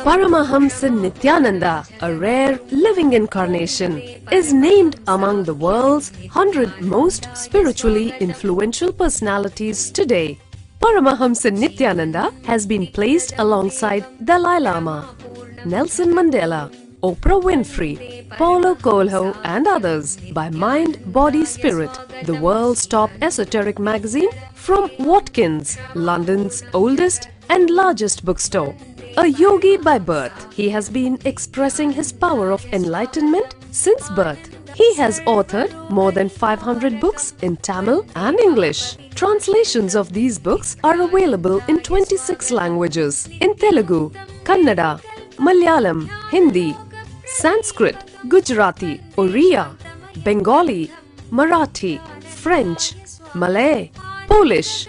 Paramahamsa Nithyananda, a rare living incarnation, is named among the world's 100 most spiritually influential personalities today. Paramahamsa Nithyananda has been placed alongside Dalai Lama, Nelson Mandela, Oprah Winfrey, Paulo Coelho and others by Mind, Body, Spirit, the world's top esoteric magazine from Watkins, London's oldest and largest bookstore. A yogi by birth, he has been expressing his power of enlightenment since birth. He has authored more than 500 books in Tamil and English. Translations of these books are available in 26 languages in Telugu, Kannada, Malayalam, Hindi, Sanskrit, Gujarati, Oriya, Bengali, Marathi, French, Malay, Polish,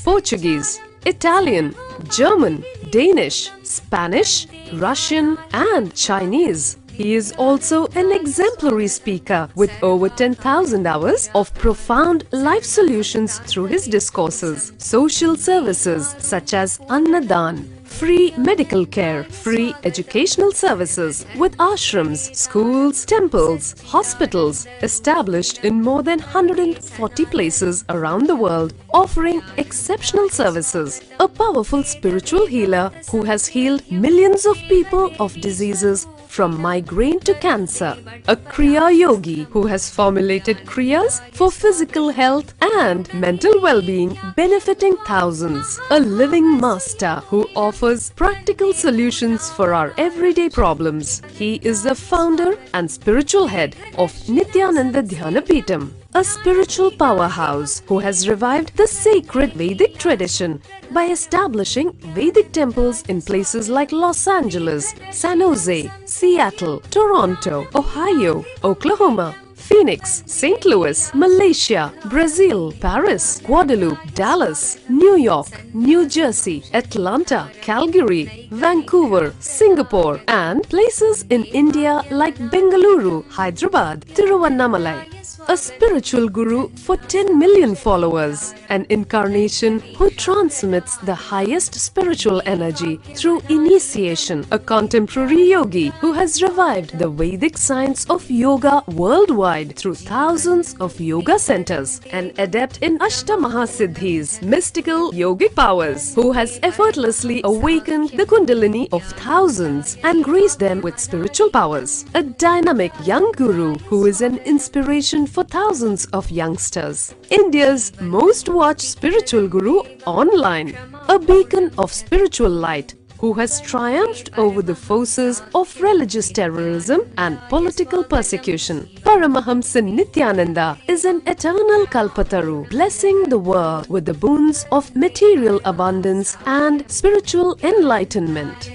Portuguese, Italian, German, Danish, Spanish, Russian and Chinese. He is also an exemplary speaker with over 10,000 hours of profound life solutions through his discourses. Social services such as Annadan, free medical care, free educational services with ashrams, schools, temples, hospitals established in more than 140 places around the world, offering exceptional services. A powerful spiritual healer who has healed millions of people of diseases from migraine to cancer. A Kriya Yogi who has formulated Kriyas for physical health and mental well-being, benefiting thousands. A living master who offers practical solutions for our everyday problems. He is the founder and spiritual head of Nithyananda Dhyanapeetham, a spiritual powerhouse who has revived the sacred Vedic tradition by establishing Vedic temples in places like Los Angeles, San Jose, Seattle, Toronto, Ohio, Oklahoma, Phoenix, St. Louis, Malaysia, Brazil, Paris, Guadeloupe, Dallas, New York, New Jersey, Atlanta, Calgary, Vancouver, Singapore, and places in India like Bengaluru, Hyderabad, Tiruvannamalai. A spiritual guru for 10 million followers, an incarnation who transmits the highest spiritual energy through initiation, a contemporary yogi who has revived the Vedic science of yoga worldwide through thousands of yoga centers, an adept in Ashtamahasiddhis, mystical yogic powers, who has effortlessly awakened the Kundalini of thousands and graced them with spiritual powers, a dynamic young guru who is an inspiration for thousands of youngsters, India's most watched spiritual guru online, a beacon of spiritual light who has triumphed over the forces of religious terrorism and political persecution. Paramahamsa Nithyananda is an eternal Kalpataru, blessing the world with the boons of material abundance and spiritual enlightenment.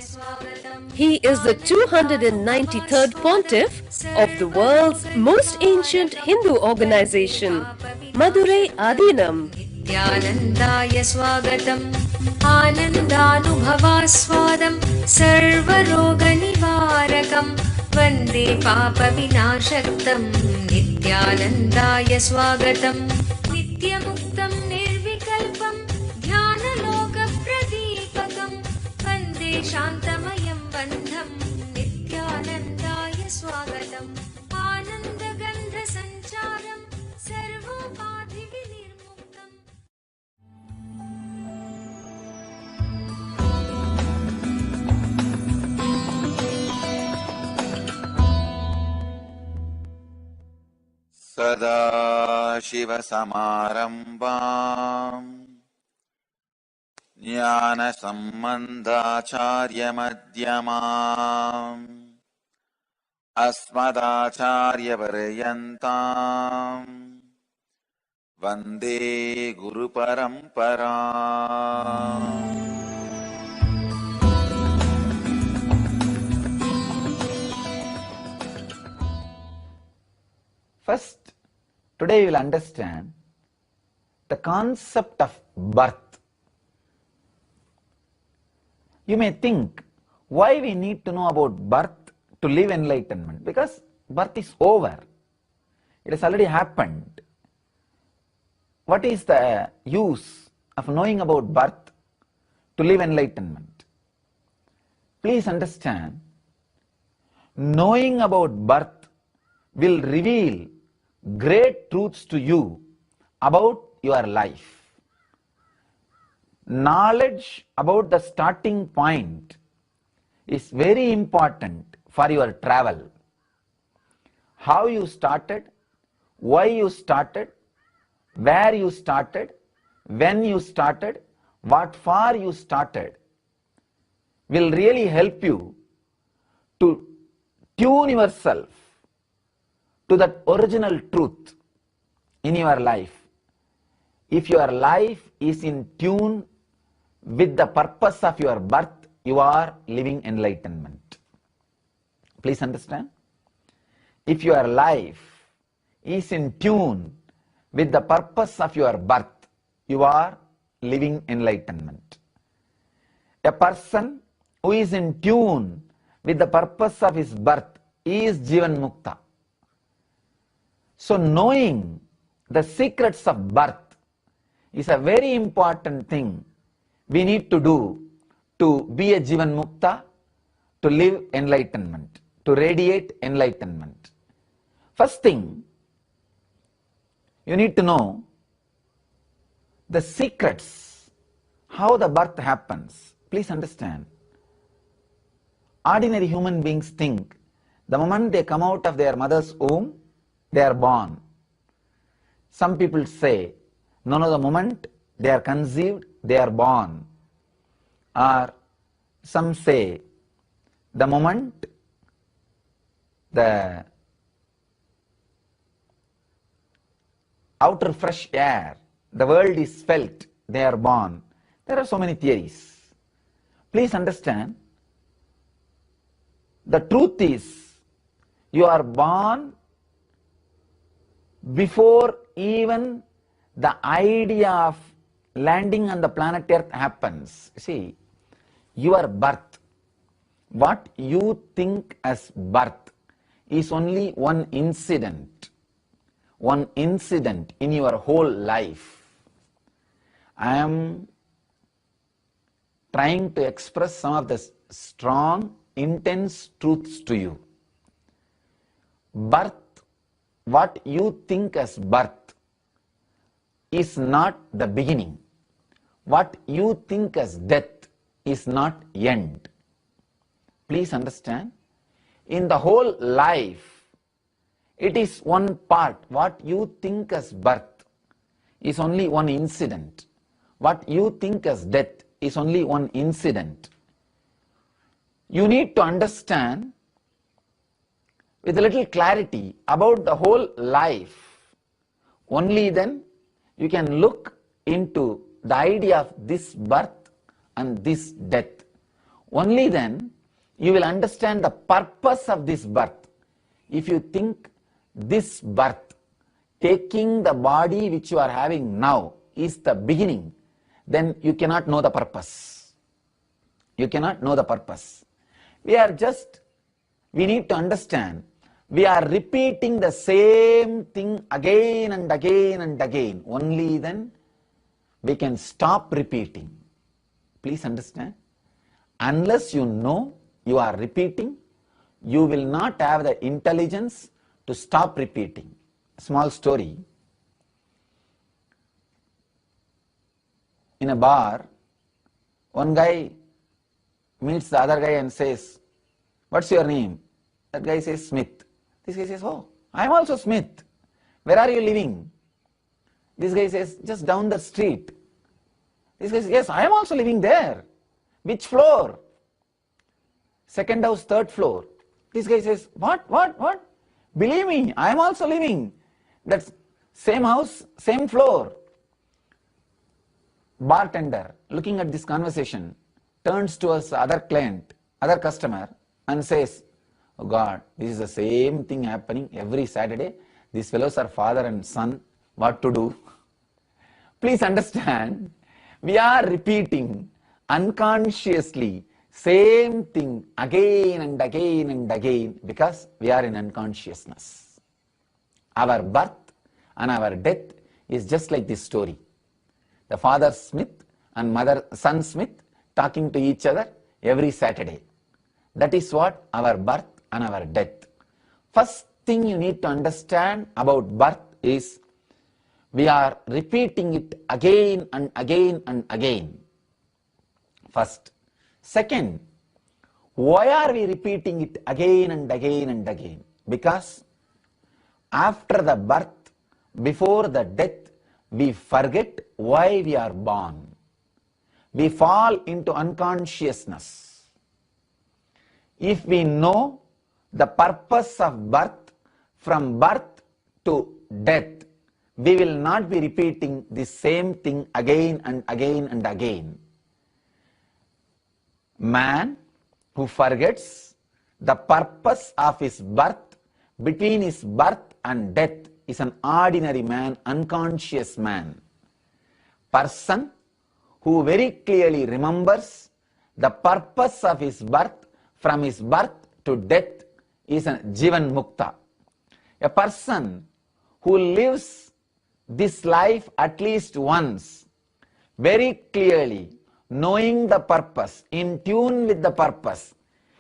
He is the 293rd Pontiff of the world's most ancient Hindu organization, Madurai Adinam. Nithyanandaya swagatam, anandanubhavaswadam, sarvaroga nivarakam, vande papa vinashaktam. Nithyanandaya swagatam, nityamuktam nirvikalpam, dhyanaloka pradipakam, vande shantamayam bandham. Nithyanandaya swagatam, anandagandha sancharam, sarvopathi vinirmuktam. सदाशिवसमारम्भाम् ज्ञानसम्बन्धाचार्यमध्यमाम् अस्मदाचार्यपर्यन्ताम् वन्दे गुरुपरम्पराम्. First, today you will understand the concept of birth. You may think, why we need to know about birth to live enlightenment? Because birth is over. It has already happened. What is the use of knowing about birth to live enlightenment. Please understand, knowing about birth will reveal great truths to you about your life. Knowledge about the starting point is very important for your travel. How you started, why you started, where you started, when you started, what for you started, will really help you to tune yourself to that original truth in your life. If your life is in tune with the purpose of your birth, you are living enlightenment. Please understand? If your life is in tune with the purpose of your birth, you are living enlightenment. A person who is in tune with the purpose of his birth is Jivan Mukta. So knowing the secrets of birth is a very important thing we need to do to be a Jivan Mukta, to live enlightenment, to radiate enlightenment. First thing, you need to know the secrets, how the birth happens. Please understand. Ordinary human beings think the moment they come out of their mother's womb, they are born. Some people say, no, the moment they are conceived, they are born. Or some say, the moment the outer fresh air, the world is felt, they are born. There are so many theories. Please understand, the truth is, you are born before even the idea of landing on the planet Earth happens. See, your birth, what you think as birth, is only one incident in your whole life. I am trying to express some of the strong, intense truths to you. Birth, what you think as birth, is not the beginning. What you think as death is not end. Please understand, in the whole life, it is one part. What you think as birth is only one incident. What you think as death is only one incident. You need to understand with a little clarity about the whole life. Only then you can look into the idea of this birth and this death. Only then you will understand the purpose of this birth. If you think this birth, taking the body which you are having now, is the beginning, then you cannot know the purpose. You cannot know the purpose. We need to understand, we are repeating the same thing again and again and again. Only then we can stop repeating. Please understand. Unless you know you are repeating, you will not have the intelligence to stop repeating. Small story. In a bar, one guy meets the other guy and says, "What's your name?" That guy says, "Smith." This guy says, "Oh, I am also Smith. Where are you living?" This guy says, "Just down the street." This guy says, "Yes, I am also living there." "Which floor?" "Second house, third floor." This guy says, What? Believe me, I am also living. That's same house, same floor." Bartender, looking at this conversation, turns towards the other client, other customer, and says, "Oh God, this is the same thing happening every Saturday. These fellows are father and son. What to do?" Please understand, we are repeating unconsciously same thing again and again and again because we are in unconsciousness. Our birth and our death is just like this story. The father Smith and son Smith talking to each other every Saturday. That is what our birth and our death. First thing you need to understand about birth is we are repeating it again and again and again. First. Second, why are we repeating it again and again and again? Because after the birth, before the death, we forget why we are born. We fall into unconsciousness. If we know the purpose of birth, from birth to death, we will not be repeating the same thing again and again and again. Man who forgets the purpose of his birth, between his birth and death, is an ordinary man, unconscious man. Person who very clearly remembers the purpose of his birth, from his birth to death, is a Jivan Mukta. A person who lives this life at least once, very clearly, knowing the purpose, in tune with the purpose.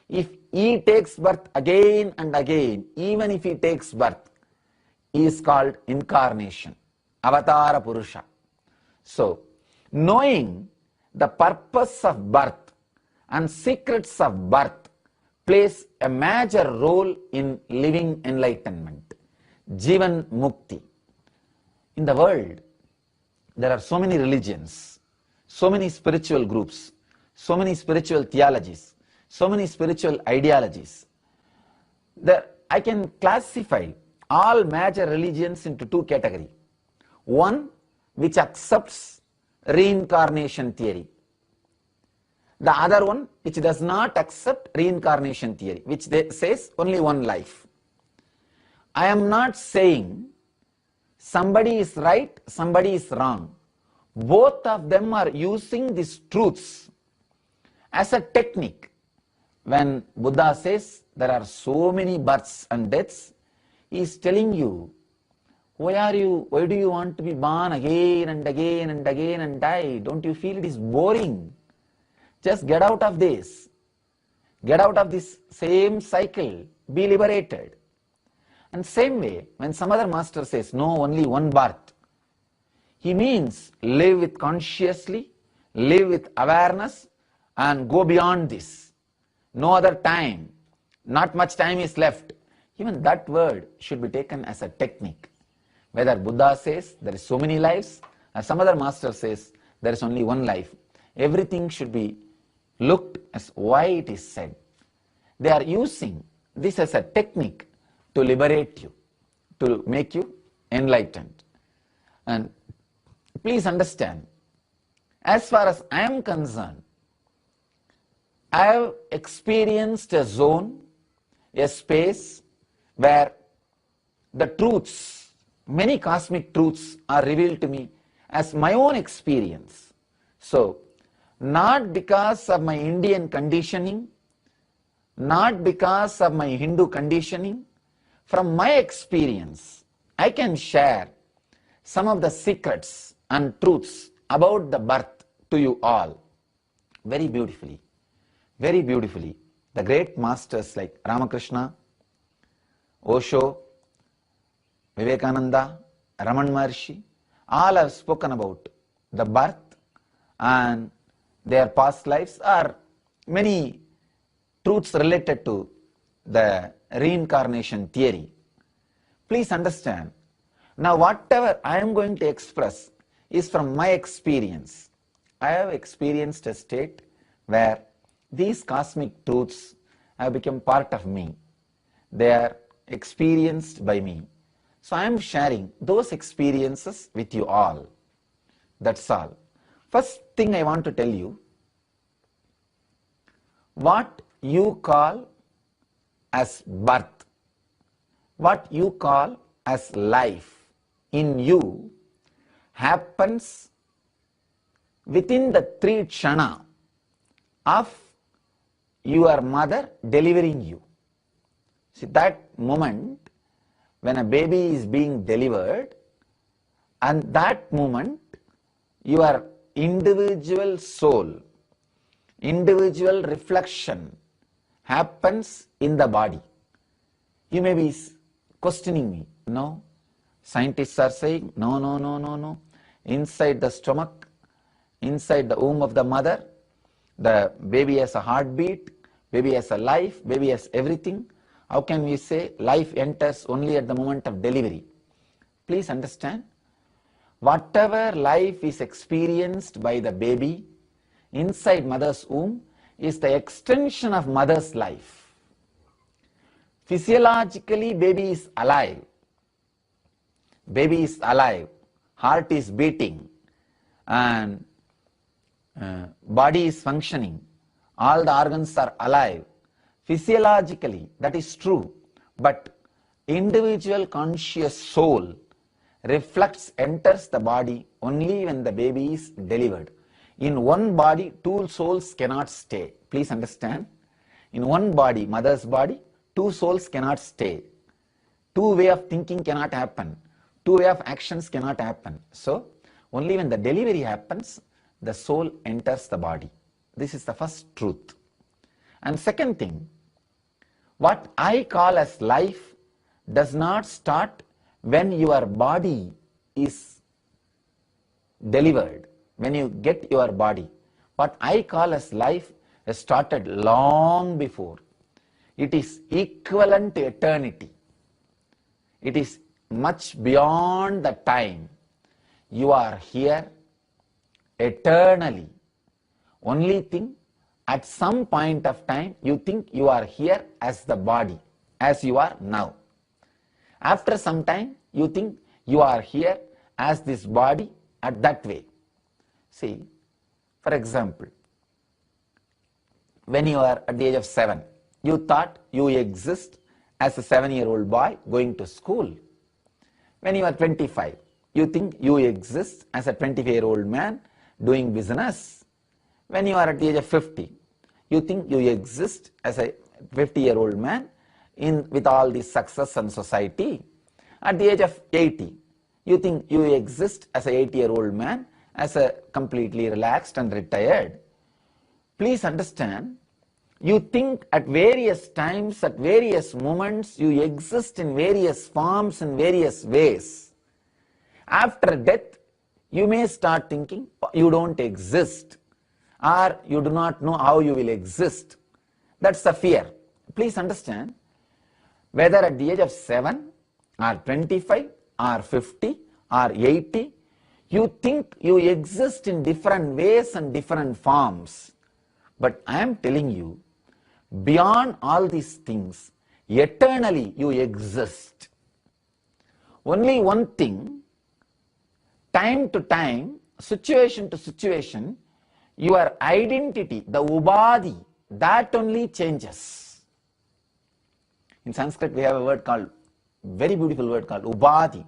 If he takes birth again and again, even if he takes birth, he is called incarnation, Avatara Purusha. So, knowing the purpose of birth and secrets of birth plays a major role in living enlightenment, Jivan Mukti. In the world, there are so many religions, so many spiritual groups, so many spiritual theologies, so many spiritual ideologies. I can classify all major religions into two categories. One which accepts reincarnation theory. The other one which does not accept reincarnation theory, which says only one life. I am not saying somebody is right, somebody is wrong. Both of them are using these truths as a technique. When Buddha says there are so many births and deaths, he is telling you, why do you want to be born again and again and again and die? Don't you feel it is boring? Just get out of this. Get out of this same cycle. Be liberated. And same way, when some other master says, no, only one birth, he means live with consciously, live with awareness, and go beyond this. No other time. Not much time is left. Even that word should be taken as a technique. Whether Buddha says there is so many lives, or some other master says there is only one life, everything should be looked as why it is said. They are using this as a technique to liberate you, to make you enlightened. And please understand, as far as I am concerned, I have experienced a zone, a space where the truths, many cosmic truths are revealed to me as my own experience. So, not because of my Indian conditioning, not because of my Hindu conditioning, from my experience, I can share some of the secrets and truths about the birth to you all. Very beautifully. Very beautifully. The great masters like Ramakrishna, Osho, Vivekananda, Raman Maharshi, all have spoken about the birth and their past lives, or many truths related to the reincarnation theory. Please understand, now whatever I am going to express is from my experience. I have experienced a state where these cosmic truths have become part of me. They are experienced by me. So I am sharing those experiences with you all. That's all. First thing I want to tell you, what you call as birth, what you call as life in you happens within the 3 kshana of your mother delivering you. See, that moment when a baby is being delivered, and that moment your individual soul, individual reflection happens in the body. You may be questioning me. No. Scientists are saying, no, no, no, no, no. Inside the stomach, inside the womb of the mother, the baby has a heartbeat, baby has a life, baby has everything. How can we say life enters only at the moment of delivery? Please understand, whatever life is experienced by the baby inside mother's womb is the extension of mother's life. Physiologically, baby is alive. Baby is alive, heart is beating, and body is functioning. All the organs are alive. Physiologically, that is true. But individual conscious soul enters the body only when the baby is delivered. In one body, two souls cannot stay. Please understand. In one body, mother's body, two souls cannot stay. Two way of thinking cannot happen. Two way of actions cannot happen. So, only when the delivery happens, the soul enters the body. This is the first truth. And second thing, what I call as life does not start when your body is delivered, when you get your body. What I call as life has started long before. It is equivalent to eternity. It is much beyond the time. You are here eternally. Only thing, at some point of time, you think you are here as the body, as you are now. After some time, you think you are here as this body at that way. See, for example, when you are at the age of 7, you thought you exist as a 7-year-old boy going to school. When you are 25, you think you exist as a 25-year-old man doing business. When you are at the age of 50, you think you exist as a 50-year-old man with all the success and society. At the age of 80, you think you exist as a 80-year-old man as a completely relaxed and retired. Please understand, you think at various times, at various moments, you exist in various forms, in various ways. After death, you may start thinking you don't exist, or you do not know how you will exist. That's the fear. Please understand, whether at the age of 7 or 25 or 50 or 80, you think you exist in different ways and different forms. But I am telling you, beyond all these things, eternally you exist. Only one thing, time to time, situation to situation, your identity, the ubadi, that only changes. In Sanskrit, we have a word called, very beautiful word called ubadi.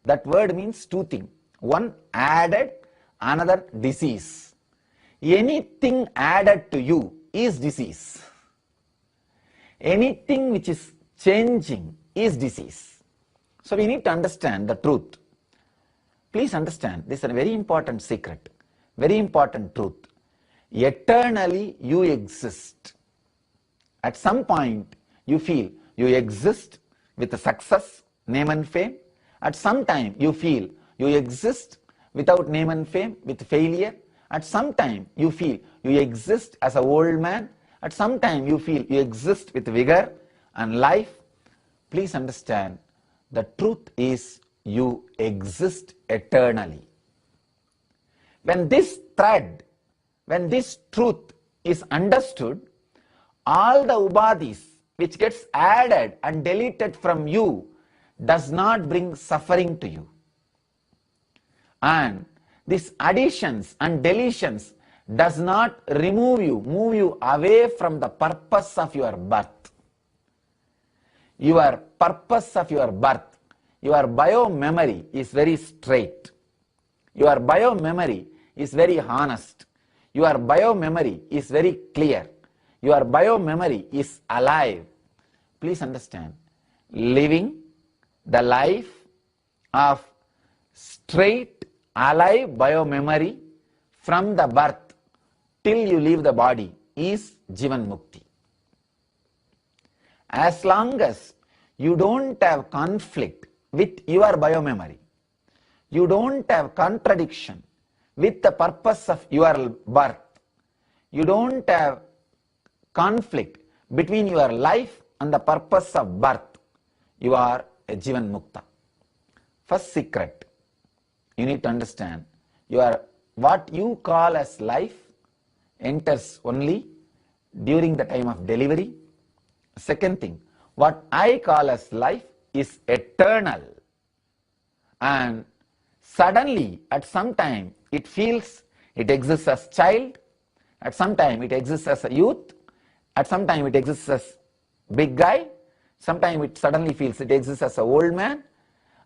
That word means two things. One, added, another, disease. Anything added to you is disease. Anything which is changing is disease. So we need to understand the truth. Please understand, this is a very important secret, very important truth. Eternally you exist. At some point you feel you exist with a success, name and fame. At some time you feel you exist without name and fame, with failure. At some time you feel you exist as an old man. At some time you feel you exist with vigor and life. Please understand, the truth is you exist eternally. When this thread, when this truth is understood, all the ubadis which gets added and deleted from you does not bring suffering to you. And these additions and deletions does not remove you, move you away from the purpose of your birth. Your purpose of your birth, your bio-memory is very straight. Your bio-memory is very honest. Your bio-memory is very clear. Your bio-memory is alive. Please understand, living the life of straight, alive bio-memory from the birth till you leave the body is Jivan Mukti. As long as you don't have conflict with your biomemory, you don't have contradiction with the purpose of your birth, you don't have conflict between your life and the purpose of birth, you are a Jivan Mukta. First secret, you need to understand, what you call as life enters only during the time of delivery. Second thing, what I call as life is eternal, and suddenly at some time it feels it exists as child, at some time it exists as a youth, at some time it exists as big guy, sometime it suddenly feels it exists as an old man,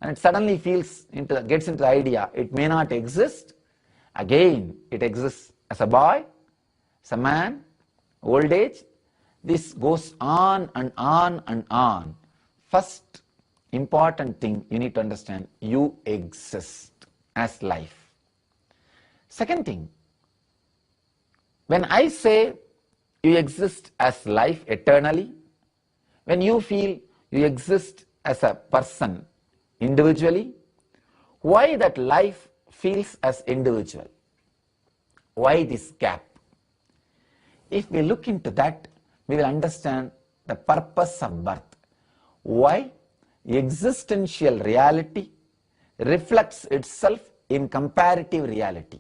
and it suddenly gets into the idea it may not exist. Again it exists as a boy, as a man, old age. This goes on and on and on. First important thing you need to understand, you exist as life. Second thing, when I say you exist as life eternally, when you feel you exist as a person individually, why that life feels as individual? Why this gap? If we look into that, we will understand the purpose of birth. Why existential reality reflects itself in comparative reality.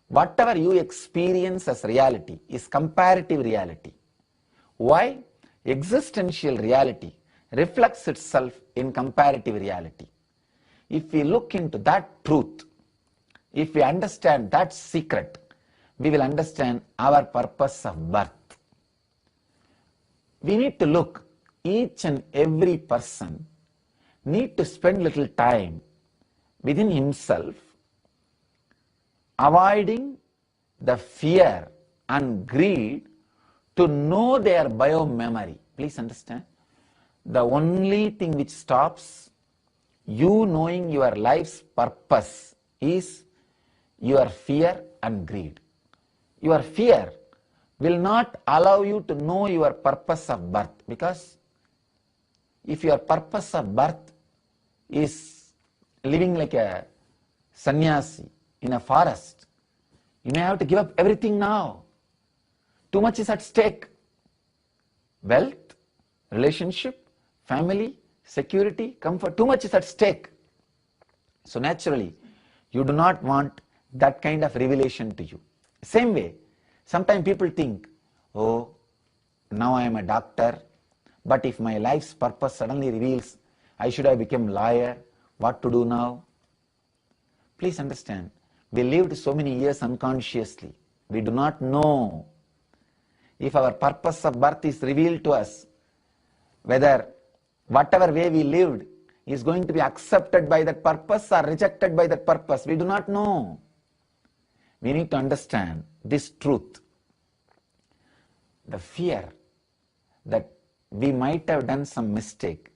Whatever you experience as reality is comparative reality. Why existential reality reflects itself in comparative reality? If we look into that truth, if we understand that secret, we will understand our purpose of birth. We need to look, each and every person need to spend little time within himself, avoiding the fear and greed to know their biomemory. Please understand, the only thing which stops you knowing your life's purpose is your fear and greed. Your fear will not allow you to know your purpose of birth, because if your purpose of birth is living like a sannyasi in a forest, you may have to give up everything now. Too much is at stake. Wealth, relationship, family, security, comfort, too much is at stake. So naturally, you do not want that kind of revelation to you. Same way, sometimes people think, oh, now I am a doctor, but if my life's purpose suddenly reveals I should have become lawyer, what to do now? Please understand, we lived so many years unconsciously. We do not know if our purpose of birth is revealed to us, whether whatever way we lived is going to be accepted by that purpose or rejected by that purpose. We do not know. We need to understand this truth. The fear that we might have done some mistake,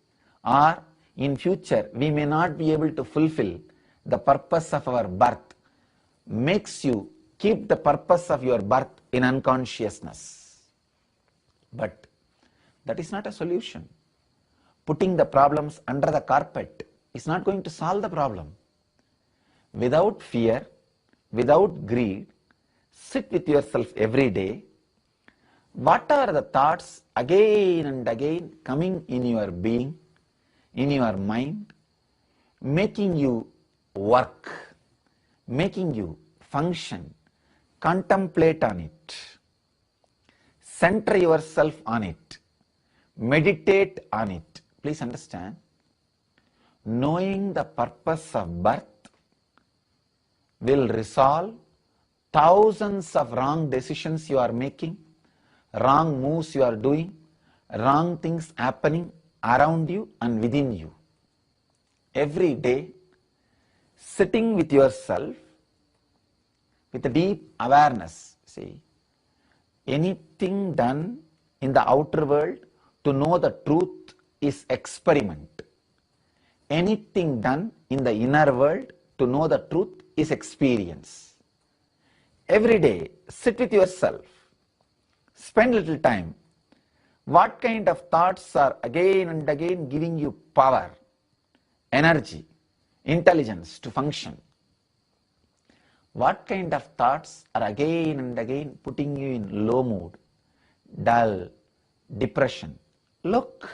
or in future we may not be able to fulfill the purpose of our birth, makes you keep the purpose of your birth in unconsciousness. But that is not a solution. Putting the problems under the carpet is not going to solve the problem. Without fear, without greed, sit with yourself every day. What are the thoughts again and again coming in your being, in your mind, making you work, making you function? Contemplate on it. Center yourself on it. Meditate on it. Please understand, knowing the purpose of birth will resolve thousands of wrong decisions you are making, wrong moves you are doing, wrong things happening around you and within you. Every day, sitting with yourself with a deep awareness. See, anything done in the outer world to know the truth is experiment. Anything done in the inner world to know the truth is experience. Every day, sit with yourself Spend little time. What kind of thoughts are again and again giving you power, energy, intelligence to function? What kind of thoughts are again and again putting you in low mood, dull, depression? Look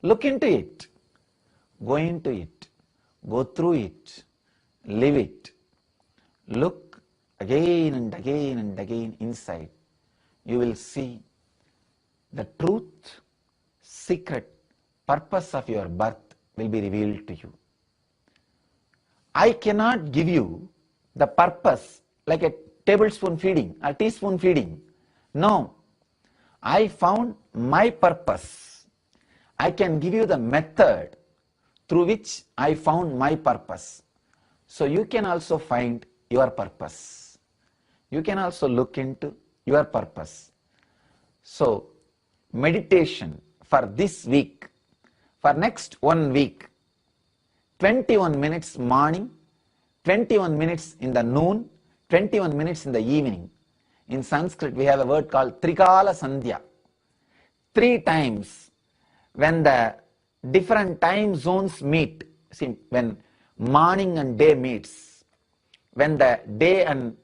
into it, go into it, go through it, live it. Look again and again and again inside. You will see the truth, secret, purpose of your birth will be revealed to you. I cannot give you the purpose like a tablespoon feeding or teaspoon feeding. No, I found my purpose. I can give you the method through which I found my purpose. So you can also find your purpose. You can also look into your purpose. So meditation for this week, for next 1 week, 21 minutes morning, 21 minutes in the noon, 21 minutes in the evening. In Sanskrit we have a word called Trikala Sandhya. 3 times when the different time zones meet, see, when morning and day meets, when the day and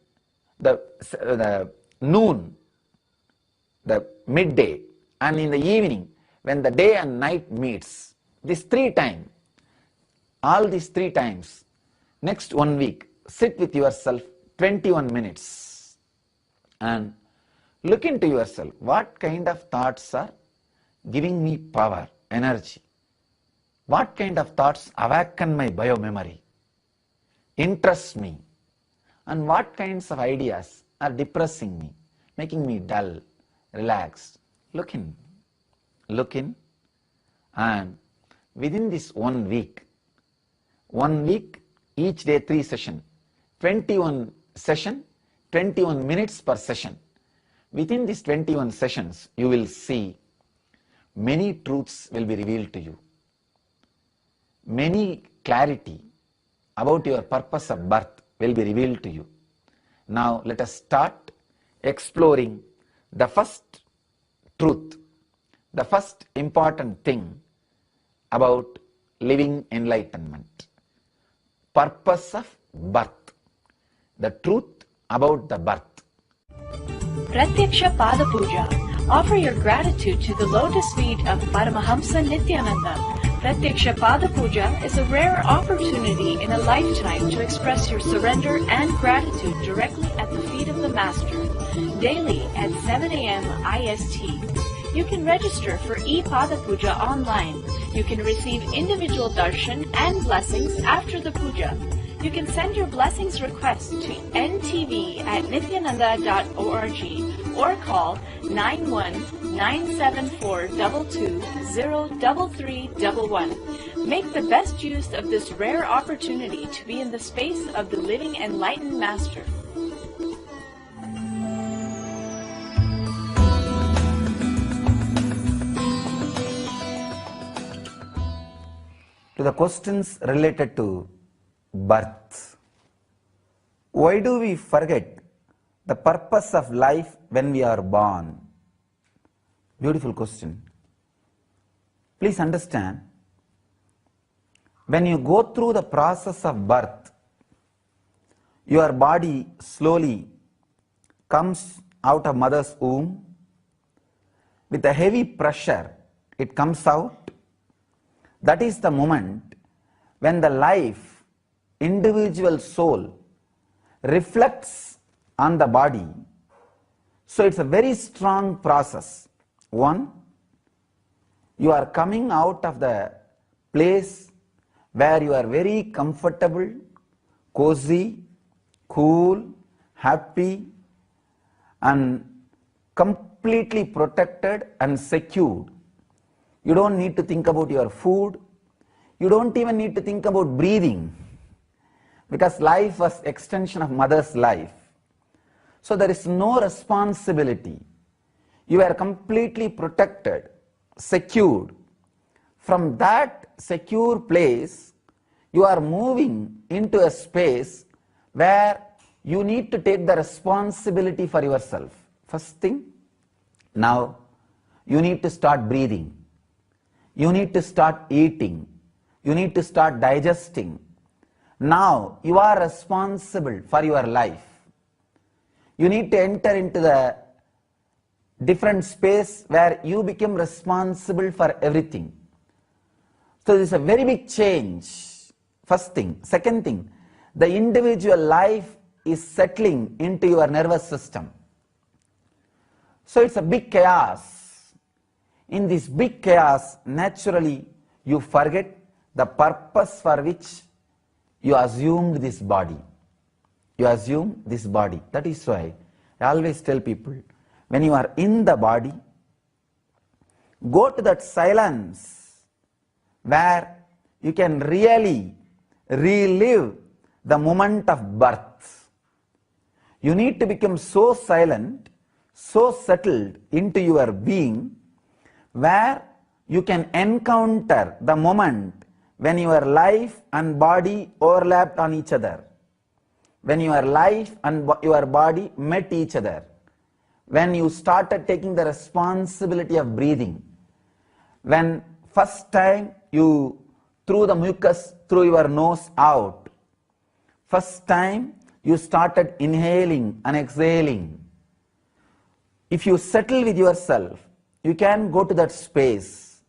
the noon, the midday, and in the evening when the day and night meets, these 3 times, all these 3 times, next 1 week, sit with yourself 21 minutes and look into yourself. What kind of thoughts are giving me power, energy? What kind of thoughts awaken my biomemory, interest me? And what kinds of ideas are depressing me, making me dull, relaxed? Look in, and within this 1 week, each day 3 sessions, 21 session, 21 minutes per session. Within these 21 sessions, you will see many truths will be revealed to you. Many clarity about your purpose of birth will be revealed to you. Now let us start exploring the first truth, the first important thing about living enlightenment. Purpose of birth. The truth about the birth. Pratyaksha Pada Puja. Offer your gratitude to the lotus feet of Paramahamsa Nithyananda. Pratyaksha Pada Puja is a rare opportunity in a lifetime to express your surrender and gratitude directly at the feet of the Master, daily at 7 a.m. IST. You can register for e-Pada Puja online. You can receive individual darshan and blessings after the puja. You can send your blessings request to ntv@nithyananda.org or call 91-974-22-03311. Make the best use of this rare opportunity to be in the space of the living enlightened Master. To the questions related to birth. Why do we forget the purpose of life when we are born? Beautiful question. Please understand, when you go through the process of birth, your body slowly comes out of mother's womb. With a heavy pressure, it comes out. That is the moment when the life, individual soul, reflects on the body. So it's a very strong process. One, you are coming out of the place where you are very comfortable, cozy, cool, happy, and completely protected and secured. You don't need to think about your food. You don't even need to think about breathing, because life was extension of mother's life. So there is no responsibility. You are completely protected, secured. From that secure place, you are moving into a space where you need to take the responsibility for yourself. First thing, Now, you need to start breathing. You need to start eating. You need to start digesting. Now, you are responsible for your life. You need to enter into the different space where you become responsible for everything. So this is a very big change. First thing. Second thing, the individual life is settling into your nervous system. So it's a big chaos. In this big chaos, naturally, you forget the purpose for which you assumed this body. You assume this body. That is why I always tell people, when you are in the body, go to that silence where you can really relive the moment of birth. You need to become so silent, so settled into your being, where you can encounter the moment when your life and body overlapped on each other, when your life and your body met each other, when you started taking the responsibility of breathing, when first time you threw the mucus through your nose out, first time you started inhaling and exhaling. If you settle with yourself, you can go to that space.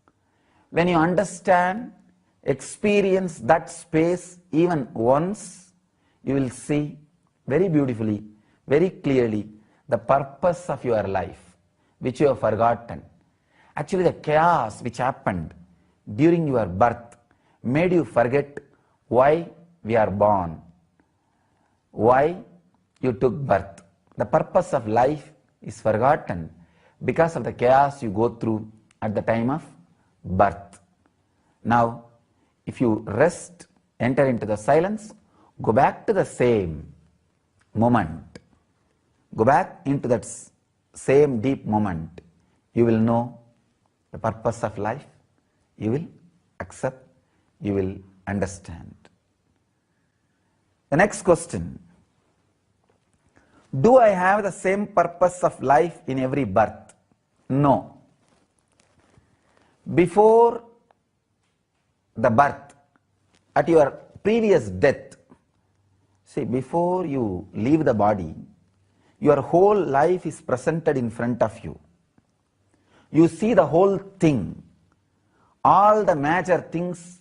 When you understand, experience that space even once, you will see very beautifully, very clearly the purpose of your life, which you have forgotten. Actually, the chaos which happened during your birth made you forget why we are born, why you took birth. The purpose of life is forgotten because of the chaos you go through at the time of birth. Now, if you rest, enter into the silence, go back to the same moment. Go back into that same deep moment. You will know the purpose of life. You will accept. You will understand. The next question. Do I have the same purpose of life in every birth? No. Before the birth, at your previous death, see, before you leave the body, your whole life is presented in front of you. You see the whole thing, all the major things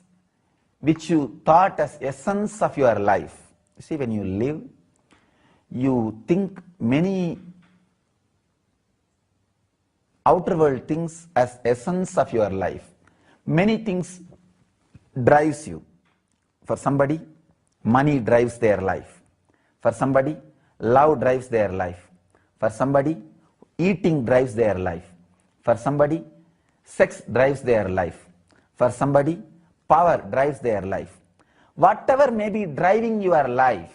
which you thought as essence of your life. You see, when you live, you think many outer world things as essence of your life. Many things drives you. For somebody, money drives their life. For somebody, love drives their life. For somebody, eating drives their life. For somebody, sex drives their life. For somebody, power drives their life. Whatever may be driving your life,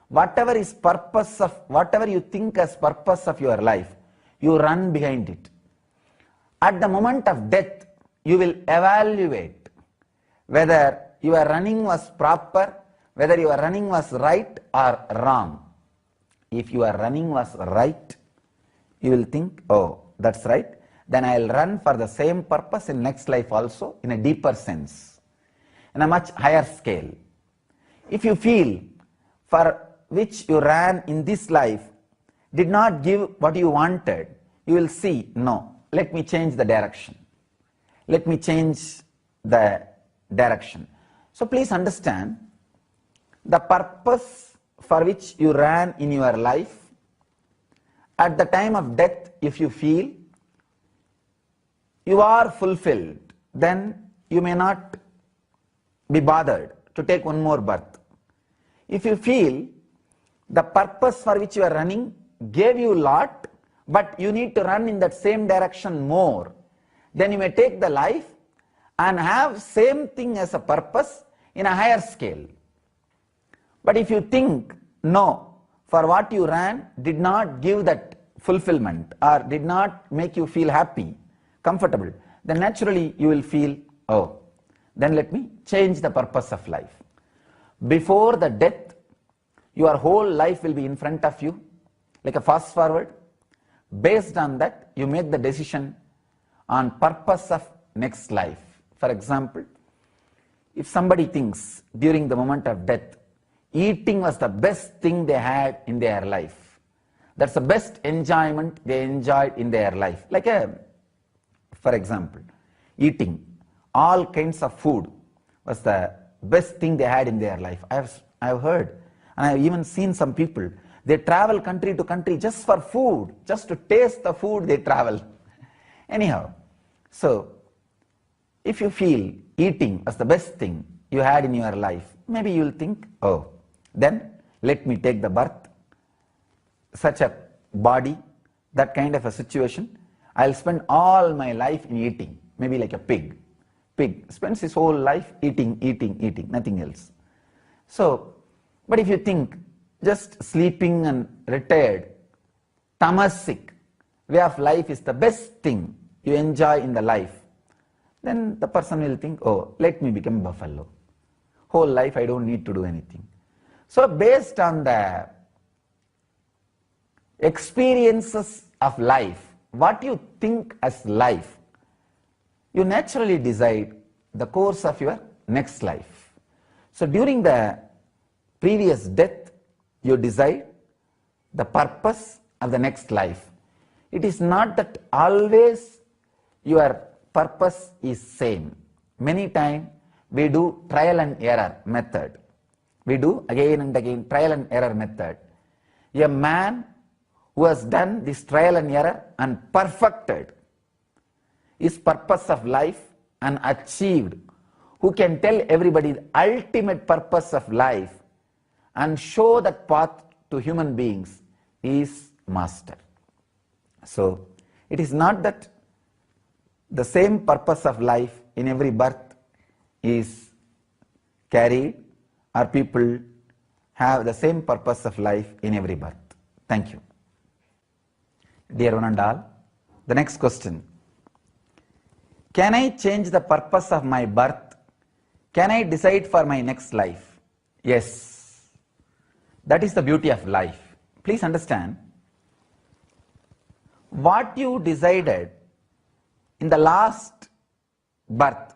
whatever is purpose of, whatever you think as purpose of your life, you run behind it. At the moment of death, you will evaluate whether your running was proper, whether your running was right or wrong. If your running was right, you will think, oh, that's right, then I'll run for the same purpose in next life also, in a deeper sense, in a much higher scale. If you feel for which you ran in this life did not give what you wanted, you will see, no, let me change the direction. Let me change the direction. So please understand, the purpose for which you ran in your life, at the time of death, if you feel you are fulfilled, then you may not be bothered to take one more birth. If you feel the purpose for which you are running gave you a lot, but you need to run in that same direction more, then you may take the life and have same thing as a purpose in a higher scale. But if you think, no, for what you ran did not give that fulfillment or did not make you feel happy, comfortable, then naturally you will feel, oh, then let me change the purpose of life. Before the death, your whole life will be in front of you, like a fast forward. Based on that, you make the decision on purpose of next life. For example, if somebody thinks during the moment of death, eating was the best thing they had in their life, that's the best enjoyment they enjoyed in their life. For example, eating all kinds of food was the best thing they had in their life. I have heard, and I have even seen some people, they travel country to country just for food, just to taste the food they travel. Anyhow, so if you feel eating was the best thing you had in your life, maybe you will think, oh, then let me take the birth, such a body, that kind of a situation. I'll spend all my life in eating, maybe like a pig. Pig spends his whole life eating, nothing else. So, but if you think just sleeping and retired, tamasic way of life is the best thing you enjoy in the life, then the person will think, oh, let me become buffalo. Whole life I don't need to do anything. So based on the experiences of life, what you think as life, you naturally decide the course of your next life. So during the previous death, you decide the purpose of the next life. It is not that always your purpose is same. Many times we do trial and error method. We do again and again trial and error method. A man who has done this trial and error and perfected his purpose of life and achieved, who can tell everybody the ultimate purpose of life and show that path to human beings, is master. So it is not that the same purpose of life in every birth is carried, or people have the same purpose of life in every birth. Thank you. Dear one and all, the next question. Can I change the purpose of my birth? Can I decide for my next life? Yes. That is the beauty of life. Please understand, what you decided in the last birth,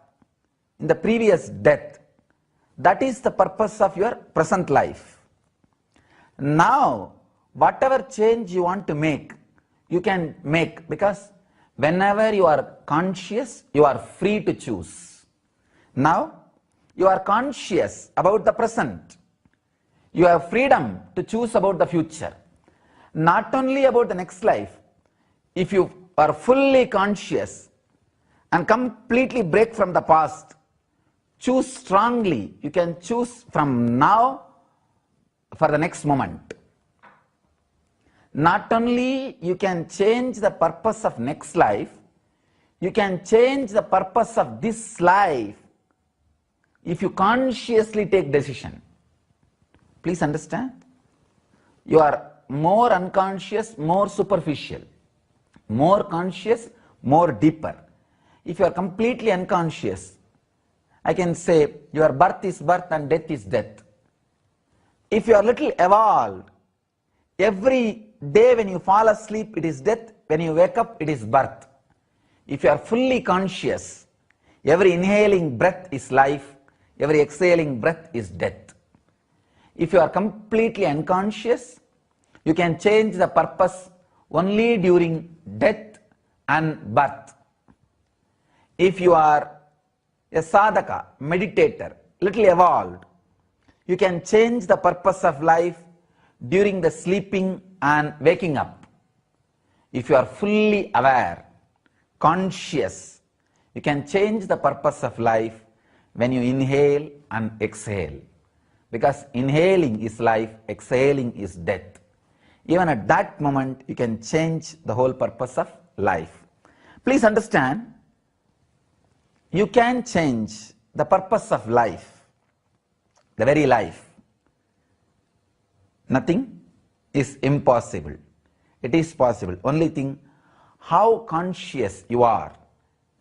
in the previous death, that is the purpose of your present life. Now, whatever change you want to make, you can make, because whenever you are conscious, you are free to choose. Now, you are conscious about the present. You have freedom to choose about the future. Not only about the next life. If you are fully conscious and completely break from the past, choose strongly. You can choose from now for the next moment. Not only you can change the purpose of next life, you can change the purpose of this life if you consciously take decision. Please understand, you are more unconscious, more superficial, more conscious, more deeper. If you are completely unconscious, I can say your birth is birth and death is death. If you are little evolved, every day when you fall asleep it is death, when you wake up it is birth. If you are fully conscious, every inhaling breath is life, every exhaling breath is death. If you are completely unconscious, you can change the purpose only during death and birth. If you are a sadhaka, meditator, little evolved, you can change the purpose of life during the sleeping and waking up. If you are fully aware, conscious, you can change the purpose of life when you inhale and exhale. Because inhaling is life, exhaling is death. Even at that moment, you can change the whole purpose of life. Please understand, you can change the purpose of life, the very life. Nothing is impossible. It is possible. Only thing, how conscious you are.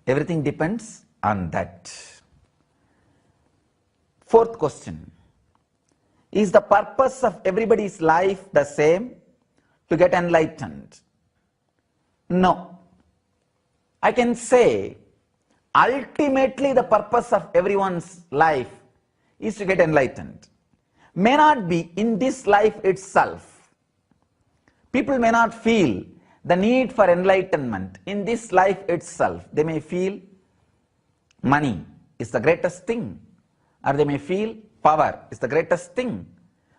Everything depends on that. Fourth question. Is the purpose of everybody's life the same? To get enlightened. No. I can say ultimately the purpose of everyone's life is to get enlightened. May not be in this life itself. People may not feel the need for enlightenment in this life itself. They may feel money is the greatest thing, or they may feel power is the greatest thing,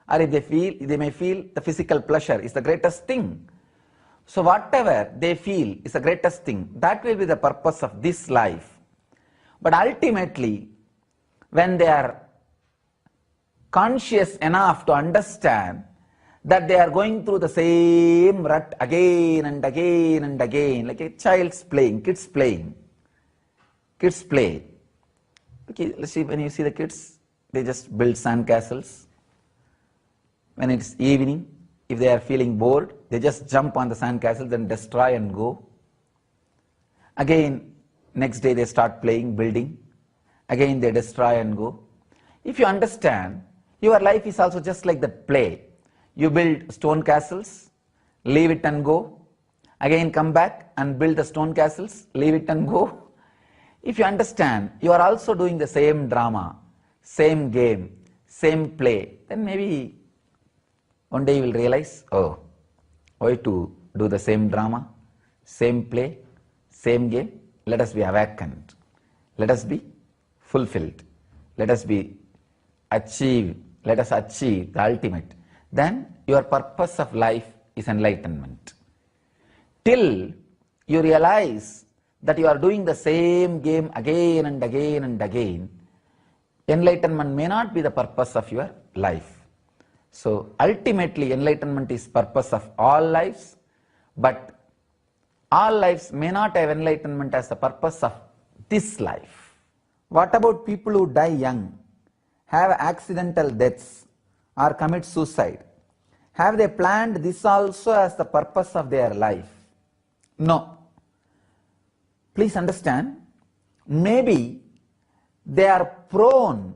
or if they may feel the physical pleasure is the greatest thing. So whatever they feel is the greatest thing, that will be the purpose of this life. But ultimately, when they are conscious enough to understand that they are going through the same rut again and again and again, like a child's playing, kids playing. Kids play. Okay, let's see, when you see the kids, they just build sand castles. When it's evening, if they are feeling bored, they just jump on the sand castles and destroy and go. Again, next day they start playing, building. Again they destroy and go. If you understand, your life is also just like the play. You build stone castles, leave it and go. Again come back and build the stone castles, leave it and go. If you understand, you are also doing the same drama, same game, same play, then maybe one day you will realize, oh, why to do the same drama, same play, same game? Let us be awakened. Let us be fulfilled. Let us achieve the ultimate. Then your purpose of life is enlightenment. Till you realize that you are doing the same game again and again and again, enlightenment may not be the purpose of your life. So ultimately enlightenment is purpose of all lives, but all lives may not have enlightenment as the purpose of this life. What about people who die young, have accidental deaths, or commit suicide? Have they planned this also as the purpose of their life? No. Please understand, maybe they are prone,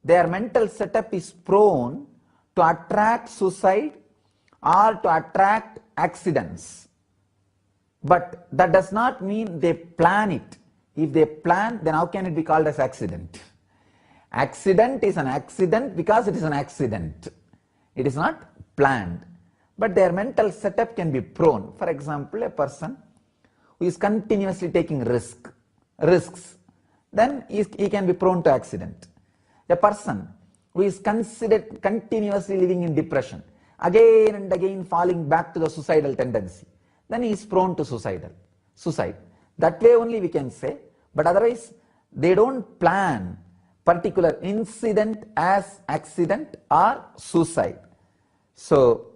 their mental setup is prone to attract suicide or to attract accidents. But that does not mean they plan it. If they plan, then how can it be called as accident? Accident is an accident because it is an accident. It is not planned. But their mental setup can be prone. For example, a person who is continuously taking risks, then he can be prone to accident. A person who is considered continuously living in depression, again and again falling back to the suicidal tendency, then he is prone to suicide. That way only we can say, but otherwise they don't plan particular incident as accident or suicide. So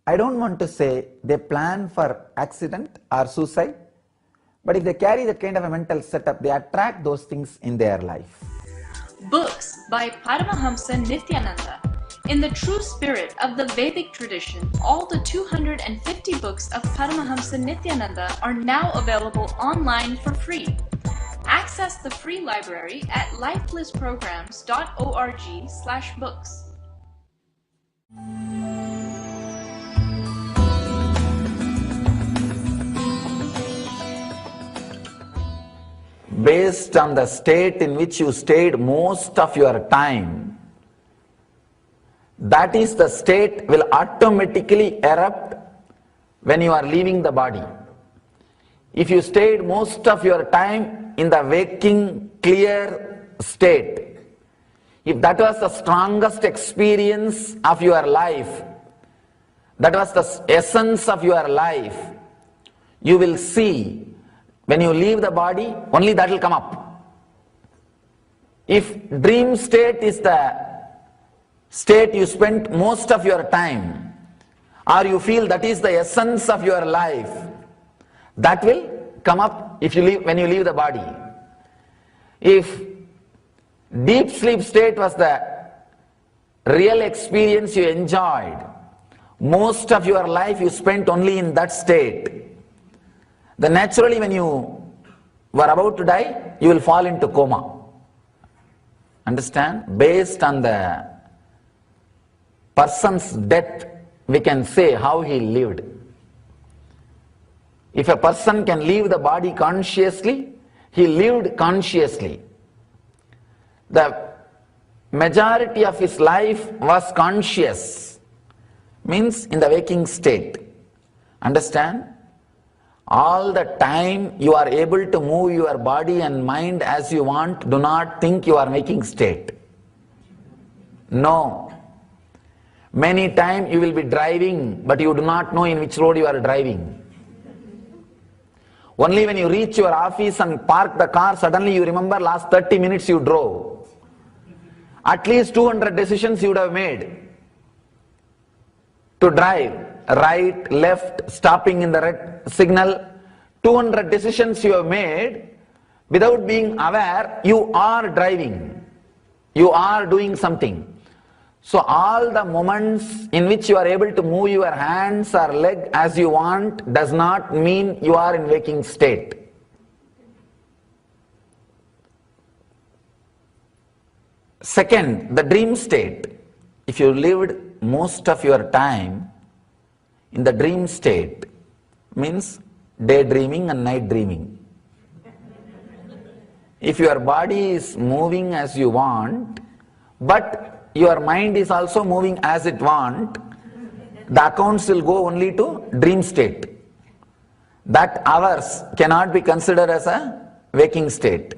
I don't want to say they plan for accident or suicide, but if they carry that kind of a mental setup, they attract those things in their life. Books by Paramahamsa Nithyananda. In the true spirit of the Vedic tradition, all the 250 books of Paramahamsa Nithyananda are now available online for free. Access the free library at lifelessprograms.org/books. Based on the state in which you stayed most of your time, that is the state will automatically erupt when you are leaving the body. If you stayed most of your time in the waking, clear state, if that was the strongest experience of your life, that was the essence of your life, you will see when you leave the body, only that will come up. If dream state is the state you spent most of your time, or you feel that is the essence of your life, that will come up when you leave the body. If deep sleep state was the real experience you enjoyed, most of your life you spent only in that state, then naturally when you were about to die, you will fall into coma. Understand? Based on the person's death we can say how he lived. If a person can leave the body consciously, he lived consciously. The majority of his life was conscious, means in the waking state. Understand? All the time you are able to move your body and mind as you want, do not think you are waking state. No. Many times you will be driving, but you do not know in which road you are driving. Only when you reach your office and park the car, suddenly you remember last 30 minutes you drove. At least 200 decisions you would have made to drive. Right, left, stopping in the red signal. 200 decisions you have made without being aware you are driving. You are doing something. So all the moments in which you are able to move your hands or leg as you want does not mean you are in waking state. Second, the dream state. If you lived most of your time in the dream state, means daydreaming and night dreaming. If your body is moving as you want, but your mind is also moving as it wants, the accounts will go only to dream state. That hours cannot be considered as a waking state.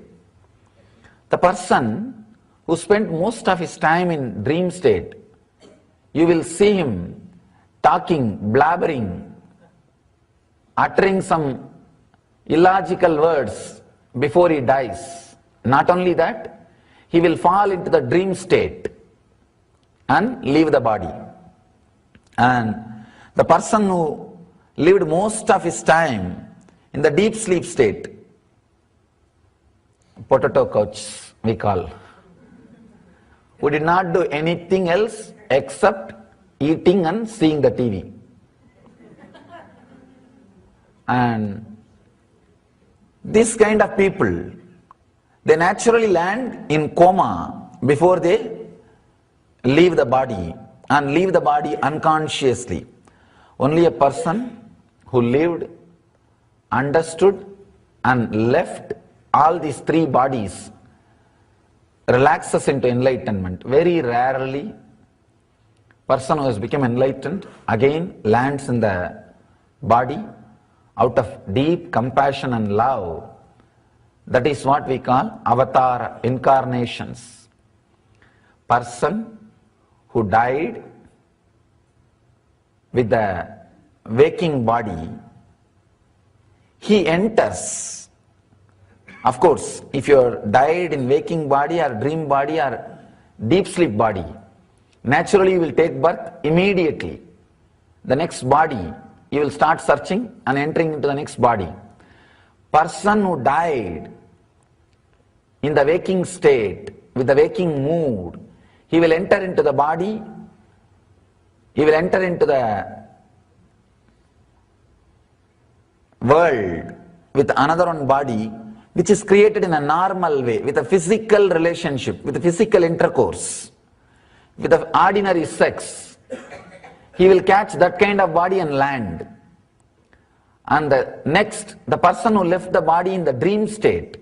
The person who spent most of his time in dream state, you will see him talking, blabbering, uttering some illogical words before he dies. Not only that, he will fall into the dream state and leave the body. And the person who lived most of his time in the deep sleep state, potato couch we call, who did not do anything else except eating and seeing the TV. And this kind of people, they naturally land in coma before they leave the body, and leave the body unconsciously. Only a person who lived, understood and left all these three bodies relaxes into enlightenment. Very rarely person who has become enlightened again lands in the body out of deep compassion and love. That is what we call avatar incarnations. Person who died with the waking body, he enters. Of course, if you are died in waking body or dream body or deep sleep body, naturally you will take birth immediately. The next body, you will start searching and entering into the next body. Person who died in the waking state, with the waking mood, he will enter into the body, he will enter into the world with another one body, which is created in a normal way, with a physical relationship, with a physical intercourse, with the ordinary sex. He will catch that kind of body and land. And the next, the person who left the body in the dream state,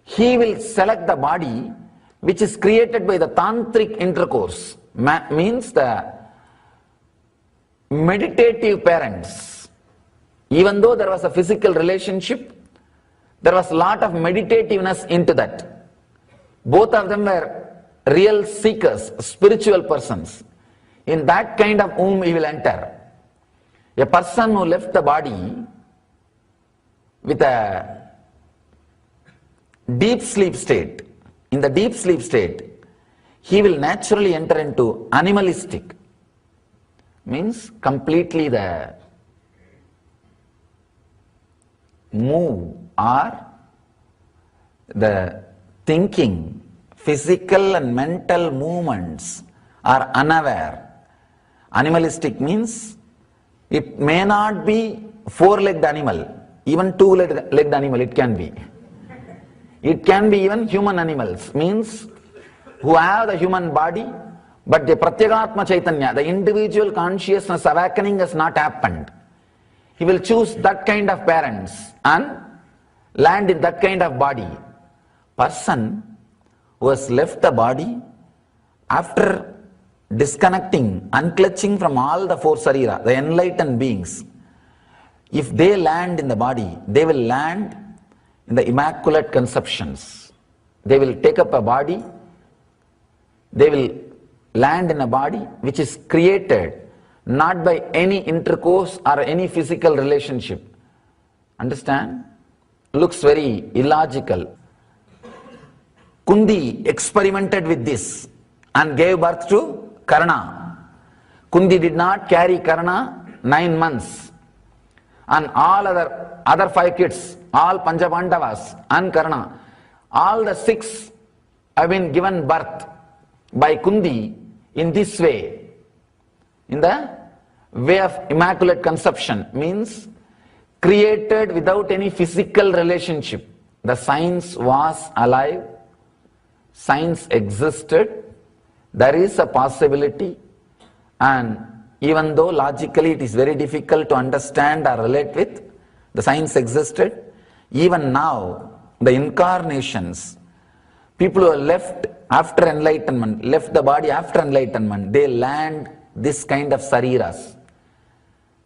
he will select the body which is created by the tantric intercourse, means the meditative parents. Even though there was a physical relationship, there was a lot of meditativeness into that. Both of them were real seekers, spiritual persons. In that kind of womb he will enter. A person who left the body with a deep sleep state, in the deep sleep state, he will naturally enter into animalistic, means completely the move or the thinking, physical and mental movements are unaware. Animalistic means it may not be four-legged animal, even two-legged animal it can be. It can be even human animals, means who have the human body But the Pratyagatma Chaitanya, the individual consciousness awakening has not happened. He will choose that kind of parents and land in that kind of body. Person who has left the body after disconnecting, unclutching from all the four sarira, the enlightened beings, if they land in the body, they will land in the immaculate conceptions. They will take up a body, they will land in a body which is created not by any intercourse or any physical relationship. Understand? Looks very illogical. Kundi experimented with this and gave birth to Karna. Kundi did not carry Karna 9 months. And all other 5 kids, all Panchabandavas and Karna, all the 6 have been given birth by Kundi in this way, in the way of immaculate conception, means created without any physical relationship. The science was alive, science existed, there is a possibility, and even though logically it is very difficult to understand or relate with, the science existed. Even now, the incarnations, people who are left after enlightenment, left the body after enlightenment, they land this kind of sariras.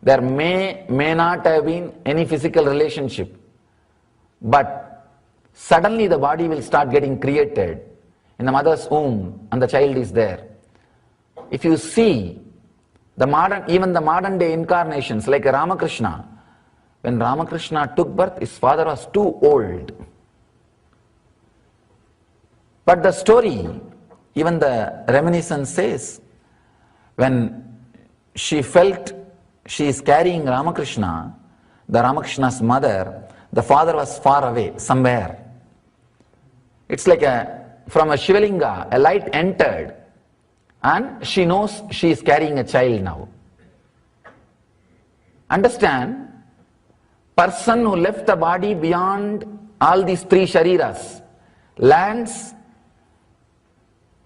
There may not have been any physical relationship, but suddenly the body will start getting created in the mother's womb and the child is there. If you see even the modern day incarnations like Ramakrishna, when Ramakrishna took birth, his father was too old. But the story, even the reminiscence says, when she felt she is carrying Ramakrishna, the Ramakrishna's mother, the father was far away, somewhere. It's like from a Shivalinga, a light entered, and she knows she is carrying a child now. Understand, person who left the body beyond all these 3 shariras lands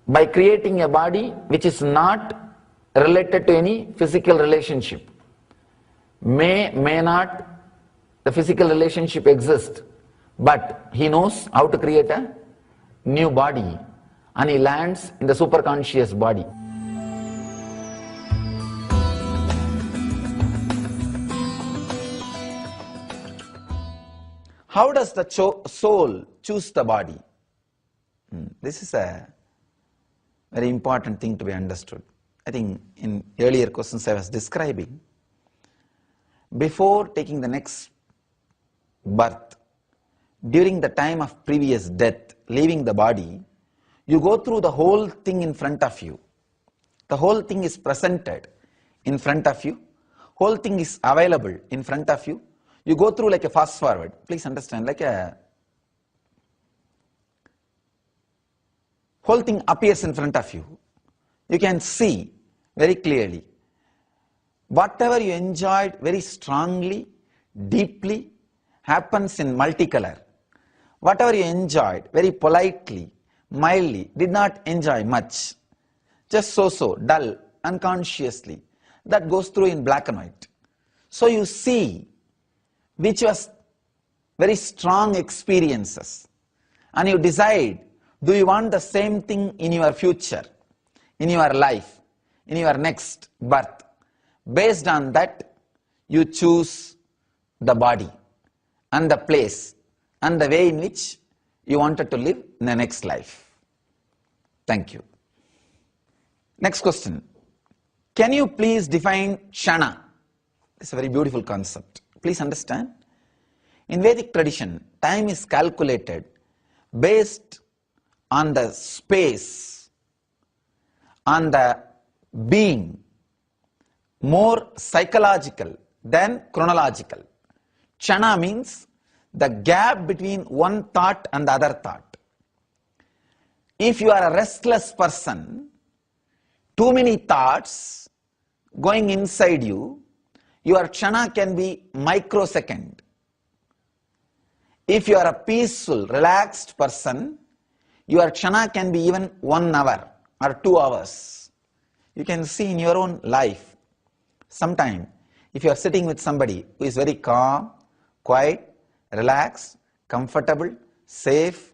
by creating a body which is not related to any physical relationship. May not the physical relationship exist, but he knows how to create a new body, and he lands in the superconscious body. How does the soul choose the body? This is a very important thing to be understood. I think in earlier questions I was describing, before taking the next birth, during the time of previous death, leaving the body, you go through the whole thing in front of you. The whole thing is presented in front of you. Whole thing is available in front of you. You go through like a fast forward. Please understand, like a whole thing appears in front of you. You can see very clearly. Whatever you enjoyed very strongly, deeply, happens in multicolor. Whatever you enjoyed very politely, mildly, did not enjoy much, just so, dull, unconsciously, that goes through in black and white. So you see which was very strong experiences, and you decide, do you want the same thing in your future, in your life, in your next birth? Based on that, you choose the body and the place and the way in which you wanted to live in the next life. Thank you. Next question. Can you please define Kshana? It's a very beautiful concept. Please understand. In Vedic tradition, time is calculated based on the space, on the being, more psychological than chronological. Kshana means the gap between one thought and the other thought. If you are a restless person, too many thoughts going inside you, your Kshana can be microsecond. If you are a peaceful, relaxed person, your Kshana can be even 1 hour or 2 hours. You can see in your own life, sometime, if you are sitting with somebody who is very calm, quiet, relaxed, comfortable, safe,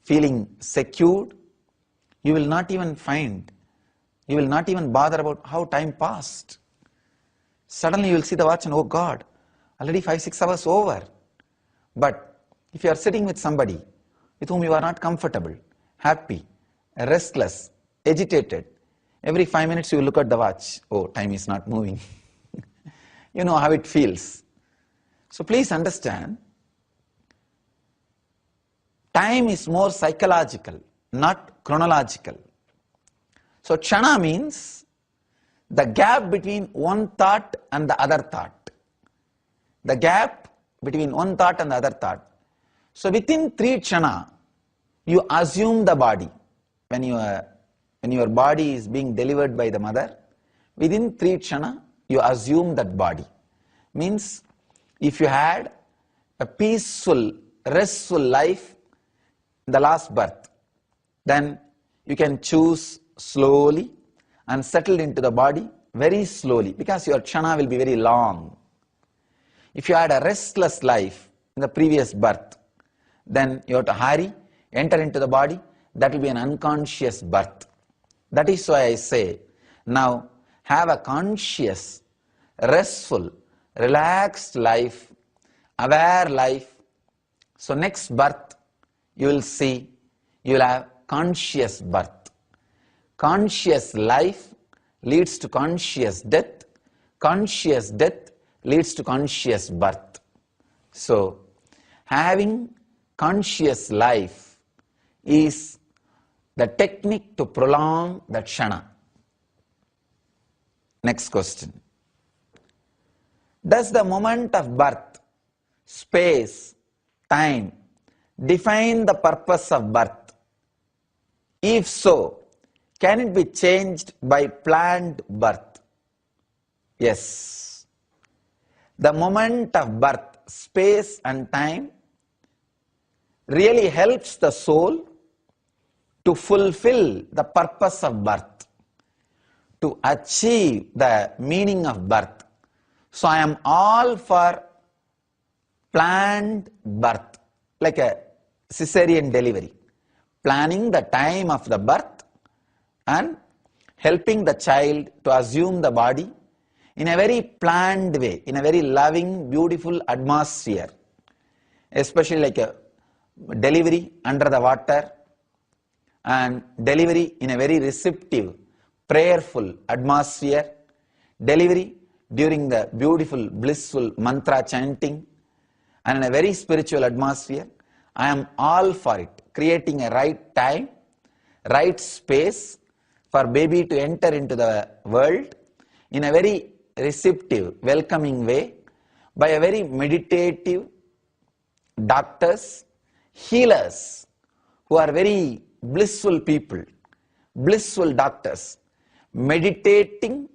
feeling secured, you will not even bother about how time passed. Suddenly you will see the watch and, oh God, already 5-6 hours over. But if you are sitting with somebody with whom you are not comfortable, happy, restless, agitated, every 5 minutes you will look at the watch. Oh, time is not moving. You know how it feels. So please understand, time is more psychological, not chronological. So kshana means the gap between one thought and the other thought. The gap between one thought and the other thought. So within 3 kshana, you assume the body. When your body is being delivered by the mother, within 3 kshana, you assume that body. Means, if you had a peaceful, restful life in the last birth, then you can choose slowly and settle into the body very slowly, because your kshana will be very long. If you had a restless life in the previous birth, then you have to hurry, enter into the body. That will be an unconscious birth. That is why I say, now have a conscious, restful, relaxed life, aware life. So next birth, you will see, you will have conscious birth. Conscious life leads to conscious death. Conscious death leads to conscious birth. So, having conscious life is the technique to prolong the kshana. Next question. Does the moment of birth, space, time define the purpose of birth? If so, can it be changed by planned birth? Yes. The moment of birth, space and time really helps the soul to fulfill the purpose of birth, to achieve the meaning of birth. So I am all for planned birth, like a cesarean delivery, planning the time of the birth and helping the child to assume the body in a very planned way, in a very loving, beautiful atmosphere, especially like a delivery under the water and delivery in a very receptive, prayerful atmosphere, delivery during the beautiful, blissful mantra chanting and in a very spiritual atmosphere. I am all for it, creating a right time, right space for baby to enter into the world in a very receptive, welcoming way by a very meditative doctors, healers who are very blissful people, blissful doctors, meditating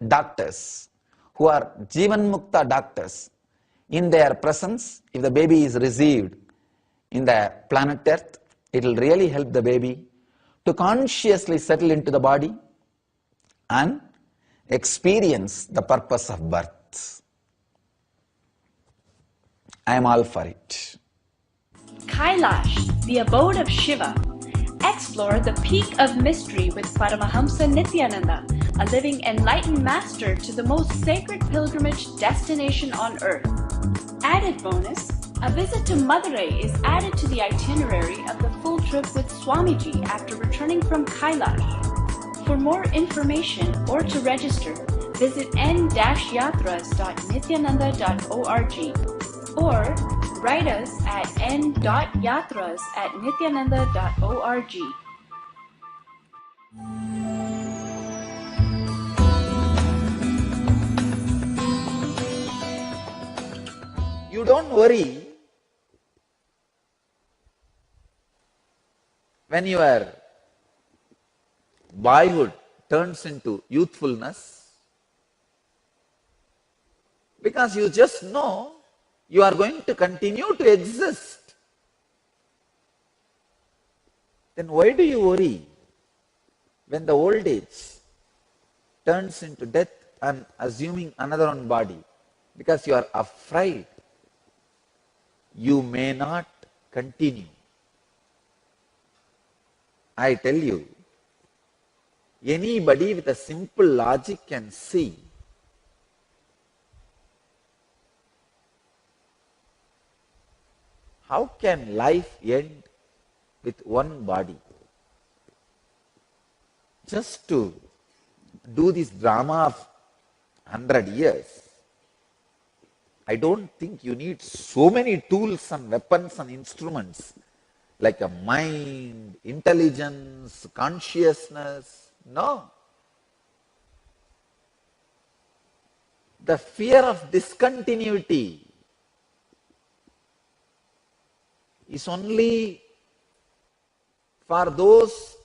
doctors who are Jivan Mukta doctors. In their presence, if the baby is received in the planet Earth, it will really help the baby to consciously settle into the body and experience the purpose of birth. I am all for it. Kailash, the abode of Shiva. Explore the peak of mystery with Paramahamsa Nithyananda, a living enlightened master to the most sacred pilgrimage destination on earth. Added bonus, a visit to Madurai is added to the itinerary of the full trip with Swamiji after returning from Kailash. For more information or to register, visit n-yatras.nithyananda.org or write us at n.yatras@nithyananda.org. You don't worry when your boyhood turns into youthfulness, because you just know you are going to continue to exist. Then why do you worry when the old age turns into death and assuming another one body. Because you are afraid, you may not continue. I tell you, anybody with a simple logic can see how can life end with one body? Just to do this drama of 100 years, I don't think you need so many tools and weapons and instruments like a mind, intelligence, consciousness. No. The fear of discontinuity is only for those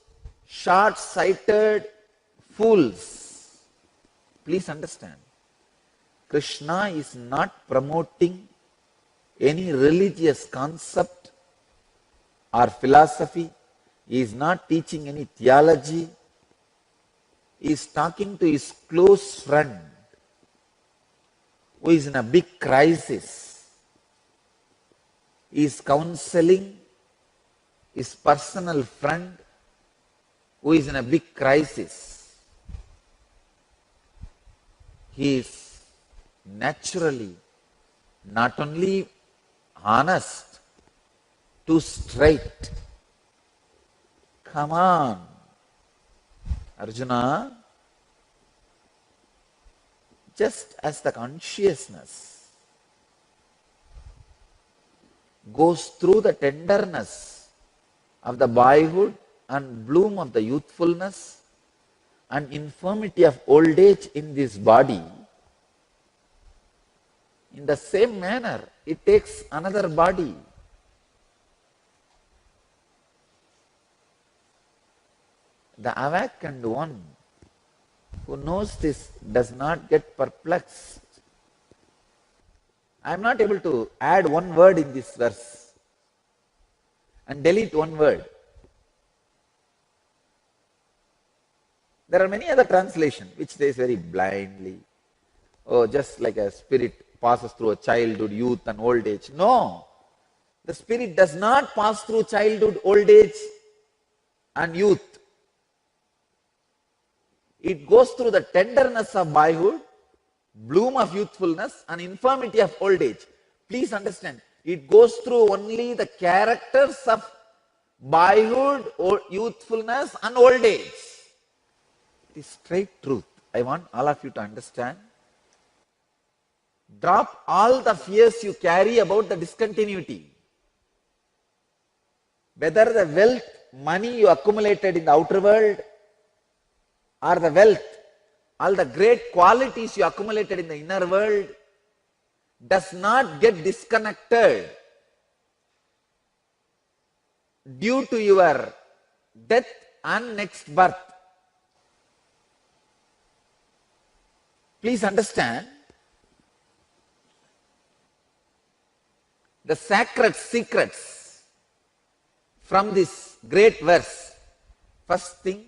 short-sighted fools. Please understand, Krishna is not promoting any religious concept or philosophy. He is not teaching any theology. He is talking to his close friend who is in a big crisis. He is counseling his personal friend who is in a big crisis. He is naturally not only honest, too straight. Come on, Arjuna. Just as the consciousness goes through the tenderness of the boyhood and bloom of the youthfulness and infirmity of old age in this body, in the same manner it takes another body. The awakened one who knows this does not get perplexed. I am not able to add one word in this verse and delete one word. There are many other translations which say very blindly, oh, just like a spirit passes through a childhood, youth and old age. No, the spirit does not pass through childhood, old age and youth. It goes through the tenderness of boyhood, bloom of youthfulness and infirmity of old age. Please understand, it goes through only the characters of boyhood, youthfulness and old age. It is straight truth. I want all of you to understand. Drop all the fears you carry about the discontinuity. Whether the wealth, money you accumulated in the outer world, or the wealth, all the great qualities you accumulated in the inner world, does not get disconnected due to your death and next birth. Please understand, the sacred secrets from this great verse. First thing,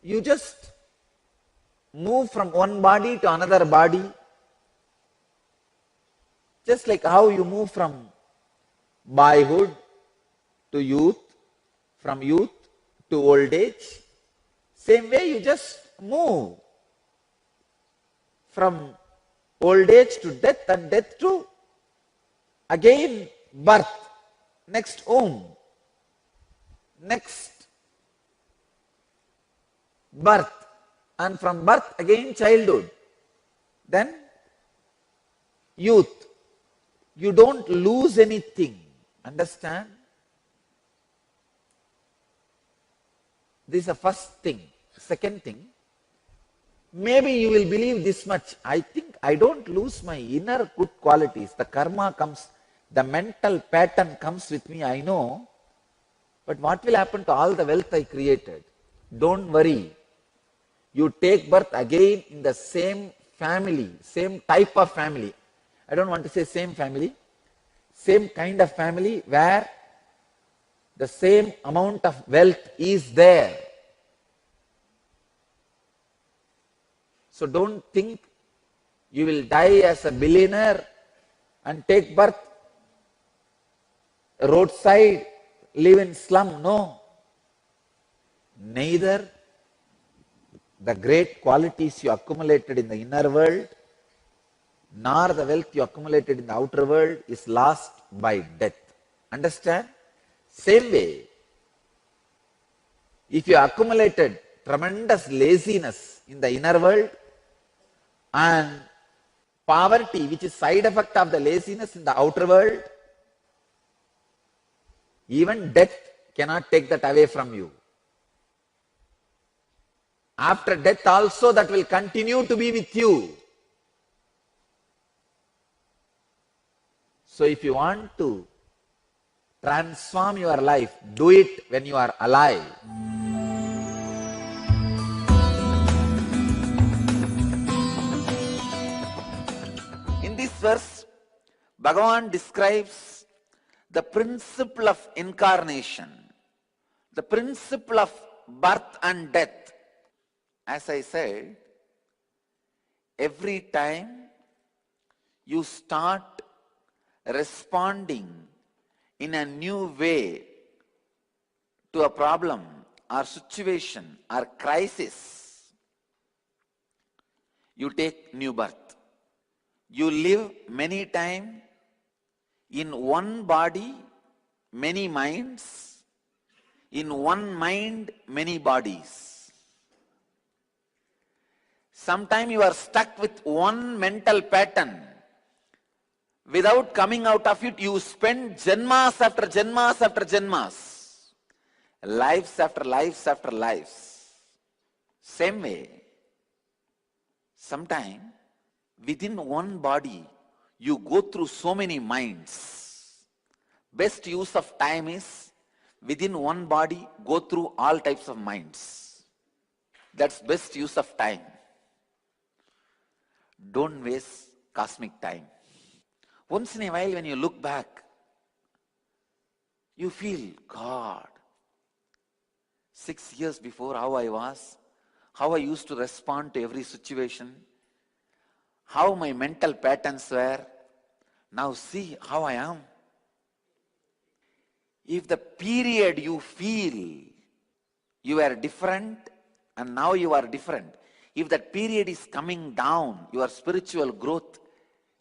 you just move from one body to another body, just like how you move from boyhood to youth, from youth to old age. Same way you just move from old age to death and death to again birth, next womb, next birth, and from birth again childhood, then youth. You don't lose anything. Understand? This is the first thing. Second thing, maybe you will believe this much. I think I don't lose my inner good qualities. The karma comes, the mental pattern comes with me, I know. But what will happen to all the wealth I created? Don't worry. You take birth again in the same family, same type of family. I don't want to say same family, same kind of family where the same amount of wealth is there. So don't think you will die as a billionaire and take birth roadside, live in slum. No. Neither the great qualities you accumulated in the inner world nor the wealth you accumulated in the outer world is lost by death. Understand? Same way, if you accumulated tremendous laziness in the inner world and poverty, which is side effect of the laziness in the outer world, even death cannot take that away from you. After death also that will continue to be with you. So if you want to transform your life, do it when you are alive. In this verse, Bhagavan describes the principle of incarnation, the principle of birth and death. As I said, every time you start responding in a new way to a problem or situation or crisis, you take new birth. You live many times in one body, many minds, in one mind, many bodies. Sometimes you are stuck with one mental pattern. Without coming out of it, you spend janmas after janmas after janmas, lives after lives after lives. Same way, sometimes within one body, you go through so many minds. Best use of time is within one body, go through all types of minds. That's best use of time. Don't waste cosmic time. Once in a while when you look back, you feel, God, 6 years before how I was, how I used to respond to every situation, how my mental patterns were, now see how I am. If the period you feel you were different and now you are different, if that period is coming down, your spiritual growth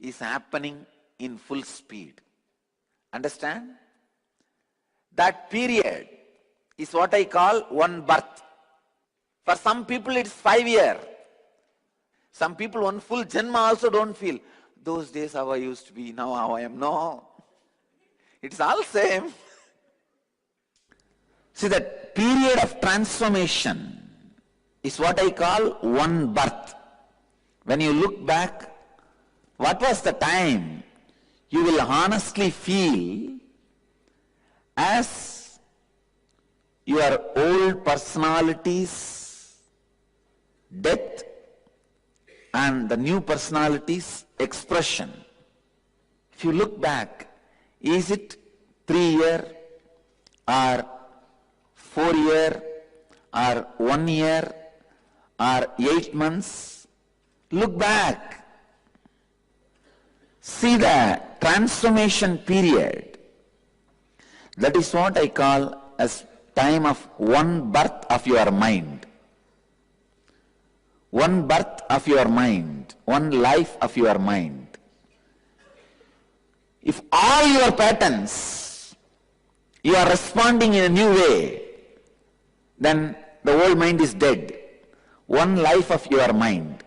is happening in full speed. Understand? That period is what I call one birth. For some people it's 5 years. Some people one full janma also don't feel, those days how I used to be, now how I am. No. It's all same. See, that period of transformation is what I call one birth. When you look back, what was the time? You will honestly feel as your old personalities, death, and the new personalities, expression. If you look back, is it 3 year or 4 year or 1 year or 8 months? Look back. See the transformation period. That is what I call as time of one birth of your mind. One birth of your mind. One life of your mind. If all your patterns, you are responding in a new way, then the old mind is dead. One life of your mind.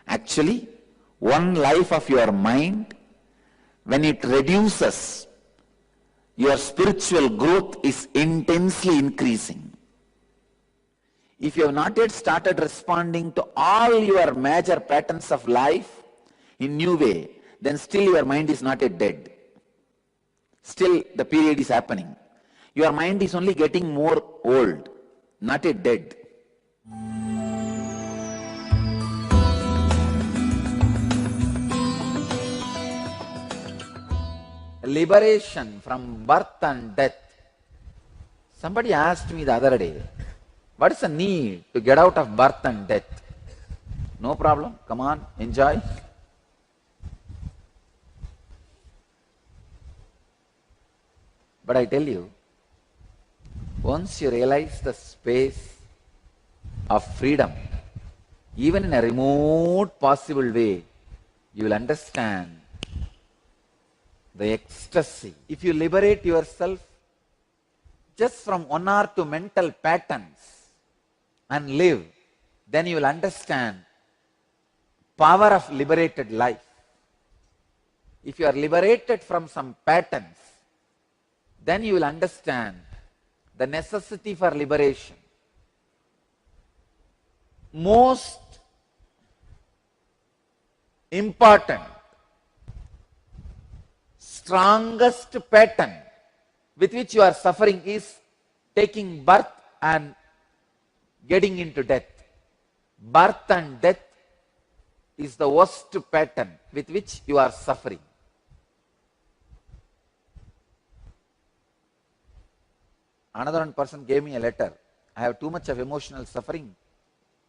Actually, one life of your mind, when it reduces, your spiritual growth is intensely increasing. If you have not yet started responding to all your major patterns of life in new way, then still your mind is not yet dead. Still the period is happening. Your mind is only getting more old, not yet dead. Liberation from birth and death. Somebody asked me the other day, what is the need to get out of birth and death? No problem. Come on, enjoy. But I tell you, once you realize the space of freedom, even in a remote possible way, you will understand the ecstasy. If you liberate yourself just from one or two mental patterns and live, then you will understand power of liberated life. If you are liberated from some patterns, then you will understand the necessity for liberation. Most important, strongest pattern with which you are suffering is taking birth and getting into death. Birth and death is the worst pattern with which you are suffering. Another one person gave me a letter. I have too much of emotional suffering.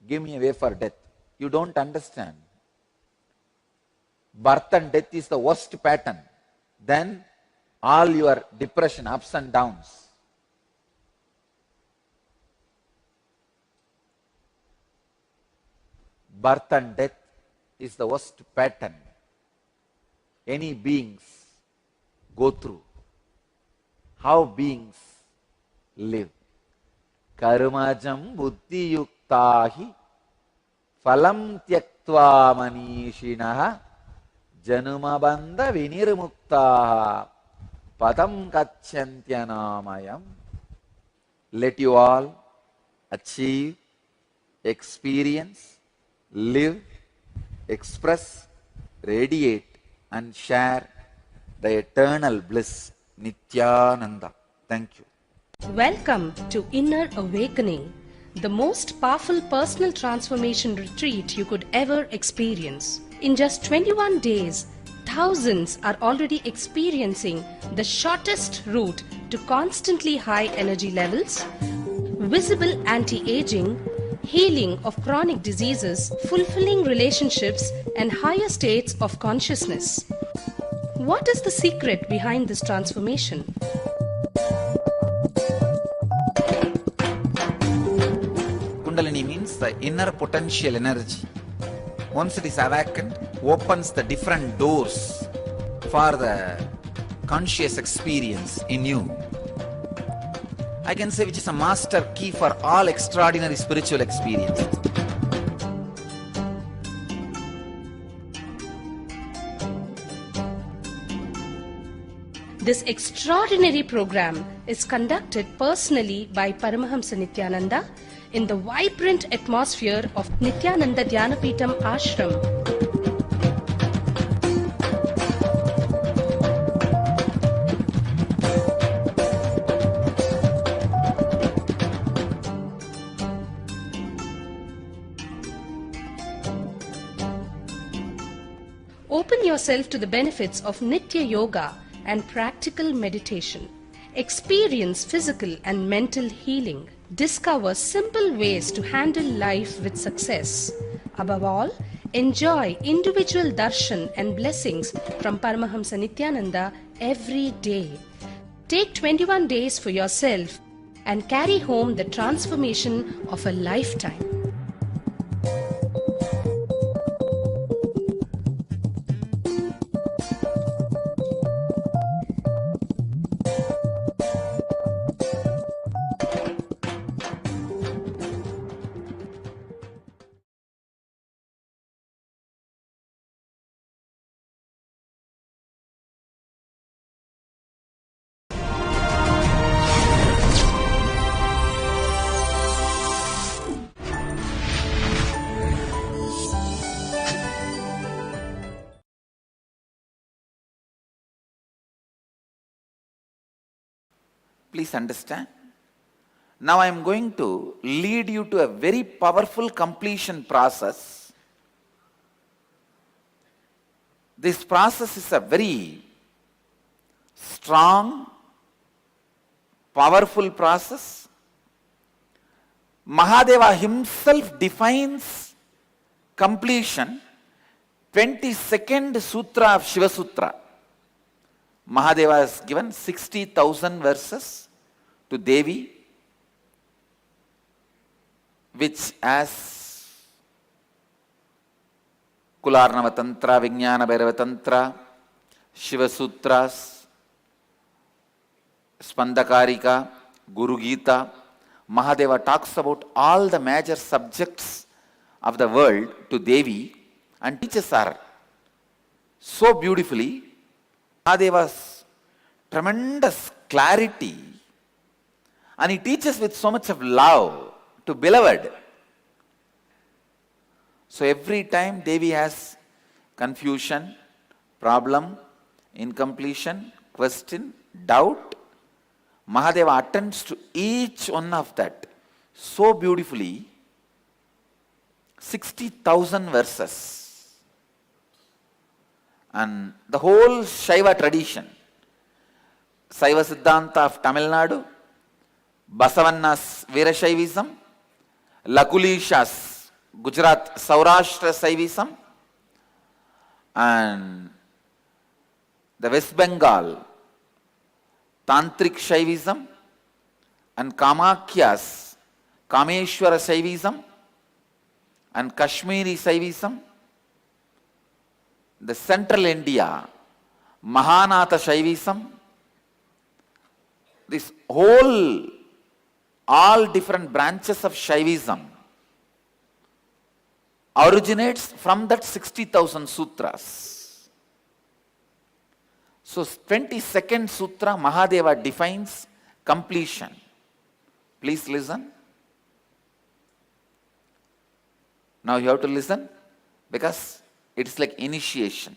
Give me a way for death. You don't understand. Birth and death is the worst pattern. Then all your depression, ups and downs. Birth and death is the worst pattern any beings go through. How beings live. Karmajam buddhi yuktahi phalam tyaktva manishinaha januma bandha vinirmuktaha padam kachyantyanāmayam. Let you all achieve, experience, live, express, radiate and share the eternal bliss, Nithyananda. Thank you. Welcome to Inner Awakening, the most powerful personal transformation retreat you could ever experience. In just 21 days, thousands are already experiencing the shortest route to constantly high energy levels, visible anti-aging, healing of chronic diseases, fulfilling relationships, and higher states of consciousness. What is the secret behind this transformation? Kundalini means the inner potential energy. Once it is awakened, opens the different doors for the conscious experience in you. I can say which is a master key for all extraordinary spiritual experiences. This extraordinary program is conducted personally by Paramahamsa Nithyananda in the vibrant atmosphere of Nithyananda Dhyanapītam Ashram. Open yourself to the benefits of Nitya Yoga and practical meditation. Experience physical and mental healing. Discover simple ways to handle life with success. Above all, enjoy individual darshan and blessings from Paramahamsa Nithyananda every day. Take 21 days for yourself and carry home the transformation of a lifetime. Please understand. Now I am going to lead you to a very powerful completion process. This process is a very strong, powerful process. Mahadeva himself defines completion, 22nd Sutra of Shiva Sutra. Mahadeva has given 60,000 verses to Devi, which as Kularnava Tantra, Vijnana Bhairava Tantra, Shiva Sutras, Spandakarika, Guru Gita, Mahadeva talks about all the major subjects of the world to Devi and teaches her so beautifully. Mahadeva's tremendous clarity, and he teaches with so much of love to beloved. So every time Devi has confusion, problem, incompletion, question, doubt, Mahadeva attends to each one of that so beautifully. 60,000 verses. And the whole Shaiva tradition, Saiva Siddhanta of Tamil Nadu, Basavanna's Veerashaivism, Lakulisha's Gujarat Saurashtra Saivism, and the West Bengal Tantric Shaivism, and Kamakhya's Kameshwara Shaivism, and Kashmiri Shaivism, the Central India Mahanatha Shaivism, this whole, all different branches of Shaivism originates from that 60,000 sutras. So 22nd Sutra, Mahadeva defines completion. Please listen. Now you have to listen because it is like initiation.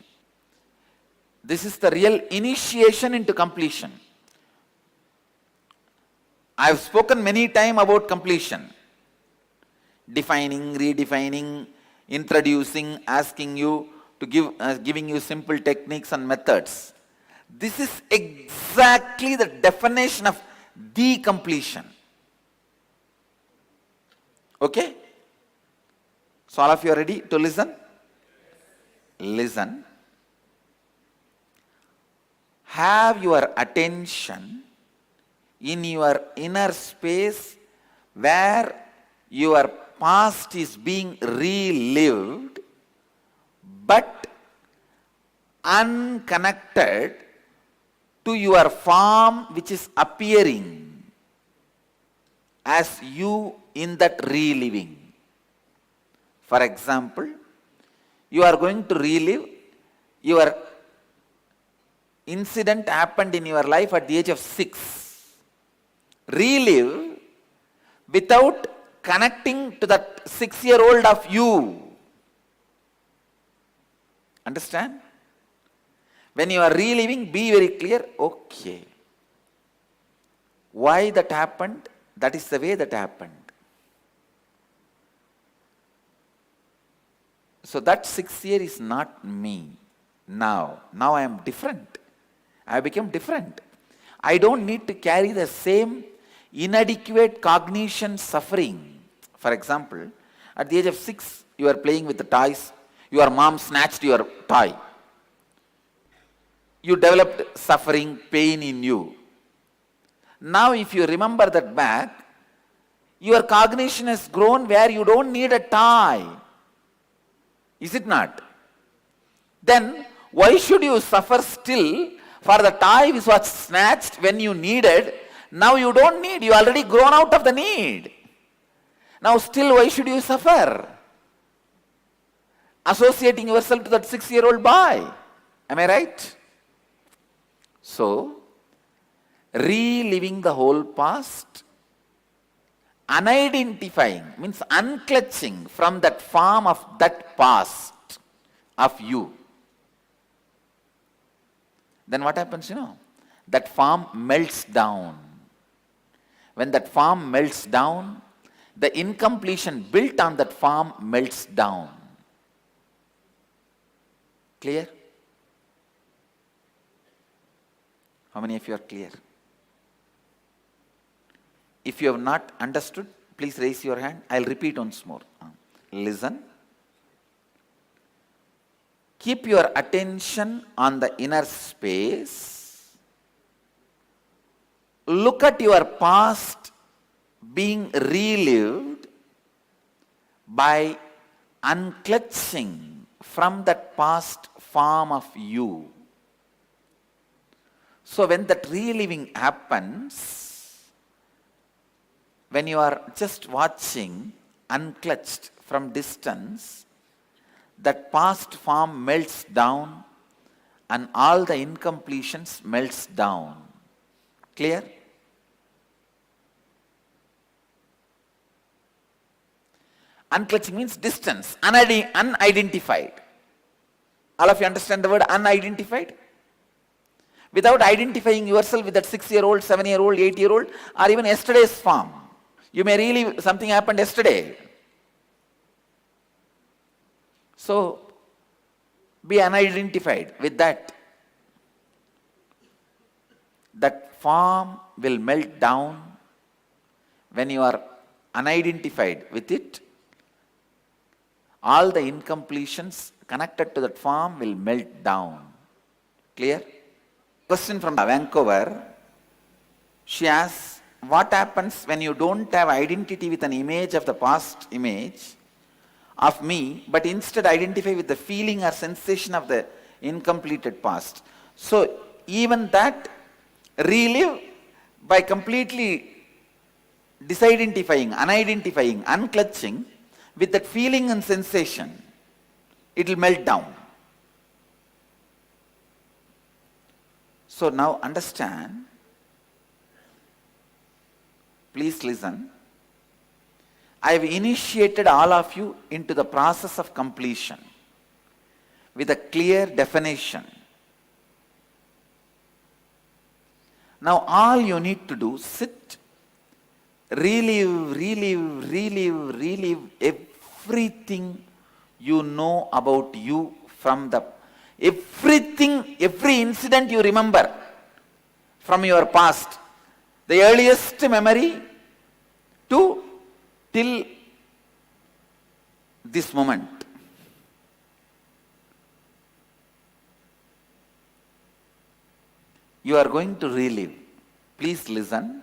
This is the real initiation into completion. I have spoken many times about completion. Defining, redefining, introducing, asking you to giving you simple techniques and methods. This is exactly the definition of the completion. Okay? So all of you are ready to listen? Listen. Have your attention in your inner space where your past is being relived but unconnected to your form which is appearing as you in that reliving. For example, you are going to relive your incident happened in your life at the age of 6. Relive without connecting to that 6-year-old of you. Understand? When you are reliving, be very clear, okay. Why that happened? That is the way that happened. So that 6th year is not me now. Now I am different. I became different. I don't need to carry the same inadequate cognition suffering. For example, at the age of 6, you are playing with the toys. Your mom snatched your toy. You developed suffering, pain in you. Now if you remember that back, your cognition has grown where you don't need a toy. Is it not? Then why should you suffer still for the toy which was snatched when you needed? Now you don't need, you already grown out of the need. Now still why should you suffer? Associating yourself to that 6-year-old boy. Am I right? So, reliving the whole past, unidentifying means unclutching from that form of that past of you. Then what happens, That form melts down. When that form melts down, the incompletion built on that form melts down. Clear? How many of you are clear? If you have not understood, please raise your hand. I'll repeat once more. Listen. keep your attention on the inner space. Look at your past being relived by unclutching from that past form of you. So when that reliving happens, when you are just watching unclutched from distance, that past form melts down and all the incompletions melts down. Clear? Unclutching means distance, unidentified. All of you understand the word unidentified? Without identifying yourself with that 6-year-old, 7-year-old, 8-year-old, or even yesterday's form. You may really, something happened yesterday. So, be unidentified with that. That form will melt down when you are unidentified with it. All the incompletions connected to that form will melt down. Clear? Question from Vancouver. She asks, what happens when you don't have identity with an image of the past image of me, but instead identify with the feeling or sensation of the incompleted past? So even that relive by completely disidentifying, unidentifying, unclutching with that feeling and sensation, it will melt down. So now understand, please listen. I have initiated all of you into the process of completion with a clear definition. Now all you need to do, sit, relive everything you know about you from the everything, every incident you remember from your past, the earliest memory to till this moment. You are going to relive. Please listen.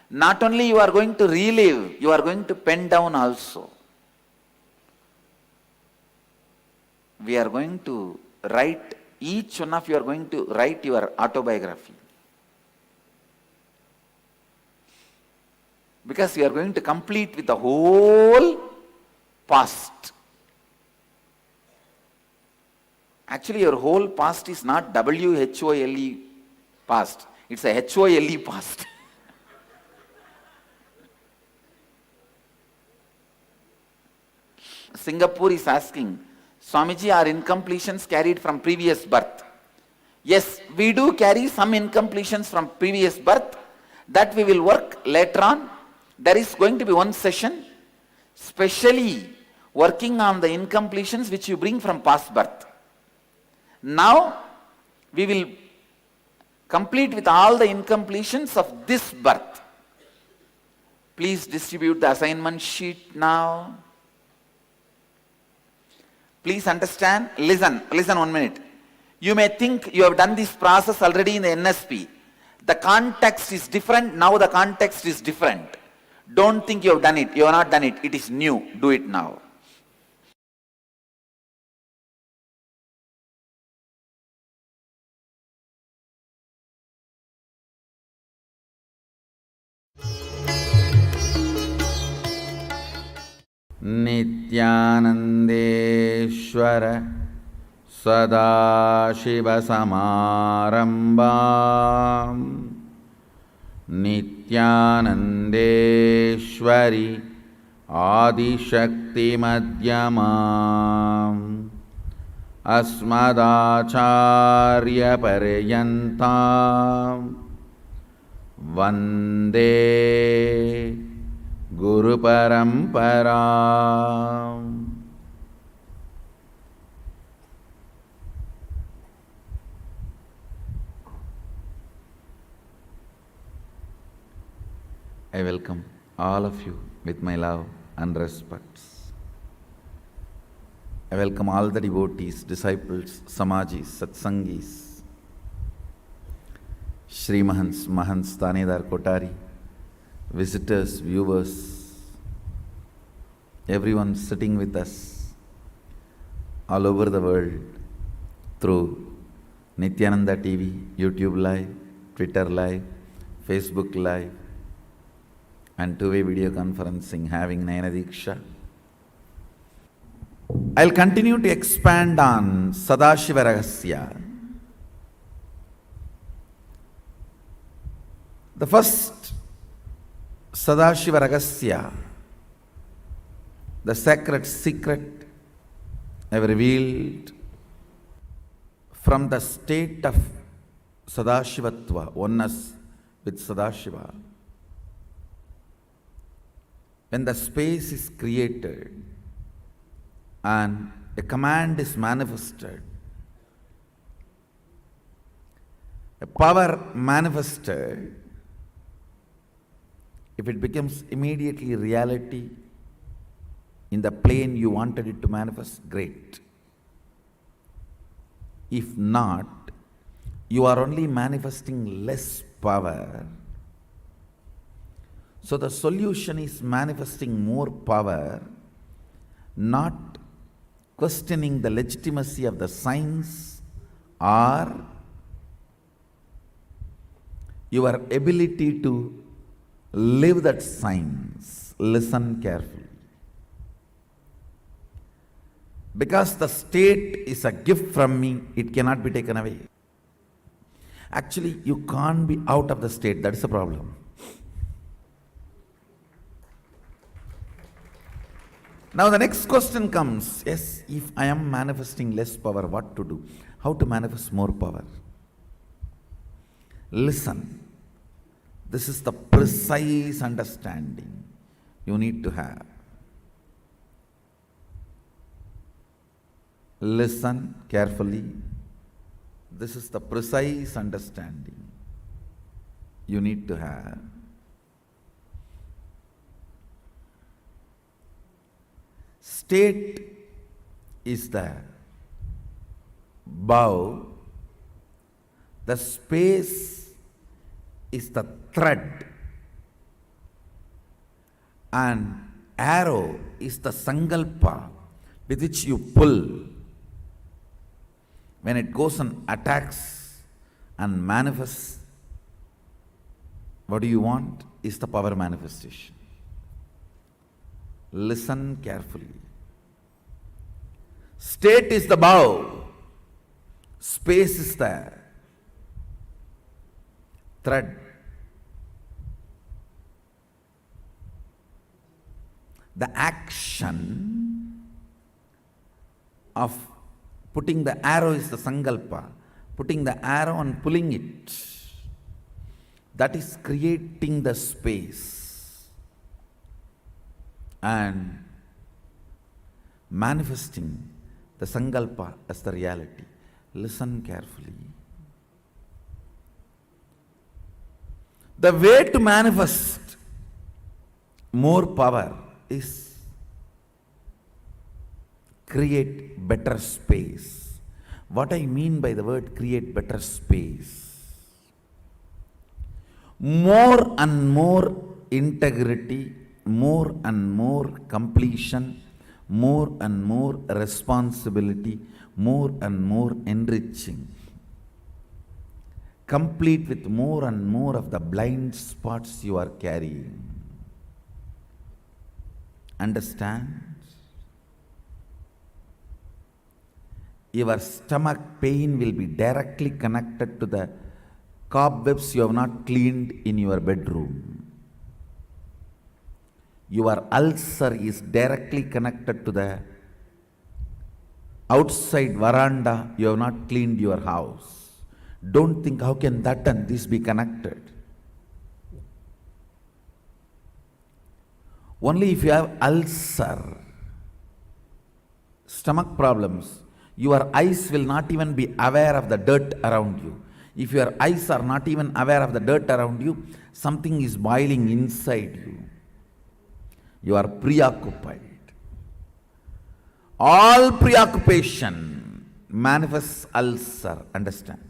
Not only you are going to relive, you are going to pen down also. We are going to write, each one of you are going to write your autobiography. Because you are going to complete with the whole past. Actually, your whole past is not WHOLE past. It's a HOLE past. Singapore is asking, Swamiji, are incompletions carried from previous birth? Yes, we do carry some incompletions from previous birth. That we will work later on. There is going to be one session specially working on the incompletions which you bring from past birth. Now we will complete with all the incompletions of this birth. Please distribute the assignment sheet now. Please understand, listen 1 minute. You may think you have done this process already in the NSP. The context is different, now the context is different. Don't think you have done it, you have not done it, it is new, do it now. Nithyanandeshwara Sadashivasamarambam Nithyanandeshwari Adishakti Madhyamam Asmadacharya Paryantam Vande Guru Paramparam. I welcome all of you with my love and respects. I welcome all the devotees, disciples, samajis, satsangis, Shri Mahants, Mahants, Tanedar, Kotari, visitors, viewers, everyone sitting with us all over the world through Nithyananda TV, YouTube Live, Twitter Live, Facebook Live, and two-way video conferencing having Nayana Diksha. I'll continue to expand on Sadashiva Rahasya. The first Sadashiva Rahasya, the sacred secret I've revealed from the state of Sadashivatva, oneness with Sadashiva. When the space is created and a command is manifested, a power manifested, if it becomes immediately reality in the plane you wanted it to manifest, great. If not, you are only manifesting less power. So the solution is manifesting more power, not questioning the legitimacy of the science or your ability to live that science. Listen carefully. Because the state is a gift from me, it cannot be taken away. Actually, you can't be out of the state, that is the problem. Now the next question comes, yes, if I am manifesting less power, what to do? How to manifest more power? Listen, this is the precise understanding you need to have. Listen carefully. This is the precise understanding you need to have. State is the bow, the space is the thread, and arrow is the sankalpa with which you pull. When it goes and attacks and manifests, what do you want is the power manifestation. Listen carefully. State is the bow, space is the thread. The action of putting the arrow is the sankalpa, putting the arrow and pulling it, that is creating the space and manifesting the sankalpa as the reality. Listen carefully. The way to manifest more power is create better space. What I mean by the word create better space, more and more integrity, more and more completion, more and more responsibility, more and more enriching, complete with more and more of the blind spots you are carrying. Understand? Your stomach pain will be directly connected to the cobwebs you have not cleaned in your bedroom. Your ulcer is directly connected to the outside veranda you have not cleaned your house. Don't think how can that and this be connected. Only if you have ulcer, stomach problems, your eyes will not even be aware of the dirt around you. If your eyes are not even aware of the dirt around you, something is boiling inside you. You are preoccupied. All preoccupation manifests ulcer, understand?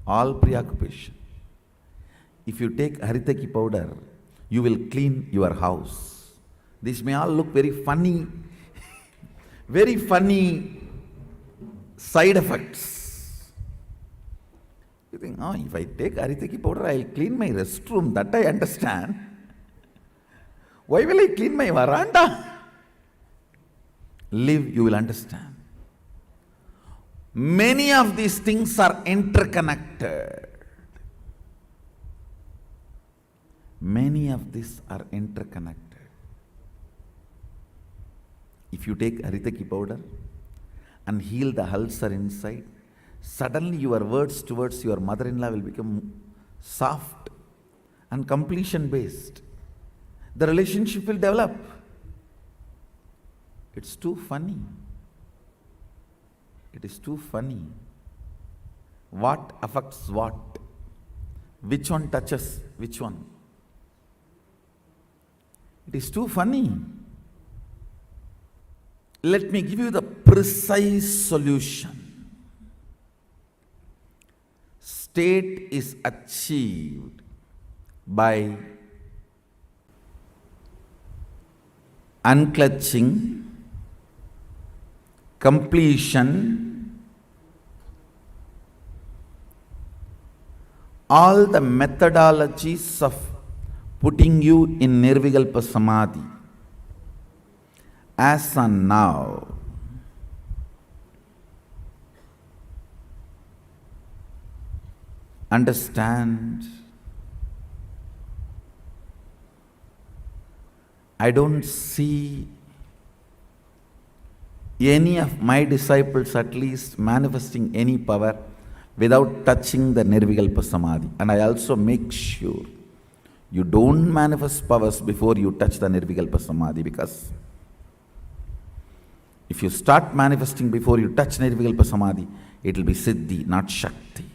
All preoccupation. If you take haritaki powder, you will clean your house. This may all look very funny, very funny side effects. You think, oh, if I take haritaki powder, I'll clean my restroom. That I understand. Why will I clean my veranda? Live, you will understand. Many of these things are interconnected. Many of these are interconnected. If you take haritaki powder and heal the ulcer inside, suddenly your words towards your mother-in-law will become soft and completion based. The relationship will develop. It's too funny. It is too funny. What affects what? Which one touches which one? It is too funny. Let me give you the precise solution. State is achieved by unclutching, completion, all the methodologies of putting you in Nirvikalpa Samadhi as on now. Understand, I don't see any of my disciples at least manifesting any power without touching the Nirvikalpa Samadhi. And I also make sure you don't manifest powers before you touch the Nirvikalpa Samadhi, because if you start manifesting before you touch Nirvikalpa Samadhi, it will be Siddhi, not Shakti.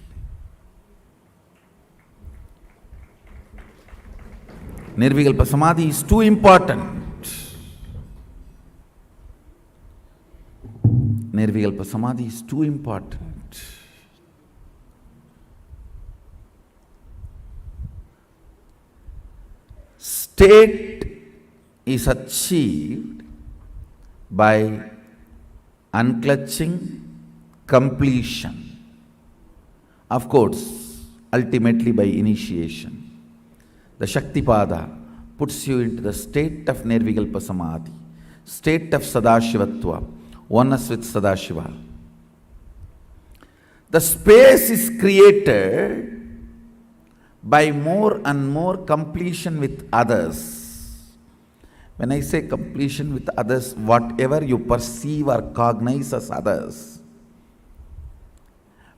Nirvikalpa Samadhi is too important. Nirvikalpa Samadhi is too important. State is achieved by unclutching, completion. Of course, ultimately by initiation. The Shaktipada puts you into the state of Nirvikalpa Samadhi, state of Sadashivatva, oneness with Sadashiva. The space is created by more and more completion with others. When I say completion with others, whatever you perceive or cognize as others,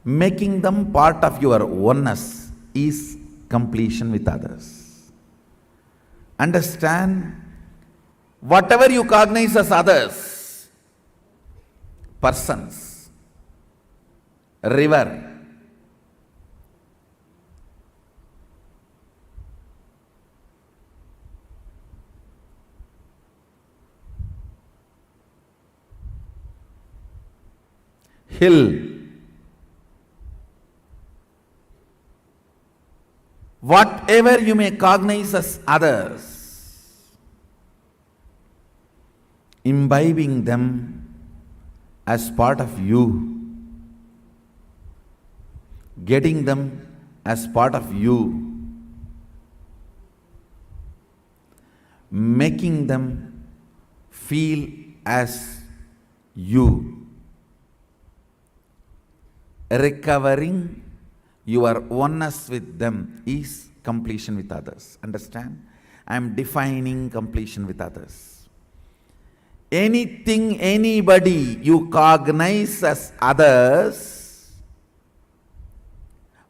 making them part of your oneness is completion with others. Understand, whatever you cognize as others, persons, river, hill, whatever you may cognize as others, imbibing them as part of you, getting them as part of you, making them feel as you, recovering your oneness with them is completion with others. Understand? I am defining completion with others. Anything, anybody you cognize as others,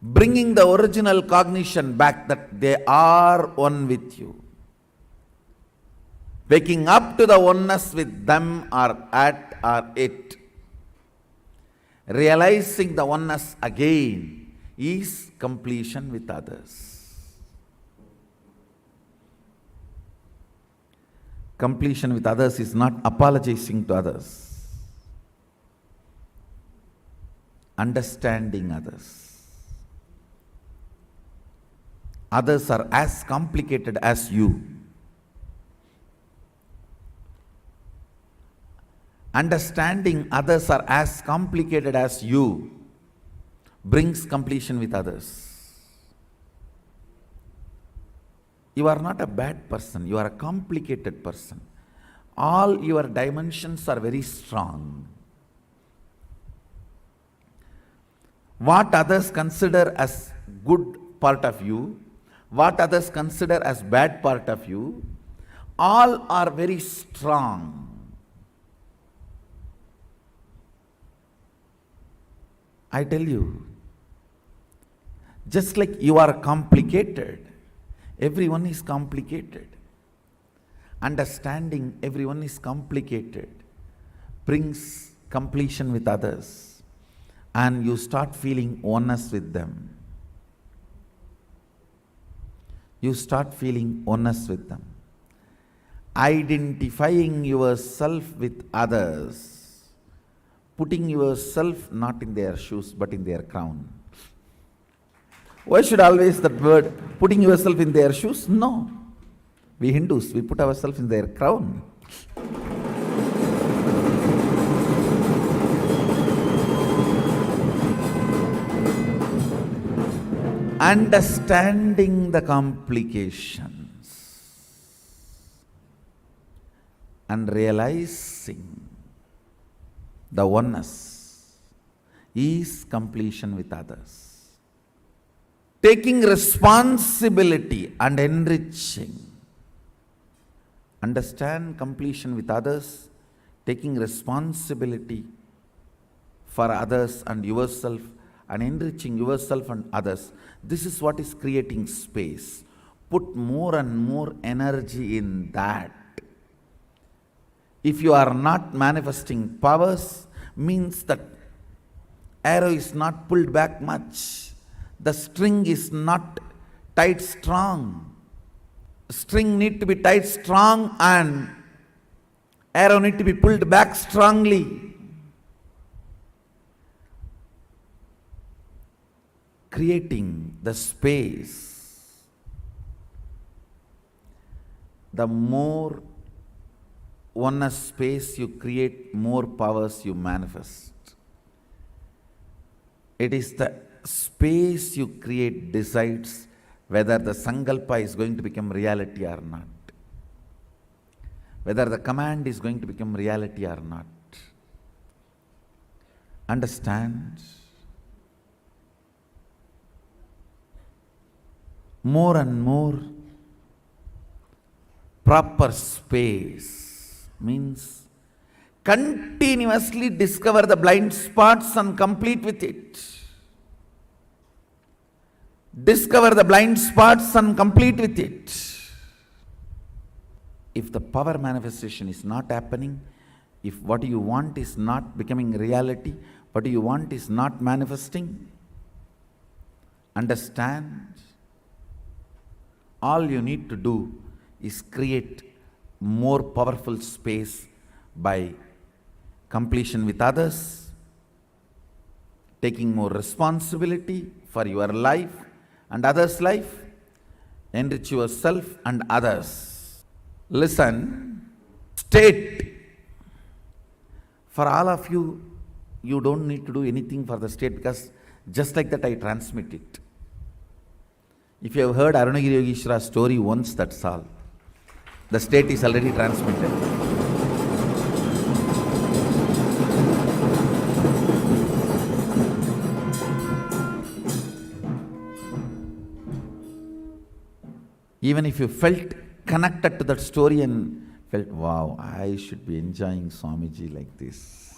bringing the original cognition back that they are one with you. Waking up to the oneness with them or at or it. Realizing the oneness again is completion with others. Completion with others is not apologizing to others. Understanding others. Others are as complicated as you. Understanding others are as complicated as you brings completion with others. You are not a bad person, you are a complicated person. All your dimensions are very strong. What others consider as good part of you, what others consider as bad part of you, all are very strong. I tell you, just like you are complicated, everyone is complicated. Understanding everyone is complicated brings completion with others, and you start feeling oneness with them. You start feeling oneness with them. Identifying yourself with others, putting yourself not in their shoes but in their crown. Why should always that word, putting yourself in their shoes? No. We Hindus, we put ourselves in their crown. Understanding the complications and realizing the oneness is completion with others. Taking responsibility and enriching. Understand completion with others, taking responsibility for others and yourself, and enriching yourself and others. This is what is creating space. Put more and more energy in that. If you are not manifesting powers, means that arrow is not pulled back much. The string is not tied strong. String need to be tied strong and arrow need to be pulled back strongly. Creating the space. The more oneness space you create, more powers you manifest. It is the space you create decides whether the sankalpa is going to become reality or not. Whether the command is going to become reality or not. Understand? More and more proper space means continuously discover the blind spots and complete with it. Discover the blind spots and complete with it. If the power manifestation is not happening, if what you want is not becoming reality, what you want is not manifesting, understand, all you need to do is create more powerful space by completion with others, taking more responsibility for your life and others' life, enrich yourself and others. Listen, state. For all of you, you don't need to do anything for the state, because just like that I transmit it. If you have heard Arunagiri Yogeshwara's story once, that's all. The state is already transmitted. Even if you felt connected to that story and felt, wow, I should be enjoying Swamiji like this.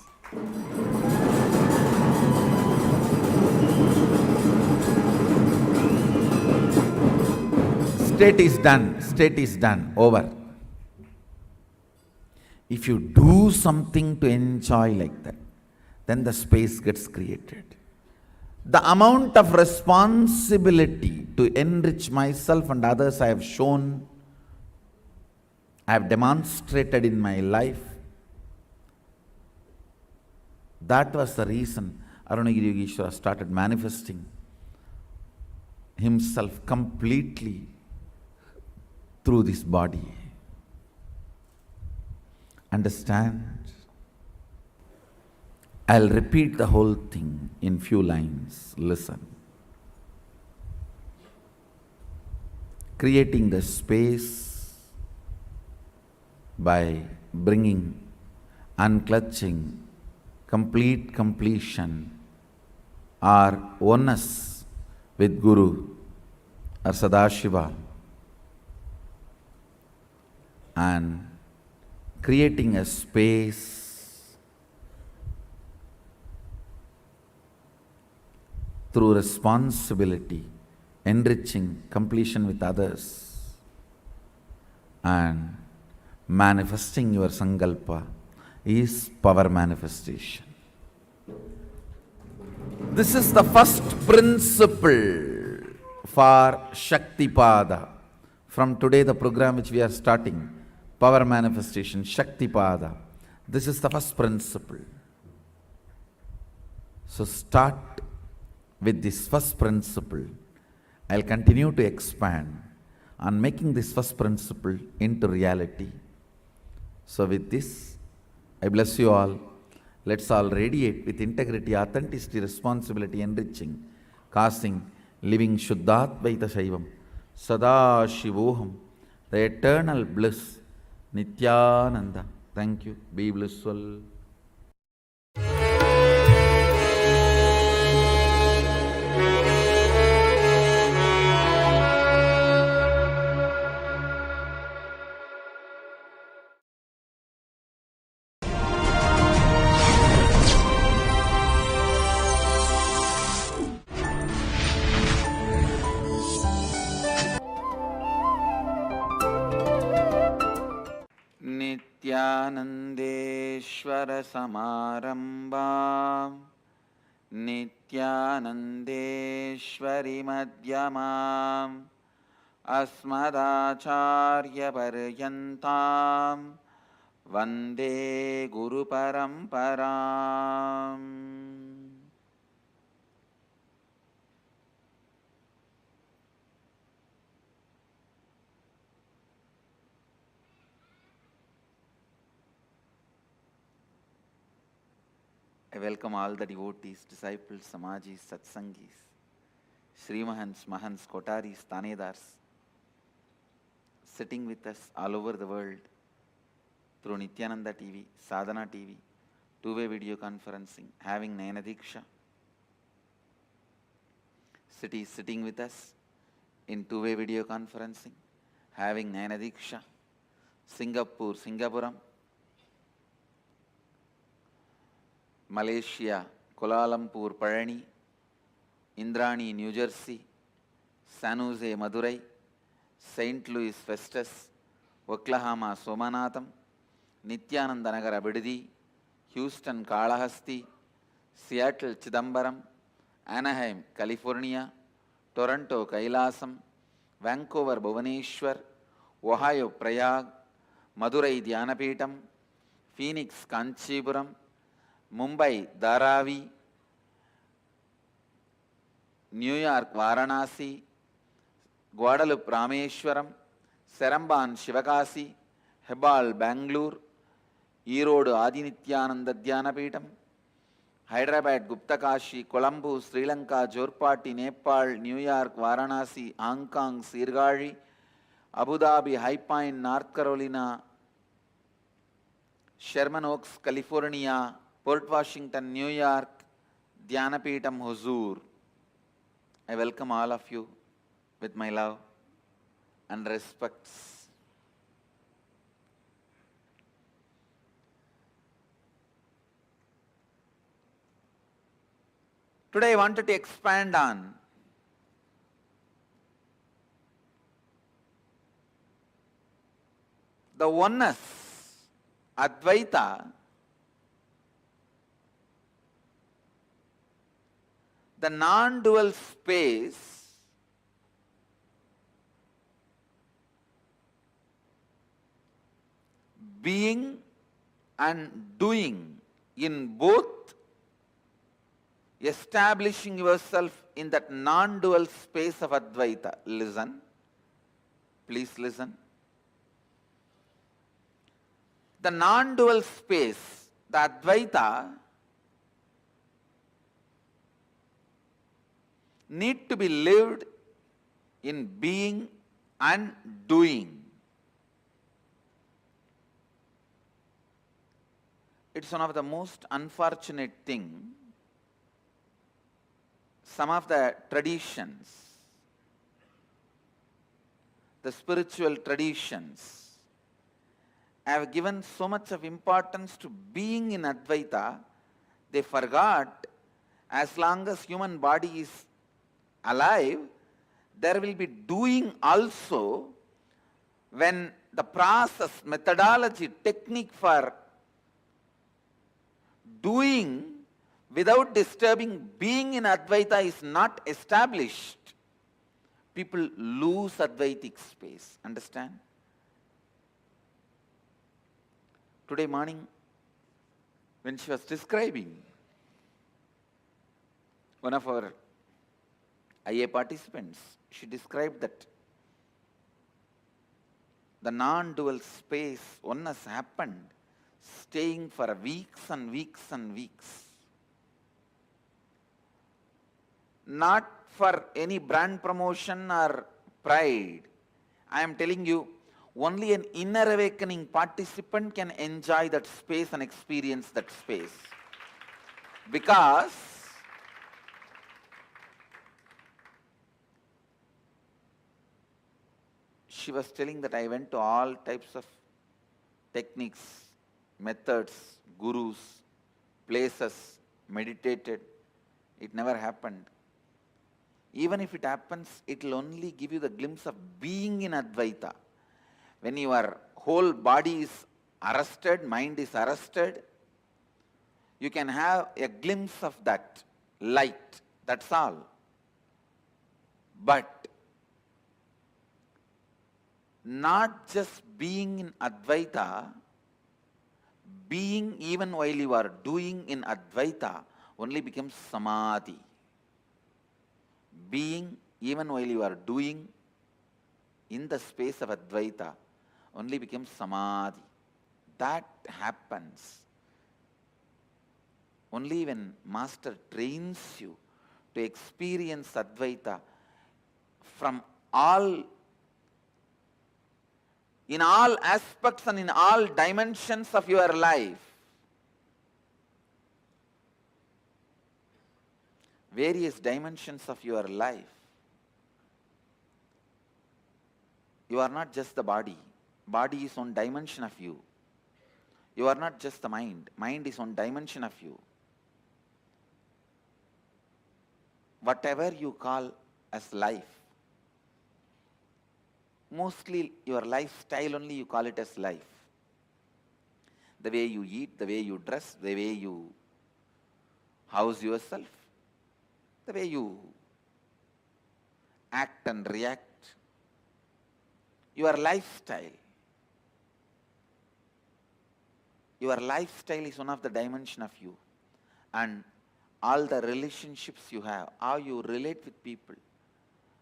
State is done, over. If you do something to enjoy like that, then the space gets created. The amount of responsibility to enrich myself and others I have shown I have demonstrated in my life. That was the reason Arunagiri Yogeshwara started manifesting himself completely through this body. Understand? I'll repeat the whole thing in few lines. Listen. Creating the space by bringing unclutching, complete completion or oneness with Guru or Sadashiva, and creating a space through responsibility, enriching completion with others, and manifesting your sankalpa is power manifestation. This is the first principle for Shaktipada. From today, the program which we are starting, power manifestation, Shaktipada. This is the first principle. So start with this first principle. I'll continue to expand on making this first principle into reality. So with this, I bless you all. Let's all radiate with integrity, authenticity, responsibility, enriching, causing, living Shuddhadvaita Shaivam, Sada Shivoham, the eternal bliss, Nithyananda. Thank you. Be blissful. नित्यानन्देश्वर समारम्भां नित्यानन्देश्वरि मध्यमाम् अस्मदाचार्यपर्यन्तां वन्दे गुरुपरम्पराम्. I welcome all the devotees, disciples, Samajis, Satsangis, Srimahans, Mahans, Kotaris, Tanedars, sitting with us all over the world through Nithyananda TV, Sadhana TV, two-way video conferencing, having Nayana Diksha. Cities sitting with us in two-way video conferencing, having Nayana Diksha. Singapore, Singapuram, Malaysia, Kuala Lumpur, Parani, Indrani, New Jersey, San Jose, Madurai, St. Louis, Festus, Oklahoma, Somanatham, Nithyananda Nagar, Abididi, Houston, Kalahasti, Seattle, Chidambaram, Anaheim, California, Toronto, Kailasam, Vancouver, Bhubaneswar, Ohio, Prayag, Madurai, Dhyanapitham, Phoenix, Kanchipuram, Mumbai, Dharavi, New York, Varanasi, Guadalupe, Rameshwaram, Seramban, Shivakasi, Hebal, Bangalore, Erode, Adinityananda Dhyanapitham, Hyderabad, Guptakashi, Colombo, Sri Lanka, Jorpati, Nepal, New York, Varanasi, Hong Kong, Sirgari, Abu Dhabi, High Pine, North Carolina, Sherman Oaks, California, Port Washington, New York, Dhyanapitham, Huzur. I welcome all of you with my love and respects. Today I wanted to expand on the oneness, Advaita, the non-dual space being and doing in both, establishing yourself in that non-dual space of Advaita. Listen, please listen. The non-dual space, the Advaita, need to be lived in being and doing. It's one of the most unfortunate thing. Some of the traditions, the spiritual traditions, have given so much of importance to being in Advaita, they forgot as long as human body is alive, there will be doing also. When the process, methodology, technique for doing without disturbing being in Advaita is not established, people lose Advaitic space. Understand? Today morning, when she was describing, one of our IA participants, she described that the non-dual space, one has happened, staying for weeks and weeks and weeks. Not for any brand promotion or pride. I am telling you, only an inner awakening participant can enjoy that space and experience that space. Because she was telling that I went to all types of techniques, methods, gurus, places, meditated. It never happened. Even if it happens, it will only give you the glimpse of being in Advaita. When your whole body is arrested, mind is arrested, you can have a glimpse of that light. That's all. But not just being in Advaita, being even while you are doing in Advaita only becomes Samadhi. Being even while you are doing in the space of Advaita only becomes Samadhi. That happens only when Master trains you to experience Advaita from in all aspects and in all dimensions of your life. Various dimensions of your life. You are not just the body. Body is one dimension of you. You are not just the mind. Mind is one dimension of you. Whatever you call as life, mostly your lifestyle only you call it as life. The way you eat, the way you dress, the way you house yourself, the way you act and react, your lifestyle. Your lifestyle is one of the dimensions of you. And all the relationships you have, how you relate with people,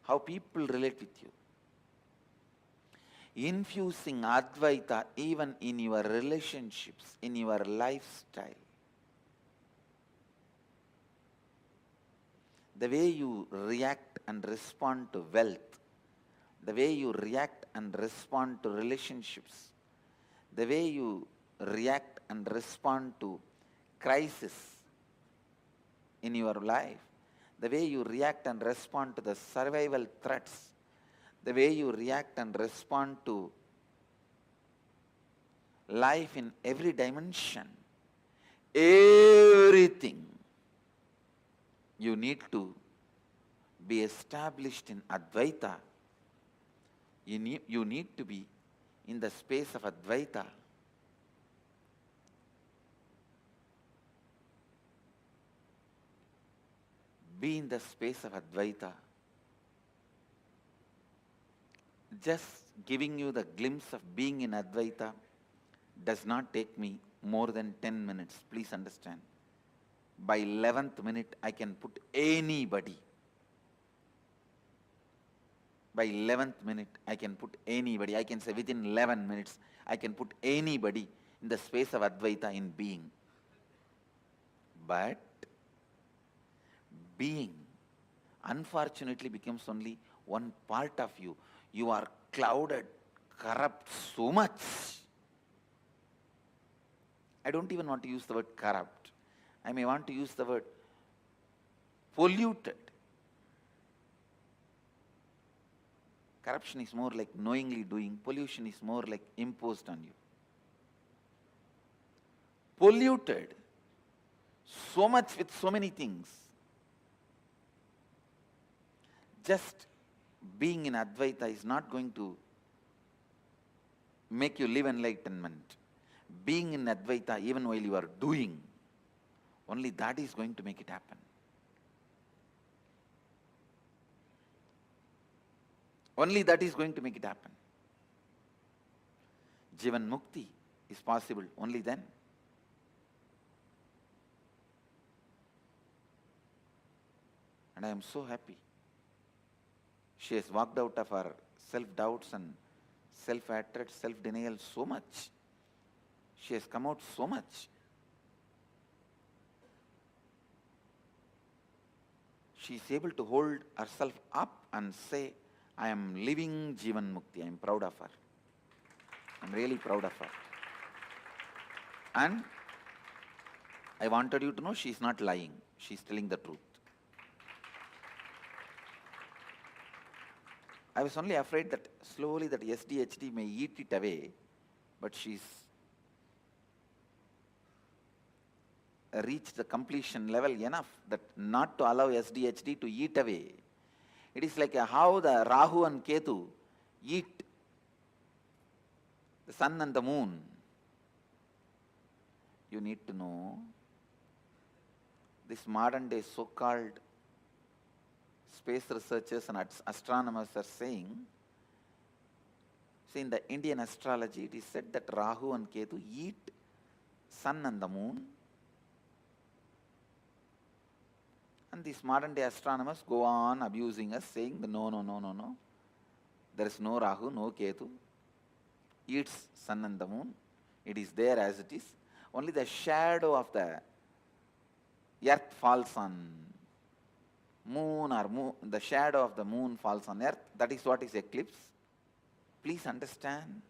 how people relate with you. Infusing Advaita even in your relationships, in your lifestyle. The way you react and respond to wealth, the way you react and respond to relationships, the way you react and respond to crisis in your life, the way you react and respond to the survival threats, the way you react and respond to life in every dimension, everything, you need to be established in Advaita. You need to be in the space of Advaita. Be in the space of Advaita. Just giving you the glimpse of being in Advaita does not take me more than 10 minutes. Please understand. By 11th minute, I can put anybody. By 11th minute, I can put anybody. I can say within 11 minutes, I can put anybody in the space of Advaita in being. But being, unfortunately, becomes only one part of you. You are clouded, corrupt so much. I don't even want to use the word corrupt. I may want to use the word polluted. Corruption is more like knowingly doing. Pollution is more like imposed on you. Polluted so much with so many things. Just being in Advaita is not going to make you live enlightenment. Being in Advaita, even while you are doing, only that is going to make it happen. Only that is going to make it happen. Jivan Mukti is possible only then. And I am so happy. She has walked out of her self-doubts and self-hatred, self-denial so much. She has come out so much. She is able to hold herself up and say, I am living Jivan Mukti. I am proud of her. I am really proud of her. And I wanted you to know she is not lying. She is telling the truth. I was only afraid that slowly that SDHD may eat it away, but she's reached the completion level enough that not to allow SDHD to eat away. It is like how the Rahu and Ketu eat the sun and the moon. You need to know this modern day so-called space researchers and astronomers are saying, see, in the Indian astrology it is said that Rahu and Ketu eat sun and the moon. And these modern day astronomers go on abusing us, saying, no. There is no Rahu, no Ketu. Eats sun and the moon. It is there as it is. Only the shadow of the earth falls on moon, or the shadow of the moon falls on earth. That is what is eclipse. Please understand,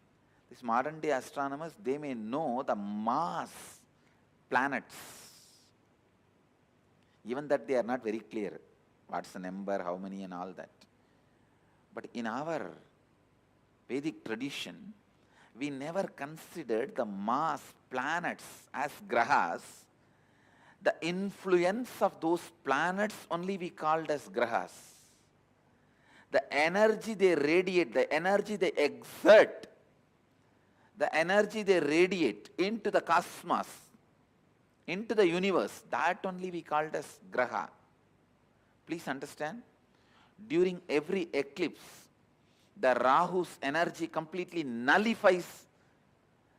these modern day astronomers, they may know the mass planets. Even that they are not very clear. What's the number, how many and all that. But in our Vedic tradition, we never considered the mass planets as grahas. The influence of those planets only we called as grahas. The energy they radiate, the energy they exert, the energy they radiate into the cosmos, into the universe, that only we called as graha. Please understand, during every eclipse, the Rahu's energy completely nullifies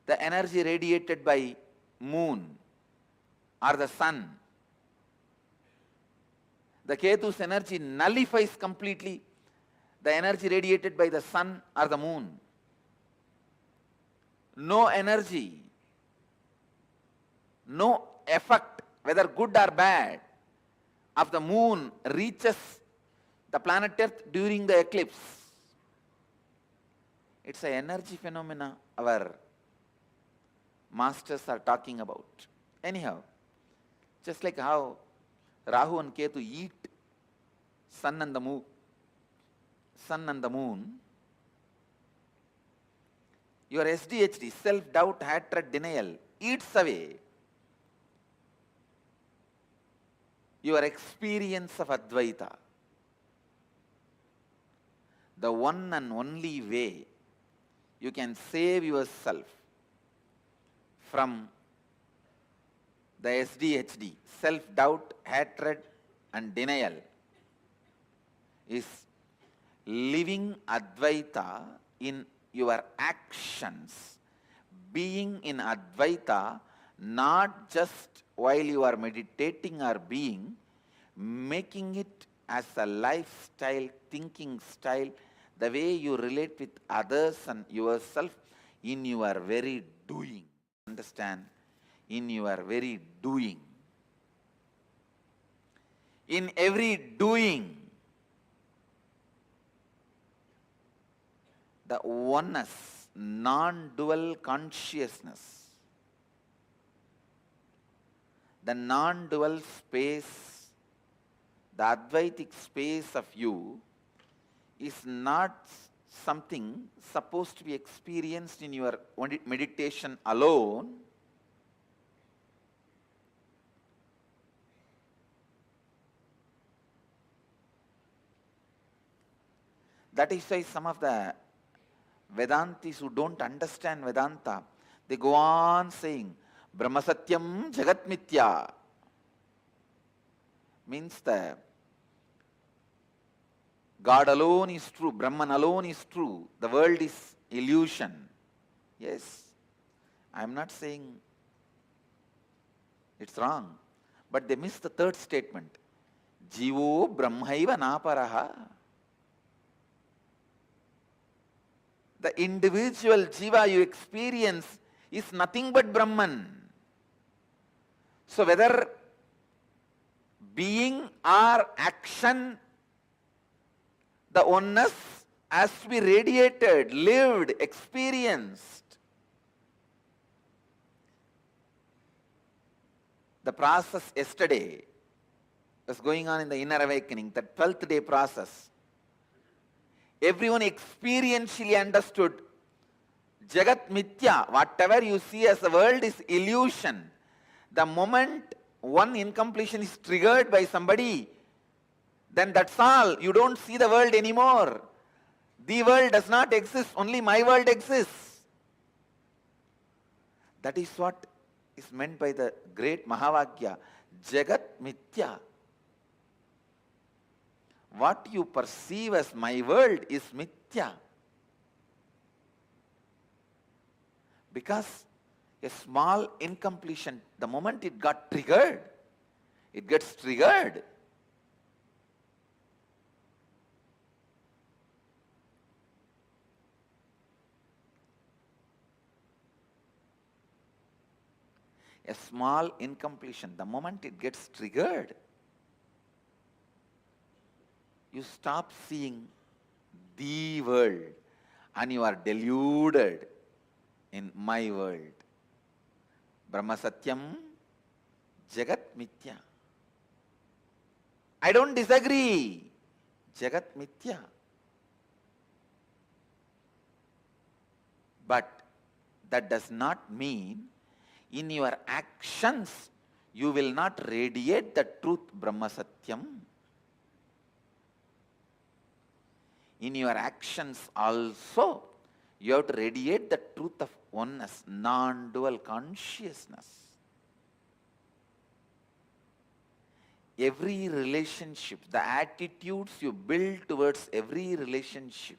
the energy radiated by moon or the sun. The Ketu's energy nullifies completely the energy radiated by the sun or the moon. No energy, no effect, whether good or bad, of the moon reaches the planet Earth during the eclipse. It's an energy phenomena our masters are talking about. Anyhow, just like how Rahu and Ketu eat sun and the moon, your SDHD, self-doubt, hatred, denial, eats away your experience of Advaita. The one and only way you can save yourself from the SDHD, self-doubt, hatred and denial, is living Advaita in your actions, being in Advaita, not just while you are meditating or being, making it as a lifestyle, thinking style, the way you relate with others and yourself in your very doing. Understand? In your very doing. In every doing, the oneness, non-dual consciousness, the non-dual space, the Advaitic space of you is not something supposed to be experienced in your meditation alone. That is why some of the Vedantis who don't understand Vedanta, they go on saying, Brahma Satyam Jagat Mithya. Means the God alone is true, Brahman alone is true, the world is illusion. Yes, I am not saying it's wrong, but they miss the third statement. Jivo Brahmaiva Naparaha. The individual jiva you experience is nothing but Brahman. So whether being or action, the oneness has to be radiated, lived, experienced. The process yesterday was going on in the inner awakening, the 12th day process. Everyone experientially understood Jagat Mithya, whatever you see as the world is illusion. The moment one incompletion is triggered by somebody, then that's all. You don't see the world anymore. The world does not exist, only my world exists. That is what is meant by the great Mahavagya, Jagat Mithya. What you perceive as my world is Mithya. Because a small incompletion, the moment it got triggered, it gets triggered. A small incompletion, the moment it gets triggered, you stop seeing the world and you are deluded in my world. Brahma Satyam Jagat Mithya. I don't disagree. Jagat Mithya. But that does not mean in your actions you will not radiate the truth Brahma Satyam. In your actions also, you have to radiate the truth of oneness, non-dual consciousness. Every relationship, the attitudes you build towards every relationship,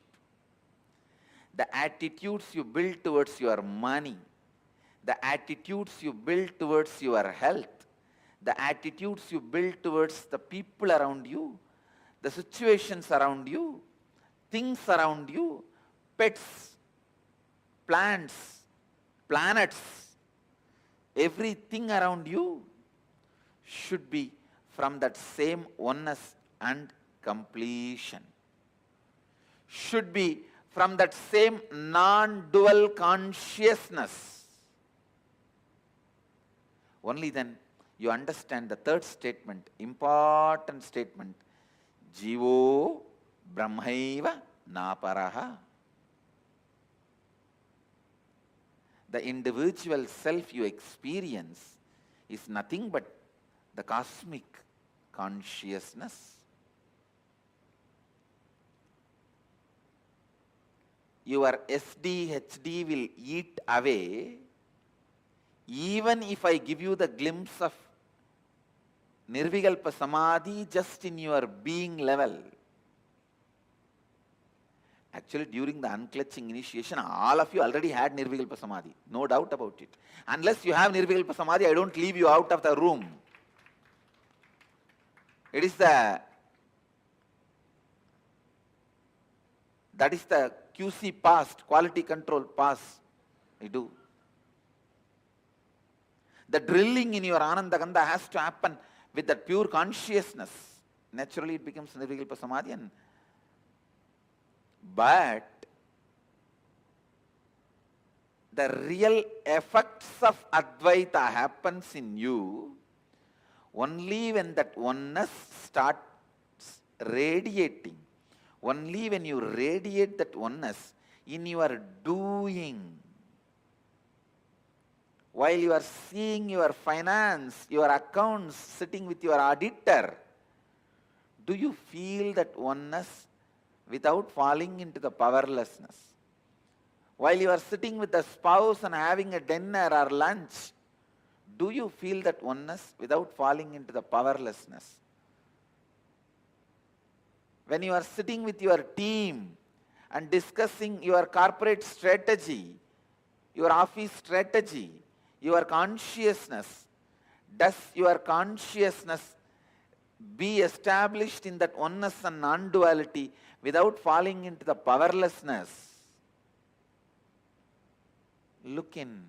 the attitudes you build towards your money, the attitudes you build towards your health, the attitudes you build towards the people around you, the situations around you, things around you, pets, plants, planets, everything around you should be from that same oneness and completion. Should be from that same non-dual consciousness. Only then you understand the third statement, important statement, Jivo Brahmaiva Naparaha. The individual self you experience is nothing but the cosmic consciousness. Your SDHD will eat away even if I give you the glimpse of Nirvikalpa Samadhi just in your being level. Actually, during the unclutching initiation, all of you already had Nirvikalpa Samadhi. No doubt about it. Unless you have Nirvikalpa Samadhi, I don't leave you out of the room. It is that is the QC past, quality control pass. I do. The drilling in your Ananda Gandha has to happen with that pure consciousness. Naturally, it becomes Nirvikalpa Samadhi. But the real effects of Advaita happens in you only when that oneness starts radiating. Only when you radiate that oneness in your doing. While you are seeing your finance, your accounts, sitting with your auditor, do you feel that oneness without falling into the powerlessness? While you are sitting with the spouse and having a dinner or lunch, do you feel that oneness without falling into the powerlessness? When you are sitting with your team and discussing your corporate strategy, your office strategy, your consciousness, does your consciousness be established in that oneness and non-duality without falling into the powerlessness? Look in.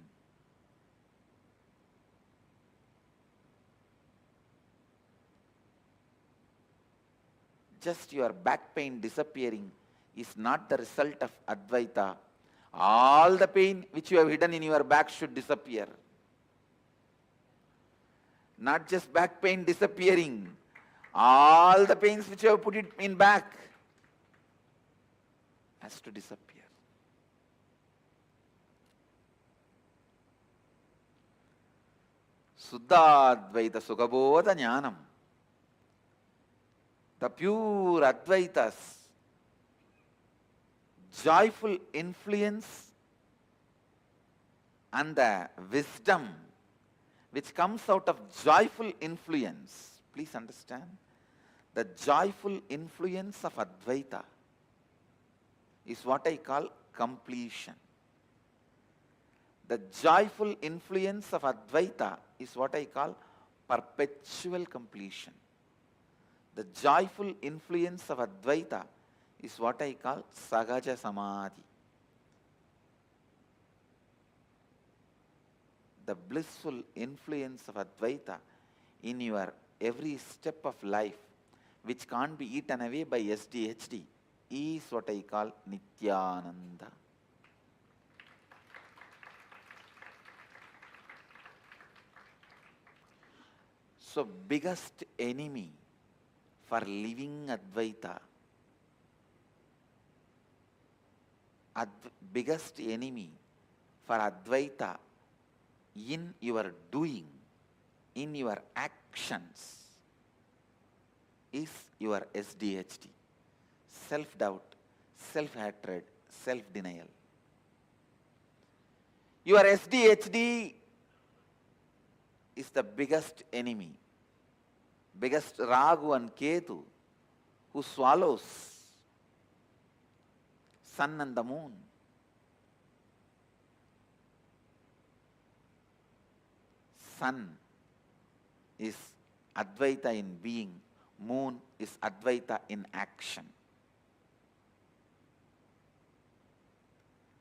Just your back pain disappearing is not the result of Advaita. All the pain which you have hidden in your back should disappear. Not just back pain disappearing. All the pains which you have put it in back has to disappear. Suddha-advaita Sugabodha Jnanam. The pure Advaitas, joyful influence and the wisdom which comes out of joyful influence. Please understand, the joyful influence of Advaita is what I call completion. The joyful influence of Advaita is what I call perpetual completion. The joyful influence of Advaita is what I call Sahaja Samadhi. The blissful influence of Advaita in your every step of life, which can't be eaten away by SDHD, is what I call Nithyananda. So, biggest enemy for living Advaita, biggest enemy for Advaita in your doing, in your actions, is your SDHD. Self-doubt, self-hatred, self-denial. Your SDHD is the biggest enemy, biggest Rahu and Ketu who swallows sun and the moon. Sun is Advaita in being, moon is Advaita in action.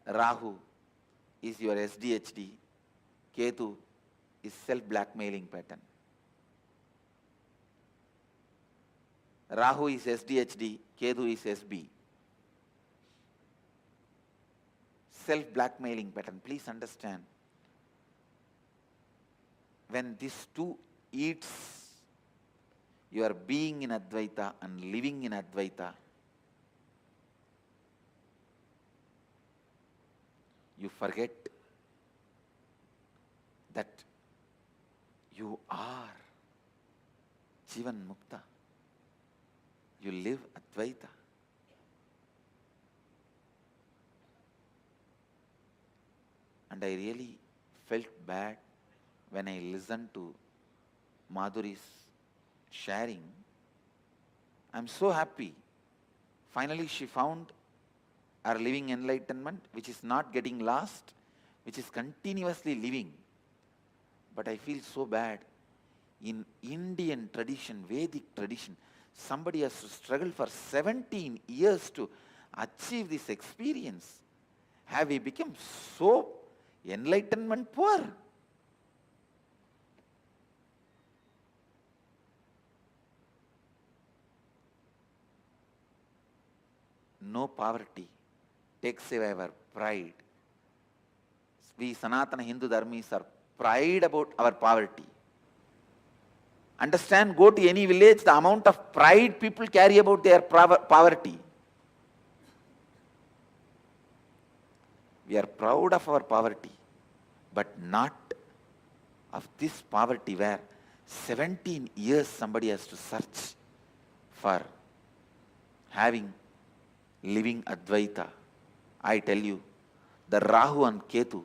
Rahu is your SDHD, Ketu is self-blackmailing pattern. Rahu is SDHD, Ketu is SB. Self-blackmailing pattern. Please understand, when these two eats your being in Advaita and living in Advaita, you forget that you are Jivan Mukta. You live Advaita. And I really felt bad when I listened to Madhuri's sharing. I'm so happy. Finally she found are living enlightenment, which is not getting lost, which is continuously living. But I feel so bad. In Indian tradition, Vedic tradition, somebody has to struggle for 17 years to achieve this experience. Have we become so enlightenment poor? No poverty takes away our pride. We Sanatana Hindu Dharmis are pride about our poverty. Understand, go to any village, the amount of pride people carry about their poverty. We are proud of our poverty, but not of this poverty where 17 years somebody has to search for living Advaita. I tell you, the Rahu and Ketu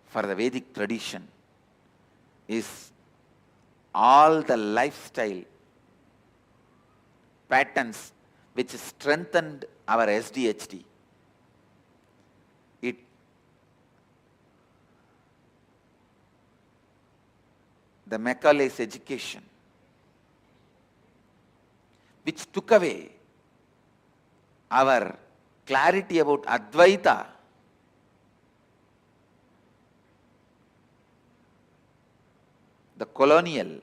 for the Vedic tradition is all the lifestyle patterns which strengthened our SDHD. The Macaulay's education, which took away our clarity about Advaita. The colonial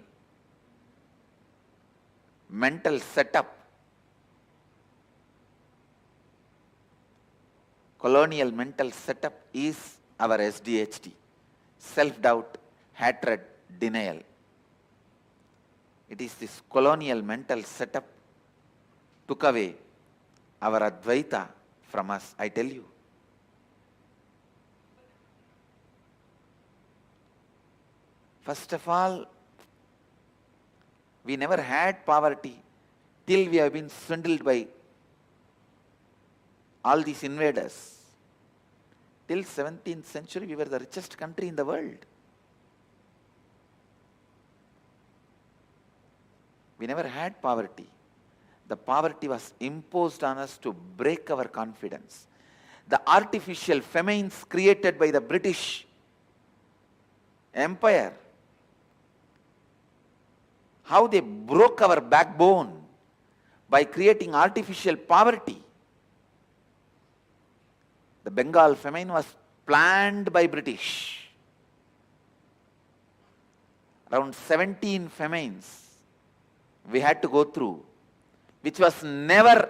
mental setup, is our SDHD. Self-doubt, hatred, denial. It is this colonial mental setup took away our Advaita from us, I tell you. First of all, we never had poverty till we have been swindled by all these invaders. Till 17th century, we were the richest country in the world. We never had poverty. The poverty was imposed on us to break our confidence. The artificial famines created by the British Empire, how they broke our backbone by creating artificial poverty. The Bengal famine was planned by British. Around 17 famines we had to go through, which was never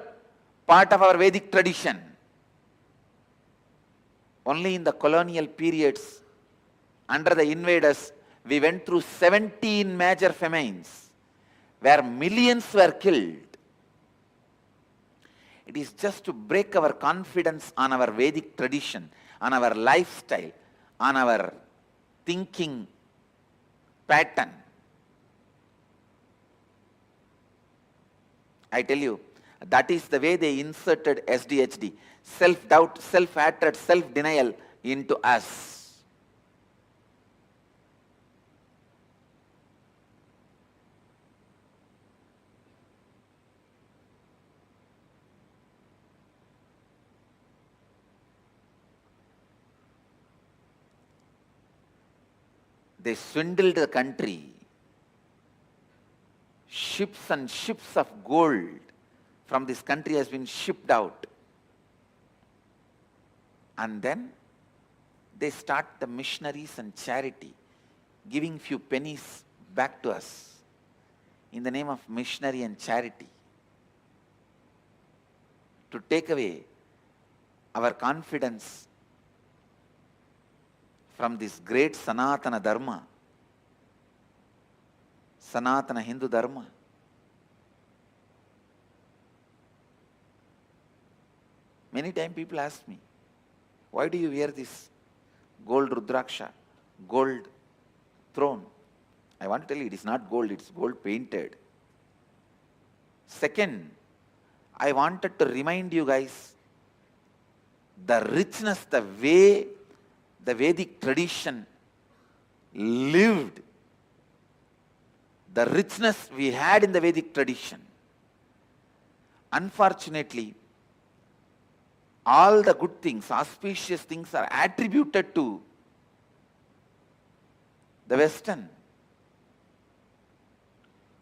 part of our Vedic tradition. Only in the colonial periods, under the invaders, we went through 17 major famines, where millions were killed. It is just to break our confidence on our Vedic tradition, on our lifestyle, on our thinking pattern. I tell you, that is the way they inserted SDHD, self-doubt, self-hatred, self-denial into us. They swindled the country. Ships and ships of gold from this country has been shipped out. And then they start the missionaries and charity, giving few pennies back to us in the name of missionary and charity, to take away our confidence from this great Sanatana Dharma, Sanatana Hindu Dharma. Many times people ask me, why do you wear this gold Rudraksha, gold throne? I want to tell you, it is not gold, it is gold painted. Second, I wanted to remind you guys the richness, the way the Vedic tradition lived, the richness we had in the Vedic tradition. Unfortunately, all the good things, auspicious things are attributed to the Western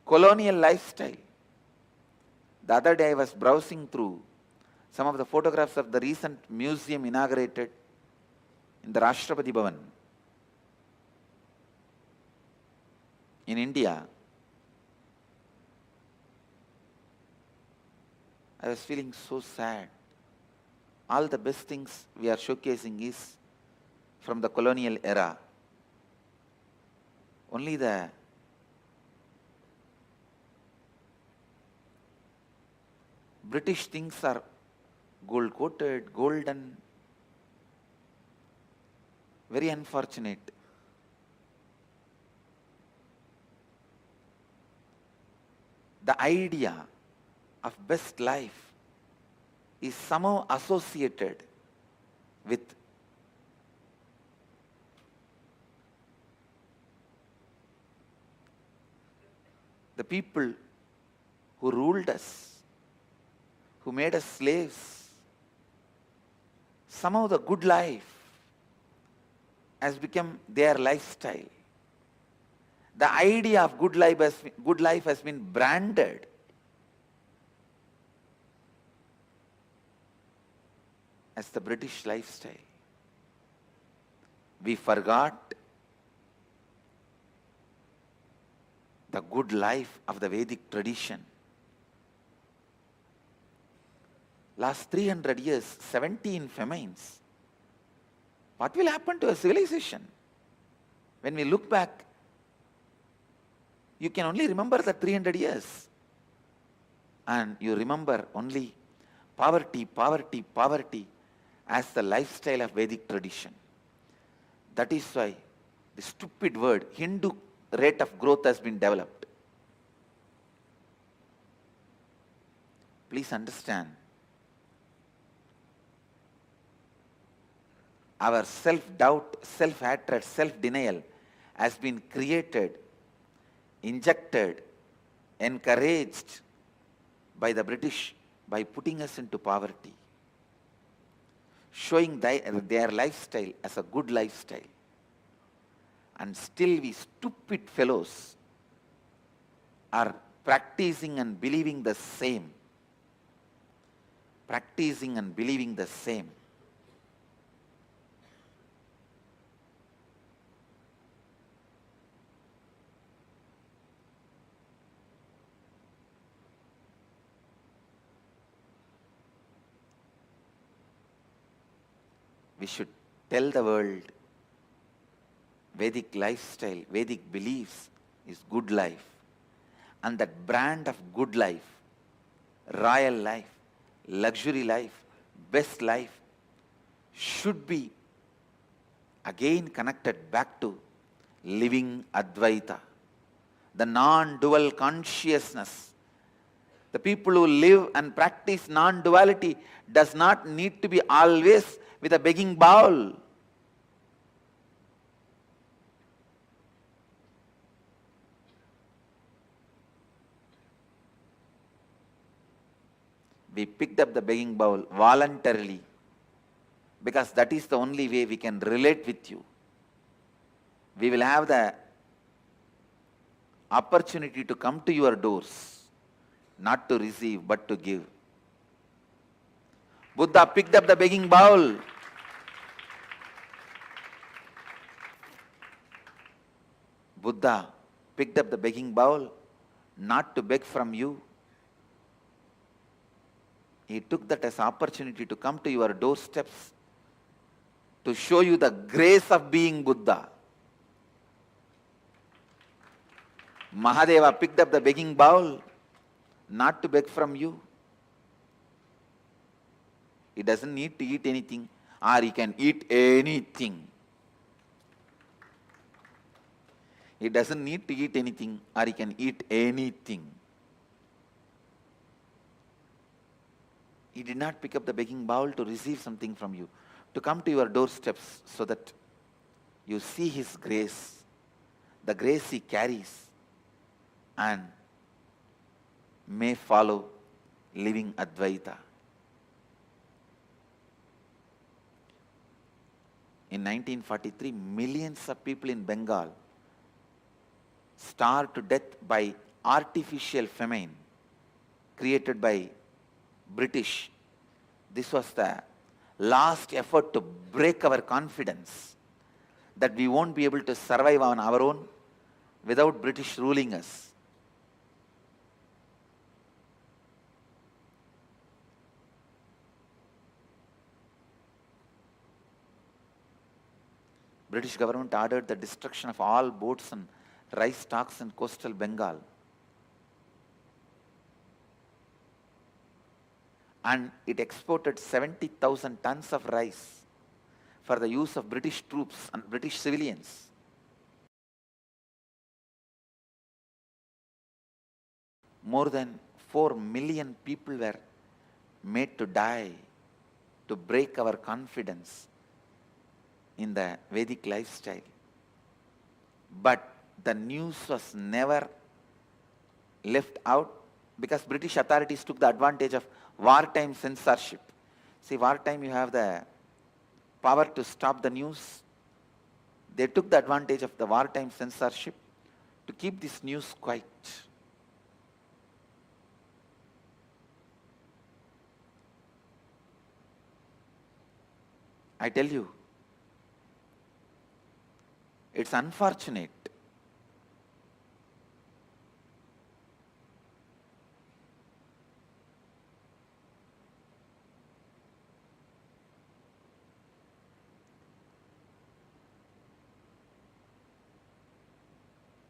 colonial lifestyle. The other day I was browsing through some of the photographs of the recent museum inaugurated in the Rashtrapati Bhavan in India. I was feeling so sad. All the best things we are showcasing is from the colonial era. Only the British things are gold coated, golden. Very unfortunate. The idea of best life is somehow associated with the people who ruled us, who made us slaves. Somehow the good life has become their lifestyle. The idea of good life has been branded as the British lifestyle. We forgot the good life of the Vedic tradition. Last 300 years, 17 famines. What will happen to a civilization? When we look back, you can only remember the 300 years. And you remember only poverty, poverty, poverty as the lifestyle of Vedic tradition. That is why the stupid word Hindu rate of growth has been developed. Please understand, our self-doubt, self-hatred, self-denial has been created, injected, encouraged by the British by putting us into poverty, showing their lifestyle as a good lifestyle. And still we stupid fellows are practicing and believing the same. Practicing and believing the same. We should tell the world Vedic lifestyle, Vedic beliefs is good life. And that brand of good life, royal life, luxury life, best life should be again connected back to living Advaita, the non-dual consciousness. The people who live and practice non-duality does not need to be always with a begging bowl. We picked up the begging bowl voluntarily because that is the only way we can relate with you. We will have the opportunity to come to your doors, not to receive but to give. Buddha picked up the begging bowl. Buddha picked up the begging bowl not to beg from you. He took that as opportunity to come to your doorsteps to show you the grace of being Buddha. Mahadeva picked up the begging bowl not to beg from you. He doesn't need to eat anything, or he can eat anything. He doesn't need to eat anything, or he can eat anything. He did not pick up the begging bowl to receive something from you, to come to your doorsteps so that you see his grace, the grace he carries, and may follow living Advaita. In 1943, millions of people in Bengal starved to death by artificial famine created by British. This was the last effort to break our confidence that we won't be able to survive on our own without British ruling us. British government ordered the destruction of all boats and rice stocks in coastal Bengal. And it exported 70,000 tons of rice for the use of British troops and British civilians. More than 4 million people were made to die to break our confidence in the Vedic lifestyle. But the news was never left out because British authorities took the advantage of wartime censorship. See, wartime you have the power to stop the news. They took the advantage of the wartime censorship to keep this news quiet. I tell you, it's unfortunate.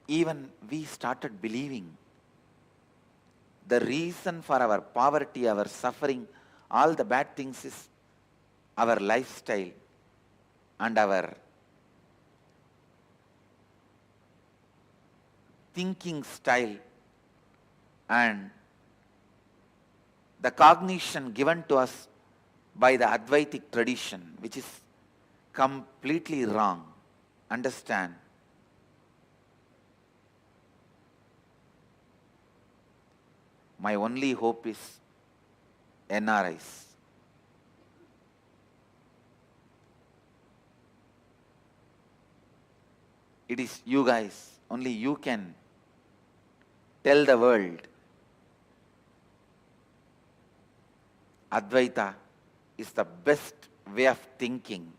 Even we started believing the reason for our poverty, our suffering, all the bad things is our lifestyle and our thinking style and the cognition given to us by the Advaitic tradition, which is completely wrong. Understand? My only hope is NRIs. It is you guys, only you can tell the world Advaita is the best way of thinking.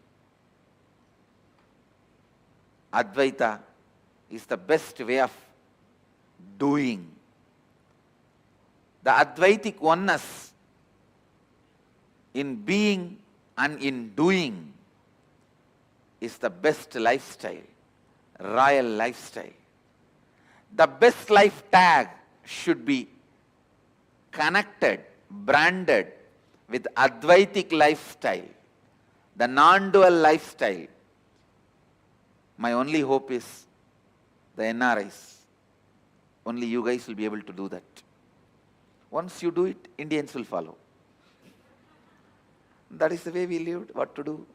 Advaita is the best way of doing. The Advaitic oneness in being and in doing is the best lifestyle, royal lifestyle. The best life tag should be connected, branded with Advaitic lifestyle, the non-dual lifestyle. My only hope is the NRIs. Only you guys will be able to do that. Once you do it, Indians will follow. That is the way we lived. What to do?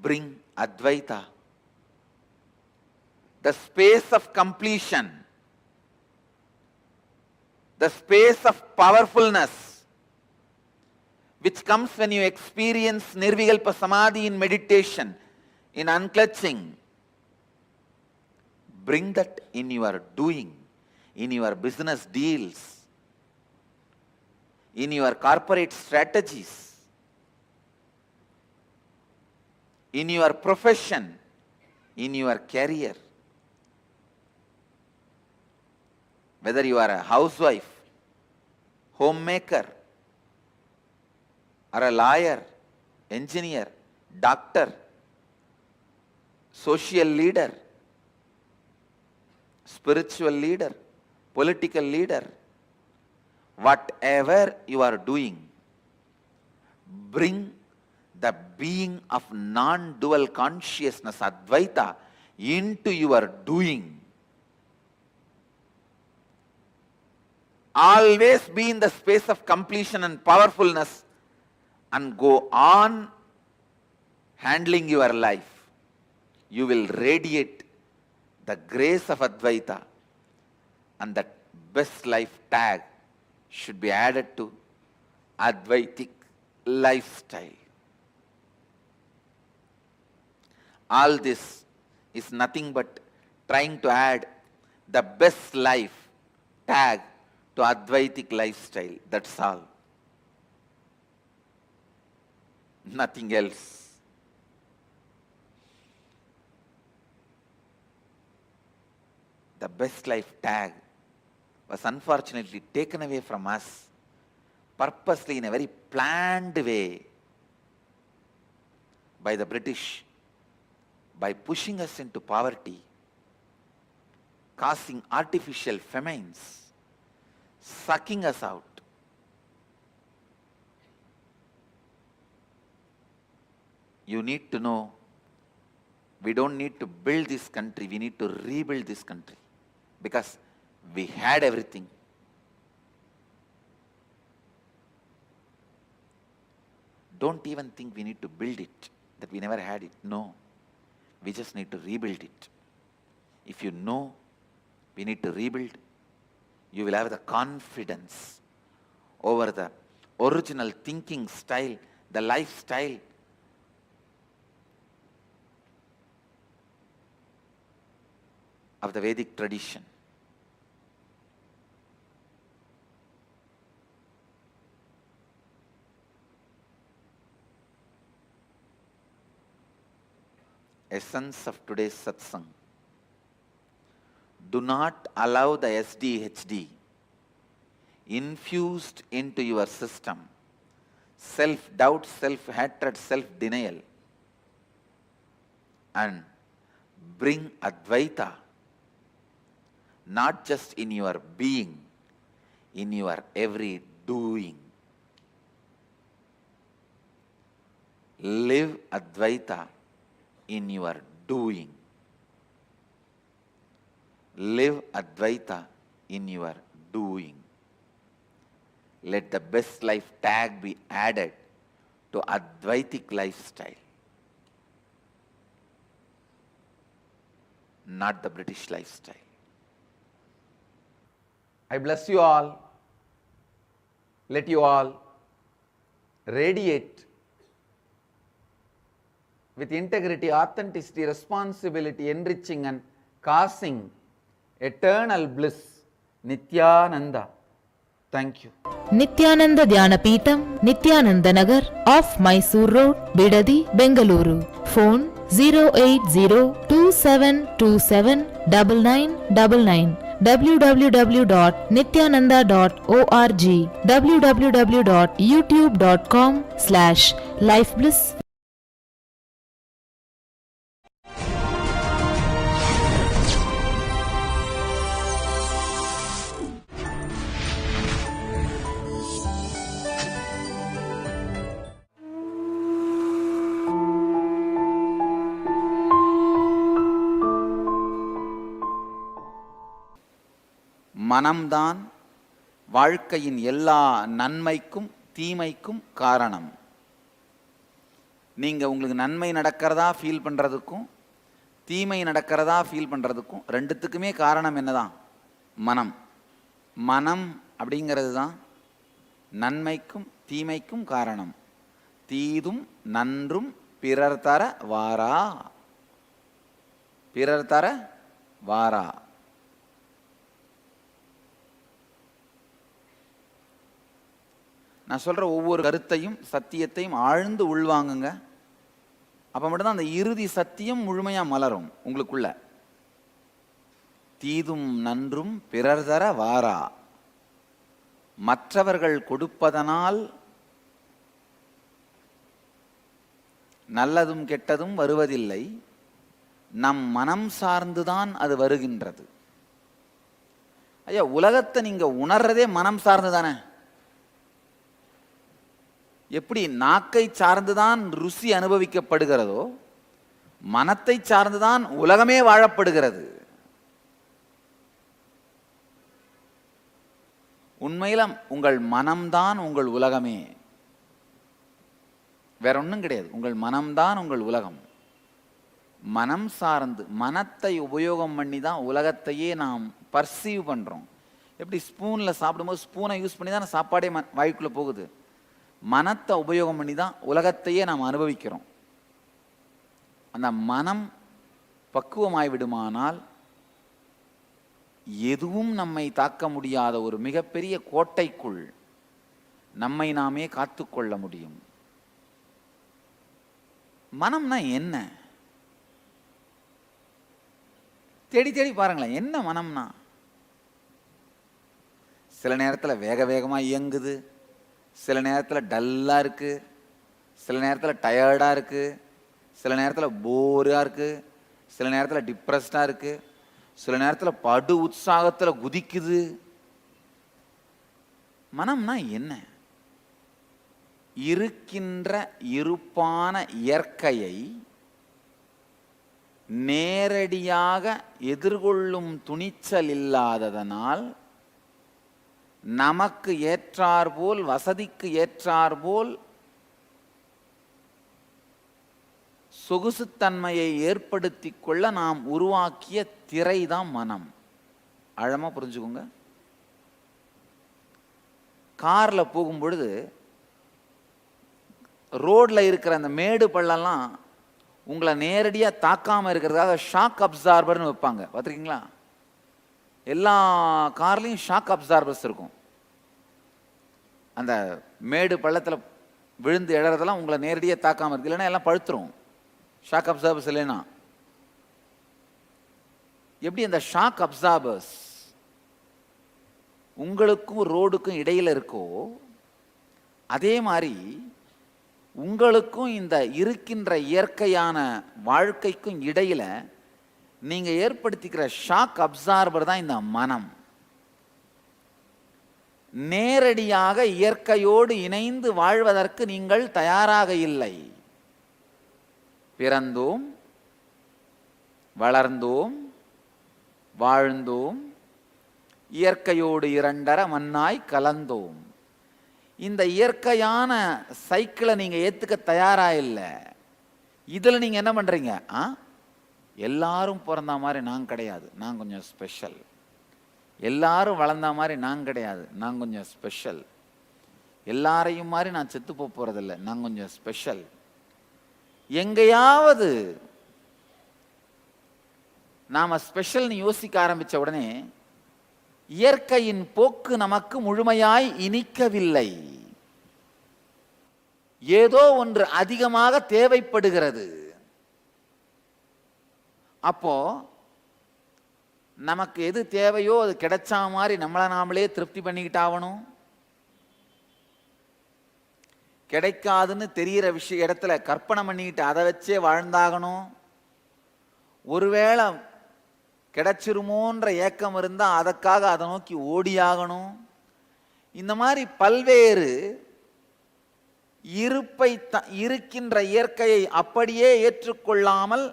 Bring Advaita, the space of completion, the space of powerfulness, which comes when you experience Nirvikalpa Samadhi in meditation, in unclutching. Bring that in your doing, in your business deals, in your corporate strategies, in your profession, in your career. Whether you are a housewife, homemaker, or a lawyer, engineer, doctor, social leader, spiritual leader, political leader, whatever you are doing, bring the being of non-dual consciousness, Advaita, into your doing. Always be in the space of completion and powerfulness and go on handling your life. you will radiate the grace of Advaita, and that best life tag should be added to Advaitic lifestyle. All this is nothing but trying to add the best life tag to Advaitic lifestyle. That's all. Nothing else. The best life tag was unfortunately taken away from us purposely in a very planned way by the British, by pushing us into poverty, causing artificial famines, sucking us out. You need to know, we don't need to build this country, we need to rebuild this country, because we had everything. Don't even think we need to build it, that we never had it. No, we just need to rebuild it. If you know we need to rebuild, you will have the confidence over the original thinking style, the lifestyle of the Vedic tradition. Essence of today's satsang. Do not allow the SDHD infused into your system, self-doubt, self-hatred, self-denial, and bring Advaita not just in your being, in your every doing. Live Advaita in your doing. Live Advaita in your doing. Let the best life tag be added to Advaitic lifestyle, not the British lifestyle. I bless you all. Let you all radiate with integrity, authenticity, responsibility, enriching and causing eternal bliss. Nithyananda. Thank you. Nithyananda Dhyanapītam, Nithyananda Nagar, off Mysore Road, Bidadi, Bengaluru. Phone 08027279999. www.nithyananda.org. www.youtube.com/lifebliss. மனம்தான் வாழ்க்கையின் எல்லா நன்மைக்கும் தீமைக்கும் காரணம். நீங்கள் உங்களுக்கு நன்மை நடக்கிறதா feel பண்ணுறதுக்கும் தீமை நடக்கிறதா ஃபீல் பண்ணுறதுக்கும் ரெண்டுத்துக்குமே காரணம் என்னதான்? மனம். மனம் அப்படிங்கிறது தான் நன்மைக்கும் தீமைக்கும் காரணம். தீதும் நன்றும் பிறர் தர வாரா. பிறர் தர வாரா. நான் சொல்கிற ஒவ்வொரு கருத்தையும் சத்தியத்தையும் ஆழ்ந்து உள்வாங்குங்க. அப்போ மட்டும்தான் அந்த இறுதி சத்தியம் முழுமையாக மலரும் உங்களுக்குள்ள. தீதும் நன்றும் பிறர் தர வாரா. மற்றவர்கள் கொடுப்பதனால் நல்லதும் கெட்டதும் வருவதில்லை, நம் மனம் சார்ந்துதான் அது வருகின்றது. ஐயா, உலகத்தை நீங்கள் உணர்றதே மனம் சார்ந்து தானே. எப்படி நாக்கை சார்ந்துதான் ருசி அனுபவிக்கப்படுகிறதோ, மனத்தை சார்ந்துதான் உலகமே வாழப்படுகிறது. உண்மையில உங்கள் மனம்தான் உங்கள் உலகமே, வேற ஒன்றும் கிடையாது. உங்கள் மனம்தான் உங்கள் உலகம். மனம் சார்ந்து மனத்தை உபயோகம் பண்ணி தான் உலகத்தையே நாம் பர்சீவ் பண்ணுறோம். எப்படி ஸ்பூனில் சாப்பிடும்போது ஸ்பூனை யூஸ் பண்ணி தான் சாப்பாடே வாய்க்குள்ளே போகுது. மனத்தை உபயோகம் பண்ணி தான் உலகத்தையே நாம் அனுபவிக்கிறோம். அந்த மனம் பக்குவமாய்விடுமானால் எதுவும் நம்மை தாக்க முடியாத ஒரு மிகப்பெரிய கோட்டைக்குள் நம்மை நாமே காத்துக்கொள்ள முடியும். மனம்னா என்ன? தேடி தேடி பாருங்களேன், என்ன மனம்னா? சில நேரத்தில் வேக வேகமாக இயங்குது, சில நேரத்தில் டல்லாக இருக்குது, சில நேரத்தில் டயர்டாக இருக்குது, சில நேரத்தில் போராக இருக்குது, சில நேரத்தில் டிப்ரெஸ்டாக இருக்குது, சில நேரத்தில் படு உற்சாகத்தில் குதிக்குது. மனம்னா என்ன? இருக்கின்ற இருப்பான இயற்கையை நேரடியாக எதிர்கொள்ளும் துணிச்சல் இல்லாததனால் நமக்கு ஏற்றாற்போல், வசதிக்கு ஏற்றாற்போல் சொகுசுத்தன்மையை ஏற்படுத்தி கொள்ள நாம் உருவாக்கிய திரை தான் மனம். ஆழமா புரிஞ்சுக்கோங்க. காரில் போகும்பொழுது ரோடில் இருக்கிற அந்த மேடு பள்ளம்லாம் உங்களை நேரடியாக தாக்காமல் இருக்கிறதுக்காக ஷாக் அப்சார்பர்னு வைப்பாங்க, பார்த்துருக்கீங்களா? எல்லா கார்லேயும் ஷாக் அப்சார்பர்ஸ் இருக்கும். அந்த மேடு பள்ளத்தில் விழுந்து இழறதெல்லாம் உங்களை நேரடியாக தாக்காமல் இருக்கு, இல்லைன்னா எல்லாம் பழுத்துரும். ஷாக் அப்சார்பர்ஸ் இல்லைன்னா எப்படி அந்த ஷாக் அப்சார்பர்ஸ் உங்களுக்கும் ரோடுக்கும் இடையில் இருக்கோ, அதே மாதிரி உங்களுக்கும் இந்த இருக்கின்ற இயற்கையான வாழ்க்கைக்கும் இடையில நீங்க ஏற்படுத்திக்கிற ஷாக் அப்சார்பர் தான் இந்த மனம். நேரடியாக இயற்கையோடு இணைந்து வாழ்வதற்கு நீங்கள் தயாராக இல்லை. பிறந்தோம், வளர்ந்தோம், வாழ்ந்தோம், இயற்கையோடு இரண்டர மண்ணாய் கலந்தோம். இந்த இயற்கையான சைக்கிளை நீங்க ஏத்துக்க தயாரா இல்லை. இதுல நீங்க என்ன பண்றீங்க? எல்லாரும் பிறந்த மாதிரி நான் கிடையாது, நான் கொஞ்சம் ஸ்பெஷல். எல்லாரும் வளர்ந்த மாதிரி நான் கிடையாது, நான் கொஞ்சம் ஸ்பெஷல். எல்லாரையும் மாதிரி நான் செத்து போறதில்லை, நான் கொஞ்சம் ஸ்பெஷல். எங்கேயாவது நாம ஸ்பெஷல்னு யோசிக்க ஆரம்பிச்ச உடனே இயற்கையின் போக்கு நமக்கு முழுமையாய் இனிக்கவில்லை. ஏதோ ஒன்று அதிகமாக தேவைப்படுகிறது. அப்போ நமக்கு எது தேவையோ அது கிடைச்சா மாதிரி நம்மளை நாமளே திருப்தி பண்ணிக்கிட்டாகணும். கிடைக்காதுன்னு தெரிகிற இடத்துல கற்பனை பண்ணிக்கிட்டு அதை வச்சே வாழ்ந்தாகணும். ஒருவேளை கிடைச்சிருமோன்ற ஏக்கம் இருந்தால் அதற்காக அதை நோக்கி ஓடியாகணும். இந்த மாதிரி பல்வேறு இருக்கின்ற இயற்கையை அப்படியே ஏற்றுக்கொள்ளாமல்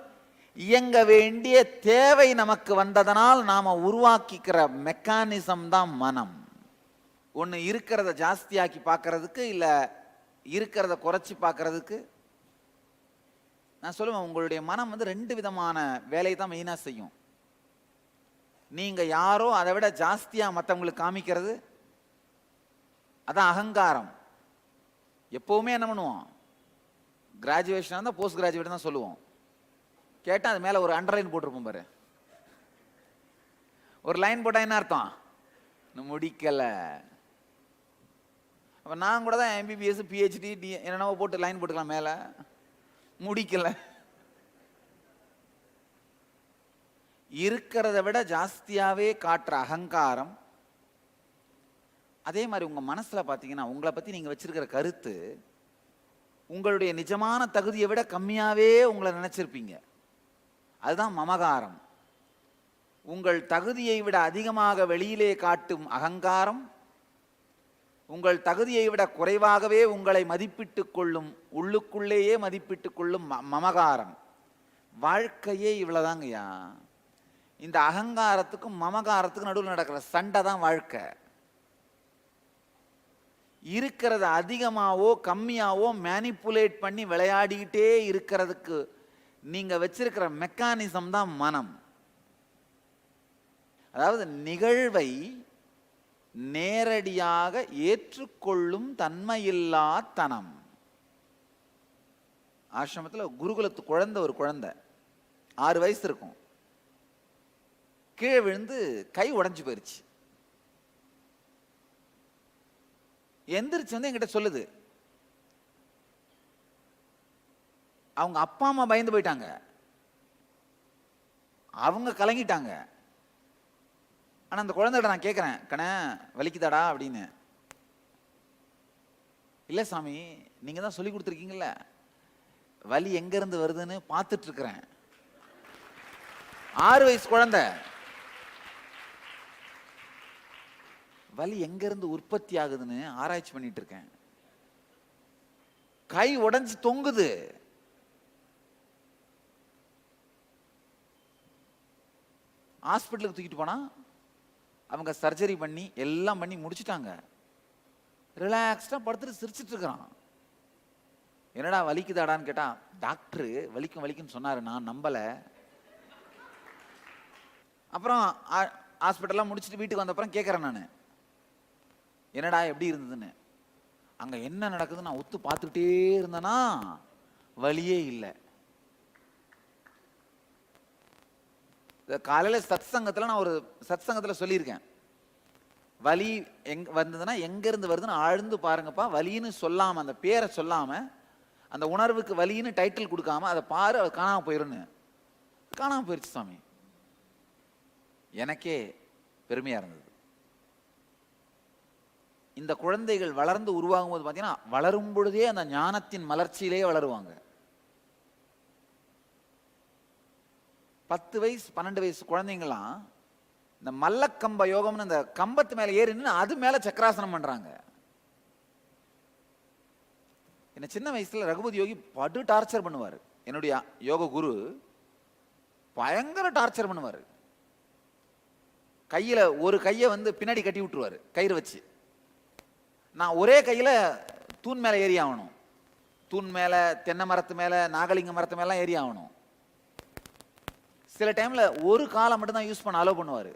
இயங்க வேண்டிய தேவை நமக்கு வந்ததனால் நாம உருவாக்கிக்கிற மெக்கானிசம் தான் மனம். ஒன்று இருக்கிறத ஜாஸ்தியாக்கி பார்க்கறதுக்கு, இல்லை இருக்கிறத குறைச்சி பார்க்கறதுக்கு. நான் சொல்லுவேன், உங்களுடைய மனம் ரெண்டு விதமான வேலையை தான் மெயினாக செய்யும். நீங்க யாரோ அதை விட ஜாஸ்தியா மற்றவங்களுக்கு காமிக்கிறது, அதான் அகங்காரம். எப்பவுமே என்ன பண்ணுவோம்? கிராஜுவேஷன் இருந்தால் போஸ்ட் கிராஜுவேட் தான் சொல்லுவோம். கேட்டால் அது மேலே ஒரு அண்டர்லைன் போட்டிருப்போம் பாரு. ஒரு லைன் போட்டால் என்ன அர்த்தம்? முடிக்கலை. அப்போ நான் கூட தான் எம்பிபிஎஸ் பிஹெச்டி என்னென்னவோ போட்டு லைன் போட்டுக்கலாம் மேலே, முடிக்கலை. இருக்கிறத விட ஜாஸ்தியாகவே காட்டுற அகங்காரம். அதே மாதிரி உங்கள் மனசில் பார்த்தீங்கன்னா உங்களை பற்றி நீங்கள் வச்சிருக்கிற கருத்து உங்களுடைய நிஜமான தகுதியை விட கம்மியாகவே உங்களை நினச்சிருப்பீங்க. அதுதான் மமகாரம். உங்கள் தகுதியை விட அதிகமாக வெளியிலே காட்டும் அகங்காரம், உங்கள் தகுதியை விட குறைவாகவே உங்களை மதிப்பிட்டு கொள்ளும், உள்ளுக்குள்ளேயே மதிப்பிட்டு கொள்ளும் மமகாரம். வாழ்க்கையே இவ்வளோதாங்கய்யா. இந்த அகங்காரத்துக்கும் மமகாரத்துக்கும் நடுவில் நடக்கிற சண்டை தான் வாழ்க்கை. இருக்கிறத அதிகமாவோ கம்மியாவோ மேனிப்புலேட் பண்ணி விளையாடிக்கிட்டே இருக்கிறதுக்கு நீங்க வச்சிருக்கிற மெக்கானிசம் தான் மனம். அதாவது நிகழ்வை நேரடியாக ஏற்றுக்கொள்ளும் தன்மையில்லா தனம். ஆசிரமத்தில் குருகுலத்து குழந்தை, ஒரு குழந்தை 6 வயசு இருக்கும், கீழே விழுந்து கை உடைஞ்சு போயிருச்சு. எந்திரிச்சு வந்து என்கிட்ட சொல்லுது, அவங்க அப்பா அம்மா பயந்து போயிட்டாங்க, அவங்க கலங்கிட்டாங்க. ஆனா அந்த குழந்தைகிட்ட நான் கேட்கிறேன், கண்ணே வலிக்குதாடா அப்படின்னு. இல்ல சாமி, நீங்க தான் சொல்லி கொடுத்துருக்கீங்கல்ல, வலி எங்க இருந்து வருதுன்னு பார்த்துட்டு இருக்கிறேன். 6 வயசு குழந்தை, வலி எங்க இருந்து உற்பத்தி ஆகுதுன்னு ஆராய்ச்சி பண்ணிட்டு இருக்கேன். கை உடைஞ்சு தொங்குது. ஹாஸ்பிட்டலுக்கு தூக்கிட்டு போனா அவங்க சர்ஜரி பண்ணி எல்லாம் பண்ணி முடிச்சுட்டாங்க. ரிலாக்ஸ்டா படுத்துட்டு சிரிச்சிட்டு இருக்கிறான். என்னடா வலிக்குதாடான்னு கேட்டா, டாக்டர் வலிக்கும் வலிக்குன்னு சொன்னாரு, நான் நம்பல. அப்புறம் ஹாஸ்பிட்டல்லாம் முடிச்சுட்டு வீட்டுக்கு வந்த அப்புறம் கேட்கறேன் நான், என்னடா எப்படி இருந்ததுன்னு. அங்க என்ன நடக்குதுன்னு நான் ஒத்து பார்த்துக்கிட்டே இருந்தேன்னா வலியே இல்லை. காலையில சத்சங்கத்துல நான் ஒரு சத்சங்கத்துல சொல்லியிருக்கேன், வலி எங்க வந்ததுன்னா எங்க இருந்து வருதுன்னு ஆழ்ந்து பாருங்கப்பா. வலின்னு சொல்லாம, அந்த பேரை சொல்லாம, அந்த உணர்வுக்கு வலின்னு டைட்டில் கொடுக்காம அதை பாரு, அது காணாம போயிருன்னு. காணாம போயிருச்சு சாமி. எனக்கே பெருமையா இருந்தது. இந்த குழந்தைகள் வளர்ந்து உருவாகும் போது பார்த்தீங்கன்னா, வளரும் பொழுதே அந்த ஞானத்தின் மலர்ச்சியிலேயே வளருவாங்க. 10 வயசு 12 வயசு குழந்தைங்களாம் இந்த மல்லக்கம்ப யோகம்னு இந்த கம்பத்து மேல ஏறி நின்று அது மேல சக்கராசனம் பண்றாங்க. என்ன சின்ன வயசுல ரகுபதி யோகி படு டார்ச்சர் பண்ணுவார். என்னுடைய யோக குரு பயங்கர டார்ச்சர் பண்ணுவார். கையில ஒரு கையை வந்து பின்னாடி கட்டி விட்டுருவாரு கயிறு வச்சு. நான் ஒரே கையில தூண் மேல ஏறி ஆகணும். தூண் மேல, தென்னை மரத்து மேல, நாகலிங்க மரத்து மேல ஏறி ஆகணும். சில டைம்ல ஒரு காலை மட்டும் தான் யூஸ் பண்ண அலோவ் பண்ணுவாரு.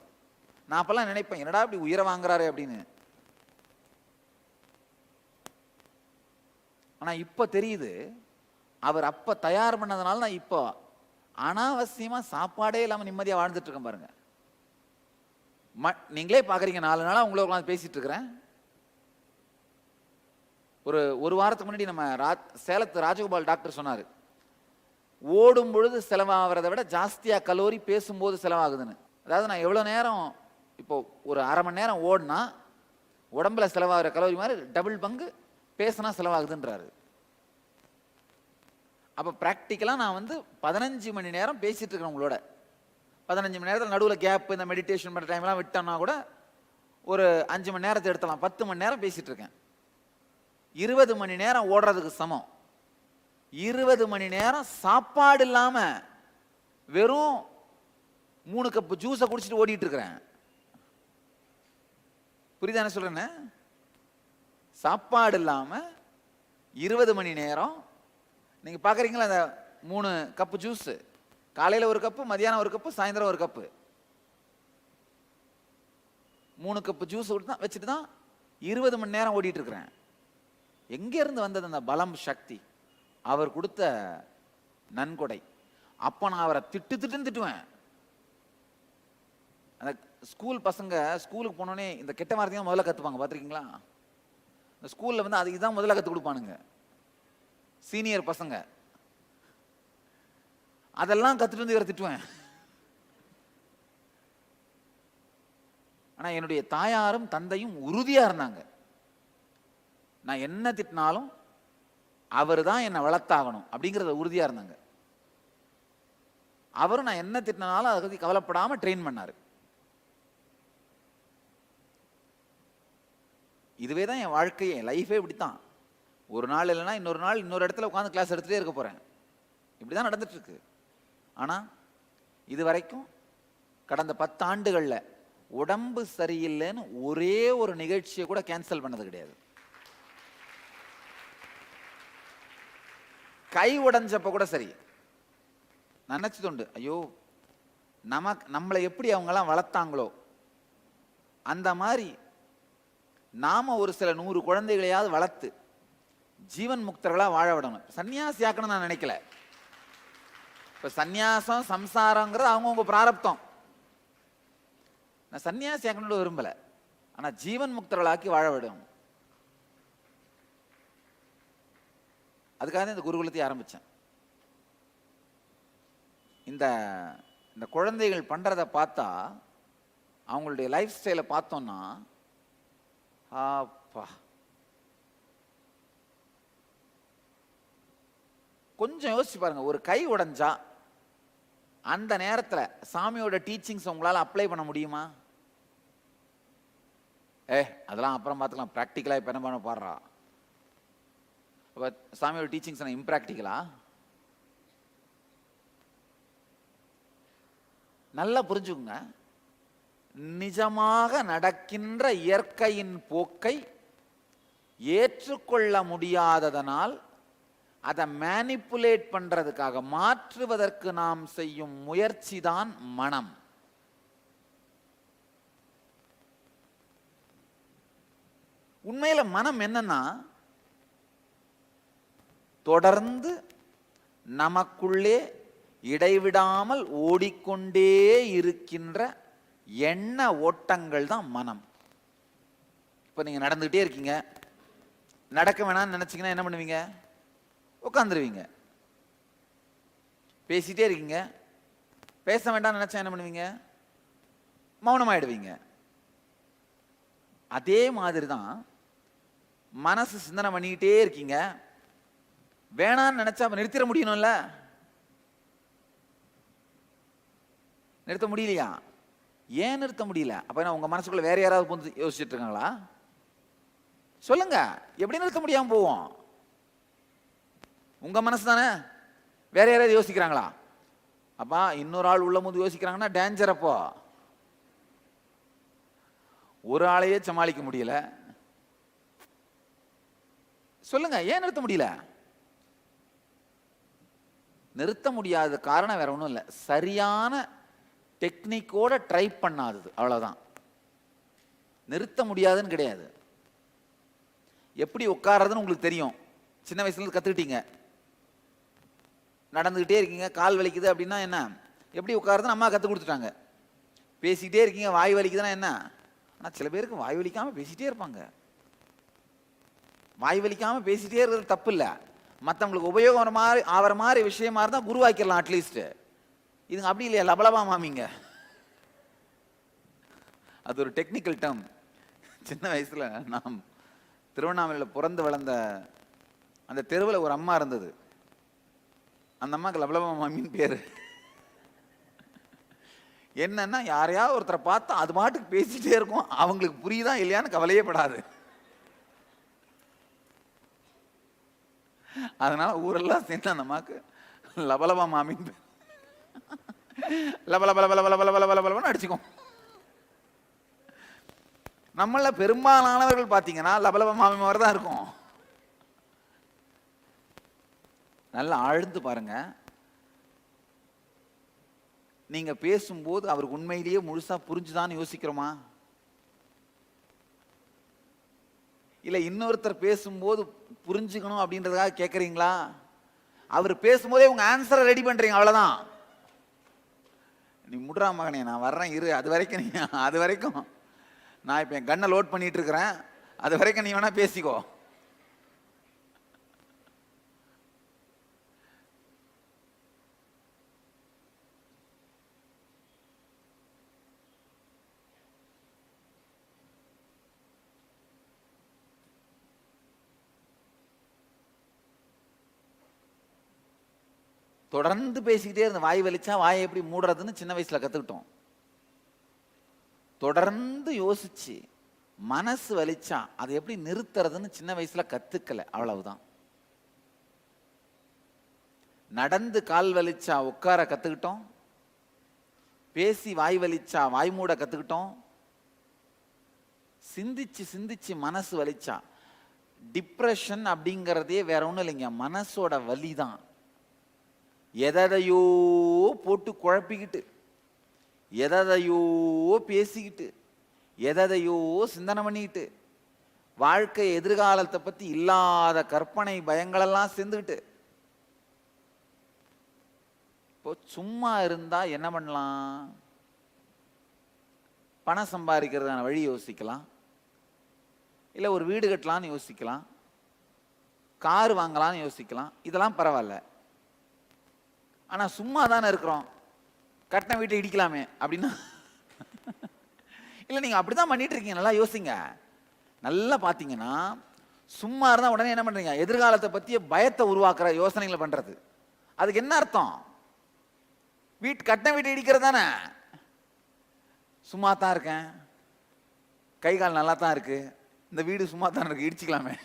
நான் அப்பெல்லாம் நினைப்பேன், என்னடா இப்படி உயிரை வாங்குறாரு அப்படின்னு. ஆனா இப்ப தெரியுது, அவர் அப்ப தயார் பண்ணதுனால நான் இப்போ அனாவசியமா சாப்பாடே இல்லாம நிம்மதியா வாழ்ந்துட்டு இருக்கேன் பாருங்க. நீங்களே பாக்குறீங்க, 4 நாளா உங்களை உட்காந்து பேசிட்டு இருக்கிறேன். ஒரு வாரத்துக்கு முன்னாடி நம்ம சேலத்து ராஜகோபால் டாக்டர் சொன்னாரு, ஓடும் பொழுது செலவாகிறத விட ஜாஸ்தியா கலோரி பேசும்போது செலவாகுதுன்னு. அதாவது நான் எவ்வளவு நேரம், இப்போ ஒரு அரை மணி நேரம் ஓடினா உடம்புல செலவாகிற கலோரி மாதிரி டபுள் பங்கு பேசினா செலவாகுதுன்றாரு. அப்ப பிராக்டிக்கலா நான் வந்து 15 மணி நேரம் பேசிட்டு இருக்கிறேன் உங்களோட. 15 மணி நேரத்தில் நடுவில் கேப், இந்த மெடிடேஷன் பண்ணுற டைம்லாம் விட்டோம்னா கூட ஒரு 5 மணி நேரத்தை எடுத்தலாம். 10 மணி நேரம் பேசிட்டு இருக்கேன். 20 மணி நேரம் ஓடுறதுக்கு சமம். 20 மணி நேரம் சாப்பாடு இல்லாம வெறும் 3 கப் ஜூஸை குடிச்சிட்டு ஓடிட்டு இருக்கிறேன். புரியுதா என்ன சொல்றேன்னு? சாப்பாடு இல்லாம 20 மணி நேரம். நீங்க பாக்குறீங்களா, அந்த 3 கப் ஜூஸ், காலையில ஒரு கப்பு, மதியானம் ஒரு கப்பு, சாயந்தரம் ஒரு கப்பு, 3 கப்பு ஜூஸ் வச்சுட்டு தான் 20 மணி நேரம் ஓடிட்டு இருக்கிறேன். எங்க இருந்து வந்தது அந்த பலம், சக்தி? அவர் கொடுத்த நன்கொடை. அப்ப நான் அவரை திட்டுன்னு திட்டுவேன். அந்த ஸ்கூல் பசங்க ஸ்கூலுக்கு போனோடனே இந்த கெட்ட வார்த்தையும் முதல்ல கத்துப்பாங்க, பார்த்துருக்கீங்களா? இந்த ஸ்கூல்ல வந்து அதுக்கு தான் முதல்ல கத்து கொடுப்பானுங்க சீனியர் பசங்க. அதெல்லாம் கத்துட்டு வந்து இவரை திட்டுவேன். ஆனா என்னுடைய தாயாரும் தந்தையும் உறுதியா இருந்தாங்க. நான் என்ன திட்டினாலும் அவர் தான் என்னை வளர்த்தாகணும் அப்படிங்கிறத உறுதியா இருந்தாங்க. அவரும் நான் என்ன திட்டினாலும் அதை பத்தி கவலைப்படாம ட்ரெயின் பண்ணாரு. இதுவே தான் என் வாழ்க்கையே, என் லைஃபே இப்படித்தான். ஒரு நாள் இல்லைன்னா இன்னொரு நாள் இன்னொரு இடத்துல உட்காந்து கிளாஸ் எடுத்துட்டே இருக்க போறேன். இப்படிதான் நடந்துட்டு இருக்கு. ஆனா இது வரைக்கும் கடந்த 10 ஆண்டுகள்ல உடம்பு சரியில்லைன்னு ஒரே ஒரு நிகழ்ச்சியை கூட கேன்சல் பண்ணது கிடையாது. கை உடைஞ்சப்ப கூட சரி, நினச்சதுண்டு, ஐயோ நம்மளை எப்படி அவங்கெல்லாம் வளர்த்தாங்களோ அந்த மாதிரி நாம ஒரு சில 100 குழந்தைகளையாவது வளர்த்து ஜீவன் முக்தர்களா வாழ விடணும். சன்னியாசி ஆக்கணும்னு நான் நினைக்கல. இப்ப சந்நியாசம் சம்சாரங்கிறது அவங்கவுங்க பிராரப்தம். நான் சன்னியாசி ஆக்கணும்னு விரும்பல. ஆனா ஜீவன் முக்தர்களாக்கி வாழ விடணும். அதுக்காக இந்த குருகுலத்தை ஆரம்பிச்சேன். இந்த குழந்தைகள் பண்றதை பார்த்தா, அவங்களுடைய லைஃப் ஸ்டைலை பார்த்தோம்னா, அப்பா கொஞ்சம் யோசிச்சு பாருங்க. ஒரு கை உடைஞ்சா அந்த நேரத்தில் சாமியோட டீச்சிங்ஸ் உங்களால் அப்ளை பண்ண முடியுமா? அதெல்லாம் அப்புறம் பார்த்துக்கலாம், ப்ராக்டிக்கலாக இப்போ என்ன பண்ண பாடுறா. அப்போ சாமியோட டீச்சிங்ஸ் இம்ப்ராக்டிக்கலா? நல்லா புரிஞ்சுக்குங்க. நிஜமாக நடக்கின்ற இயற்கையின் போக்கை ஏற்றுக்கொள்ள முடியாததனால் அதை மேனிப்புலேட் பண்றதுக்காக மாற்றுவதற்கு நாம் செய்யும் முயற்சி தான் மனம். உண்மையில மனம் என்னன்னா, தொடர்ந்து நமக்குள்ளே இடைவிடாமல் ஓடிக்கொண்டே இருக்கின்ற எண்ண ஓட்டங்கள் தான் மனம். இப்ப நீங்க நடந்துகிட்டே இருக்கீங்க, நடக்க வேணாம்னு நினைச்சீங்கன்னா என்ன பண்ணுவீங்க? உட்காந்துருவீங்க. பேசிட்டே இருக்கீங்க, பேச வேண்டாம்னு நினைச்சா என்ன பண்ணுவீங்க? மௌனமாயிடுவீங்க. அதே மாதிரி தான் மனசு சிந்தனை பண்ணிக்கிட்டே இருக்கீங்க, வேணான்னு நினைச்சா நிறுத்திட முடியணும்ல? நிறுத்த முடியலையா? ஏன் நிறுத்த முடியல? அப்ப உங்க மனசுக்குள்ள வேற யாராவது புந்து யோசிச்சுட்டு இருக்காங்களா? சொல்லுங்க, எப்படி நிறுத்த முடியாம போவோம்? உங்க மனசு தானே. வேற யாராவது யோசிக்கிறாங்களா? அப்பா இன்னொரு ஆள் உள்ள போது யோசிக்கிறாங்கன்னா டேஞ்சர். அப்போ ஒரு ஆளையே சமாளிக்க முடியல. சொல்லுங்க, ஏன் நிறுத்த முடியல? நிறுத்த முடியாத காரணம் வேற ஒன்றும் இல்லை, சரியான டெக்னிக்கோட ட்ரை பண்ணாதது, அவ்வளவுதான். நிறுத்த முடியாதுன்னு கிடையாது. எப்படி உட்கார்றதுன்னு உங்களுக்கு தெரியும், சின்ன வயசுல இருந்து கத்துக்கிட்டீங்க. நடந்துகிட்டே இருக்கீங்க, கால் வலிக்குது அப்படின்னா என்ன? எப்படி உட்கார்றதுன்னு அம்மா கற்றுக் கொடுத்துட்டாங்க. பேசிக்கிட்டே இருக்கீங்க, வாய் வலிக்குதுன்னா என்ன? ஆனால் சில பேருக்கு வாய் வலிக்காம பேசிட்டே இருப்பாங்க. வாய் வலிக்காம பேசிட்டே இருக்கிறது தப்பு இல்லை, மற்றவங்களுக்கு உபயோகம் ஆகிற மாதிரி விஷயமா இருந்தால் குருவாக்கிடலாம் அட்லீஸ்ட். இதுங்க அப்படி இல்லையா, லபலபா மாமிங்க. அது ஒரு டெக்னிக்கல் டேர்ம். சின்ன வயசுல நாம் திருவண்ணாமலையில் பிறந்து வளர்ந்த அந்த தெருவில் ஒரு அம்மா இருந்தது. அந்த அம்மாவுக்கு லபலபா மாமின்னு பேரு. என்னன்னா, யாரையாவது ஒருத்தரை பார்த்தா அது பாட்டுக்கு பேசிட்டே இருக்கும், அவங்களுக்கு புரியுதா இல்லையான்னு கவலையே படாது. அதனால ஊரெல்லாம் சேர்ந்து அந்த அம்மாவுக்கு லபலபா மாமின்னு பேர். லபலபலபலபலபலபலபலபலன்னு அடிச்சுக்கும். நம்மள பெரும்பாலானவர்கள் பார்த்தீங்கன்னா லபலபா மாமி மாதிரி தான் இருக்கும். நல்லா ஆழ்ந்து பாருங்க. நீங்க பேசும்போது அவருக்கு உண்மையிலேயே முழுசா புரிஞ்சுதான்னு யோசிக்கிறோமா? இல்ல இன்னொருத்தர் பேசும்போது புரிஞ்சுக்கணும் அப்படின்றதுக்காக கேட்குறீங்களா? அவர் பேசும்போதே உங்க ஆன்சரை ரெடி பண்றீங்க, அவ்வளவுதான். நீ முட்றா மகனே, நான் வர்றேன் இரு, அது வரைக்கும் நான் இப்போ என் கண்ணை லோட் பண்ணிட்டு இருக்கிறேன், அது வரைக்கும் நீ வேணா பேசிக்கோ. தொடர்ந்து பேசிக்கிட்டே இருந்த, வாய் வலிச்சா வாயை எப்படி மூடுறதுன்னு சின்ன வயசுல கத்துக்கிட்டோம். தொடர்ந்து யோசிச்சு மனசு வலிச்சா அதை எப்படி நிறுத்துறதுன்னு சின்ன வயசுல கத்துக்கல, அவ்வளவுதான். நடந்து கால் வலிச்சா உட்கார கத்துக்கிட்டோம், பேசி வாய் வலிச்சா வாய் மூட கத்துக்கிட்டோம், சிந்திச்சு சிந்திச்சு மனசு வலிச்சா. டிப்ரெஷன் அப்படிங்கிறதே வேற ஒன்றும் இல்லைங்க, மனசோட வலி தான். எதையோ போட்டு குழப்பிக்கிட்டு, எதையோ பேசிக்கிட்டு, எதையோ சிந்தனை பண்ணிக்கிட்டு, வாழ்க்கை எதிர்காலத்தை பற்றி இல்லாத கற்பனை பயங்களெல்லாம் சேர்ந்துக்கிட்டு, இப்போ சும்மா இருந்தால் என்ன பண்ணலாம்? பணம் சம்பாதிக்கிறதான வழி யோசிக்கலாம், இல்லை ஒரு வீடு கட்டலான்னு யோசிக்கலாம், கார் வாங்கலான்னு யோசிக்கலாம். இதெல்லாம் பரவாயில்ல. ஆனால் சும்மா தானே இருக்கிறோம், கட்டின வீட்டை இடிக்கலாமே அப்படின்னா இல்லை, நீங்கள் அப்படி தான் பண்ணிட்டு இருக்கீங்க. நல்லா யோசிங்க. நல்லா பார்த்தீங்கன்னா சும்மா இருந்தால் உடனே என்ன பண்ணுறீங்க? எதிர்காலத்தை பற்றிய பயத்தை உருவாக்குற யோசனைகளை பண்ணுறது. அதுக்கு என்ன அர்த்தம்? கட்டின வீட்டை இடிக்கிறது தானே. சும்மா தான் இருக்கேன், கை கால் நல்லா தான் இருக்கு, இந்த வீடு சும்மா தான் இருக்கு, இடிச்சுக்கலாமே.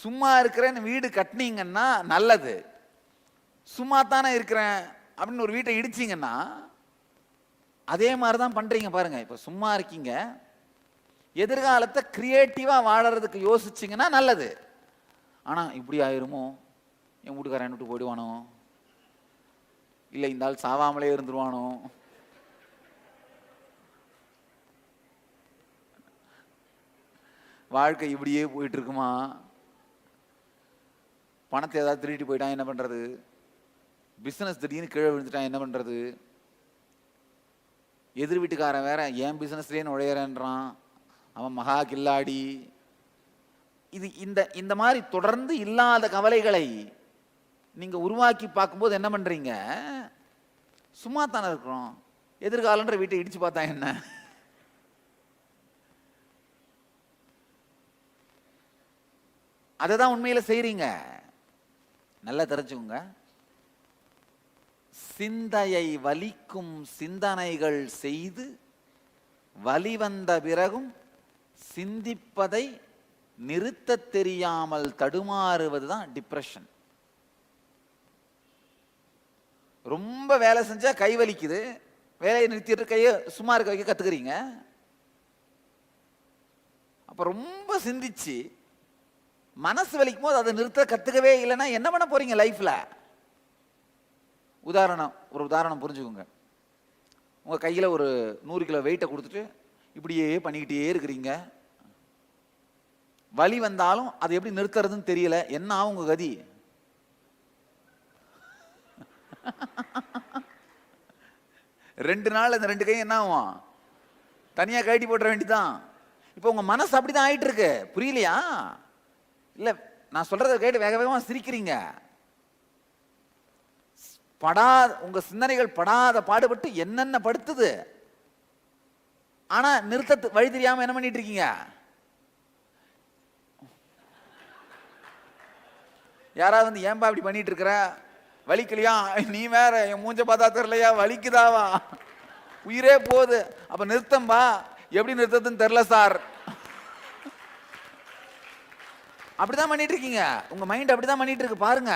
சும்மா இருக்கிறேன்னு வீடு கட்டினீங்கன்னா நல்லது. சும்மா தானே இருக்கிறேன் அப்படின்னு ஒரு வீட்டை இடிச்சிங்கன்னா அதே மாதிரி தான் பண்ணுறீங்க பாருங்க. இப்போ சும்மா இருக்கீங்க, எதிர்காலத்தை கிரியேட்டிவாக வாழறதுக்கு யோசிச்சிங்கன்னா நல்லது. ஆனால் இப்படி ஆயிருமோ, என் வீட்டுக்காரன் விட்டு போயிடுவானோ, இல்லை இந்த ஆள் சாவாமலே இருந்துருவானோ, வாழ்க்கை இப்படியே போயிட்டு இருக்குமா, பணத்தை ஏதாவது திருடிட்டு போயிட்டான் என்ன பண்ணுறது, பிஸ்னஸ் திடீர்னு கீழே விழுந்துட்டான் என்ன பண்ணுறது, எதிர் வீட்டுக்காரன் வேற என் பிஸ்னஸ்லேயே நுழையிறன்றான், அவன் மகா கில்லாடி. இது இந்த மாதிரி தொடர்ந்து இல்லாத கவலைகளை நீங்கள் உருவாக்கி பார்க்கும்போது என்ன பண்ணுறீங்க? சும்மா தானே இருக்கிறோம், எதிர்காலன்ற வீட்டை இடிச்சு பார்த்தா என்ன? அதை தான் உண்மையில் செய்கிறீங்க. நல்லா தெரிஞ்சுக்கோங்க. சிந்தையை வலிக்கும் சிந்தனைகள் செய்து வலிவந்த பிறகும் சிந்திப்பதை நிறுத்த தெரியாமல் தடுமாறுவது தான் டிப்ரெஷன். ரொம்ப வேலை செஞ்சா கை வலிக்குது, வேலையை நிறுத்திட்டு கையை சும்மா இருக்க வைக்க கத்துக்கிறீங்க. அப்ப ரொம்ப சிந்திச்சு மனசு வலிக்கும் போது அதை நிறுத்த கத்துக்கவே இல்லைன்னா என்ன பண்ண போறீங்க லைஃப்ல? ஒரு உதாரணம் புரிஞ்சுக்கோங்க. உங்க கையில ஒரு 100 கிலோ வெயிட்டை கொடுத்துட்டு இப்படியே பண்ணிக்கிட்டே இருக்கிறீங்க. வலி வந்தாலும் அதை எப்படி நிறுத்துறதுன்னு தெரியல. என்ன ஆகும் உங்க கதி? ரெண்டு நாள் அந்த 2 கையும் என்ன ஆகும்? தனியா கழட்டி போட்டுற வேண்டிதான். இப்போ உங்க மனசு அப்படிதான் ஆயிட்டு இருக்கு. புரியலையா? இல்ல, நான் சொல்றதை கேட்டு வேக வேகமா சிரிக்கிறீங்க. உங்க சிந்தனைகள் படாத பாடுபட்டு என்னென்ன படுத்துது. ஆனா நிறுத்த வழி தெரியாம என்ன பண்ணிட்டு இருக்கீங்க? யாராவது வந்து ஏன்பா இப்படி பண்ணிட்டு இருக்கிற, வலிக்கலையா? நீ வேற, என் மூஞ்ச பார்த்தா தெரியலையா, வலிக்குதாவா, உயிரே போகுது. அப்ப நிறுத்தம்பா. எப்படி நிறுத்ததுன்னு தெரியல சார். அப்படிதான் பண்ணிட்டு இருக்கீங்க. உங்க மைண்ட் அப்படிதான் பண்ணிட்டு இருக்கு பாருங்க.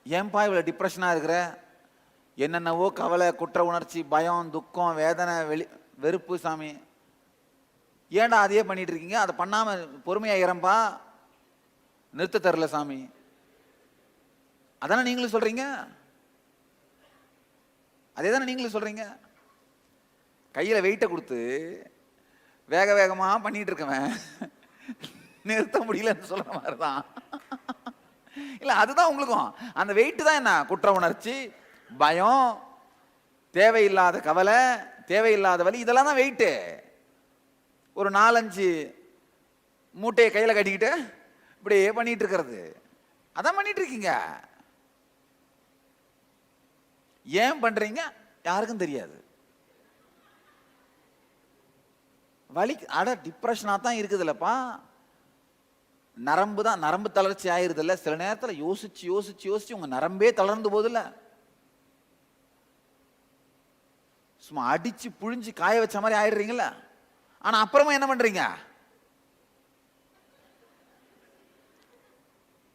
ஏன்பா இவ்வளவு டிப்ரெஷனா இருக்கிற, என்னென்னவோ கவலை, குற்ற உணர்ச்சி, பயம், துக்கம், வேதனை, வெறுப்பு. சாமி, ஏன்டா அதையே பண்ணிட்டு இருக்கீங்க? அதை பண்ணாம பொறுமையா இறம்பா, நிறுத்த தரல சாமி. அதானே நீங்களும் சொல்றீங்க. அதே தானே நீங்களும் சொல்றீங்க. கையில வெயிட்டை கொடுத்து வேக வேகமா பண்ணிட்டு இருக்கவன் நிறுத்த முடியலன்னு சொல்ற மாதிரிதான். இல்ல, அதுதான் உங்களுக்கும். அந்த வெயிட் தான் என்ன? குற்ற உணர்ச்சி, பயம், தேவையில்லாத கவலை, தேவையில்லாத வலி, இதெல்லாம் தான் வெயிட்டு. ஒரு 4-5 மூட்டையை கையில கட்டிக்கிட்டு இப்படியே பண்ணிட்டு இருக்கிறது. அதான் பண்ணிட்டு இருக்கீங்க. ஏன் பண்றீங்க யாருக்கும் தெரியாது. வலி டிப்ரெஷனா தான் இருக்குதுல்லப்பா. நரம்பு தளர்ச்சி ஆயிருது இல்ல. சில நேரத்தில் யோசிச்சு யோசிச்சு யோசிச்சு உங்க நரம்பே தளர்ந்து போதில்ல. சும்மா அடிச்சு புழிஞ்சு காய வச்ச மாதிரி ஆயிடுறீங்கல்ல. ஆனா அப்புறமா என்ன பண்றீங்க?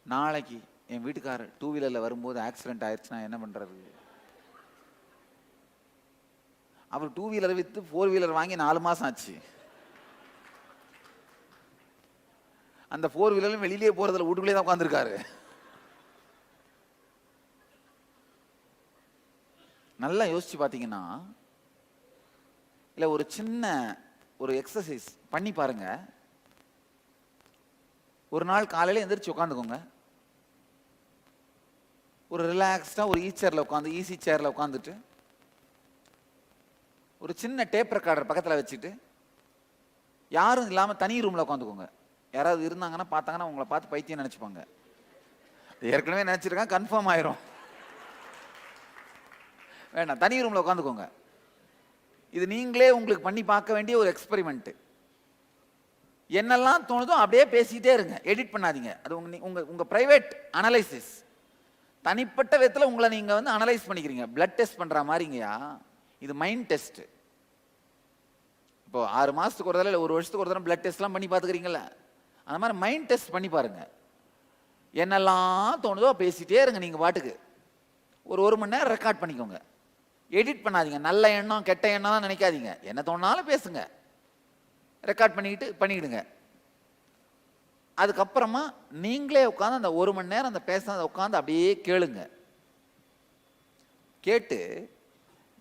நாளைக்கு என் வீட்டுக்காரர் 2 வீலர்ல வரும்போது ஆக்சிடென்ட் ஆயிடுச்சுன்னா என்ன பண்றது? அவர் 2 வீலர் வித்து 4 வீலர் வாங்கி 4 மாசம் ஆச்சு. அந்த 4 வீலரும் வெளியிலேயே போறதில்ல, வீட்டுக்குள்ளே தான் உட்காந்துருக்காரு. நல்லா யோசிச்சு பார்த்தீங்கன்னா, இல்லை ஒரு சின்ன ஒரு எக்ஸசைஸ் பண்ணி பாருங்க. ஒரு நாள் காலையில் எந்திரிச்சு உட்காந்துக்கோங்க. ஒரு ரிலாக்ஸ்டாக ஒரு ஈஸி சேரில் உட்காந்துட்டு ஒரு சின்ன டேப் ரெக்கார்டர் பக்கத்தில் வச்சுட்டு யாரும் இல்லாமல் தனி ரூமில் உட்காந்துக்கோங்க. யாராவது இருந்தாங்கன்னா பார்த்தாங்கன்னா உங்களை பார்த்து பைத்தியம் நினச்சிப்பாங்க. ஏற்கனவே நினச்சிருக்கேன், கன்ஃபார்ம் ஆயிரும். வேண்டாம், தனி ரூமில் உட்காந்துக்கோங்க. இது நீங்களே உங்களுக்கு பண்ணி பார்க்க வேண்டிய ஒரு எக்ஸ்பெரிமெண்ட்டு. என்னெல்லாம் தோணுதோ அப்படியே பேசிக்கிட்டே இருங்க, எடிட் பண்ணாதீங்க. அது உங்கள் ப்ரைவேட் அனலைசிஸ், தனிப்பட்ட விதத்தில் உங்களை நீங்கள் வந்து அனலைஸ் பண்ணிக்கிறீங்க. பிளட் டெஸ்ட் பண்ணுற மாதிரிங்கயா, இது மைண்ட் டெஸ்ட். இப்போ 6 மாதத்துக்கு ஒரு தடவை இல்லை 1 வருஷத்துக்கு ஒரு தடவை பிளட் டெஸ்ட்லாம் பண்ணி பார்த்துக்கிறீங்களா, அந்த மாதிரி மைண்ட் டெஸ்ட் பண்ணி பாருங்க. என்னெல்லாம் தோணுதோ பேசிகிட்டே இருங்க நீங்கள் பாட்டுக்கு. ஒரு 1 மணி நேரம் ரெக்கார்ட் பண்ணிக்கோங்க, எடிட் பண்ணாதீங்க. நல்ல எண்ணம் கெட்ட எண்ணம் நினைக்காதீங்க, என்ன தோணாலும் பேசுங்க, ரெக்கார்ட் பண்ணிக்கிடுங்க. அதுக்கப்புறமா நீங்களே உட்காந்து அந்த 1 மணி நேரம் அந்த பேசுனதை உட்காந்து அப்படியே கேளுங்க. கேட்டு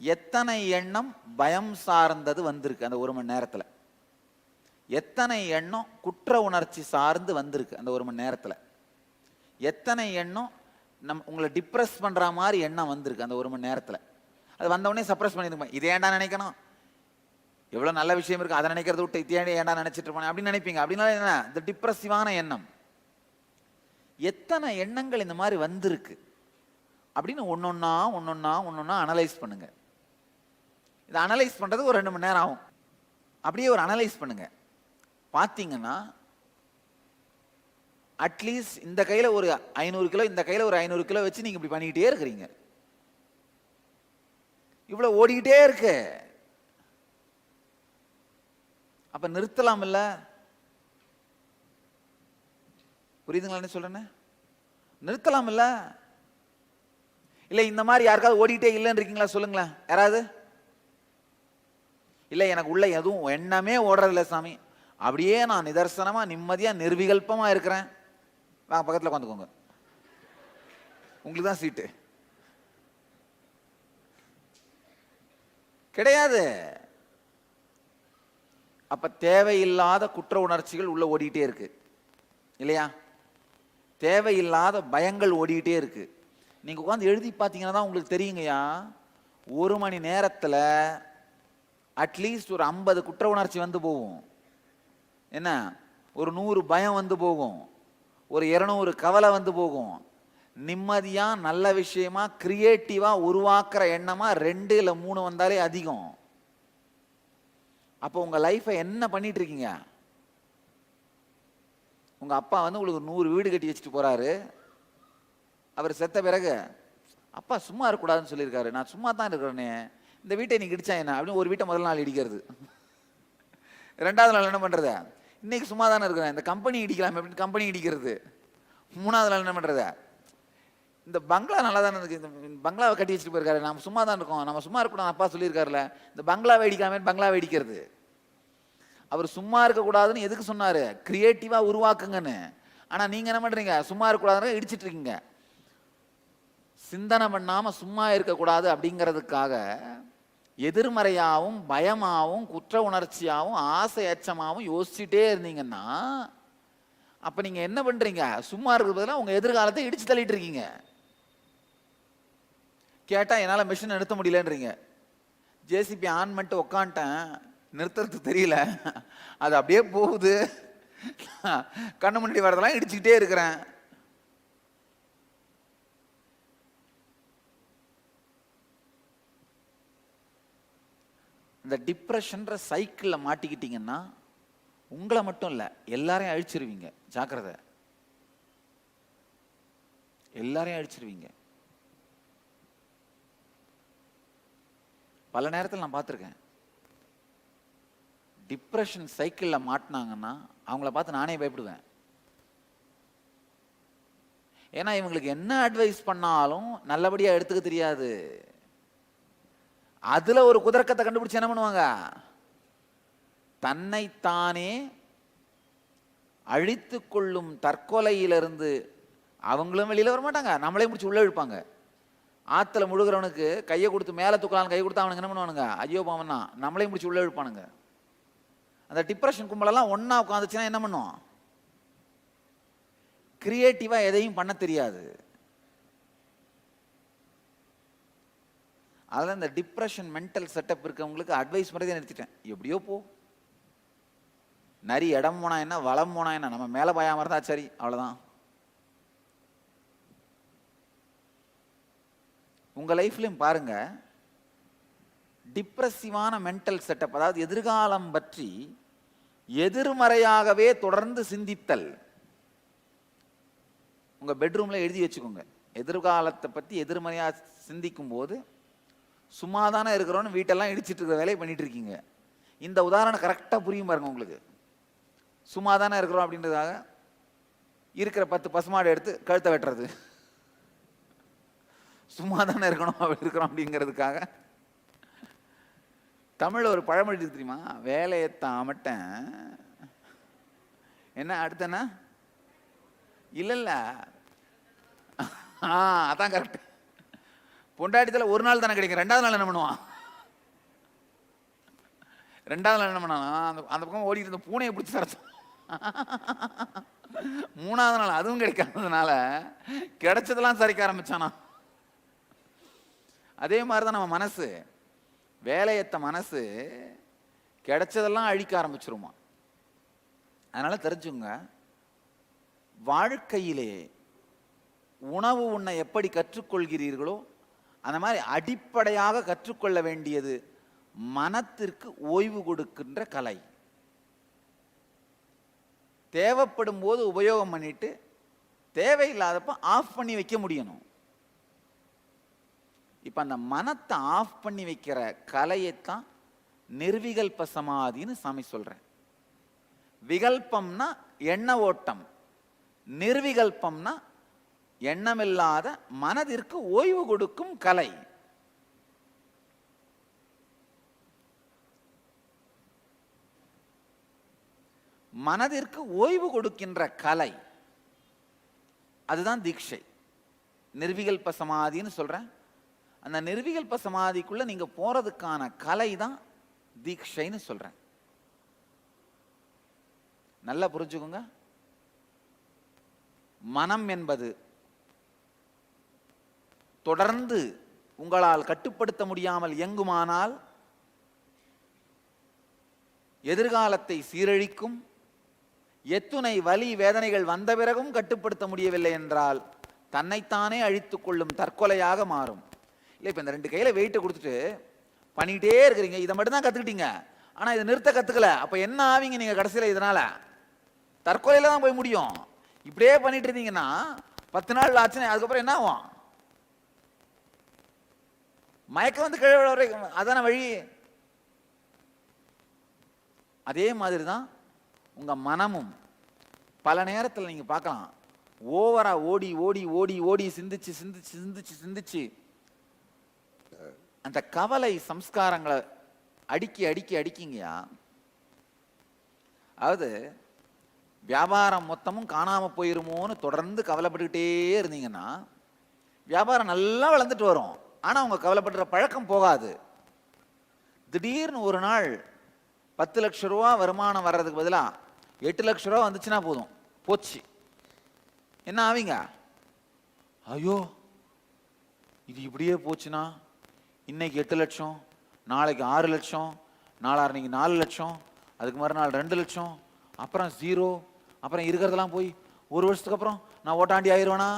எத்தனை எண்ணம் பயம் சார்ந்தது வந்திருக்கு அந்த 1 மணி நேரத்தில், எத்தனை எண்ணம் குற்ற உணர்ச்சி சார்ந்து வந்திருக்கு அந்த 1 மணி நேரத்தில், எத்தனை எண்ணம் உங்களை டிப்ரெஸ் பண்ணுற மாதிரி எண்ணம் வந்திருக்கு அந்த 1 மணி நேரத்தில். அது வந்தவுடனே சப்ரஸ் பண்ணிருப்பேன். இதே ஏண்டா நினைக்கணும், எவ்வளோ நல்ல விஷயம் இருக்குது அதை நினைக்கிறத விட்டு இதே ஏண்டா நினச்சிட்டு இருப்பானே அப்படின்னு நினைப்பீங்க. அப்படின்னா என்ன, இந்த டிப்ரெசிவான எண்ணம். எத்தனை எண்ணங்கள் இந்த மாதிரி வந்திருக்கு அப்படின்னு ஒன்னொன்னா அனலைஸ் பண்ணுங்க. இதை அனலைஸ் பண்ணுறது ஒரு 2 மணி நேரம் ஆகும். அப்படியே ஒரு அனலைஸ் பண்ணுங்க. பார்த்தீங்கன்னா அட்லீஸ்ட் இந்த கையில் ஒரு 500 கிலோ, இந்த கையில் ஒரு 500 கிலோ வச்சு நீங்கள் இப்படி பண்ணிக்கிட்டே இருக்கிறீங்க. இவ்வளோ ஓடிக்கிட்டே இருக்கு. அப்ப நிறுத்தலாம் இல்ல? புரியுதுங்களா சொல்றேன்னு? நிறுத்தலாம் இல்ல? இல்லை இந்த மாதிரி யாருக்காவது ஓடிக்கிட்டே இல்லைன்னு இருக்கீங்களா சொல்லுங்களேன் யாராவது. இல்லை எனக்கு உள்ள எதுவும் எண்ணமே ஓடுறதில்ல சாமி, அப்படியே நான் நிதர்சனமா நிம்மதியா நிர்விகல்பமா இருக்கிறேன். வாங்க பக்கத்தில் உட்காந்துக்கோங்க, உங்களுக்கு தான் சீட்டு. கிடையாது. அப்ப தேவையில்லாத குற்ற உணர்ச்சிகள் உள்ள ஓடிட்டே இருக்கு இல்லையா, தேவையில்லாத பயங்கள் ஓடிட்டே இருக்கு. நீங்க உட்காந்து எழுதி பார்த்தீங்கன்னா தான் உங்களுக்கு தெரியுங்கய்யா, 1 மணி நேரத்தில் அட்லீஸ்ட் ஒரு 50 குற்ற உணர்ச்சி வந்து போகும், என்ன ஒரு 100 பயம் வந்து போகும், ஒரு 200 கவலை வந்து போகும். நிம்மதியா நல்ல விஷயமா கிரியேட்டிவா உருவாக்குற எண்ணமா 2 இல்லை 3 வந்தாலே அதிகம். அப்போ உங்க லைஃபை என்ன பண்ணிட்டு இருக்கீங்க? உங்க அப்பா வந்து உங்களுக்கு 100 வீடு கட்டி வச்சுட்டு போறாரு. அவர் செத்த பிறகு அப்பா சும்மா இருக்கக்கூடாதுன்னு சொல்லியிருக்காரு, நான் சும்மா தான் இருக்கிறேனே, இந்த வீட்டை நீங்க இடிச்சா என்ன அப்படின்னு ஒரு வீட்டை முதல் நாள் இடிக்கிறது. 2வது நாள் என்ன பண்றது, இன்னைக்கு சும்மா தானே இருக்கிறேன், இந்த கம்பெனி இடிக்கலாம் அப்படின்னு கம்பெனி இடிக்கிறது. 3வது நாள் என்ன பண்றது, இந்த பங்களா நல்லா தானே இருக்கு, இந்த பங்களாவை கட்டி வச்சுட்டு போயிருக்காரு, நம்ம சும்மா தான் இருக்கோம், நம்ம சும்மா இருக்கக்கூடாது அப்பா சொல்லியிருக்காருல, இந்த பங்களாவை இடிக்காம பங்களாவை இடிக்கிறது. அவர் சும்மா இருக்கக்கூடாதுன்னு எதுக்கு சொன்னாரு, கிரியேட்டிவா உருவாக்குங்கன்னு. ஆனா நீங்க என்ன பண்றீங்க, சும்மா இருக்கக்கூடாதுன்னு இடிச்சிட்டு இருக்கீங்க. சிந்தனை பண்ணாம சும்மா இருக்கக்கூடாது அப்படிங்கிறதுக்காக எதிர்மறையாகவும் பயமாகவும் குற்ற உணர்ச்சியாகவும் ஆசை அச்சமாகவும் யோசிச்சுட்டே இருந்தீங்கன்னா அப்ப நீங்க என்ன பண்றீங்க, சும்மா இருக்கிறது பதிலாக உங்க எதிர்காலத்தை இடிச்சு தள்ளிட்டு இருக்கீங்க. கேட்டா என்னால மிஷின் நிறுத்த முடியலன்றீங்க. ஜேசிபி ஆன் பண்ணிட்டு உக்காண்டேன், நிறுத்துறது தெரியல, அது அப்படியே போகுது, கண்ணு முன்னாடி வரதெல்லாம் இடிச்சுக்கிட்டே இருக்கிறேன். இந்த டிப்ரெஷன்ற சைக்கிள்ல மாட்டிக்கிட்டீங்கன்னா உங்களை மட்டும் இல்ல எல்லாரையும் அழிச்சிருவீங்க. ஜாக்கிரதை, எல்லாரையும் அழிச்சிருவீங்க. பல நேரத்தில் நான் பார்த்துருக்கேன், டிப்ரெஷன் சைக்கிள்ல மாட்டினாங்கன்னா அவங்கள பார்த்து நானே பயப்படுவேன். ஏன்னா இவங்களுக்கு என்ன அட்வைஸ் பண்ணாலும் நல்லபடியா எடுத்துக்க தெரியாது. அதுல ஒரு குதர்க்கத்தை கண்டுபிடிச்சு என்ன பண்ணுவாங்க, தன்னைத்தானே அழித்து கொள்ளும் தற்கொலையிலிருந்து அவங்களும் வெளியில் வர மாட்டாங்க, நம்மளே முடிச்சு உள்ளே இழுப்பாங்க. ஆற்றுல முழுகிறவனுக்கு கையை கொடுத்து மேலே தூக்கலான்னு கை கொடுத்தா அவனுக்கு என்ன பண்ணுவானுங்க, ஐயோ பாவனா, நம்மளே முடிச்சு உள்ளே இழுப்பானுங்க. அந்த டிப்ரெஷன் கும்பலெல்லாம் ஒன்றா உட்காந்துச்சுன்னா என்ன பண்ணும், கிரியேட்டிவாக எதையும் பண்ண தெரியாது. அதில் இந்த டிப்ரெஷன் மென்டல் செட்டப் இருக்கவங்களுக்கு அட்வைஸ் பண்ணுறதே நிறுத்திட்டேன். எப்படியோ போ, நரி இடம் போனா என்ன, வளம் போனா என்ன, நம்ம மேலே பாயாம இருந்தா சரி, அவ்வளோதான். உங்கள் லைஃப்லையும் பாருங்க, டிப்ரெசிவான மென்டல் செட்டப், அதாவது எதிர்காலம் பற்றி எதிர்மறையாகவே தொடர்ந்து சிந்தித்தல். உங்கள் பெட்ரூமில் எழுதி வச்சுக்கோங்க, எதிர்காலத்தை பற்றி எதிர்மறையாக சிந்திக்கும் போது சும்மா தானே இருக்கிறோன்னு வீட்டெல்லாம் இடிச்சிட்டு இருக்கிற வேலையை பண்ணிட்டு இருக்கீங்க. இந்த உதாரணம் கரெக்டாக புரியும் பாருங்க உங்களுக்கு. சும்மா தானே இருக்கிறோம் அப்படின்றதாக இருக்கிற 10 பசுமாடு எடுத்து கழுத்தை வெட்டுறது, சும்மா தானே இருக்கிறோம் அப்படிங்கிறதுக்காக. தமிழில் ஒரு பழமொழி இருக்கு தெரியுமா, வேலையத்தான் அமட்டேன் என்ன அடுத்தனா இல்லைல்ல, அதான் கரெக்ட். பொண்டாட்டித்தில் ஒரு நாள் தானே கிடைக்கும், 2வது நாள் என்ன பண்ணுவான், 2வது நாள் என்ன பண்ணானா அந்த பக்கம் ஓடிட்டு இருந்த பூனையை பிடிச்சி தரச்சோம். 3வது நாள் அதுவும் கிடைக்காததுனால கிடைச்சதெல்லாம் சரிக்க ஆரம்பிச்சானா. அதே மாதிரி தான் நம்ம மனசு, வேலையத்த மனசு கிடைச்சதெல்லாம் அழிக்க ஆரம்பிச்சிருமா. அதனால தெரிஞ்சுங்க, வாழ்க்கையிலே உணவு உண்ண எப்படி கற்றுக்கொள்கிறீர்களோ அந்த மாதிரி அடிப்படையாக கற்றுக்கொள்ள வேண்டியது மனத்திற்கு ஓய்வு கொடுக்கின்ற கலை. தேவைப்படும் போது உபயோகம் பண்ணிட்டு தேவையில்லாதப்ப ஆஃப் பண்ணி வைக்க முடியணும். இப்ப அந்த மனத்தை ஆஃப் பண்ணி வைக்கிற கலையைத்தான் நிர்விகல்ப சமாதின்னு சாமி சொல்றேன். விகல்பம்னா எண்ண ஓட்டம், நிர்விகல்பம்னா எண்ணமில்லாத மனதிற்கு ஓய்வு கொடுக்கும் கலை. மனதிற்கு ஓய்வு கொடுக்கின்ற கலை, அதுதான் தீட்சை. நிர்விகல்ப சமாதின்னு சொல்றேன். அந்த நிர்விகல்ப சமாதிக்குள்ள நீங்க போறதுக்கான கலை தான் தீட்சைன்னு சொல்றேன். நல்லா புரிஞ்சுக்கோங்க. மனம் என்பது தொடர்ந்து உங்களால் கட்டுப்படுத்த முடியாமல் இயங்குமானால் எதிர்காலத்தை சீரழிக்கும். எத்துணை வலி வேதனைகள் வந்த பிறகும் கட்டுப்படுத்த முடியவில்லை என்றால் தன்னைத்தானே அழித்துக் கொள்ளும் தற்கொலையாக மாறும். இல்லை, இப்போ இந்த 2 கையில வெயிட்டை கொடுத்துட்டு பண்ணிக்கிட்டே இருக்கிறீங்க, இதை மட்டும் தான் கற்றுக்கிட்டீங்க, ஆனால் இதை நிறுத்த கற்றுக்கல. அப்போ என்ன ஆவீங்க நீங்கள் கடைசியில்? இதனால தற்கொலையில் தான் போய் முடியும். இப்படியே பண்ணிட்டு இருந்தீங்கன்னா 10 நாள் ஆச்சுன்னா அதுக்கப்புறம் என்ன ஆகும்? மயக்கம் வந்து கீழே அதான வழி. அதே மாதிரி தான் உங்க மனமும். பல நேரத்தில் நீங்க பார்க்கலாம், ஓவரா ஓடி ஓடி ஓடி ஓடி சிந்திச்சு சிந்திச்சு சிந்திச்சு சிந்திச்சு அந்த கவலை சம்ஸ்காரங்களை அடுக்கி அடுக்கி அடிக்கிங்கயா. அதாவது வியாபாரம் மொத்தமும் காணாம போயிருமோன்னு தொடர்ந்து கவலைப்பட்டுக்கிட்டே இருந்தீங்கன்னா வியாபாரம் நல்லா வளர்ந்துட்டு வரும், ஆனா உங்க கவலைப்படுற பழக்கம் போகாது. திடீர்னு ஒரு நாள் 10 லட்சம் ரூபா வருமானம் வர்றதுக்கு பதிலாக 8 லட்சம் ரூபா வந்துச்சுன்னா போதும், போச்சு. என்ன ஆவீங்க? ஐயோ இது இப்படியே போச்சுன்னா இன்னைக்கு 8 லட்சம், நாளைக்கு 6 லட்சம், நாளான்னைக்கு 4 லட்சம், அதுக்கு மறுநாள் 2 லட்சம், அப்புறம் 0, அப்புறம் இருக்கிறதெல்லாம் போய் 1 வருஷத்துக்கு அப்புறம் நான் ஓட்டாண்டி ஆயிடுவேனா?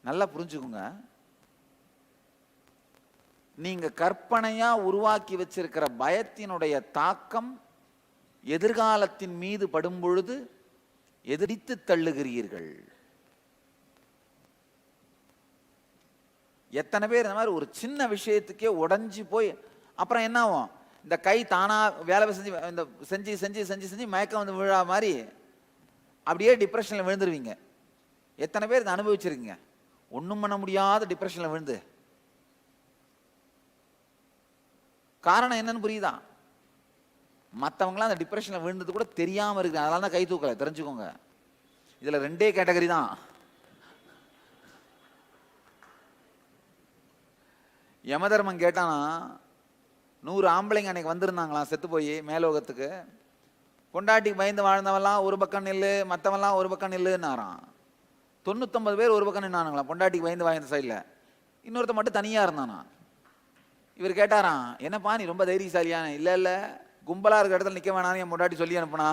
நல்லா புரிஞ்சுக்குங்க. நீங்க கற்பனையா உருவாக்கி வச்சிருக்கிற பயத்தினுடைய தாக்கம் எதிர்காலத்தின் மீது படும் பொழுது எதிரித்து தள்ளுகிறீர்கள். எத்தனை பேர் இந்த மாதிரி ஒரு சின்ன விஷயத்துக்கே உடைஞ்சு போய் அப்புறம் என்ன ஆகும்? இந்த கை தானா வேலை செஞ்சு இந்த செஞ்சு செஞ்சு செஞ்சு செஞ்சு மயக்கம் வந்து விழா மாதிரி அப்படியே டிப்ரெஷன்ல விழுந்துருவீங்க. எத்தனை பேர் இதை அனுபவிச்சிருக்கீங்க? ஒன்றும் பண்ண முடியாத டிப்ரெஷன்ல விழுந்து. காரணம் என்னன்னு புரியுதா? மற்றவங்களாம் அந்த டிப்ரெஷனில் விழுந்தது கூட தெரியாமல் இருக்கு, அதனால தான் கை தூக்கலை, தெரிஞ்சுக்கோங்க. இதில் 2 கேட்டகரி தான். யமதர்மன் கேட்டானா, 100 ஆம்பளைங்க அன்னைக்கு வந்திருந்தாங்களாம் செத்து போய் மேலோகத்துக்கு. பொண்டாட்டிக்கு பயந்து வாழ்ந்தவெல்லாம் ஒரு பக்கம் நில்லு, மற்றவெல்லாம் ஒரு பக்கம் நில்லுன்னாரான். 99 பேர் ஒரு பக்கம் நின்னானுங்களாம் பொண்டாட்டிக்கு பயந்து வாழ்ந்த சைடில். இன்னொருத்த மட்டும் தனியாக இருந்தானா. இவர் கேட்டாராம், என்னப்பா நீ ரொம்ப தைரியசாலியான? இல்லை இல்லை, கும்பலாக இருக்கிற இடத்துல நிற்க வேணான்னு என் பொண்டாட்டி சொல்லி அனுப்புனா.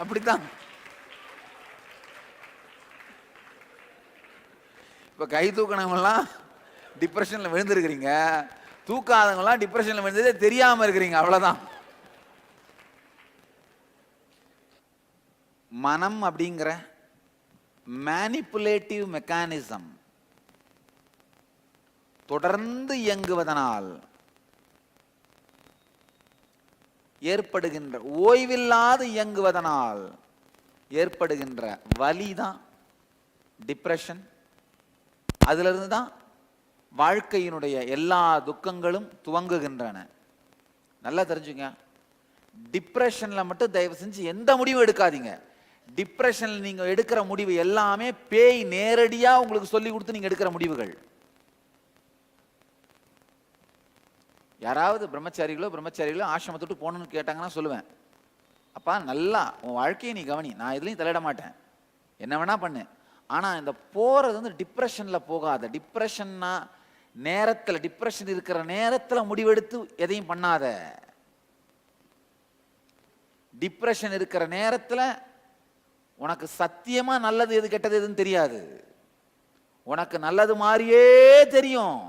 அப்படித்தான். இப்போ கை தூக்கினவங்கலாம் டிப்ரெஷனில் விழுந்துருக்கிறீங்க, தூக்காதவங்களாம் டிப்ரெஷனில் விழுந்ததே தெரியாமல் இருக்கிறீங்க, அவ்வளோதான். மனம் அப்படிங்கிற மேனிப்புலேட்டிவ் மெக்கானிசம் தொடர்ந்து இயங்குவதனால் ஏற்படுகின்ற, ஓய்வில்லாது இயங்குவதனால் ஏற்படுகின்ற வலிதான் டிப்ரெஷன். அதிலிருந்து தான் வாழ்க்கையினுடைய எல்லா துக்கங்களும் துவங்குகின்றன. நல்லா தெரிஞ்சுங்க. டிப்ரெஷன்ல மட்டும் தயவு செஞ்சு எந்த முடிவும் எடுக்காதீங்க. டிப்ரெஷன்ல நீங்க எடுக்கிற முடிவு எல்லாமே பேய் நேரடியா உங்களுக்கு சொல்லி கொடுத்து நீங்க எடுக்கிற முடிவுகள். யாராவது பிரம்மச்சாரிகளோ ஆசிரமத்துட்டு போகணும்னு கேட்டாங்கன்னா சொல்லுவேன், அப்பா நல்லா உன் வாழ்க்கையை நீ கவனி, நான் எதுலையும் தலையிட மாட்டேன், என்ன வேணா பண்ணு, ஆனா இந்த போறது வந்து டிப்ரெஷன்ல போகாத. டிப்ரெஷன்னா நேரத்தில், டிப்ரெஷன் இருக்கிற நேரத்தில் முடிவெடுத்து எதையும் பண்ணாத. டிப்ரெஷன் இருக்கிற நேரத்தில் உனக்கு சத்தியமா நல்லது எது கெட்டது எதுன்னு தெரியாது. உனக்கு நல்லது மாதிரியே தெரியும்,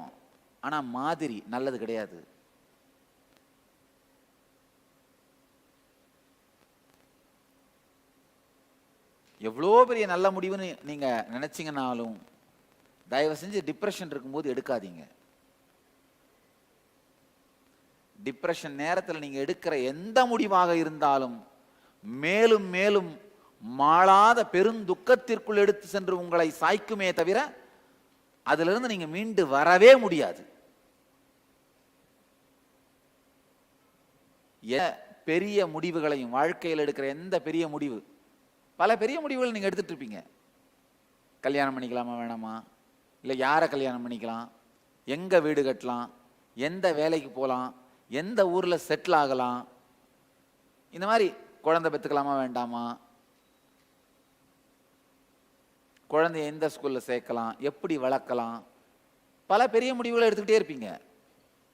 ஆனா மாதிரி நல்லது கிடையாது. எவ்வளோ பெரிய நல்ல முடிவுன்னு நீங்க நினைச்சீங்கன்னாலும் தயவு செஞ்சு டிப்ரெஷன் இருக்கும்போது எடுக்காதீங்க. டிப்ரெஷன் நேரத்தில் நீங்க எடுக்கிற எந்த முடிவாக இருந்தாலும் மேலும் மேலும் மாளாத பெருந்துக்கத்திற்குள் எடுத்து சென்று உங்களை சாய்க்குமே தவிர அதிலிருந்து நீங்க மீண்டு வரவே முடியாது. பெரிய முடிவுகளையும் வாழ்க்கையில் எடுக்கிற எந்த பெரிய முடிவு, பல பெரிய முடிவுகள் நீங்க எடுத்துட்டு இருப்பீங்க. கல்யாணம் பண்ணிக்கலாமா வேணாமா, இல்லை யாரை கல்யாணம் பண்ணிக்கலாம், எங்க வீடு கட்டலாம், எந்த வேலைக்கு போகலாம், எந்த ஊர்ல செட்டில் ஆகலாம், இந்த மாதிரி குழந்தை பெற்றுக்கலாமா வேண்டாமா, குழந்தைய எந்த ஸ்கூல்ல சேர்க்கலாம், எப்படி வளர்க்கலாம், பல பெரிய முடிவுகளை எடுத்துக்கிட்டே இருப்பீங்க.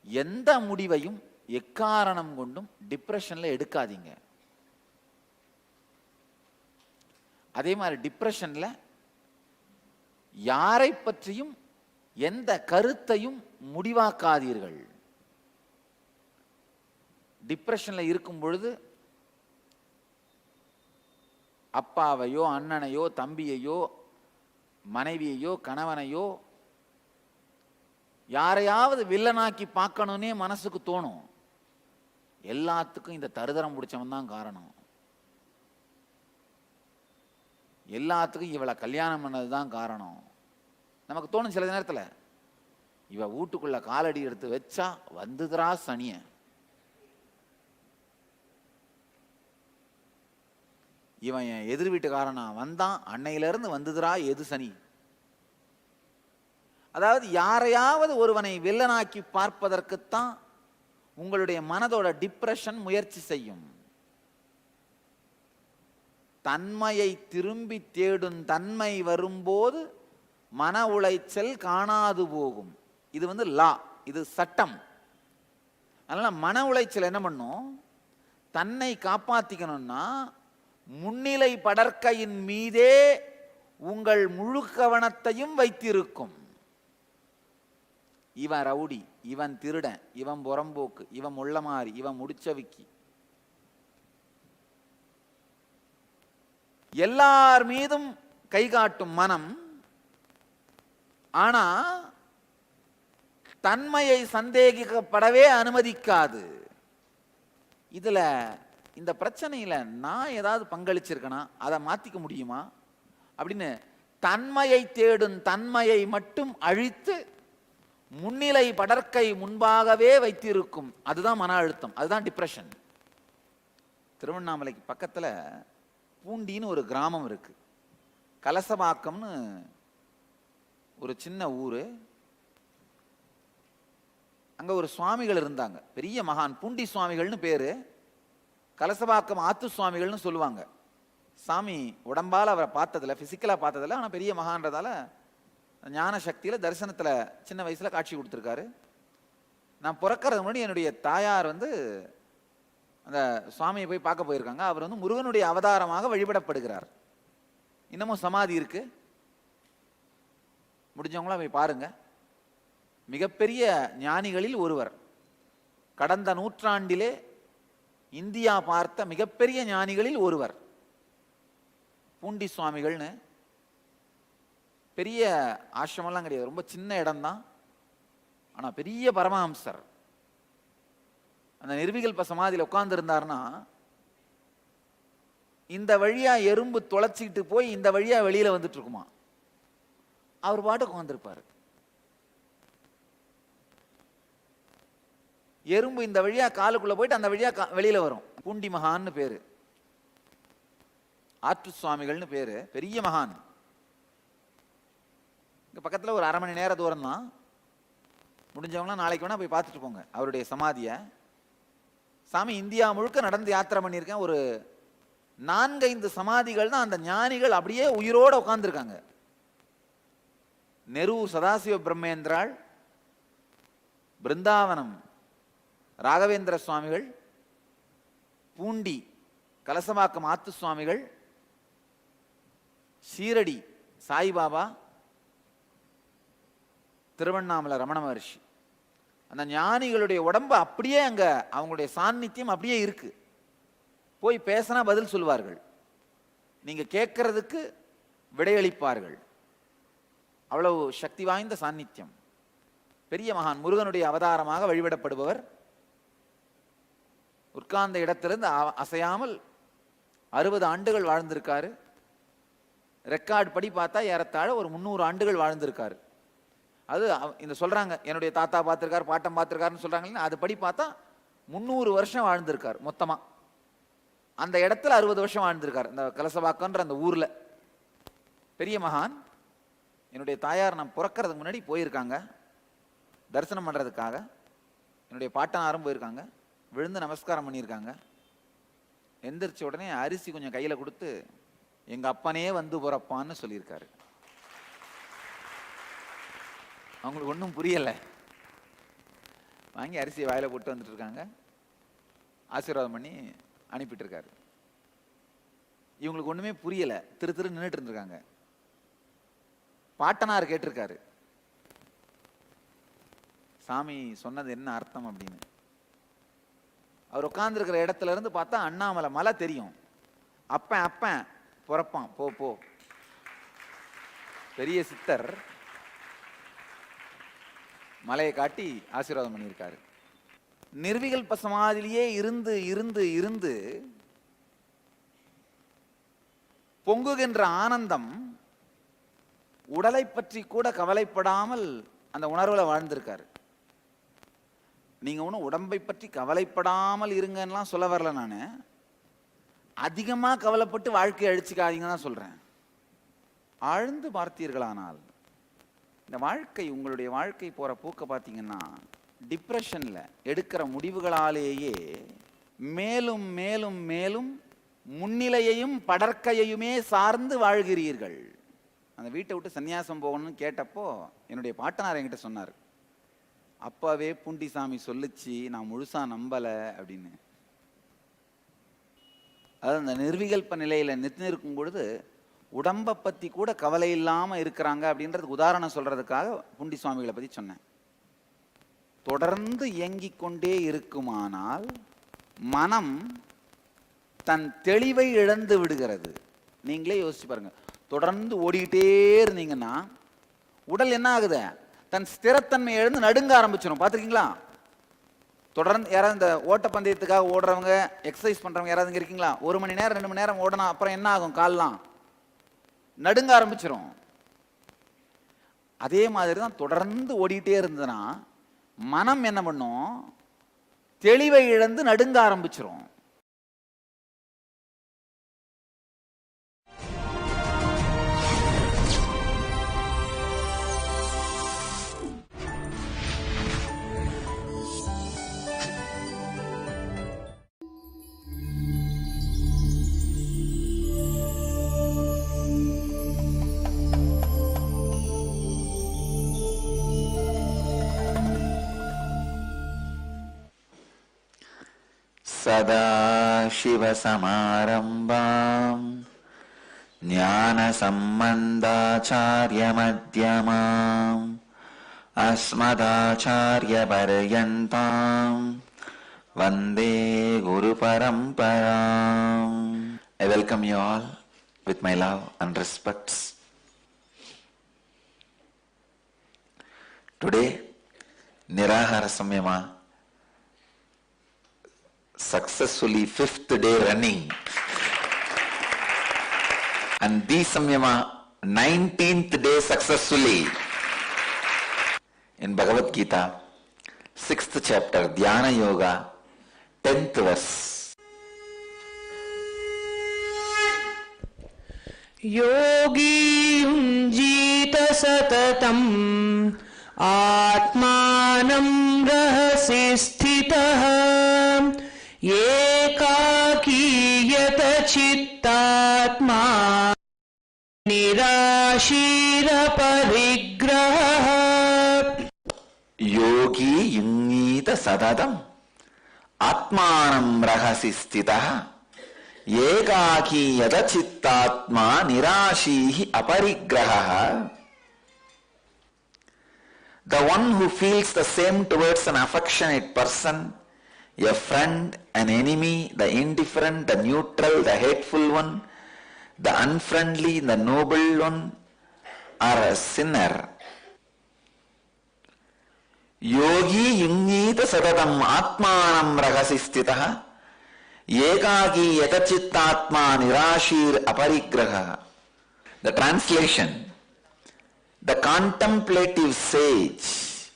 எந்த முடிவையும் எக்காரணம் கொண்டும் டிப்ரெஷன்ல எடுக்காதீங்க. அதே மாதிரி டிப்ரெஷன்ல யாரை பற்றியும் எந்த கருத்தையும் முடிவாக்காதீர்கள். டிப்ரெஷன்ல இருக்கும் பொழுது அப்பாவையோ அண்ணனையோ தம்பியையோ மனைவியையோ கணவனையோ யாரையாவது வில்லனாக்கி பார்க்கணும்னே மனசுக்கு தோணும். எல்லாத்துக்கும் இந்த தருதரம் பிடிச்சவன் தான் காரணம், எல்லாத்துக்கும் இவளை கல்யாணம் பண்ணது தான் காரணம் நமக்கு தோணும். சில நேரத்தில் இவ வீட்டுக்குள்ள காலடி எடுத்து வச்சா வந்துதுரா சனிய, இவன் என் எதிர் வீட்டுக்காரனா வந்தான் அன்னையிலிருந்து வந்துதுரா எது சனி. அதாவது யாரையாவது ஒருவனை வில்லனாக்கி பார்ப்பதற்குத்தான் உங்களுடைய மனதோட டிப்ரெஷன் முயற்சி செய்யும். தன்மையை திரும்பி தேடும் தன்மை வரும்போது மன உளைச்சல் காணாது போகும். இது வந்து லா, இது சட்டம். அதனால மன உளைச்சல் என்ன பண்ணும், தன்னை காப்பாத்திக்கணும்னா முன்னிலை படற்கையின் மீதே உங்கள் முழு கவனத்தையும் வைத்திருக்கும். இவன் ரவுடி, இவன் திருடன், இவன் புறம்போக்கு, இவன் முள்ளமாரி, இவன் முடிச்சவிக்கி, எல்லார் மீதும் கை காட்டும் மனம். ஆனா தன்மையை சந்தேகிக்கப்படவே அனுமதிக்காது. இதுல இந்த பிரச்சனையில நான் ஏதாவது பங்களிச்சிருக்கேனா, அதை மாத்திக்க முடியுமா அப்படின்னு தன்மையை தேடும் தன்மையை மட்டும் அழித்து முன்னிலை படற்கை முன்பாகவே வைத்திருக்கும். அதுதான் மன அழுத்தம், அதுதான் டிப்ரெஷன். திருவண்ணாமலைக்கு பக்கத்தில் பூண்டின்னு ஒரு கிராமம் இருக்கு. கலசபாக்கம்னு ஒரு சின்ன ஊர். அங்கே ஒரு சுவாமிகள் இருந்தாங்க, பெரிய மகான், பூண்டி சுவாமிகள்னு பேர். கலசபாக்கம் ஆத்து சுவாமிகள்னு சொல்லுவாங்க. சாமி உடம்பால் அவரை பார்த்ததில்ல, ஃபிசிக்கலாக பார்த்ததில்ல, ஆனால் பெரிய மகான்றதால ஞான சக்தியில் தரிசனத்தில் சின்ன வயசில் காட்சி கொடுத்துருக்காரு. நான் பிறக்கிறது முன்னாடி என்னுடைய தாயார் அந்த சுவாமியை போய் பார்க்க போயிருக்காங்க. அவர் முருகனுடைய அவதாரமாக வழிபடப்படுகிறார். இன்னமும் சமாதி இருக்கு, முடிஞ்சவங்களாம் போய் பாருங்க. மிகப்பெரிய ஞானிகளில் ஒருவர். கடந்த நூற்றாண்டிலே இந்தியா பார்த்த மிகப்பெரிய ஞானிகளில் ஒருவர் பூண்டி சுவாமிகள்னு. பெரிய ஆசிரமெல்லாம் கிடையாது, ரொம்ப சின்ன இடம்தான். ஆனால் பெரிய பரமஹம்சர். அந்த நிர்விகல்ப சமாதியில் உட்கார்ந்து இருந்தார்னா இந்த வழியா எறும்பு தொலைச்சிக்கிட்டு போய் இந்த வழியா வெளியில வந்துட்டு இருக்குமா, அவர் பாட்டு உட்கார்ந்துருப்பாரு. எறும்பு இந்த வழியா காலுக்குள்ள போயிட்டு அந்த வழியா வெளியில வரும். பூண்டி மகான்னு பேரு, ஆற்று சுவாமிகள்னு பேரு, பெரிய மகான். இங்க பக்கத்துல ஒரு 1/2 மணி நேர தூரம் தான். முடிஞ்சவங்களாம் நாளைக்கு வேணா போய் பார்த்துட்டு போங்க அவருடைய சமாதிய. சாமி இந்தியா முழுக்க நடந்து யாத்திரை பண்ணியிருக்கேன். ஒரு 4-5 சமாதிகள் தான் அந்த ஞானிகள் அப்படியே உயிரோட உட்கார்ந்துருக்காங்க. நெரூர் சதாசிவ பிரம்மேந்திராள், பிருந்தாவனம் ராகவேந்திர சுவாமிகள், பூண்டி கலசபாக்கம் ஆத்து சுவாமிகள், ஷீரடி சாய்பாபா, திருவண்ணாமலை ரமண மகர்ஷி. அந்த ஞானிகளுடைய உடம்பு அப்படியே அங்க, அவங்களுடைய சாநித்தியம் அப்படியே இருக்கு. போய் பேசினா பதில் சொல்லுவார்கள், நீங்க கேட்கறதுக்கு விடையளிப்பார்கள். அவ்வளவு சக்தி வாய்ந்த சாநித்தியம். பெரிய மகான், முருகனுடைய அவதாரமாக வழிபடப்படுபவர். உட்கார்ந்த இடத்திலிருந்து அசையாமல் 60 ஆண்டுகள் வாழ்ந்திருக்காரு. ரெக்கார்டு படி பார்த்தா ஏறத்தாழ ஒரு 300 ஆண்டுகள் வாழ்ந்திருக்காரு. அது இந்த சொல்றாங்க, என்னுடைய தாத்தா பார்த்திருக்காரு, பாட்டம் பார்த்திருக்காருன்னு சொல்றாங்க. அது படி பார்த்தா 300 வருஷம் வாழ்ந்திருக்காரு மொத்தமா. அந்த இடத்துல 60 வருஷம் வாழ்ந்திருக்காரு, இந்த கலசபாக்கன்ற அந்த ஊர்ல. பெரிய மகான். என்னுடைய தாயார் நான் பிறக்கிறதுக்கு முன்னாடி போயிருக்காங்க தரிசனம் பண்றதுக்காக. என்னுடைய பாட்டனாரும் போயிருக்காங்க, விழுந்து நமஸ்காரம் பண்ணியிருக்காங்க. எந்திரிச்ச உடனே அரிசி கொஞ்சம் கையில கொடுத்து எங்க அப்பனே வந்து பிறப்பான்னு சொல்லியிருக்காரு. அவங்களுக்கு ஒன்றும் புரியல. வாங்கி அரிசியை வாயில போட்டு வந்துட்டு இருக்காங்க, ஆசீர்வாதம் பண்ணி அனுப்பிட்டு இருக்காரு. இவங்களுக்கு ஒண்ணுமே புரியல, திரு நின்றுட்டு இருந்திருக்காங்க. பாட்டனார் கேட்டிருக்காரு, சாமி சொன்னது என்ன அர்த்தம் அப்படின்னு. அவர் உட்கார்ந்து இருக்கிற இடத்துல இருந்து பார்த்தா அண்ணாமலை மலை தெரியும். அப்பன் அப்பன் பிறப்பான், போ போ. பெரிய சித்தர் மலையை காட்டி ஆசீர்வாதம் பண்ணியிருக்காரு. நிர்விகல்ப சமாதியிலேயே இருந்து இருந்து இருந்து பொங்குகின்ற ஆனந்தம் உடலை பற்றி கூட கவலைப்படாமல் அந்த உணர்வுல வாழ்ந்திருக்காரு. நீங்க ஒன்றும் உடம்பை பற்றி கவலைப்படாமல் இருங்கலாம் சொல்ல வரல. நான் அதிகமா கவலைப்பட்டு வாழ்க்கையை அழிச்சுக்காதீங்க தான் சொல்றேன். ஆழ்ந்து பார்த்தீர்களானால் இந்த வாழ்க்கை, உங்களுடைய வாழ்க்கை போற போக்க பார்த்தீங்கன்னா டிப்ரெஷன்ல எடுக்கிற முடிவுகளாலேயே மேலும் மேலும் மேலும் முன்னிலையையும் படற்கையுமே சார்ந்து வாழ்கிறீர்கள். அந்த வீட்டை விட்டு சன்னியாசம் போகணும்னு கேட்டப்போ என்னுடைய பாட்டனார் என்கிட்ட சொன்னார், அப்பாவே பூண்டிசாமி சொல்லுச்சு, நான் முழுசா நம்பல அப்படின்னு. அதாவது அந்த நிர்விகல்ப நிலையில நிற்கும் பொழுது உடம்பை பத்தி கூட கவலை இல்லாம இருக்கிறாங்க அப்படின்றதுக்கு உதாரணம் சொல்றதுக்காக பூண்டி சுவாமிகளை பத்தி சொன்னேன். தொடர்ந்து இயங்கிக் கொண்டே இருக்குமானால் மனம் தன் தெளிவை இழந்து விடுகிறது. நீங்களே யோசிச்சு பாருங்க, தொடர்ந்து ஓடிக்கிட்டே இருந்தீங்கன்னா உடல் என்ன ஆகுது, தன் ஸ்திரத்தன்மை இழந்து நடுங்க ஆரம்பிச்சிடும். பார்த்துருக்கீங்களா? தொடர்ந்து யாராவது இந்த ஓட்டப்பந்தயத்துக்காக ஓடுறவங்க, எக்ஸசைஸ் பண்றவங்க யாராவது இருக்கீங்களா? 1 மணி நேரம் 2 மணி நேரம் ஓடனா அப்புறம் என்ன ஆகும், கால்லாம் நடுங்க ஆரம்பிச்சிடும். அதே மாதிரி தான் தொடர்ந்து ஓடிட்டே இருந்ததுன்னா மனம் என்ன பண்ணும், தெளிவை இழந்து நடுங்க ஆரம்பிச்சிரும். सदाशिवसमारम्भाम् ज्ञानसम्बन्धाचार्यमध्यमाम् अस्मदाचार्यपर्यन्ताम् वन्दे गुरुपरम्पराम्. I welcome you all with my love and respects. Today, Nirahara Samyama, successfully 5th day running, and the Samyama 19th day successfully. In Bhagavad Gita, 6th chapter, Dhyana Yoga, 10th verse. योगी युञ्जीत सततम् आत्मानं रहसि स्थितः एकाकीयत चित्तात्मा निराशीरपरिग्रहः. योगी युञ्जीत सततम् आत्मानं रहसि स्थितः एकाकी यदचित्तात्मा निराशीः अपरिग्रहः. The one who feels the same towards an affectionate person, a friend, an enemy, the indifferent, the neutral, the hateful one, the unfriendly, the noble one, or a sinner. Yogi yunyita sadatam atmanam rahasi stitaha ekaki yatachittatma nirashir aparigraha. The translation: the contemplative sage,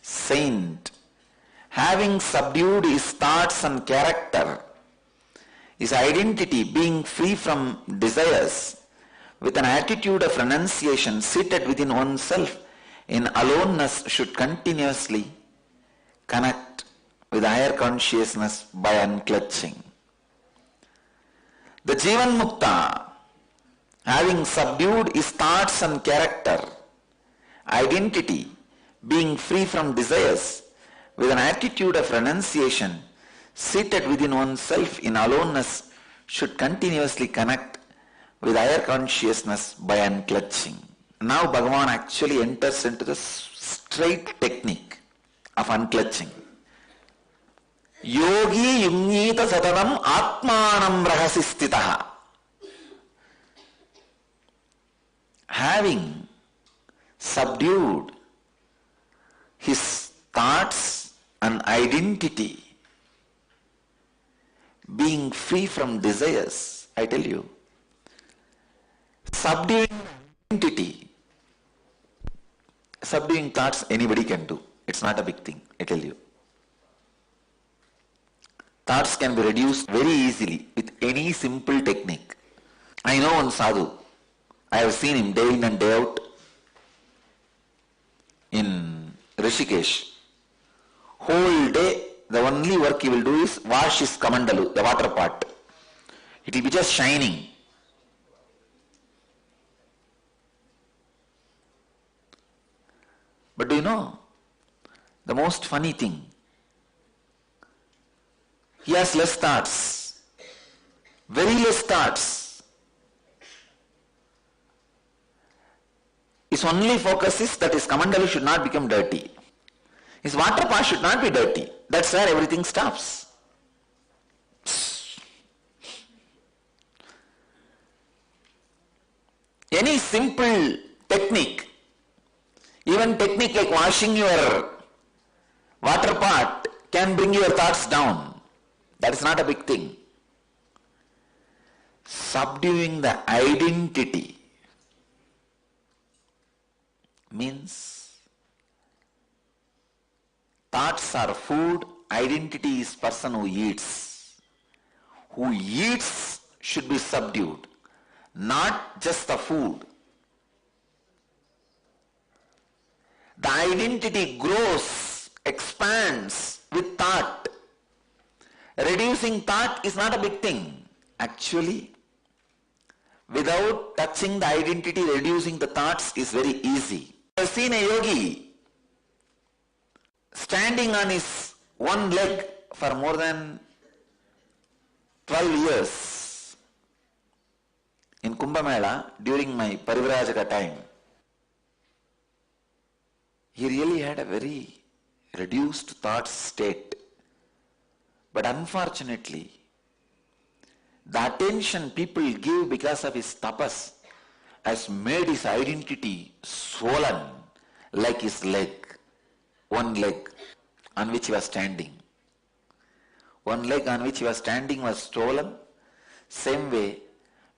saint, having subdued his thoughts and character, his identity being free from desires, with an attitude of renunciation seated within oneself in aloneness, should continuously connect with higher consciousness by unclutching. The Jivan Mukta, having subdued his thoughts and character, identity being free from desires, with an attitude of renunciation, seated within oneself in aloneness, should continuously connect with higher consciousness by unclutching. Now Bhagavan actually enters into the straight technique of unclutching. Yogi yunyita satatam atmanam rahasi stitaha. Having subdued his thoughts and identity, being free from desires. I tell you, subduing identity, subduing thoughts anybody can do. It's not a big thing, I tell you. Thoughts can be reduced very easily with any simple technique. I know one sadhu. I have seen him day in and day out in Rishikesh. Whole day, the only work he will do is wash his kamandalu, the water pot. It will be just shining. But do you know, the most funny thing, he has less thoughts, very less thoughts. His only focus is that his kamandalu should not become dirty. His water pot should not be dirty. That's where everything stops. Any simple technique, even technique like washing your water pot, can bring your thoughts down. That is not a big thing. Subduing the identity means Thoughts are food, identity is person who eats. Who eats should be subdued, not just the food. The identity grows, expands with thought. Reducing thought is not a big thing. Actually, without touching the identity, reducing the thoughts is very easy. I have seen a yogi standing on his one leg for more than 12 years in Kumbh Mela during my Parivrajaka time. He really had a very reduced thought state. But unfortunately, the attention people give because of his tapas has made his identity swollen like his leg, one leg on which he was standing. One leg on which he was standing was swollen. Same way,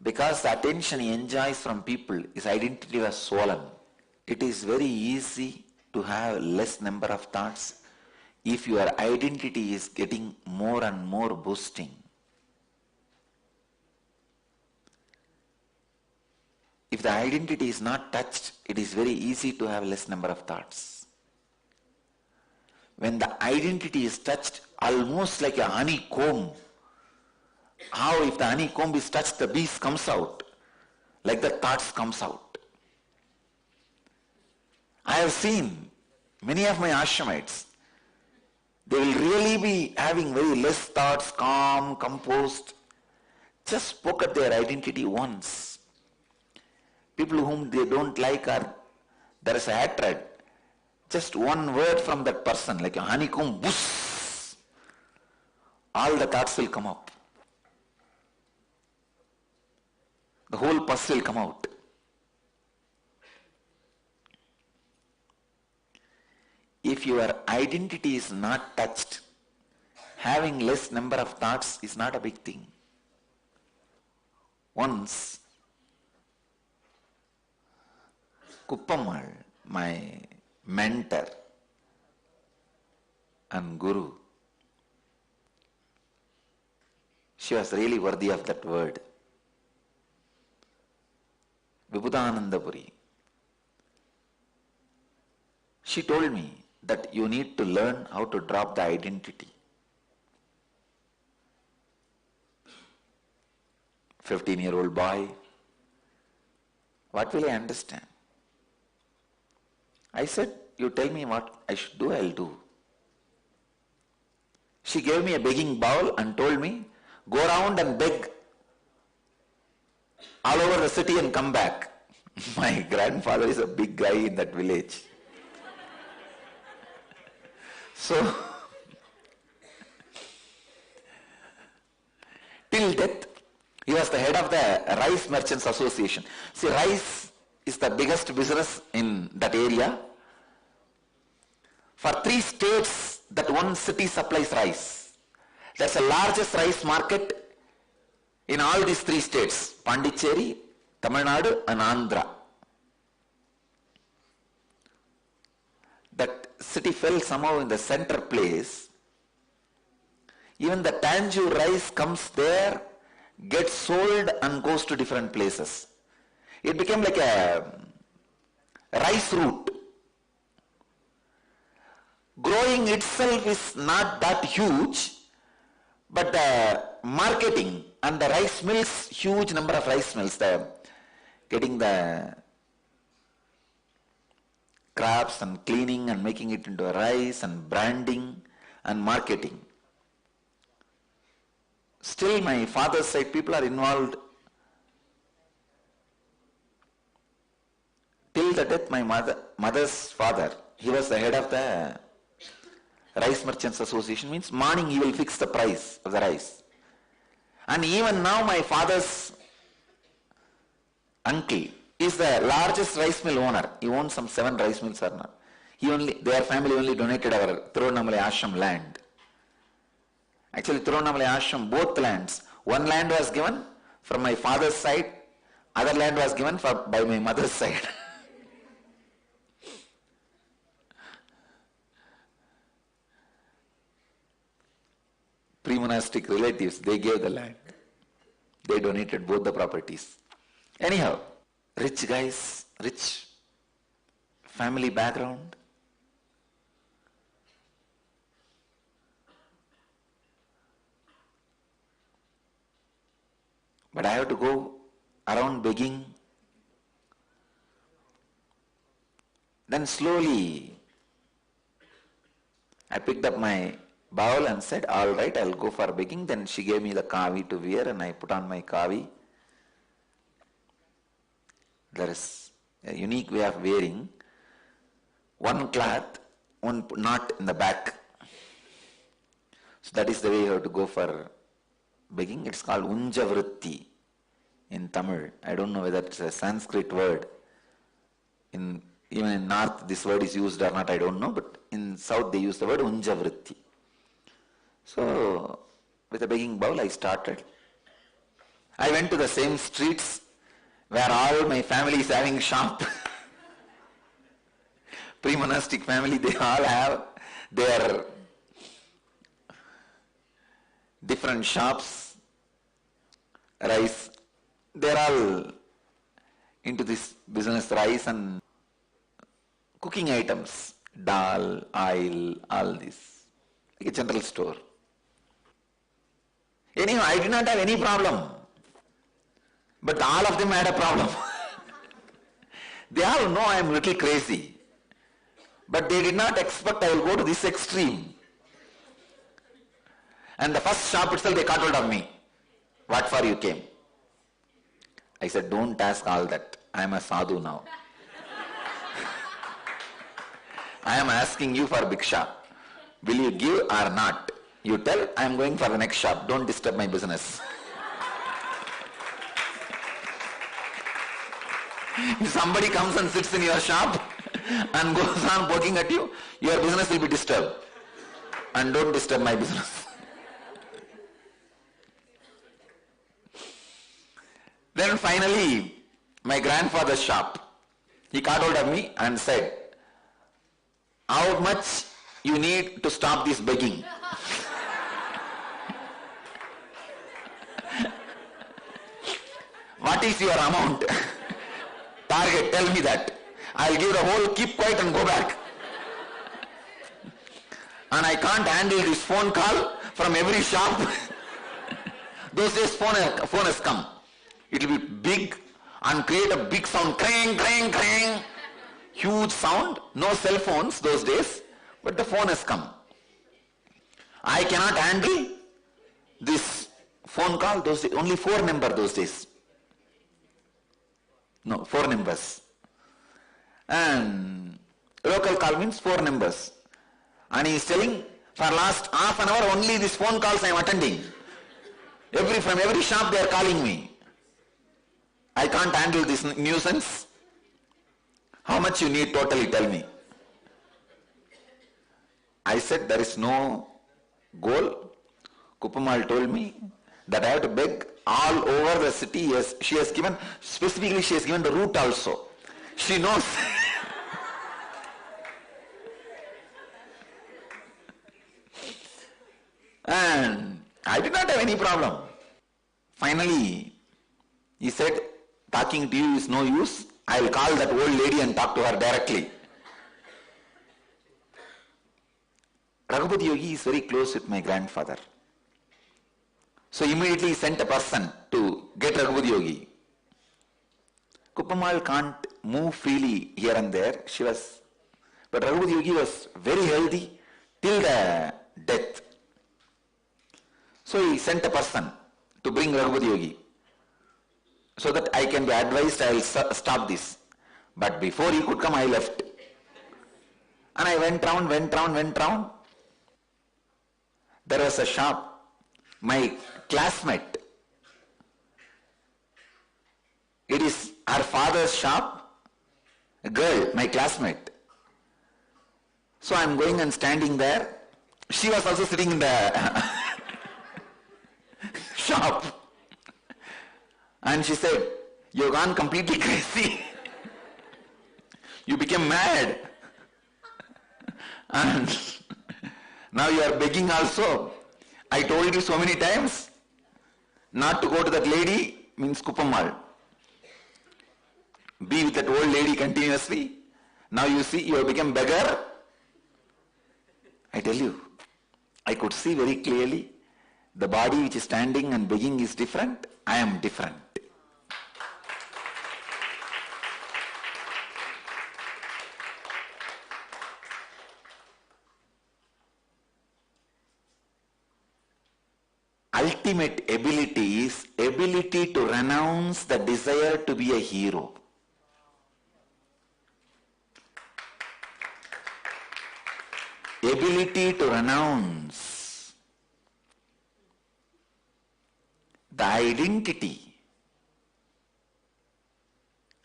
because the attention he enjoys from people, his identity was swollen. It is very easy to have less number of thoughts if your identity is getting more and more boosting. If the identity is not touched, it is very easy to have less number of thoughts. When the identity is touched, almost like a honeycomb, how if the honeycomb is touched, the bees comes out, like the thoughts comes out. I have seen many of my ashramites, they will really be having very less thoughts, calm, composed. Just poke at their identity once. People whom they don't like or there is a hatred, just one word from that person, like a honeycomb, whoosh, all the thoughts will come up. The whole pus will come out. If your identity is not touched, having less number of thoughts is not a big thing. Once, Kuppammal, my mentor and guru, she was really worthy of that word. Vibhudanandapuri. She told me that you need to learn how to drop the identity. 15-year-old boy, what will I understand? I said, you tell me what I should do, I'll do. She gave me a begging bowl and told me, go around and beg all over the city and come back. My grandfather is a big guy in that village. So, till death, he was the head of the Rice Merchants Association. See, rice is the biggest business in that area. For 3 states, that one city supplies rice. That's the largest rice market in all these 3 states, Pondicherry, Tamil Nadu and Andhra. That city fell somehow in the center place. Even the Tanjore rice comes there, gets sold and goes to different places. It became like a rice route. Growing itself is not that huge, but the marketing and the rice mills, huge number of rice mills, getting the crops and cleaning and making it into a rice and branding and marketing. Still my father's side people are involved. Till the death, my mother's father, he was the head of the Rice Merchants Association. Means morning he will fix the price of the rice. And even now my father's uncle is the largest rice mill owner. He owns some 7 rice mills. Their family only donated our Tirunnamalai Ashram land. Actually, Tirunnamalai Ashram, both lands. One land was given from my father's side, other land was given by my mother's side. pre-monastic relatives, they gave the land. They donated both the properties. Anyhow, rich guys, rich family background. But I have to go around begging. Then slowly I picked up my bowl and said, all right, I'll go for begging. Then she gave me the kavi to wear and I put on my kavi. There is a unique way of wearing. One cloth, one knot in the back. So that is the way you have to go for begging. It's called unjavritti in Tamil. I don't know whether it's a Sanskrit word. Even in North this word is used or not, I don't know, but in South they use the word unjavritti. So with a begging bowl I started. I went to the same streets where all my family is having shop. Pre-monastic family, they all have their different shops, rice. They're all into this business, rice and cooking items, dal, oil, all this, like a general store. Anyhow, I did not have any problem, but all of them had a problem. They all know I am a little crazy, but they did not expect I will go to this extreme. And the first shop itself, they caught hold of me. What for you came? I said, don't ask all that. I am a sadhu now. I am asking you for bhiksha. Will you give or not? You tell, I am going for the next shop. Don't disturb my business. If somebody comes and sits in your shop and goes on poking at you, your business will be disturbed. And don't disturb my business. Then finally, my grandfather's shop, he caught hold of me and said, how much you need to stop this begging? What is your amount? Target, tell me that. I'll give the whole, keep quiet and go back. And I can't handle this phone call from every shop. Those days phone has come. It will be big and create a big sound, crang, crang, crang. Huge sound, no cell phones those days, but the phone has come. I cannot handle this phone call those days, only 4 numbers those days. No, 4 numbers. And local call means 4 numbers. And he is telling, for last half an hour only these phone calls I am attending. From every shop they are calling me. I can't handle this nuisance. How much you need totally, tell me. I said there is no goal. Kuppamal told me that I have to beg all over the city. Yes, she has given, specifically she has given the route also. She knows. And I did not have any problem. Finally, he said, talking to you is no use. I will call that old lady and talk to her directly. Raghupati Yogi is very close with my grandfather. So immediately he sent a person to get Raghupati Yogi. Kuppamal can't move freely here and there. But Raghupati Yogi was very healthy till the death. So he sent a person to bring Raghupati Yogi, so that I can be advised, I will stop this. But before he could come, I left. And I went round. There was a shop. My classmate, it is her father's shop, a girl, my classmate. So I am going and standing there. She was also sitting in the shop. And she said, you've gone completely crazy. You became mad. And now you are begging also. I told you so many times not to go to that lady means Kupammal. Be with that old lady continuously. Now you see you have become beggar. I tell you, I could see very clearly the body which is standing and begging is different. I am different. Ultimate ability is ability to renounce the desire to be a hero. Ability to renounce the identity.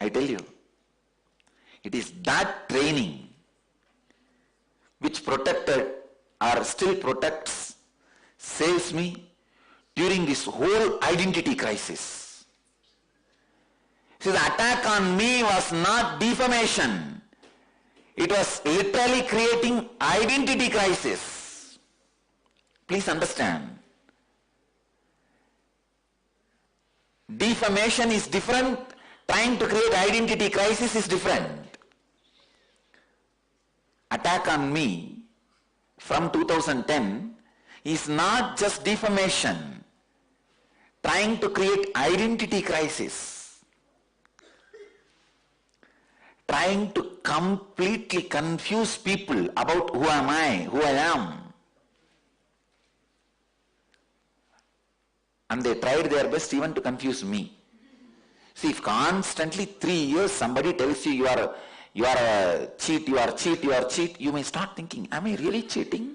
I tell you, it is that training which protected or still protects, saves me during this whole identity crisis. See, the attack on me was not defamation. It was literally creating identity crisis. Please understand. Defamation is different. Trying to create identity crisis is different. Attack on me from 2010 is not just defamation. Trying to create identity crisis. Trying to completely confuse people about who am I, who I am. And they tried their best even to confuse me. See, if constantly 3 years somebody tells you you are a cheat, you are cheat, you are cheat, you may start thinking, am I really cheating?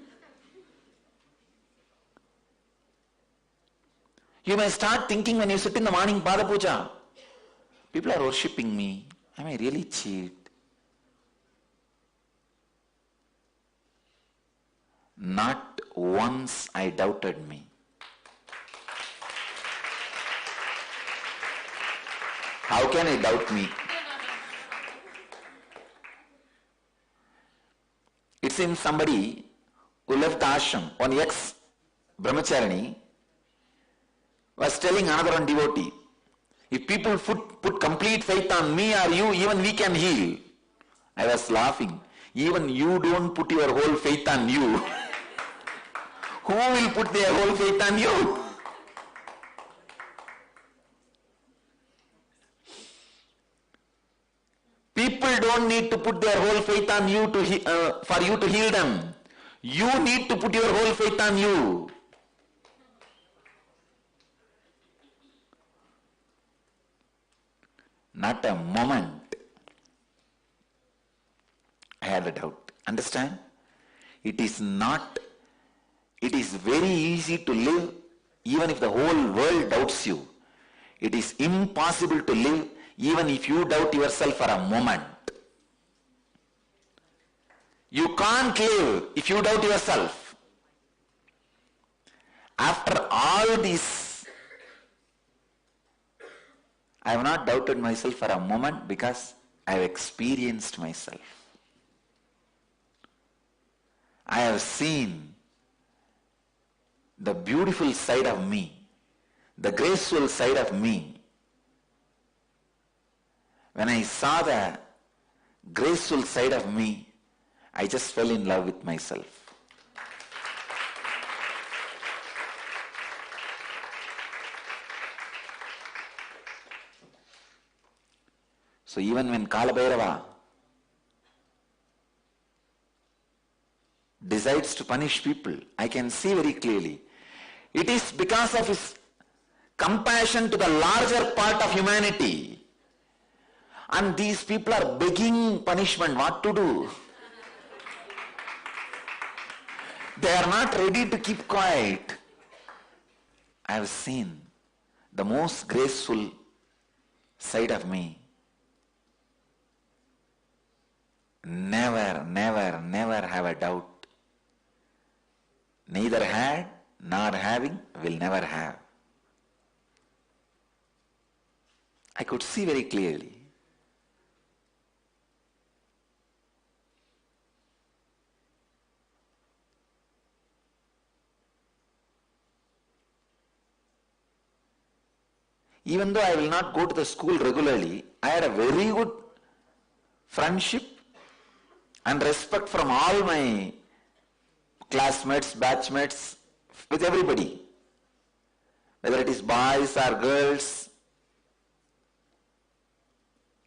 You may start thinking when you sit in the morning Pada Puja, people are worshipping me, am I really cheat? Not once I doubted me. How can I doubt me? It seems somebody who left the ashram, one ex-brahmacharini, was telling another one devotee, if people put complete faith on me or you, even we can heal. I was laughing. Even you don't put your whole faith on you. Who will put their whole faith on you? People don't need to put their whole faith on you for you to heal them. You need to put your whole faith on you. Not a moment I had a doubt. Understand? It is very easy to live even if the whole world doubts you. It is impossible to live even if you doubt yourself for a moment. You can't live if you doubt yourself. After all this, I have not doubted myself for a moment because I have experienced myself. I have seen the beautiful side of me, the graceful side of me. When I saw the graceful side of me, I just fell in love with myself. So even when Kalabhairava decides to punish people, I can see very clearly, it is because of his compassion to the larger part of humanity. And these people are begging punishment, what to do? They are not ready to keep quiet. I have seen the most graceful side of me. Never, never, never have a doubt. Neither had nor having will never have. I could see very clearly. Even though I will not go to the school regularly, I had a very good friendship and respect from all my classmates, batchmates, with everybody. Whether it is boys or girls,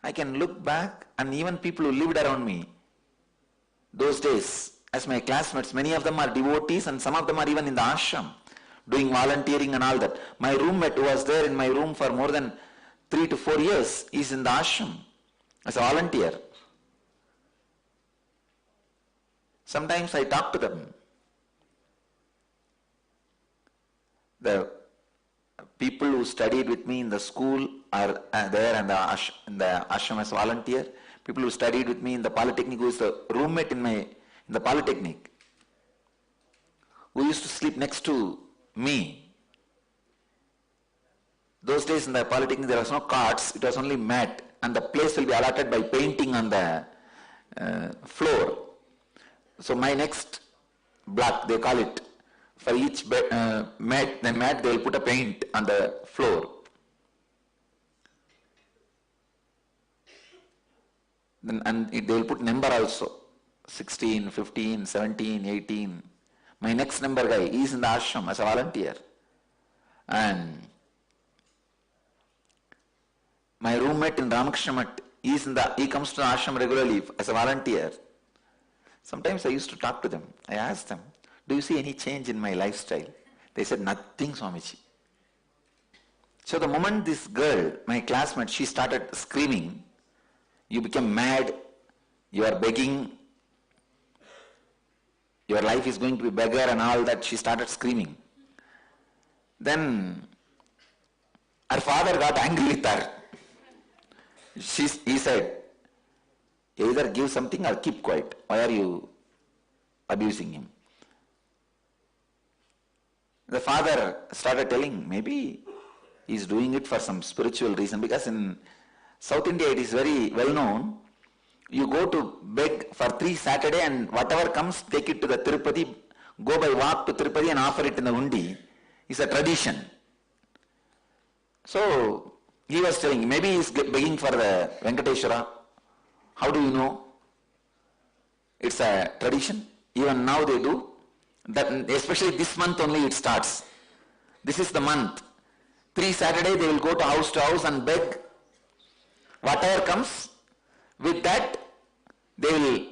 I can look back, and even people who lived around me those days as my classmates, many of them are devotees and some of them are even in the ashram doing volunteering and all that. My roommate who was there in my room for more than 3 to 4 years is in the ashram as a volunteer. Sometimes I talk to them. The people who studied with me in the school are there in the ashram as volunteer. People who studied with me in the polytechnic, who is the roommate in the polytechnic, who used to sleep next to me. Those days in the polytechnic there was no cots, it was only mat, and the place will be allotted by painting on the floor. So my next block, they call it, for each mat they will put a paint on the floor. Then, and they will put number also, 16, 15, 17, 18. My next number guy, he is in the ashram as a volunteer. And my roommate in Ramakrishna Math, he comes to the ashram regularly as a volunteer. Sometimes I used to talk to them. I asked them, do you see any change in my lifestyle? They said, nothing, Swamiji. So the moment this girl, my classmate, she started screaming, you became mad, you are begging, your life is going to be beggar and all that, she started screaming. Then her father got angry with her. He said, either give something or keep quiet. Why are you abusing him? The father started telling, maybe he's doing it for some spiritual reason, because in South India it is very well known. You go to beg for 3 Saturday and whatever comes, take it to the Tirupati, go by walk to Tirupati and offer it in the undi. It's a tradition. So he was telling, maybe he's begging for the Venkateshwara. How do you know? It's a tradition. Even now they do. That, especially this month only it starts. This is the month. 3 Saturday they will go to house and beg. Whatever comes, with that they will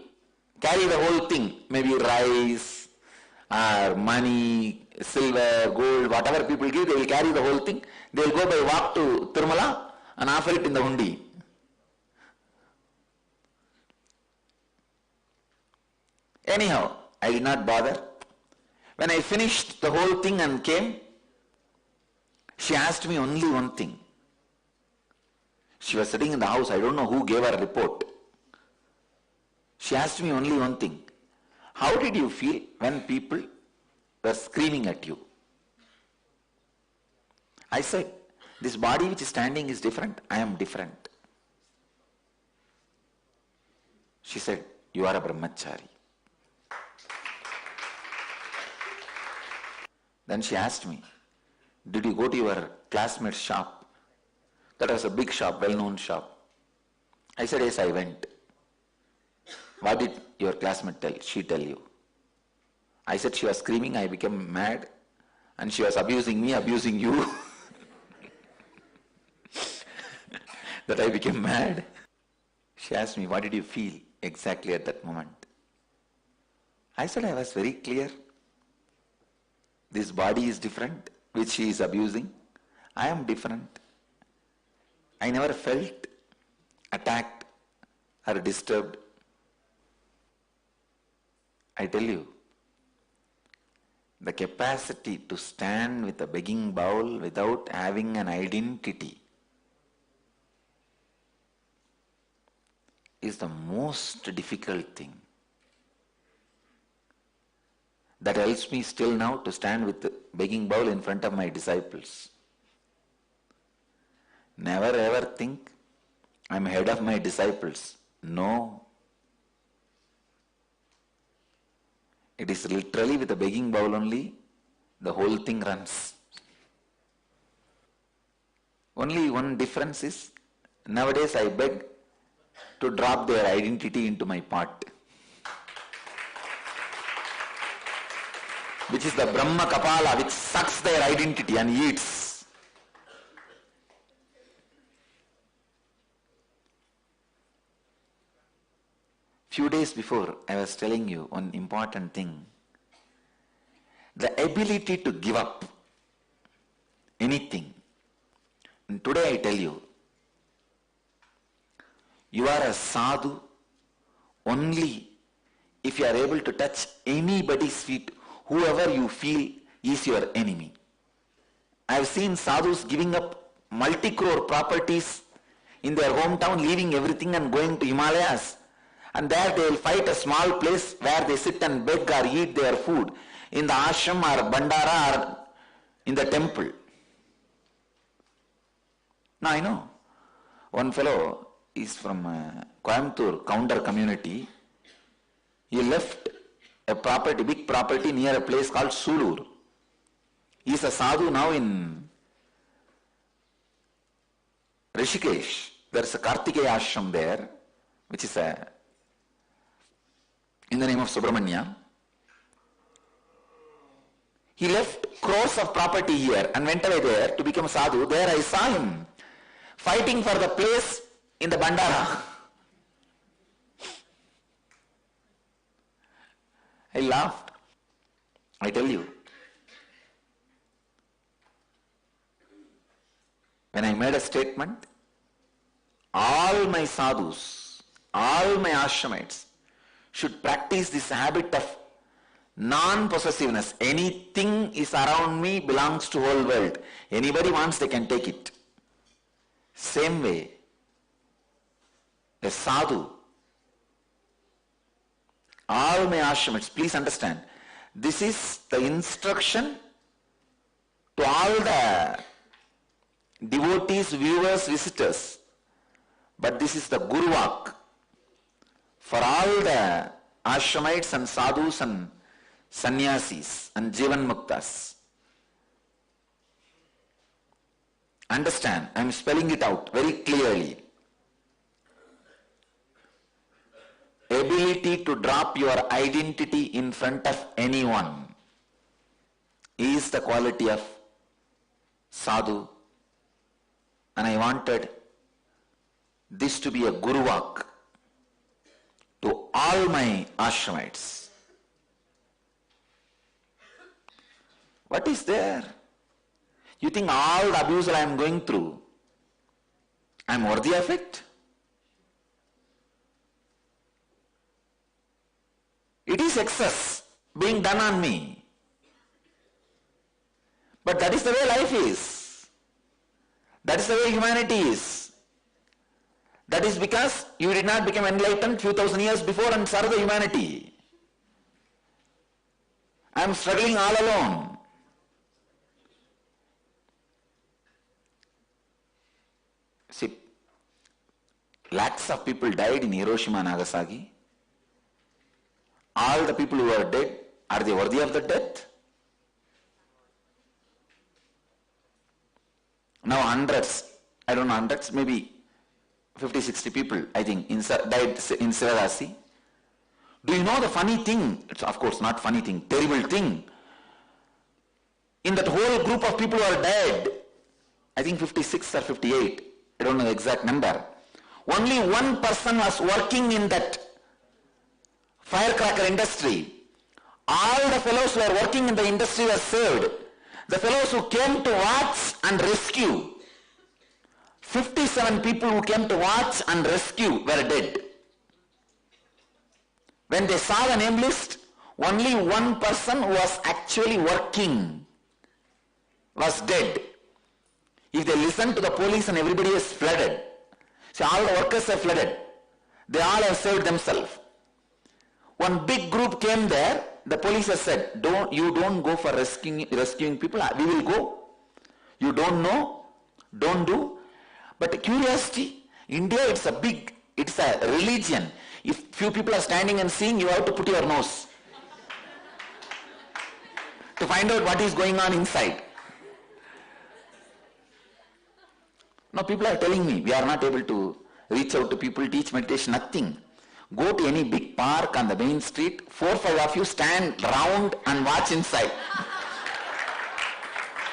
carry the whole thing. Maybe rice or money, silver, gold, whatever people give, they will carry the whole thing. They will go by walk to Tirumala and offer it in the hundi. Anyhow, I did not bother. When I finished the whole thing and came, she asked me only one thing. She was sitting in the house, I don't know who gave her a report. She asked me only one thing. How did you feel when people were screaming at you? I said, this body which is standing is different, I am different. She said, you are a brahmachari. Then she asked me, did you go to your classmate's shop? That was a big shop, well-known shop. I said, yes, I went. What did your classmate she tell you? I said she was screaming, I became mad, and she was abusing me, abusing you. That I became mad. She asked me, what did you feel exactly at that moment? I said, I was very clear. This body is different, which she is abusing. I am different. I never felt attacked or disturbed. I tell you, the capacity to stand with a begging bowl without having an identity is the most difficult thing. That helps me still now to stand with the begging bowl in front of my disciples. Never ever think I'm head of my disciples. No. It is literally with a begging bowl only, the whole thing runs. Only one difference is, nowadays I beg to drop their identity into my pot, which is the Brahma Kapala, which sucks their identity and eats. Few days before, I was telling you one important thing. The ability to give up anything. And today I tell you, you are a sadhu only if you are able to touch anybody's feet, whoever you feel is your enemy. I have seen sadhus giving up multi-crore properties in their hometown, leaving everything and going to Himalayas. And there they will fight a small place where they sit and beg or eat their food in the ashram or bandara or in the temple. Now I know one fellow is from Coimbatore counter community. He left a property, big property near a place called Sulur. He is a sadhu now in Rishikesh. There is a Kartikeya ashram there, which is in the name of Subramanya. He left crores of property here and went away there to become sadhu. There I saw him fighting for the place in the bandara. I laughed. I tell you, when I made a statement, all my sadhus, all my ashramites should practice this habit of non-possessiveness. Anything is around me belongs to whole world. Anybody wants, they can take it. Same way, a sadhu, all my ashramites, please understand, this is the instruction to all the devotees, viewers, visitors. But this is the Guruvak for all the ashramites and sadhus and sannyasis and jivan muktas. Understand, I am spelling it out very clearly. Ability to drop your identity in front of anyone is the quality of sadhu, and I wanted this to be a Guruvak to all my ashramites. What is there? You think all the abuse I am going through, I am worthy of it? It is excess being done on me. But that is the way life is. That is the way humanity is. That is because you did not become enlightened few thousand years before and serve the humanity. I am struggling all alone. See, lakhs of people died in Hiroshima and Nagasaki. All the people who are dead, are they worthy of the death? Now hundreds, I don't know, hundreds, maybe 50, 60 people, I think, died in Sivarasi. Do you know the funny thing? It's of course not funny thing, terrible thing. In that whole group of people who are dead, I think 56 or 58, I don't know the exact number. Only one person was working in that firecracker industry. All the fellows who are working in the industry were saved. The fellows who came to watch and rescue, 57 people who came to watch and rescue were dead. When they saw the name list, only one person who was actually working was dead. If they listened to the police and everybody is flooded, see, all the workers are flooded. They all have saved themselves. One big group came there. The police has said, you don't go for rescuing people. We will go. You don't know, don't do. But curiosity, India, it's a religion. If few people are standing and seeing, you have to put your nose to find out what is going on inside. Now people are telling me, we are not able to reach out to people, teach meditation, nothing. Go to any big park on the main street, 4 or 5 of you stand round and watch inside.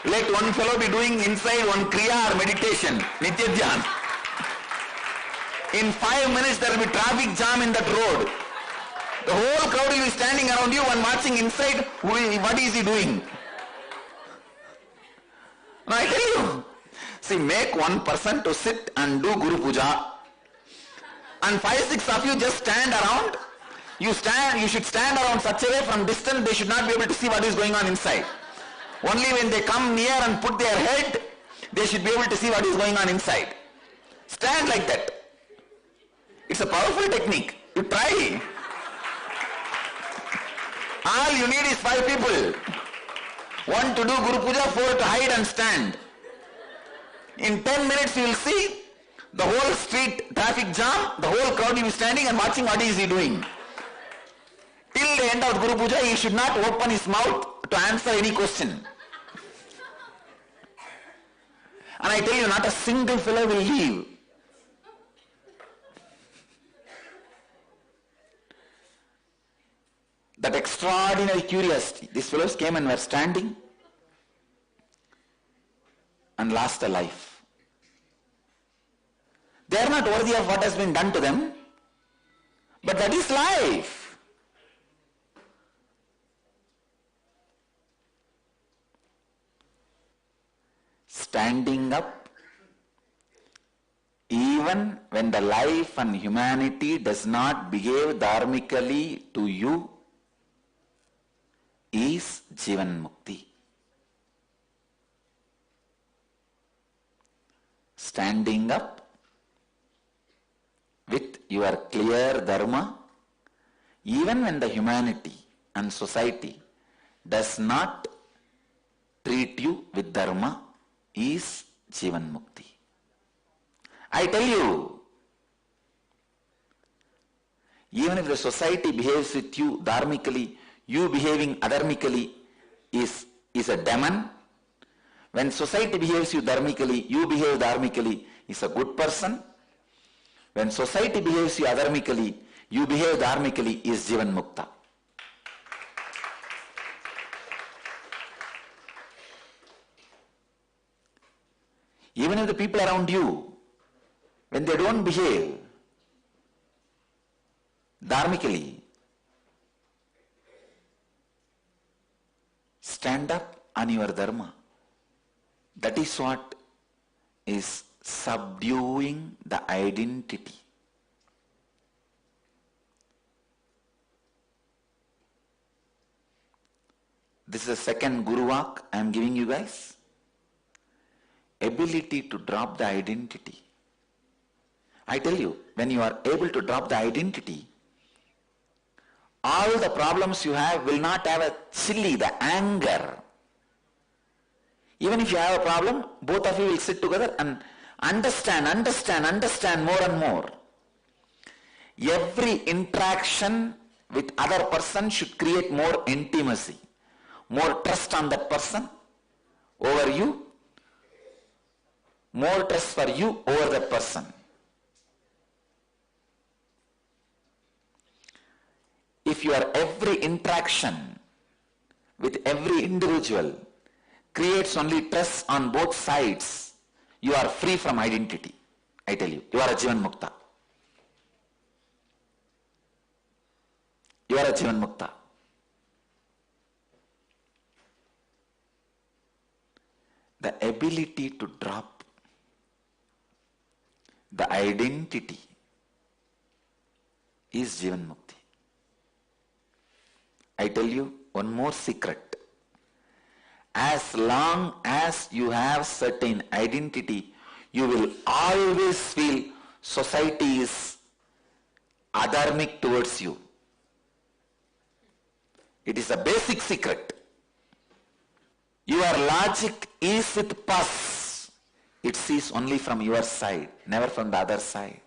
Let one fellow be doing inside one kriya or meditation, Nitya Dhyan. In 5 minutes there will be traffic jam in that road. The whole crowd will be standing around you and watching inside, what is he doing? Now I tell you, see, make one person to sit and do Guru Puja, and 5-6 of you just stand around. You should stand around such a way from distance they should not be able to see what is going on inside. Only when they come near and put their head, they should be able to see what is going on inside. Stand like that. It's a powerful technique. You try. All you need is 5 people. 1 to do Guru Puja, 4 to hide and stand. In 10 minutes you will see the whole street traffic jam, the whole crowd will be standing and watching what is he doing. Till the end of Guru Puja, he should not open his mouth to answer any question. And I tell you, not a single fellow will leave. That extraordinary curiosity. These fellows came and were standing and lost a life. They are not worthy of what has been done to them, but that is life. Standing up even when the life and humanity does not behave dharmically to you is Jivan Mukti. Standing up with your clear dharma, even when the humanity and society does not treat you with dharma, is Jivan Mukti. I tell you, even if the society behaves with you dharmically, you behaving adharmically is a demon. When society behaves you dharmically, you behave dharmically, is a good person. When society behaves you adharmically, you behave dharmically, is Jivan Mukta. Even if the people around you, when they don't behave dharmically, stand up on your dharma. That is what is subduing the identity. This is the second Guru Vak I am giving you guys. Ability to drop the identity. I tell you, when you are able to drop the identity, all the problems you have will not have a chilli, the anger. Even if you have a problem, both of you will sit together and understand more and more. Every interaction with other person should create more intimacy, more trust on that person over you, more trust for you over that person. If your every interaction with every individual creates only trust on both sides, you are free from identity. I tell you, you are a Jivan Mukta. You are a Jivan Mukta. The ability to drop the identity is Jivan Mukti. I tell you one more secret. As long as you have certain identity, you will always feel society is adharmic towards you. It is a basic secret. Your logic is with pus. It sees only from your side, never from the other side.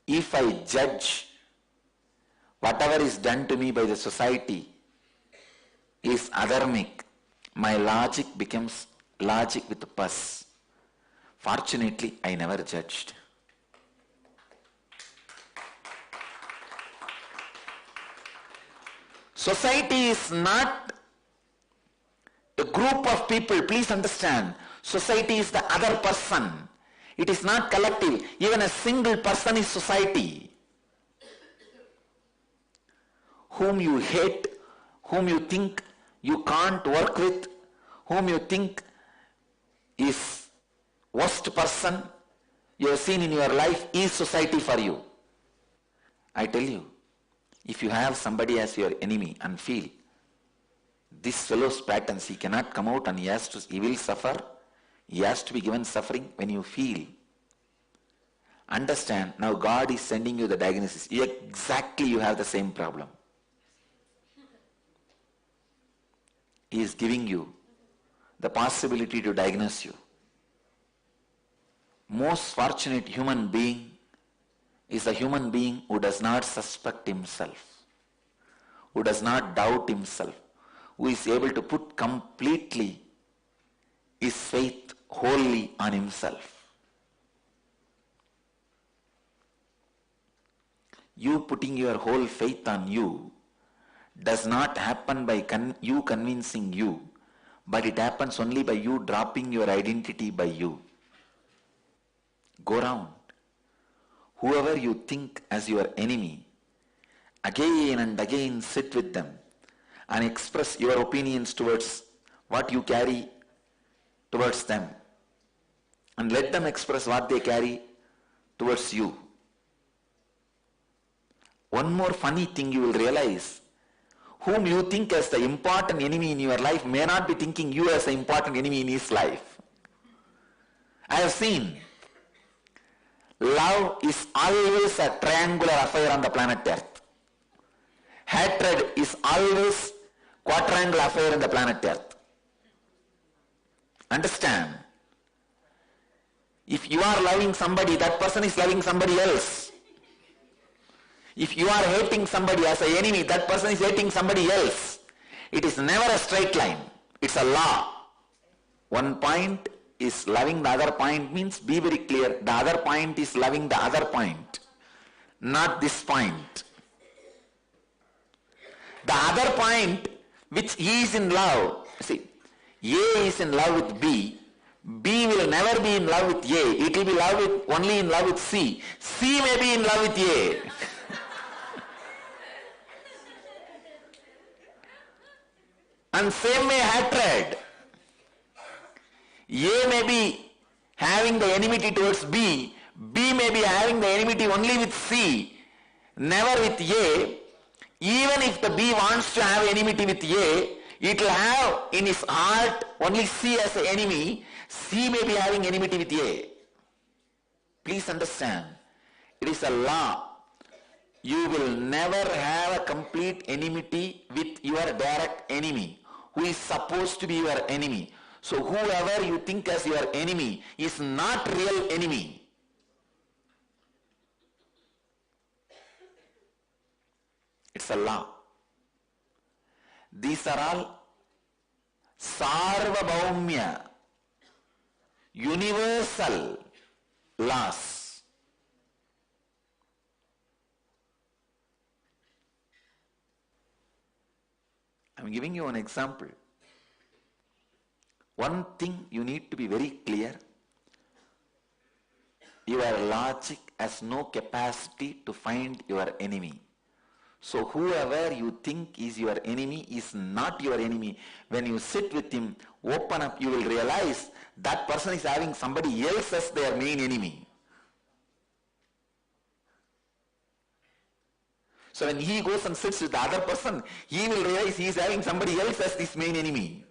If I judge whatever is done to me by the society is adharmic, my logic becomes logic with pus. Fortunately, I never judged. Society is not a group of people. Please understand, society is the other person. It is not collective. Even a single person is society. Whom you hate, whom you think you can't work with, whom you think is worst person you have seen in your life is society for you. I tell you, if you have somebody as your enemy and feel this fellow's patterns, he cannot come out and he will suffer, he has to be given suffering, when you feel, understand, now God is sending you the diagnosis. Exactly, you have the same problem. He is giving you the possibility to diagnose you. Most fortunate human being is a human being who does not suspect himself, who does not doubt himself, who is able to put completely his faith wholly on himself. You putting your whole faith on you does not happen by you convincing you, but it happens only by you dropping your identity by you. Go round. Whoever you think as your enemy, again and again sit with them and express your opinions towards what you carry towards them, and let them express what they carry towards you. One more funny thing you will realize, whom you think as the important enemy in your life may not be thinking you as the important enemy in his life. I have seen love is always a triangular affair on the planet Earth. Hatred is always quadrangular affair on the planet Earth. Understand? If you are loving somebody, that person is loving somebody else. If you are hating somebody as an enemy, that person is hating somebody else. It is never a straight line. It's a law. One point is loving the other point means, be very clear, the other point is loving the other point, not this point. The other point which he is in love, see, A is in love with B, B will never be in love with A, it will be only in love with C, C may be in love with A. And same way hatred. A may be having the enmity towards B, B may be having the enmity only with C, never with A. Even if the B wants to have enmity with A, it will have in his heart only C as an enemy. C may be having enmity with A. Please understand, it is a law. You will never have a complete enmity with your direct enemy, who is supposed to be your enemy. So whoever you think as your enemy is not real enemy. It's a law. These are all sarvabhaumya, universal laws. I'm giving you an example. One thing you need to be very clear, your logic has no capacity to find your enemy. So whoever you think is your enemy is not your enemy. When you sit with him, open up, you will realize that person is having somebody else as their main enemy. So when he goes and sits with the other person, he will realize he is having somebody else as his main enemy.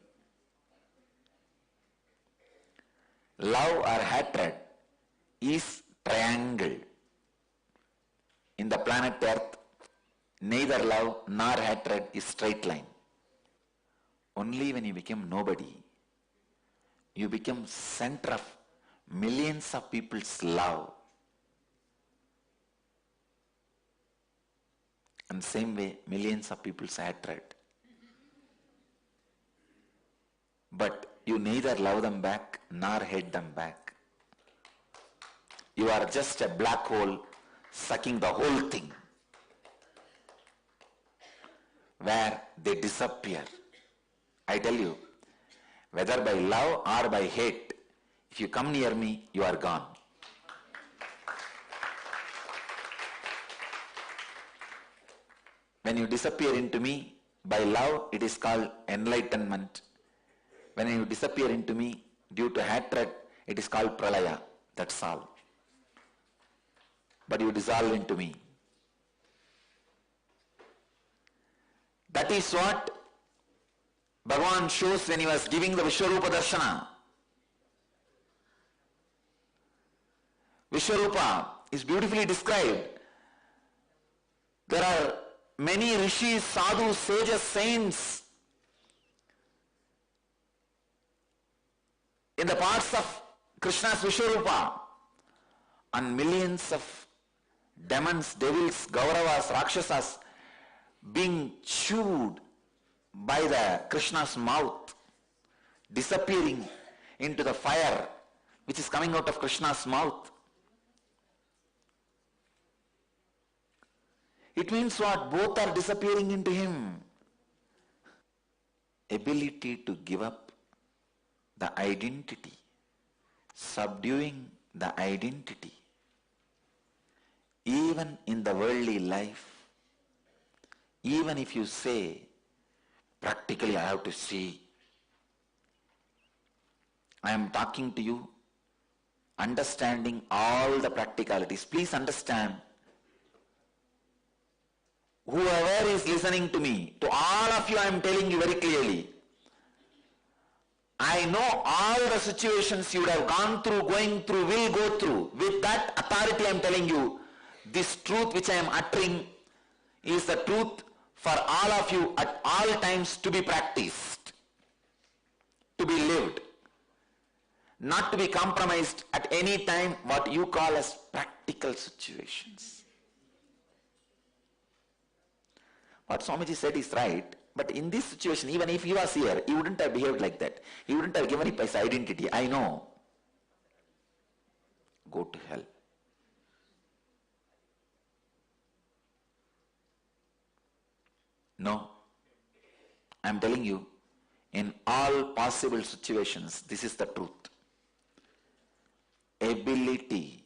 Love or hatred is triangle. In the planet Earth, neither love nor hatred is straight line. Only when you become nobody, you become center of millions of people's love. And same way, millions of people's hatred. but you neither love them back nor hate them back. You are just a black hole sucking the whole thing, where they disappear. I tell you, whether by love or by hate, if you come near me, you are gone. When you disappear into me, by love, it is called enlightenment. When you disappear into me due to hatred, it is called pralaya. That's all. But you dissolve into me. That is what Bhagavan shows when he was giving the Vishwarupa Darshana. Vishwarupa is beautifully described. There are many rishis, sadhus, sages, saints in the parts of Krishna's Vishwarupa, and millions of demons, devils, Gauravas, Rakshasas being chewed by the Krishna's mouth, disappearing into the fire which is coming out of Krishna's mouth. It means what? Both are disappearing into him. Ability to give up the identity, subduing the identity, even in the worldly life. Even if you say, practically I have to see, I am talking to you, understanding all the practicalities. Please understand, whoever is listening to me, to all of you I am telling you very clearly, I know all the situations you would have gone through, going through, will go through. With that authority I am telling you, this truth which I am uttering is the truth for all of you at all times to be practiced, to be lived, not to be compromised at any time, what you call as practical situations. What Swamiji said is right, but in this situation, even if he was here, he wouldn't have behaved like that. He wouldn't have given his identity. I know. Go to hell. No. I am telling you, in all possible situations, this is the truth. Ability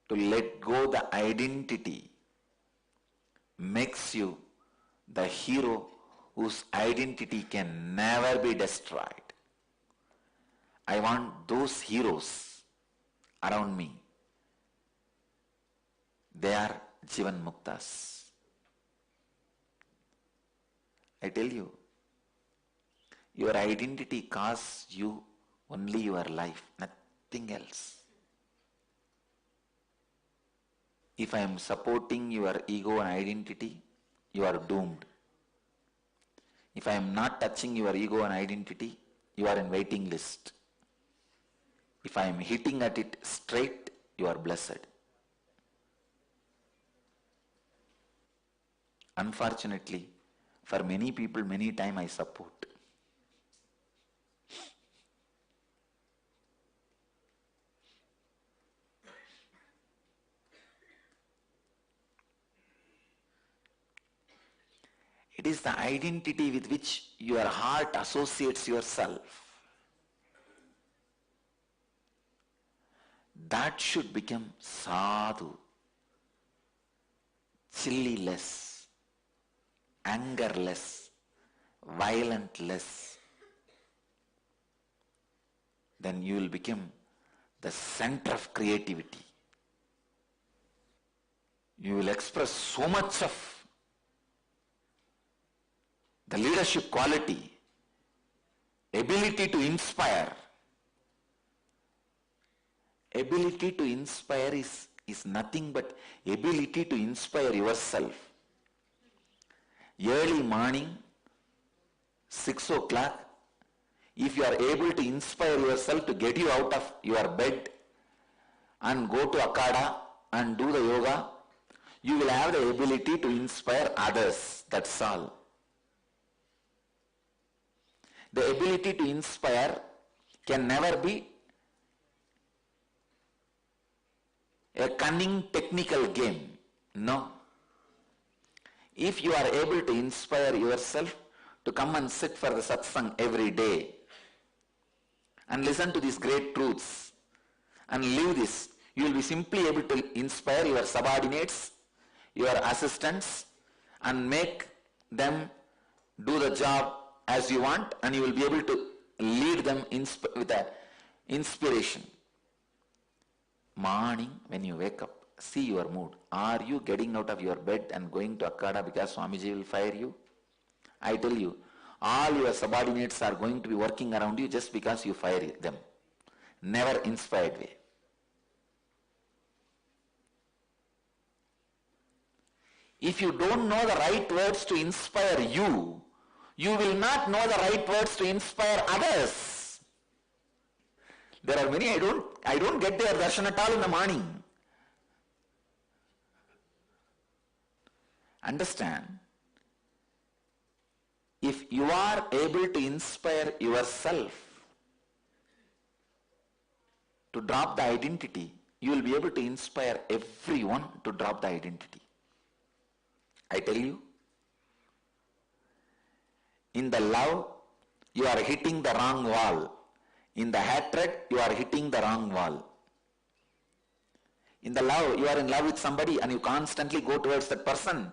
to let go the identity makes you the hero whose identity can never be destroyed. I want those heroes around me. They are Jivan Muktas. I tell you, your identity costs you only your life, nothing else. If I am supporting your ego and identity, you are doomed. If I am not touching your ego and identity, you are in waiting list. If I am hitting at it straight, you are blessed. Unfortunately, for many people, many times I support. It is the identity with which your heart associates yourself. That should become sadhu, chilliless, angerless, violentless. Then you will become the center of creativity. You will express so much of the leadership quality, ability to inspire. Ability to inspire is nothing but ability to inspire yourself. Early morning, 6 o'clock, if you are able to inspire yourself to get you out of your bed and go to Akada and do the yoga, you will have the ability to inspire others. That's all. The ability to inspire can never be a cunning technical game. No. If you are able to inspire yourself to come and sit for the satsang every day and listen to these great truths and live this, you will be simply able to inspire your subordinates, your assistants, and make them do the job as you want, and you will be able to lead them with an inspiration. Morning when you wake up, see your mood. Are you getting out of your bed and going to Akkada because Swamiji will fire you? I tell you, all your subordinates are going to be working around you just because you fire them. Never inspired way. If you don't know the right words to inspire you, you will not know the right words to inspire others. There are many, I don't get their darshan at all in the morning. Understand, if you are able to inspire yourself to drop the identity, you will be able to inspire everyone to drop the identity. I tell you, in the love, you are hitting the wrong wall. In the hatred, you are hitting the wrong wall. In the love, you are in love with somebody and you constantly go towards that person.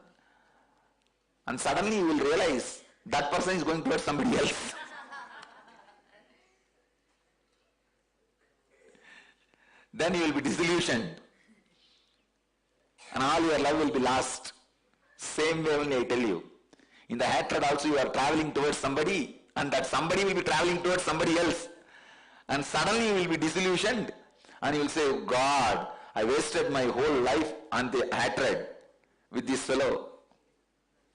And suddenly you will realize that person is going towards somebody else. Then you will be disillusioned. And all your love will be lost. Same way only I tell you. In the hatred also you are traveling towards somebody, and that somebody will be traveling towards somebody else. And suddenly you will be disillusioned. And you will say, God, I wasted my whole life on the hatred with this fellow.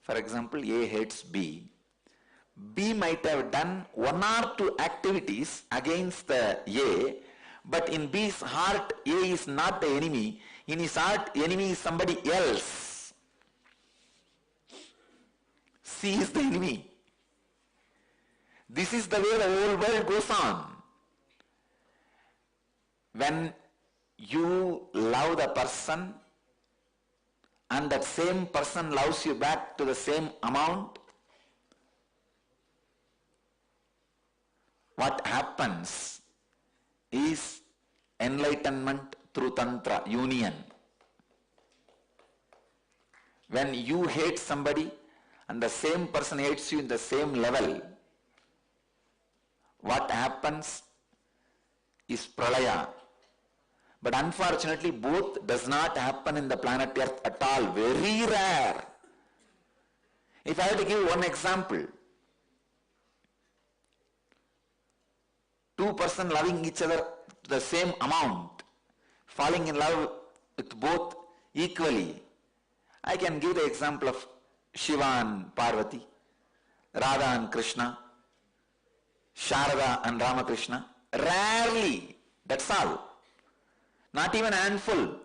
For example, A hates B. B might have done one or two activities against the A, but in B's heart, A is not the enemy. In his heart, enemy is somebody else. C is the enemy. This is the way the whole world goes on. When you love the person and that same person loves you back to the same amount, what happens is enlightenment through tantra, union. When you hate somebody and the same person hates you in the same level, what happens is pralaya. But unfortunately, both does not happen in the planet Earth at all. Very rare. If I have to give one example, two persons loving each other to the same amount, falling in love with both equally. I can give the example of Shiva and Parvati, Radha and Krishna, Sharada and Ramakrishna. Rarely. That's all. Not even a handful.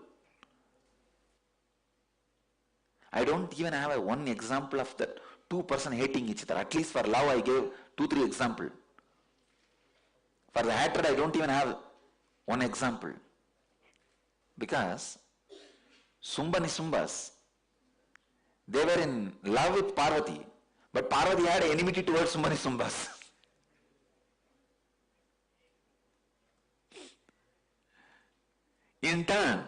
I don't even have one example of that two person hating each other. At least for love I gave 2-3 examples. For the hatred I don't even have one example. Because Sumba Nisumbas, they were in love with Parvati, but Parvati had enmity towards Sumba Nisumbas. In turn,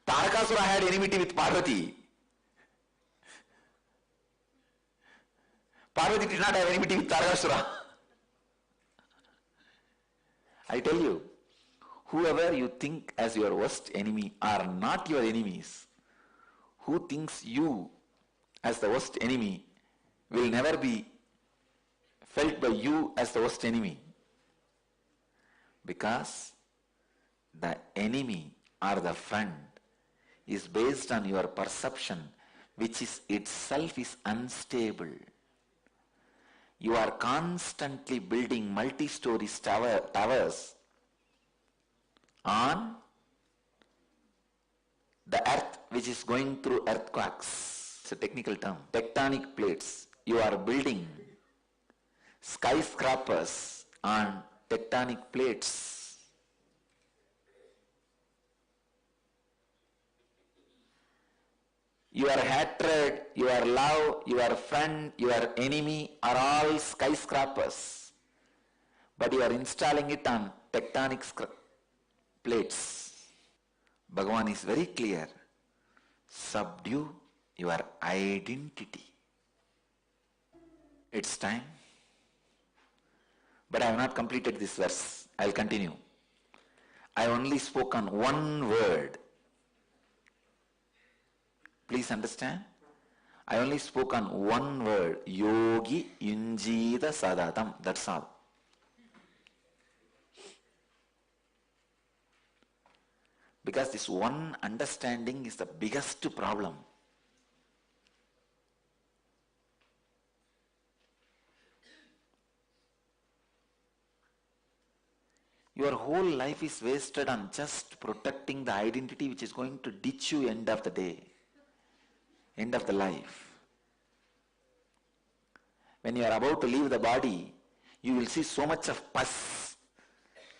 Tarakasura had enmity with Parvati. Parvati did not have enmity with Tarakasura. I tell you, whoever you think as your worst enemy are not your enemies. Who thinks you as the worst enemy will never be felt by you as the worst enemy. Because the enemy or the friend is based on your perception, which is itself is unstable. You are constantly building multi-story towers on the earth, which is going through earthquakes. It's a technical term. Tectonic plates. You are building skyscrapers on tectonic plates. Your hatred, your love, your friend, your enemy are all skyscrapers. But you are installing it on tectonic plates. Bhagavan is very clear. Subdue your identity. It's time. But I have not completed this verse. I will continue. I only spoke on one word. Please understand. I only spoke on one word. Yogi yunjita sadatam. That's all. Because this one understanding is the biggest problem. Your whole life is wasted on just protecting the identity which is going to ditch you end of the day, end of the life. When you are about to leave the body, you will see so much of pus,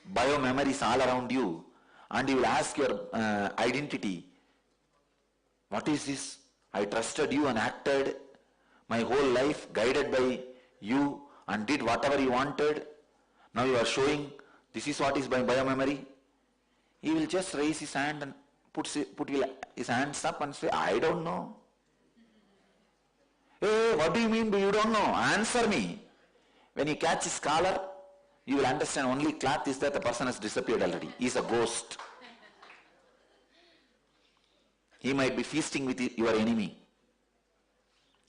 bio-memories all around you, and you will ask your identity, what is this? I trusted you and acted my whole life guided by you and did whatever you wanted. Now you are showing this is what is my bio-memory. He will just raise his hand and put his hands up and say, I don't know. Hey, what do you mean you don't know? Answer me. When you catch his collar, you will understand only cloth is that the person has disappeared already. He is a ghost. He might be feasting with your enemy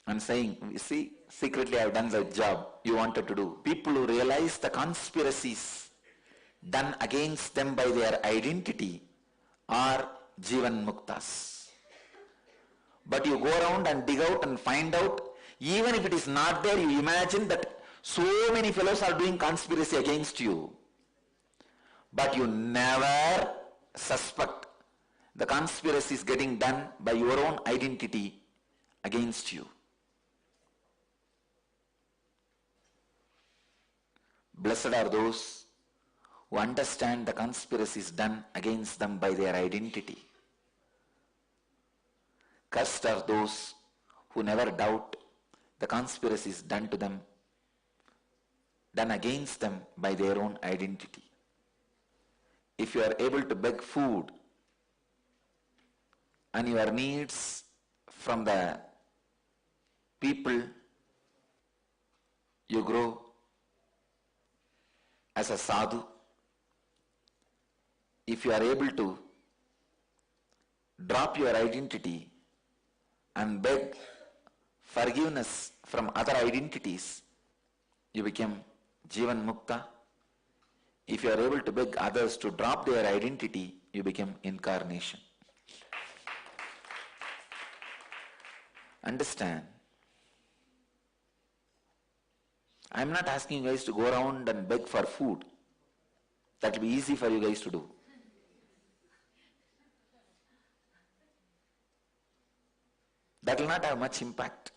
and saying, see, secretly I have done the job you wanted to do. People who realize the conspiracies done against them by their identity are Jivan Muktas. But you go around and dig out and find out, even if it is not there, you imagine that so many fellows are doing conspiracy against you. But you never suspect the conspiracy is getting done by your own identity against you. Blessed are those who understand the conspiracies done against them by their identity. Cursed are those who never doubt the conspiracies done to them, done against them by their own identity. If you are able to beg food and your needs from the people, you grow as a sadhu. If you are able to drop your identity and beg forgiveness from other identities, you become Jivan Mukta. If you are able to beg others to drop their identity, you become incarnation. Understand? I am not asking you guys to go around and beg for food. That will be easy for you guys to do. That will not have much impact.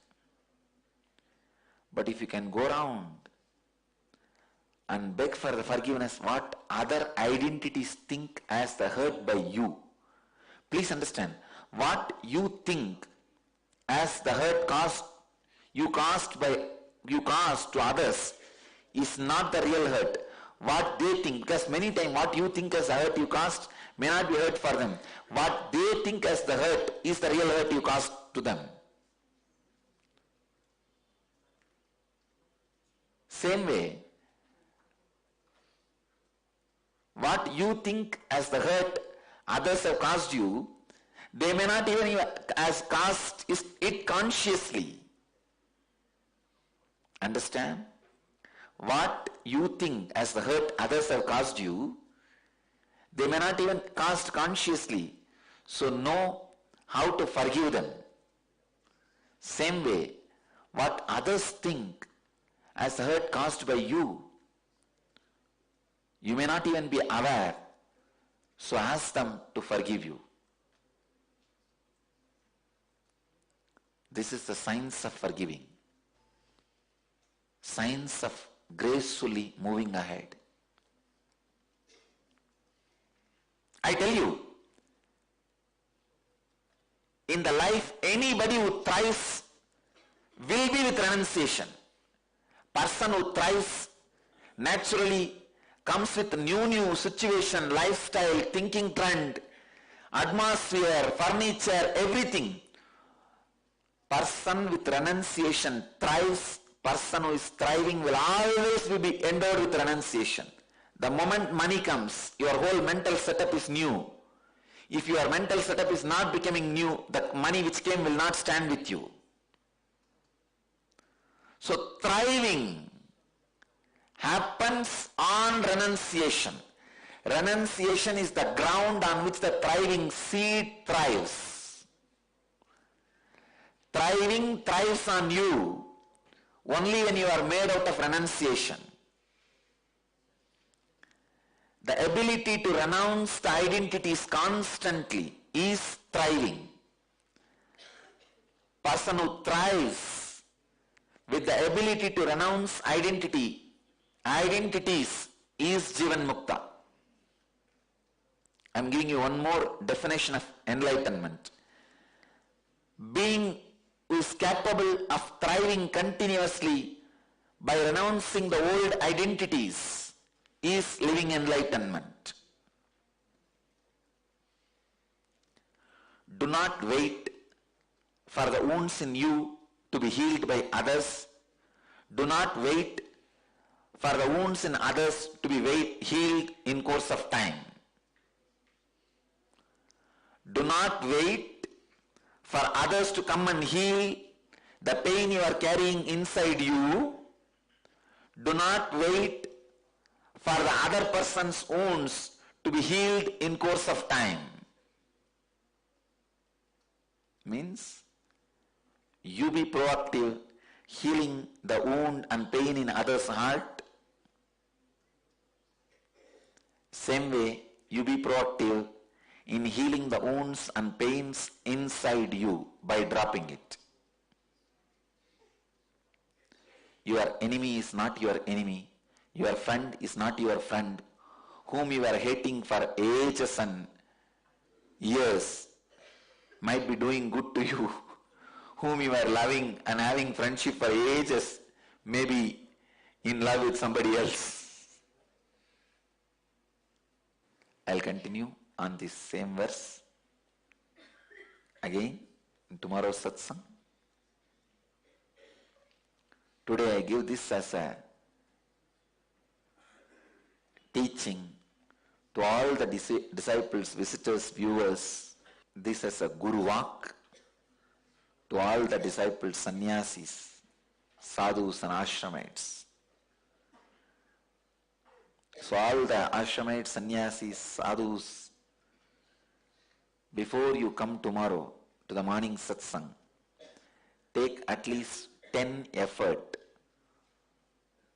But if you can go around and beg for the forgiveness what other identities think as the hurt by you. Please understand, what you think as the hurt you caused to others is not the real hurt. What they think, because many times what you think as the hurt you caused may not be hurt for them. What they think as the hurt is the real hurt you caused to them. Same way, what you think as the hurt others have caused you, they may not even as caused it consciously. Understand? What you think as the hurt others have caused you, they may not even caused consciously. So know how to forgive them. Same way, what others think as the hurt caused by you, you may not even be aware. So ask them to forgive you. This is the science of forgiving. Science of gracefully moving ahead. I tell you, in the life, anybody who thrives will be with renunciation. Person who thrives naturally comes with new situation, lifestyle, thinking trend, atmosphere, furniture, everything. Person with renunciation thrives. Person who is thriving will always be endowed with renunciation. The moment money comes, your whole mental setup is new. If your mental setup is not becoming new, the money which came will not stand with you. So thriving happens on renunciation. Renunciation is the ground on which the thriving seed thrives. Thriving thrives on you only when you are made out of renunciation. The ability to renounce the identities constantly is thriving. Person who thrives with the ability to renounce identities is Jivan Mukta. I am giving you one more definition of enlightenment. Being who is capable of thriving continuously by renouncing the old identities is living enlightenment. Do not wait for the wounds in you to be healed by others. Do not wait for the wounds in others to be healed in course of time. Do not wait for others to come and heal the pain you are carrying inside you. Do not wait for the other person's wounds to be healed in course of time. Means you be proactive, healing the wound and pain in others' heart. Same way, you be proactive in healing the wounds and pains inside you by dropping it. Your enemy is not your enemy. Your friend is not your friend. Whom you are hating for ages and years might be doing good to you. Whom you are loving and having friendship for ages may be in love with somebody else. I'll continue on this same verse again in tomorrow's satsang. Today I give this as a teaching to all the disciples, visitors, viewers. This as a Guru Vak to all the disciples, sannyasis, sadhus and ashramites. So all the ashramites, sannyasis, sadhus, before you come tomorrow to the morning satsang, take at least 10 effort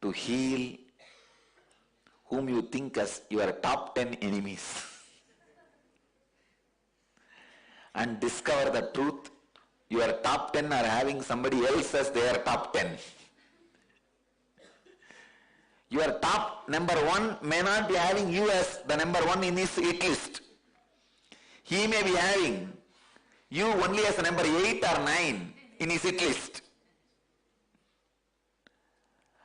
to heal whom you think as your top 10 enemies and discover the truth. Your top 10 are having somebody else as their top 10. Your top number 1 may not be having you as the number 1 in his hit list. He may be having you only as a number 8 or 9 in his hit list.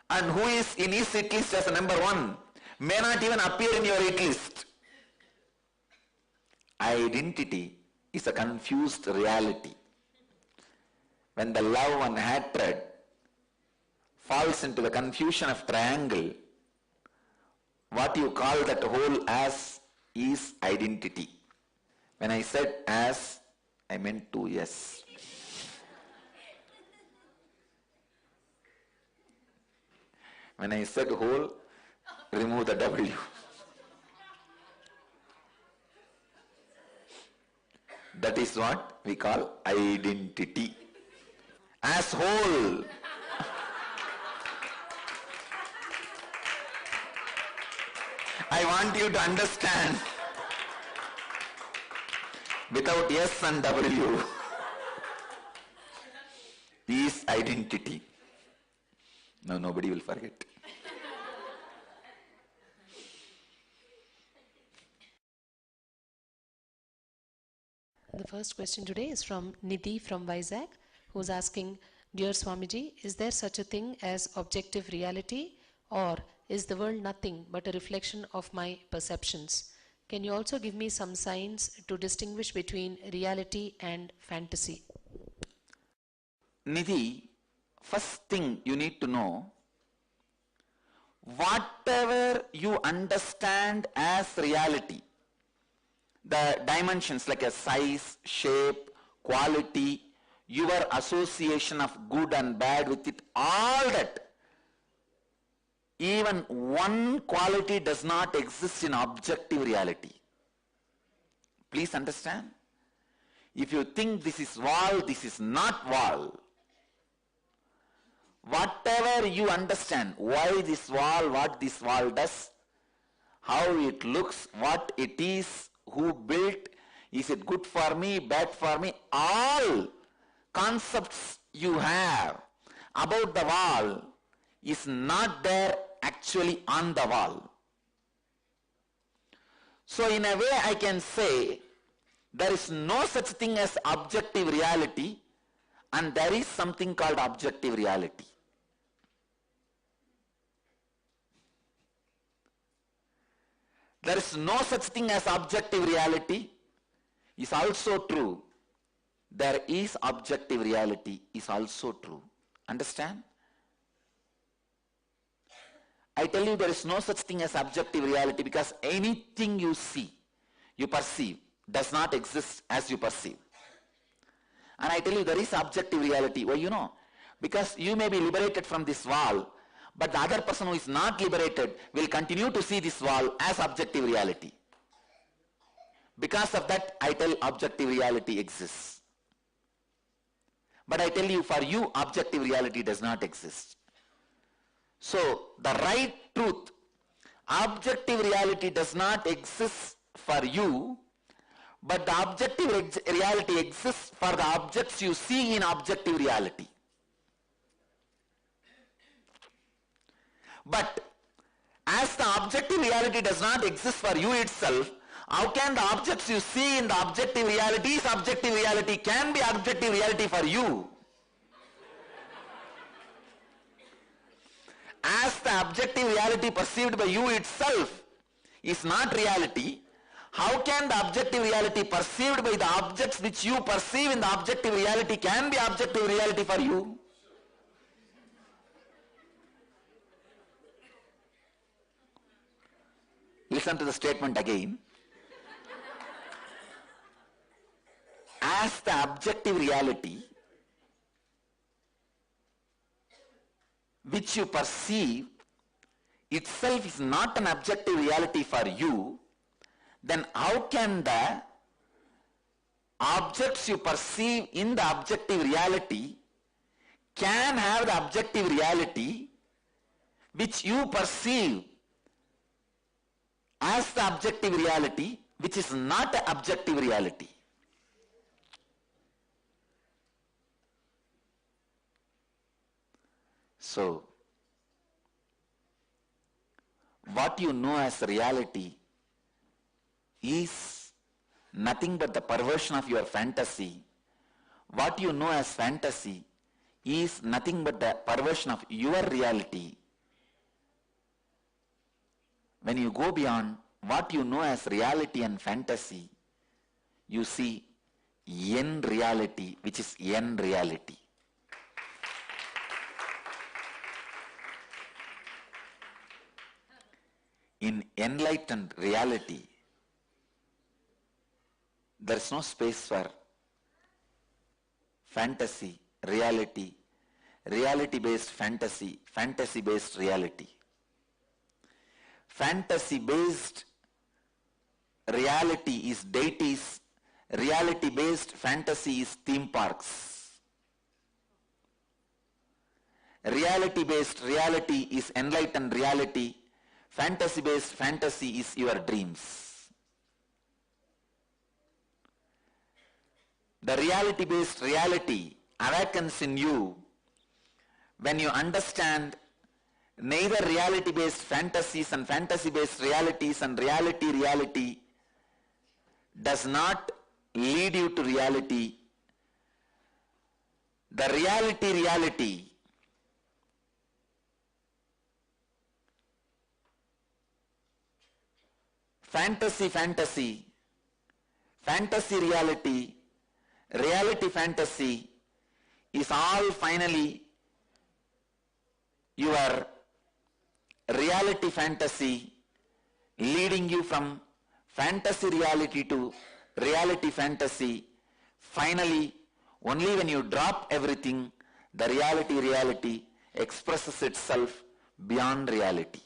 And who is in his hit list as a number 1 may not even appear in your hit list. Identity is a confused reality. When the love and hatred falls into the confusion of triangle, what you call that whole as is identity. When I said as, I meant 2s. When I said whole, remove the W. That is what we call identity. As whole. I want you to understand without S and W is identity. No, nobody will forget. The first question today is from Nidhi from Vizag, who's asking, Dear Swamiji, is there such a thing as objective reality, or is the world nothing but a reflection of my perceptions? Can you also give me some signs to distinguish between reality and fantasy? Nidhi, first thing you need to know, whatever you understand as reality, the dimensions like a size, shape, quality, your association of good and bad with it, all that, even one quality does not exist in objective reality. Please understand. If you think this is wall, this is not wall. Whatever you understand, why this wall, what this wall does, how it looks, what it is, who built, is it good for me, bad for me, all concepts you have about the wall is not there actually on the wall. So in a way I can say there is no such thing as objective reality and there is something called objective reality. There is no such thing as objective reality is also true. There is objective reality is also true. Understand? I tell you there is no such thing as objective reality because anything you see, you perceive, does not exist as you perceive. And I tell you there is objective reality. Why you know? Because you may be liberated from this wall, but the other person who is not liberated will continue to see this wall as objective reality. Because of that, I tell objective reality exists. But I tell you, for you, objective reality does not exist. So, the right truth, objective reality does not exist for you, but the objective reality exists for the objects you see in objective reality. But as the objective reality does not exist for you itself, how can the objects you see in the objective reality can be objective reality for you? As the objective reality perceived by you itself is not reality, how can the objective reality perceived by the objects which you perceive in the objective reality can be objective reality for you? Listen to the statement again. As the objective reality which you perceive itself is not an objective reality for you, then how can the objects you perceive in the objective reality can have the objective reality which you perceive as the objective reality, which is not an objective reality? So, what you know as reality is nothing but the perversion of your fantasy. What you know as fantasy is nothing but the perversion of your reality. When you go beyond what you know as reality and fantasy, you see N reality, which is N reality. In enlightened reality, there is no space for fantasy, reality, reality-based fantasy, fantasy-based reality. Fantasy-based reality is deities, reality-based fantasy is theme parks. Reality-based reality is enlightened reality, fantasy-based fantasy is your dreams. The reality-based reality awakens in you when you understand neither reality-based fantasies and fantasy-based realities and reality does not lead you to reality. The reality. Fantasy, reality, fantasy is all finally your reality fantasy leading you from fantasy reality to reality fantasy. Finally, only when you drop everything, the reality expresses itself beyond reality.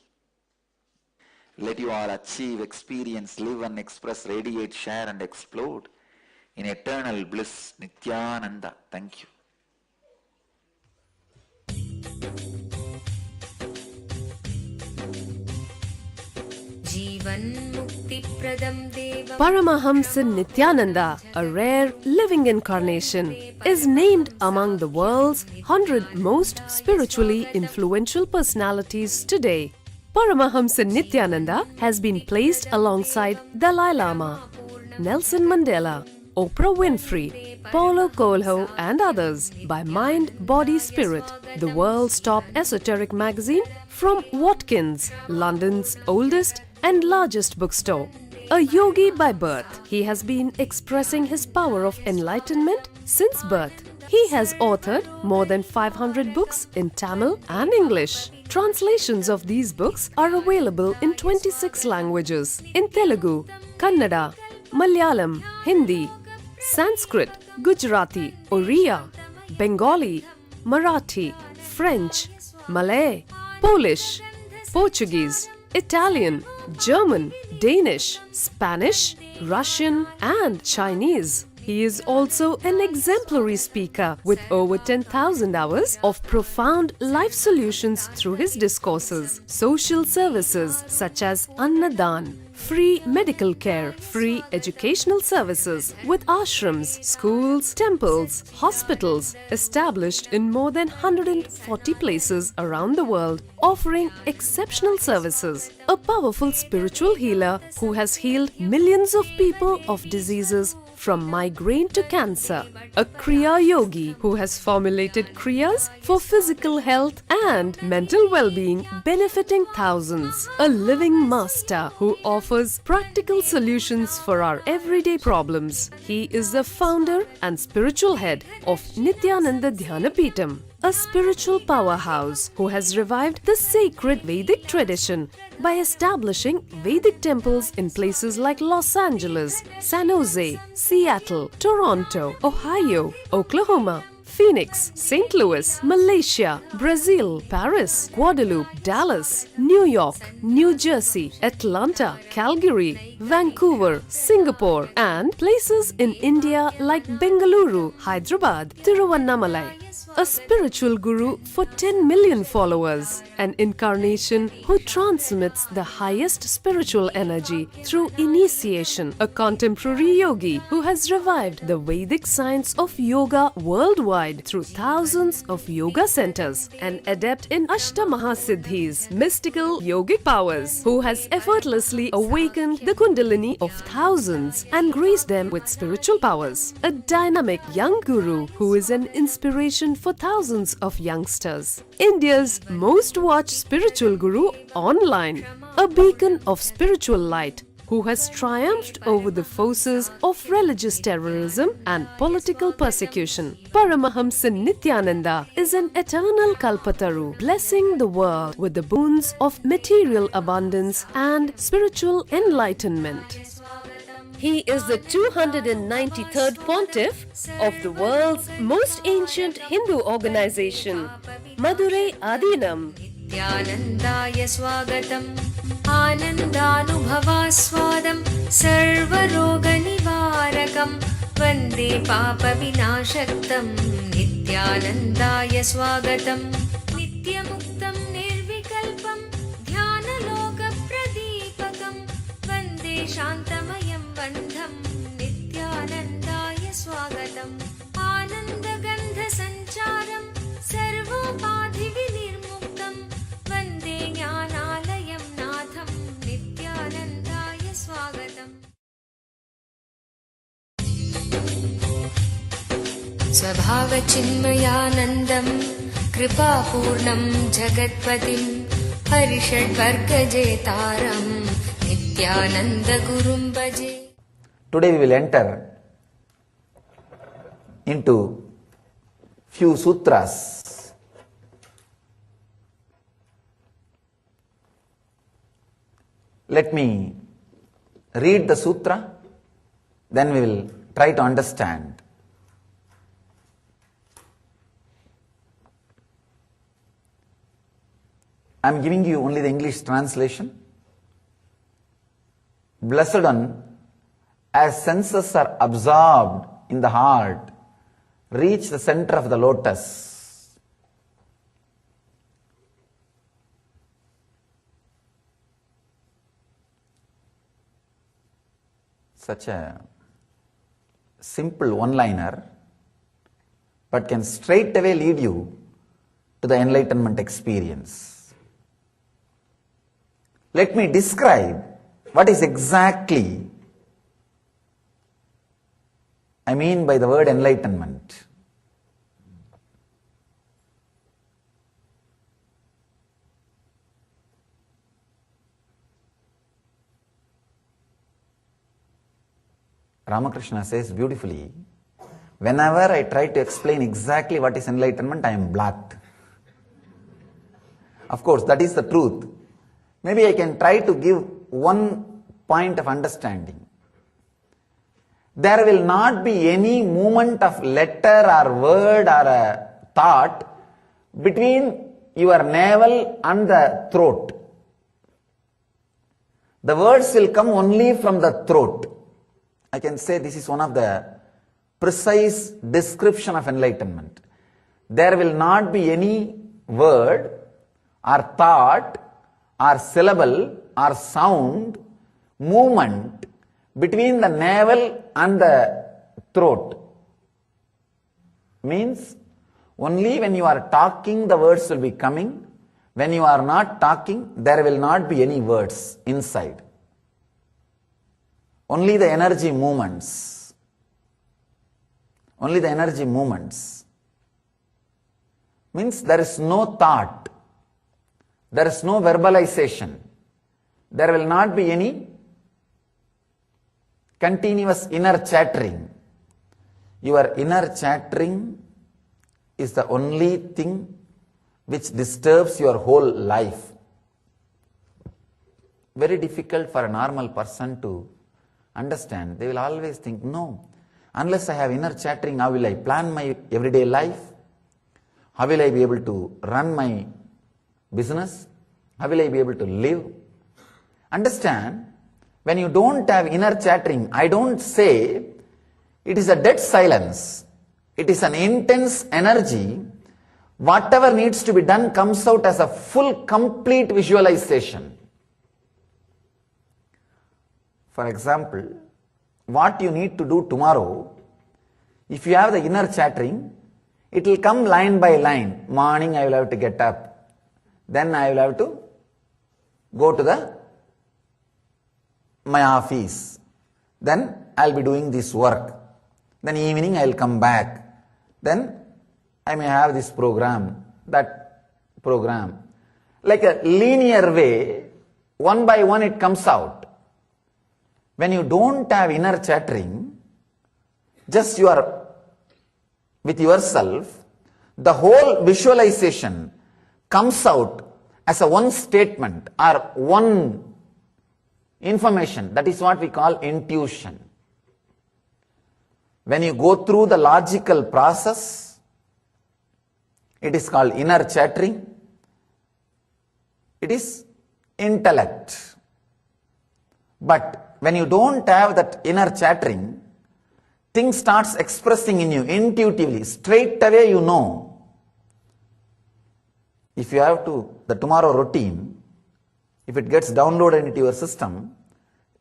Let you all achieve, experience, live and express, radiate, share and explode in eternal bliss. Nithyananda. Thank you. Paramahamsa Nithyananda, a rare living incarnation, is named among the world's 100 most spiritually influential personalities today. Paramahamsa Nithyananda has been placed alongside Dalai Lama, Nelson Mandela, Oprah Winfrey, Paulo Coelho and others by Mind, Body, Spirit, the world's top esoteric magazine from Watkins, London's oldest and largest bookstore. A yogi by birth, he has been expressing his power of enlightenment since birth. He has authored more than 500 books in Tamil and English. Translations of these books are available in 26 languages in Telugu, Kannada, Malayalam, Hindi, Sanskrit, Gujarati, Oriya, Bengali, Marathi, French, Malay, Polish, Portuguese, Italian, German, Danish, Spanish, Russian and Chinese. He is also an exemplary speaker with over 10,000 hours of profound life solutions through his discourses. Social services such as Annadan, free medical care, free educational services with ashrams, schools, temples, hospitals established in more than 140 places around the world, offering exceptional services. A powerful spiritual healer who has healed millions of people of diseases from migraine to cancer. A Kriya Yogi who has formulated Kriyas for physical health and mental well-being benefiting thousands. A living master who offers practical solutions for our everyday problems. He is the founder and spiritual head of Nithyananda Dhyanapeetham. A spiritual powerhouse who has revived the sacred Vedic tradition by establishing Vedic temples in places like Los Angeles, San Jose, Seattle, Toronto, Ohio, Oklahoma, Phoenix, St. Louis, Malaysia, Brazil, Paris, Guadeloupe, Dallas, New York, New Jersey, Atlanta, Calgary, Vancouver, Singapore, and places in India like Bengaluru, Hyderabad, Tiruvannamalai. A spiritual guru for 10 million followers, an incarnation who transmits the highest spiritual energy through initiation, a contemporary yogi who has revived the Vedic science of yoga worldwide through thousands of yoga centers, an adept in Ashtamahasiddhis, mystical yogic powers, who has effortlessly awakened the Kundalini of thousands and graced them with spiritual powers, a dynamic young guru who is an inspiration for thousands of youngsters, India's most watched spiritual guru online, a beacon of spiritual light who has triumphed over the forces of religious terrorism and political persecution. Paramahamsa Nithyananda is an eternal Kalpataru, blessing the world with the boons of material abundance and spiritual enlightenment. He is the 293rd Pontiff of the world's most ancient Hindu organization, Madurai Adinam. Nithyanandaya swagatam Anandanubhavaswadam Sarvaroganivarakam Vande Papa Vinashaktam Nithyanandaya swagatam Nityamuktam Nirvikalpam Dhyanaloka Pradipakam Vande Shantamayam Bandham Nithyanandaya swagatam Anandagandha Sancharam Sarvopadhi Vinirmuktam Vande Jnanalayam Natham Nithyanandaya swagatam. स्वभावचिन्मयानन्दम् कृपापूर्णं जगत्पतिम् हरिषड्वर्गजेतारम् नित्यानन्दगुरुं भजे. Today we will enter into few sutras. Let me read the sutra, then we will try to understand. I am giving you only the English translation. Blessed one, as senses are absorbed in the heart, reach the center of the lotus. Such a simple one-liner, but can straight away lead you to the enlightenment experience. Let me describe what is exactly I mean by the word enlightenment. Ramakrishna says beautifully, whenever I try to explain exactly what is enlightenment, I am blocked. Of course, that is the truth. Maybe I can try to give one point of understanding. There will not be any movement of letter or word or a thought between your navel and the throat. The words will come only from the throat. I can say this is one of the precise description of enlightenment. There will not be any word or thought or syllable or sound movement between the navel and the throat. Means only when you are talking the words will be coming. When you are not talking, there will not be any words inside. Only the energy movements. Only the energy movements. Means there is no thought. There is no verbalization. There will not be any continuous inner chattering. Your inner chattering is the only thing which disturbs your whole life. Very difficult for a normal person to understand. They will always think, no, unless I have inner chattering, how will I plan my everyday life? How will I be able to run my business? How will I be able to live? Understand, when you don't have inner chattering, I don't say it is a dead silence. It is an intense energy. Whatever needs to be done comes out as a full, complete visualization. For example, what you need to do tomorrow, if you have the inner chattering, it will come line by line. Morning I will have to get up. Then I will have to go to my office. Then I will be doing this work. Then evening I will come back. Then I may have this program, that program. Like a linear way, one by one it comes out. When you don't have inner chattering, just you are with yourself, the whole visualization comes out as a one statement or one information. That is what we call intuition. When you go through the logical process, it is called inner chattering. It is intellect. But when you don't have that inner chattering, things starts expressing in you intuitively. Straight away you know. If you have the tomorrow routine, if it gets downloaded into your system,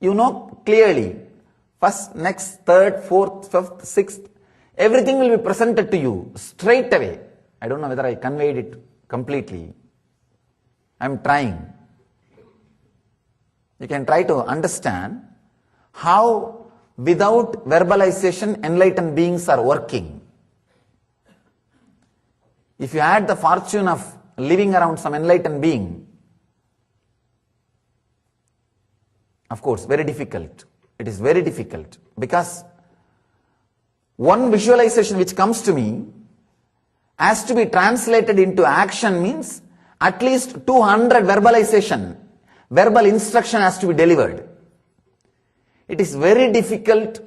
you know clearly. First, next, third, fourth, fifth, sixth, everything will be presented to you straight away. I don't know whether I conveyed it completely. I am trying. You can try to understand how without verbalization enlightened beings are working. If you had the fortune of living around some enlightened being, of course, very difficult. It is very difficult because one visualization which comes to me has to be translated into action means at least 200 verbalization, verbal instruction has to be delivered. It is very difficult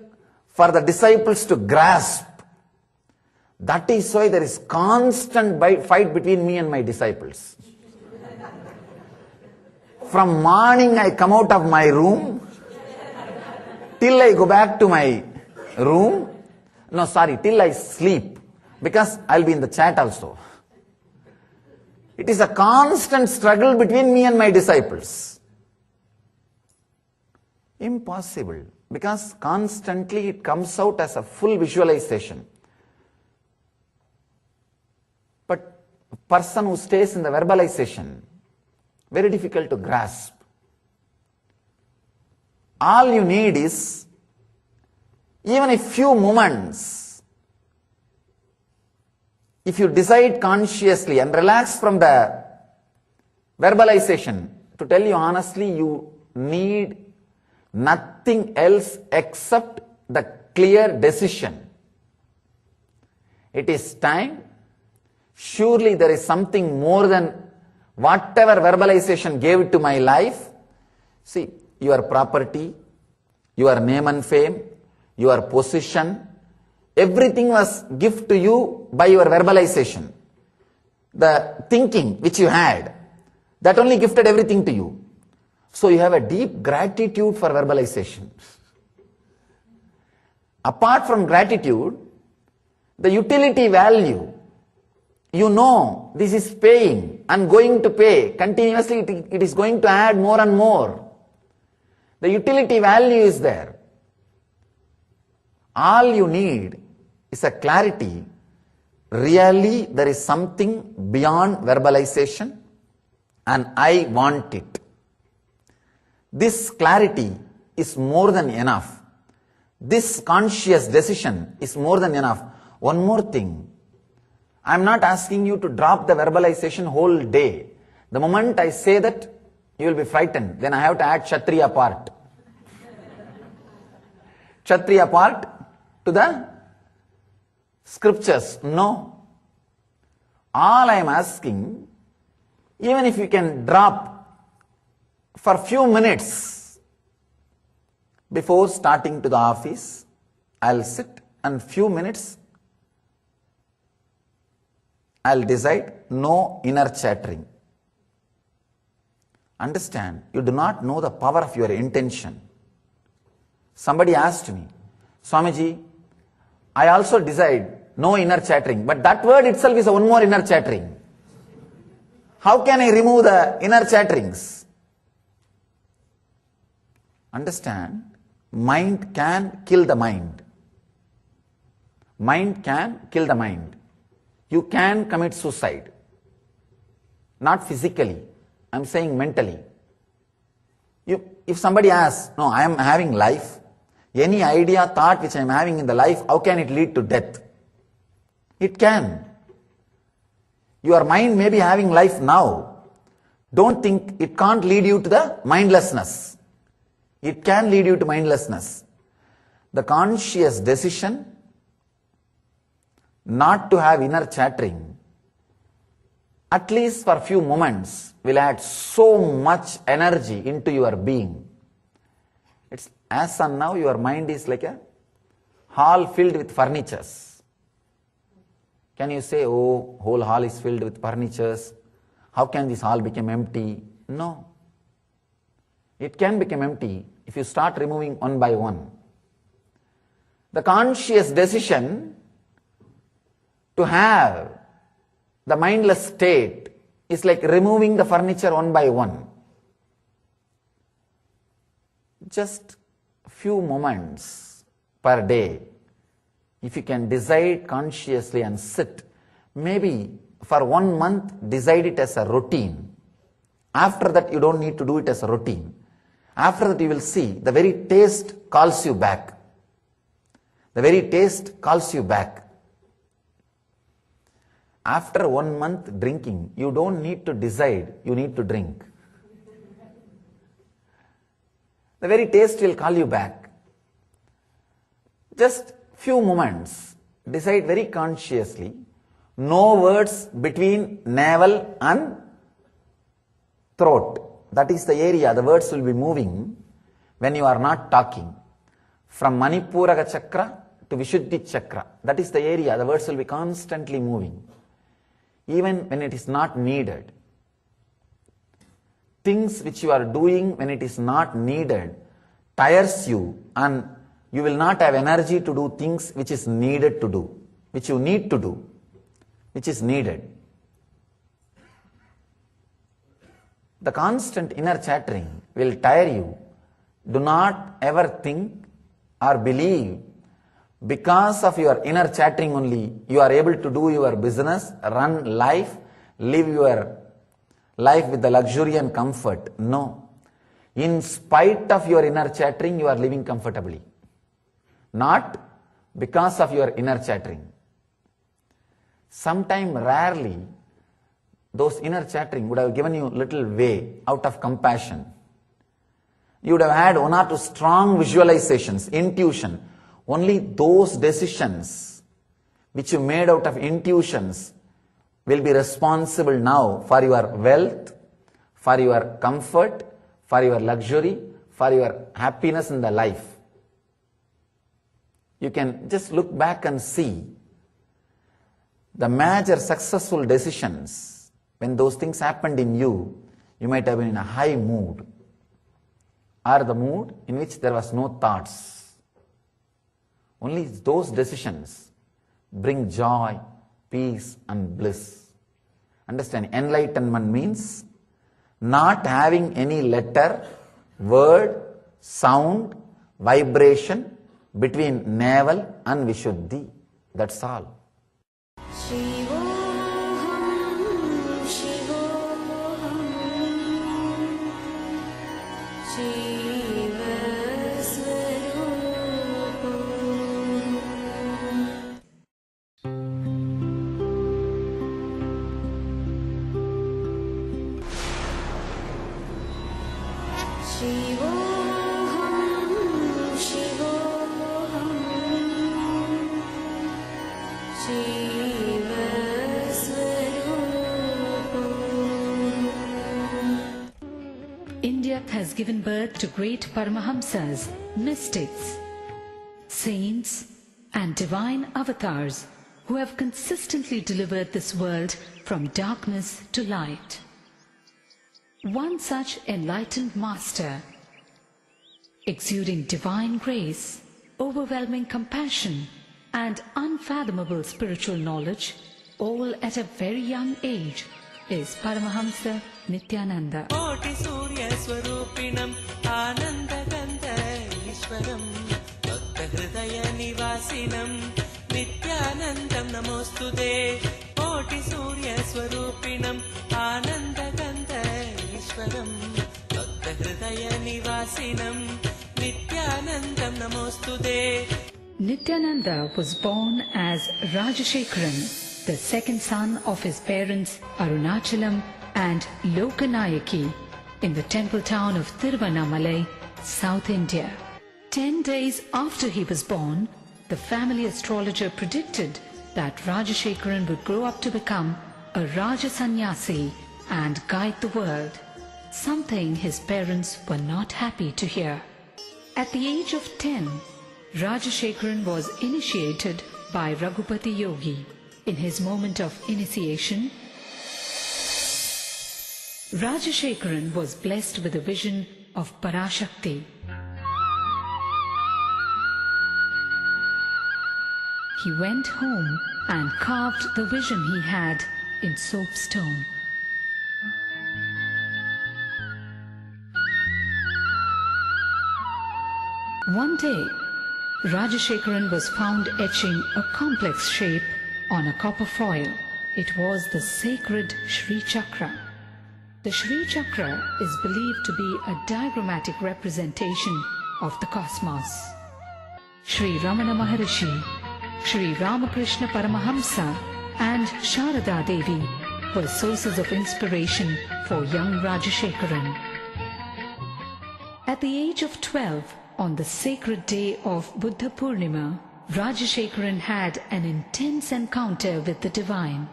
for the disciples to grasp. That is why there is constant fight between me and my disciples. From morning I come out of my room till I go back to my room. No, sorry, till I sleep, because I'll be in the chat also. It is a constant struggle between me and my disciples. Impossible, because constantly it comes out as a full visualization. But a person who stays in the verbalization, very difficult to grasp. All you need is even a few moments. If you decide consciously and relax from the verbalization, to tell you honestly, you need nothing else except the clear decision. It is time. Surely there is something more than whatever verbalization gave to my life. See, your property, your name and fame, your position, everything was gift to you by your verbalization. The thinking which you had, that only gifted everything to you. So you have a deep gratitude for verbalization. Apart from gratitude, the utility value, you know this is paying and going to pay. Continuously it is going to add more and more. The utility value is there. All you need is a clarity. Really there is something beyond verbalization and I want it. This clarity is more than enough. This conscious decision is more than enough. One more thing. I am not asking you to drop the verbalization whole day. The moment I say that, you will be frightened. Then I have to add Kshatriya part. Kshatriya part to the scriptures. No. All I am asking, even if you can drop for few minutes before starting to the office, I'll sit and few minutes I'll decide no inner chattering. Understand, you do not know the power of your intention. Somebody asked me, Swamiji, I also decide no inner chattering, but that word itself is one more inner chattering. How can I remove the inner chatterings? Understand, mind can kill the mind. Mind can kill the mind. You can commit suicide. Not physically, I am saying mentally. If somebody asks, no, I am having life, any idea, thought which I am having in the life, how can it lead to death? It can. Your mind may be having life now. Don't think it can't lead you to the mindlessness. It can lead you to mindlessness. The conscious decision not to have inner chattering, at least for a few moments, will add so much energy into your being. It's as on now your mind is like a hall filled with furnitures. Can you say, oh, whole hall is filled with furnitures? How can this hall become empty? No. It can become empty if you start removing one by one. The conscious decision to have the mindless state is like removing the furniture one by one. Just a few moments per day. If you can decide consciously and sit, maybe for 1 month decide it as a routine. After that you don't need to do it as a routine. After that you will see the very taste calls you back. The very taste calls you back. After 1 month drinking, you don't need to decide, you need to drink. The very taste will call you back. Just few moments, decide very consciously, no words between navel and throat. That is the area the words will be moving when you are not talking. From Manipuraka chakra to Vishuddhi chakra, that is the area the words will be constantly moving, even when it is not needed. Things which you are doing when it is not needed tires you, and you will not have energy to do things which is needed to do, which you need to do, which is needed. The constant inner chattering will tire you. Do not ever think or believe because of your inner chattering only you are able to do your business, run life, live your life with the luxury and comfort. No. In spite of your inner chattering, you are living comfortably. Not because of your inner chattering. Sometime rarely, those inner chattering would have given you little way out of compassion. You would have had 1 or 2 strong visualizations, intuition. Only those decisions which you made out of intuitions will be responsible now for your wealth, for your comfort, for your luxury, for your happiness in the life. You can just look back and see the major successful decisions. When those things happened in you, you might have been in a high mood, or the mood in which there was no thoughts. Only those decisions bring joy, peace and bliss. Understand, enlightenment means not having any letter, word, sound, vibration between navel and Vishuddhi. That's all. India has given birth to great Paramahamsas, mystics, saints and divine avatars who have consistently delivered this world from darkness to light. One such enlightened master, exuding divine grace, overwhelming compassion and unfathomable spiritual knowledge, all at a very young age, is Paramahamsa Nithyananda. कोटि सूर्य स्वरूपिणं आनन्दगन्ध ईश्वरं भक्त हृदय निवासिनं नित्यानन्दं नमोस्तुते कोटि सूर्य स्वरूपिणं आनन्दगन्ध ईश्वरं भक्त हृदय निवासिनं नित्यानन्दं नमोस्तुते. Nithyananda was born as Rajashekharan, the second son of his parents Arunachalam and Lokanayaki, in the temple town of Tiruvannamalai, South India. 10 days after he was born, the family astrologer predicted that Rajashekharan would grow up to become a Raja Sannyasi and guide the world, something his parents were not happy to hear. At the age of 10, Rajashekharan was initiated by Raghupati Yogi. In his moment of initiation, Rajashekharan was blessed with a vision of Parashakti. He went home and carved the vision he had in soapstone. One day, Rajashekharan was found etching a complex shape on a copper foil. It was the sacred Shri Chakra. The Shri Chakra is believed to be a diagrammatic representation of the cosmos. Shri Ramana Maharishi, Shri Ramakrishna Paramahamsa and Sharada Devi were sources of inspiration for young Rajashekharan. At the age of 12, on the sacred day of Buddha Purnima, Rajashekharan had an intense encounter with the divine,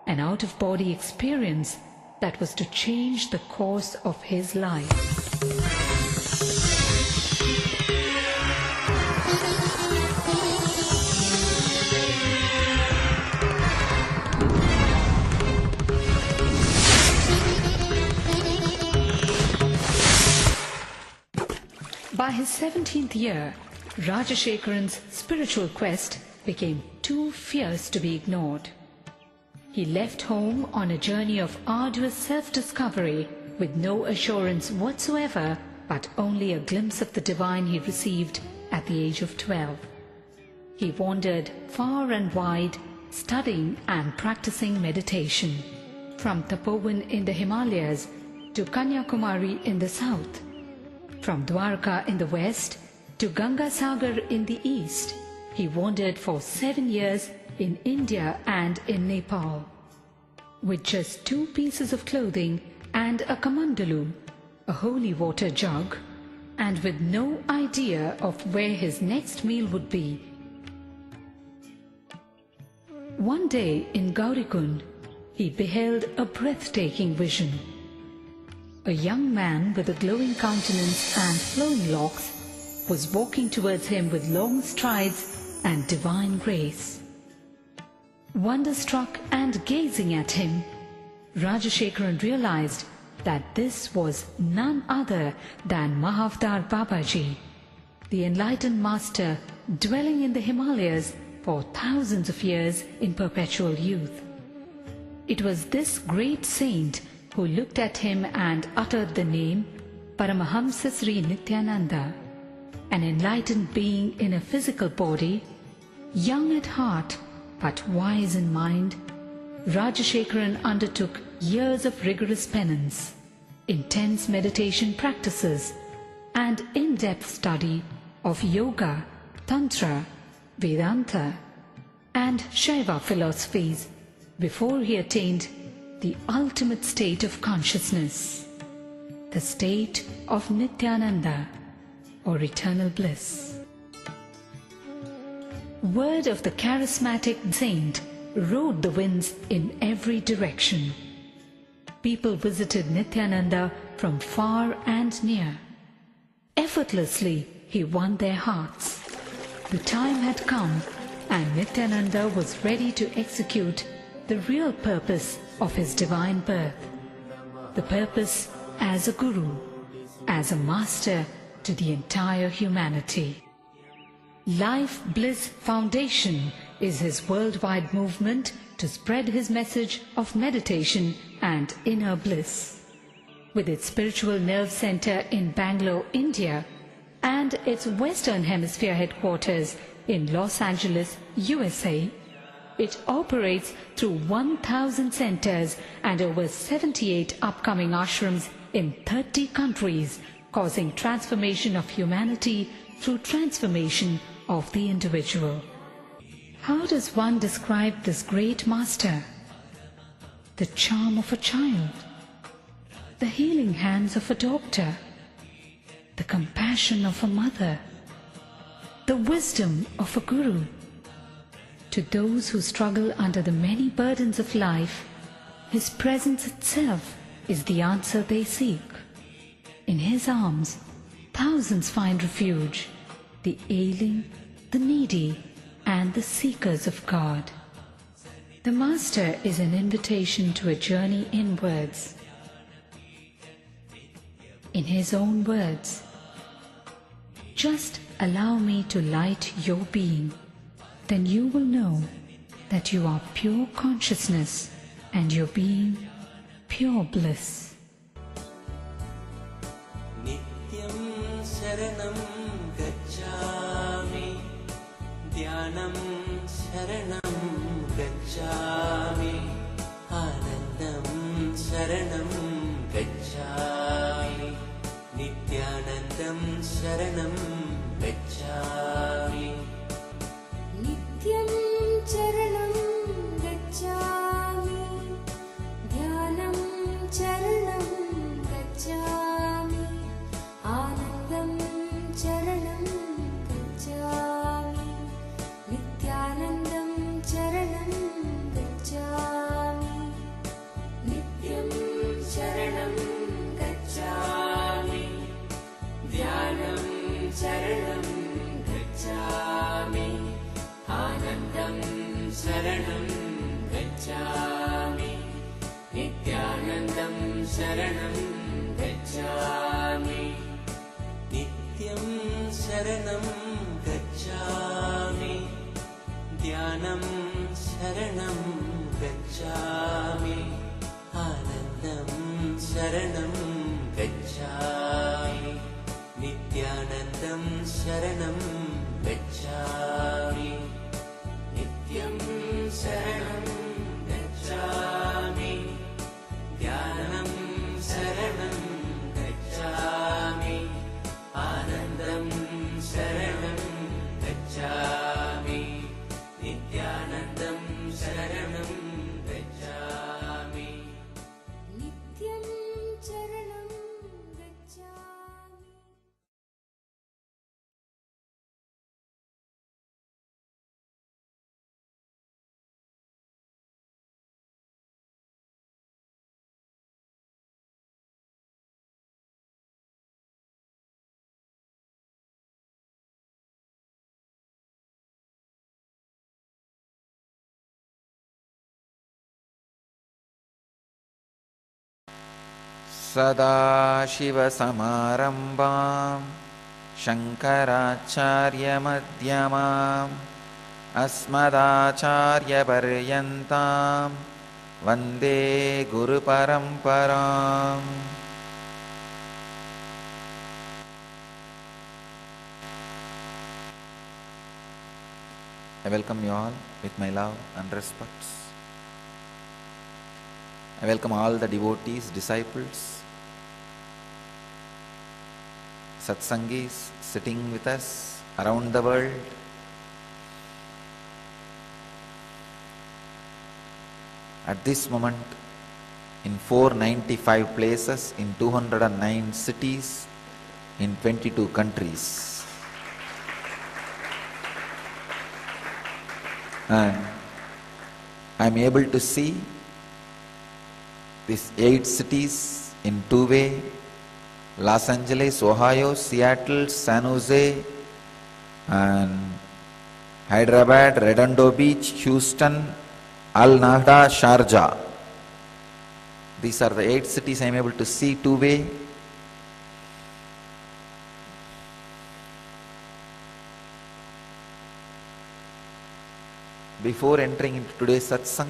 an out-of-body experience that was to change the course of his life. By his 17th year, Rajashekharan's spiritual quest became too fierce to be ignored. He left home on a journey of arduous self-discovery with no assurance whatsoever, but only a glimpse of the divine he received at the age of 12. He wandered far and wide, studying and practicing meditation, from Tapovan in the Himalayas to Kanyakumari in the south, from Dwarka in the west to Ganga Sagar in the east. He wandered for 7 years in India and in Nepal. With just 2 pieces of clothing and a kamandalu, a holy water jug, and with no idea of where his next meal would be. One day in Gaurikund, he beheld a breathtaking vision. A young man with a glowing countenance and flowing locks was walking towards him with long strides and divine grace. Wonderstruck and gazing at him, Rajashekharan realized that this was none other than Mahavdar Babaji, the enlightened master dwelling in the Himalayas for thousands of years in perpetual youth. It was this great saint who looked at him and uttered the name Paramahamsa Sri Nithyananda, an enlightened being in a physical body, young at heart but wise in mind. Rajashekharan undertook years of rigorous penance, intense meditation practices, and in-depth study of yoga, tantra, Vedanta, and Shaiva philosophies before he attained the ultimate state of consciousness, the state of Nithyananda, or eternal bliss. Word of the charismatic saint rode the winds in every direction. People visited Nithyananda from far and near. Effortlessly, he won their hearts. The time had come, and Nithyananda was ready to execute the real purpose of his divine birth, the purpose as a guru, as a master to the entire humanity. Life Bliss Foundation is his worldwide movement to spread his message of meditation and inner bliss. With its spiritual nerve center in Bangalore, India, and its Western Hemisphere headquarters in Los Angeles, USA, it operates through 1,000 centers and over 78 upcoming ashrams in 30 countries, causing transformation of humanity through transformation of the individual. How does one describe this great master? The charm of a child, the healing hands of a doctor, the compassion of a mother, the wisdom of a guru. To those who struggle under the many burdens of life, his presence itself is the answer they seek. In his arms, thousands find refuge, the ailing, the needy, and the seekers of God. The Master is an invitation to a journey inwards. In his own words, "Just allow me to light your being. Then you will know that you are pure consciousness and your being pure bliss." Nityam Sharanam Gacchami, Dhyanam Sharanam Gacchami, Anandam Sharanam Gacchami, Nithyanandam Sharanam Gacchami. Nityam Charanam शरणं गच्छामि नित्यानन्दं शरणं गच्छामि नित्यं शरणं गच्छामि ध्यानं शरणं गच्छामि आनन्दं शरणं गच्छामि नित्यानन्दं शरणं गच्छामि नित्यं चरणं गच्छामि. सदाशिवसमारम्भां शङ्कराचार्यमध्यमाम् अस्मदाचार्यपर्यन्तां वन्दे गुरुपरम्पराम्. I welcome you all with my love and respect. I welcome all the devotees, disciples, satsangis sitting with us around the world. At this moment, in 495 places, in 209 cities, in 22 countries. And I am able to see these 8 cities in two-way: Los Angeles, Ohio, Seattle, San Jose, and Hyderabad, Redondo Beach, Houston, Al Nahda, Sharjah. These are the 8 cities I am able to see two-way. Before entering into today's satsang,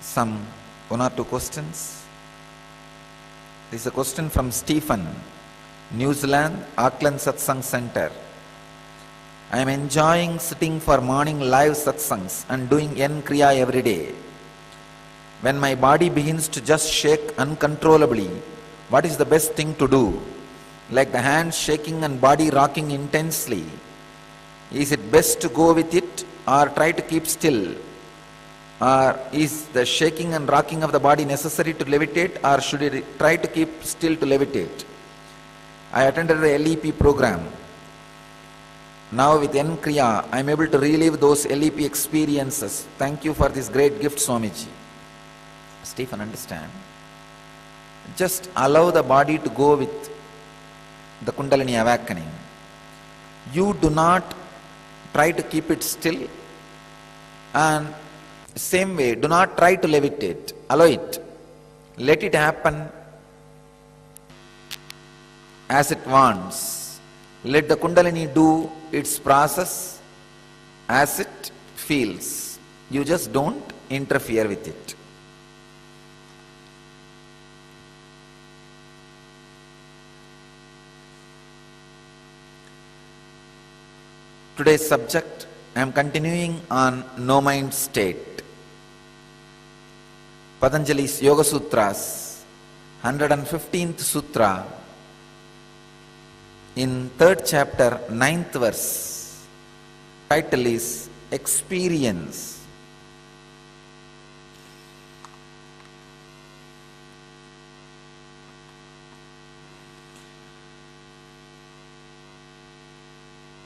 some 1 or 2 questions. This is a question from Stephen, New Zealand, Auckland Satsang Center. I am enjoying sitting for morning live satsangs and doing N Kriya every day. When my body begins to just shake uncontrollably, what is the best thing to do? Like the hands shaking and body rocking intensely. Is it best to go with it or try to keep still? Or is the shaking and rocking of the body necessary to levitate, or should I try to keep still to levitate? I attended the LEP program. Now with N Kriya, I am able to relive those LEP experiences. Thank you for this great gift, Swamiji. Stephen, understand? Just allow the body to go with the Kundalini awakening. You do not try to keep it still, and same way, do not try to levitate. Allow it. Let it happen as it wants. Let the Kundalini do its process as it feels. You just don't interfere with it. Today's subject, I am continuing on no mind state. Patanjali's Yoga Sutras, 115th Sutra, in 3rd chapter, 9th verse. Title is Experience.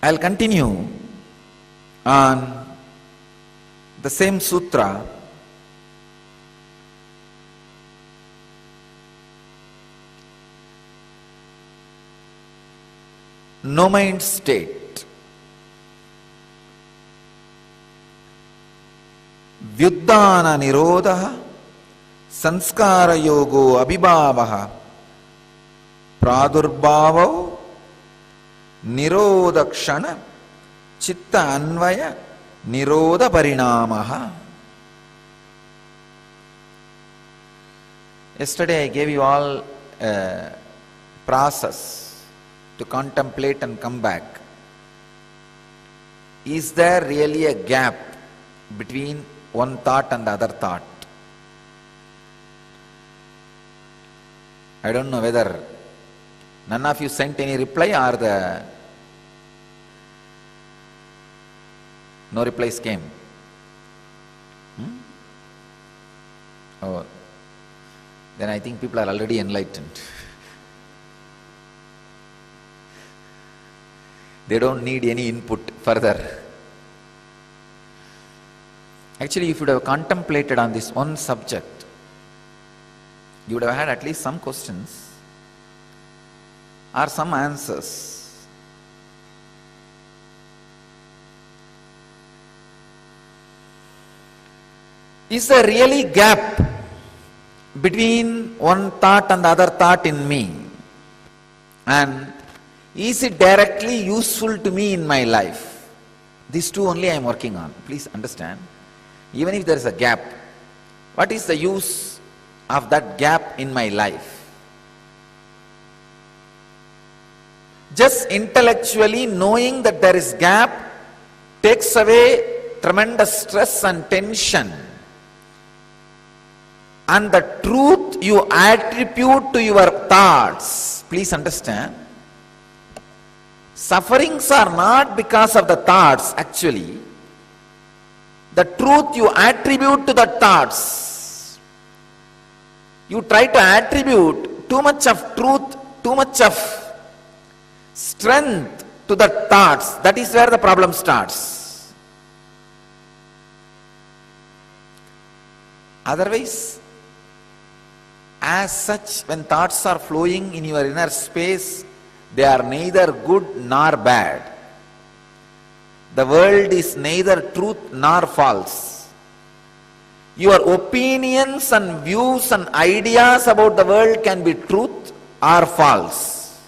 I'll continue on the same sutra. No mind state. Vyuddhana nirodha sanskara yogo abhibhavaha pradurbhavo nirodha kshana chitta anvaya nirodha parinamaha. Yesterday I gave you all a process to contemplate and come back. Is there really a gap between one thought and the other thought? I don't know whether none of you sent any reply or no replies came. Oh, then I think people are already enlightened. They don't need any input further. Actually, if you would have contemplated on this one subject, you would have had at least some questions or some answers. Is there really gap between one thought and the other thought in me? And is it directly useful to me in my life? These two only I am working on. Please understand. Even if there is a gap, what is the use of that gap in my life? Just intellectually knowing that there is gap takes away tremendous stress and tension. And the truth you attribute to your thoughts, please understand, sufferings are not because of the thoughts actually. The truth you attribute to the thoughts. You try to attribute too much of truth, too much of strength to the thoughts. That is where the problem starts. Otherwise, as such, when thoughts are flowing in your inner space, they are neither good nor bad. The world is neither truth nor false. Your opinions and views and ideas about the world can be truth or false.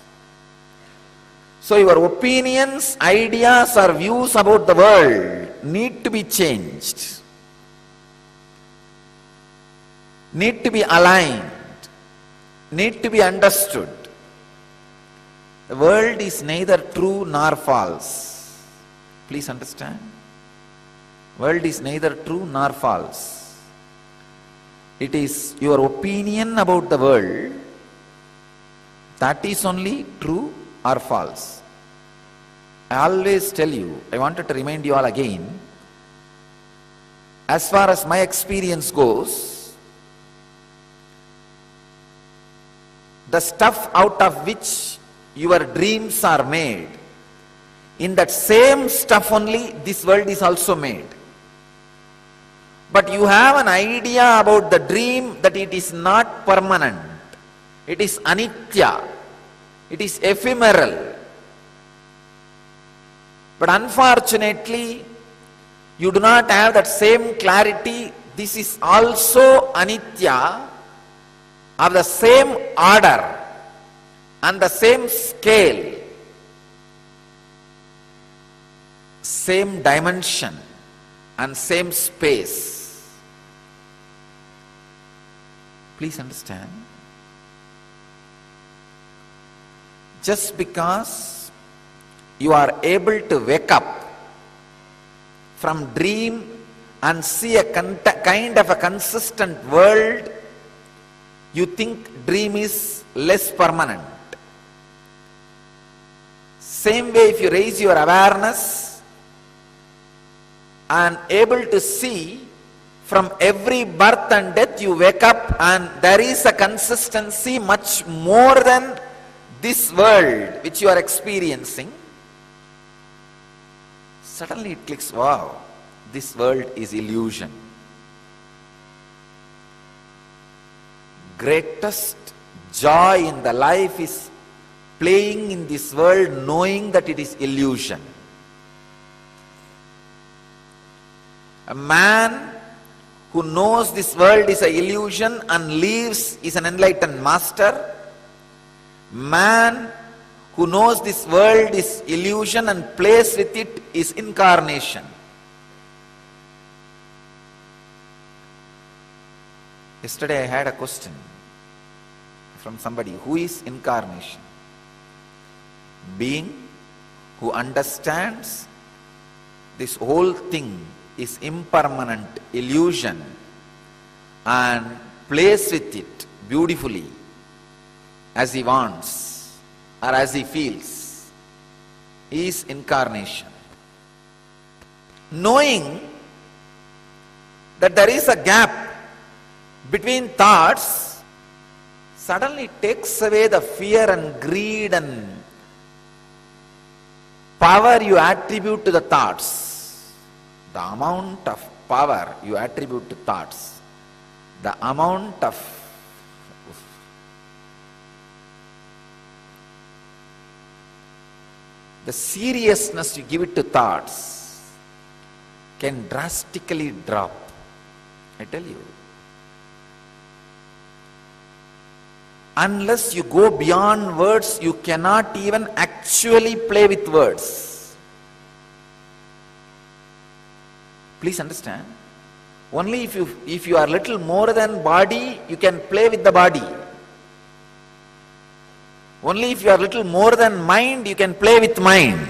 So your opinions, ideas or views about the world need to be changed, need to be aligned, need to be understood. The world is neither true nor false. Please understand. World is neither true nor false. It is your opinion about the world that is only true or false. I always tell you, I wanted to remind you all again, as far as my experience goes, the stuff out of which your dreams are made, in that same stuff only this world is also made. But you have an idea about the dream that it is not permanent. It is anitya. It is ephemeral. But unfortunately, you do not have that same clarity. This is also anitya, of the same order and the same scale, same dimension and same space. Please understand. Just because you are able to wake up from dream and see a kind of a consistent world, you think dream is less permanent. Same way, if you raise your awareness and able to see from every birth and death, you wake up and there is a consistency much more than this world which you are experiencing. Suddenly it clicks, wow, this world is illusion. Greatest joy in the life is playing in this world knowing that it is illusion. A man who knows this world is an illusion and lives is an enlightened master. Man who knows this world is illusion and plays with it is incarnation. Yesterday I had a question. from somebody. Who is incarnation? Being who understands this whole thing is impermanent illusion and plays with it beautifully as he wants or as he feels, is incarnation. Knowing that there is a gap between thoughts suddenly takes away the fear and greed and power you attribute to the thoughts. The amount of power you attribute to thoughts, the amount of the seriousness you give it to thoughts can drastically drop. I tell you. Unless you go beyond words, you cannot even actually play with words. Please understand. Only if you are little more than body, you can play with the body. Only if you are little more than mind, you can play with mind.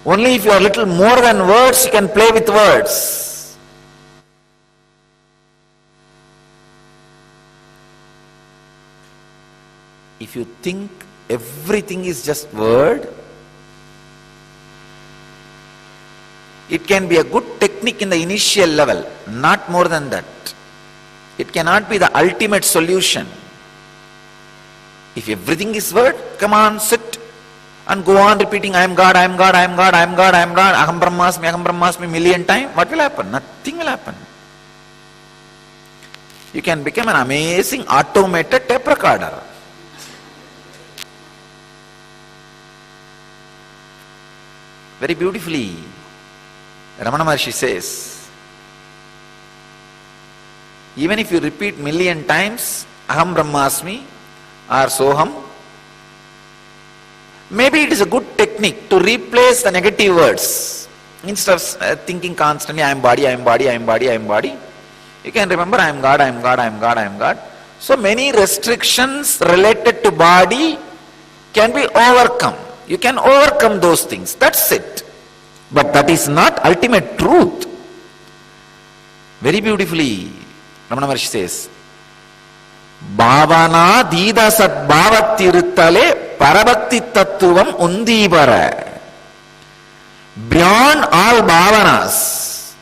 Only if you are little more than words, you can play with words. If you think everything is just word, it can be a good technique in the initial level, not more than that. It cannot be the ultimate solution. If everything is word, come on, sit and go on repeating, I am God, I am God, I am God, I am God, I am God, Aham Brahmasmi million times. What will happen? Nothing will happen. You can become an amazing automated tape recorder. Very beautifully, Ramana Maharshi says, even if you repeat million times, Aham Brahmasmi or Soham, maybe it is a good technique to replace the negative words. Instead of thinking constantly, I am body, I am body, I am body, I am body, you can remember, I am God, I am God, I am God, I am God. So many restrictions related to body can be overcome. You can overcome those things. That's it. But that is not ultimate truth. Very beautifully, Ramana Maharshi says, Bhavana Dida Sat Bhavatiruttale Parabhakti Tattvam Undibara. Beyond all bhavanas,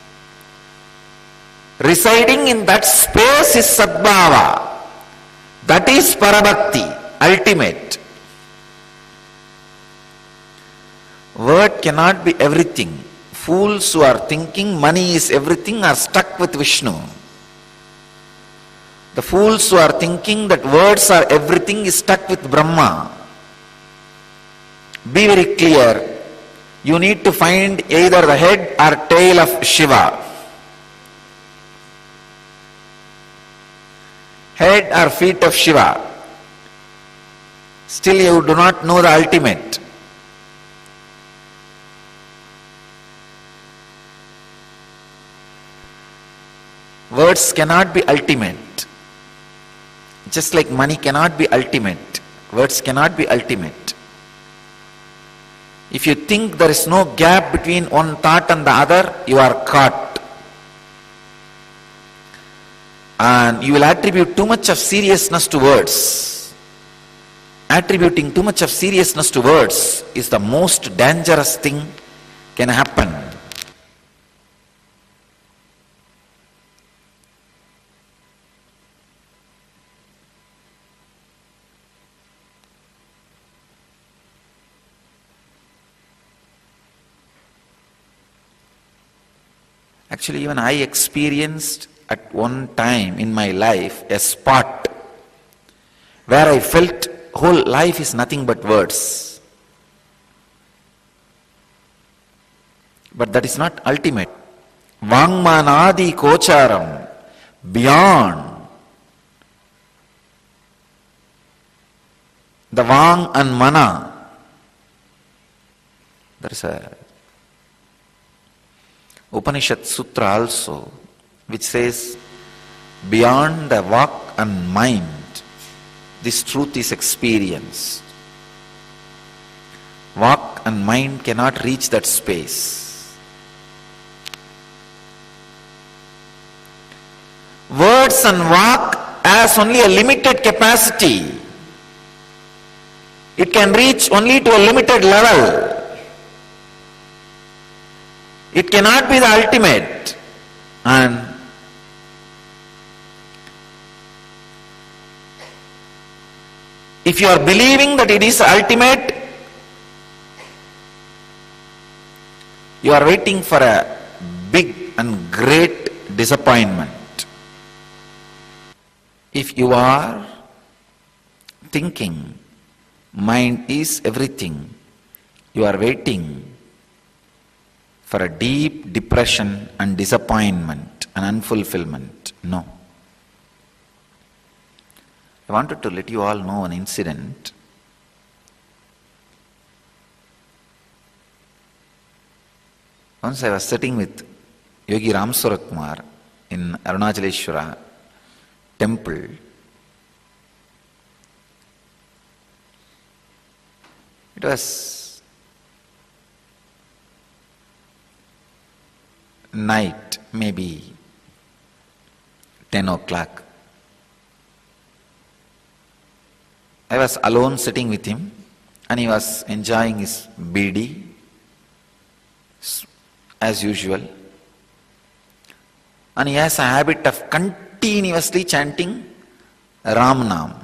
residing in that space is Sadbhava. That is Parabhakti, ultimate. Word cannot be everything. Fools who are thinking money is everything are stuck with Vishnu. The fools who are thinking that words are everything is stuck with Brahma. Be very clear. You need to find either the head or tail of Shiva. Head or feet of Shiva. Still you do not know the ultimate. Words cannot be ultimate. Just like money cannot be ultimate. Words cannot be ultimate. If you think there is no gap between one thought and the other, you are caught. And you will attribute too much of seriousness to words. Attributing too much of seriousness to words is the most dangerous thing can happen. Actually, even I experienced at one time in my life a spot where I felt whole life is nothing but words. But that is not ultimate. Vangmanadi kocharam, beyond the Vang and Mana. There is a Upanishad Sutra also, which says, beyond the Vak and mind this truth is experienced. Vak and mind cannot reach that space. Words and vak has only a limited capacity. It can reach only to a limited level. It cannot be the ultimate. And if you are believing that it is ultimate, you are waiting for a big and great disappointment. If you are thinking mind is everything, you are waiting for a deep depression and disappointment and unfulfillment. No. I wanted to let you all know an incident. Once I was sitting with Yogi Ram Surakumar in Arunachaleshwara temple. It was night, maybe 10 o'clock. I was alone sitting with him and he was enjoying his bidi as usual. And he has a habit of continuously chanting Ram Nam.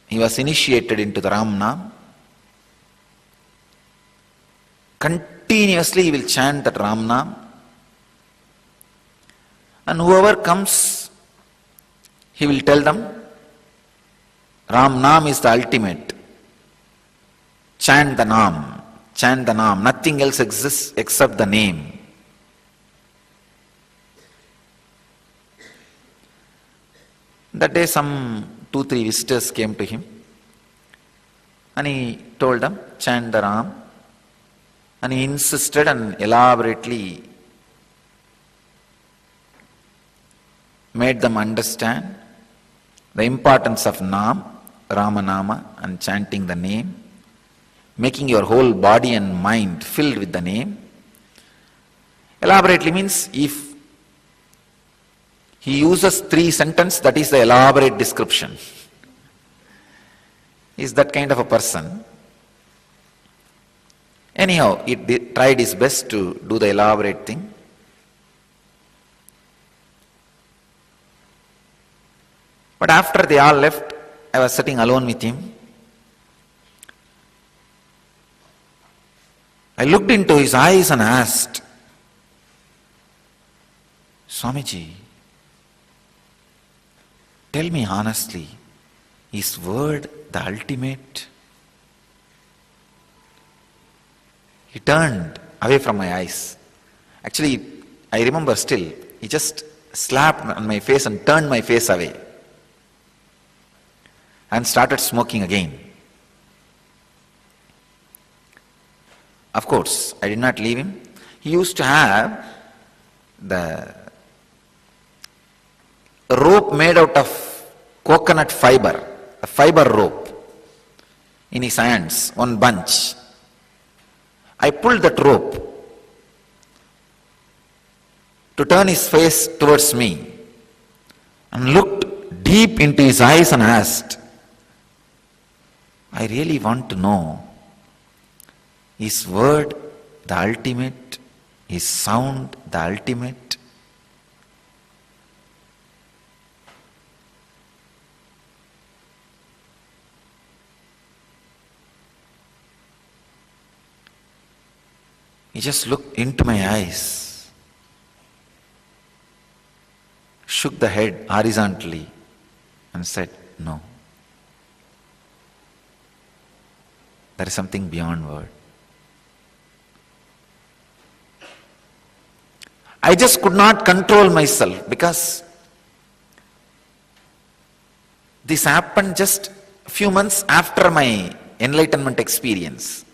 He was initiated into the Ram Nam. Continuously he will chant that Ram Nam. And whoever comes, he will tell them, Ram Nam is the ultimate. Chant the Nam. Chant the Nam. Nothing else exists except the name. That day some 2-3 visitors came to him and he told them, chant the Ram. And he insisted and elaborately made them understand the importance of Nam, Ramanama, and chanting the name, making your whole body and mind filled with the name. Elaborately means if he uses 3 sentences, that is the elaborate description. He is that kind of a person. Anyhow, he tried his best to do the elaborate thing. But after they all left, I was sitting alone with him. I looked into his eyes and asked, Swamiji, tell me honestly, is word the ultimate? He turned away from my eyes. Actually, I remember still, he just slapped on my face and turned my face away and started smoking again. Of course, I did not leave him. He used to have the rope made out of coconut fiber, a fiber rope in his hands, one bunch. I pulled that rope to turn his face towards me and looked deep into his eyes and asked, I really want to know, is word the ultimate? Is sound the ultimate? He just looked into my eyes, shook the head horizontally and said, no. There is something beyond word. I just could not control myself because this happened just a few months after my enlightenment experience.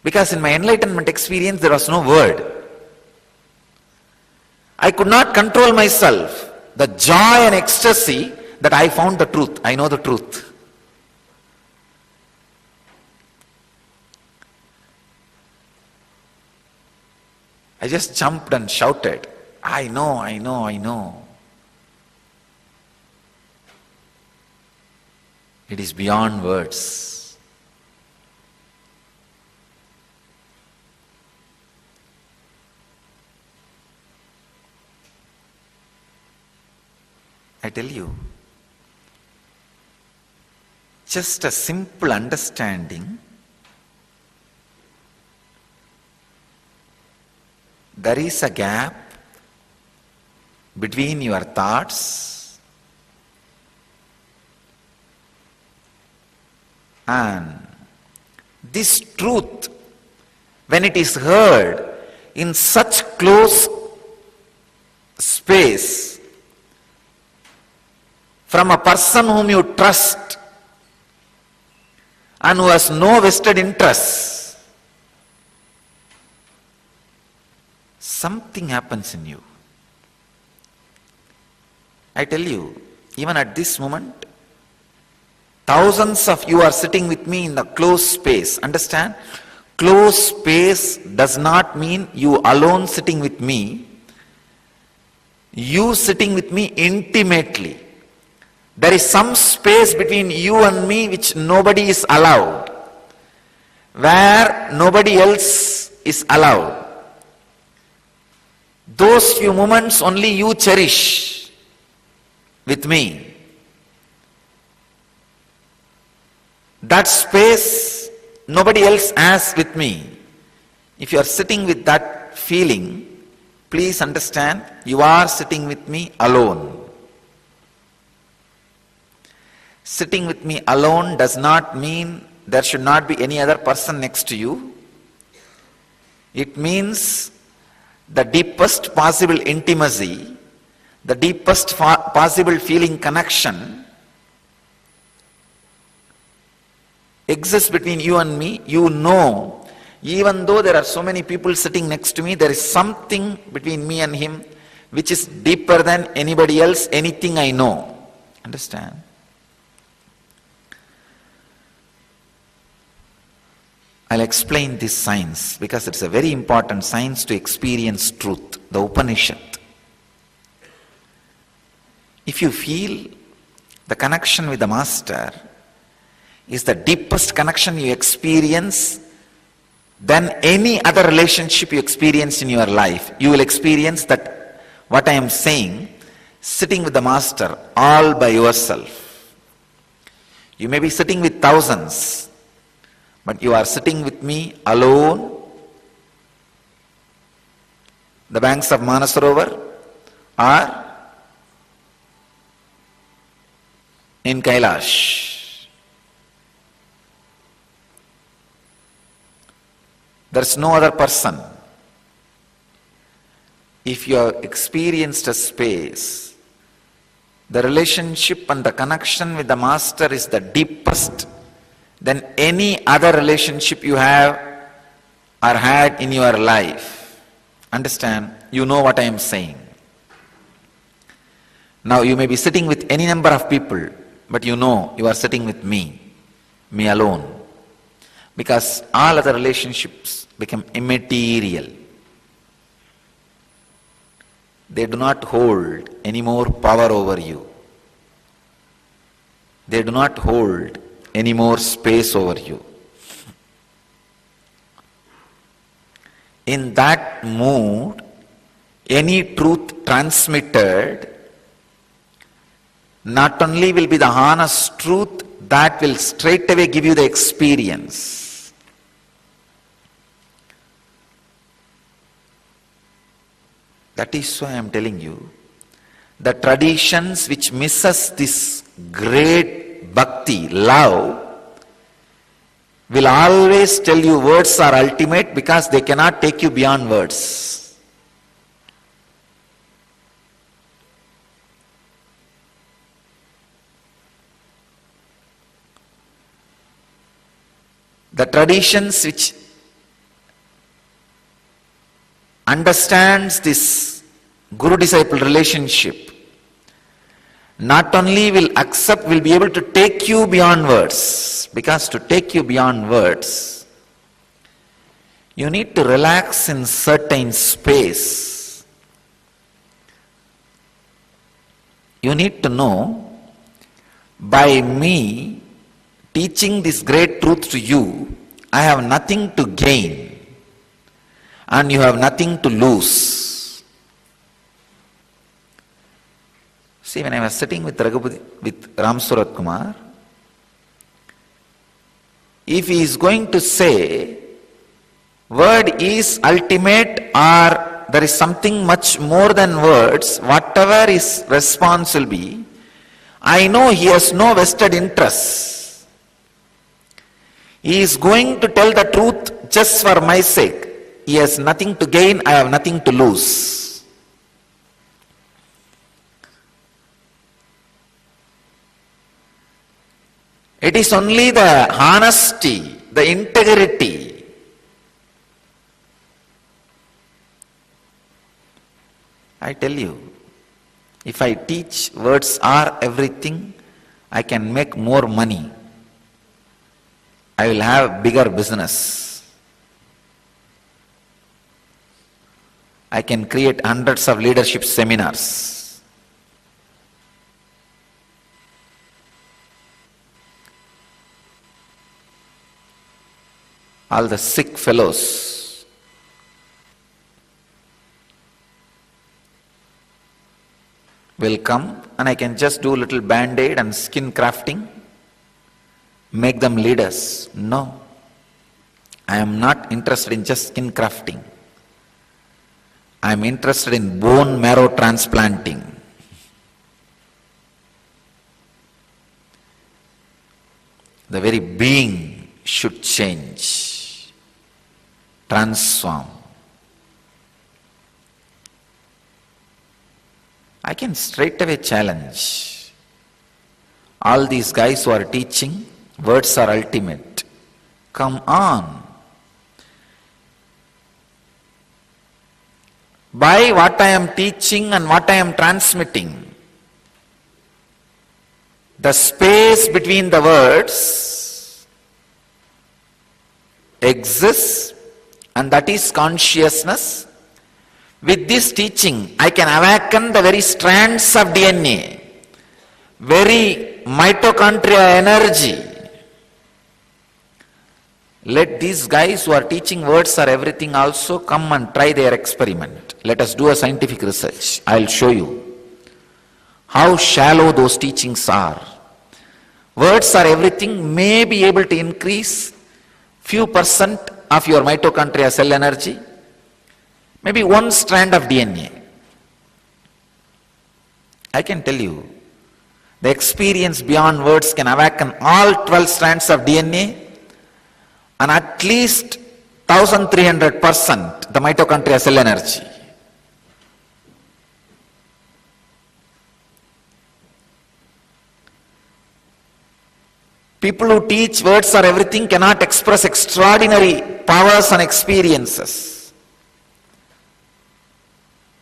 Because in my enlightenment experience there was no word. I could not control myself. The joy and ecstasy that I found the truth, I know the truth. I just jumped and shouted, I know, I know, I know. It is beyond words. I tell you, just a simple understanding, there is a gap between your thoughts and this truth, when it is heard in such close space from a person whom you trust and who has no vested interest, something happens in you. I tell you, even at this moment, thousands of you are sitting with me in the closed space. Understand? Closed space does not mean you alone sitting with me. You sitting with me intimately. There is some space between you and me which nobody is allowed, where nobody else is allowed. Those few moments only you cherish with me. That space nobody else has with me. If you are sitting with that feeling, please understand, you are sitting with me alone. Sitting with me alone does not mean there should not be any other person next to you. It means the deepest possible intimacy, the deepest possible feeling connection exists between you and me. You know, even though there are so many people sitting next to me, there is something between me and him which is deeper than anybody else, anything I know. Understand? I'll explain this science because it's a very important science to experience truth, the Upanishad. If you feel the connection with the Master is the deepest connection you experience than any other relationship you experience in your life, you will experience that what I am saying, sitting with the Master all by yourself. You may be sitting with thousands, but you are sitting with me alone, the banks of Manasarovar, or in Kailash. There is no other person. If you have experienced a space, the relationship and the connection with the Master is the deepest than any other relationship you have or had in your life. Understand? You know what I am saying. Now you may be sitting with any number of people, but you know you are sitting with me alone. Because all other relationships become immaterial. They do not hold any more power over you. They do not hold any more space over you. In that mood, any truth transmitted not only will be the honest truth, that will straight away give you the experience. That is why I am telling you, the traditions which misses this great bhakti, love, will always tell you words are ultimate because they cannot take you beyond words. The traditions which understands this guru-disciple relationship not only will accept, will be able to take you beyond words. Because to take you beyond words, you need to relax in certain space. You need to know, by me teaching this great truth to you, I have nothing to gain and you have nothing to lose. See, when I was sitting with Ram Surat Kumar, if he is going to say word is ultimate or there is something much more than words, whatever his response will be, I know he has no vested interest. He is going to tell the truth just for my sake. He has nothing to gain, I have nothing to lose. It is only the honesty, the integrity. I tell you, if I teach words are everything, I can make more money. I will have bigger business. I can create hundreds of leadership seminars. All the sick fellows will come and I can just do a little band-aid and skin crafting, make them leaders. No, I am not interested in just skin crafting. I am interested in bone marrow transplanting. The very being should change, transform. I can straight away challenge all these guys who are teaching words are ultimate. Come on. By what I am teaching and what I am transmitting, the space between the words exists, and that is consciousness. With this teaching, I can awaken the very strands of DNA, very mitochondria energy. Let these guys who are teaching words are everything also come and try their experiment. Let us do a scientific research. I will show you how shallow those teachings are. Words are everything may be able to increase few percent of your mitochondria cell energy, maybe one strand of DNA. I can tell you, the experience beyond words can awaken all 12 strands of DNA and at least 1300% the mitochondria cell energy. People who teach words are everything cannot express extraordinary powers and experiences.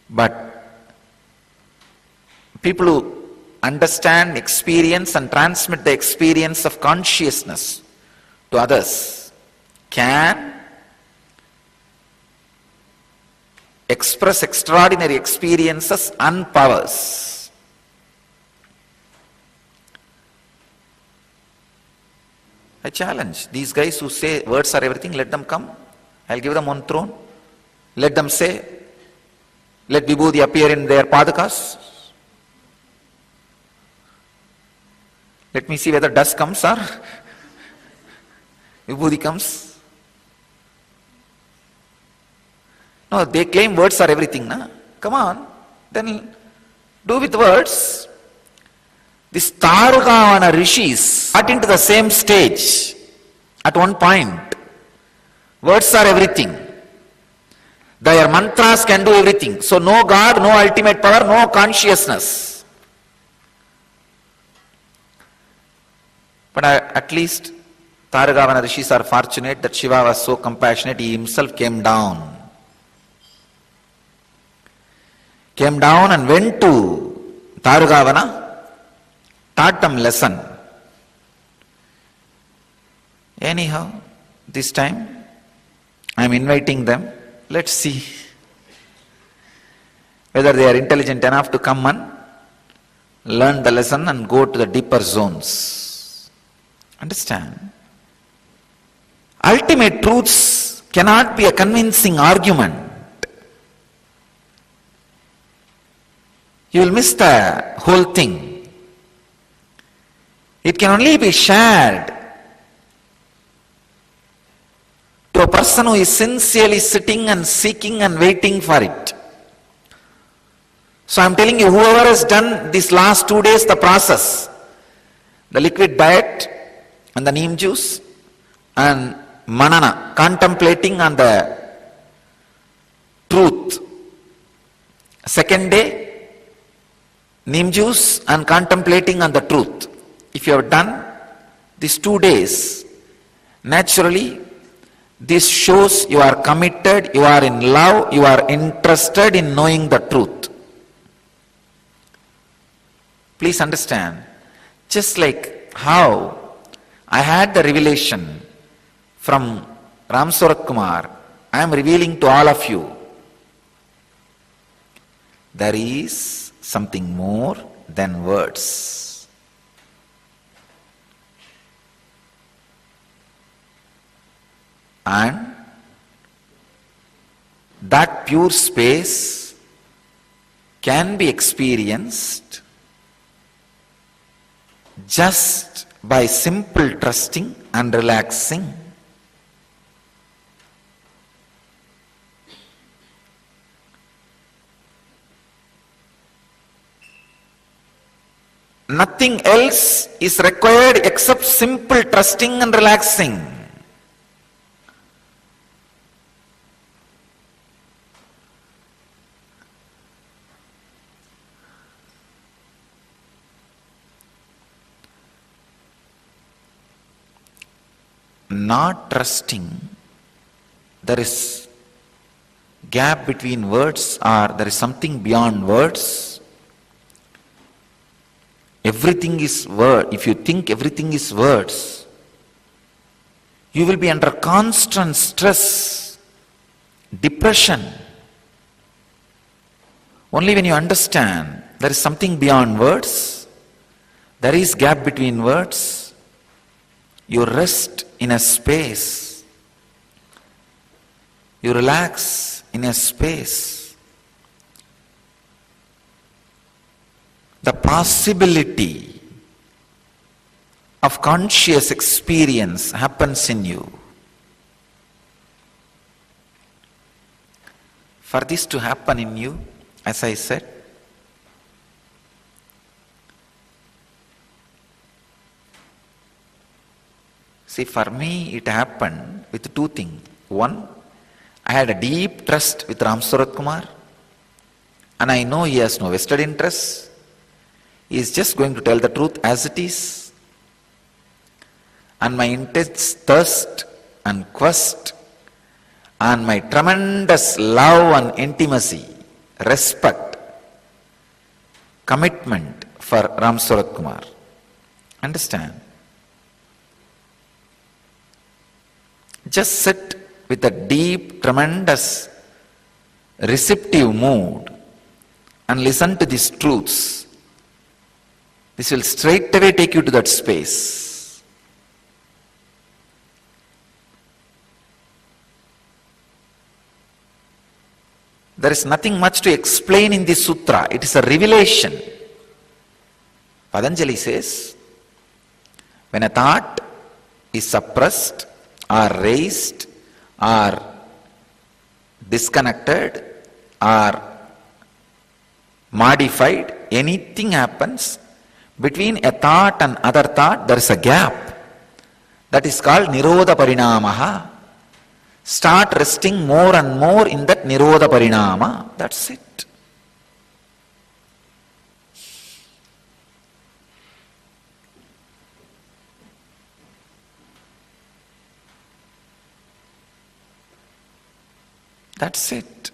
But people who understand, experience and transmit the experience of consciousness to others can express extraordinary experiences and powers. I challenge these guys who say words are everything, let them come. I'll give them one throne. Let them say, let Vibhuti appear in their padakas. Let me see whether dust comes or Vibhuti comes. No, they claim words are everything. Na? Come on, then do with words. These Tarugavana rishis got into the same stage at one point. Words are everything. Their mantras can do everything. So no God, no ultimate power, no consciousness. But at least Tarugavana rishis are fortunate that Shiva was so compassionate, he himself came down. Came down and went to Tarugavana taught them lesson. Anyhow, this time I am inviting them. Let's see whether they are intelligent enough to come and learn the lesson and go to the deeper zones. Understand? Ultimate truths cannot be a convincing argument. You will miss the whole thing. It can only be shared to a person who is sincerely sitting and seeking and waiting for it. So I am telling you, whoever has done these last 2 days the process, the liquid diet and the neem juice and manana, contemplating on the truth. Second day, neem juice and contemplating on the truth. If you have done these 2 days, naturally this shows you are committed, you are in love, you are interested in knowing the truth. Please understand, just like how I had the revelation from Ram Surat Kumar, I am revealing to all of you. There is something more than words. And that pure space can be experienced just by simple trusting and relaxing. Nothing else is required except simple trusting and relaxing. Not trusting, there is gap between words, or there is something beyond words. Everything is word. If you think everything is words, you will be under constant stress, depression. Only when you understand there is something beyond words, there is gap between words, you rest in a space, you relax in a space. The possibility of conscious experience happens in you. For this to happen in you, as I said, see, for me it happened with two things. One, I had a deep trust with Ram Surat Kumar, and I know he has no vested interest. He is just going to tell the truth as it is. And my intense thirst and quest and my tremendous love and intimacy, respect, commitment for Ram Surat Kumar. Understand? Just sit with a deep, tremendous, receptive mood and listen to these truths. This will straight away take you to that space. There is nothing much to explain in this sutra. It is a revelation. Patanjali says, when a thought is suppressed or raised or disconnected or modified, anything happens, between a thought and other thought, there is a gap. That is called Nirodha Parinamaha. Start resting more and more in that Nirodha Parinama. That's it. That's it.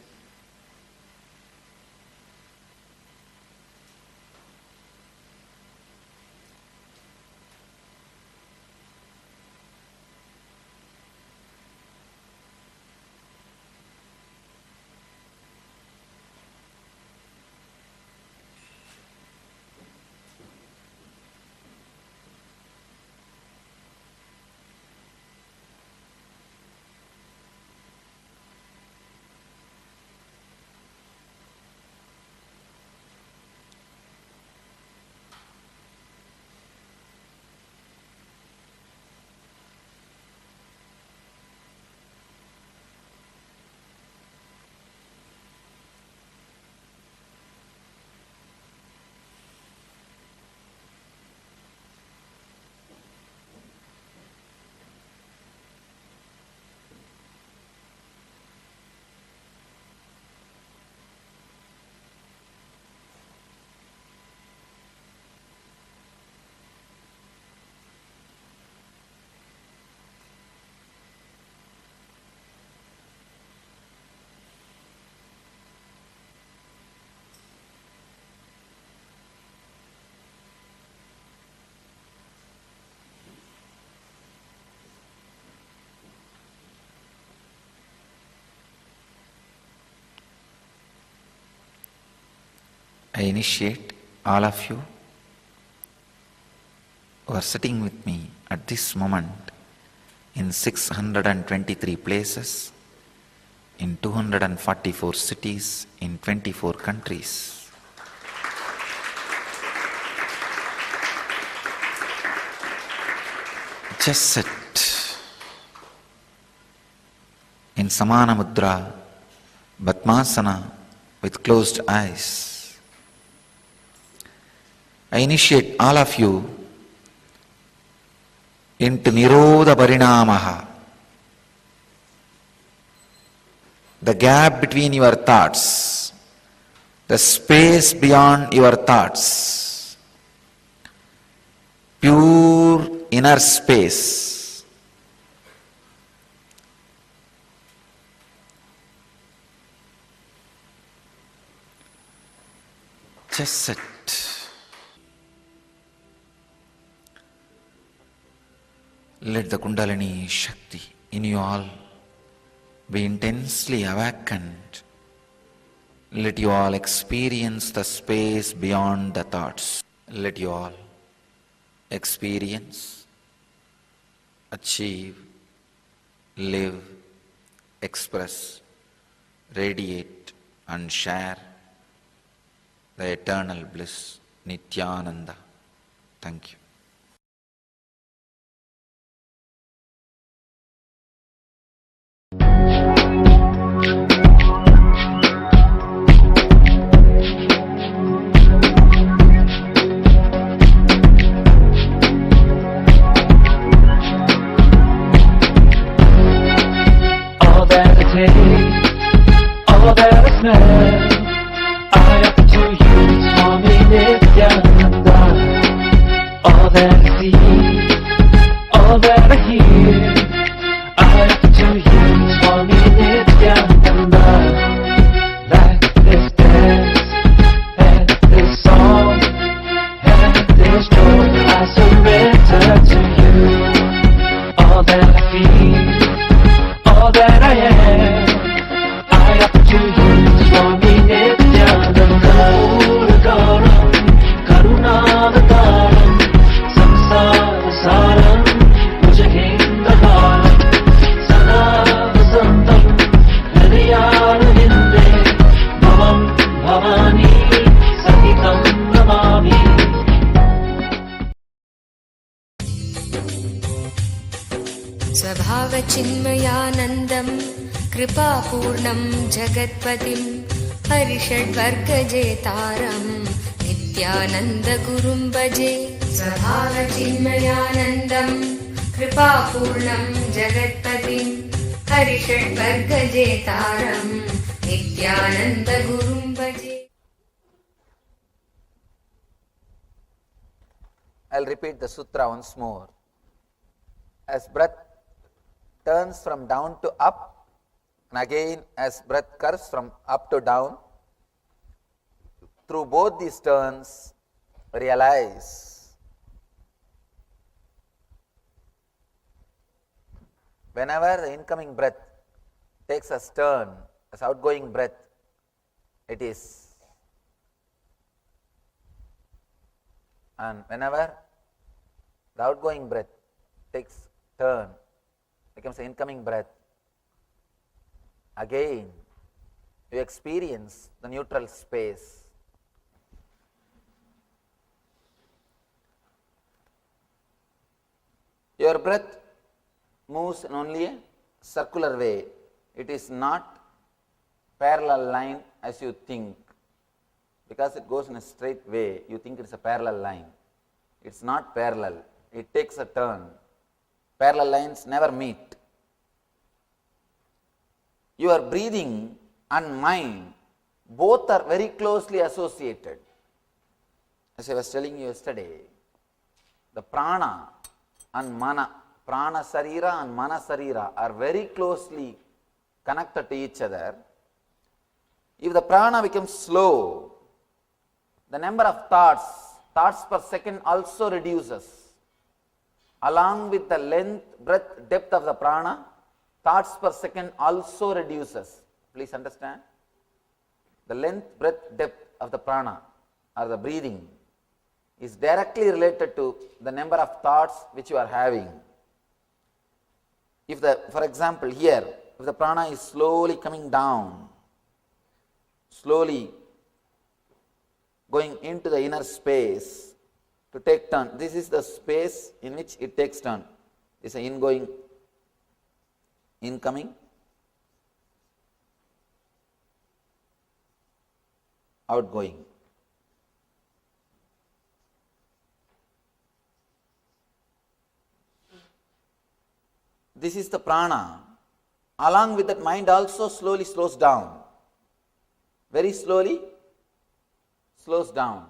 I initiate all of you who are sitting with me at this moment in 623 places, in 244 cities, in 24 countries. Just sit in Samana Mudra, Padmasana, with closed eyes. I initiate all of you into Nirodha Parinamaha, the gap between your thoughts, the space beyond your thoughts, pure inner space. Just sit. Let the Kundalini Shakti in you all be intensely awakened. Let you all experience the space beyond the thoughts. Let you all experience, achieve, live, express, radiate and share the eternal bliss, Nithyananda. Thank you. All that I take, all that I smell, I offer to you, Swami Nithyananda. All that I see, all that I hear, I offer to you, Swami Nithyananda. Like this dance, and this song, and this joy, I surrender to you. All that I feel, all that I am, I offer to you, Swami Nithyananda. Puragaram, Karunavataram, Samsara Saram, Bhujagendagaram, Sada Vasantam, Hridayanavinde, Bhavam Bhavani, Sahitam Namami. स्वभावचिन्मयानन्दं कृपापूर्णं जगत्पतिं हरिषड्वर्गजेतारं नित्यानन्दगुरुं भजे. स्वभावचिन्मयानन्दं कृपापूर्णं जगत्पतिं हरिषड्वर्गजेतारं नित्यानन्दगुरुं भजे. I'll repeat the sutra once more. As breath turns from down to up, and again as breath curves from up to down, through both these turns, realize whenever the incoming breath takes a turn, as outgoing breath, it is, and whenever the outgoing breath takes turn, becomes the incoming breath, again you experience the neutral space. Your breath moves in only a circular way. It is not parallel line as you think. Because it goes in a straight way, you think it's a parallel line. It's not parallel. It takes a turn. Parallel lines never meet. Your breathing and mind, both are very closely associated. As I was telling you yesterday, the prana and mana, prana sarira and mana sarira are very closely connected to each other. If the prana becomes slow, the number of thoughts per second also reduces. Along with the length, breadth, depth of the prana, thoughts per second also reduces. Please understand. The length, breadth, depth of the prana or the breathing is directly related to the number of thoughts which you are having. If for example here, if the prana is slowly coming down, slowly going into the inner space to take turn, this is the space in which it takes turn. It's an ingoing, incoming, outgoing. This is the prana. Along with that, mind also slowly slows down. Very slowly slows down.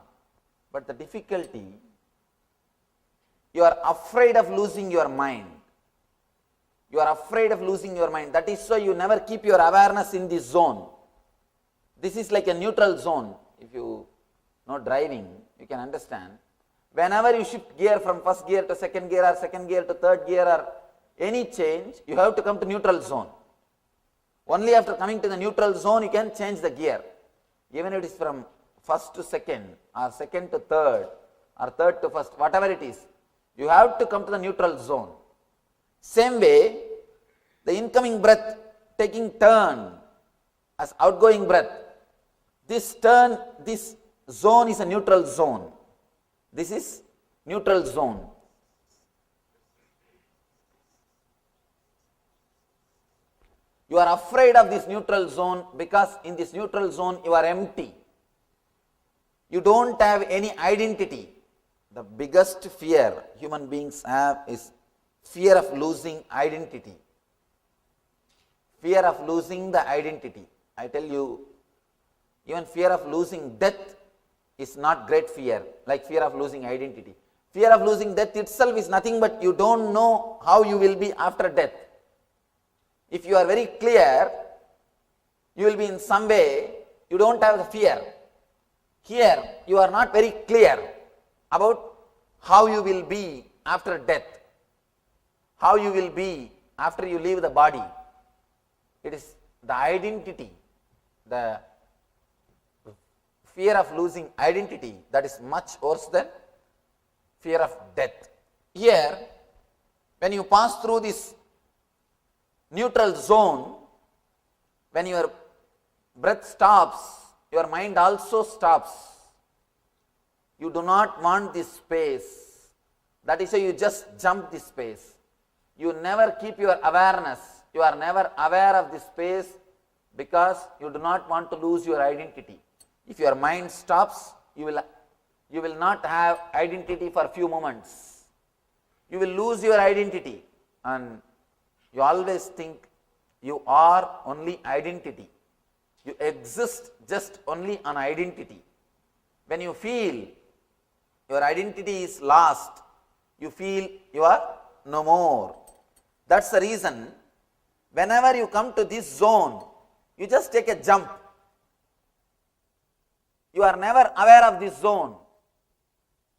But the difficulty, you are afraid of losing your mind. You are afraid of losing your mind. That is why you never keep your awareness in this zone. This is like a neutral zone. If you know driving, you can understand. Whenever you shift gear from first gear to second gear or second gear to third gear or any change, you have to come to neutral zone. Only after coming to the neutral zone, you can change the gear. Even if it is from first to second, or second to third, or third to first, whatever it is, you have to come to the neutral zone. Same way, the incoming breath taking turn as outgoing breath, this turn, this zone is a neutral zone. This is neutral zone. You are afraid of this neutral zone because in this neutral zone you are empty. You don't have any identity. The biggest fear human beings have is fear of losing identity. Fear of losing the identity. I tell you, even fear of losing death is not great fear, like fear of losing identity. Fear of losing death itself is nothing but you don't know how you will be after death. If you are very clear, you will be in some way, you don't have the fear. Here, you are not very clear about how you will be after death, how you will be after you leave the body. It is the identity, the fear of losing identity that is much worse than fear of death. Here, when you pass through this neutral zone, when your breath stops, your mind also stops. You do not want this space. That is why you just jump this space. You never keep your awareness. You are never aware of this space because you do not want to lose your identity. If your mind stops, you will not have identity for a few moments. You will lose your identity and you always think you are only identity. You exist just only on identity. When you feel your identity is lost, you feel you are no more. That's the reason whenever you come to this zone, you just take a jump. You are never aware of this zone.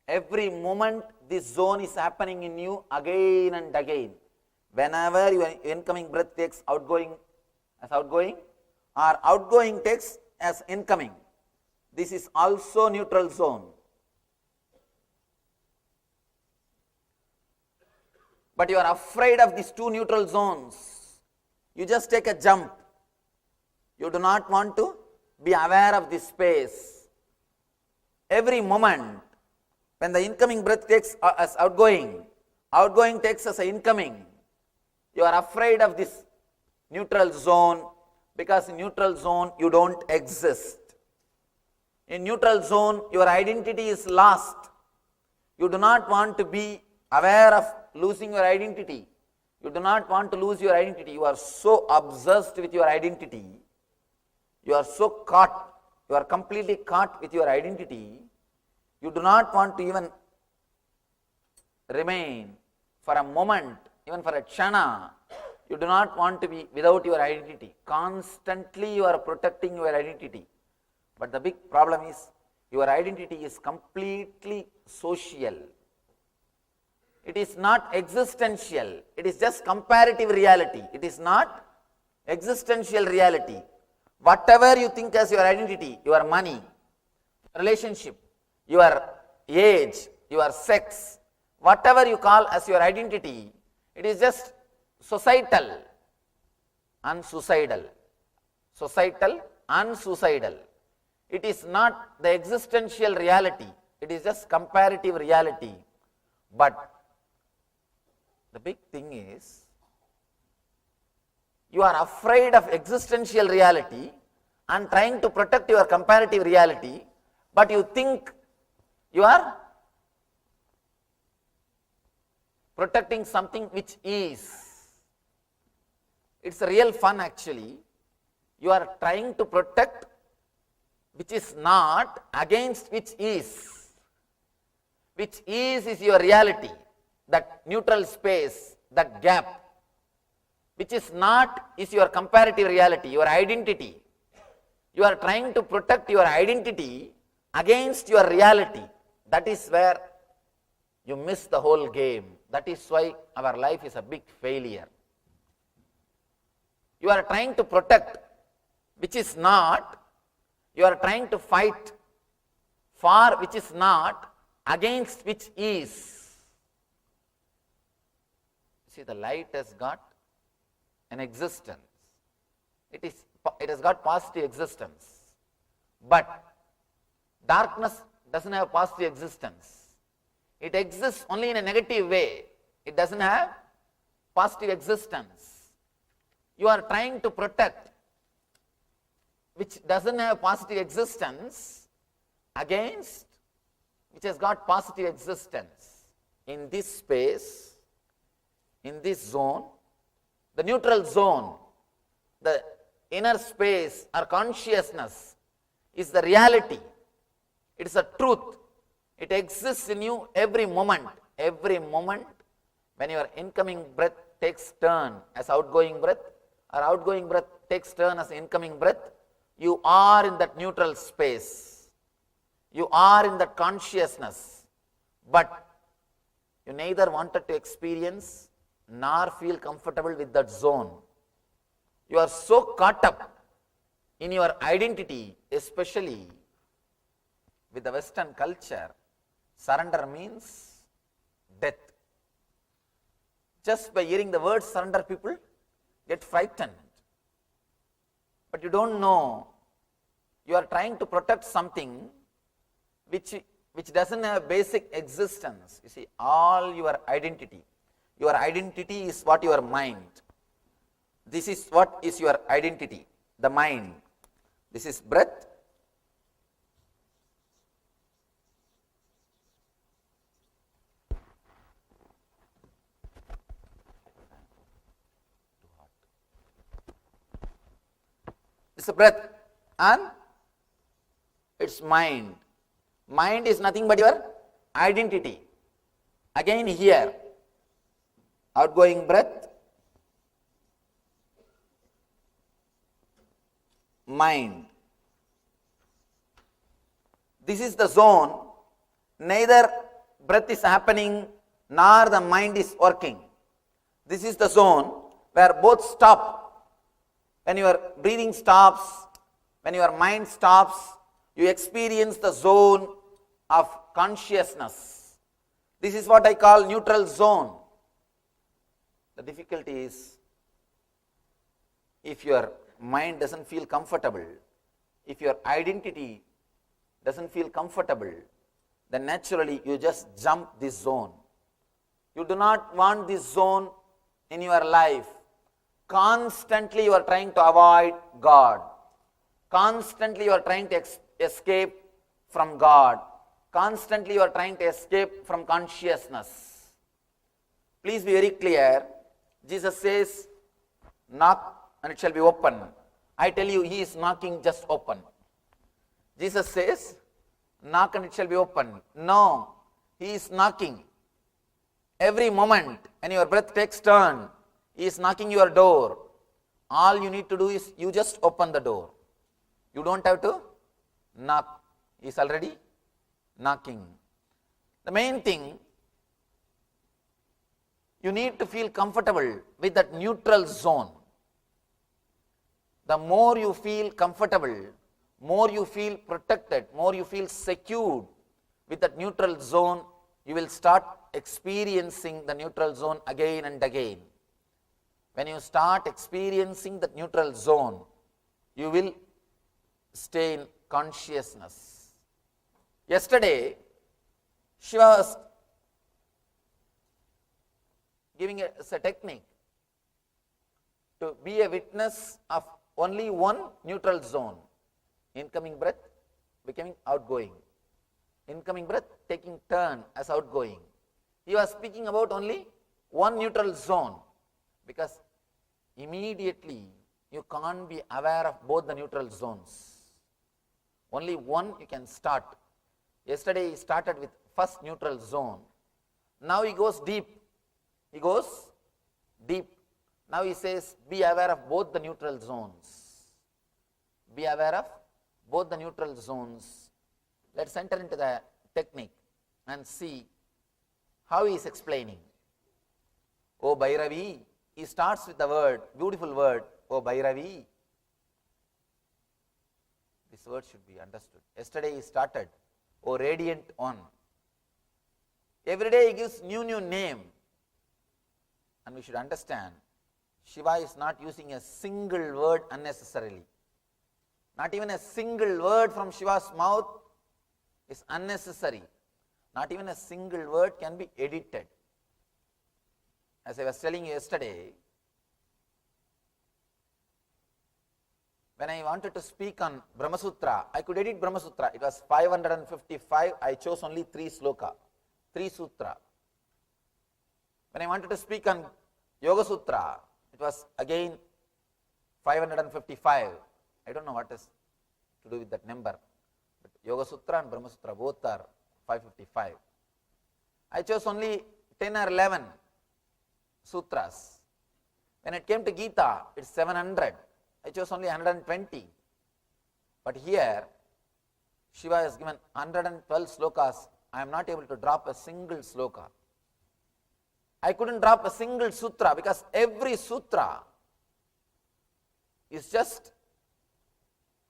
Every moment this zone is happening in you again and again. Whenever your incoming breath takes outgoing as outgoing, or outgoing takes as incoming, this is also neutral zone. But you are afraid of these two neutral zones. You just take a jump. You do not want to be aware of this space. Every moment, when the incoming breath takes as outgoing, outgoing takes as incoming, you are afraid of this neutral zone because in neutral zone you don't exist. In neutral zone your identity is lost. You do not want to be aware of losing your identity. You do not want to lose your identity. You are so obsessed with your identity. You are so caught. You are completely caught with your identity. You do not want to even remain for a moment, even for a kshana. You do not want to be without your identity. Constantly you are protecting your identity. But the big problem is your identity is completely social. It is not existential. It is just comparative reality. It is not existential reality. Whatever you think as your identity, your money, relationship, your age, your sex, whatever you call as your identity, it is just societal and suicidal. Societal and suicidal. It is not the existential reality, it is just comparative reality. But the big thing is, you are afraid of existential reality and trying to protect your comparative reality, but you think you are protecting something which is. It's a real fun actually. You are trying to protect which is not against which is. Which is your reality, that neutral space, that gap. Which is not is your comparative reality, your identity. You are trying to protect your identity against your reality. That is where you miss the whole game. That is why our life is a big failure. You are trying to protect which is not, you are trying to fight for which is not against which is. See, the light has got an existence. It has got positive existence. But darkness doesn't have positive existence. It exists only in a negative way. It doesn't have positive existence. You are trying to protect which doesn't have positive existence against which has got positive existence. In this space, in this zone, the neutral zone, the inner space or consciousness is the reality. It is a truth. It exists in you every moment. Every moment when your incoming breath takes turn as outgoing breath, or outgoing breath takes turn as incoming breath, you are in that neutral space. You are in that consciousness. But you neither wanted to experience nor feel comfortable with that zone. You are so caught up in your identity, especially with the Western culture. Surrender means death. Just by hearing the word surrender, people get frightened. But you don't know, you are trying to protect something which doesn't have basic existence. You see, all your identity is what your mind. This is what is your identity, the mind. This is breath. It's a breath and it's mind. Mind is nothing but your identity. Again here, outgoing breath, mind. This is the zone, neither breath is happening nor the mind is working. This is the zone where both stop. When your breathing stops, when your mind stops, you experience the zone of consciousness. This is what I call neutral zone. The difficulty is, if your mind doesn't feel comfortable, if your identity doesn't feel comfortable, then naturally you just jump this zone. You do not want this zone in your life. Constantly you are trying to avoid God. Constantly you are trying to escape from God. Constantly you are trying to escape from consciousness. Please be very clear. Jesus says, knock and it shall be open. I tell you, he is knocking, just open. Jesus says, knock and it shall be open. No, he is knocking. Every moment when your breath takes turn, he is knocking your door. All you need to do is you just open the door. You don't have to knock. He is already knocking. The main thing, you need to feel comfortable with that neutral zone. The more you feel comfortable, more you feel protected, more you feel secured, with that neutral zone, you will start experiencing the neutral zone again and again. When you start experiencing the neutral zone, you will stay in consciousness. Yesterday, Shiva was giving us a technique to be a witness of only one neutral zone. Incoming breath becoming outgoing. Incoming breath taking turn as outgoing. He was speaking about only one neutral zone, because immediately you can't be aware of both the neutral zones. Only one you can start. Yesterday he started with first neutral zone. Now he goes deep. He goes deep. Now he says, be aware of both the neutral zones. Be aware of both the neutral zones. Let's enter into the technique and see how he is explaining. O Bhairavi, he starts with the word, beautiful word, O Bhairavi. This word should be understood. Yesterday he started, O Radiant One. Every day he gives new name. And we should understand, Shiva is not using a single word unnecessarily. Not even a single word from Shiva's mouth is unnecessary. Not even a single word can be edited. As I was telling you yesterday, when I wanted to speak on Brahma Sutra, I could edit Brahma Sutra. It was 555. I chose only 3 sloka, 3 sutra. When I wanted to speak on Yoga Sutra, it was again 555. I don't know what is to do with that number. But Yoga Sutra and Brahma Sutra both are 555. I chose only 10 or 11 sutras. When it came to Gita, it's 700. I chose only 120. But here, Shiva has given 112 slokas. I am not able to drop a single sloka. I couldn't drop a single sutra, because every sutra is just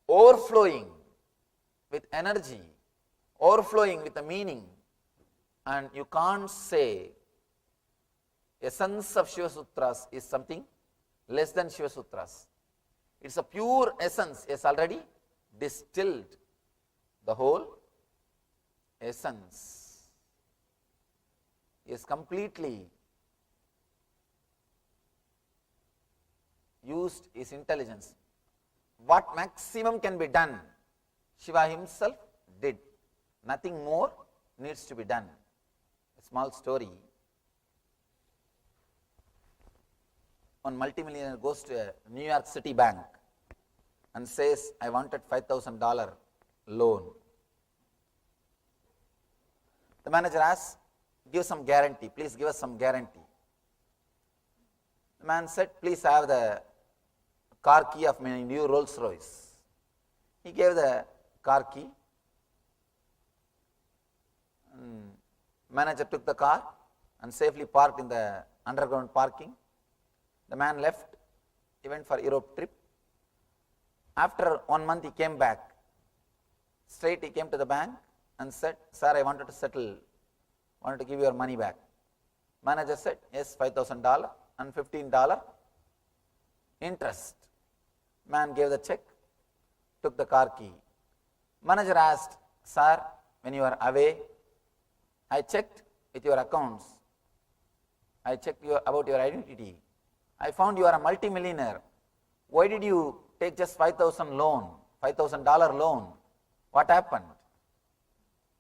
overflowing with energy, overflowing with a meaning, and you can't say essence of Shiva Sutras is something less than Shiva Sutras. It's a pure essence. It's already distilled the whole essence. Is completely used his intelligence. What maximum can be done, Shiva himself did. Nothing more needs to be done. A small story. One multimillionaire goes to a New York City bank and says, I wanted $5,000 loan. The manager asks, give some guarantee, please give us some guarantee. The man said, please have the car key of my new Rolls Royce. He gave the car key. Manager took the car and safely parked in the underground parking. The man left. He went for Europe trip. After 1 month he came back. Straight he came to the bank and said, sir, I wanted to give your money back. Manager said, yes, $5,000 and $15 interest. Man gave the check, took the car key. Manager asked, sir, when you are away, I checked with your accounts. I checked about your identity. I found you are a multimillionaire. Why did you take just $5,000 loan? What happened?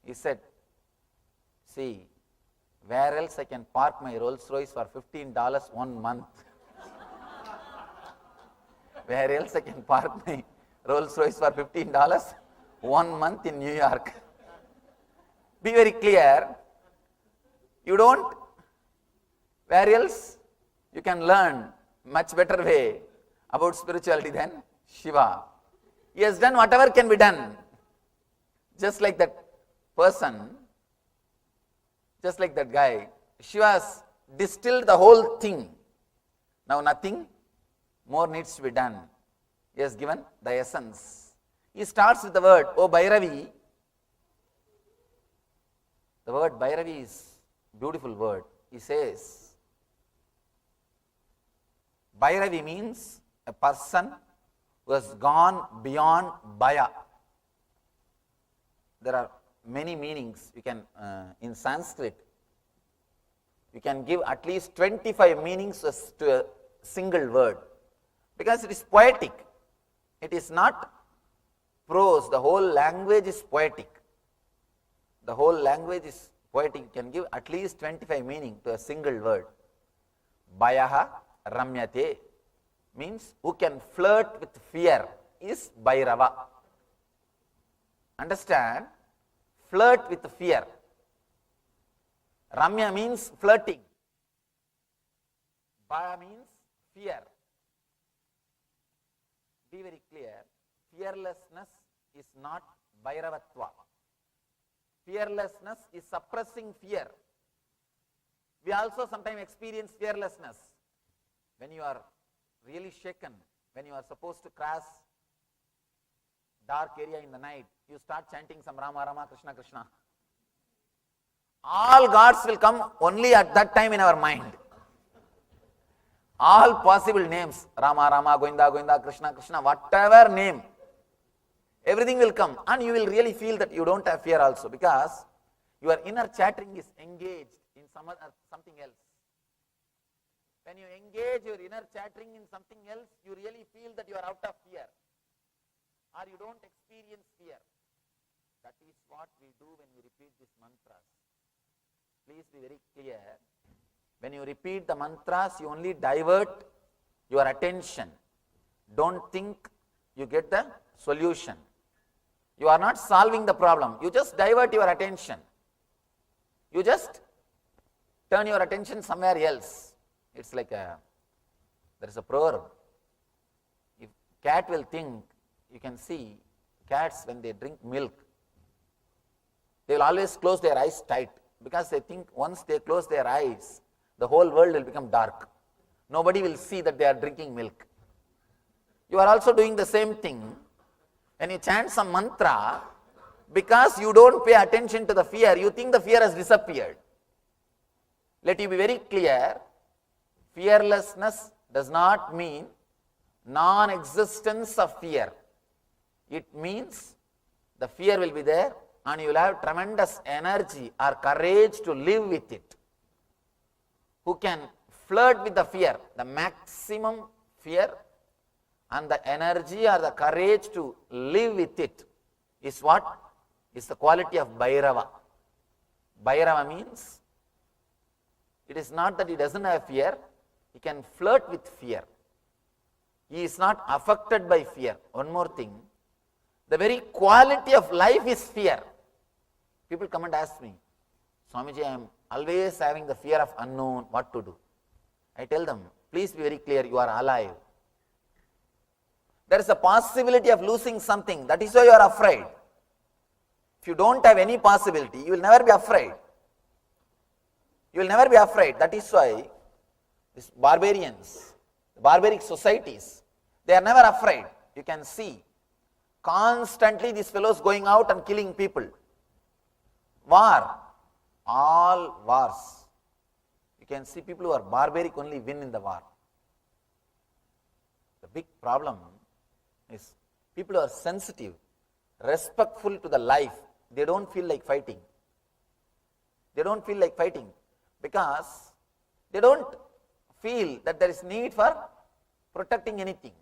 He said, see, where else I can park my Rolls Royce for $15 1 month? Where else I can park my Rolls Royce for $15 1 month in New York? Be very clear. You don't. Where else you can learn much better way about spirituality than Shiva. He has done whatever can be done. Just like that person, just like that guy, Shiva has distilled the whole thing. Now nothing more needs to be done. He has given the essence. He starts with the word, O Bhairavi. The word Bhairavi is beautiful word. He says, Bhairavi means a person who has gone beyond Bhaya. There are many meanings. You can, in Sanskrit, you can give at least 25 meanings to a single word, because it is poetic. It is not prose. The whole language is poetic. The whole language is poetic. You can give at least 25 meaning to a single word. Bhayaha ramyate means who can flirt with fear is Bhairava. Understand? Flirt with fear. Ramya means flirting. Bhaya means fear. Be very clear. Fearlessness is not Bhairavatva. Fearlessness is suppressing fear. We also sometimes experience fearlessness when you are really shaken, when you are supposed to cross dark area in the night. You start chanting some Rama Rama, Krishna Krishna. All gods will come only at that time in our mind. All possible names, Rama Rama, Govinda Govinda, Krishna Krishna, whatever name, everything will come, and you will really feel that you don't have fear also, because your inner chattering is engaged in something else. When you engage your inner chattering in something else, you really feel that you are out of fear, or you don't experience fear. That is what we do when we repeat these mantras. Please be very clear. When you repeat the mantras, you only divert your attention. Don't think you get the solution. You are not solving the problem. You just divert your attention. You just turn your attention somewhere else. It's like there is a proverb. If cat will think, you can see cats when they drink milk, they will always close their eyes tight, because they think once they close their eyes, the whole world will become dark. Nobody will see that they are drinking milk. You are also doing the same thing. When you chant some mantra, because you don't pay attention to the fear, you think the fear has disappeared. Let you be very clear. Fearlessness does not mean non-existence of fear. It means the fear will be there, and you will have tremendous energy or courage to live with it. Who can flirt with the fear, the maximum fear, and the energy or the courage to live with it is what? Is the quality of Bhairava. Bhairava means it is not that he doesn't have fear, he can flirt with fear. He is not affected by fear. One more thing, the very quality of life is fear. People come and ask me, Swamiji, I am always having the fear of unknown, what to do? I tell them, please be very clear, you are alive. There is a possibility of losing something, that is why you are afraid. If you don't have any possibility, you will never be afraid. You will never be afraid. That is why these barbarians, barbaric societies, they are never afraid. You can see constantly these fellows going out and killing people. War, all wars. You can see people who are barbaric only win in the war. The big problem is people who are sensitive, respectful to the life, they don't feel like fighting. They don't feel like fighting because they don't feel that there is need for protecting anything.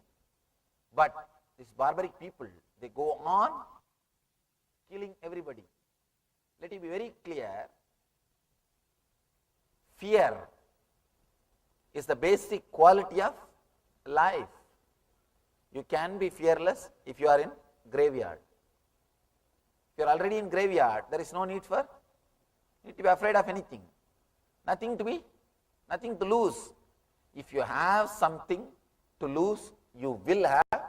But these barbaric people, they go on killing everybody. Let it be very clear, fear is the basic quality of life. You can be fearless if you are in graveyard. If you are already in graveyard, there is no need to be afraid of anything. Nothing to lose. If you have something to lose, you will have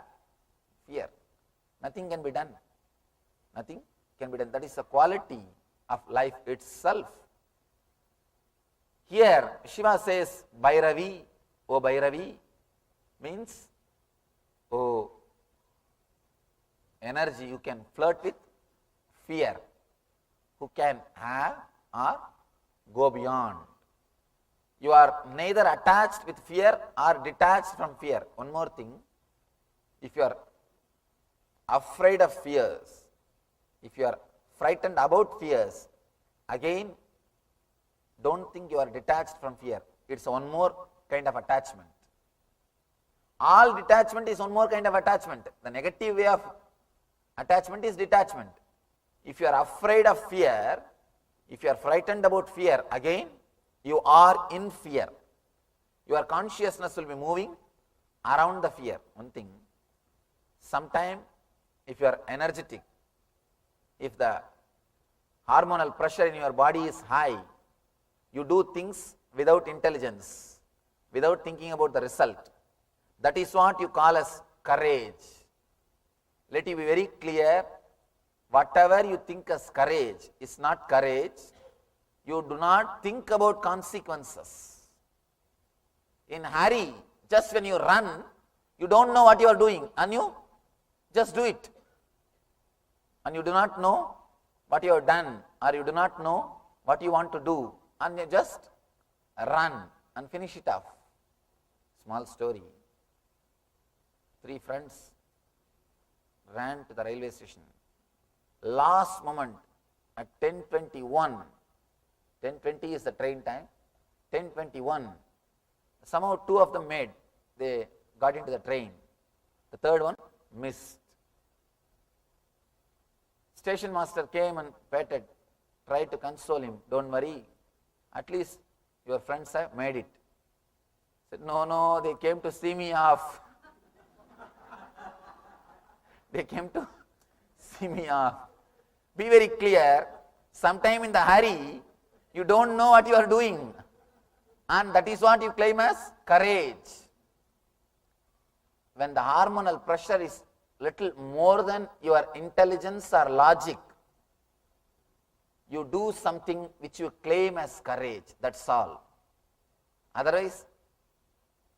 fear. Nothing can be done. Nothing can be done. That is the quality of life itself. Here, Shiva says, Bhairavi, O Bhairavi, means, O energy, you can flirt with fear. Who can have or go beyond. You are neither attached with fear or detached from fear. One more thing, if you are afraid of fears, if you are frightened about fears, again, don't think you are detached from fear. It's one more kind of attachment. All detachment is one more kind of attachment. The negative way of attachment is detachment. If you are afraid of fear, if you are frightened about fear, again, you are in fear. Your consciousness will be moving around the fear. One thing, sometime if you are energetic, if the hormonal pressure in your body is high, you do things without intelligence, without thinking about the result. That is what you call as courage. Let it be very clear, whatever you think as courage is not courage. You do not think about consequences. In hurry, just when you run, you don't know what you are doing and you just do it. And you do not know what you have done, or you do not know what you want to do, and you just run and finish it off. Small story. 3 friends ran to the railway station. Last moment at 10:21, 10:20 is the train time, 10:21, somehow 2 of them they got into the train. The third one missed. Station master came and petted, tried to console him. Don't worry, at least your friends have made it. Said, no, they came to see me off. They came to see me off. Be very clear, sometime in the hurry, you don't know what you are doing. And that is what you claim as courage. When the hormonal pressure is little more than your intelligence or logic, you do something which you claim as courage. That's all. Otherwise,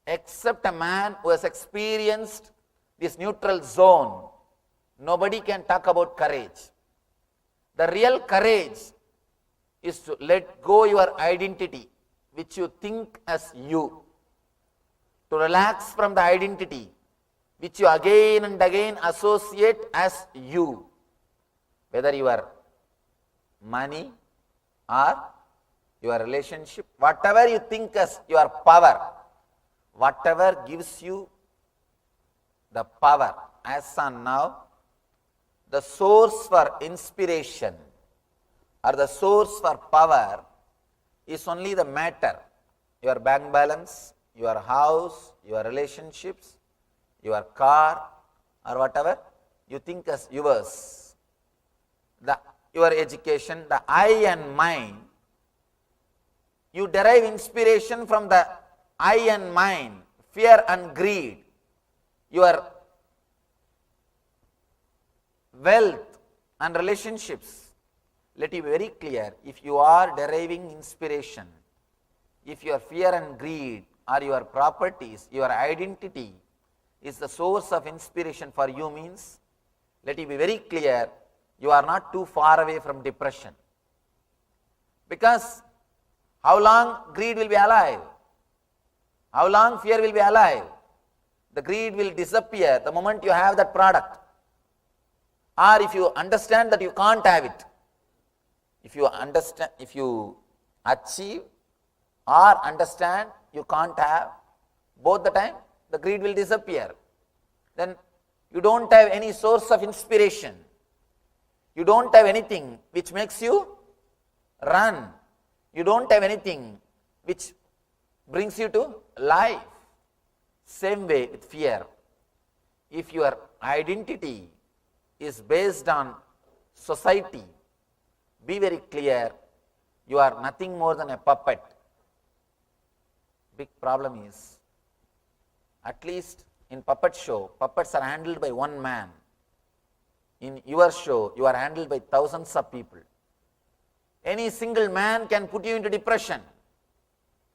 except a man who has experienced this neutral zone, nobody can talk about courage. The real courage is to let go your identity, which you think as you, to relax from the identity which you again and again associate as you, whether your money or your relationship, whatever you think as your power, whatever gives you the power. As on now, the source for inspiration or the source for power is only the matter. Your bank balance, your house, your relationships, your car, or whatever you think as yours. Your education, the I and mine, you derive inspiration from the I and mine, fear and greed. Your wealth and relationships, let it be very clear, if you are deriving inspiration, if your fear and greed or your properties, your identity is the source of inspiration for you, means, let it be very clear, you are not too far away from depression. Because how long greed will be alive? How long fear will be alive? The greed will disappear the moment you have that product. Or if you understand that you can't have it. If you achieve or understand you can't have, both the time the greed will disappear. Then you don't have any source of inspiration. You don't have anything which makes you run. You don't have anything which brings you to life. Same way with fear. If your identity is based on society, be very clear, you are nothing more than a puppet. Big problem is, at least in puppet show, puppets are handled by one man. In your show, you are handled by thousands of people. Any single man can put you into depression.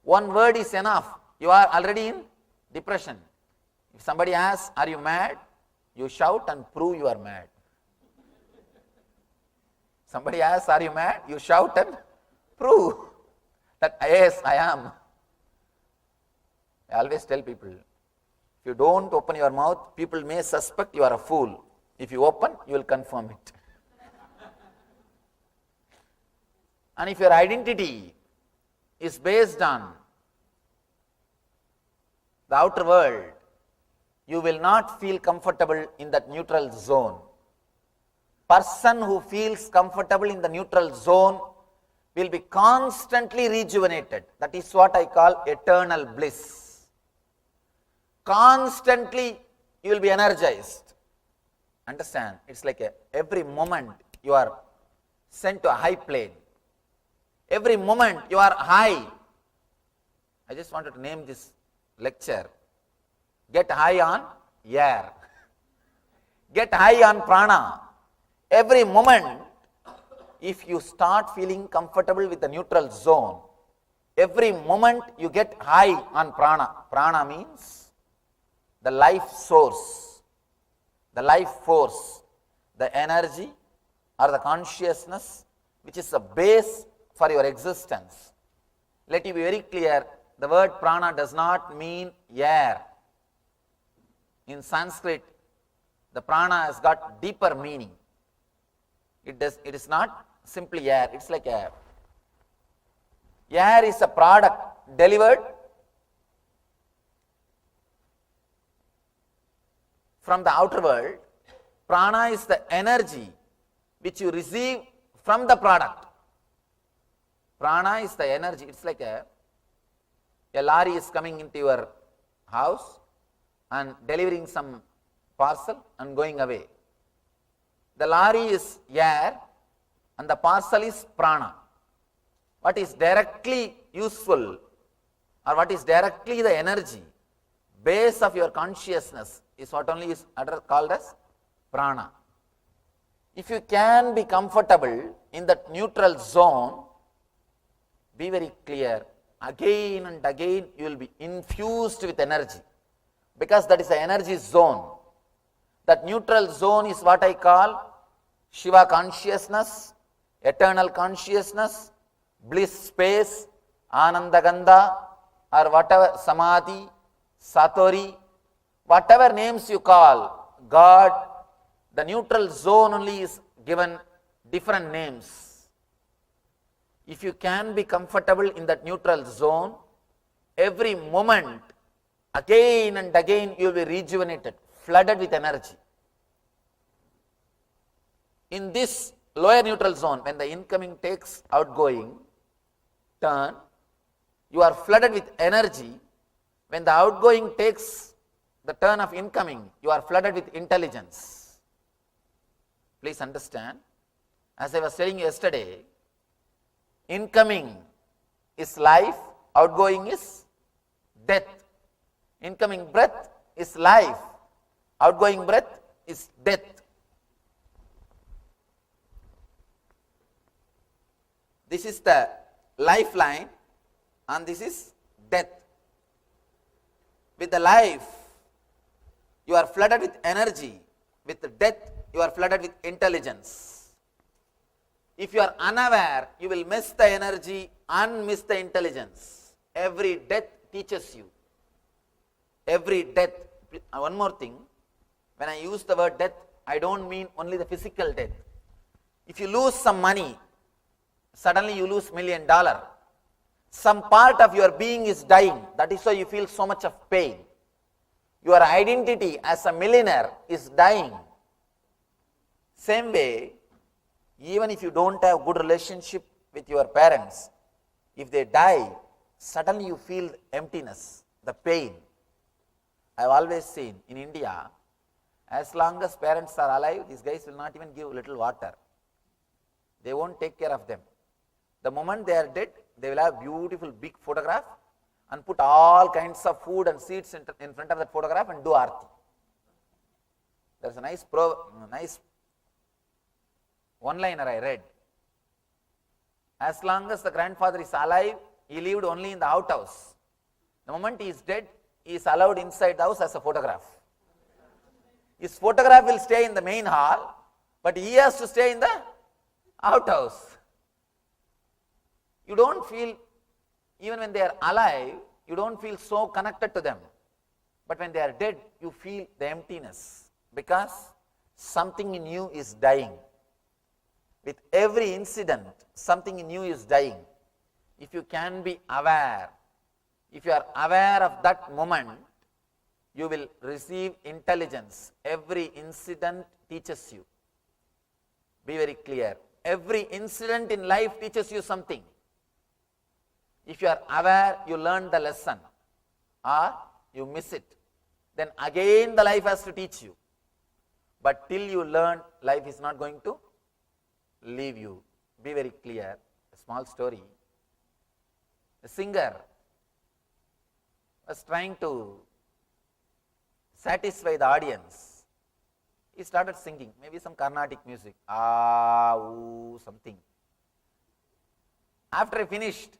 One word is enough. You are already in depression. If somebody asks, are you mad? You shout and prove you are mad. Somebody asks, are you mad? You shout and prove that yes, I am. I always tell people, if you don't open your mouth, people may suspect you are a fool. If you open, you will confirm it. And if your identity is based on the outer world, you will not feel comfortable in that neutral zone. Person who feels comfortable in the neutral zone will be constantly rejuvenated. That is what I call eternal bliss. Constantly you will be energized. Understand? It's like every moment you are sent to a high plane. Every moment you are high. I just wanted to name this lecture. Get high on air. Get high on prana. Every moment, if you start feeling comfortable with the neutral zone, every moment you get high on prana. Prana means the life source, the life force, the energy or the consciousness which is the base for your existence. Let it be very clear, the word prana does not mean air. In Sanskrit, the prana has got deeper meaning. It is not simply air, it's like air. Air is a product delivered from the outer world. Prana is the energy which you receive from the product. Prana is the energy. It's like a lorry is coming into your house and delivering some parcel and going away. The lorry is air and the parcel is prana. What is directly useful or what is directly the energy, base of your consciousness is what only is called as prana. If you can be comfortable in that neutral zone, be very clear, again and again you will be infused with energy, because that is the energy zone. That neutral zone is what I call Shiva consciousness, eternal consciousness, bliss space, Anandagandha, or whatever, Samadhi, Satori, whatever names you call, God, the neutral zone only is given different names. If you can be comfortable in that neutral zone, every moment, again and again, you will be rejuvenated, flooded with energy. In this lower neutral zone, when the incoming takes outgoing turn, you are flooded with energy. When the outgoing takes the turn of incoming, you are flooded with intelligence. Please understand, as I was saying yesterday, incoming is life, outgoing is death. Incoming breath is life, outgoing breath is death. This is the lifeline and this is death. With the life, you are flooded with energy. With the death, you are flooded with intelligence. If you are unaware, you will miss the energy and miss the intelligence. Every death teaches you. Every death. One more thing, when I use the word death, I don't mean only the physical death. If you lose some money, suddenly you lose $1 million. Some part of your being is dying. That is why you feel so much of pain. Your identity as a millionaire is dying. Same way, even if you don't have good relationship with your parents, if they die, suddenly you feel emptiness, the pain. I have always seen in India, as long as parents are alive, these guys will not even give little water. They won't take care of them. The moment they are dead, they will have beautiful big photograph and put all kinds of food and seeds in front of that photograph and do aarti. There is a nice one-liner I read. As long as the grandfather is alive, he lived only in the outhouse. The moment he is dead, he is allowed inside the house as a photograph. His photograph will stay in the main hall, but he has to stay in the outhouse. You don't feel, even when they are alive, you don't feel so connected to them. But when they are dead, you feel the emptiness because something in you is dying. With every incident, something in you is dying. If you can be aware, if you are aware of that moment, you will receive intelligence. Every incident teaches you. Be very clear. Every incident in life teaches you something. If you are aware, you learn the lesson or you miss it. Then again the life has to teach you. But till you learn, life is not going to leave you. Be very clear. A small story. A singer was trying to satisfy the audience. He started singing, maybe some Carnatic music, something. After he finished,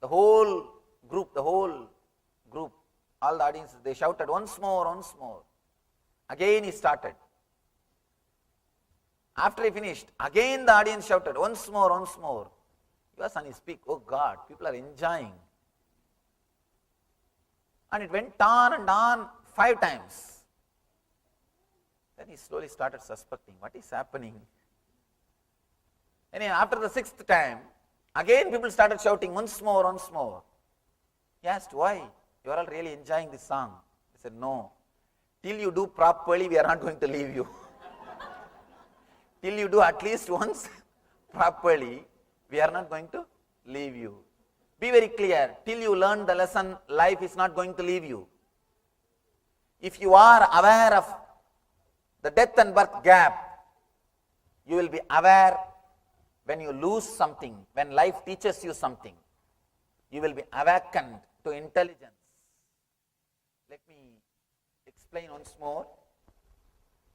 the whole group, all the audience, they shouted, once more, once more. Again he started. After he finished, again the audience shouted, once more, once more. He was on his peak, oh God, people are enjoying. And it went on and on 5 times. Then he slowly started suspecting, what is happening? And after the 6th time, again people started shouting, once more, once more. He asked, why? You are all really enjoying this song. He said, no. Till you do properly, we are not going to leave you. Till you do at least once properly, we are not going to leave you. Be very clear. Till you learn the lesson, life is not going to leave you. If you are aware of the death and birth gap, you will be aware when you lose something, when life teaches you something. You will be awakened to intelligence. Let me explain once more.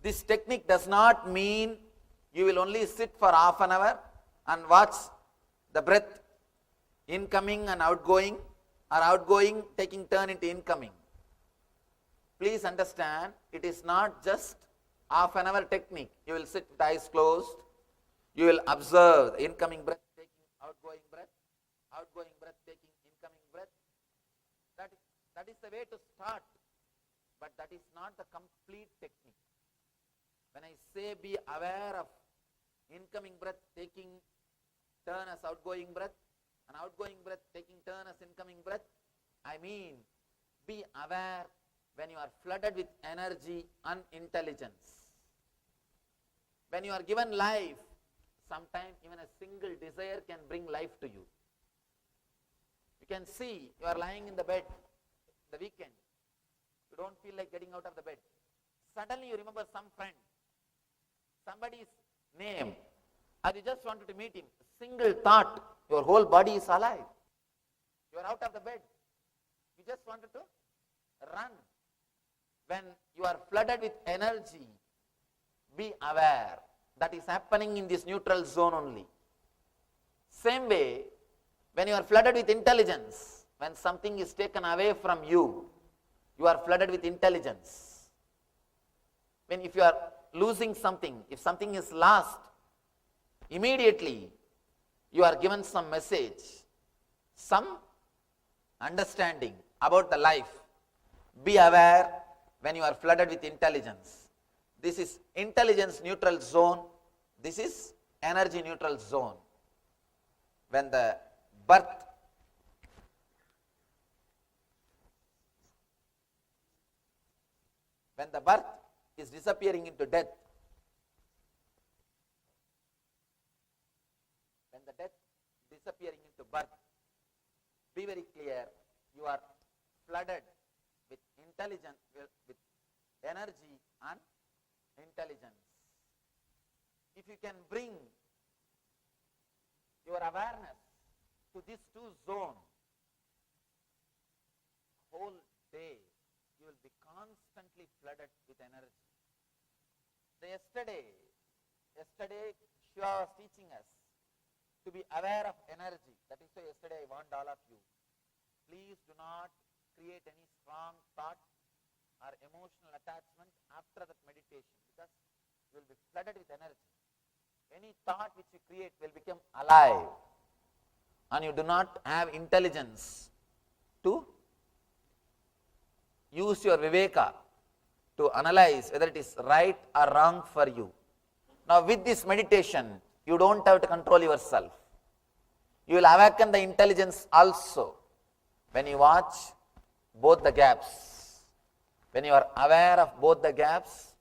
This technique does not mean you will only sit for half an hour and watch the breath incoming and outgoing, or outgoing taking turn into incoming. Please understand, it is not just half an hour technique. You will sit with eyes closed. You will observe the incoming breath taking outgoing breath taking incoming breath. That is the way to start, but that is not the complete technique. When I say be aware of incoming breath taking turn as outgoing breath, and outgoing breath taking turn as incoming breath, I mean be aware when you are flooded with energy and intelligence. When you are given life, sometimes even a single desire can bring life to you. You can see you are lying in the bed the weekend. You don't feel like getting out of the bed. Suddenly you remember some friend, somebody's name, and you just wanted to meet him. A single thought, your whole body is alive. You are out of the bed. You just wanted to run. When you are flooded with energy, be aware. That is happening in this neutral zone only. Same way, when you are flooded with intelligence, when something is taken away from you, you are flooded with intelligence. If you are losing something, if something is lost, immediately you are given some message, some understanding about the life. Be aware when you are flooded with intelligence. This is intelligence neutral zone. This is energy neutral zone. When the birth is disappearing into death, when the death disappearing into birth, be very clear, you are flooded with intelligence, with energy and intelligence. If you can bring your awareness to these 2 zones, whole day you will be constantly flooded with energy. Yesterday Shiva was teaching us to be aware of energy. That is why yesterday I warned all of you, please do not create any strong thought or emotional attachment after that meditation, because you will be flooded with energy. Any thought which you create will become alive. and you do not have intelligence to use your viveka to analyze whether it is right or wrong for you. Now with this meditation, you don't have to control yourself. You will awaken the intelligence also when you watch both the gaps. When you are aware of both the gaps,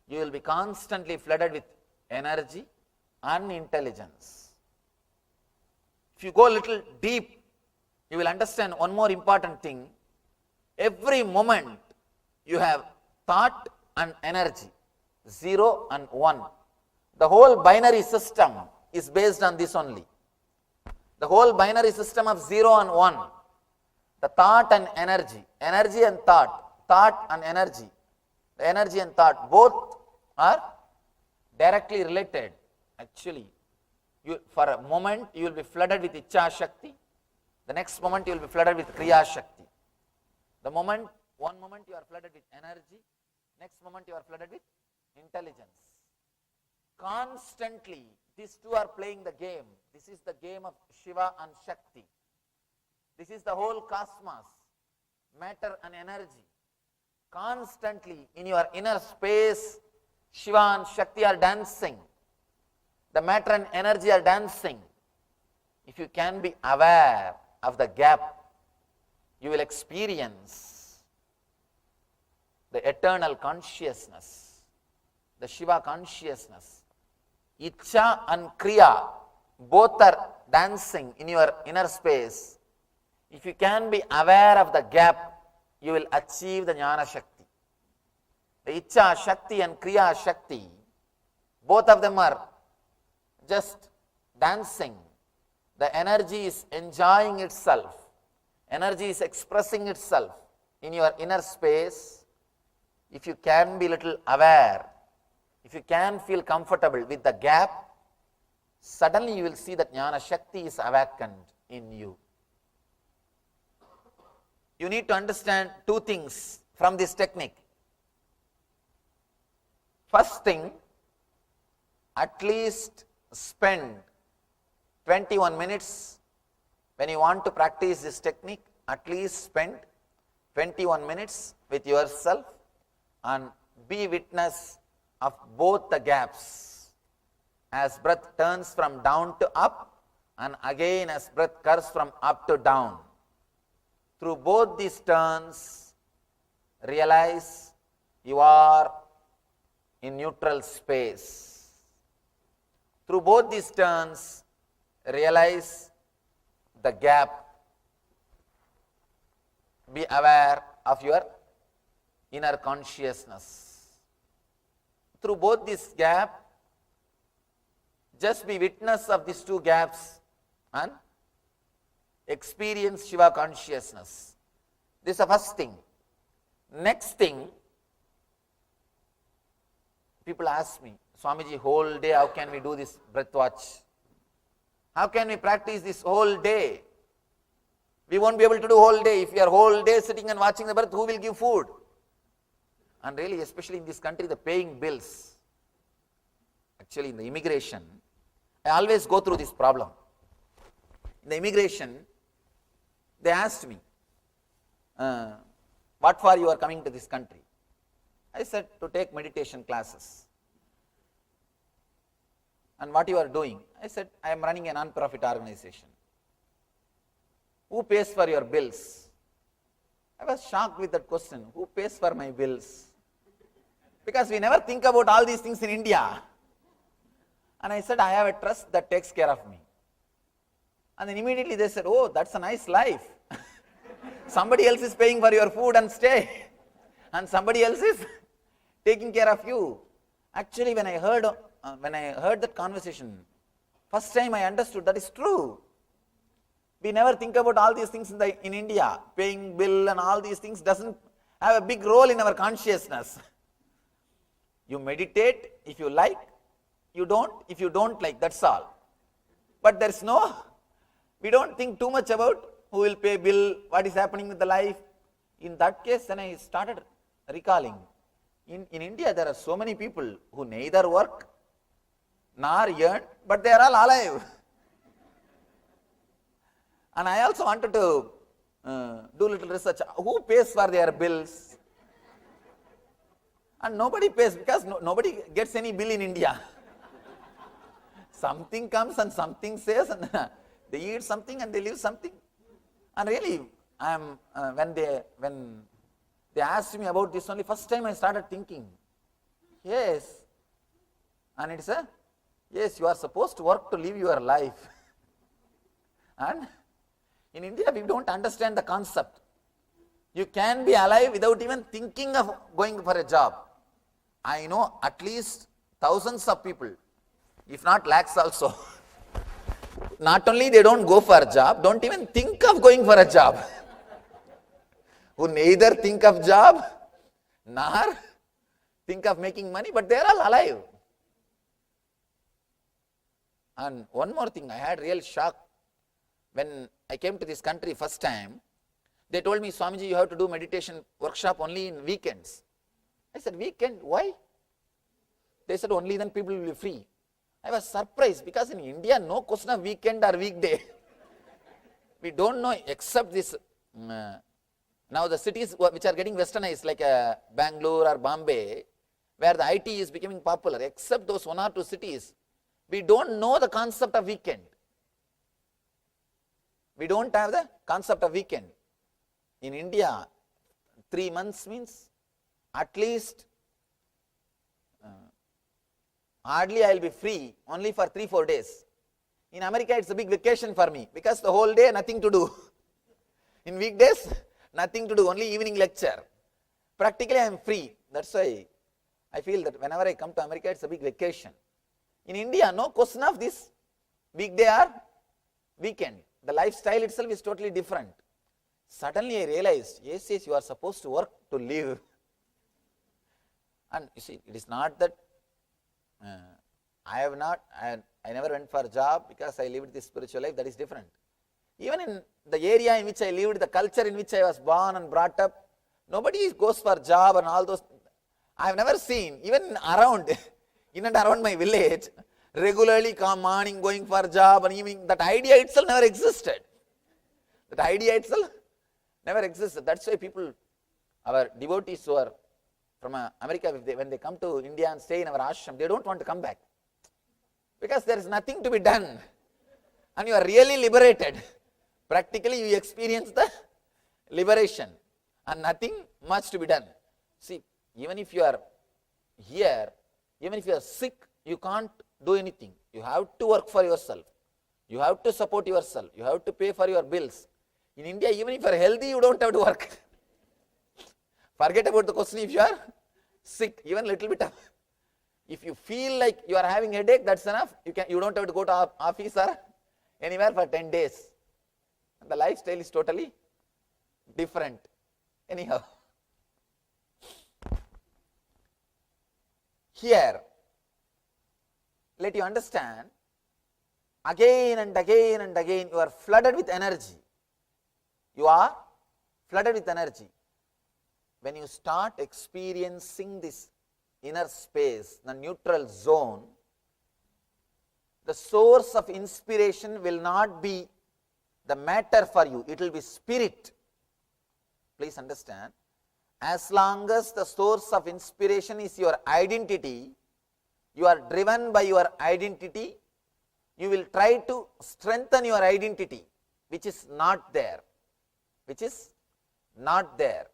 you will be constantly flooded with energy and intelligence. If you go a little deep, you will understand one more important thing. Every moment you have thought and energy, 0 and 1. The whole binary system is based on this only. The whole binary system of 0 and 1, the thought and energy, energy and thought and energy, the energy and thought both are directly related. Actually, for a moment you will be flooded with Ichcha Shakti, the next moment you will be flooded with Kriya Shakti. One moment you are flooded with energy, next moment you are flooded with intelligence. Constantly, these two are playing the game. This is the game of Shiva and Shakti. This is the whole cosmos, matter and energy. Constantly in your inner space, Shiva and Shakti are dancing. The matter and energy are dancing. If you can be aware of the gap, you will experience the eternal consciousness, the Shiva consciousness. Ichcha and Kriya both are dancing in your inner space. If you can be aware of the gap, you will achieve the Jnana Shakti. The Ichcha Shakti and Kriya Shakti, both of them are just dancing. The energy is enjoying itself. Energy is expressing itself in your inner space. If you can be little aware, if you can feel comfortable with the gap, suddenly you will see that Jnana Shakti is awakened in you. You need to understand two things from this technique. First thing, at least spend 21 minutes when you want to practice this technique. At least spend 21 minutes with yourself and be witness of both the gaps. As breath turns from down to up, and again as breath curves from up to down. Through both these turns, realize you are in neutral space. Through both these turns, realize the gap. Be aware of your inner consciousness. Through both this gap, just be witness of these two gaps and experience Shiva consciousness. This is the first thing. Next thing, people ask me, Swamiji, whole day how can we do this breath watch? How can we practice this whole day? We won't be able to do whole day. If you are whole day sitting and watching the breath, who will give food? And really, especially in this country, the paying bills. Actually, in the immigration, I always go through this problem. In the immigration, they asked me, what for you are coming to this country? I said, to take meditation classes. And what you are doing? I said, I am running a non-profit organization. Who pays for your bills? I was shocked with that question. Who pays for my bills? Because we never think about all these things in India. And I said, I have a trust that takes care of me. And then immediately they said, oh, that's a nice life. Somebody else is paying for your food and stay. And somebody else is taking care of you. Actually, when I heard that conversation, first time I understood that is true. We never think about all these things in India. Paying bill and all these things doesn't have a big role in our consciousness. You meditate if you like, you don't if you don't like, that's all. But there's we don't think too much about who will pay bill, what is happening with the life. In that case, then I started recalling. In India, there are so many people who neither work nor earn, but they are all alive. And I also wanted to do little research. Who pays for their bills? And nobody pays because nobody gets any bill in India. Something comes and something says, and they eat something and they leave something. And really, when they asked me about this only, first time I started thinking, yes. And it's yes, you are supposed to work to live your life. And in India, we don't understand the concept. You can be alive without even thinking of going for a job. I know at least thousands of people, if not lakhs also. Not only they don't go for a job, don't even think of going for a job. Who neither think of job, nor think of making money, but they are all alive. And one more thing, I had real shock. When I came to this country first time, they told me, Swamiji, you have to do meditation workshop only in weekends. I said, weekend, why? They said, only then people will be free. I was surprised because in India, no question of weekend or weekday. We don't know except this. Now the cities which are getting westernized like Bangalore or Bombay, where the IT is becoming popular, except those one or two cities, we don't know the concept of weekend. We don't have the concept of weekend. In India, 3 months means at least hardly I will be free only for 3-4 days. In America, it's a big vacation for me because the whole day nothing to do. In weekdays, nothing to do, only evening lecture. Practically I am free. That's why I feel that whenever I come to America, it's a big vacation. In India, no question of this weekday or weekend. The lifestyle itself is totally different. Suddenly I realized, yes, you are supposed to work to live. And you see, it is not that I never went for a job because I lived this spiritual life, that is different. Even in the area in which I lived, the culture in which I was born and brought up, nobody goes for job and all those. I have never seen, even around, in and around my village, regularly come morning going for job and evening, that idea itself never existed. That idea itself never existed. That's why people, our devotees who are from America, when they come to India and stay in our ashram, they don't want to come back. Because there is nothing to be done. And you are really liberated. Practically you experience the liberation. And nothing much to be done. See, even if you are here, even if you are sick, you can't do anything. You have to work for yourself. You have to support yourself. You have to pay for your bills. In India, even if you are healthy, you don't have to work. Forget about the question if you are sick, even little bit of. If you feel like you are having headache, that's enough. You don't have to go to office or anywhere for 10 days. And the lifestyle is totally different. Anyhow. Here, let you understand, again and again and again, you are flooded with energy. You are flooded with energy. When you start experiencing this inner space, the neutral zone, the source of inspiration will not be the matter for you, it will be spirit. Please understand, as long as the source of inspiration is your identity, you are driven by your identity, you will try to strengthen your identity, which is not there. Which is not there.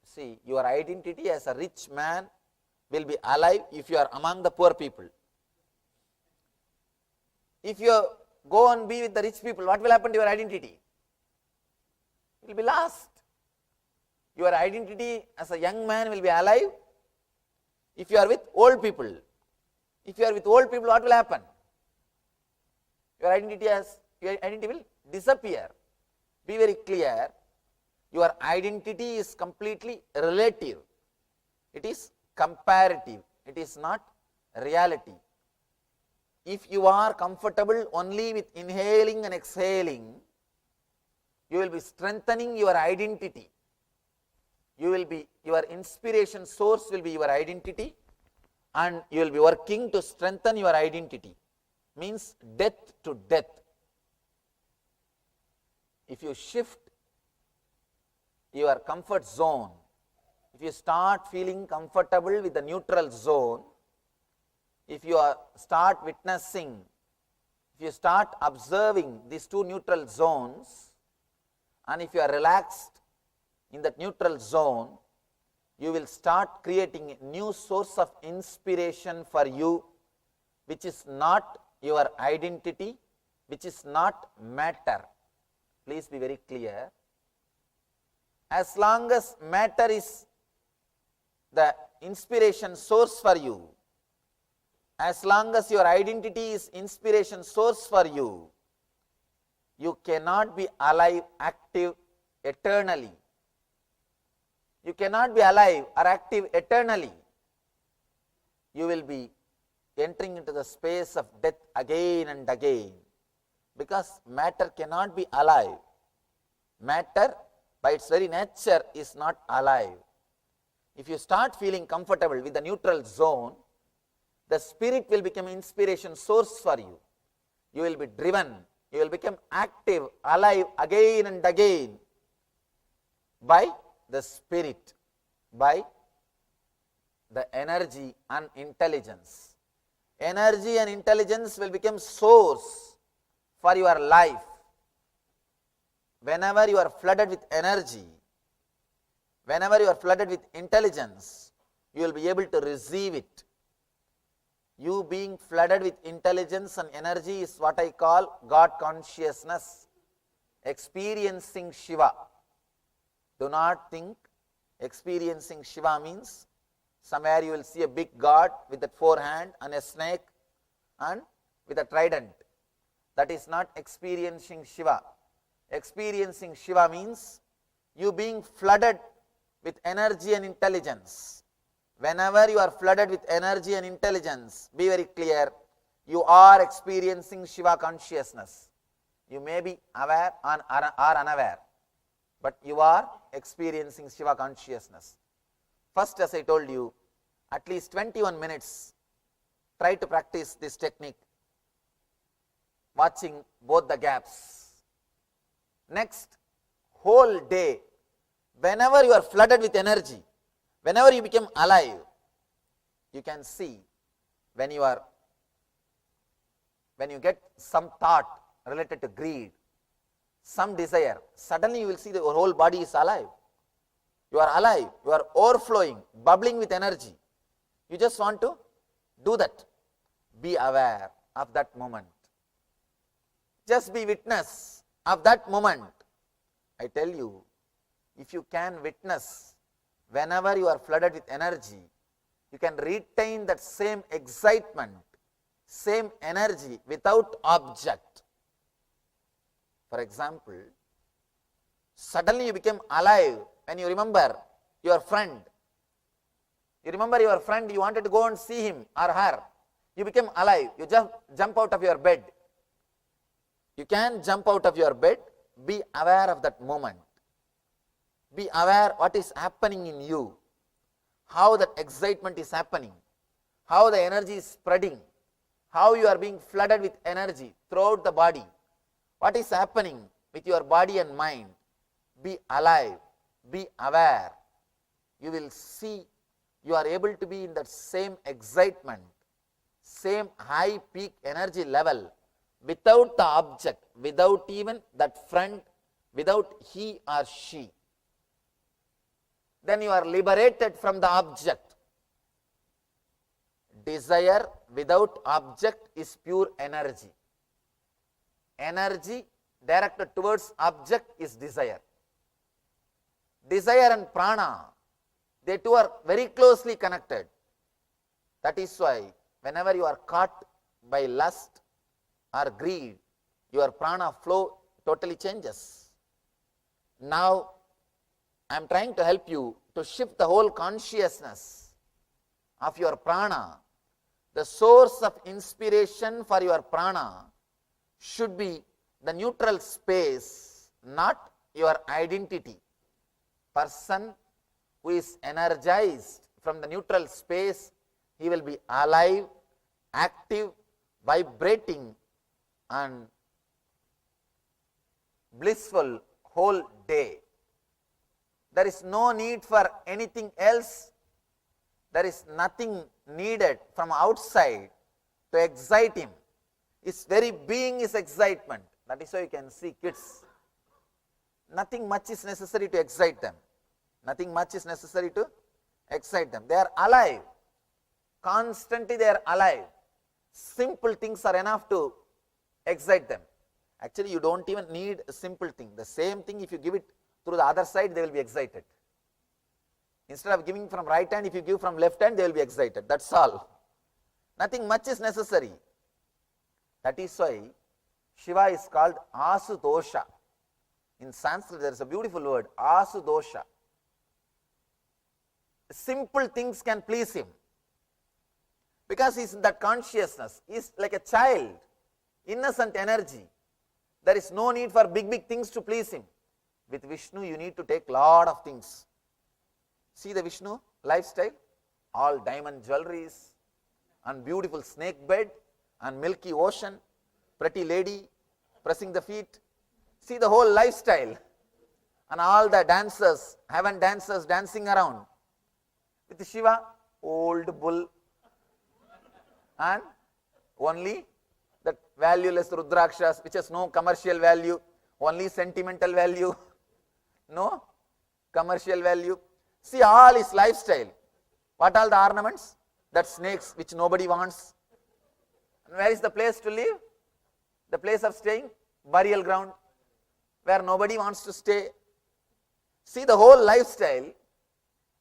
See, your identity as a rich man will be alive if you are among the poor people. If you go and be with the rich people, what will happen to your identity? It will be lost. Your identity as a young man will be alive if you are with old people. If you are with old people, what will happen? Your identity will disappear. Be very clear, your identity is completely relative. It is comparative. It is not reality. If you are comfortable only with inhaling and exhaling, you will be strengthening your identity. Your inspiration source will be your identity, and you will be working to strengthen your identity. Means death to death. if you shift your comfort zone, if you start feeling comfortable with the neutral zone, if you start witnessing, if you start observing these two neutral zones, and if you are relaxed in that neutral zone, you will start creating a new source of inspiration for you, which is not your identity, which is not matter. Please be very clear. As long as matter is the inspiration source for you, as long as your identity is inspiration source for you, you cannot be alive, active eternally. You cannot be alive or active eternally. You will be entering into the space of death again and again, because matter cannot be alive. Matter by its very nature is not alive. If you start feeling comfortable with the neutral zone, the spirit will become inspiration source for you. You will be driven, you will become active, alive again and again by the spirit, by the energy and intelligence. Energy and intelligence will become source for your life. Whenever you are flooded with energy, whenever you are flooded with intelligence, you will be able to receive it. You being flooded with intelligence and energy is what I call God consciousness, experiencing Shiva. Do not think experiencing Shiva means somewhere you will see a big God with that forehand and a snake and with a trident. That is not experiencing Shiva. Experiencing Shiva means you being flooded with energy and intelligence. Whenever you are flooded with energy and intelligence, be very clear, you are experiencing Shiva consciousness. You may be aware or unaware, but you are experiencing Shiva consciousness. First, as I told you, at least 21 minutes, try to practice this technique, watching both the gaps. Next, whole day, whenever you are flooded with energy, whenever you become alive, you can see when you get some thought related to greed, some desire, suddenly you will see that your whole body is alive. You are alive, you are overflowing, bubbling with energy. You just want to do that. Be aware of that moment. Just be witness of that moment. I tell you, if you can witness whenever you are flooded with energy, you can retain that same excitement, same energy without object. For example, suddenly you become alive when you remember your friend. You remember your friend, you wanted to go and see him or her. You become alive, you jump out of your bed. You can jump out of your bed, be aware of that moment. Be aware what is happening in you, how that excitement is happening, how the energy is spreading, how you are being flooded with energy throughout the body. What is happening with your body and mind? Be alive, be aware. You will see you are able to be in that same excitement, same high peak energy level without the object, without even that friend, without he or she. Then you are liberated from the object. Desire without object is pure energy. Energy directed towards object is desire. Desire and prana, they two are very closely connected. That is why whenever you are caught by lust or greed, your prana flow totally changes. Now, I am trying to help you to shift the whole consciousness of your prana. The source of inspiration for your prana should be the neutral space, not your identity. Person who is energized from the neutral space, he will be alive, active, vibrating, and blissful whole day. There is no need for anything else. There is nothing needed from outside to excite him. His very being is excitement. That is why you can see kids. Nothing much is necessary to excite them. Nothing much is necessary to excite them. They are alive. Constantly they are alive. Simple things are enough to excite them. Actually, you don't even need a simple thing. The same thing, if you give it through the other side, they will be excited. Instead of giving from right hand, if you give from left hand, they will be excited. That's all. Nothing much is necessary. That is why Shiva is called Asudosha. In Sanskrit, there is a beautiful word, Asudosha. Simple things can please him. Because he is in that consciousness. He is like a child, innocent energy. There is no need for big things to please him. With Vishnu, you need to take lot of things. See the Vishnu lifestyle? All diamond jewelries, and beautiful snake bed, and milky ocean, pretty lady pressing the feet. See the whole lifestyle. And all the dancers, heaven dancers dancing around. With Shiva, old bull, and only that valueless Rudrakshas, which has no commercial value, only sentimental value, no commercial value. See all his lifestyle. What are the ornaments? That snakes which nobody wants. And where is the place to live? The place of staying? Burial ground, where nobody wants to stay. See the whole lifestyle.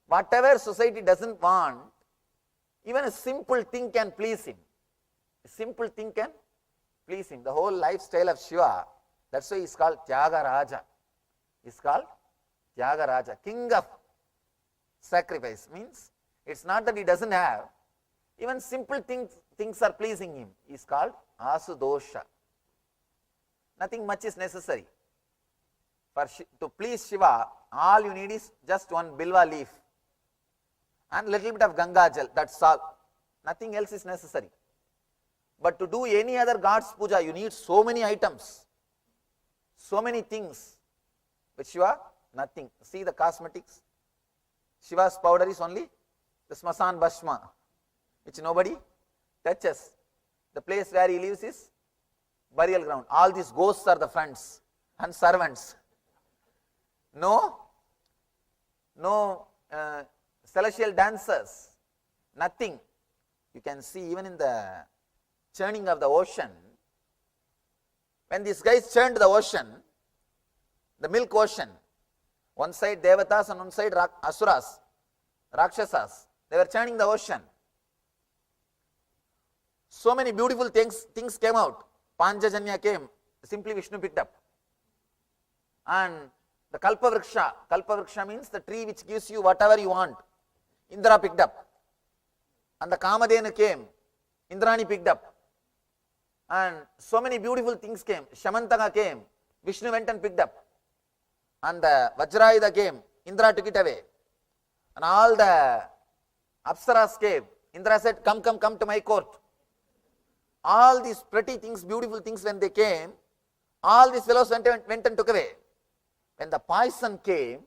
Whatever society doesn't want, even a simple thing can please him. A simple thing can please him. The whole lifestyle of Shiva, that's why he is called Tyagaraja. He is called Tyagaraja, king of sacrifice. Means it's not that he doesn't have, even simple things are pleasing him. He is called Asudosha. Nothing much is necessary. To please Shiva, all you need is just one bilva leaf and little bit of Ganga Jal, that's all. Nothing else is necessary. But to do any other God's puja, you need so many items, so many things. With Shiva, nothing. See the cosmetics. Shiva's powder is only the Smasan Bhashma, which nobody touches. The place where he lives is burial ground. All these ghosts are the friends and servants. No celestial dancers, nothing. You can see even in the churning of the ocean, when these guys churned the ocean, the milk ocean, one side Devatas and one side Asuras, Rakshasas, they were churning the ocean. So many beautiful things came out. Panjajanya came, simply Vishnu picked up. And the Kalpavriksha means the tree which gives you whatever you want. Indra picked up. And the Kamadhenu came, Indrani picked up. And so many beautiful things came. Shamantaka came, Vishnu went and picked up. And the Vajrayudha came, Indra took it away. And all the Apsaras came. Indra said, come to my court. All these pretty things, beautiful things, when they came, all these fellows went and took away. When the poison came,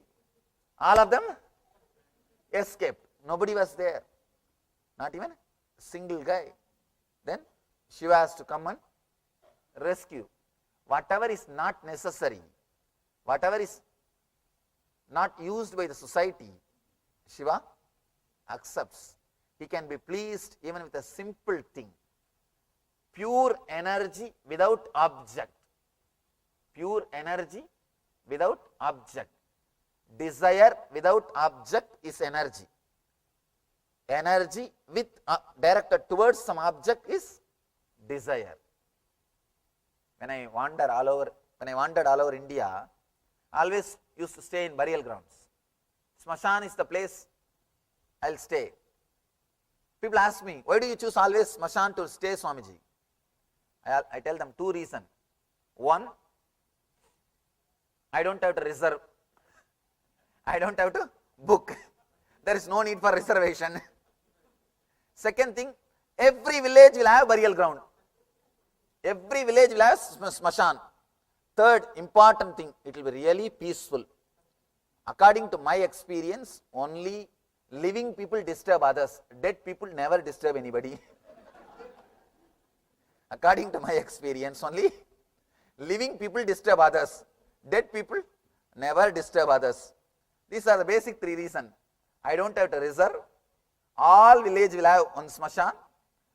all of them escaped. Nobody was there. Not even a single guy. Then Shiva has to come and rescue. Whatever is not necessary, whatever is not used by the society, Shiva accepts. He can be pleased even with a simple thing. Pure energy without object. Pure energy without object. Desire without object is energy. Energy with directed towards some object is desire. When I wandered all over India, I always used to stay in burial grounds. Smashan is the place I'll stay. People ask me, why do you choose always Smashan to stay, Swamiji? I tell them two reasons. One, I don't have to reserve. I don't have to book. There is no need for reservation. Second thing, every village will have burial ground. Every village will have Smashan. Third important thing, it will be really peaceful. According to my experience, only living people disturb others. Dead people never disturb anybody. According to my experience, only living people disturb others. Dead people never disturb others. These are the basic three reasons. I don't have to reserve. All village will have one smashan.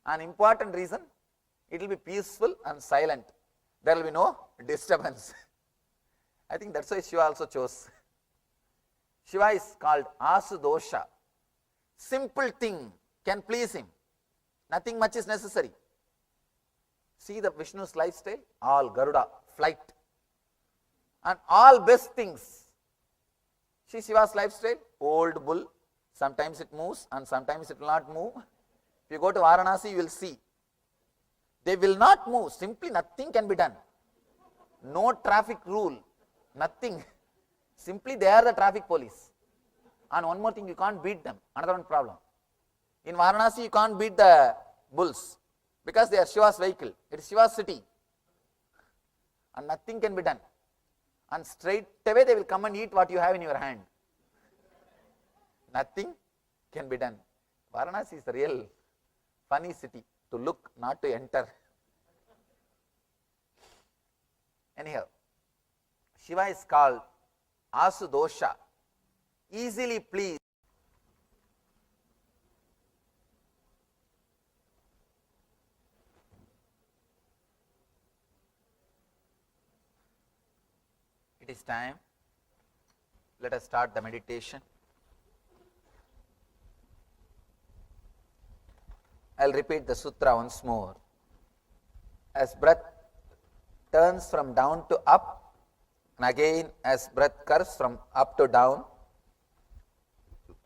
An important reason, it will be peaceful and silent. There will be no disturbance. I think that's why Shiva also chose. Shiva is called Asudosha. Simple thing can please him. Nothing much is necessary. See the Vishnu's lifestyle, all Garuda, flight. And all best things. See Shiva's lifestyle, old bull, sometimes it moves and sometimes it will not move. If you go to Varanasi, you will see. They will not move, simply nothing can be done. No traffic rule, nothing. Simply they are the traffic police. And one more thing, you can't beat them, another one problem. In Varanasi, you can't beat the bulls because they are Shiva's vehicle. It is Shiva's city. And nothing can be done. And straight away they will come and eat what you have in your hand. Nothing can be done. Varanasi is a real funny city to look, not to enter. Anyhow, Shiva is called Asudosha, easily pleased. It is time. Let us start the meditation. I will repeat the sutra once more. As breath turns from down to up, and again as breath curves from up to down,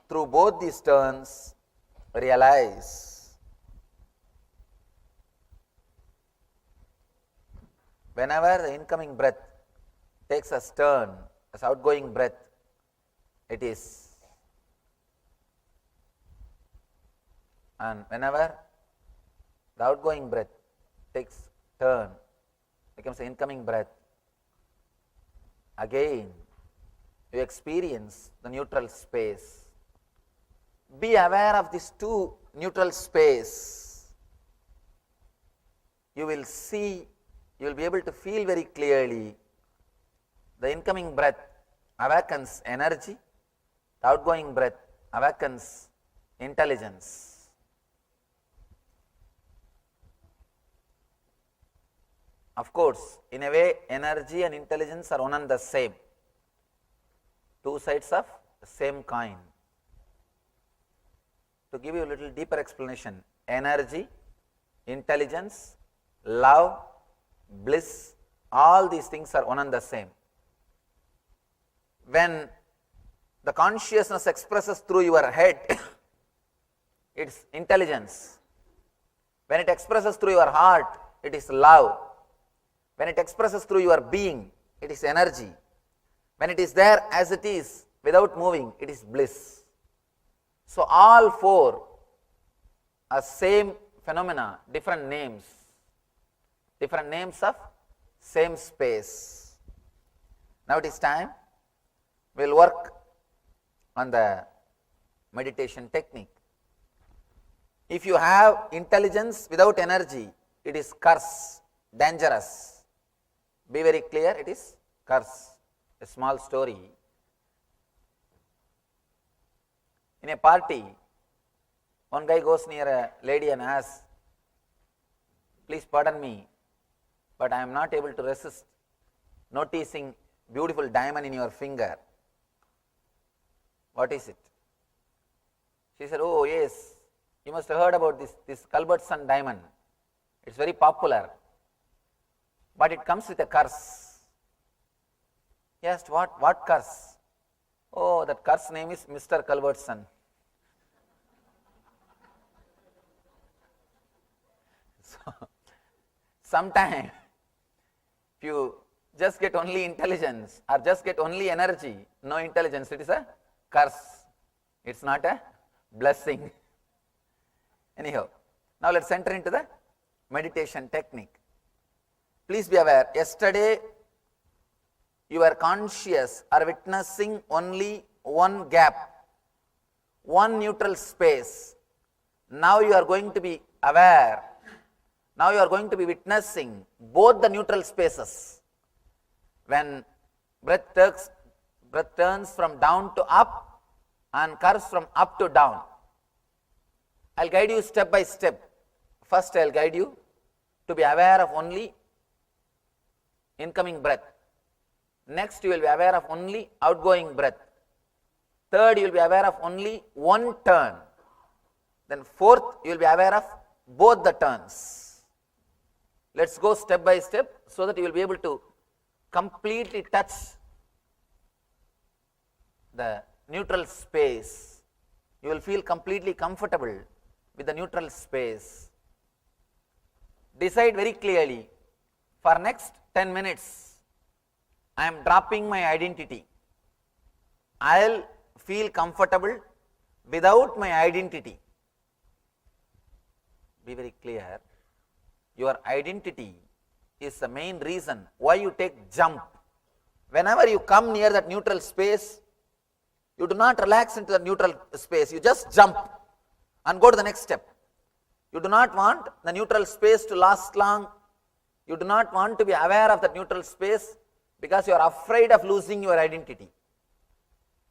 through both these turns, realize whenever the incoming breath takes a turn, as outgoing breath, it is. And whenever the outgoing breath takes turn, becomes the incoming breath, again you experience the neutral space. Be aware of these two neutral space. You will see, you will be able to feel very clearly the incoming breath awakens energy, the outgoing breath awakens intelligence. Of course, in a way, energy and intelligence are one and the same. Two sides of the same coin. To give you a little deeper explanation, energy, intelligence, love, bliss, all these things are one and the same. When the consciousness expresses through your head, it's intelligence. When it expresses through your heart, it is love. When it expresses through your being, it is energy. When it is there as it is, without moving, it is bliss. So all four are same phenomena, different names of same space. Now it is time, we will work on the meditation technique. If you have intelligence without energy, it is curse, dangerous. Be very clear, it is curse. A small story. In a party, one guy goes near a lady and asks, "Please pardon me, but I am not able to resist noticing beautiful diamond in your finger. What is it?" She said, "Oh yes, you must have heard about this Culbertson diamond. It's very popular. But it comes with a curse." He asked, what curse? "Oh, that curse name is Mr. Culbertson." So, sometime, if you just get only intelligence or just get only energy, no intelligence, it is a curse. It's not a blessing. Anyhow, now let's enter into the meditation technique. Please be aware, yesterday your conscious are witnessing only one gap, one neutral space. Now you are going to be aware. Now you are going to be witnessing both the neutral spaces. When breath turns from down to up and curves from up to down. I'll guide you step by step. First, I'll guide you to be aware of only incoming breath. Next, you will be aware of only outgoing breath. Third, you will be aware of only one turn. Then fourth, you will be aware of both the turns. Let's go step by step so that you will be able to completely touch the neutral space. You will feel completely comfortable with the neutral space. Decide very clearly, for next 10 minutes, I am dropping my identity. I will feel comfortable without my identity. Be very clear, your identity is the main reason why you take jump. Whenever you come near that neutral space, you do not relax into the neutral space, you just jump and go to the next step. You do not want the neutral space to last long. You do not want to be aware of that neutral space because you are afraid of losing your identity.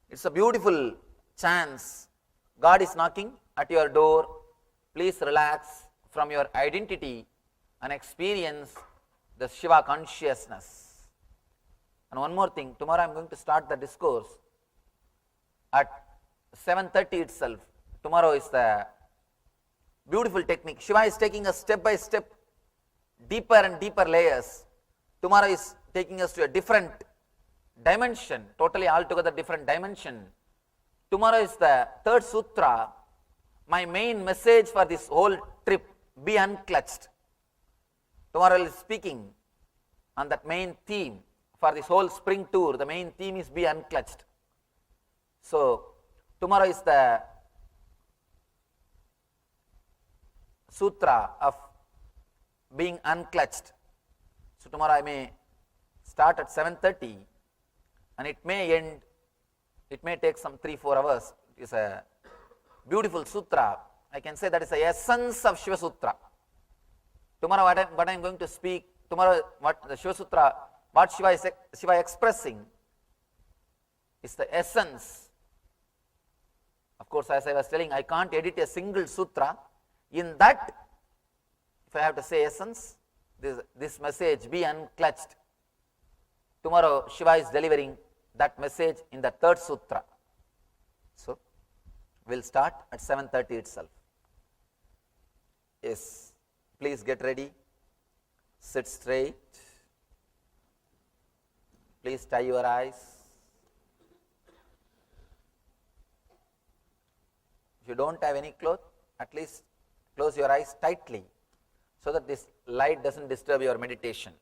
It's a beautiful chance. God is knocking at your door. Please relax from your identity and experience the Shiva consciousness. And one more thing, tomorrow I am going to start the discourse at 7:30 itself. Tomorrow is the beautiful technique. Shiva is taking us step by step, deeper and deeper layers. Tomorrow is taking us to a different dimension, totally altogether different dimension. Tomorrow is the third sutra. My main message for this whole trip, be unclutched. Tomorrow I will be speaking on that main theme for this whole spring tour. The main theme is be unclutched. So, tomorrow is the sutra of being unclutched. So, tomorrow I may start at 7:30 and it may end, it may take some 3-4 hours. It is a beautiful sutra. I can say that is the essence of Shiva Sutra. Tomorrow what I am going to speak, tomorrow what the Shiva Sutra, what Shiva expressing is the essence. Of course, as I was telling, I can't edit a single sutra. In that, if I have to say essence, this message, be unclutched. Tomorrow, Shiva is delivering that message in the third sutra. So, we'll start at 7:30 itself. Yes, please get ready, sit straight, please tie your eyes. If you don't have any cloth, at least close your eyes tightly so that this light doesn't disturb your meditation.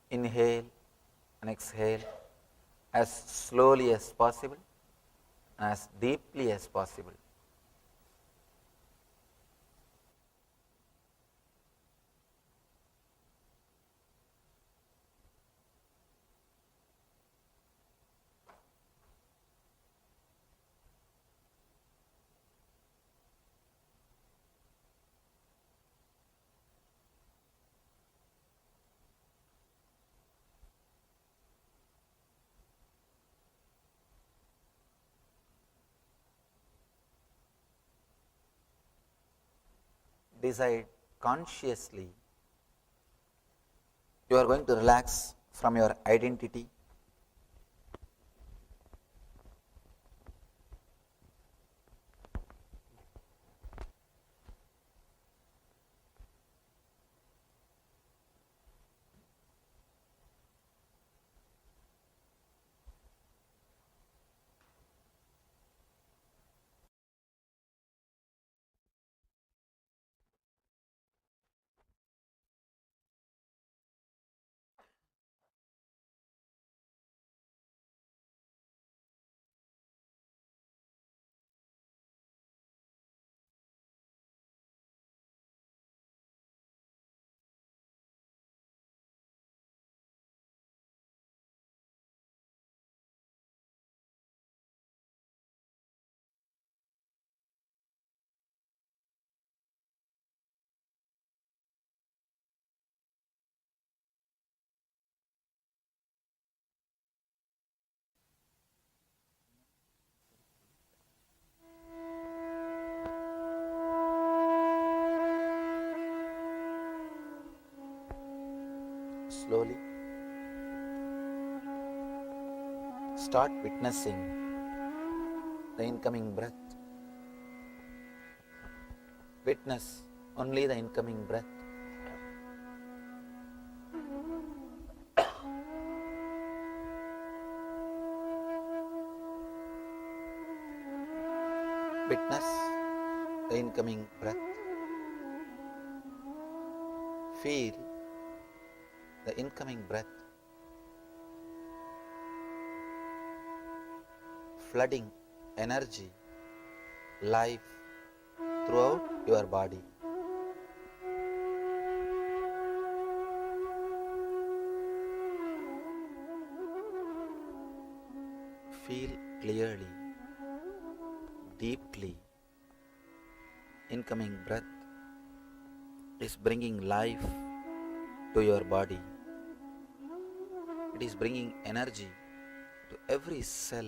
Inhale and exhale as slowly as possible, as deeply as possible. Decide consciously you are going to relax from your identity. slowly start witnessing the incoming breath. Witness only the incoming breath. Witness the incoming breath. Feel the incoming breath flooding energy, life throughout your body. Feel clearly, deeply. Incoming breath is bringing life to your body. It is bringing energy to every cell.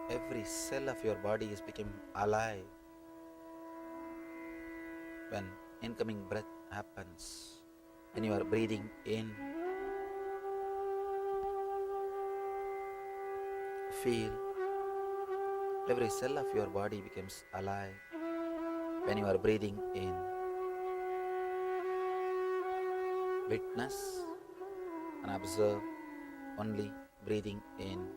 Every cell of your body is becoming alive when incoming breath happens. When you are breathing in, feel every cell of your body becomes alive when you are breathing in. Witness and observe only breathing in.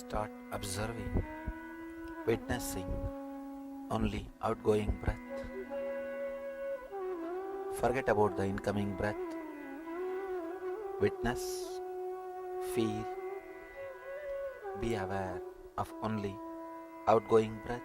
Start observing, witnessing only outgoing breath. Forget about the incoming breath. Witness, feel, be aware of only outgoing breath.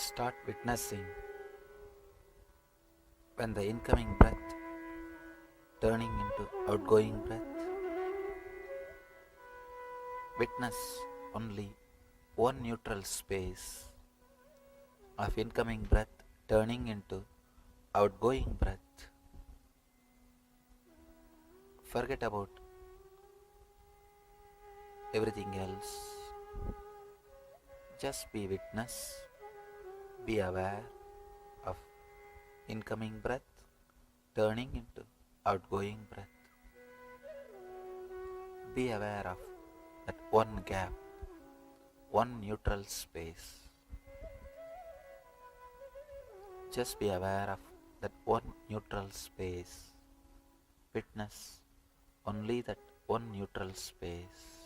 Start witnessing when the incoming breath turning into outgoing breath. Witness only one neutral space of incoming breath turning into outgoing breath. Forget about everything else. Just be witness, be aware of incoming breath turning into outgoing breath. Be aware of that one gap, one neutral space. Just be aware of that one neutral space. Witness only that one neutral space.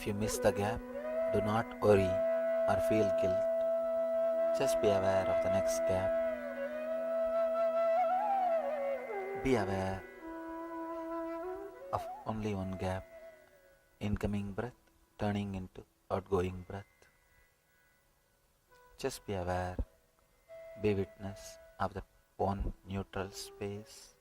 If you miss the gap, do not worry or feel guilt. Just be aware of the next gap. Be aware of only one gap, incoming breath turning into outgoing breath. Just be aware, be witness of that one neutral space.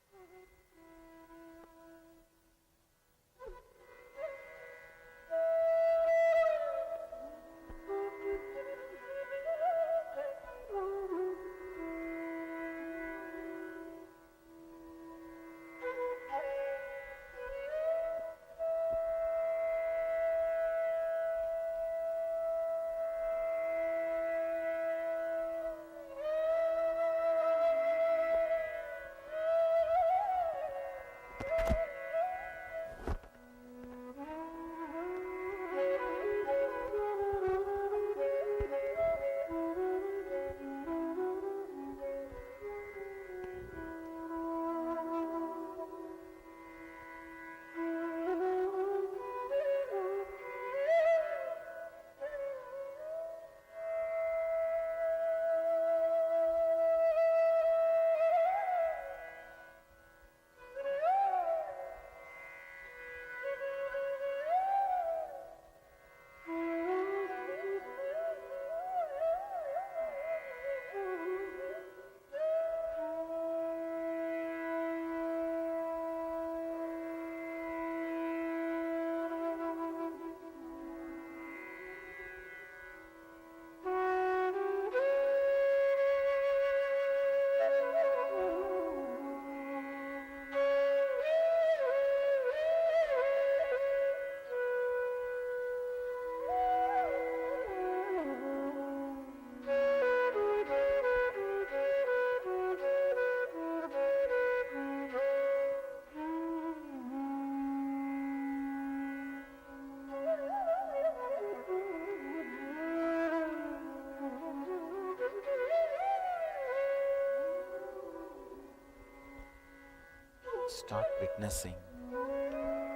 Start witnessing.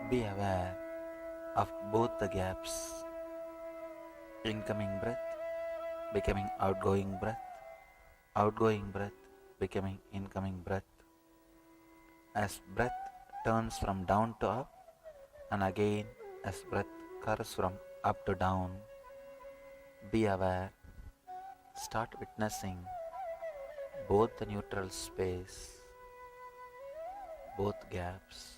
Be aware of both the gaps. Incoming breath becoming outgoing breath becoming incoming breath. As breath turns from down to up, and again as breath curves from up to down, be aware. Start witnessing both the neutral space, both gaps.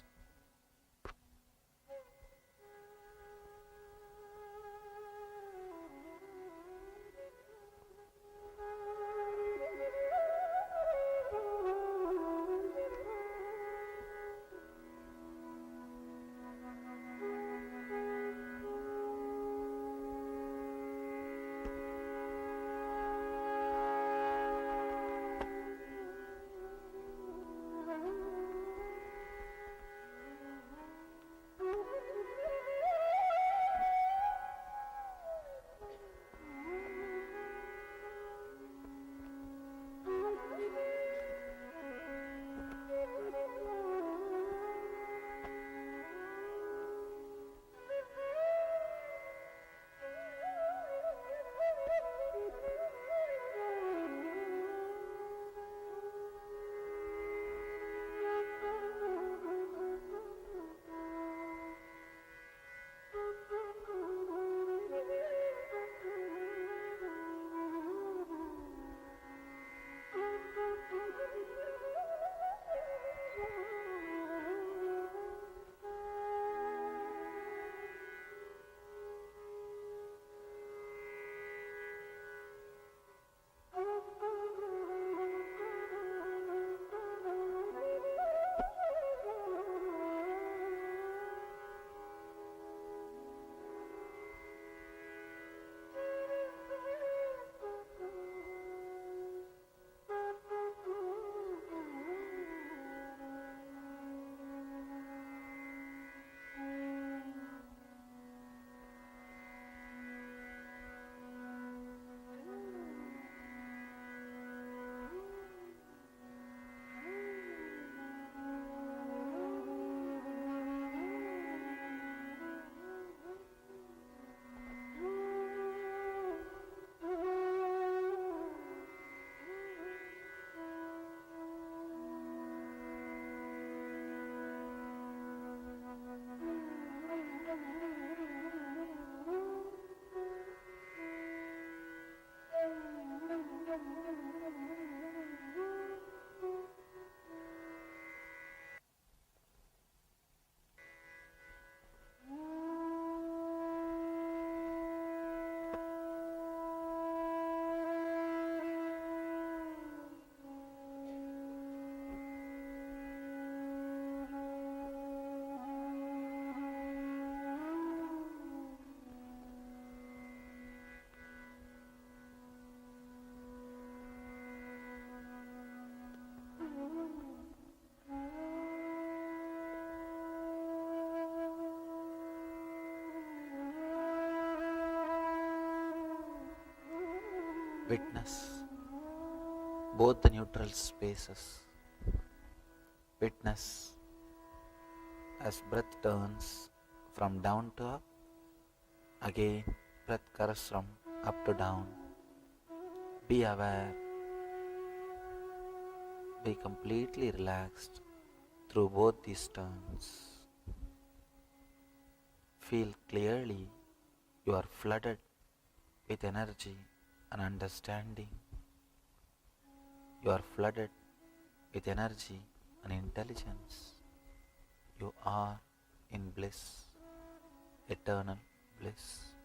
Witness both the neutral spaces. Witness as breath turns from down to up. Again, breath curves from up to down. Be aware. Be completely relaxed through both these turns. Feel clearly you are flooded with energy and understanding. You are flooded with energy and intelligence. You are in bliss, eternal bliss.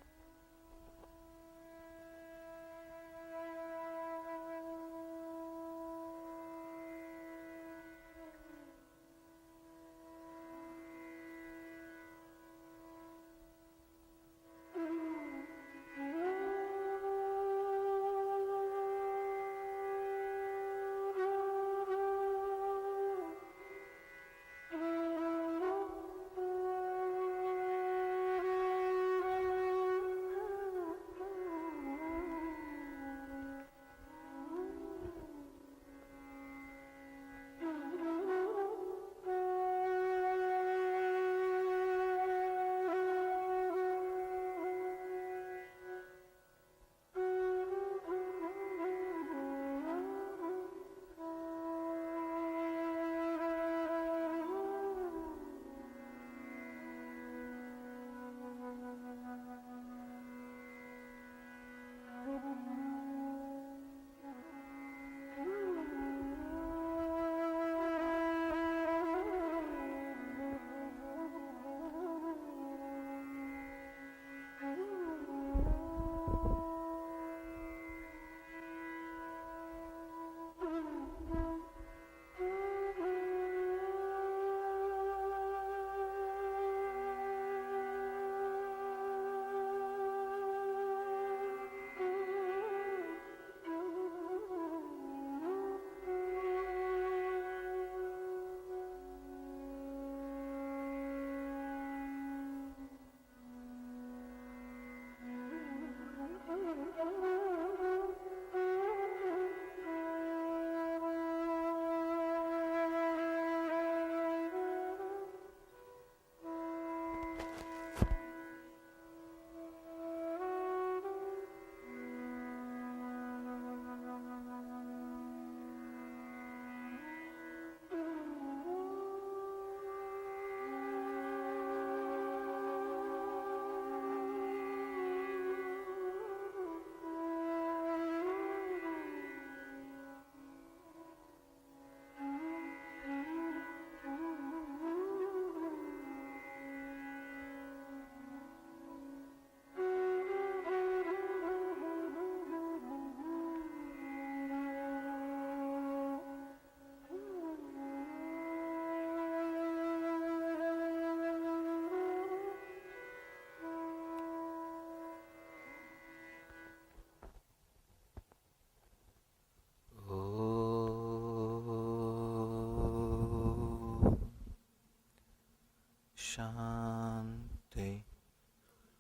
Shanti,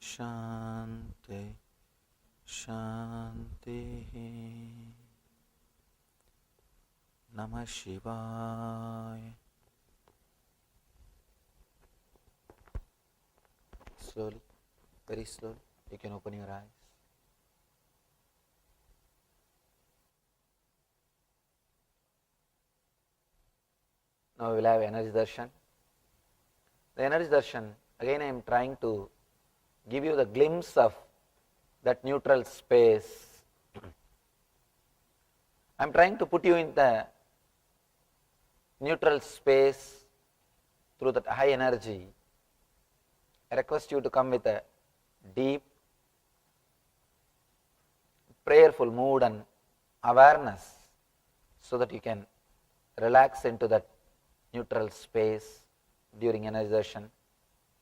Shanti, Shanti. Namah Shivaya. Slowly, very slowly, you can open your eyes. Now we will have energy darshan. The energy darshan, again I am trying to give you the glimpse of that neutral space. I am trying to put you in the neutral space through that high energy. I request you to come with a deep, prayerful mood and awareness so that you can relax into that neutral space during energization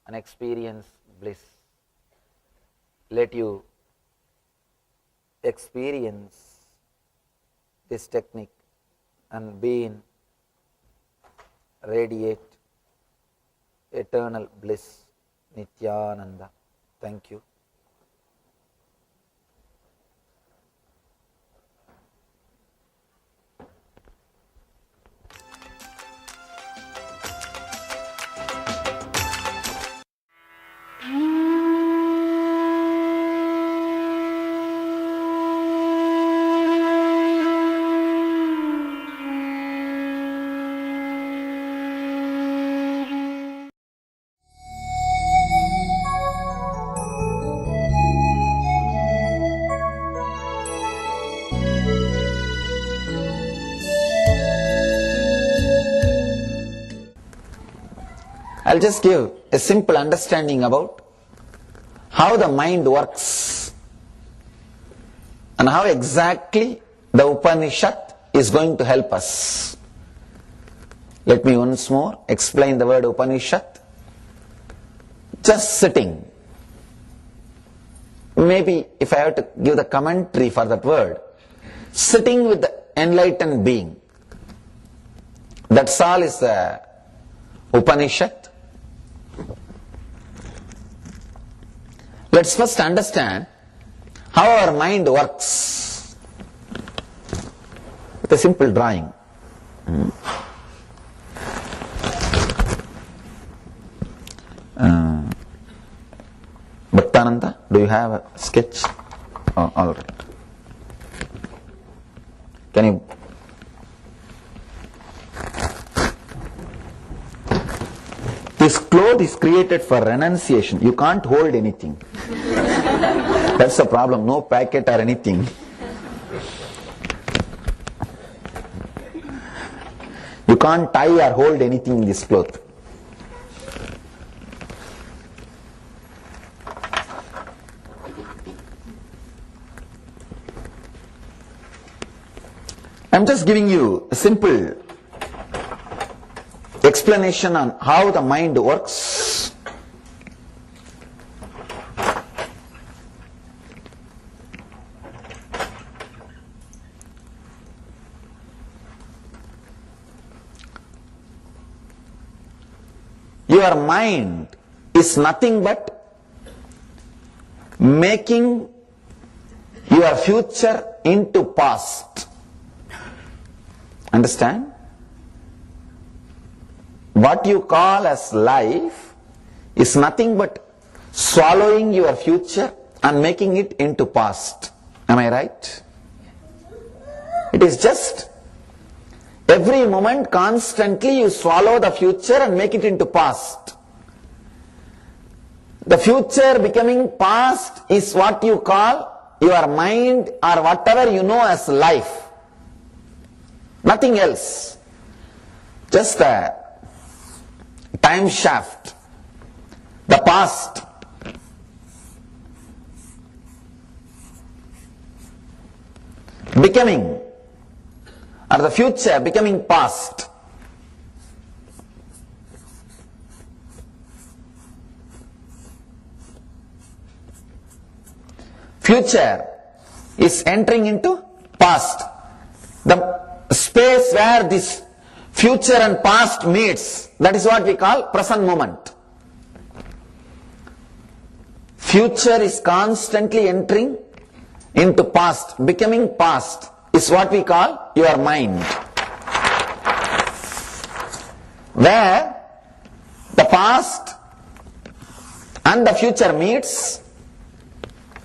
and experience bliss. Let you experience this technique and be in radiate eternal bliss. Nithyananda. Thank you. I'll just give a simple understanding about how the mind works and how exactly the Upanishad is going to help us. Let me once more explain the word Upanishad. Just sitting. Maybe if I have to give the commentary for that word, sitting with the enlightened being. That's all is the Upanishad. Let's first understand how our mind works with a simple drawing. Bhaktananda, do you have a sketch? Oh, all right. Can you? This cloth is created for renunciation. You can't hold anything. That's the problem. No packet or anything. You can't tie or hold anything in this cloth. I'm just giving you a simple explanation on how the mind works. Your mind is nothing but making your future into past. Understand? What you call as life is nothing but swallowing your future and making it into past. Am I right? It is just every moment constantly you swallow the future and make it into past. The future becoming past is what you call your mind or whatever you know as life. Nothing else. Just a time shaft. The past. Becoming, or the future becoming past. Future is entering into past. The space where this future and past meets, that is what we call present moment. Future is constantly entering into past, becoming past is what we call your mind. Where the past and the future meets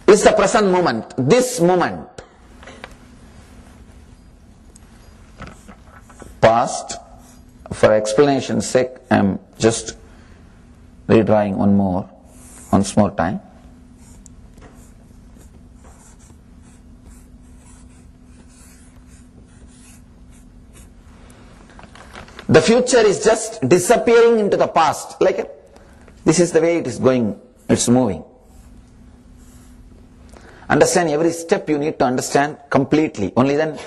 is the present moment, this moment. Past, for explanation's sake, I am just redrawing once more time. The future is just disappearing into the past. Like this is the way it is going, it's moving. Understand every step you need to understand completely. Only then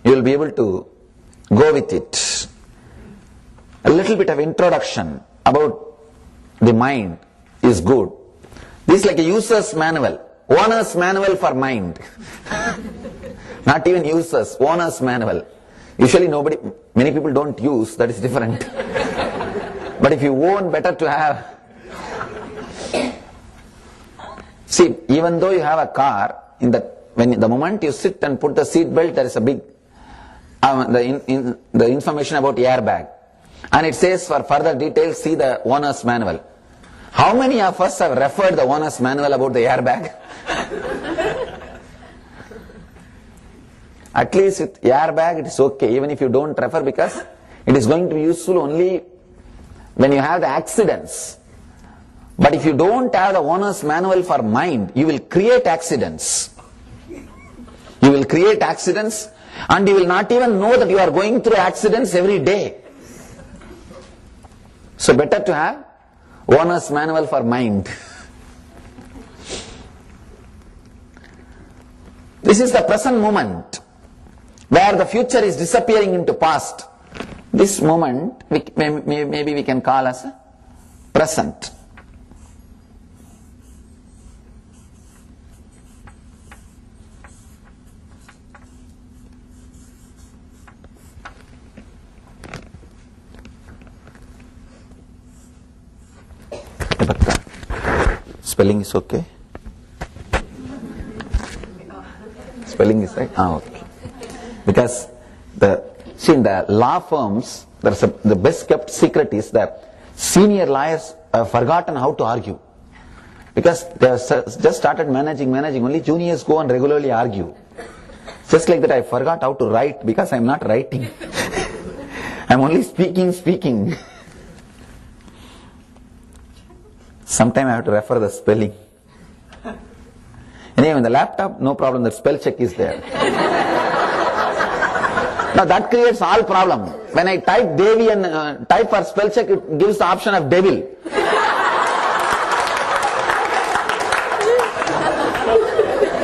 you will be able to go with it. A little bit of introduction about the mind is good. This is like a user's manual, owner's manual for mind. Not even users, owner's manual. Usually many people don't use, that is different. But if you own, better to have. See, even though you have a car, the moment you sit and put the seat belt, there is a big, the information about airbag. And it says for further details, see the owner's manual. How many of us have referred the owner's manual about the airbag? At least with airbag it is okay, even if you don't refer, because it is going to be useful only when you have the accidents. But if you don't have the owner's manual for mind, you will create accidents. You will create accidents and you will not even know that you are going through accidents every day. So better to have owner's manual for mind. This is the present moment, where the future is disappearing into past. This moment maybe we can call as present. Spelling is okay? Spelling is right? Okay. Because in the law firms, the best kept secret is that senior lawyers have forgotten how to argue. Because they have just started managing, only juniors go and regularly argue. Just like that, I forgot how to write because I am not writing. I am only speaking. Sometime I have to refer the spelling. Anyway, in the laptop, no problem, the spell check is there. Now that creates all problem. When I type Devi and type for spell check, it gives the option of devil.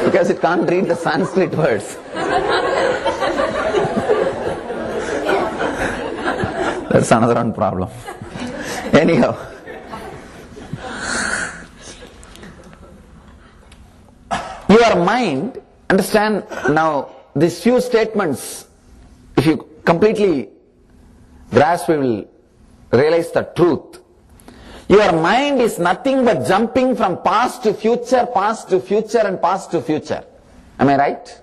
Because it can't read the Sanskrit words. That's another one problem. Anyhow. Your mind, understand now, these few statements, if you completely grasp, you will realize the truth. Your mind is nothing but jumping from past to future, and past to future. Am I right?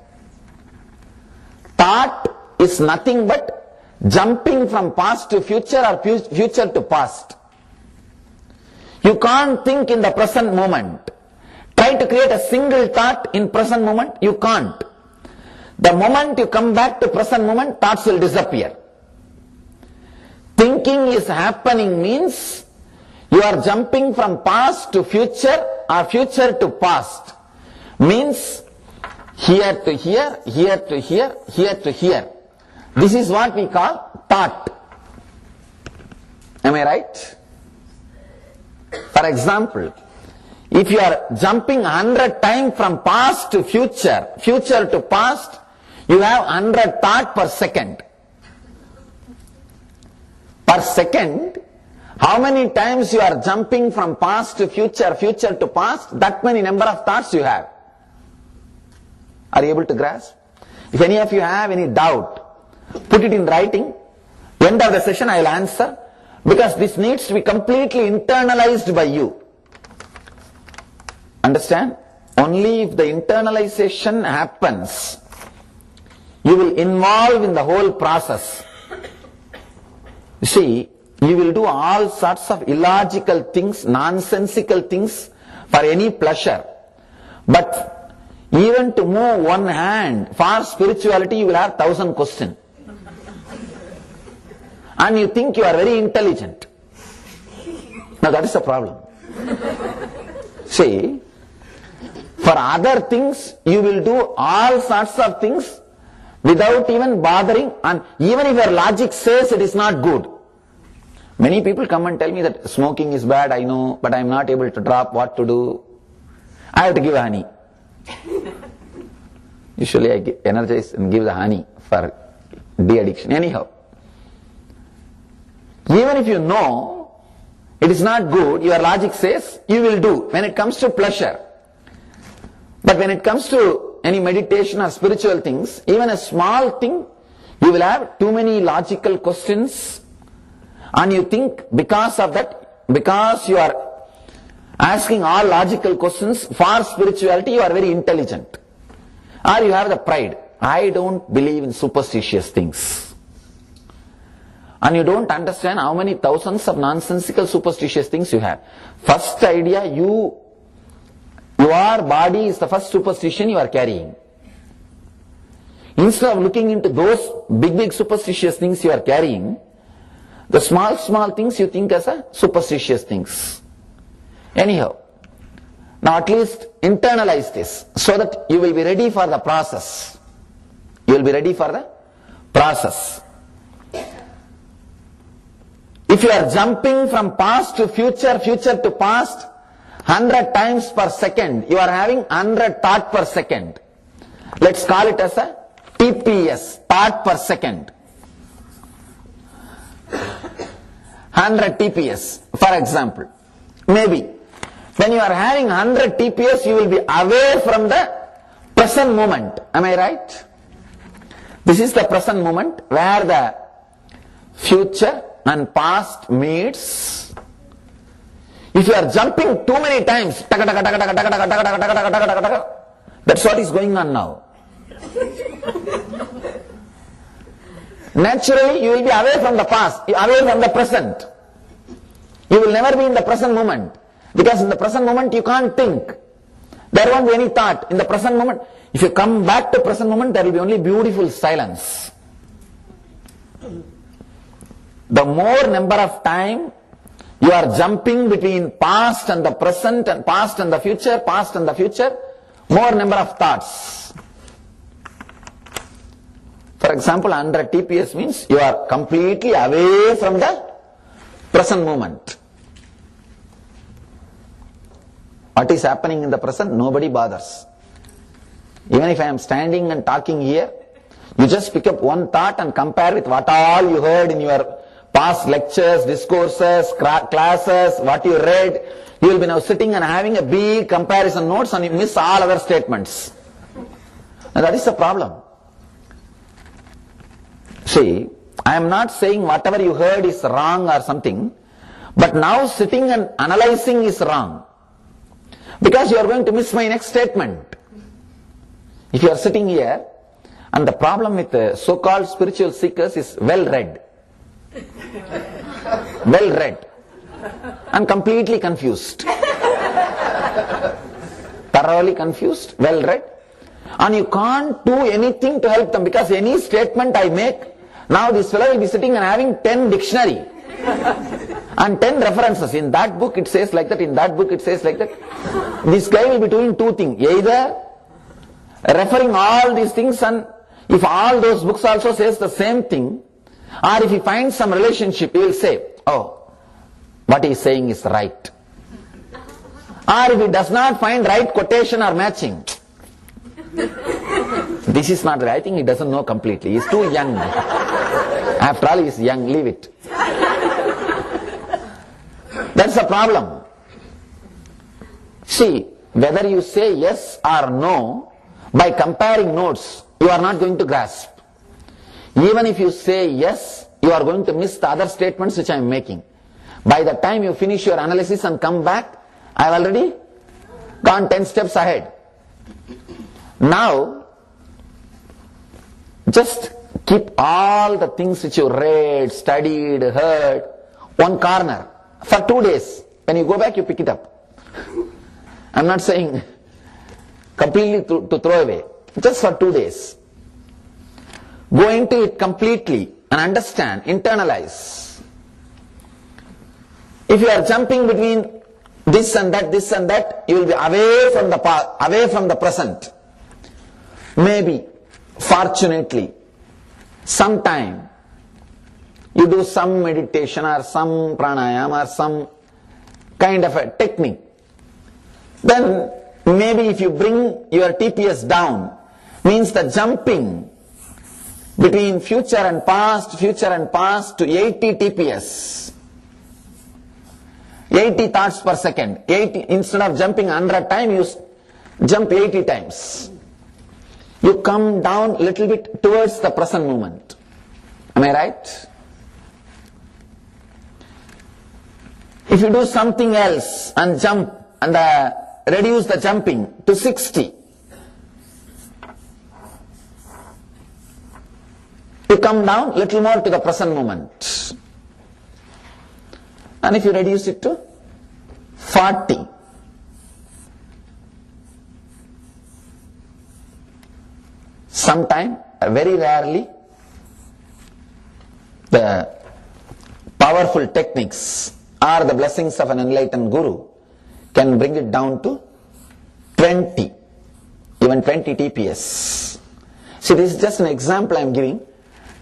Thought is nothing but jumping from past to future or future to past. You can't think in the present moment. Try to create a single thought in present moment, you can't. The moment you come back to present moment, thoughts will disappear. Thinking is happening means you are jumping from past to future or future to past. Means here to here, here to here, here to here. This is what we call thought. Am I right? For example, if you are jumping 100 times from past to future, future to past, you have 100 thoughts per second. Per second, how many times you are jumping from past to future, future to past, that many number of thoughts you have. Are you able to grasp? If any of you have any doubt, put it in writing. End of the session I will answer, because this needs to be completely internalized by you. Understand? Only if the internalization happens, you will involve in the whole process. You see, you will do all sorts of illogical things, nonsensical things for any pleasure. But even to move one hand for spirituality, you will have 1,000 questions. And you think you are very intelligent. Now that is the problem. See, for other things, you will do all sorts of things without even bothering, and even if your logic says it is not good, Many people come and tell me that smoking is bad, I know, but I am not able to drop, what to do? I have to give honey. Usually I energize and give the honey for de-addiction. Anyhow, even if you know it is not good, your logic says you will do when it comes to pleasure. But when it comes to any meditation or spiritual things, even a small thing, you will have too many logical questions, and you think because of that, because you are asking all logical questions for spirituality, you are very intelligent. Or you have the pride. I don't believe in superstitious things. And you don't understand how many thousands of nonsensical superstitious things you have. First idea, your body is the first superstition you are carrying. Instead of looking into those big superstitious things you are carrying, the small things you think as a superstitious things. Anyhow, now at least internalize this so that you will be ready for the process. You will be ready for the process. If you are jumping from past to future, future to past, 100 times per second, you are having 100 thoughts per second. Let's call it as a TPS, thought per second. 100 TPS, for example. Maybe when you are having 100 TPS, you will be away from the present moment. Am I right? This is the present moment where the future and past meets. If you are jumping too many times, that's what is going on now. Naturally, you will be away from the past, away from the present. You will never be in the present moment. Because in the present moment, you can't think. There won't be any thought. In the present moment, if you come back to present moment, there will be only beautiful silence. The more number of time you are jumping between past and the present and past and the future, more number of thoughts. For example, 100 TPS means you are completely away from the present moment. What is happening in the present, nobody bothers. Even if I am standing and talking here, you just pick up one thought and compare with what all you heard in your past lectures, discourses, classes, what you read. You will be now sitting and having a big comparison notes and you miss all other statements. And that is the problem. See, I am not saying whatever you heard is wrong or something, but now sitting and analyzing is wrong. Because you are going to miss my next statement. If you are sitting here, and the problem with the so-called spiritual seekers is well read, and completely confused. Thoroughly confused, well read, and you can't do anything to help them, because any statement I make, now this fellow will be sitting and having 10 dictionary and 10 references. In that book it says like that, in that book it says like that. This guy will be doing two things, either referring all these things, and if all those books also says the same thing, or if he finds some relationship, he will say, oh, what he is saying is right. Or if he does not find right quotation or matching, this is not right, I think he doesn't know completely, he is too young. After all, he is young, leave it. That's the problem. See, whether you say yes or no, by comparing notes, you are not going to grasp. Even if you say yes, you are going to miss the other statements which I am making. By the time you finish your analysis and come back, I have already gone 10 steps ahead. Now, just keep all the things which you read, studied, heard, one corner for 2 days. When you go back, you pick it up. I am not saying completely to throw away, just for 2 days. Go into it completely and understand, internalize. If you are jumping between this and that, you will be away from the past, away from the present. Maybe, fortunately, sometime, you do some meditation or some pranayama or some kind of a technique, then maybe if you bring your TPS down, means the jumping between future and past to 80 TPS, 80 thoughts per second, 80, instead of jumping 100 times, you jump 80 times. You come down a little bit towards the present moment. Am I right? If you do something else and jump and reduce the jumping to 60, you come down a little more to the present moment. And if you reduce it to 40, sometime, very rarely, the powerful techniques or the blessings of an enlightened guru can bring it down to 20, even 20 TPS. See, this is just an example I am giving.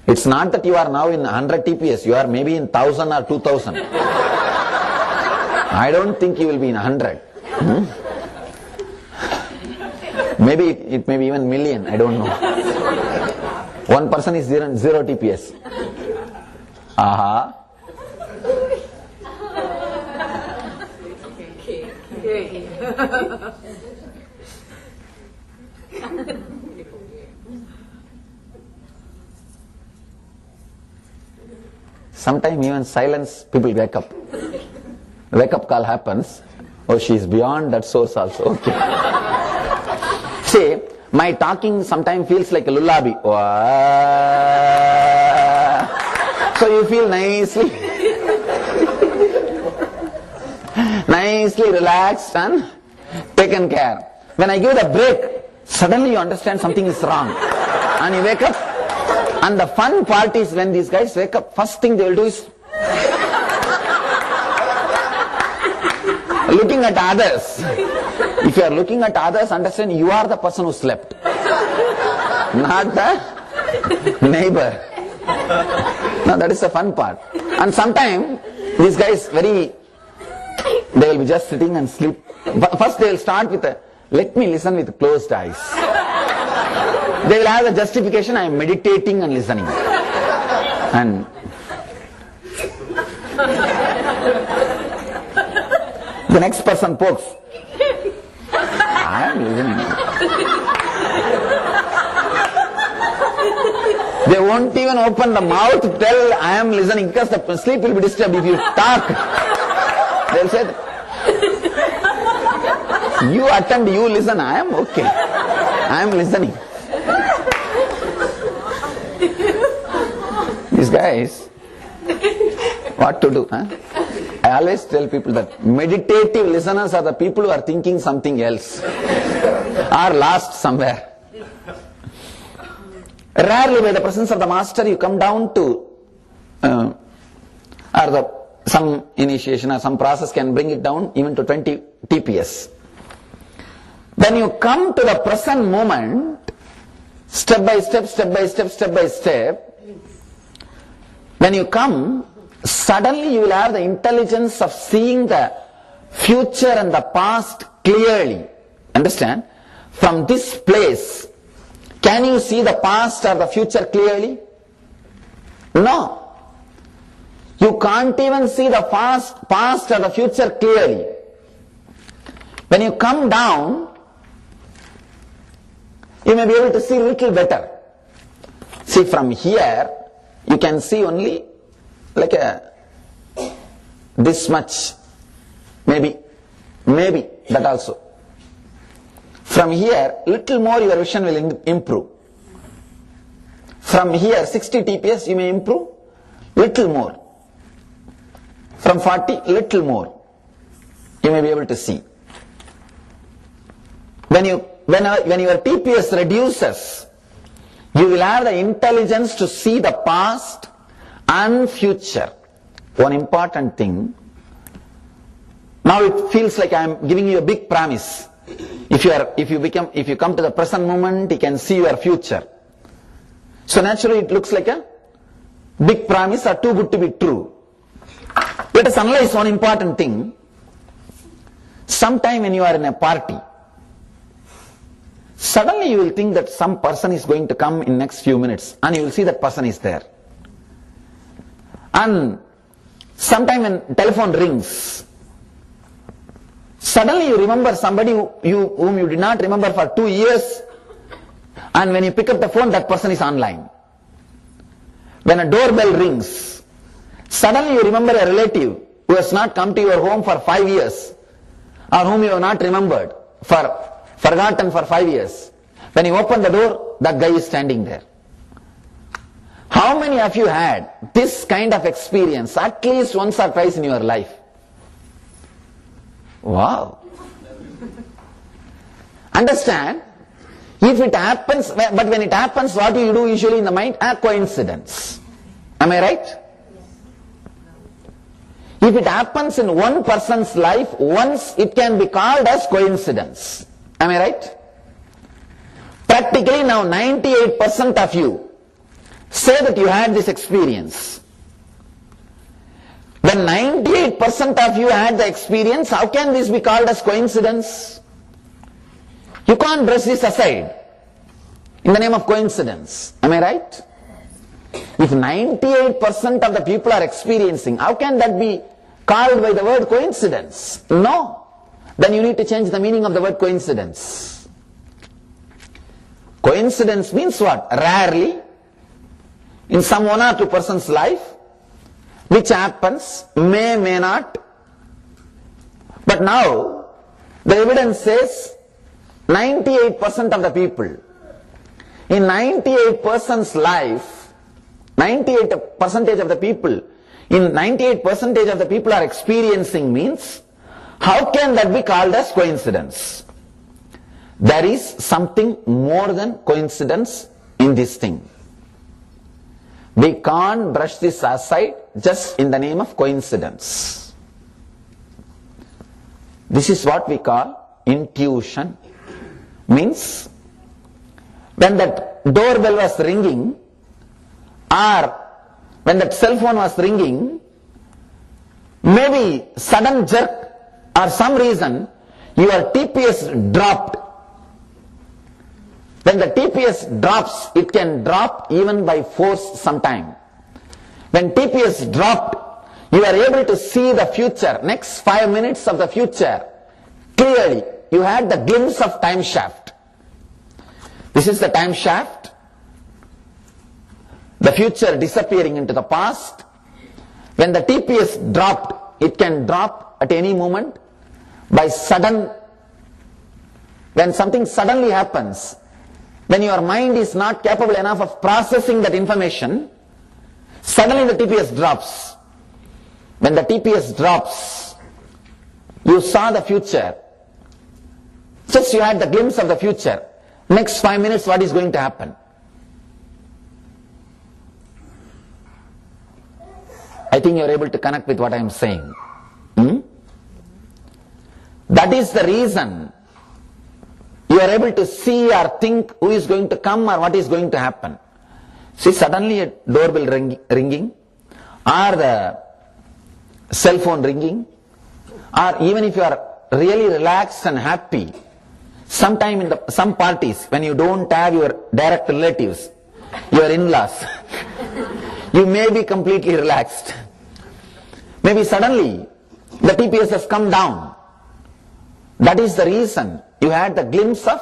It's not that you are now in 100 TPS, you are maybe in 1000 or 2000. I don't think you will be in 100. Maybe it may be even million, I don't know. One person is zero TPS. Aha. Sometimes even silence, people wake up. Wake up call happens. Oh, she is beyond that source also. Okay. See, my talking sometimes feels like a lullaby. So you feel nicely relaxed and taken care. When I give the break, suddenly you understand something is wrong. And you wake up. And the fun part is when these guys wake up, first thing they will do is looking at others. If you are looking at others, understand you are the person who slept, not the neighbor. No, that is the fun part. And sometimes these guys they will be just sitting and sleep. But first they will start with let me listen with closed eyes. They will have a justification, I am meditating and listening. And the next person pokes. I am listening. They won't even open the mouth to tell I am listening, because the sleep will be disturbed if you talk. They'll say, you attend, you listen, I am okay. I am listening. These guys, what to do? Huh? I always tell people that meditative listeners are the people who are thinking something else, are lost somewhere. Rarely by the presence of the master you come down to, some initiation or some process can bring it down even to 20 TPS. When you come to the present moment, step by step, when you come, suddenly you will have the intelligence of seeing the future and the past clearly. Understand? From this place, can you see the past or the future clearly? No. You can't even see the past or the future clearly. When you come down, you may be able to see a little better. See, from here, you can see only like this much, maybe that also. From here, little more your vision will improve. From here, 60 TPS, you may improve little more. From 40, little more. You may be able to see. When your TPS reduces, you will have the intelligence to see the past and future. One important thing, now it feels like I am giving you a big promise. If you come to the present moment, you can see your future. So naturally it looks like big promise are too good to be true. Let us analyze one important thing. Sometime when you are in a party, suddenly you will think that some person is going to come in next few minutes, and you will see that person is there. And sometime when telephone rings, suddenly you remember somebody whom you did not remember for 2 years, and when you pick up the phone, that person is online. When a doorbell rings, suddenly you remember a relative who has not come to your home for 5 years, or whom you have not remembered, forgotten for 5 years. When you open the door, that guy is standing there. How many of you had this kind of experience at least once or twice in your life? Wow. Understand? If it happens, but when it happens, what do you do usually in the mind? A coincidence. Am I right? If it happens in one person's life once, it can be called as coincidence. Am I right? Practically now 98% of you say that you had this experience. When 98% of you had the experience, how can this be called as coincidence? You can't brush this aside in the name of coincidence. Am I right? If 98% of the people are experiencing, how can that be called by the word coincidence? No. Then you need to change the meaning of the word coincidence. Coincidence means what? Rarely, in some 1 or 2 person's life, which happens, may not. But now, the evidence says 98% of the people. In 98%'s life, 98% of the people, in 98% of the people are experiencing means, how can that be called as coincidence? There is something more than coincidence in this thing. We can't brush this aside just in the name of coincidence. This is what we call intuition. Means, when that doorbell was ringing, or when that cell phone was ringing, maybe sudden jerk or some reason, your TPS dropped. When the TPS drops, it can drop even by force sometime. When TPS dropped, you are able to see the future, next 5 minutes of the future, clearly. You had the glimpse of time shaft. This is the time shaft. The future disappearing into the past. When the TPS dropped, it can drop at any moment by sudden. When something suddenly happens, when your mind is not capable enough of processing that information, suddenly the TPS drops. When the TPS drops, you saw the future. Just you had the glimpse of the future. Next 5 minutes, what is going to happen? I think you are able to connect with what I am saying. That is the reason you are able to see or think who is going to come or what is going to happen. See, suddenly a doorbell ringing, or the cell phone ringing, or even if you are really relaxed and happy, sometime in some parties, when you don't have your direct relatives, your in-laws, you may be completely relaxed. Maybe suddenly the TPS has come down. That is the reason you had the glimpse of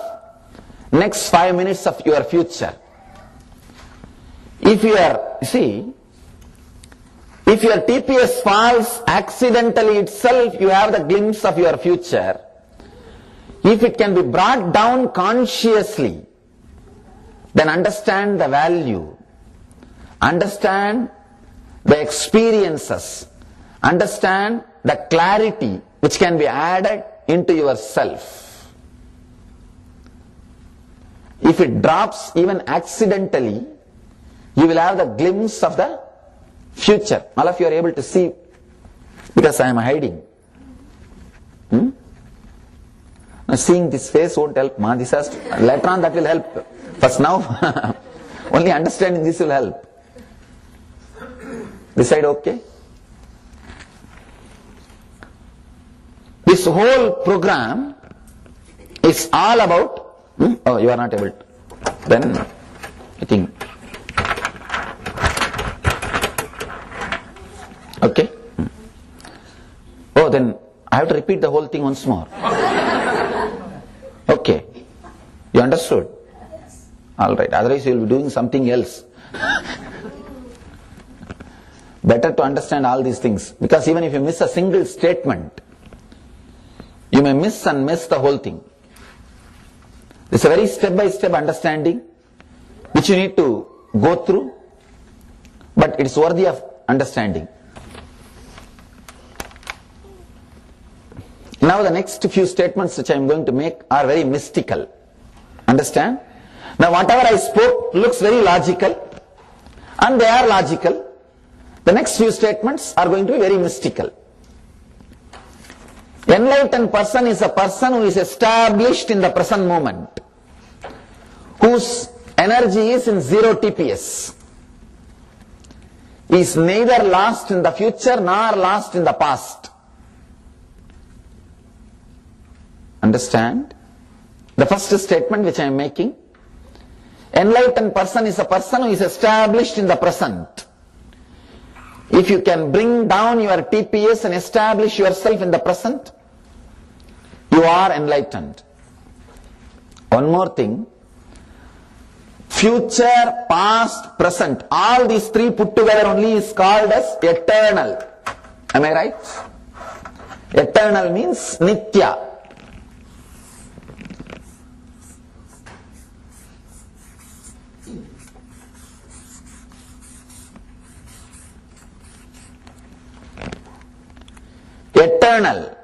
next 5 minutes of your future. If your TPS falls accidentally itself, you have the glimpse of your future. If it can be brought down consciously, then understand the value, understand the experiences, understand the clarity which can be added into yourself. If it drops even accidentally, you will have the glimpse of the future. All of you are able to see, because I am hiding. Now, seeing this face won't help, ma. This has to, later on that will help. First now, only understanding this will help. This side okay? This whole program is all about, oh, you are not able to. Then I think, okay? Oh, then I have to repeat the whole thing once more. Okay. You understood? Alright, otherwise you will be doing something else. Better to understand all these things, because even if you miss a single statement, you may miss the whole thing. It's a very step-by-step understanding which you need to go through, but it's worthy of understanding. Now the next few statements which I am going to make are very mystical. Understand? Now whatever I spoke looks very logical, and they are logical. The next few statements are going to be very mystical. Enlightened person is a person who is established in the present moment, whose energy is in 0 TPS. He is neither lost in the future nor lost in the past. Understand? The first statement which I am making, enlightened person is a person who is established in the present. If you can bring down your TPS and establish yourself in the present, you are enlightened. One more thing, future, past, present, all these three put together only is called as eternal. Am I right? Eternal means Nithya. Eternal.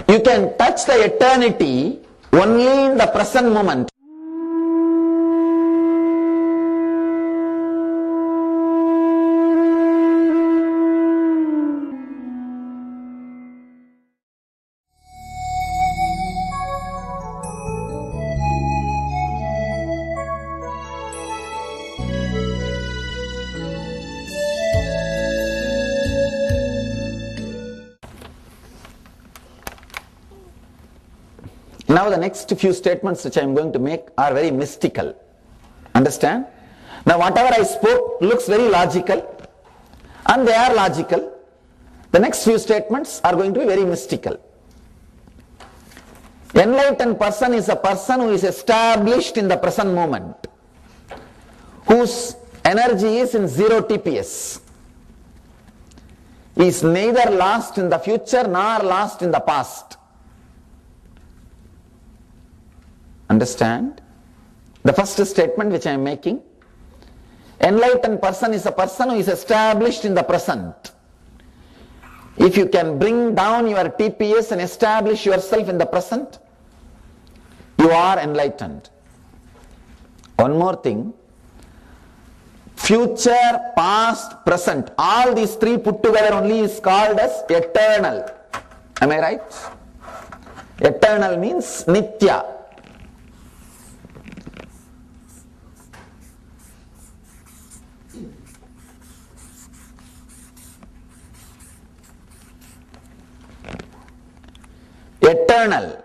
You can touch the eternity only in the present moment. Now the next few statements which I am going to make are very mystical. Understand? Now whatever I spoke looks very logical, and they are logical. The next few statements are going to be very mystical. Enlightened person is a person who is established in the present moment, whose energy is in 0 TPS. He is neither lost in the future nor lost in the past. Understand? The first statement which I am making, enlightened person is a person who is established in the present. If you can bring down your TPS and establish yourself in the present, you are enlightened. One more thing, future, past, present, all these three put together only is called as eternal. Am I right? Eternal means Nithya. Eternal.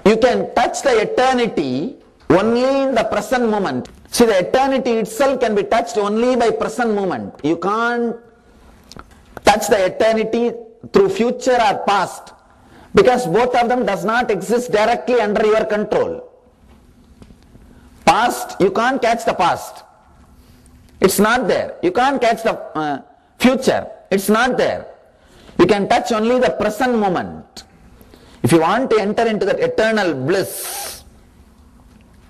You can touch the eternity only in the present moment. See, the eternity itself can be touched only by present moment. You can't touch the eternity through future or past, because both of them does not exist directly under your control. Past, you can't catch the past. It's not there. You can't catch the future. It's not there. You can touch only the present moment. If you want to enter into that eternal bliss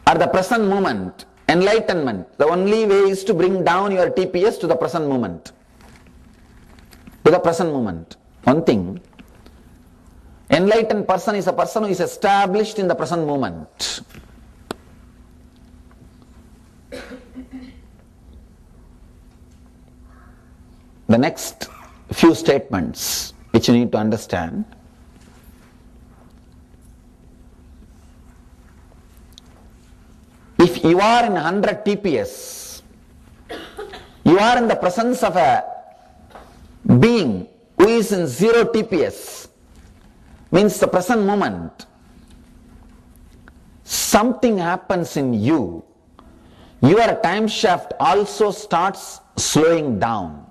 or the present moment, enlightenment, the only way is to bring down your TPS to the present moment. To the present moment. One thing, enlightened person is a person who is established in the present moment. The next few statements which you need to understand. If If you are in 100 TPS, you are in the presence of a being who is in 0 TPS, means the present moment. Something happens in you. Your time shaft also starts slowing down.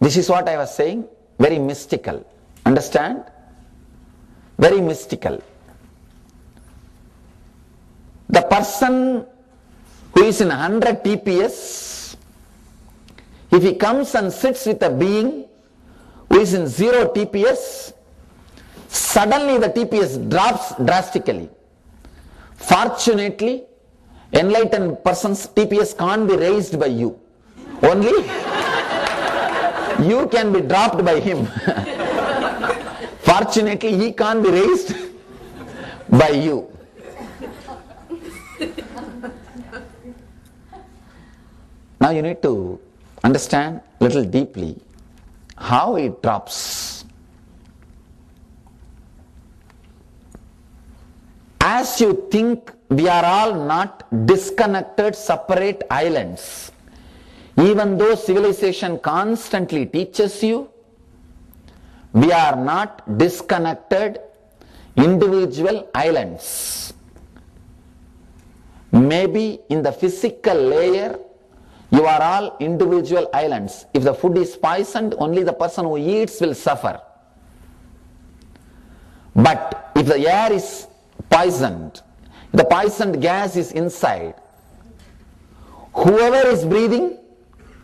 This is what I was saying, very mystical. Understand? Very mystical. The person who is in 100 TPS, if he comes and sits with a being who is in 0 TPS, suddenly the TPS drops drastically. Fortunately, enlightened person's TPS can't be raised by you. Only you can be dropped by him. Fortunately, he can't be raised by you. Now you need to understand a little deeply how it drops. As you think, we are all not disconnected, separate islands. Even though civilization constantly teaches you, we are not disconnected, individual islands. Maybe in the physical layer, you are all individual islands. If the food is poisoned, only the person who eats will suffer. But if the air is poisoned, the poisoned gas is inside, whoever is breathing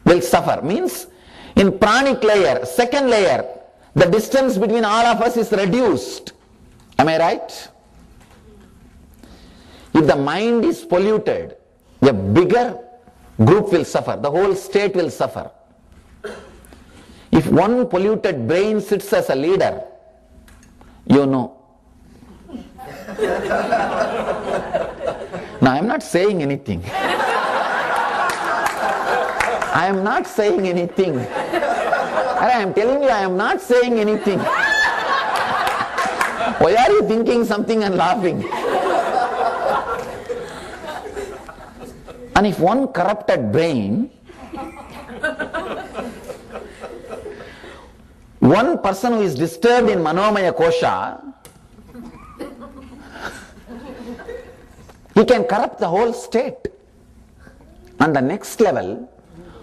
will suffer. Means in pranic layer, second layer, the distance between all of us is reduced. Am I right? If the mind is polluted, a bigger group will suffer, the whole state will suffer. If one polluted brain sits as a leader, you know. Now I am not saying anything. I am not saying anything. I am telling you, I am not saying anything. Why are you thinking something and laughing? And if one corrupted brain, one person who is disturbed in Manomaya Kosha, he can corrupt the whole state. On the next level,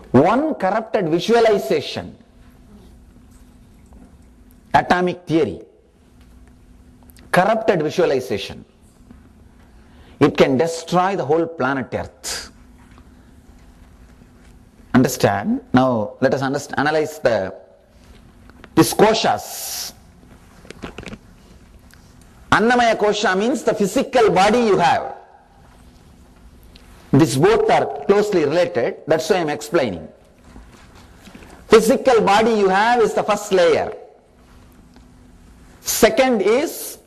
one corrupted visualization, atomic theory, corrupted visualization, it can destroy the whole planet Earth. Understand? Now let us analyze these koshas. Annamaya kosha means the physical body you have. These both are closely related, that's why I am explaining. Physical body you have is the first layer. Second is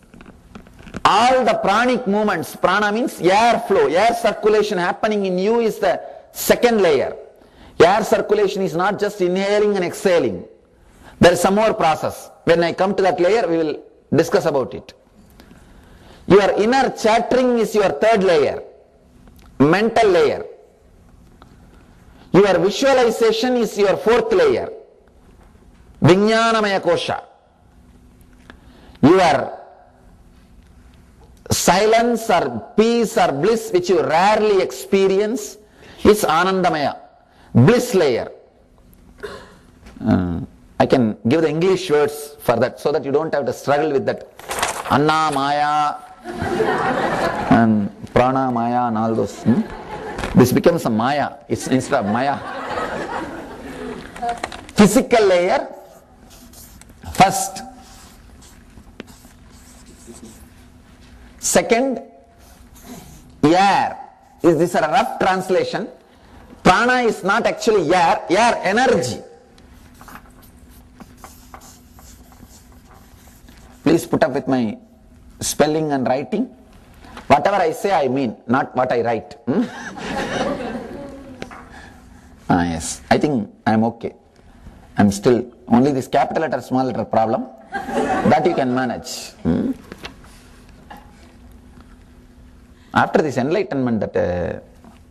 all the pranic movements. Prana means air flow, air circulation happening in you is the second layer. Air circulation is not just inhaling and exhaling. There is some more process. When I come to that layer, we will discuss about it. Your inner chattering is your third layer, mental layer. Your visualization is your fourth layer, Vijnanamaya Kosha. Your silence or peace or bliss which you rarely experience is Anandamaya, bliss layer. I can give the English words for that so that you don't have to struggle with that Anna Maya and Prana Maya and all those. This becomes a Maya, it's instead of Maya. Physical layer, first. Second, air. Is this a rough translation? Prana is not actually air, air energy. Please put up with my spelling and writing. Whatever I say, I mean, not what I write. Yes, I think I am okay. I am still, only this capital letter, small letter problem, that you can manage. After this enlightenment, that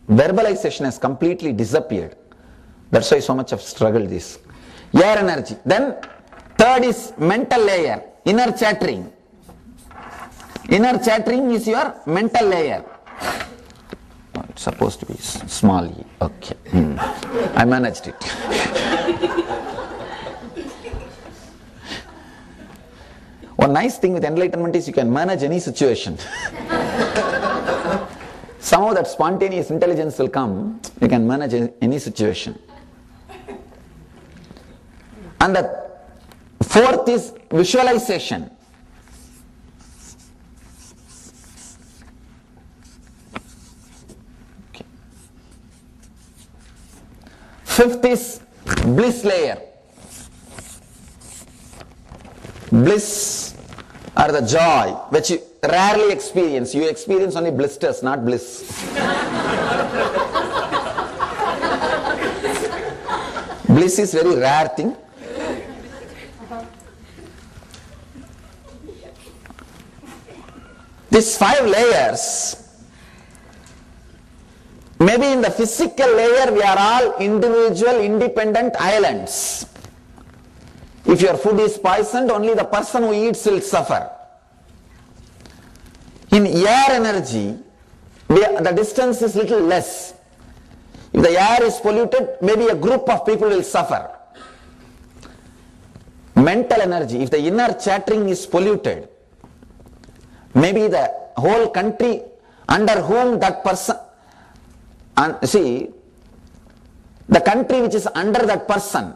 verbalization has completely disappeared. That's why so much of struggle this. Air energy. Then third is mental layer, inner chattering. Inner chattering is your mental layer. Oh, it's supposed to be small e. Okay. I managed it. One nice thing with enlightenment is you can manage any situation. Somehow that spontaneous intelligence will come, you can manage any situation. And the fourth is visualization. Okay. Fifth is bliss layer. Bliss or the joy which you rarely experience. You experience only blisters, not bliss. Bliss is very rare thing. These 5 layers, maybe in the physical layer we are all individual independent islands. If your food is poisoned, only the person who eats will suffer. In air energy, the distance is little less. If the air is polluted, maybe a group of people will suffer. Mental energy, if the inner chattering is polluted, maybe the whole country under whom that person, and see, the country which is under that person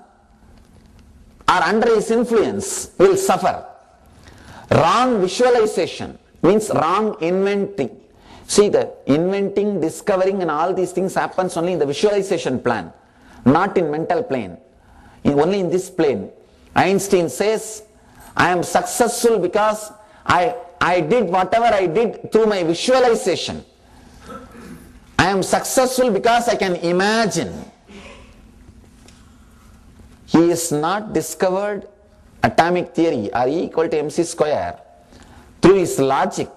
or under his influence will suffer. Wrong visualization means wrong inventing. See, the inventing, discovering and all these things happens only in the visualization plan, not in mental plane. Only in this plane. Einstein says, I am successful because I did whatever I did through my visualization. I am successful because I can imagine. He has not discovered atomic theory or E equal to mc square through his logic.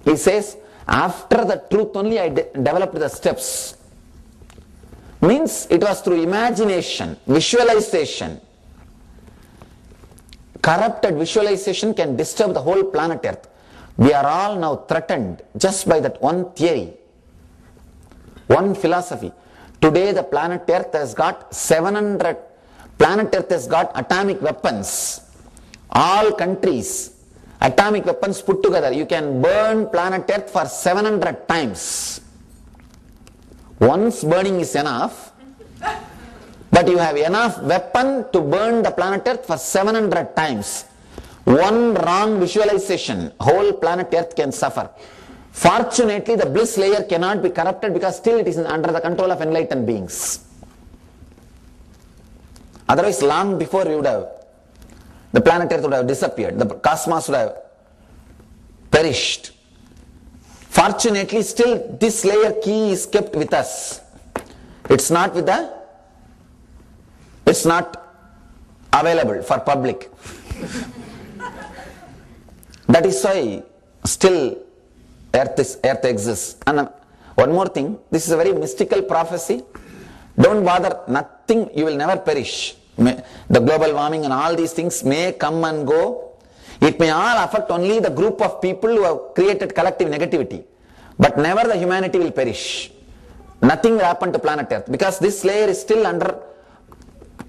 He says, after the truth only I developed the steps. Means it was through imagination, visualization. Corrupted visualization can disturb the whole planet Earth. We are all now threatened just by that one theory, one philosophy. Today the planet Earth has got planet Earth has got atomic weapons. All countries, atomic weapons put together. You can burn planet Earth for 700 times. Once burning is enough, but you have enough weapon to burn the planet Earth for 700 times. One wrong visualization, whole planet Earth can suffer. Fortunately, the bliss layer cannot be corrupted because still it is under the control of enlightened beings. Otherwise, long before the planet Earth would have disappeared, the cosmos would have perished. Fortunately, still this layer key is kept with us. It's not available for public. That is why still Earth exists. And one more thing, this is a very mystical prophecy. Don't bother, nothing, you will never perish. The global warming and all these things may come and go. It may all affect only the group of people who have created collective negativity. But never the humanity will perish. Nothing will happen to planet Earth because this layer is still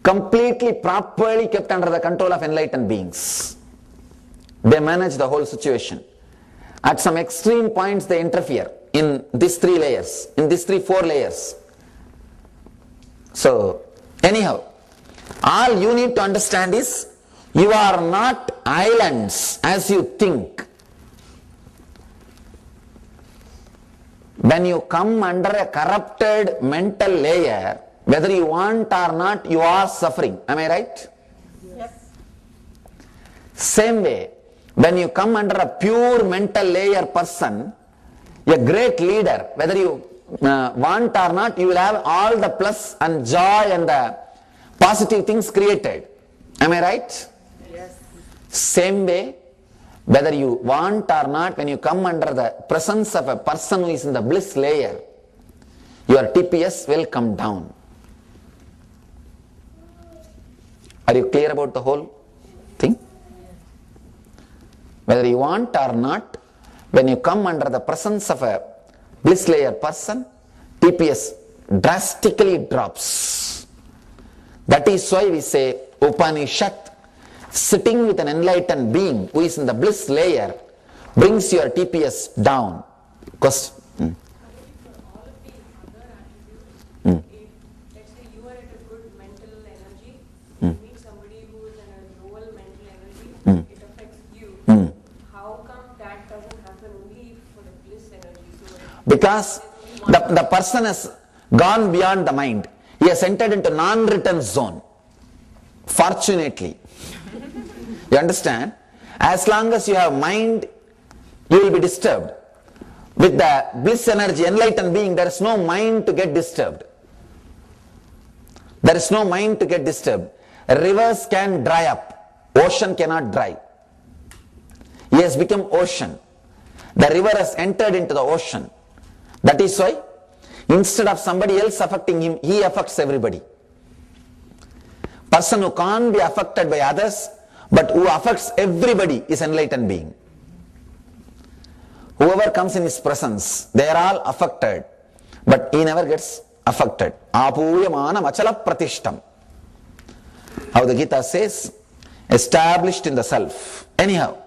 completely, properly kept under the control of enlightened beings. They manage the whole situation. At some extreme points they interfere in these 3 layers, in these 4 layers. So, anyhow, all you need to understand is, you are not islands as you think. When you come under a corrupted mental layer, whether you want or not, you are suffering. Am I right? Yes. Same way, when you come under a pure mental layer person, a great leader, whether you want or not, you will have all the plus and joy and the positive things created. Am I right? Yes. Same way, whether you want or not, when you come under the presence of a person who is in the bliss layer, your TPS will come down. Are you clear about the whole thing? Whether you want or not, when you come under the presence of a bliss layer person, TPS drastically drops. That is why we say Upanishad, sitting with an enlightened being who is in the bliss layer, brings your TPS down. Question. Because the person has gone beyond the mind. He has entered into non-written zone. Fortunately. You understand? As long as you have mind, you will be disturbed. With the bliss energy, enlightened being, there is no mind to get disturbed. There is no mind to get disturbed. Rivers can dry up. Ocean cannot dry. He has become ocean. The river has entered into the ocean. That is why, instead of somebody else affecting him, he affects everybody. Person who can't be affected by others, but who affects everybody, is enlightened being. Whoever comes in his presence, they are all affected, but he never gets affected. Apuyamana machala pratishtam. How the Gita says, established in the self. Anyhow,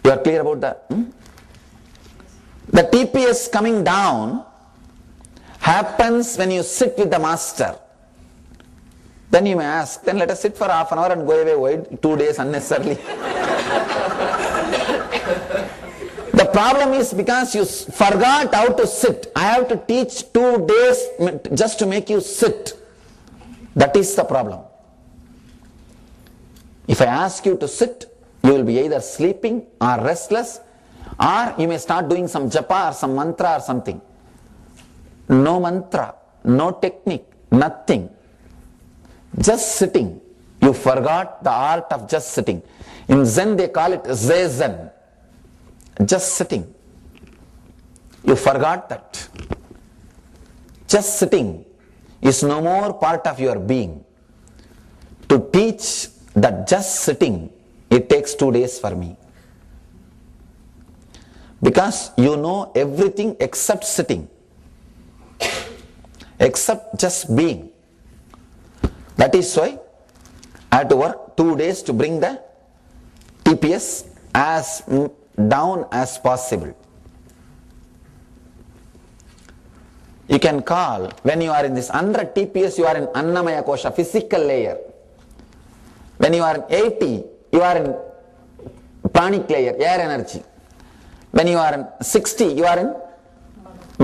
you are clear about that? The TPS coming down happens when you sit with the master. Then you may ask, then let us sit for half an hour and go away. Why 2 days unnecessarily? The problem is because you forgot how to sit. I have to teach 2 days just to make you sit. That is the problem. If I ask you to sit, you will be either sleeping or restless, or you may start doing some japa or some mantra or something. No mantra, no technique, nothing. Just sitting. You forgot the art of just sitting. In Zen they call it Zen. Just sitting. You forgot that. Just sitting is no more part of your being. To teach that just sitting, it takes 2 days for me. Because you know everything except sitting. Except just being. That is why I had to work 2 days to bring the TPS as down as possible. You can call, when you are in this 100 TPS, you are in Annamaya Kosha, physical layer. When you are in 80, you are in pranic layer, air energy. When you are in 60, you are in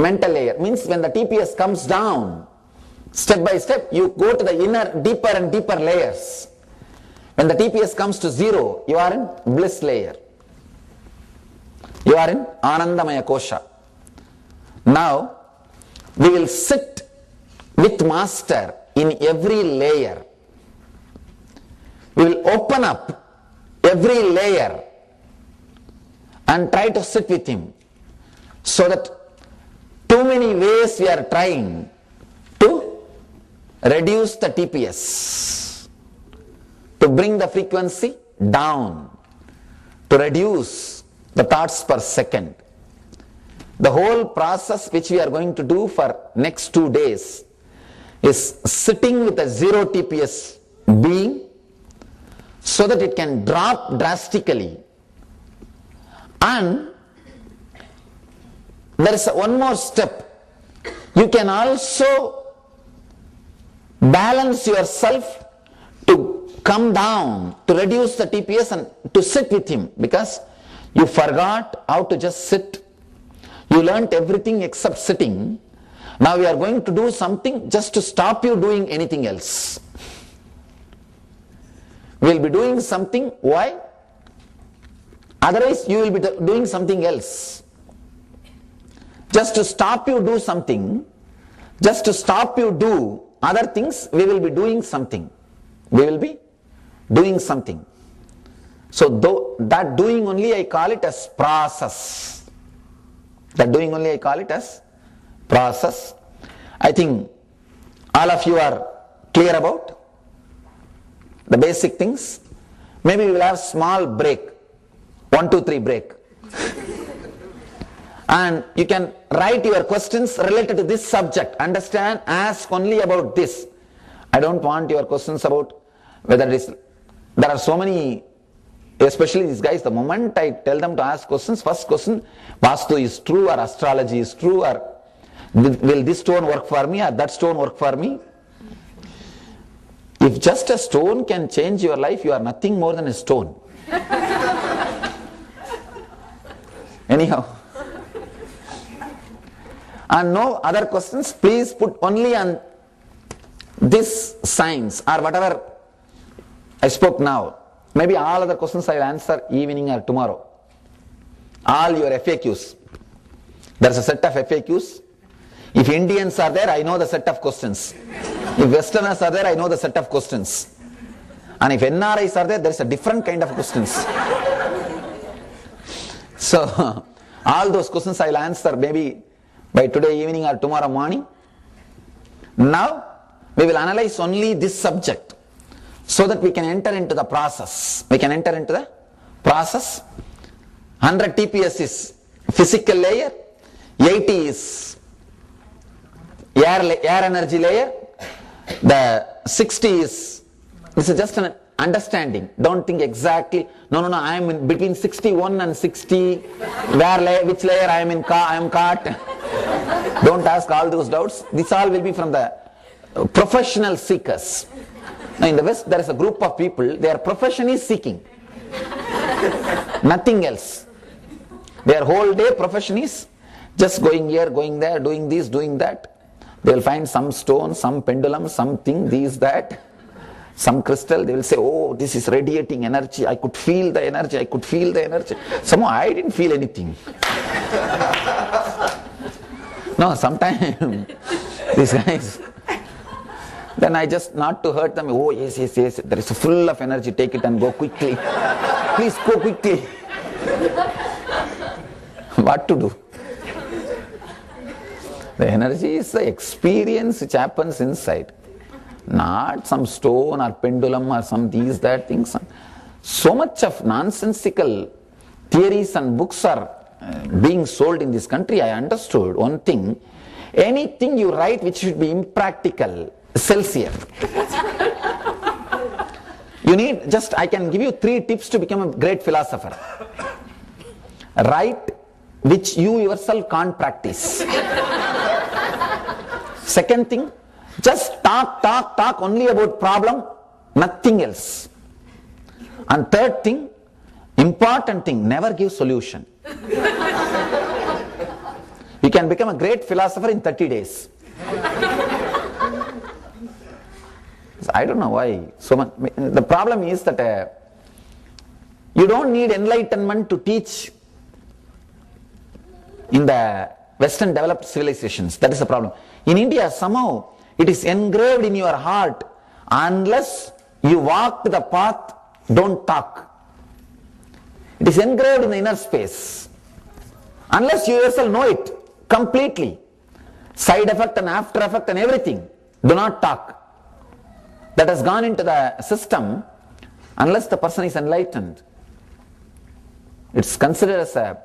mental layer. Means when the TPS comes down, step by step, you go to the inner, deeper and deeper layers. When the TPS comes to 0, you are in bliss layer. You are in Anandamaya Kosha. Now, we will sit with Master in every layer. We will open up every layer and try to sit with him, so that too many ways we are trying to reduce the TPS, to bring the frequency down, to reduce the thoughts per second. The whole process which we are going to do for next 2 days is sitting with a 0 TPS being, so that it can drop drastically. And there is one more step. You can also balance yourself to come down, to reduce the TPS and to sit with him, because you forgot how to just sit. You learnt everything except sitting. Now we are going to do something just to stop you doing anything else. We will be doing something. Why? Otherwise you will be doing something else. Just to stop you do something, just to stop you do other things, we will be doing something. We will be doing something. So that doing only I call it as process. That doing only I call it as process. I think all of you are clear about the basic things. Maybe we will have small break, 1, 2, 3 break. And you can write your questions related to this subject. Understand? Ask only about this. I don't want your questions about whether it is. There are so many, especially these guys, the moment I tell them to ask questions, first question, Vastu is true or astrology is true, or will this stone work for me or that stone work for me? If just a stone can change your life, you are nothing more than a stone. Anyhow. And no other questions, please put only on this science or whatever I spoke now. Maybe all other questions I will answer evening or tomorrow. All your FAQs. There is a set of FAQs. If Indians are there, I know the set of questions. If Westerners are there, I know the set of questions. And if NRIs are there, there is a different kind of questions. So, all those questions I will answer maybe by today evening or tomorrow morning. Now, we will analyze only this subject so that we can enter into the process. We can enter into the process. 100 TPS is physical layer, 80 is air energy layer, the 60 is, this is just an understanding. Don't think exactly, no, I am in between 61 and 60, which layer I am caught. Don't ask all those doubts. This all will be from the professional seekers. Now in the West there is a group of people, their profession is seeking. Nothing else. Their whole day profession is just going here, going there, doing this, doing that. They will find some stone, some pendulum, something, this, that, some crystal. They will say, oh, this is radiating energy. I could feel the energy. I could feel the energy. Somehow I didn't feel anything. No, sometimes these guys, then I just, not to hurt them, oh yes, there is full of energy, take it and go quickly. Please go quickly. What to do? The energy is the experience which happens inside, not some stone or pendulum or some these, that things. So much of nonsensical theories and books are being sold in this country. I understood one thing, anything you write which should be impractical sells here. You need just, I can give you 3 tips to become a great philosopher. Write which you yourself can't practice. Second thing, just talk only about problem, nothing else. And third thing, important thing, never give solution. You can become a great philosopher in 30 days. I don't know why so much. The problem is that you don't need enlightenment to teach in the Western developed civilizations. That is the problem. In India, somehow it is engraved in your heart, unless you walk the path, don't talk. It is engraved in the inner space. Unless you yourself know it completely, side effect and after effect and everything, do not talk. That has gone into the system unless the person is enlightened. It's considered as a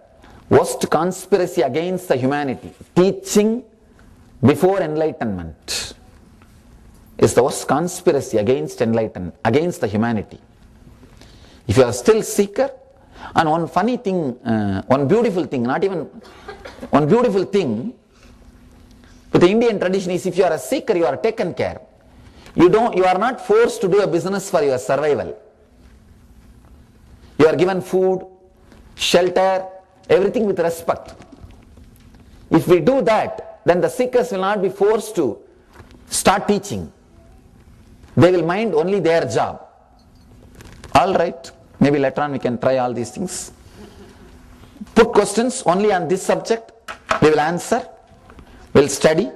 worst conspiracy against the humanity. Teaching before enlightenment is the worst conspiracy against against the humanity. If you are still seeker, and one funny thing, one beautiful thing, not even one beautiful thing with the Indian tradition is, if you are a seeker, you are taken care. You are not forced to do a business for your survival. You are given food, shelter, everything with respect. If we do that, then the seekers will not be forced to start teaching. They will mind only their job. All right, maybe later on we can try all these things. Put questions only on this subject. We will answer. We will study.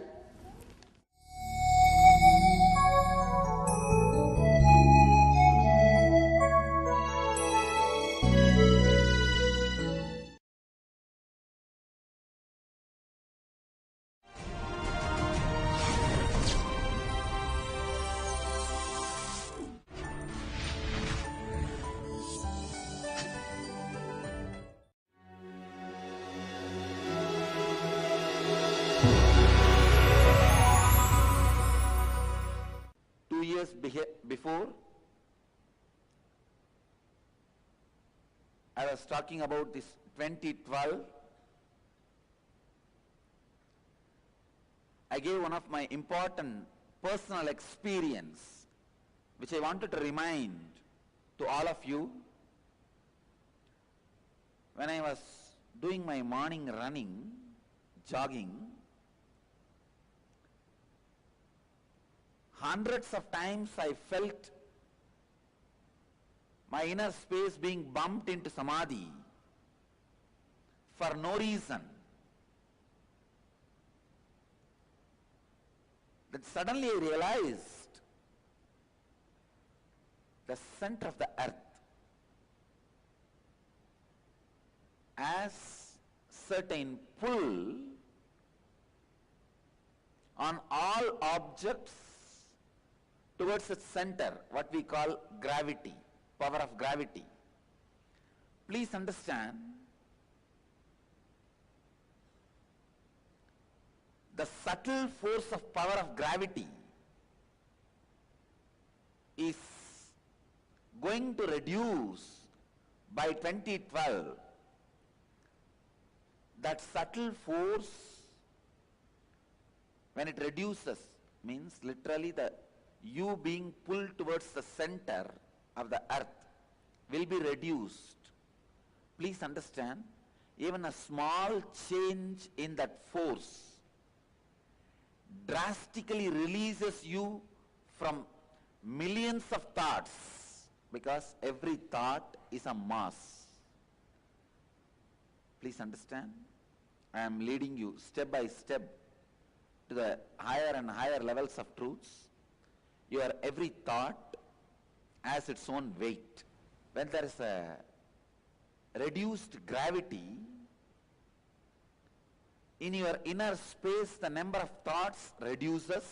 was talking about this 2012, I gave one of my important personal experience which I wanted to remind to all of you. When I was doing my morning running, jogging, hundreds of times I felt my inner space being bumped into samadhi for no reason. Then suddenly I realized the center of the earth has certain pull on all objects towards its center, what we call gravity, power of gravity. Please understand, the subtle force of power of gravity is going to reduce by 2012. That subtle force, when it reduces, means literally the you being pulled towards the center of the earth will be reduced. Please understand, even a small change in that force drastically releases you from millions of thoughts, because every thought is a mass. Please understand, I am leading you step by step to the higher and higher levels of truths. Your every thought has its own weight. When there is a reduced gravity, in your inner space the number of thoughts reduces.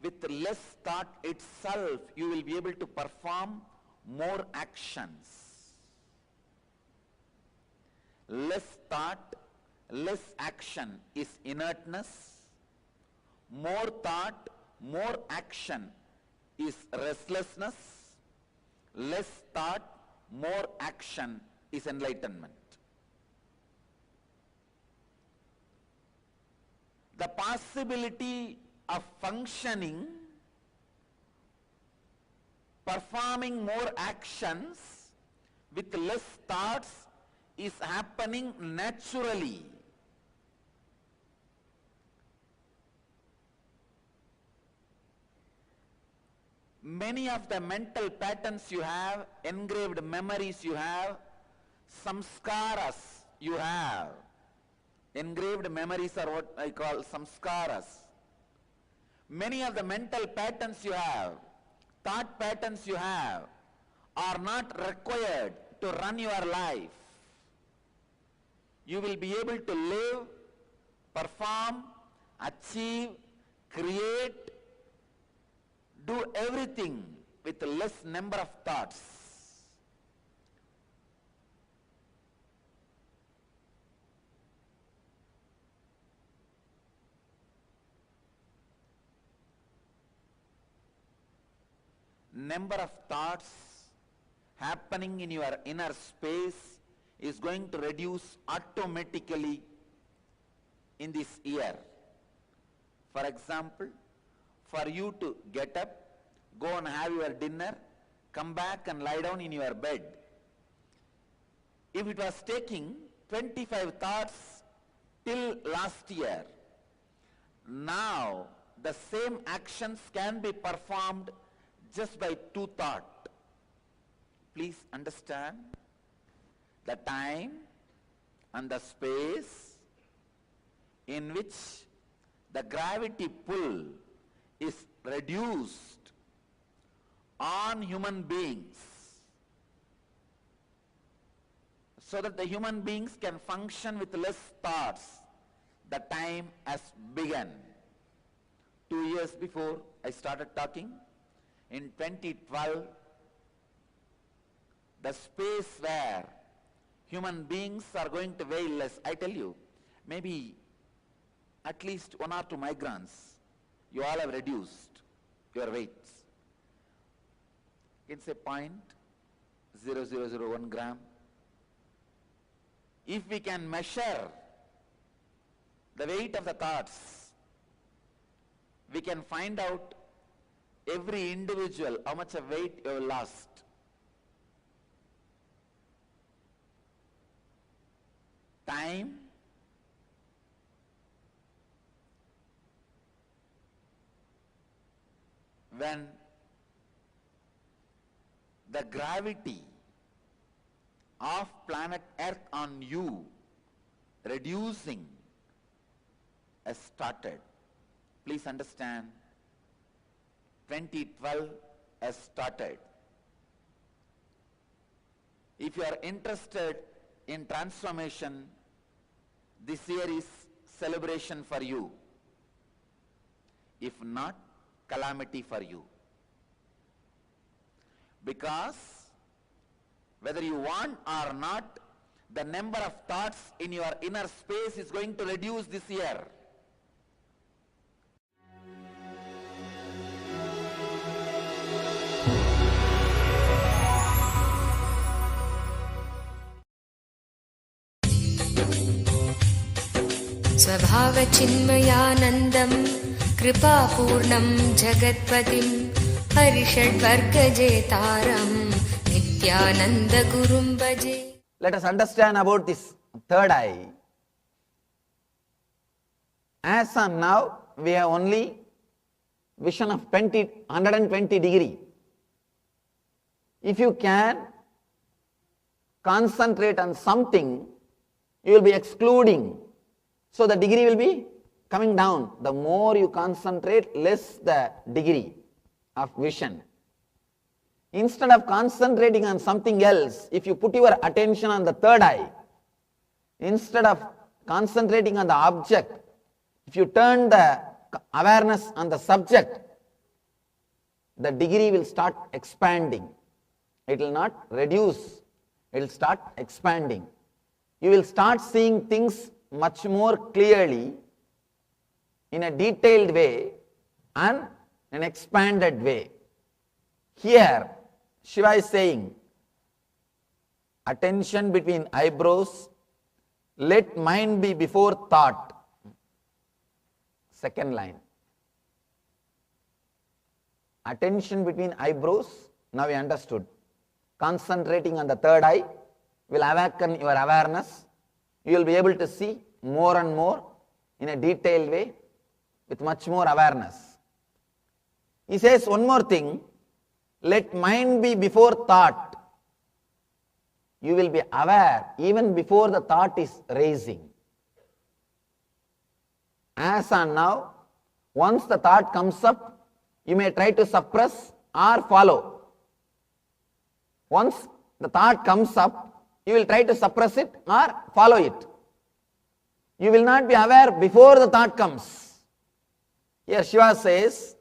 With less thought itself, you will be able to perform more actions. Less thought, less action is inertness. More thought, more action is restlessness. Less thought, more action is enlightenment. The possibility of functioning, performing more actions with less thoughts is happening naturally. Many of the mental patterns you have, engraved memories you have, samskaras you have. Engraved memories are what I call samskaras. Many of the mental patterns you have, thought patterns you have, are not required to run your life. You will be able to live, perform, achieve, create, do everything with less number of thoughts. Number of thoughts happening in your inner space is going to reduce automatically in this year. For example, for you to get up, go and have your dinner, come back and lie down in your bed. If it was taking 25 thoughts till last year, now the same actions can be performed just by 2 thoughts. Please understand, the time and the space in which the gravity pull is reduced on human beings, so that the human beings can function with less thoughts. The time has begun. 2 years before I started talking, in 2012, the space where human beings are going to weigh less, I tell you, maybe at least 1 or 2 migrants, you all have reduced your weights. you can say 0.0001 gram. If we can measure the weight of the thoughts, we can find out every individual how much of weight you have lost. Time, when the gravity of planet Earth on you reducing has started. Please understand, 2012 has started. If you are interested in transformation, this year is celebration for you. If not, calamity for you. Because whether you want or not, the number of thoughts in your inner space is going to reduce this year. स्वभावचिन्मयानन्दं कृपापूर्णं जगत्पतिं हरिषड्वर्गजेतारं नित्यानन्दगुरुं भजे. Let us understand about this third eye. As on now, we have only vision of 120 degree. If you can concentrate on something, you will be excluding. So the degree will be coming down. The more you concentrate, less the degree of vision. Instead of concentrating on something else, if you put your attention on the third eye, instead of concentrating on the object, if you turn the awareness on the subject, the degree will start expanding. It will not reduce, it will start expanding. You will start seeing things much more clearly, in a detailed way and an expanded way. Here, Shiva is saying, attention between eyebrows, let mind be before thought. Second line. Attention between eyebrows, now we understood. Concentrating on the third eye will awaken your awareness. You will be able to see more and more in a detailed way with much more awareness. He says one more thing, let mind be before thought. You will be aware even before the thought is raising. As on now, once the thought comes up, you may try to suppress or follow. Once the thought comes up, you will try to suppress it or follow it. You will not be aware before the thought comes. Here Shiva says,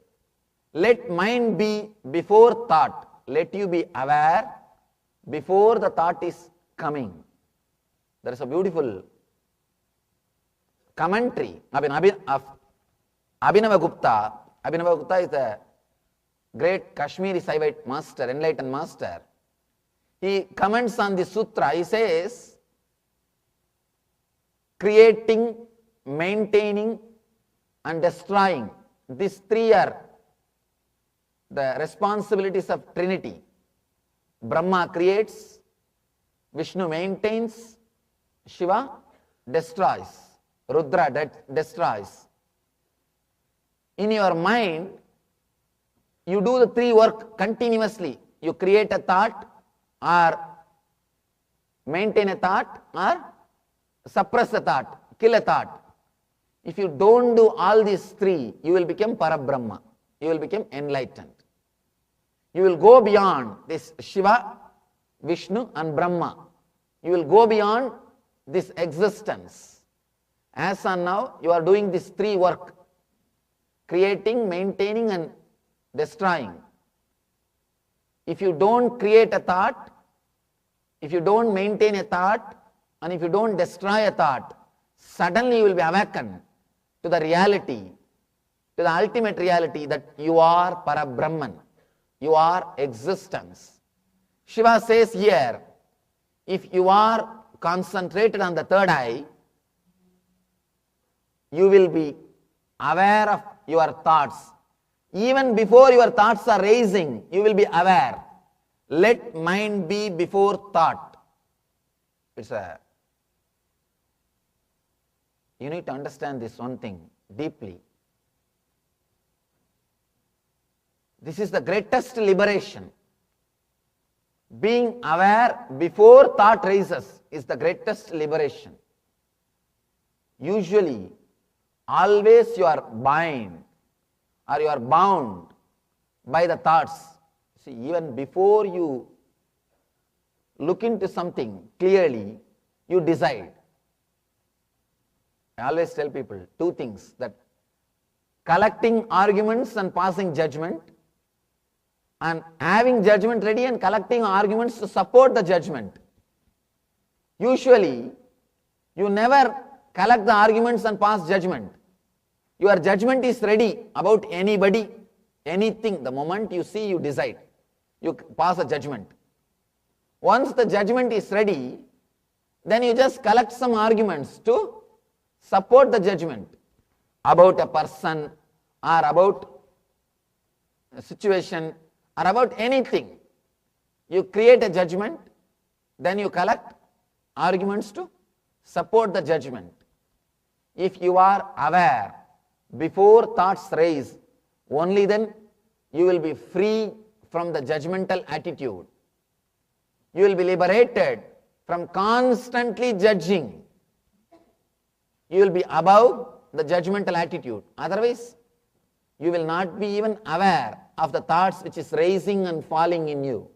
let mind be before thought. Let you be aware before the thought is coming. There is a beautiful commentary of Abhinava Gupta. Abhinava Gupta is a great Kashmiri Saivite master, enlightened master. He comments on the sutra. He says, creating, maintaining and destroying, these three are the responsibilities of Trinity. Brahma creates, Vishnu maintains, Shiva destroys, Rudra destroys. In your mind, you do the three work continuously. You create a thought, or maintain a thought, or suppress a thought, kill a thought. If you don't do all these three, you will become Parabrahma. You will become enlightened. You will go beyond this Shiva, Vishnu and Brahma. You will go beyond this existence. As on now, you are doing these three work, creating, maintaining and destroying. If you don't create a thought, if you don't maintain a thought, and if you don't destroy a thought, suddenly you will be awakened to the reality, to the ultimate reality that you are Parabrahman. your existence. Shiva says here, if you are concentrated on the third eye, you will be aware of your thoughts. Even before your thoughts are raising, you will be aware. Let mind be before thought. You need to understand this one thing deeply. This is the greatest liberation. Being aware before thought raises is the greatest liberation. Usually, always you are bound or you are bound by the thoughts. See, even before you look into something clearly, you decide. I always tell people two things, that collecting arguments and passing judgment, and having judgment ready and collecting arguments to support the judgment. Usually, you never collect the arguments and pass judgment. Your judgment is ready about anybody, anything. The moment you see, you decide. You pass a judgment. Once the judgment is ready, then you just collect some arguments to support the judgment about a person or about a situation or about anything. You create a judgment, then you collect arguments to support the judgment. If you are aware before thoughts rise, only then you will be free from the judgmental attitude. You will be liberated from constantly judging. You will be above the judgmental attitude. Otherwise, you will not be even aware of the thoughts which is rising and falling in you.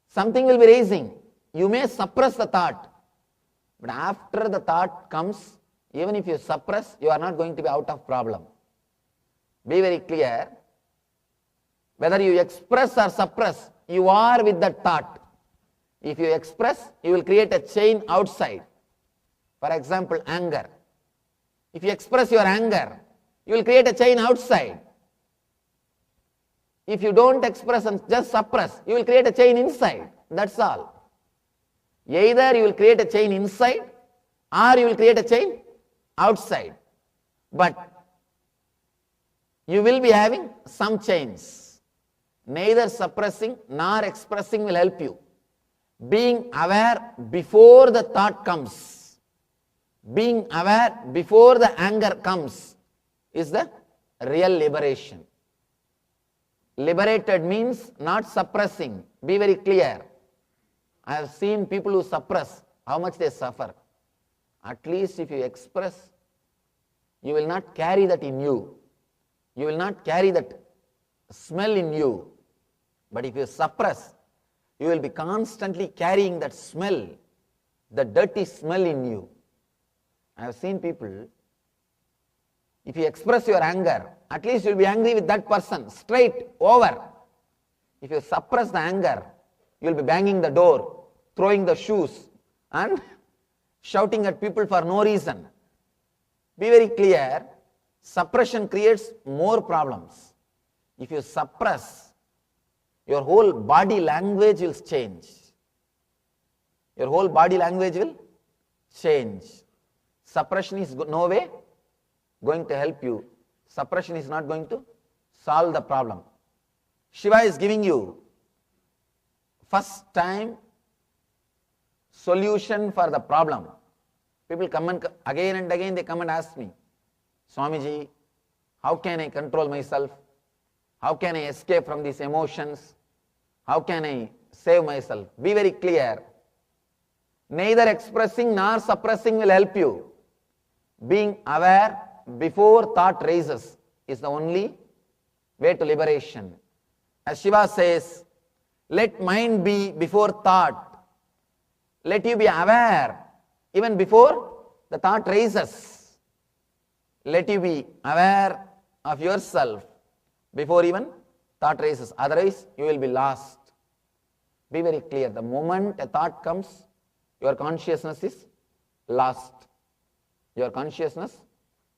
Something will be rising. You may suppress the thought, but after the thought comes, even if you suppress, you are not going to be out of problem. Be very clear. Whether you express or suppress, you are with that thought. If you express, you will create a chain outside. For example, anger. If you express your anger, you will create a chain outside. If you don't express and just suppress, you will create a chain inside. That's all. Either you will create a chain inside or you will create a chain outside. But you will be having some chains. Neither suppressing nor expressing will help you. Being aware before the thought comes, being aware before the anger comes is the real liberation. Liberated means not suppressing. Be very clear. I have seen people who suppress, how much they suffer. At least if you express, you will not carry that in you. You will not carry that smell in you. But if you suppress, you will be constantly carrying that smell, the dirty smell in you. I have seen people, if you express your anger, at least you will be angry with that person, straight over. If you suppress the anger, you will be banging the door, throwing the shoes, and shouting at people for no reason. Be very clear, suppression creates more problems. If you suppress, your whole body language will change. Your whole body language will change. Suppression is no way going to help you. Suppression is not going to solve the problem. Shiva is giving you first time solution for the problem. People come and again and again they come and ask me, Swamiji, how can I control myself? How can I escape from these emotions? How can I save myself? Be very clear. Neither expressing nor suppressing will help you. Being aware before thought raises is the only way to liberation. As Shiva says, let mind be before thought. Let you be aware even before the thought raises. Let you be aware of yourself before even thought raises. Otherwise, you will be lost. Be very clear. The moment a thought comes, your consciousness is lost. Your consciousness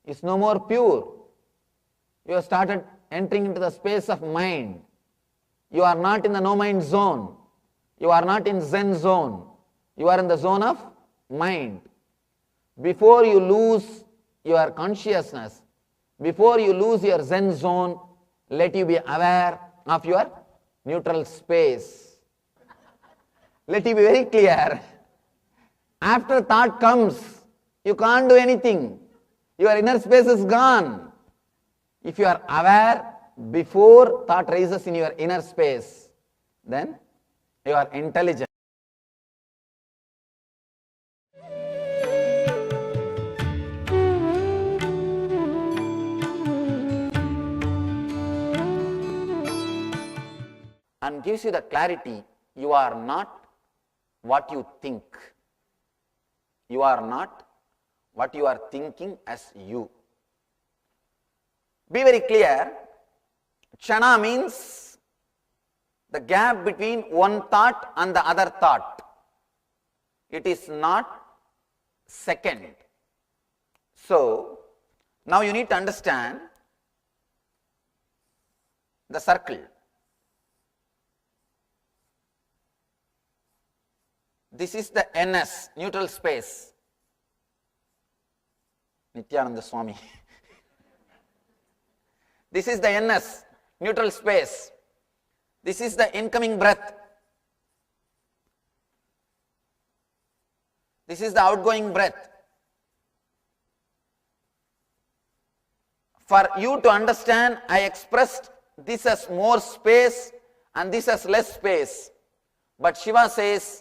is no more pure. You have started entering into the space of mind. You are not in the no mind zone. You are not in Zen zone. You are in the zone of mind. Before you lose your consciousness, before you lose your Zen zone, let you be aware of your neutral space. Let you be very clear. After thought comes, you can't do anything. Your inner space is gone. If you are aware before thought rises in your inner space, then you are intelligent. And gives you the clarity, you are not what you think. You are not what you are thinking as you. Be very clear, Kshana means the gap between one thought and the other thought. It is not second. So, now you need to understand the circle. This is the NS, neutral space. Nithyananda Swami. This is the NS, neutral space. This is the incoming breath. This is the outgoing breath. For you to understand, I expressed this as more space and this as less space. But Shiva says,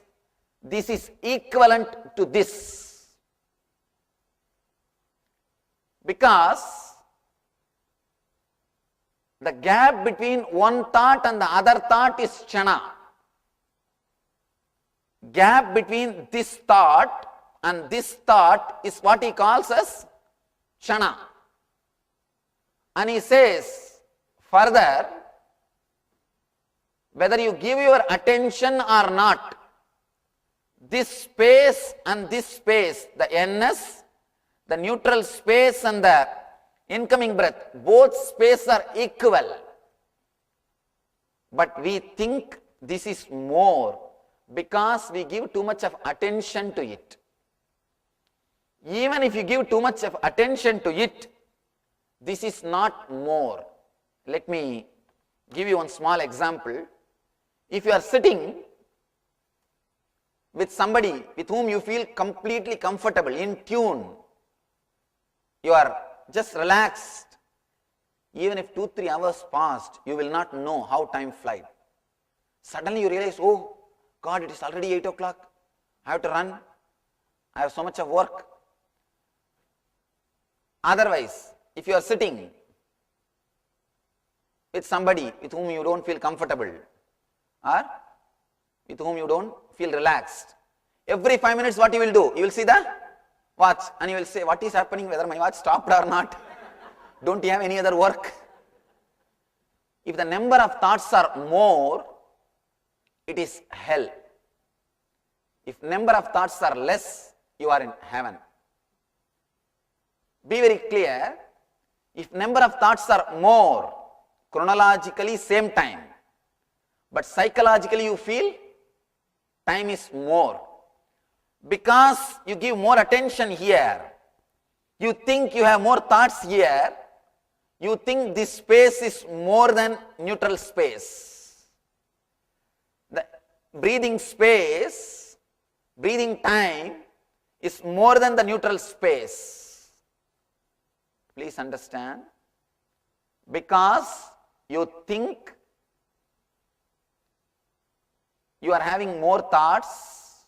this is equivalent to this. Because the gap between one thought and the other thought is Kshana. Gap between this thought and this thought is what he calls as Kshana. And he says further, whether you give your attention or not, this space and this space, the NS, the neutral space and the incoming breath, both spaces are equal. But we think this is more because we give too much of attention to it. Even if you give too much of attention to it, this is not more. Let me give you one small example. If you are sitting with somebody with whom you feel completely comfortable, in tune, you are just relaxed. Even if 2-3 hours passed, you will not know how time flies. Suddenly you realize, oh God, it is already 8 o'clock. I have to run. I have so much of work. Otherwise, if you are sitting with somebody with whom you don't feel comfortable or with whom you don't feel relaxed, every 5 minutes what you will do? You will see the watch and you will say, what is happening, whether my watch stopped or not? Don't you have any other work? If the number of thoughts are more, it is hell. If number of thoughts are less, you are in heaven. Be very clear, if number of thoughts are more, chronologically same time, but psychologically you feel time is more. Because you give more attention here, you think you have more thoughts here, you think this space is more than neutral space. The breathing space, breathing time is more than the neutral space. Please understand. Because you think you are having more thoughts,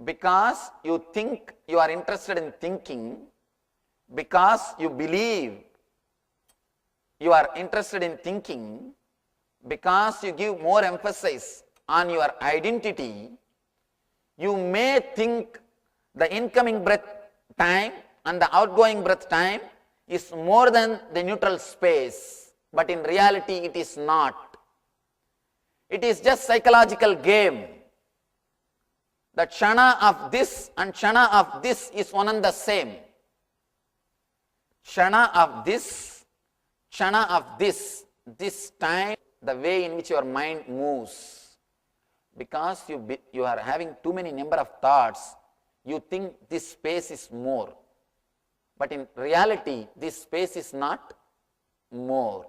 because you think you are interested in thinking, because you believe you are interested in thinking, because you give more emphasis on your identity, you may think the incoming breath time and the outgoing breath time is more than the neutral space, but in reality it is not. It is just psychological game. The Kshana of this and Kshana of this is one and the same. Kshana of this time, the way in which your mind moves. Because you are having too many number of thoughts, you think this space is more. But in reality, this space is not more.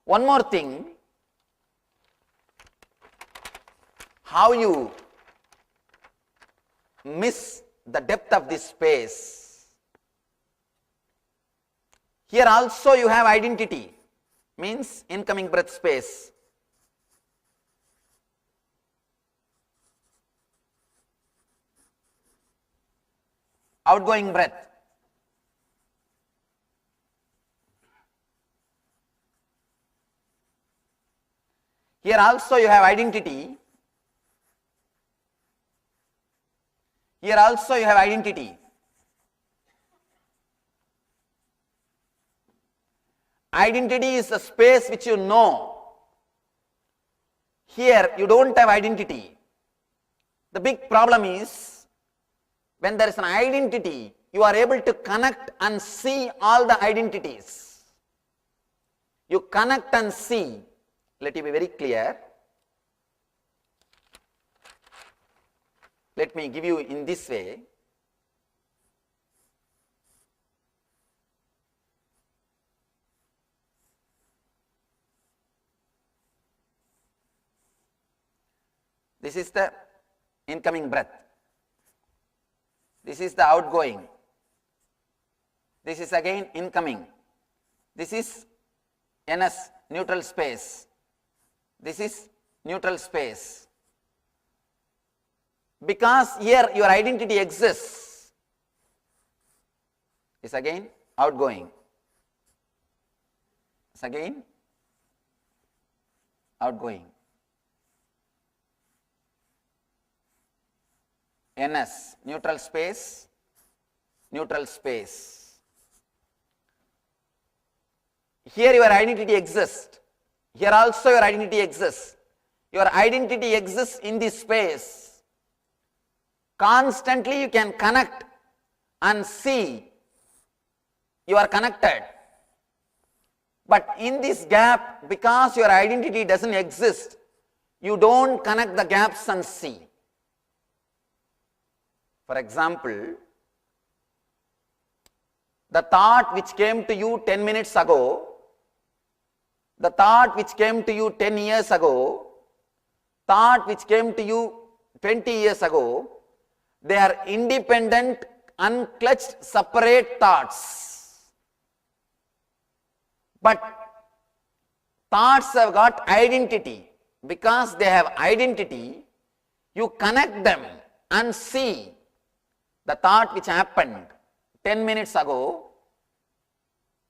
One more thing, how you miss the depth of this space. Here also you have identity, means incoming breath space. Outgoing breath. Here also you have identity. Here also you have identity. Identity is the space which you know. Here you don't have identity. The big problem is, when there is an identity, you are able to connect and see all the identities. You connect and see. Let it be very clear. Let me give you in this way. This is the incoming breath. This is the outgoing. This is again incoming. This is NS, neutral space. This is neutral space. Because here your identity exists. It's again outgoing. It's again outgoing. NS, neutral space, neutral space. Here your identity exists. Here also your identity exists. Your identity exists in this space. Constantly you can connect and see you are connected. But in this gap, because your identity doesn't exist, you don't connect the gaps and see. For example, the thought which came to you 10 minutes ago, the thought which came to you 10 years ago, thought which came to you 20 years ago, they are independent, unclutched, separate thoughts. But thoughts have got identity. Because they have identity, you connect them and see the thought which happened 10 minutes ago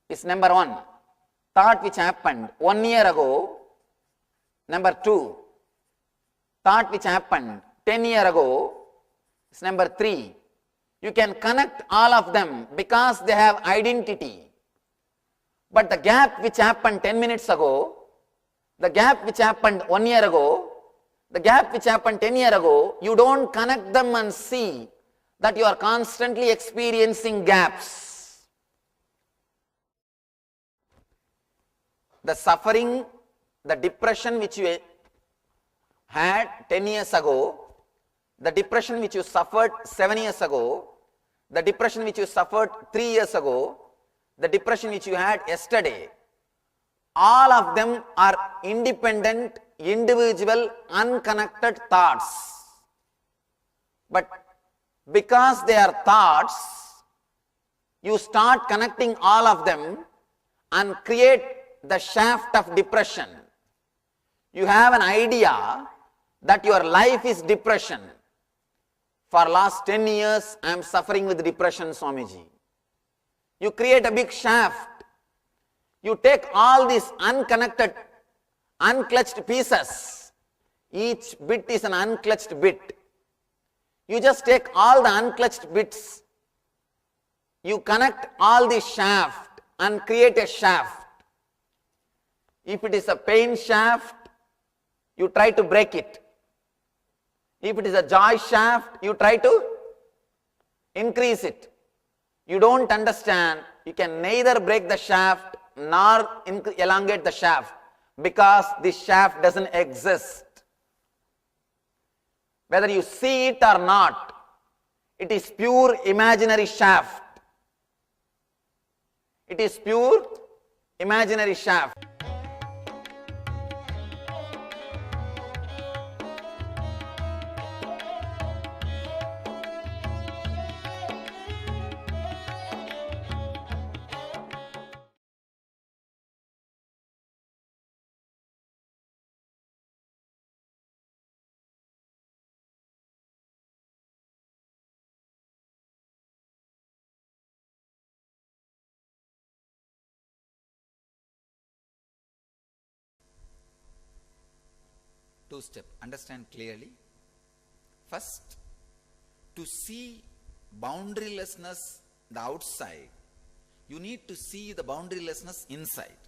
is number one. Thought which happened 1 year ago, number two. Thought which happened 10 years ago is number three. You can connect all of them because they have identity. But the gap which happened 10 minutes ago, the gap which happened 1 year ago, the gap which happened 10 years ago, you don't connect them and see that you are constantly experiencing gaps. The suffering, the depression which you had 10 years ago, the depression which you suffered 7 years ago, the depression which you suffered 3 years ago, the depression which you had yesterday, all of them are independent, individual, unconnected thoughts. But because they are thoughts, you start connecting all of them and create the shaft of depression. You have an idea that your life is depression. For last 10 years, I am suffering with depression, Swamiji. You create a big shaft. You take all these unconnected, unclutched pieces. Each bit is an unclutched bit. You just take all the unclutched bits. You connect all the shaft and create a shaft. If it is a pain shaft, you try to break it. If it is a joy shaft, you try to increase it. You don't understand, you can neither break the shaft nor elongate the shaft. because the shaft doesn't exist. Whether you see it or not, it is pure imaginary shaft. It is pure imaginary shaft. Two-step, understand clearly. First, to see boundarylessness the outside, you need to see the boundarylessness inside.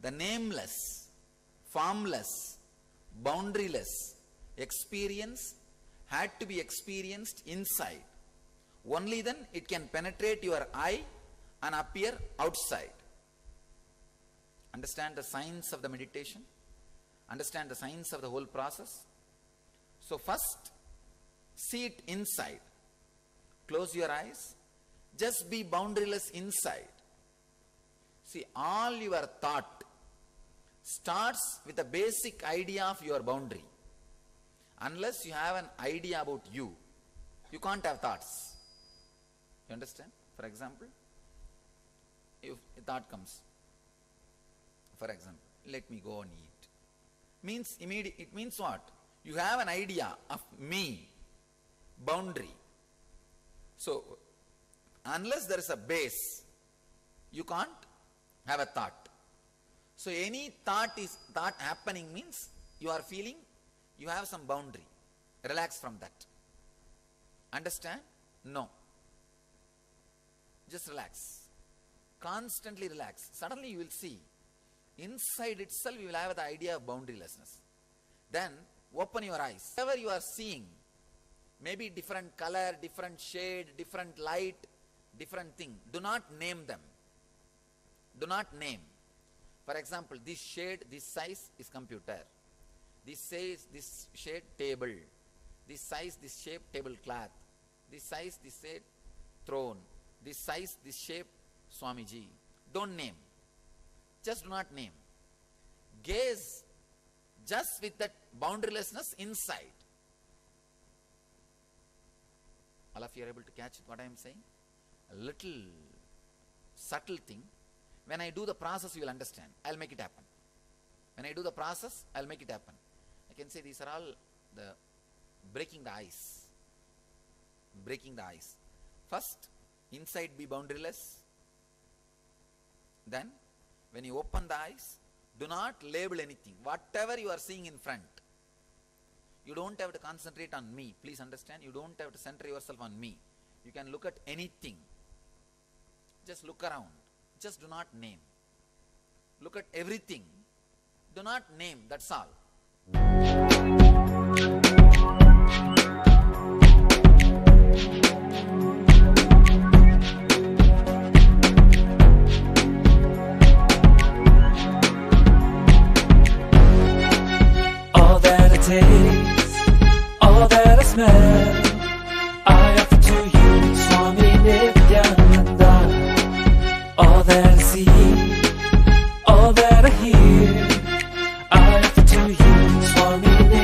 The nameless, formless, boundaryless experience had to be experienced inside. Only then it can penetrate your eye and appear outside. Understand the science of the meditation? Understand the science of the whole process? So first, see it inside. Close your eyes. Just be boundaryless inside. See, all your thought starts with a basic idea of your boundary. Unless you have an idea about you, you can't have thoughts. You understand? For example, if a thought comes, for example, let me go and eat. It means what? You have an idea of me, boundary. So, unless there is a base, you can't have a thought. So, any thought happening means you are feeling you have some boundary. Relax from that. Understand? No. Just relax. Constantly relax. Suddenly you will see inside itself you will have the idea of boundarylessness. Then open your eyes. Whatever you are seeing, maybe different color, different shade, different light, different thing. Do not name them. Do not name. For example, this shade, this size is computer. This size, this shade, table. This size, this shape, tablecloth. This size, this shade, throne. This size, this shape, Swamiji. Don't name. Just do not name. Gaze just with that boundarylessness inside. All of you are able to catch what I am saying? A little subtle thing. When I do the process, you will understand. I'll make it happen. When I do the process, I'll make it happen. I can say these are all the breaking the ice. Breaking the ice. First, inside be boundaryless. Then, when you open the eyes, do not label anything. Whatever you are seeing in front, you don't have to concentrate on me. Please understand, you don't have to center yourself on me. You can look at anything. Just look around. Just do not name. Look at everything. Do not name, that's all. All that I taste, all that I smell, I offer to you, Swami Nithyananda. All that I see, all that I hear, I offer to you, Swami Nithyananda.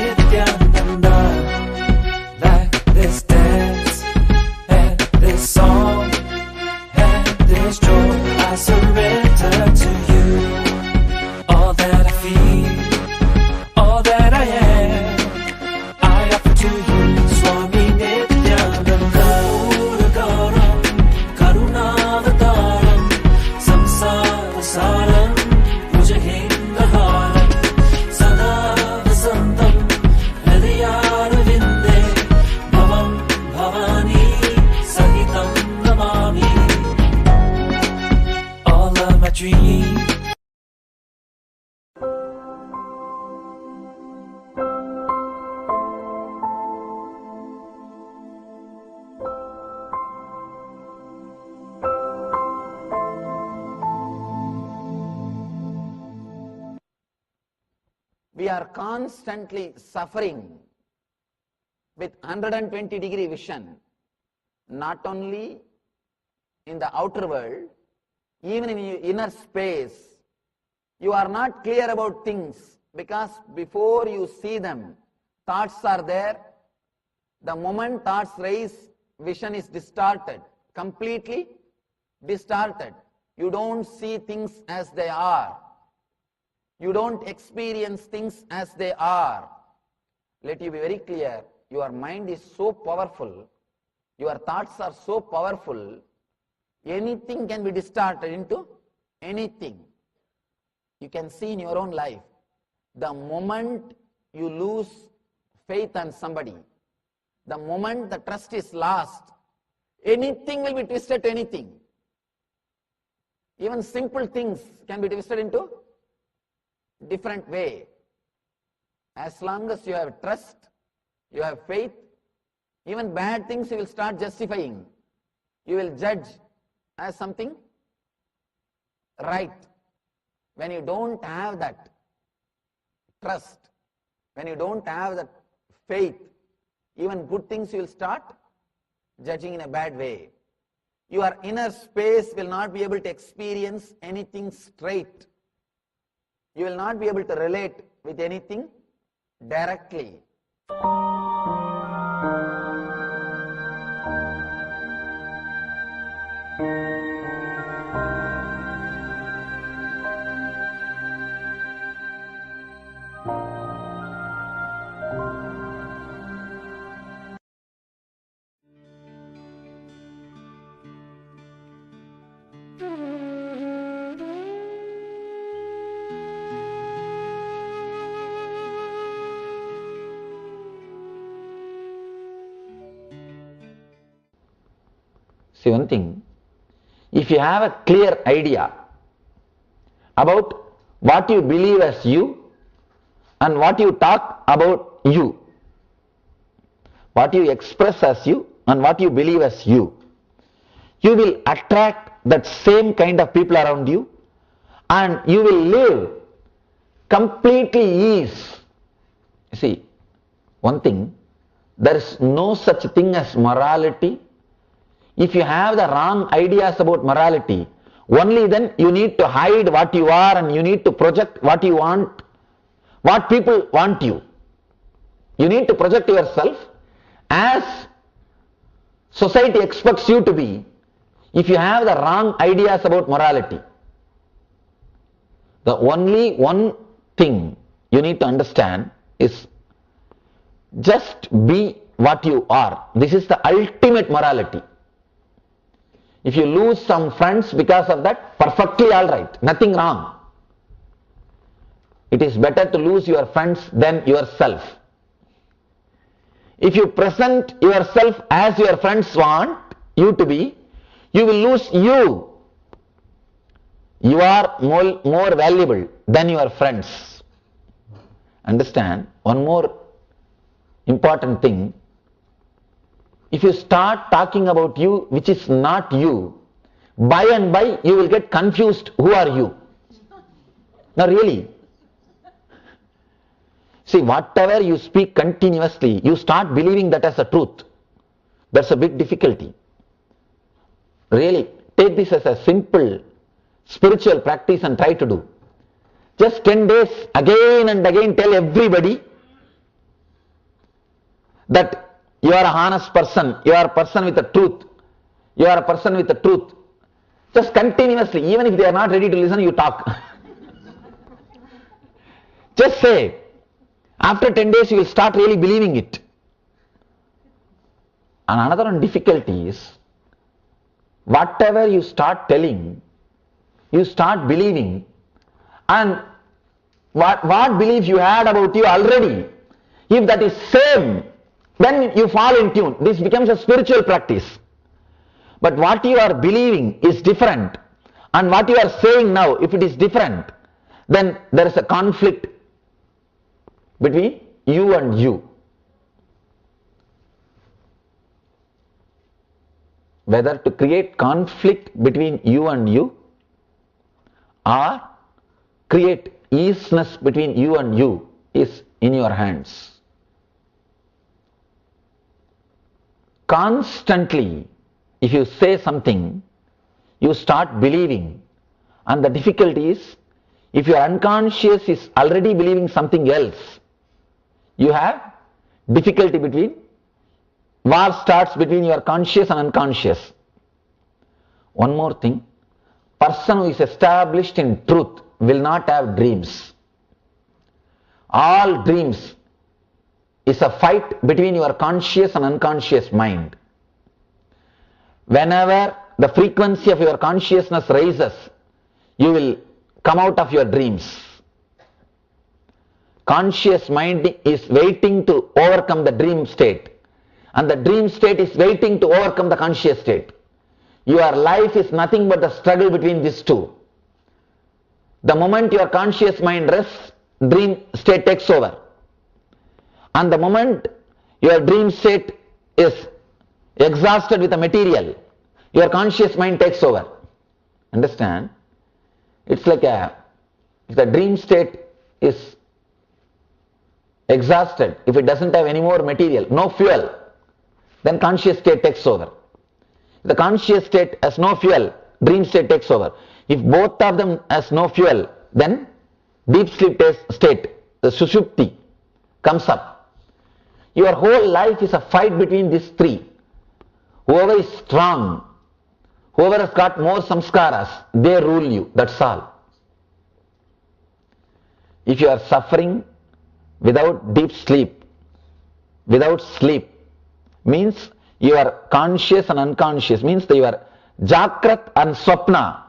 we are constantly suffering with 120-degree vision, not only in the outer world, even in your inner space. You are not clear about things because before you see them, thoughts are there. The moment thoughts rise, vision is distorted, completely distorted. You don't see things as they are. You don't experience things as they are. Let you be very clear, your mind is so powerful, your thoughts are so powerful, anything can be distorted into anything. You can see in your own life, the moment you lose faith on somebody, the moment the trust is lost, anything will be twisted to anything. Even simple things can be twisted into different way. As long as you have trust, you have faith, even bad things you will start justifying. You will judge as something right. When you don't have that trust, when you don't have that faith, even good things you will start judging in a bad way. Your inner space will not be able to experience anything straight. You will not be able to relate with anything directly. See one thing, if you have a clear idea about what you believe as you and what you talk about you, what you express as you and what you believe as you will attract that same kind of people around you and you will live completely ease. See, one thing, there is no such thing as morality. If you have the wrong ideas about morality, only then you need to hide what you are and you need to project what you want, what people want you. You need to project yourself as society expects you to be if you have the wrong ideas about morality. The only one thing you need to understand is just be what you are. This is the ultimate morality. If you lose some friends because of that, perfectly all right, nothing wrong. It is better to lose your friends than yourself. If you present yourself as your friends want you to be, you will lose you. You are more valuable than your friends. Understand? One more important thing. If you start talking about you which is not you, by and by you will get confused who are you. Now really. See, whatever you speak continuously, you start believing that as a truth. That's a big difficulty. Really, take this as a simple spiritual practice and try to do. Just 10 days again and again tell everybody that you are a honest person, you are a person with the truth, you are a person with the truth. Just continuously, even if they are not ready to listen, you talk. Just say, after 10 days you will start really believing it. And another one difficulty is, whatever you start telling, you start believing, and what belief you had about you already, if that is same, then you fall in tune. This becomes a spiritual practice. But what you are believing is different, and what you are saying now, if it is different, then there is a conflict between you and you. Whether to create conflict between you and you, or create easiness between you and you, is in your hands. Constantly, if you say something, you start believing, and the difficulty is, if your unconscious is already believing something else, you have difficulty between, war starts between your conscious and unconscious. One more thing, person who is established in truth will not have dreams. All dreams is a fight between your conscious and unconscious mind. Whenever the frequency of your consciousness rises, you will come out of your dreams. Conscious mind is waiting to overcome the dream state, and the dream state is waiting to overcome the conscious state. Your life is nothing but the struggle between these two. The moment your conscious mind rests, dream state takes over. And the moment your dream state is exhausted with the material, your conscious mind takes over. Understand? It's like if the dream state is exhausted, if it doesn't have any more material, no fuel, then conscious state takes over. If the conscious state has no fuel, dream state takes over. If both of them has no fuel, then deep sleep state, the sushupti, comes up. Your whole life is a fight between these three. Whoever is strong, whoever has got more samskaras, they rule you, that's all. If you are suffering without deep sleep, without sleep, means you are conscious and unconscious, means that your Jakrat and Swapna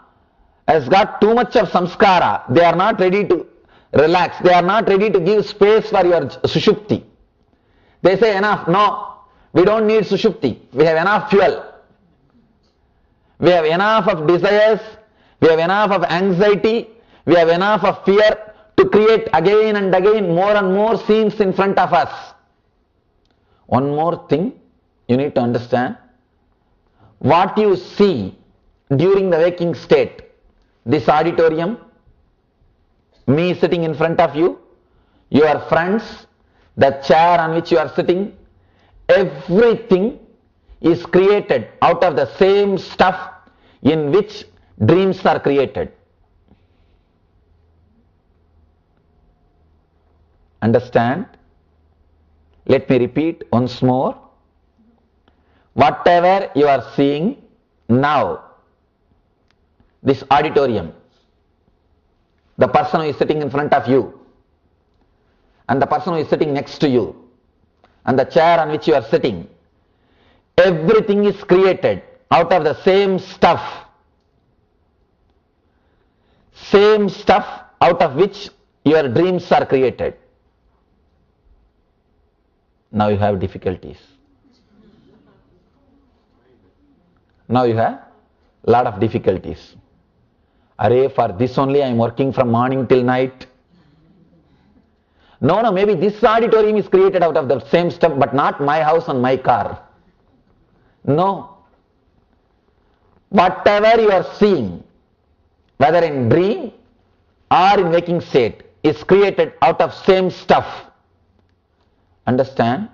has got too much of samskara, they are not ready to relax, they are not ready to give space for your sushupti. They say enough, no, we don't need sushupti, we have enough fuel. We have enough of desires, we have enough of anxiety, we have enough of fear to create again and again more and more scenes in front of us. One more thing you need to understand, what you see during the waking state, this auditorium, me sitting in front of you, your friends, the chair on which you are sitting, everything is created out of the same stuff in which dreams are created. Understand? Let me repeat once more. Whatever you are seeing now, this auditorium, the person who is sitting in front of you, and the person who is sitting next to you, and the chair on which you are sitting, everything is created out of the same stuff out of which your dreams are created. Now you have difficulties. Now you have a lot of difficulties. Array, for this only I am working from morning till night. No, maybe this auditorium is created out of the same stuff, but not my house and my car. No. Whatever you are seeing, whether in dream or in waking state, is created out of same stuff. Understand?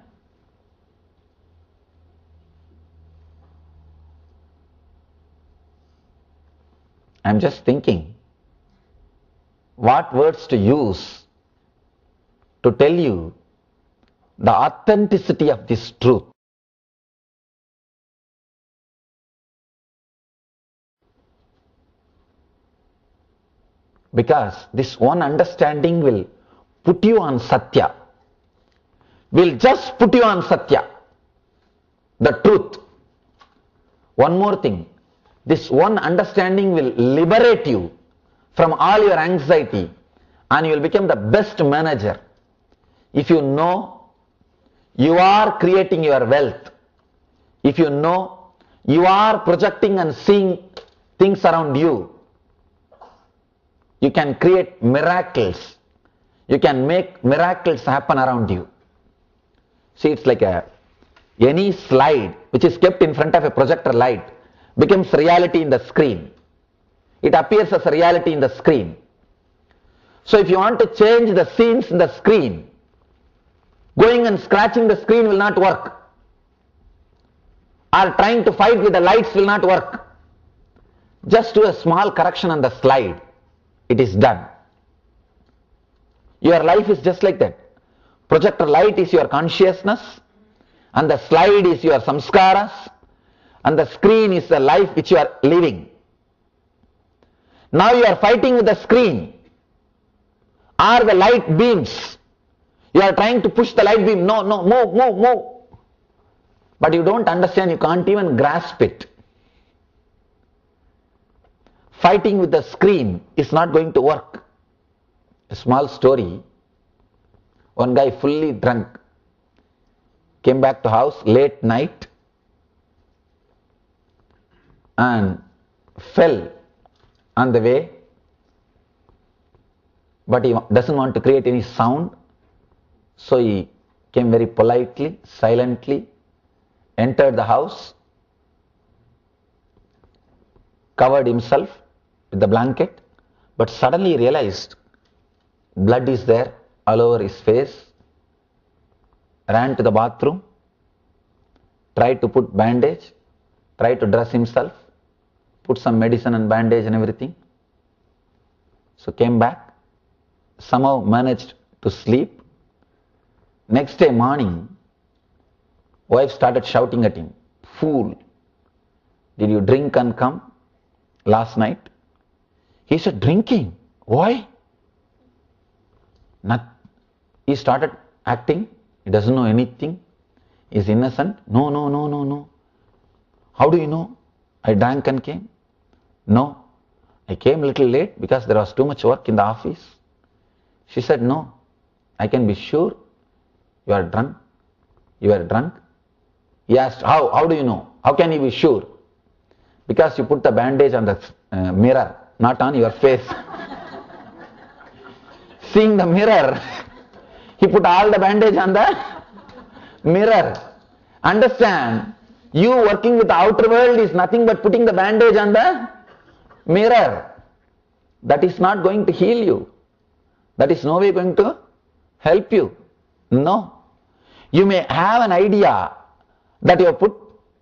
I am just thinking what words to use to tell you the authenticity of this truth. Because this one understanding will put you on Satya, will just put you on Satya, the truth. One more thing, this one understanding will liberate you from all your anxiety and you will become the best manager. If you know you are creating your wealth, if you know you are projecting and seeing things around you, you can create miracles. You can make miracles happen around you. See, it's like any slide which is kept in front of a projector light becomes reality in the screen. It appears as a reality in the screen. So if you want to change the scenes in the screen, going and scratching the screen will not work. Or trying to fight with the lights will not work. Just do a small correction on the slide. It is done. Your life is just like that. Projector light is your consciousness, and the slide is your samskaras, and the screen is the life which you are living. Now you are fighting with the screen or the light beams. You are trying to push the light beam. No, move. But you don't understand, you can't even grasp it. Fighting with the screen is not going to work. A small story. One guy fully drunk came back to house late night and fell on the way, but he doesn't want to create any sound, so he came very politely, silently, entered the house, covered himself with the blanket, but suddenly he realized blood is there all over his face, ran to the bathroom, tried to put bandage, tried to dress himself, put some medicine and bandage and everything. So came back, somehow managed to sleep. Next day morning, wife started shouting at him, "Fool, did you drink and come last night?" He said, "Drinking? Why?" He started acting, he doesn't know anything, he is innocent. No. How do you know? I drank and came. No, I came a little late because there was too much work in the office. She said, "No, I can be sure you are drunk. You are drunk." He asked, how do you know? How can you be sure? Because you put the bandage on the mirror, not on your face. Seeing the mirror, he put all the bandage on the mirror. Understand, you working with the outer world is nothing but putting the bandage on the mirror. That is not going to heal you. That is no way going to help you. No. You may have an idea that you have put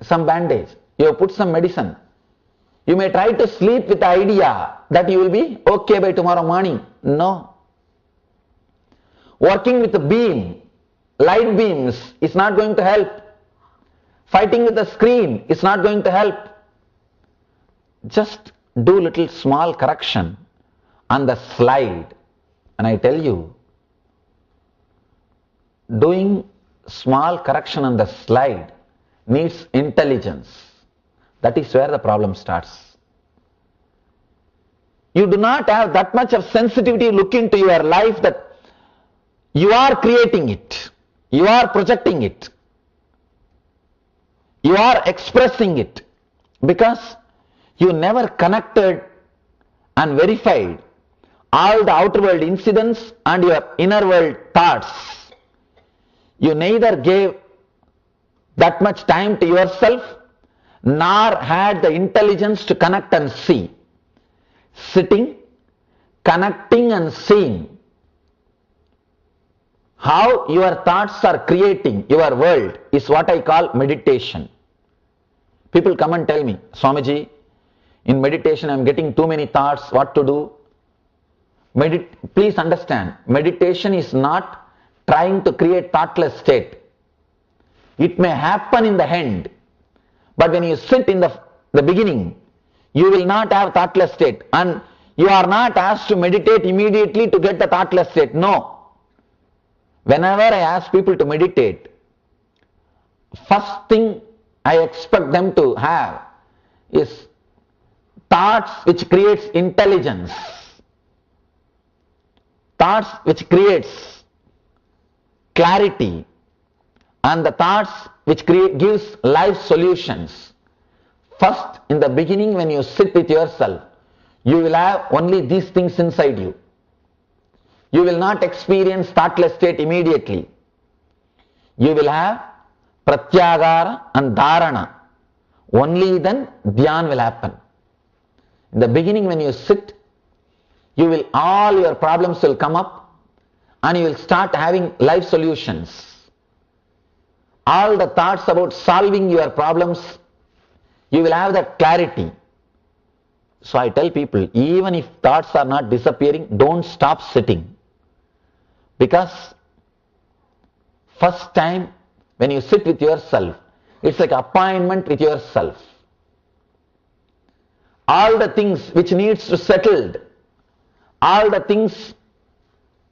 some bandage, you have put some medicine. You may try to sleep with the idea that you will be okay by tomorrow morning. No. Working with the beam, light beams is not going to help. Fighting with the screen is not going to help. Just do little small correction on the slide. And I tell you, doing small correction on the slide needs intelligence. That is where the problem starts. You do not have that much of sensitivity look into your life that you are creating it, you are projecting it, you are expressing it, because you never connected and verified all the outer world incidents and your inner world thoughts. You neither gave that much time to yourself nor had the intelligence to connect and see. Sitting, connecting and seeing how your thoughts are creating your world is what I call meditation. People come and tell me, "Swamiji, in meditation I am getting too many thoughts, what to do?" Please understand, meditation is not trying to create thoughtless state. It may happen in the end, but when you sit in the beginning, you will not have thoughtless state, and you are not asked to meditate immediately to get the thoughtless state. No. Whenever I ask people to meditate, first thing I expect them to have is thoughts which creates intelligence, thoughts which creates clarity, and the thoughts which gives life solutions. First, in the beginning, when you sit with yourself, you will have only these things inside you. You will not experience thoughtless state immediately. You will have pratyagara and dharana. Only then dhyan will happen. In the beginning, when you sit, all your problems will come up and you will start having life solutions. All the thoughts about solving your problems, you will have that clarity. So I tell people, even if thoughts are not disappearing, don't stop sitting. Because first time when you sit with yourself, it's like appointment with yourself. All the things which needs to settled, all the things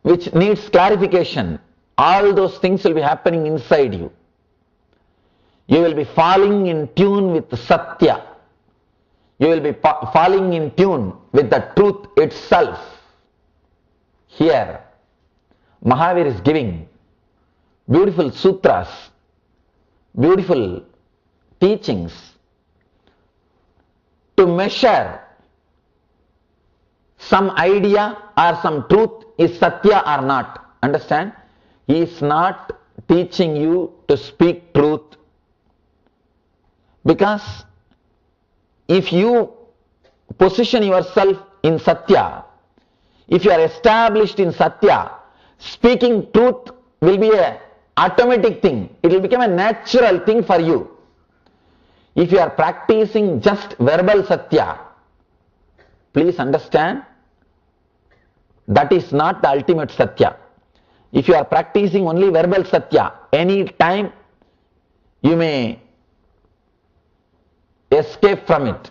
which needs clarification, all those things will be happening inside you. You will be falling in tune with Satya. You will be falling in tune with the truth itself. Here, Mahavir is giving beautiful sutras, beautiful teachings to measure some idea or some truth is Satya or not. Understand? He is not teaching you to speak truth. Because if you position yourself in Satya, if you are established in Satya, speaking truth will be an automatic thing. It will become a natural thing for you. If you are practicing just verbal Satya, please understand, that is not the ultimate Satya. If you are practicing only verbal Satya, any time you may escape from it.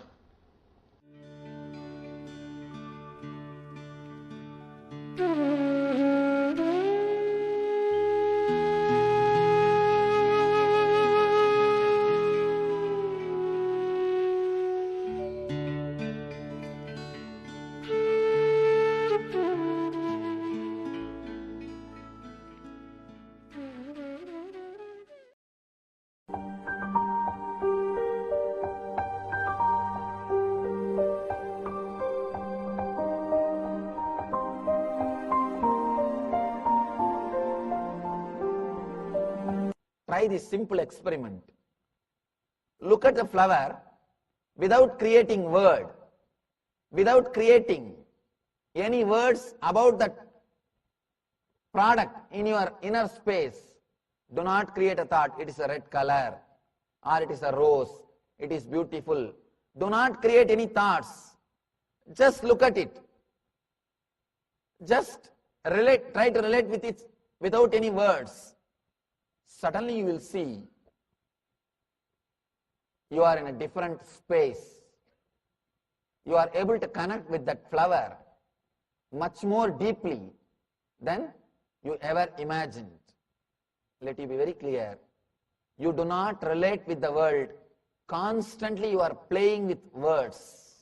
Try this simple experiment. Look at the flower without creating word, without creating any words about that product in your inner space. Do not create a thought, it is a red color, or it is a rose, it is beautiful. Do not create any thoughts. Just look at it. Just relate, try to relate with it without any words. Suddenly you will see you are in a different space. You are able to connect with that flower much more deeply than you ever imagined. Let you be very clear. You do not relate with the world. Constantly you are playing with words.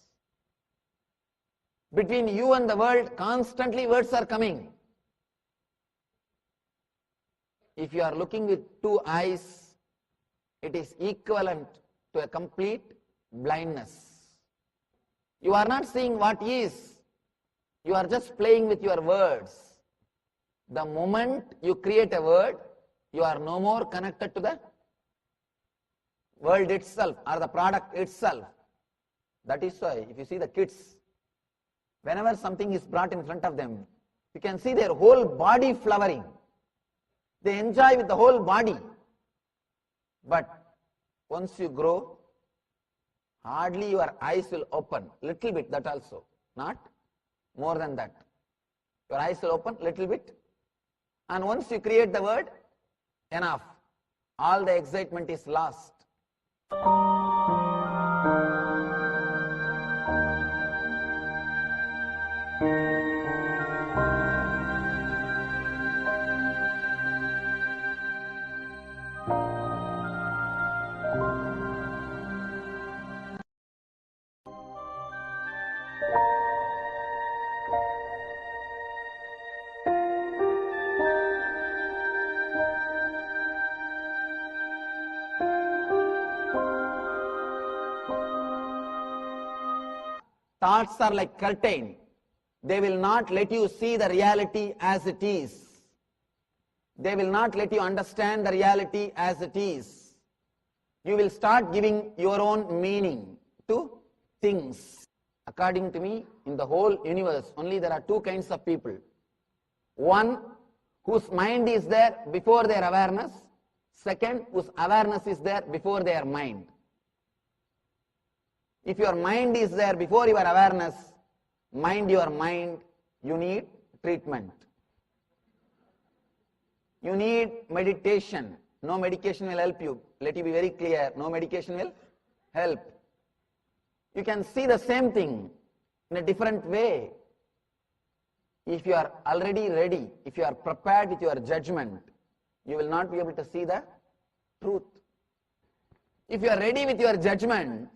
Between you and the world, constantly words are coming. If you are looking with two eyes, it is equivalent to a complete blindness. You are not seeing what is. You are just playing with your words. The moment you create a word, you are no more connected to the world itself or the product itself. That is why, if you see the kids, whenever something is brought in front of them, you can see their whole body flowering. They enjoy with the whole body. But once you grow, hardly your eyes will open. Little bit, that also. Not more than that. Your eyes will open little bit. And once you create the word, enough. All the excitement is lost. Thoughts are like curtain. They will not let you see the reality as it is. They will not let you understand the reality as it is. You will start giving your own meaning to things. According to me, in the whole universe, only there are two kinds of people. One, whose mind is there before their awareness. Second, whose awareness is there before their mind. If your mind is there before your awareness, mind your mind, you need treatment. You need meditation. No medication will help you. Let you be very clear, no medication will help. You can see the same thing in a different way. If you are already ready, if you are prepared with your judgment, you will not be able to see the truth. If you are ready with your judgment,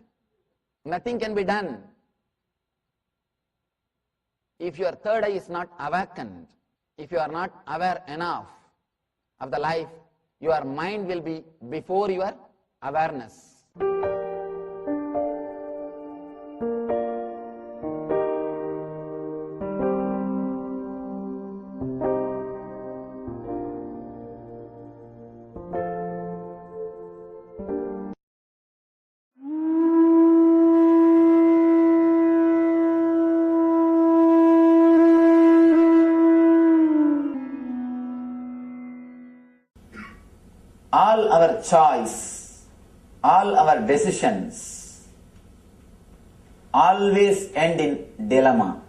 nothing can be done. If your third eye is not awakened, if you are not aware enough of the life, your mind will be before your awareness. All our choice, all our decisions always end in dilemma.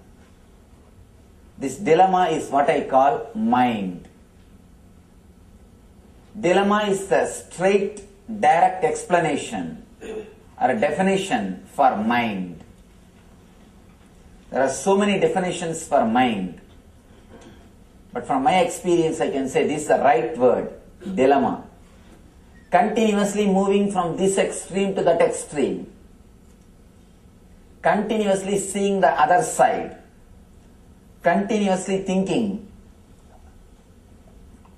This dilemma is what I call mind. Dilemma is the straight, direct explanation or a definition for mind. There are so many definitions for mind, but from my experience I can say this is the right word, dilemma. Continuously moving from this extreme to that extreme, continuously seeing the other side, continuously thinking,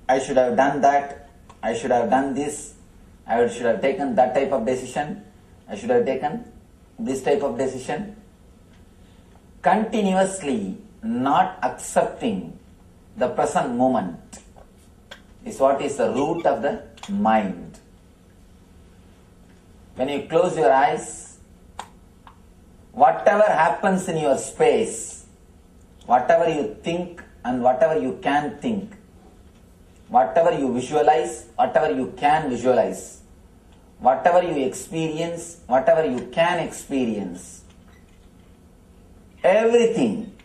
I should have done that, I should have done this, I should have taken that type of decision, I should have taken this type of decision. Continuously not accepting the present moment is what is the root of the mind. When you close your eyes, whatever happens in your space, whatever you think and whatever you can think, whatever you visualize, whatever you can visualize, whatever you experience, whatever you can experience, everything,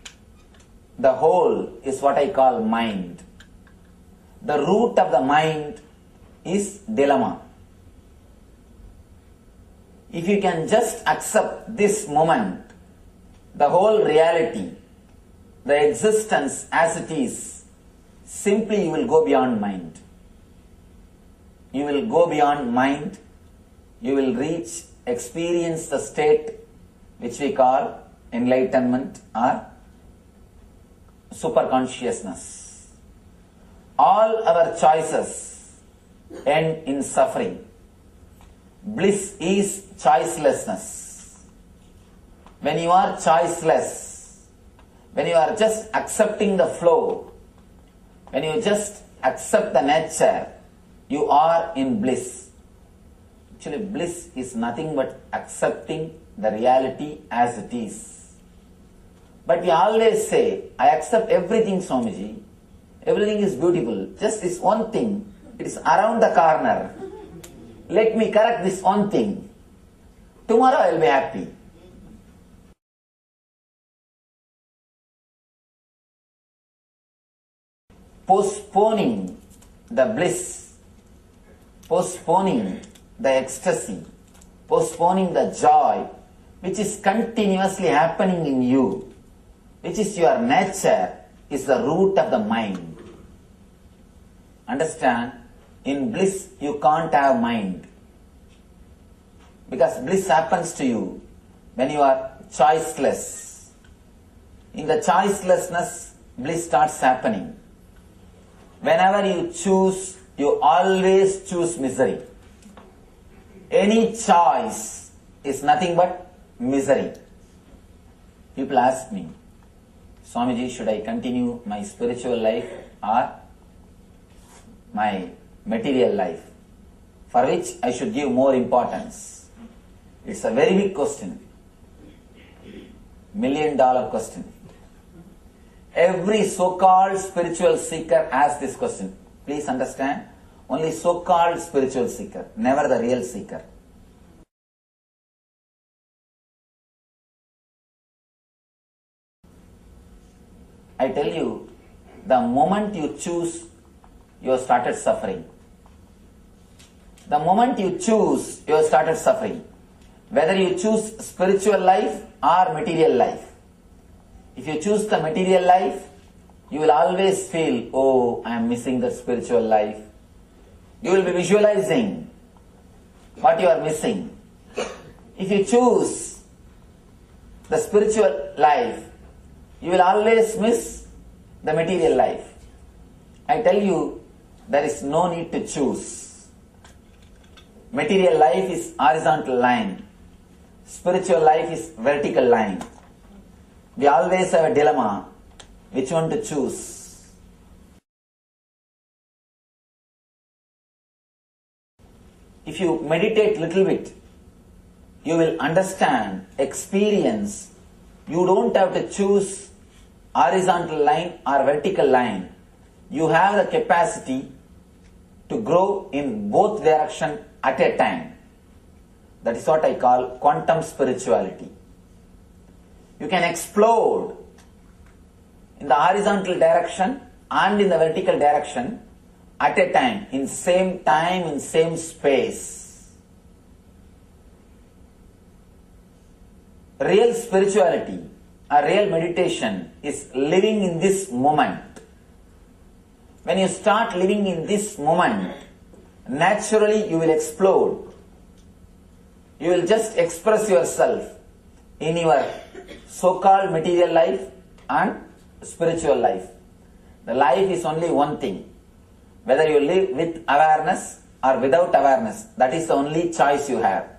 the whole is what I call mind. The root of the mind is dilemma. If you can just accept this moment, the whole reality, the existence as it is, simply you will go beyond mind. You will go beyond mind, you will reach, experience the state which we call enlightenment or superconsciousness. All our choices end in suffering. Bliss is choicelessness. When you are choiceless, when you are just accepting the flow, when you just accept the nature, you are in bliss. Actually, bliss is nothing but accepting the reality as it is. But we always say, I accept everything, Swamiji. Everything is beautiful. Just this one thing, it is around the corner. Let me correct this one thing. Tomorrow I will be happy. Postponing the bliss, postponing the ecstasy, postponing the joy, which is continuously happening in you, which is your nature, is the root of the mind. Understand? In bliss, you can't have mind. Because bliss happens to you when you are choiceless. In the choicelessness, bliss starts happening. Whenever you choose, you always choose misery. Any choice is nothing but misery. People ask me, Swamiji, should I continue my spiritual life or my material life, for which I should give more importance? It's a very big question. $1,000,000 question. Every so-called spiritual seeker asks this question. Please understand, only so-called spiritual seeker, never the real seeker. I tell you, the moment you choose, you have started suffering. The moment you choose, you have started suffering. Whether you choose spiritual life or material life. If you choose the material life, you will always feel, oh, I am missing the spiritual life. You will be visualizing what you are missing. If you choose the spiritual life, you will always miss the material life. I tell you, there is no need to choose. Material life is horizontal line. Spiritual life is vertical line. We always have a dilemma, which one to choose. If you meditate little bit, you will understand, experience. You don't have to choose horizontal line or vertical line. You have the capacity to grow in both directions at a time. That is what I call quantum spirituality. You can explode in the horizontal direction and in the vertical direction at a time, in same space. Real spirituality, a real meditation is living in this moment. When you start living in this moment, naturally you will explode. You will just express yourself in your so-called material life and spiritual life. The life is only one thing. Whether you live with awareness or without awareness, that is the only choice you have.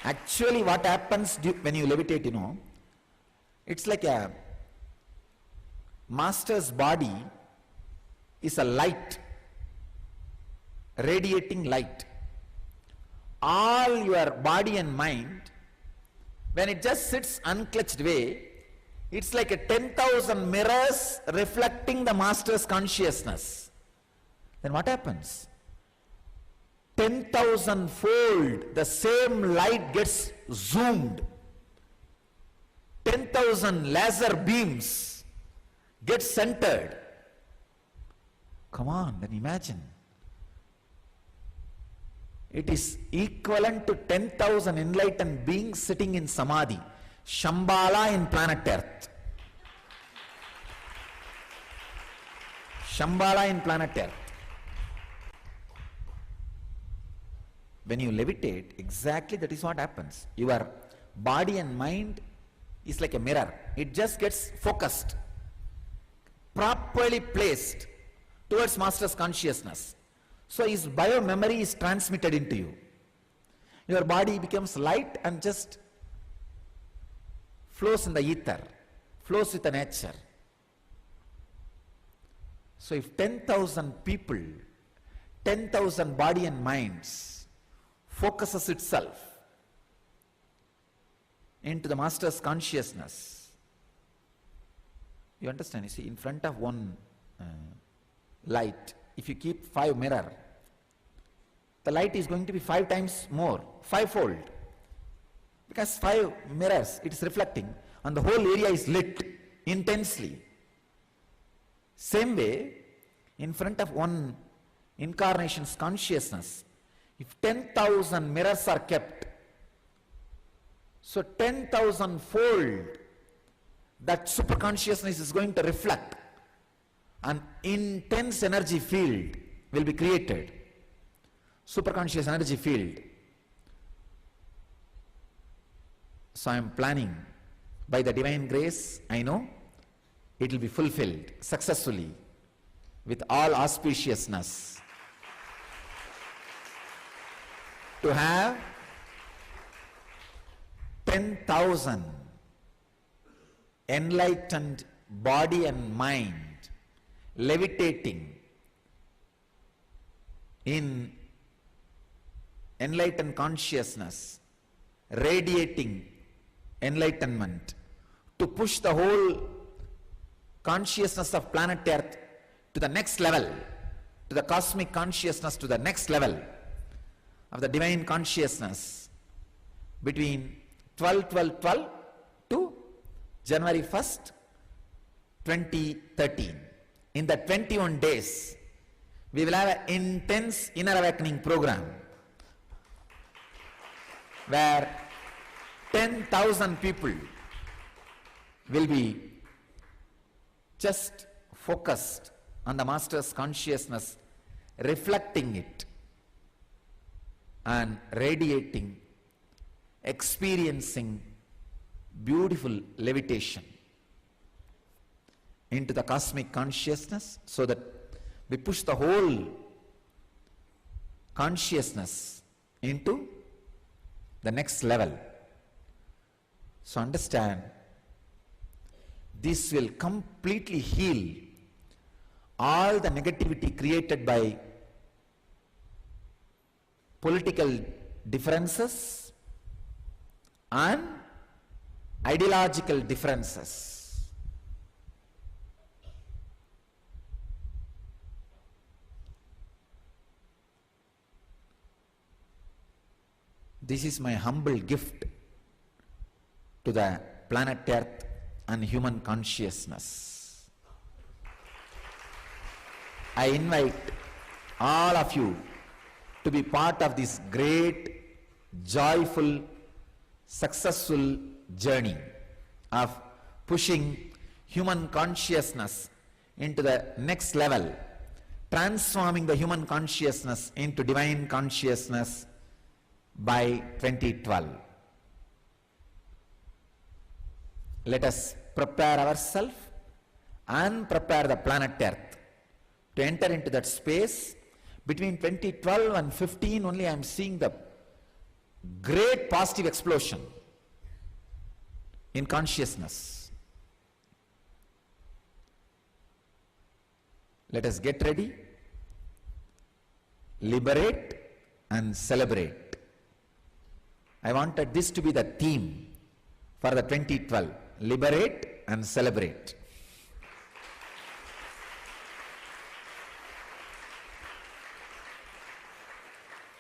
Actually, what happens when you levitate, it's like a master's body is a light, radiating light. All your body and mind, when it just sits unclutched way, it's like a 10,000 mirrors reflecting the master's consciousness. Then what happens? 10,000 fold the same light gets zoomed. 10,000 laser beams get centered. Come on, then imagine. It is equivalent to 10,000 enlightened beings sitting in Samadhi. Shambhala in planet Earth. Shambhala in planet Earth. When you levitate, exactly that is what happens. Your body and mind is like a mirror. It just gets focused, properly placed towards Master's consciousness. So his bio-memory is transmitted into you. Your body becomes light and just flows in the ether, flows with the nature. So if 10,000 people, 10,000 body and minds focuses itself into the Master's consciousness. You understand? You see, in front of one light, if you keep 5 mirrors, the light is going to be 5 times more, 5-fold. Because 5 mirrors, it is reflecting, and the whole area is lit intensely. Same way, in front of one incarnation's consciousness, if 10,000 mirrors are kept, so 10,000 fold that superconsciousness is going to reflect, an intense energy field will be created. Superconscious energy field. So I am planning, by the divine grace, I know it will be fulfilled successfully with all auspiciousness, to have 10,000 enlightened body and mind levitating in enlightened consciousness, radiating enlightenment, to push the whole consciousness of planet Earth to the next level, to the cosmic consciousness, to the next level of the divine consciousness, between 12/12/12 to January 1st, 2013. In the 21 days, we will have an intense inner awakening program where 10,000 people will be just focused on the Master's consciousness, reflecting it and radiating, experiencing beautiful levitation into the cosmic consciousness, so that we push the whole consciousness into the next level. So understand, this will completely heal all the negativity created by political differences and ideological differences. This is my humble gift to the planet Earth and human consciousness. I invite all of you to be part of this great, joyful, successful journey of pushing human consciousness into the next level, transforming the human consciousness into divine consciousness by 2012. Let us prepare ourselves and prepare the planet Earth to enter into that space. Between 2012 and 15 only I am seeing the great positive explosion in consciousness. Let us get ready, liberate and celebrate. I wanted this to be the theme for the 2012, liberate and celebrate.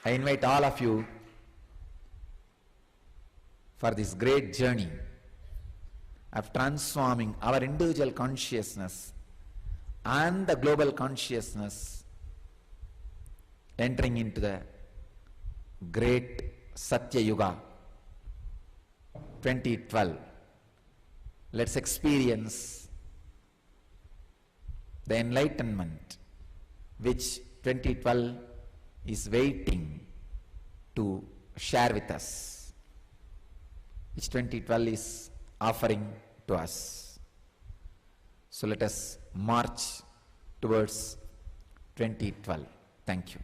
I invite all of you for this great journey of transforming our individual consciousness and the global consciousness, entering into the great Satya Yuga 2012. Let's experience the enlightenment which 2012 is waiting to share with us, which 2012 is offering to us. So let us march towards 2012. Thank you.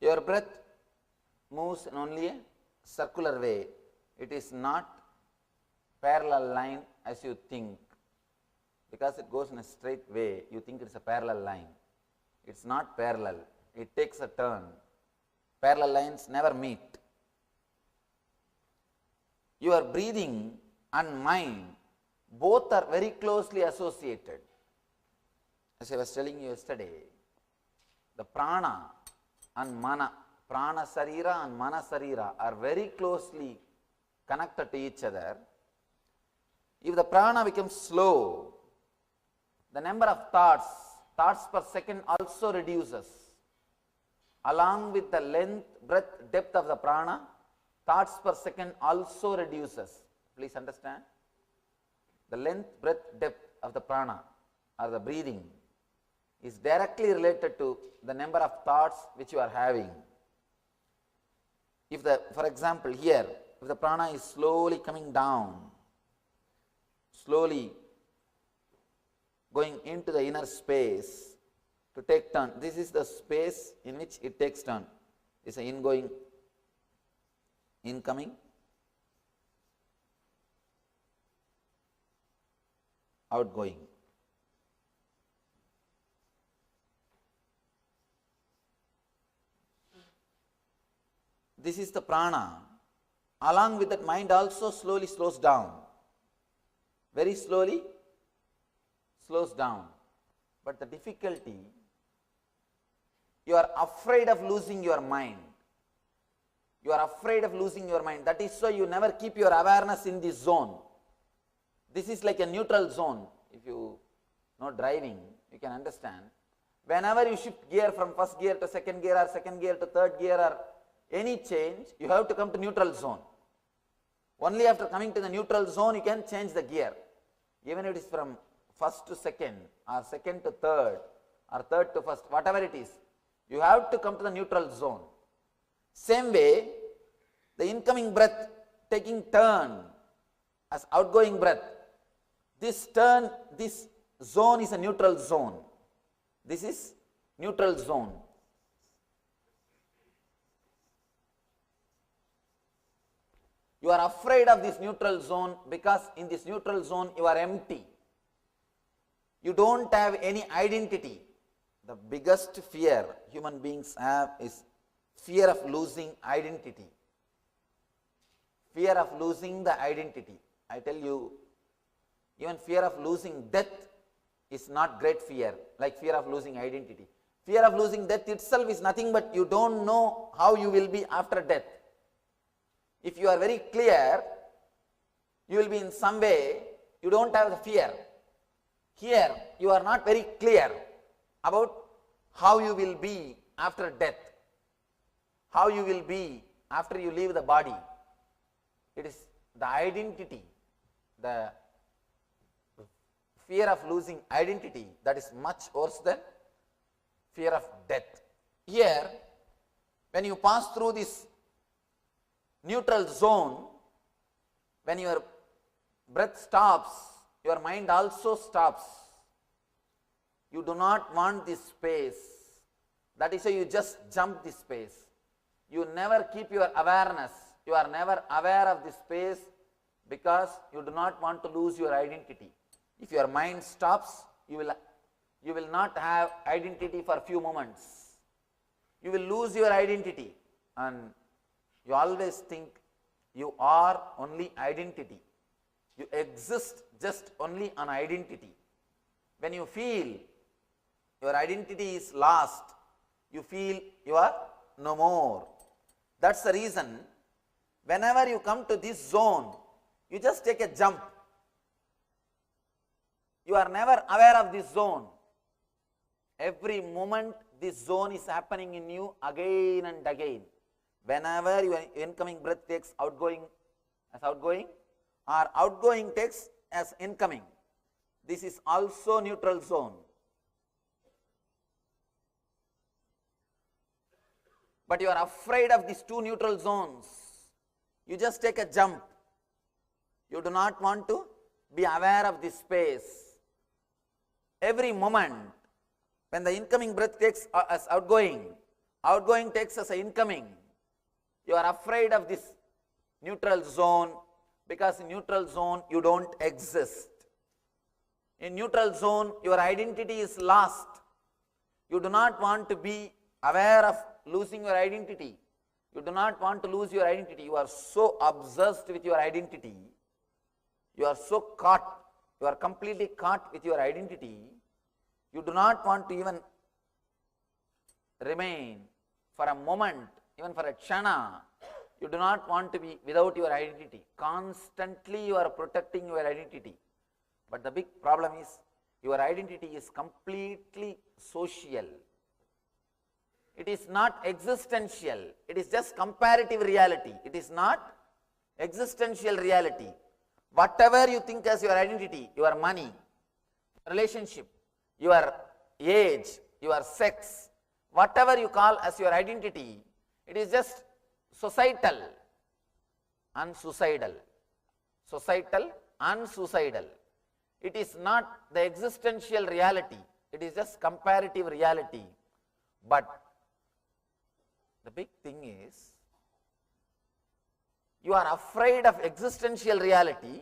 Your breath moves in only a circular way. It is not parallel line as you think. Because it goes in a straight way, you think it's a parallel line. It's not parallel. It takes a turn. Parallel lines never meet. Your breathing and mind both are very closely associated. As I was telling you yesterday, the prana and mana, prana sarira and mana sarira are very closely connected to each other. If the prana becomes slow, the number of thoughts per second also reduces. along with the length, breadth, depth of the prana, thoughts per second also reduces. Please understand. The length, breadth, depth of the prana or the breathing is directly related to the number of thoughts which you are having. If for example here, if the prana is slowly coming down, slowly going into the inner space to take turn, this is the space in which it takes turn. It's an ingoing, incoming, outgoing. This is the prana. Along with that, mind also slowly slows down. Very slowly slows down. But the difficulty, you are afraid of losing your mind. You are afraid of losing your mind. That is why you never keep your awareness in this zone. This is like a neutral zone. If you know driving, you can understand. Whenever you shift gear from first gear to second gear or second gear to third gear or any change, you have to come to neutral zone. Only after coming to the neutral zone, you can change the gear. Even if it is from first to second, or second to third, or third to first, whatever it is, you have to come to the neutral zone. Same way, the incoming breath taking turn as outgoing breath. This zone is a neutral zone. This is neutral zone. You are afraid of this neutral zone because in this neutral zone you are empty. You don't have any identity. The biggest fear human beings have is fear of losing identity. Fear of losing the identity. I tell you, even fear of losing death is not great fear, like fear of losing identity. Fear of losing death itself is nothing but you don't know how you will be after death. If you are very clear, you will be in some way, you don't have the fear. Here, you are not very clear about how you will be after death, how you will be after you leave the body. It is the identity, the fear of losing identity that is much worse than fear of death. Here, when you pass through this neutral zone, when your breath stops, your mind also stops. You do not want this space. That is why you just jump this space. You never keep your awareness. You are never aware of this space because you do not want to lose your identity. If your mind stops, you will not have identity for a few moments. You will lose your identity and you always think you are only identity. You exist just only on identity. When you feel your identity is lost, you feel you are no more. That's the reason whenever you come to this zone, you just take a jump. You are never aware of this zone. Every moment this zone is happening in you again and again. Whenever your incoming breath takes outgoing as outgoing or outgoing takes as incoming, this is also neutral zone. But you are afraid of these two neutral zones. You just take a jump. You do not want to be aware of this space. Every moment when the incoming breath takes as outgoing, outgoing takes as incoming, you are afraid of this neutral zone because in neutral zone you don't exist. In neutral zone your identity is lost. You do not want to be aware of losing your identity. You do not want to lose your identity. You are so obsessed with your identity. You are so caught. You are completely caught with your identity. You do not want to even remain for a moment, even for a kshana. You do not want to be without your identity. Constantly you are protecting your identity. But the big problem is your identity is completely social. It is not existential. It is just comparative reality. It is not existential reality. Whatever you think as your identity, your money, relationship, your age, your sex, whatever you call as your identity, it is just societal, unsuicidal. Societal, unsuicidal. It is not the existential reality. It is just comparative reality. But the big thing is, you are afraid of existential reality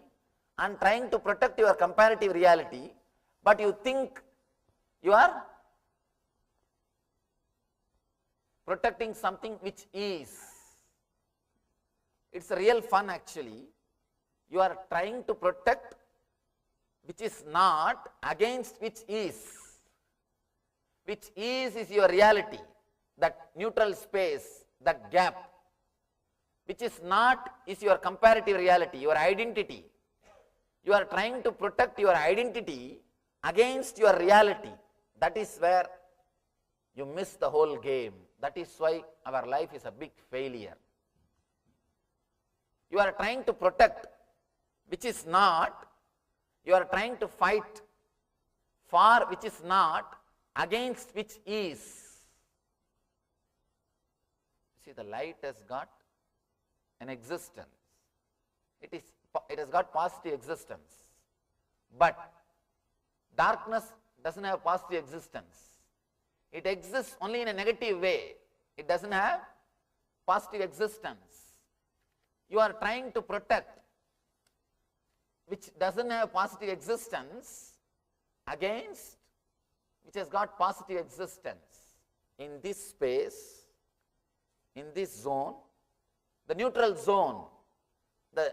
and trying to protect your comparative reality, but you think you are protecting something which is. It's a real fun actually. You are trying to protect which is not against which is. Which is your reality, that neutral space, that gap. Which is not is your comparative reality, your identity. You are trying to protect your identity against your reality. That is where you miss the whole game. That is why our life is a big failure. You are trying to protect which is not, you are trying to fight for which is not against which is. See, the light has got an existence. It has got positive existence. But darkness doesn't have positive existence. It exists only in a negative way. It doesn't have positive existence. You are trying to protect which doesn't have positive existence against which has got positive existence. In this space, in this zone, the neutral zone, the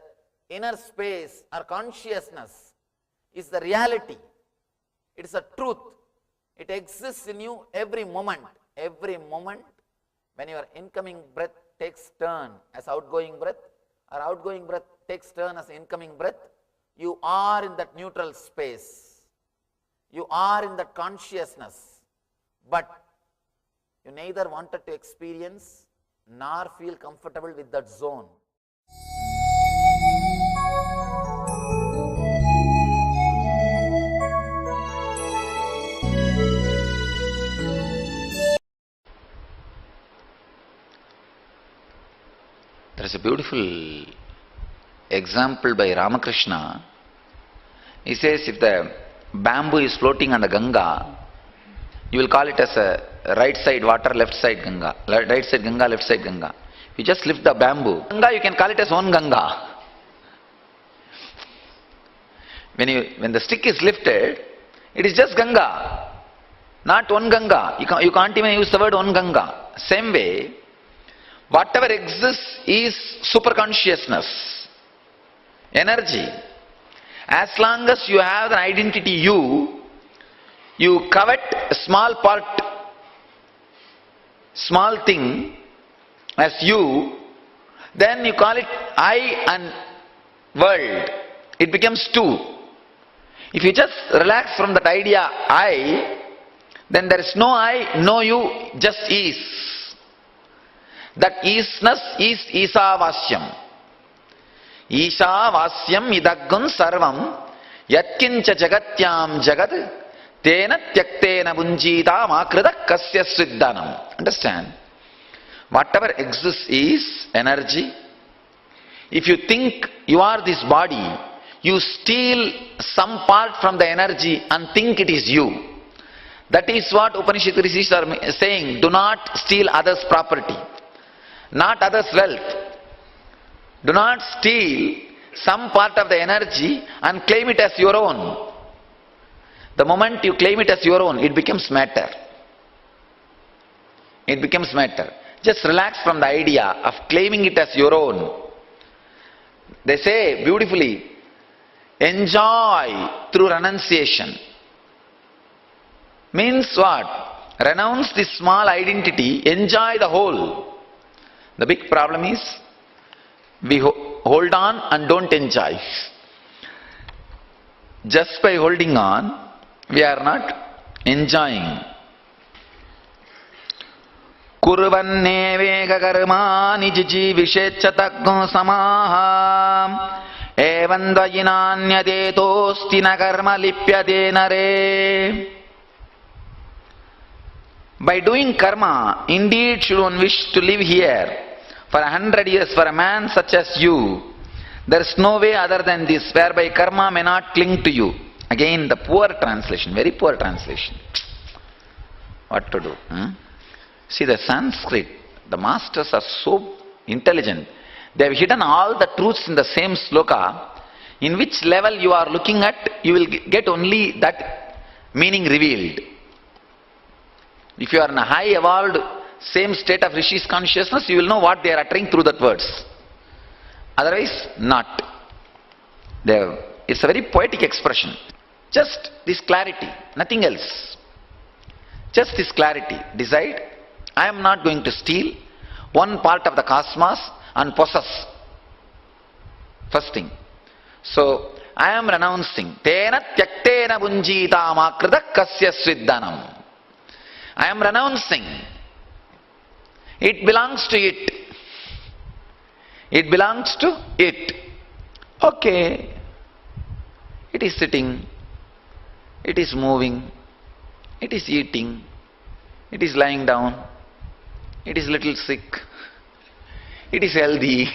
inner space or consciousness is the reality. It is a truth. It exists in you every moment. Every moment when your incoming breath takes turn as outgoing breath or outgoing breath takes turn as incoming breath, you are in that neutral space. You are in that consciousness. But you neither wanted to experience nor feel comfortable with that zone. There is a beautiful example by Ramakrishna. He says if the bamboo is floating on the Ganga, you will call it as a right side water, left side Ganga. Right side Ganga, left side Ganga. You just lift the bamboo. Ganga, you can call it as one Ganga. When the stick is lifted, it is just Ganga, not one Ganga. You can't even use the word one Ganga. Same way, whatever exists is superconsciousness, energy. As long as you have an identity you covet a small part, small thing as you, then you call it I and world. It becomes two. If you just relax from that idea I, then there is no I, no you, just is. That isness is Isavasyam. Isavasyam idaggun sarvam yatkincha jagatyam jagad tena tyaktena bunjita makrita kasya sviddanam. Understand? Whatever exists is energy. If you think you are this body, you steal some part from the energy and think it is you. That is what Upanishad Rishis are saying. Do not steal others' property, not others' wealth. Do not steal some part of the energy and claim it as your own. The moment you claim it as your own, it becomes matter. It becomes matter. Just relax from the idea of claiming it as your own. They say beautifully, enjoy through renunciation. Means what? Renounce this small identity, enjoy the whole. The big problem is, we hold on and don't enjoy. Just by holding on, we are not enjoying. Kurvannevega karmani jijivishechataggo samaha evandvayinanyadetosti na karma lipyate nare. By doing karma, indeed should one wish to live here for 100 years for a man such as you. There is no way other than this, whereby karma may not cling to you. Again, the poor translation, very poor translation. What to do? See, the Sanskrit, the masters are so intelligent. They have hidden all the truths in the same sloka. In which level you are looking at, you will get only that meaning revealed. If you are in a high evolved, same state of Rishi's consciousness, you will know what they are uttering through that words. Otherwise, not. It's a very poetic expression. Just this clarity, nothing else. Just this clarity. Decide, I am not going to steal one part of the cosmos and possess. First thing. So, I am renouncing. Tena tyaktena bunjita makrita kasya sviddanam. I am renouncing. It belongs to it. It belongs to it. Okay. It is sitting. It is moving. It is eating. It is lying down. It is little sick. It is healthy.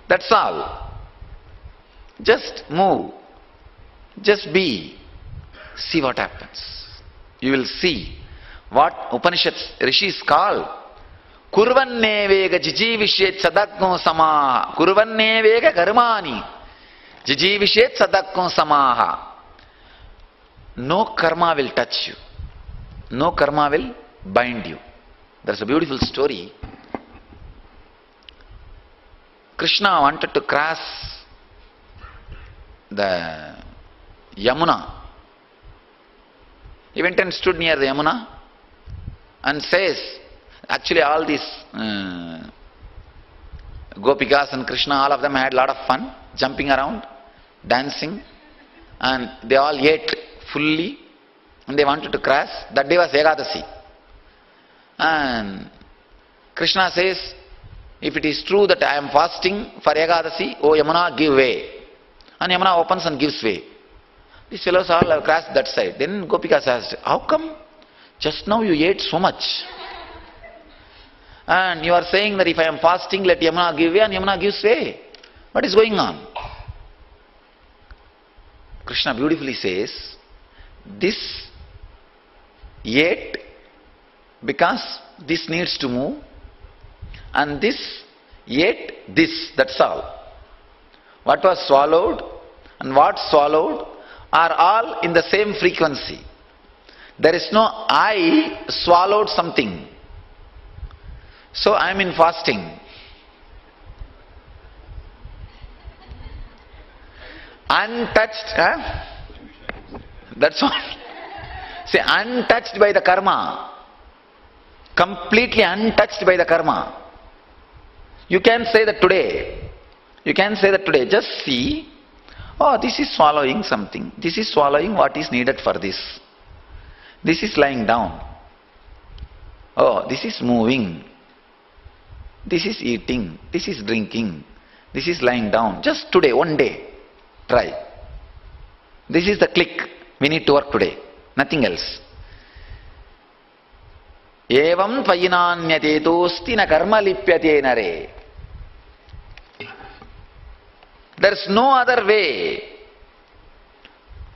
That's all. Just move. Just be. See what happens. You will see what Upanishads Rishis call Kurvannevega jijivishet sadakno samaha. Kurvannevega karmani jijivishet sadakno samaha. No karma will touch you. No karma will bind you. There's a beautiful story. Krishna wanted to cross the Yamuna. He went and stood near the Yamuna and says, actually all these Gopikas and Krishna, all of them had a lot of fun, jumping around, dancing, and they all ate fully, and they wanted to cross. That day was Ekadasi. And Krishna says, if it is true that I am fasting for Ekadasi, oh Yamuna, give way. And Yamuna opens and gives way. These fellows all have crossed that side. Then Gopikas asked, how come just now you ate so much? And you are saying that if I am fasting, let Yamuna give way, and Yamuna gives way. What is going on? Krishna beautifully says, this ate because this needs to move, and this ate this, that's all. What was swallowed and what swallowed are all in the same frequency. There is no I swallowed something. So I am in fasting. Untouched, that's all. Say, untouched by the karma. Completely untouched by the karma. You can say that today. You can say that today. Just see, oh, this is swallowing something. This is swallowing what is needed for this. This is lying down. Oh, this is moving. This is eating. This is drinking. This is lying down. Just today, one day, try. This is the click. We need to work today. Nothing else. Evam tvayinanyatetosti na karma lipyate nare. There is no other way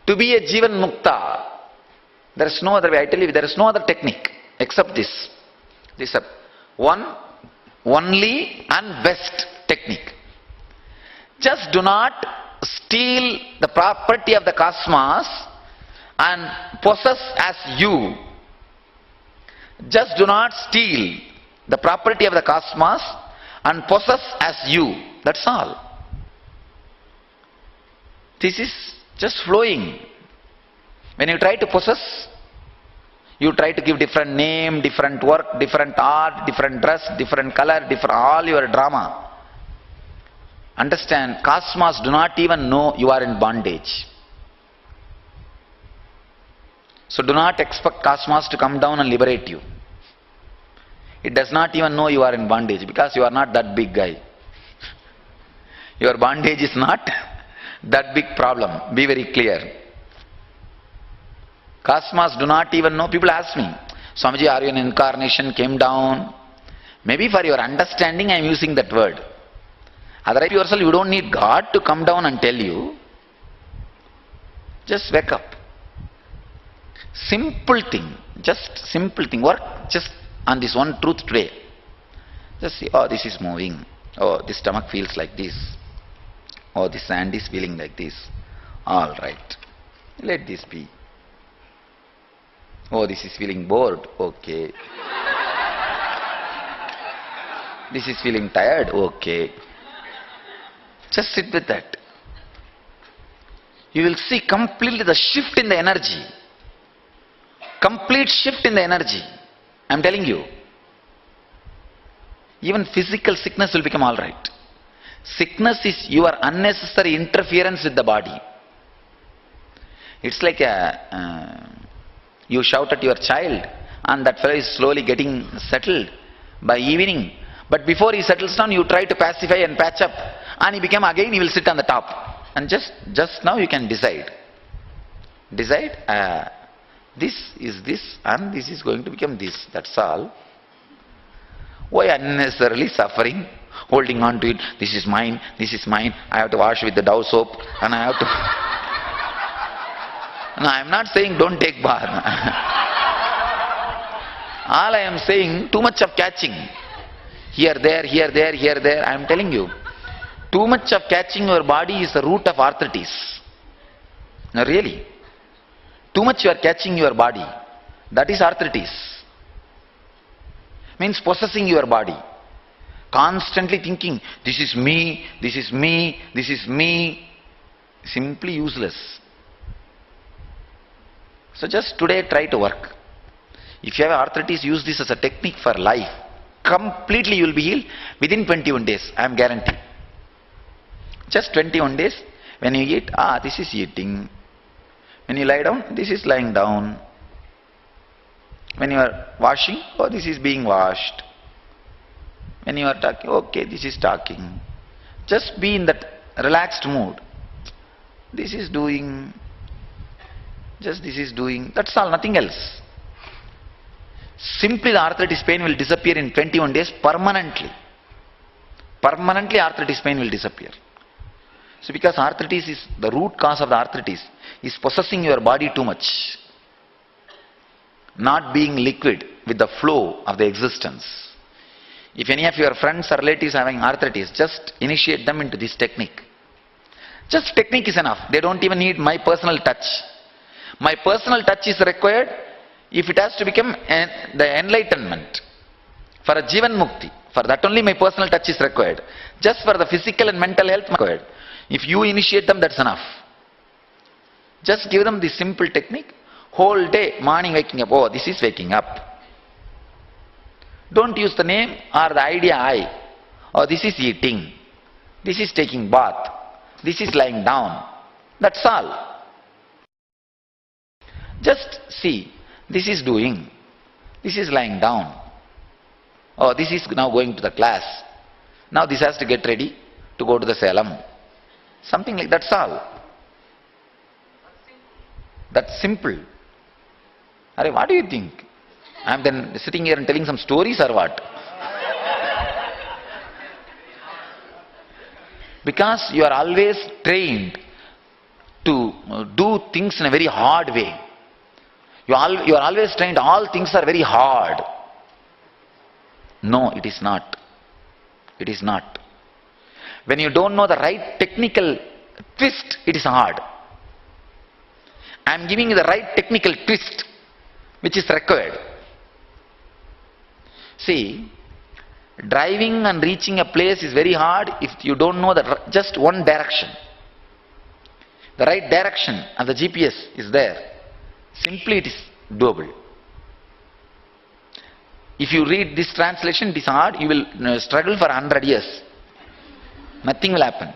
to be a Jivan Mukta. There is no other way. I tell you, there is no other technique except this. This is one, only and best technique. Just do not steal the property of the cosmos and possess as you. Just do not steal the property of the cosmos and possess as you. That's all. This is just flowing. When you try to possess, you try to give different name, different work, different art, different dress, different color, different all your drama. Understand, cosmos do not even know you are in bondage. So do not expect cosmos to come down and liberate you. It does not even know you are in bondage because you are not that big guy. Your bondage is not that big problem. Be very clear. Cosmos do not even know. People ask me, Swamiji, are you an incarnation, came down? Maybe for your understanding I am using that word. Otherwise yourself, you don't need God to come down and tell you. Just wake up. Simple thing. Just simple thing. Work just on this one truth today. Just see, oh, this is moving. Oh, this stomach feels like this. Oh, this hand is feeling like this. All right. Let this be. Oh, this is feeling bored. Okay. This is feeling tired. Okay. Just sit with that. You will see completely the shift in the energy. Complete shift in the energy. I am telling you. Even physical sickness will become alright. Sickness is your unnecessary interference with the body. It's like you shout at your child and that fellow is slowly getting settled by evening. But before he settles down, you try to pacify and patch up. And he become again, he will sit on the top. And just now you can decide. Decide, this is this and this is going to become this. That's all. Why unnecessarily suffering? Holding on to it. This is mine, this is mine. I have to wash with the Dove soap and I have to... No, I am not saying don't take bath. All I am saying, too much of catching. Here, there, here, there, here, there. I am telling you, too much of catching your body is the root of arthritis. No, really. Too much you are catching your body. That is arthritis. Means possessing your body. Constantly thinking, this is me, this is me, this is me. Simply useless. So just today try to work. If you have arthritis, use this as a technique for life. Completely you will be healed within 21 days. I am guaranteed. Just 21 days. When you eat, this is eating. When you lie down, this is lying down. When you are washing, this is being washed. When you are talking, okay, this is talking. Just be in that relaxed mood. This is doing. Just this is doing. That's all, nothing else. Simply the arthritis pain will disappear in 21 days permanently. Permanently arthritis pain will disappear. So because arthritis is, the root cause of the arthritis is possessing your body too much. Not being liquid with the flow of the existence. If any of your friends or relatives having arthritis, just initiate them into this technique. Just technique is enough. They don't even need my personal touch. My personal touch is required if it has to become the enlightenment. For a Jivan Mukti, for that only my personal touch is required. Just for the physical and mental health required. If you initiate them, that's enough. Just give them this simple technique. Whole day, morning waking up, this is waking up. Don't use the name or the idea I. This is eating. This is taking bath. This is lying down. That's all. Just see, this is doing, this is lying down. This is now going to the class. Now this has to get ready to go to the Salem. Something like that's all. That's simple. What do you think? I am then sitting here and telling some stories or what? Because you are always trained to do things in a very hard way. You are always trained, all things are very hard. No, it is not. It is not. When you don't know the right technical twist, it is hard. I am giving you the right technical twist, which is required. See, driving and reaching a place is very hard if you don't know just one direction. The right direction and the GPS is there. Simply it is doable. If you read this translation, it is hard, you will struggle for 100 years. Nothing will happen.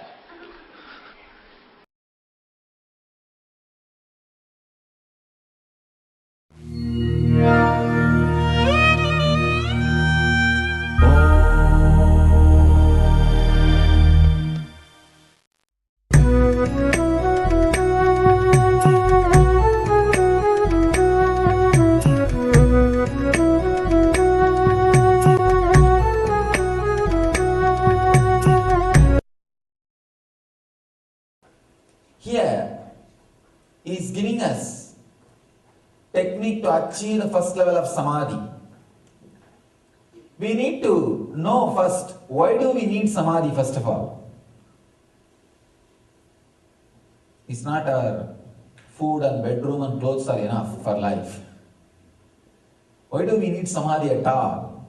teaching us technique to achieve the first level of samadhi. We need to know first, why do we need samadhi first of all? It's not our food and bedroom and clothes are enough for life. Why do we need samadhi at all?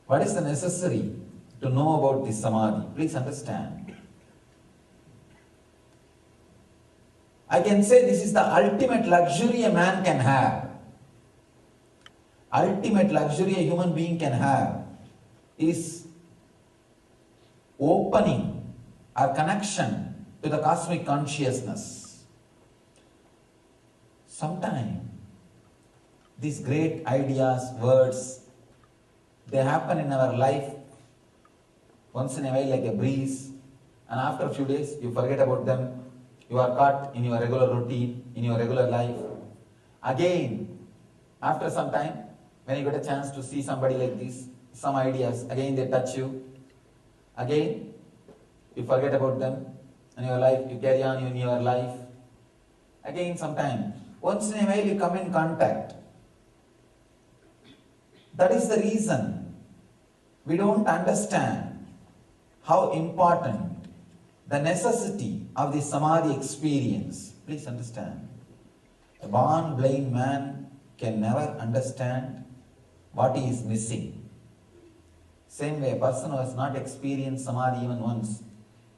What is the necessary to know about this samadhi? Please understand. I can say this is the ultimate luxury a man can have. Ultimate luxury a human being can have is opening our connection to the cosmic consciousness. Sometimes these great ideas, words, they happen in our life once in a while like a breeze, and after a few days you forget about them. You are caught in your regular routine, in your regular life. Again, after some time, when you get a chance to see somebody like this, some ideas, again they touch you. Again, you forget about them in your life, you carry on in your life. Again, sometime, once in a while you come in contact. That is the reason we don't understand how important the necessity of the samadhi experience. Please understand. A born blind man can never understand what he is missing. Same way, a person who has not experienced samadhi even once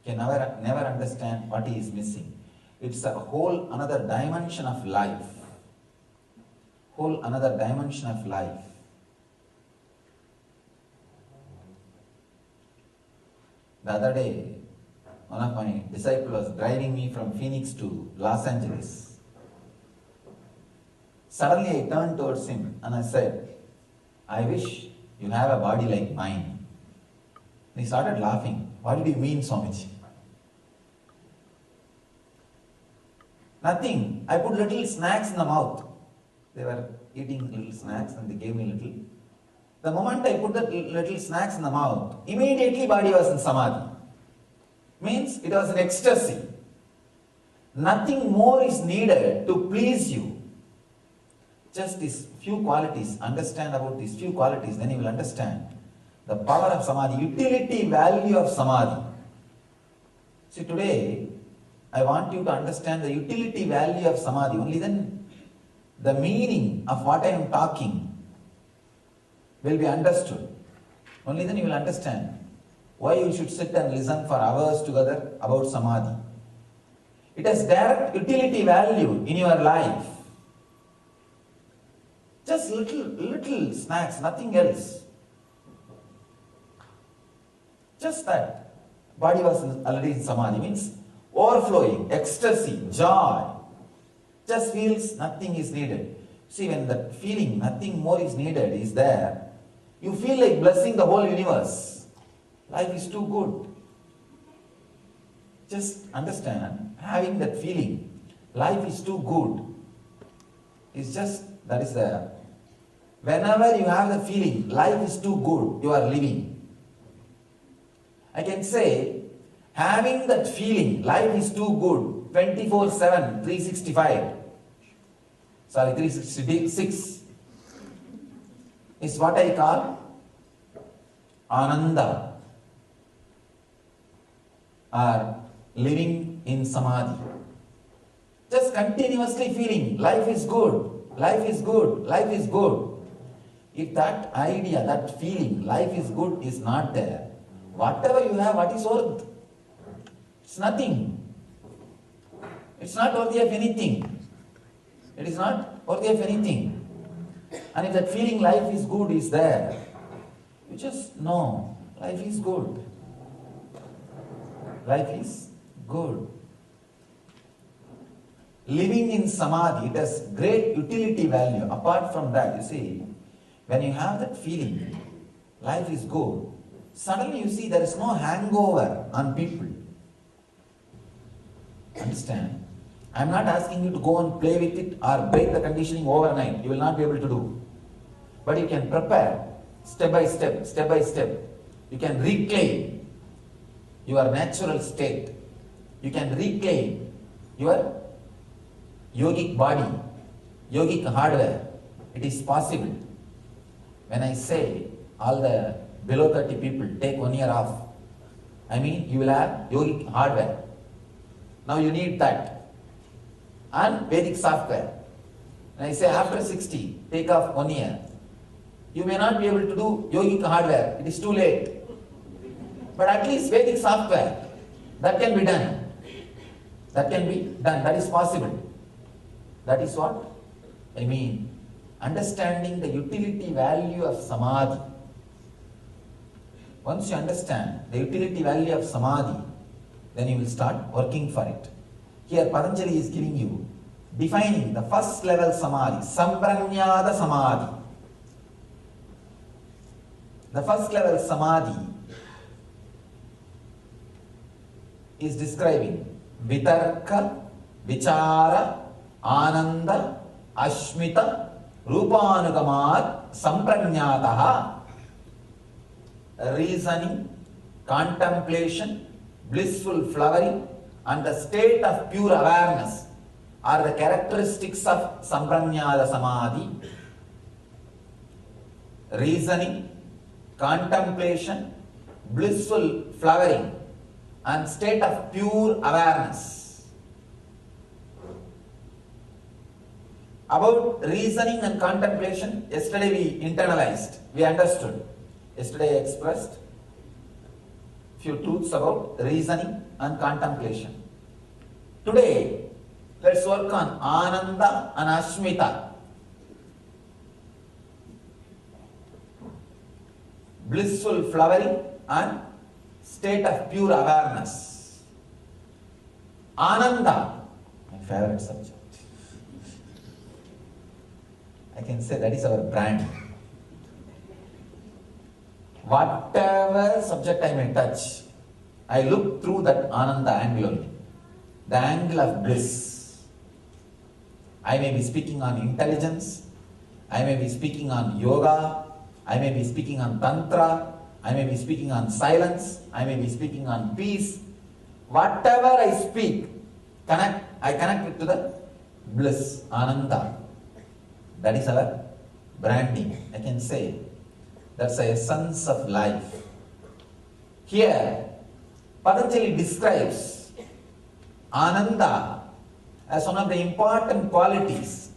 can never understand what he is missing. It's a whole another dimension of life. Whole another dimension of life. The other day, one of my disciples was driving me from Phoenix to Los Angeles. Suddenly I turned towards him and I said, I wish you have a body like mine. And he started laughing. What did you mean, Swamiji? Nothing. I put little snacks in the mouth. They were eating little snacks and they gave me little. The moment I put the little snacks in the mouth, immediately body was in samadhi. Means it was an ecstasy. Nothing more is needed to please you. Just these few qualities. Understand about these few qualities, then you will understand the power of samadhi, utility value of samadhi. See, today I want you to understand the utility value of samadhi. Only then the meaning of what I am talking will be understood. Only then you will understand why you should sit and listen for hours together about samadhi. It has direct utility value in your life. Just little snacks, nothing else. Just that. Body was already in samadhi, means overflowing, ecstasy, joy. Just feels nothing is needed. See, when that feeling nothing more is needed is there, you feel like blessing the whole universe. Life is too good. Just understand, having that feeling, life is too good. It's just, that is there. Whenever you have the feeling, life is too good, you are living. I can say, having that feeling, life is too good, 24/7, 365. Sorry, 366 is what I call Ananda, or living in samadhi. Just continuously feeling life is good, life is good, life is good. If that idea, that feeling, life is good is not there, whatever you have, what is worth? It's nothing. It's not worthy of anything. It is not worthy of anything. And if that feeling life is good is there, you just know life is good. Life is good. Living in samadhi, it has great utility value. Apart from that, you see, when you have that feeling, life is good, suddenly you see there is no hangover on people. Understand? I am not asking you to go and play with it or break the conditioning overnight. You will not be able to do. But you can prepare step by step, step by step. You can reclaim your natural state. You can reclaim your yogic body, yogic hardware. It is possible. When I say all the below 30 people take 1 year off, I mean you will have yogic hardware. Now you need that. And Vedic software. When I say after 60, take off 1 year, you may not be able to do yogic hardware. It is too late. But at least Vedic software, that can be done. That can be done. That is possible. That is what I mean. Understanding the utility value of samadhi. Once you understand the utility value of samadhi, then you will start working for it. Here Patanjali is giving you, defining the first level samadhi, sampranyada samadhi. The first level samadhi is describing vitarka, vichara, ananda, ashmita, rupanugamat, sampranyataha. Reasoning, contemplation, blissful flowering, and the state of pure awareness are the characteristics of sampranyada samadhi. Reasoning, contemplation, blissful flowering, and state of pure awareness. About reasoning and contemplation, yesterday we internalized, we understood. Yesterday I expressed few truths about reasoning and contemplation. Today, let's work on Ananda and Ashmita. Blissful flowering and state of pure awareness. Ananda, my favorite subject. I can say that is our brand. Whatever subject I may touch, I look through that Ananda angle only. The angle of bliss. I may be speaking on intelligence, I may be speaking on yoga, I may be speaking on tantra, I may be speaking on silence, I may be speaking on peace. Whatever I speak, I connect it to the bliss, Ananda. That is our branding. I can say that's the essence of life. Here, Patanjali describes Ananda as one of the important qualities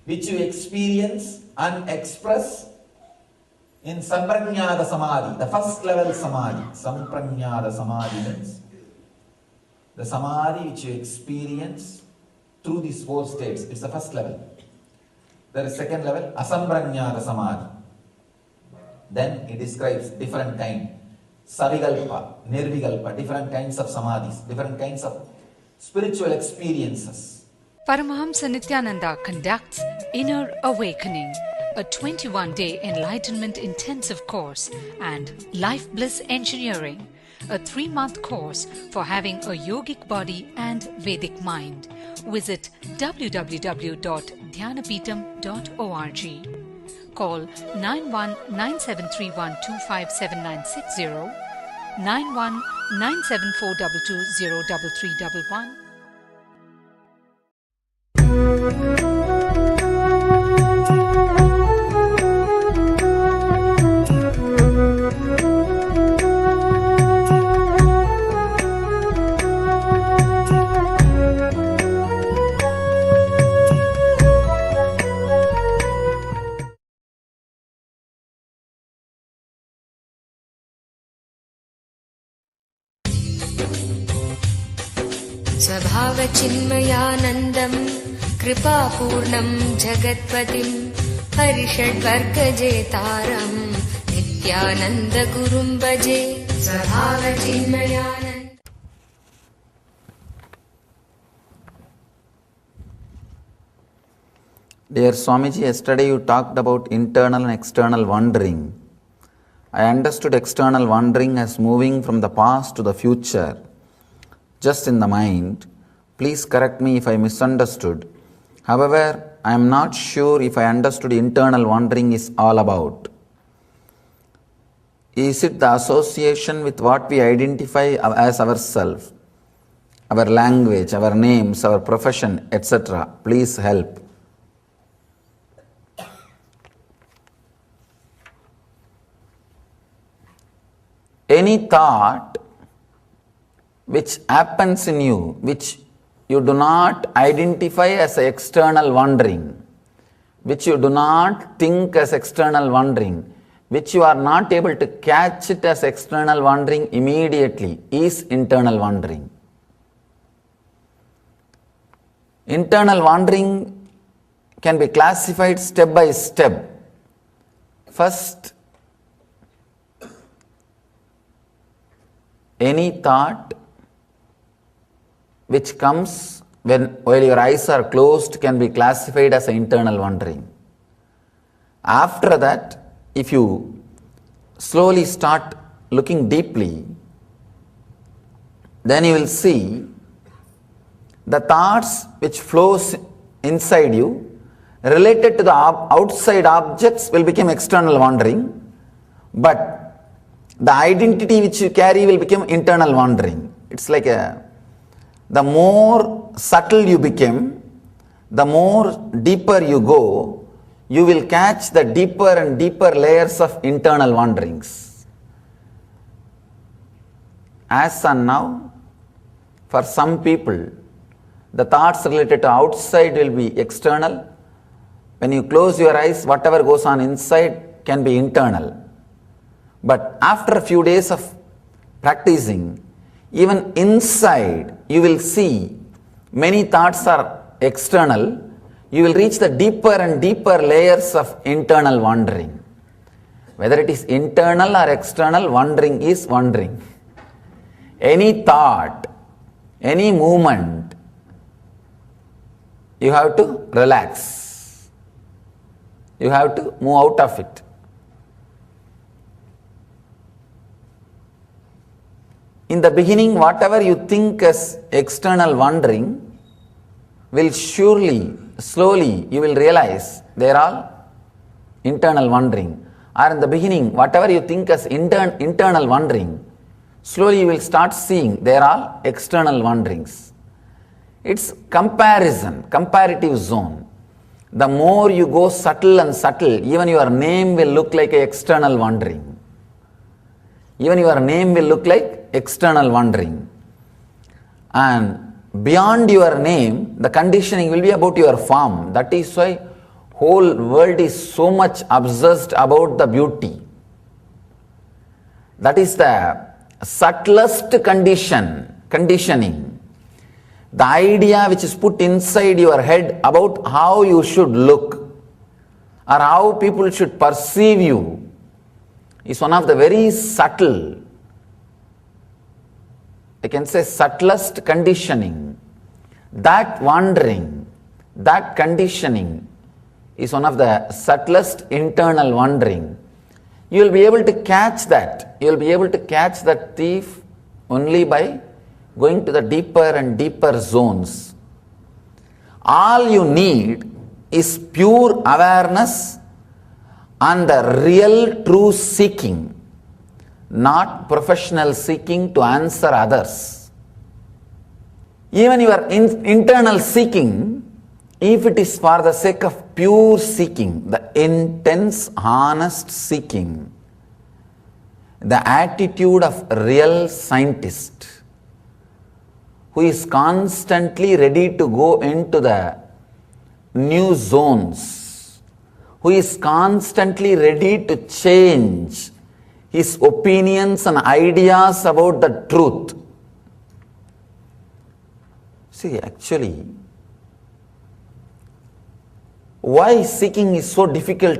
which you experience and express in Sampranyada Samadhi, the first level Samadhi. Sampranyada Samadhi means the Samadhi which you experience through these four states. It's the first level. There is second level, Asampranyada Samadhi. Then it describes different kind, Savigalpa, Nirvigalpa, different kinds of Samadhis, different kinds of spiritual experiences. Paramahamsa Nithyananda conducts Inner Awakening, a 21-day enlightenment intensive course, and Life Bliss Engineering, a 3-month course for having a yogic body and Vedic mind. Visit www.dhyanapeetham.org. Call 919731257960, 919742203311. स्वभावचिन्मयानन्दं कृपापूर्णं जगत्पतिं हरिषड्वर्गजेतारं नित्यानन्दगुरुं भजे. स्वभावचिन्मयानन्द. Dear Swamiji, yesterday you talked about internal and external wandering. I understood external wandering as moving from the past to the future, just in the mind. Please correct me if I misunderstood. However, I am not sure if I understood internal wandering is all about. Is it the association with what we identify as ourself? our language, our names, our profession, etc. Please help. Any thought which happens in you, which you do not identify as external wandering, which you do not think as external wandering, which you are not able to catch it as external wandering immediately, is internal wandering. Internal wandering can be classified step by step. First, any thought which comes while your eyes are closed can be classified as internal wandering. After that, if you slowly start looking deeply, then you will see the thoughts which flows inside you related to the outside objects will become external wandering, but the identity which you carry will become internal wandering. It's like the more subtle you become, the more deeper you go, you will catch the deeper and deeper layers of internal wanderings. As and now, for some people, the thoughts related to outside will be external. When you close your eyes, whatever goes on inside can be internal. But after a few days of practicing, even inside you will see many thoughts are external. You will reach the deeper and deeper layers of internal wandering. Whether it is internal or external, wandering is wandering. Any thought, any movement, you have to relax. You have to move out of it. In the beginning, whatever you think as external wandering will surely, slowly, you will realize they are all internal wandering. Or in the beginning, whatever you think as internal wandering, slowly you will start seeing they are all external wanderings. It's comparison, comparative zone. The more you go subtle and subtle, even your name will look like an external wandering. Even your name will look like external wandering. And beyond your name, the conditioning will be about your form. That is why whole world is so much obsessed about the beauty. That is the subtlest conditioning. The idea which is put inside your head about how you should look or how people should perceive you is one of the very subtle, I can say subtlest conditioning. That wandering, that conditioning is one of the subtlest internal wandering. You will be able to catch that. You will be able to catch that thief only by going to the deeper and deeper zones. All you need is pure awareness and the real true seeking, not professional seeking to answer others. Even your internal seeking, if it is for the sake of pure seeking, the intense, honest seeking, the attitude of a real scientist who is constantly ready to go into the new zones, who is constantly ready to change his opinions and ideas about the truth. See, actually, why seeking is so difficult,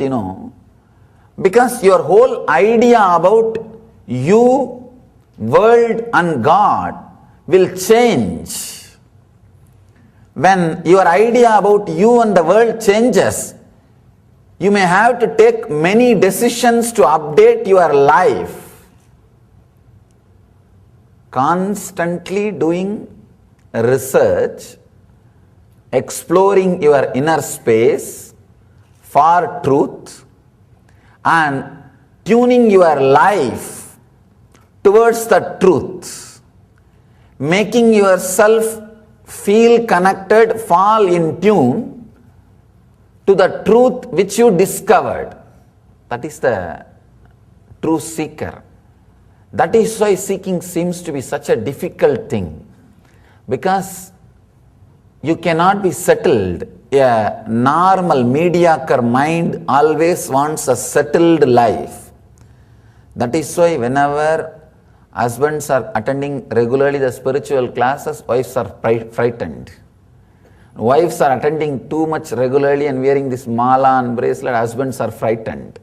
because your whole idea about you, world and God will change. When your idea about you and the world changes, you may have to take many decisions to update your life. Constantly doing research, exploring your inner space for truth and tuning your life towards the truth making yourself feel connected, fall in tune to the truth which you discovered. That is the true seeker. That is why seeking seems to be such a difficult thing, because you cannot be settled. A normal, mediocre mind always wants a settled life. That is why whenever husbands are attending regularly the spiritual classes, wives are frightened. Wives are attending too much regularly and wearing this mala and bracelet, husbands are frightened.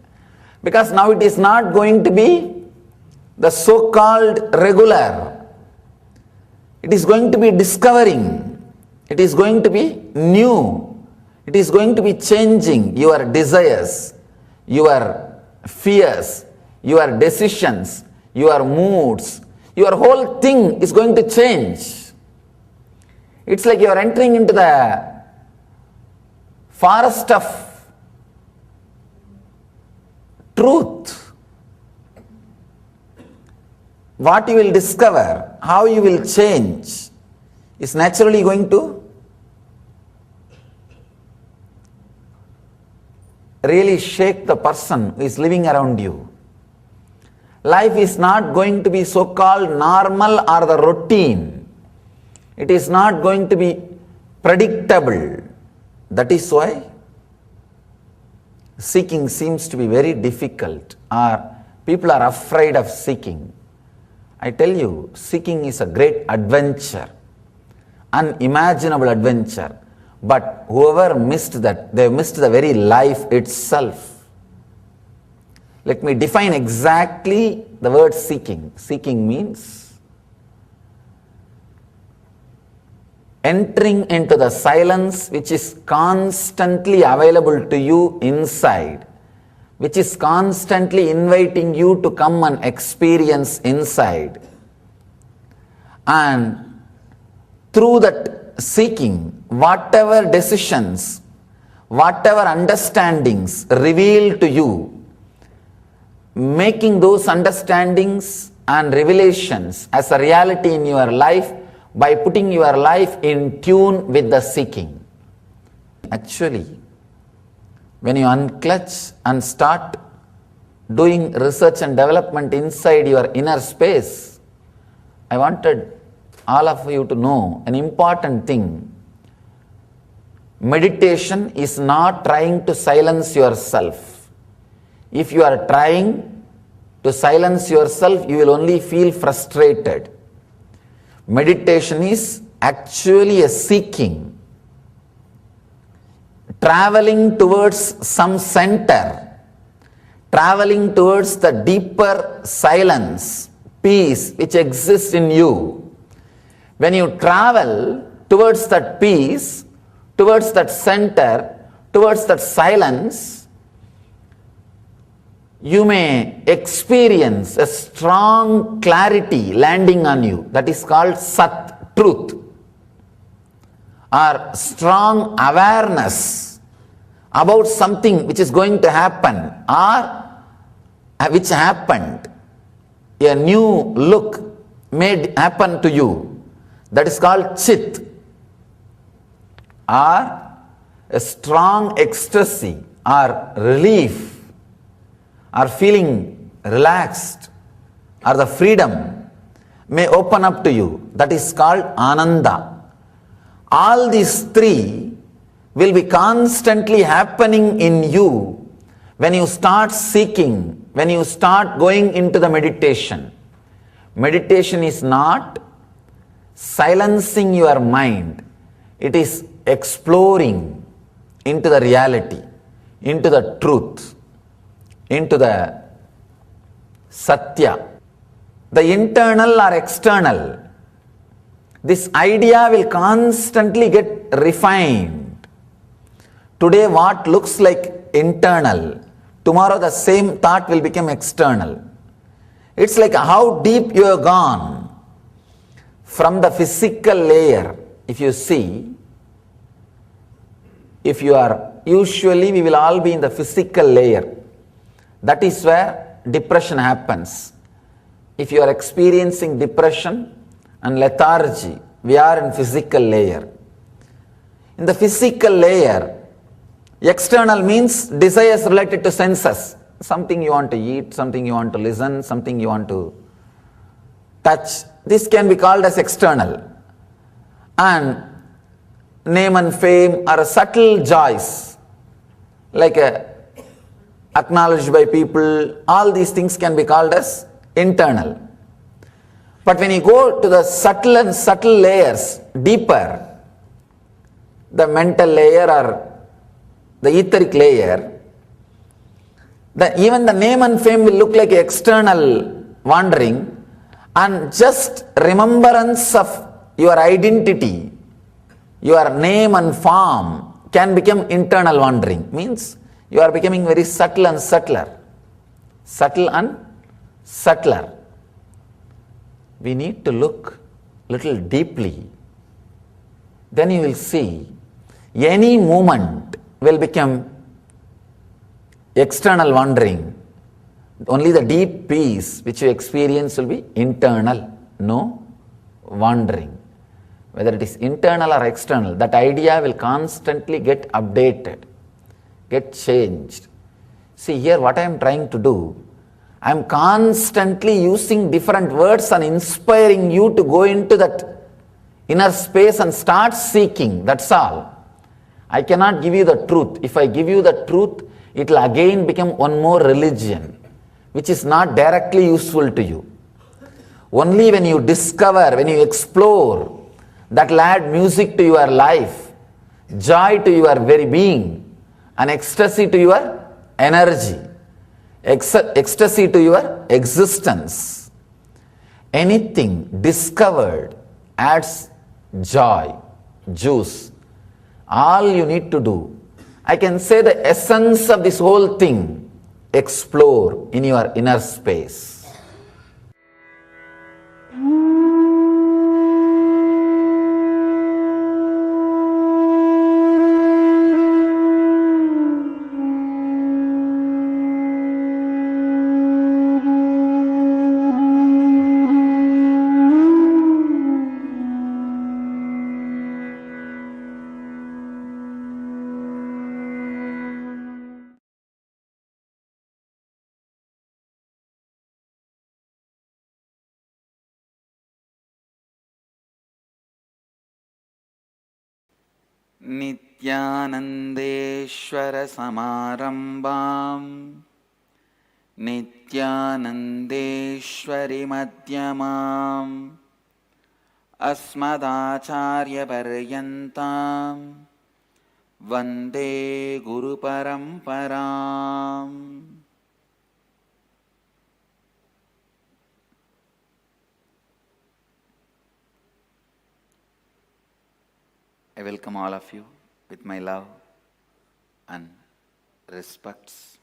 Because now it is not going to be the so-called regular. It is going to be discovering. It is going to be new. It is going to be changing your desires, your fears, your decisions, your moods. Your whole thing is going to change. It's like you are entering into the forest of truth. What you will discover, how you will change, is naturally going to really shake the person who is living around you. Life is not going to be so-called normal or the routine. It is not going to be predictable. That is why seeking seems to be very difficult, or people are afraid of seeking. I tell you, seeking is a great adventure, unimaginable adventure. But whoever missed that, they missed the very life itself. Let me define exactly the word seeking. Seeking means entering into the silence which is constantly available to you inside, which is constantly inviting you to come and experience inside. And through that seeking, whatever decisions, whatever understandings reveal to you, making those understandings and revelations as a reality in your life by putting your life in tune with the seeking. Actually, when you unclutch and start doing research and development inside your inner space, I wanted all of you to know an important thing. Meditation is not trying to silence yourself. If you are trying to silence yourself, you will only feel frustrated. Meditation is actually a seeking, traveling towards some center, traveling towards the deeper silence, peace which exists in you. When you travel towards that peace, towards that center, towards that silence, you may experience a strong clarity landing on you. That is called Sat, truth, or strong awareness about something which is going to happen or which happened. A new look made happen to you. That is called Chit, or a strong ecstasy or relief, or feeling relaxed, or the freedom may open up to you. That is called Ananda. All these three will be constantly happening in you when you start seeking, when you start going into the meditation. Meditation is not silencing your mind. It is exploring into the reality, into the truth, into the Satya. The internal or external, this idea will constantly get refined. Today what looks like internal, tomorrow the same thought will become external. It's like how deep you have gone from the physical layer. If you see, if you are, usually we will all be in the physical layer. That is where depression happens. If you are experiencing depression and lethargy. We are in physical layer. In the physical layer, external means desires related to senses. Something you want to eat, something you want to listen, something you want to touch. This can be called as external. And name and fame are subtle joys, like acknowledged by people. All these things can be called as internal. But when you go to the subtle and subtle layers, deeper, the mental layer or the etheric layer, even the name and fame will look like external wandering, and just remembrance of your identity, your name and form can become internal wandering. Means you are becoming very subtle and subtler. Subtle and subtler. We need to look little deeply. Then you will see any movement will become external wandering. Only the deep peace which you experience will be internal, no wandering. Whether it is internal or external, that idea will constantly get updated, get changed. See here what I am trying to do. I am constantly using different words and inspiring you to go into that inner space and start seeking. That's all. I cannot give you the truth. If I give you the truth, it will again become one more religion, which is not directly useful to you. Only when you discover, when you explore, that will add music to your life, joy to your very being, and ecstasy to your energy, ecstasy to your existence. Anything discovered adds joy, juice. All you need to do, I can say the essence of this whole thing, explore in your inner space. Nithyanandeshwara Samarambam Nithyanandeshwari Madhyamam Asmadacharya Paryantam Vande Guru Paramparam. I welcome all of you with my love and respects.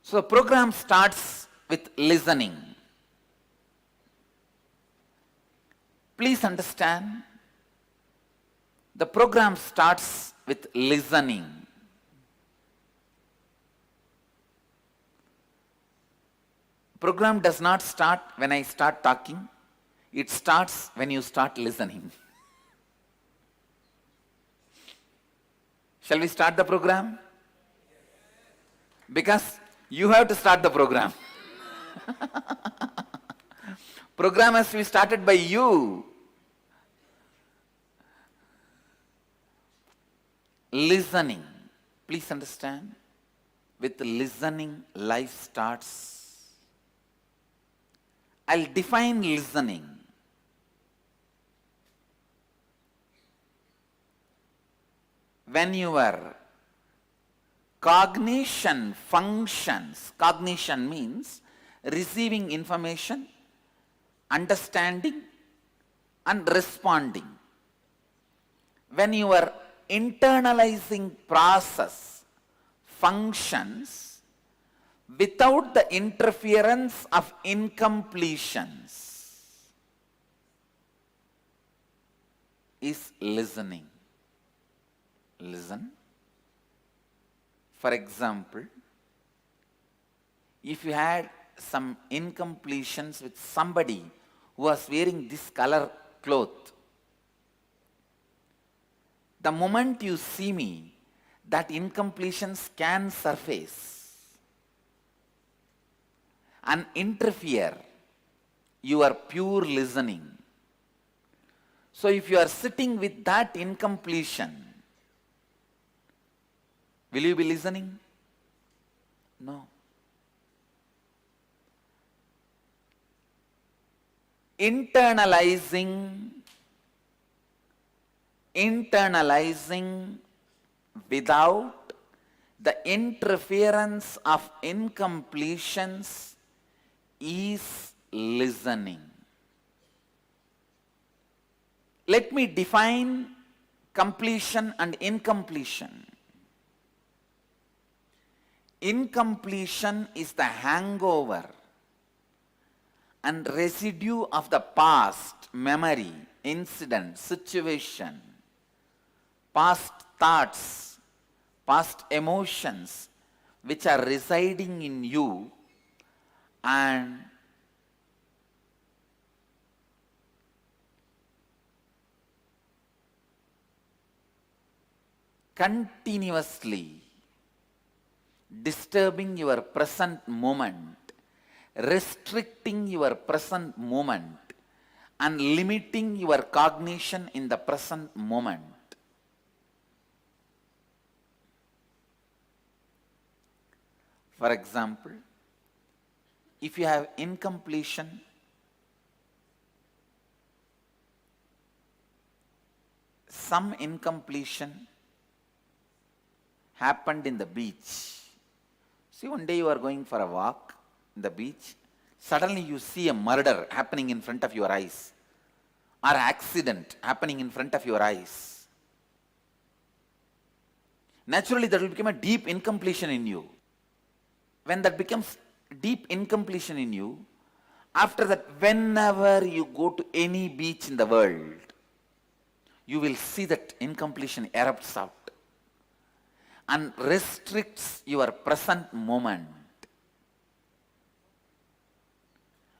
So the program starts with listening. Please understand, the program starts with listening. Program does not start when I start talking. It starts when you start listening. Shall we start the program? Because you have to start the program. Program has to be started by you. Listening. Please understand, with listening, life starts. I'll define listening. When your cognition functions, cognition means receiving information, understanding and responding. When your internalizing process functions without the interference of incompletions, is listening. Listen. For example, if you had some incompletions with somebody who was wearing this color cloth. The moment you see me, that incompletions can surface and interfere your pure listening. So if you are sitting with that incompletion, will you be listening? No. Internalizing without the interference of incompletions is listening. Let me define completion and incompletion. Incompletion is the hangover and residue of the past memory, incident, situation, past thoughts, past emotions which are residing in you and continuously disturbing your present moment, restricting your present moment, and limiting your cognition in the present moment. For example, if you have incompletion, some incompletion happened in the beach. See, one day you are going for a walk in the beach, suddenly you see a murder happening in front of your eyes, or accident happening in front of your eyes. Naturally, that will become a deep incompletion in you. When that becomes deep incompletion in you, after that, whenever you go to any beach in the world, you will see that incompletion erupts out and restricts your present moment.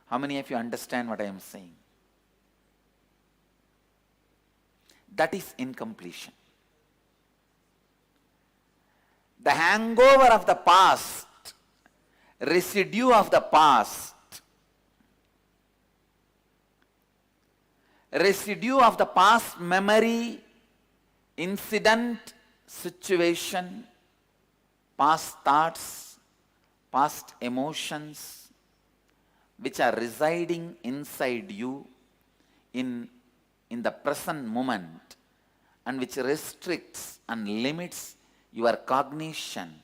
How many of you understand what I am saying? That is incompletion. The hangover of the past, residue of the past, residue of the past memory, incident, situation, past thoughts, past emotions, which are residing inside you in the present moment, and which restricts and limits your cognition,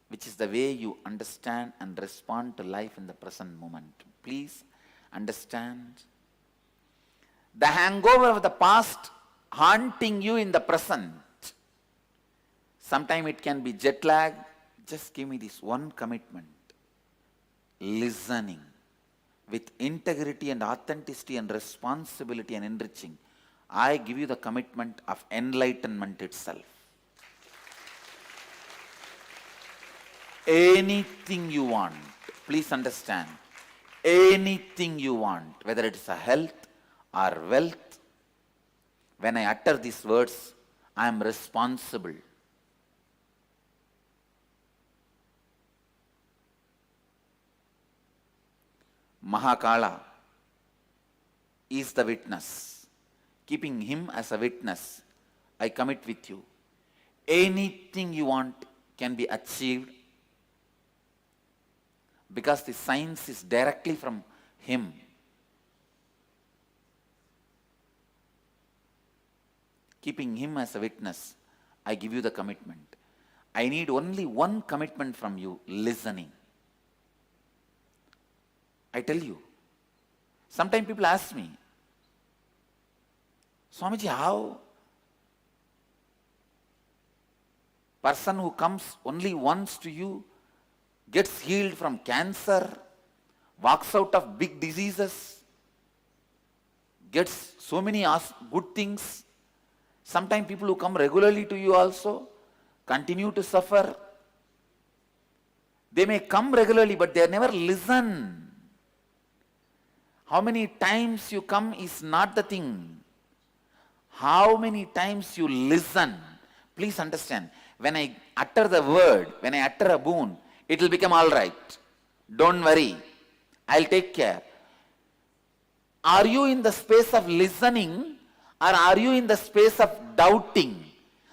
which is the way you understand and respond to life in the present moment. Please understand. The hangover of the past haunting you in the present. Sometimes it can be jet lag. Just give me this one commitment. Listening with integrity and authenticity and responsibility and enriching. I give you the commitment of enlightenment itself. Anything you want, please understand, anything you want, whether it is a health or wealth, when I utter these words, I am responsible. Mahakala is the witness. Keeping him as a witness, I commit with you. Anything you want can be achieved because the science is directly from him. Keeping him as a witness, I give you the commitment. I need only one commitment from you, listening. I tell you, sometimes people ask me, Swamiji, how? Person who comes only once to you gets healed from cancer, walks out of big diseases, gets so many good things. Sometimes people who come regularly to you also continue to suffer. They may come regularly, but they never listen. How many times you come is not the thing. How many times you listen. Please understand, when I utter the word, when I utter a boon, it will become all right. Don't worry. I'll take care. Are you in the space of listening, or are you in the space of doubting?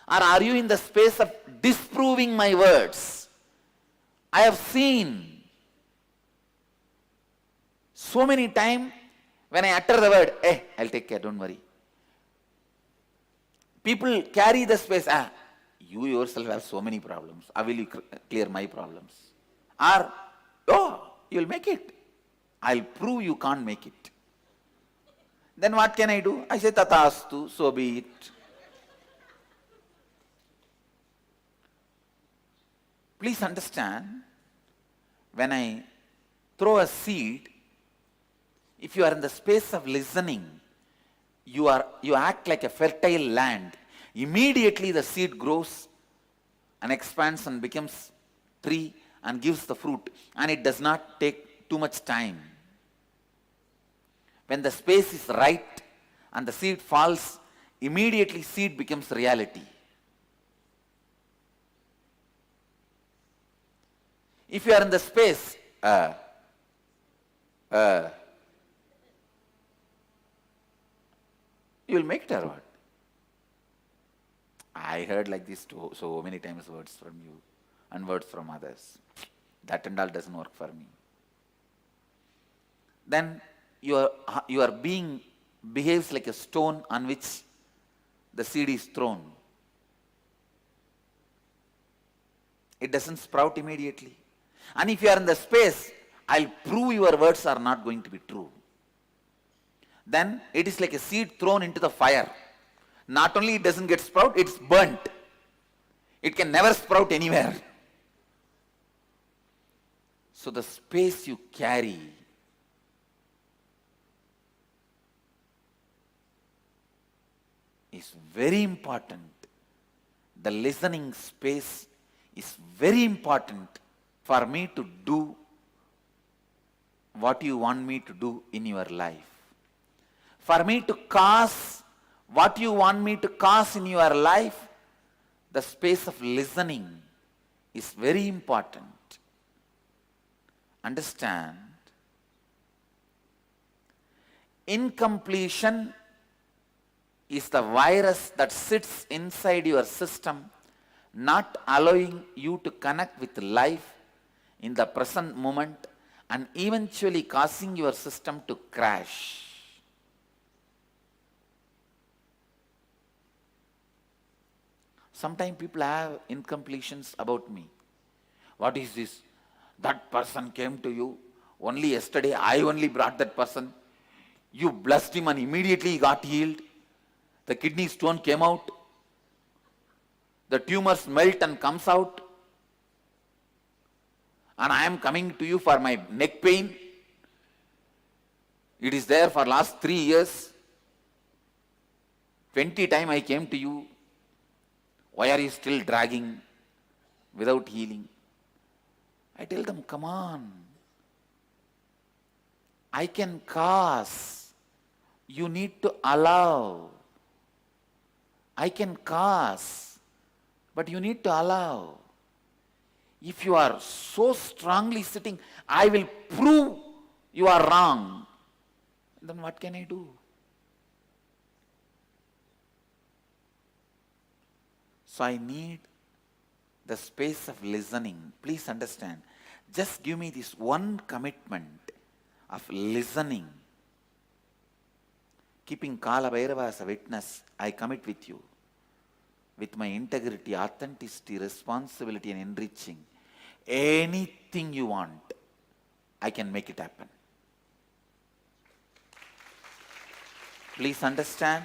Or are you in the space of disproving my words? I have seen so many times when I utter the word, I'll take care, don't worry. People carry the space, you yourself have so many problems. I will clear my problems. Or, you'll make it. I'll prove you can't make it. Then what can I do? I say, Tathastu, so be it. Please understand, when I throw a seed, if you are in the space of listening, you act like a fertile land. Immediately the seed grows and expands and becomes tree and gives the fruit, and it does not take too much time. When the space is right and the seed falls, immediately seed becomes reality. If you are in the space, you will make it or what? I heard like this so many times, words from you and words from others. That and all doesn't work for me. Then your being behaves like a stone on which the seed is thrown. It doesn't sprout immediately. And if you are in the space, I'll prove your words are not going to be true. Then it is like a seed thrown into the fire. Not only it doesn't get sprout, it's burnt. It can never sprout anywhere. So the space you carry is very important. The listening space is very important for me to do what you want me to do in your life. For me to cause what you want me to cause in your life, the space of listening is very important. Understand? Incompletion is the virus that sits inside your system, not allowing you to connect with life in the present moment and eventually causing your system to crash. Sometimes people have incompletions about me. What is this? That person came to you only yesterday. I only brought that person. You blessed him and immediately he got healed. The kidney stone came out. The tumors melt and comes out. And I am coming to you for my neck pain. It is there for last 3 years. 20 times I came to you. Why are you still dragging without healing? I tell them, come on. I can cause. You need to allow. I can cause, but you need to allow. If you are so strongly sitting, I will prove you are wrong. Then what can I do? So I need the space of listening. Please understand. Just give me this one commitment of listening. Keeping Kala Bhairava as a witness, I commit with you. With my integrity, authenticity, responsibility and enriching. Anything you want, I can make it happen. Please understand.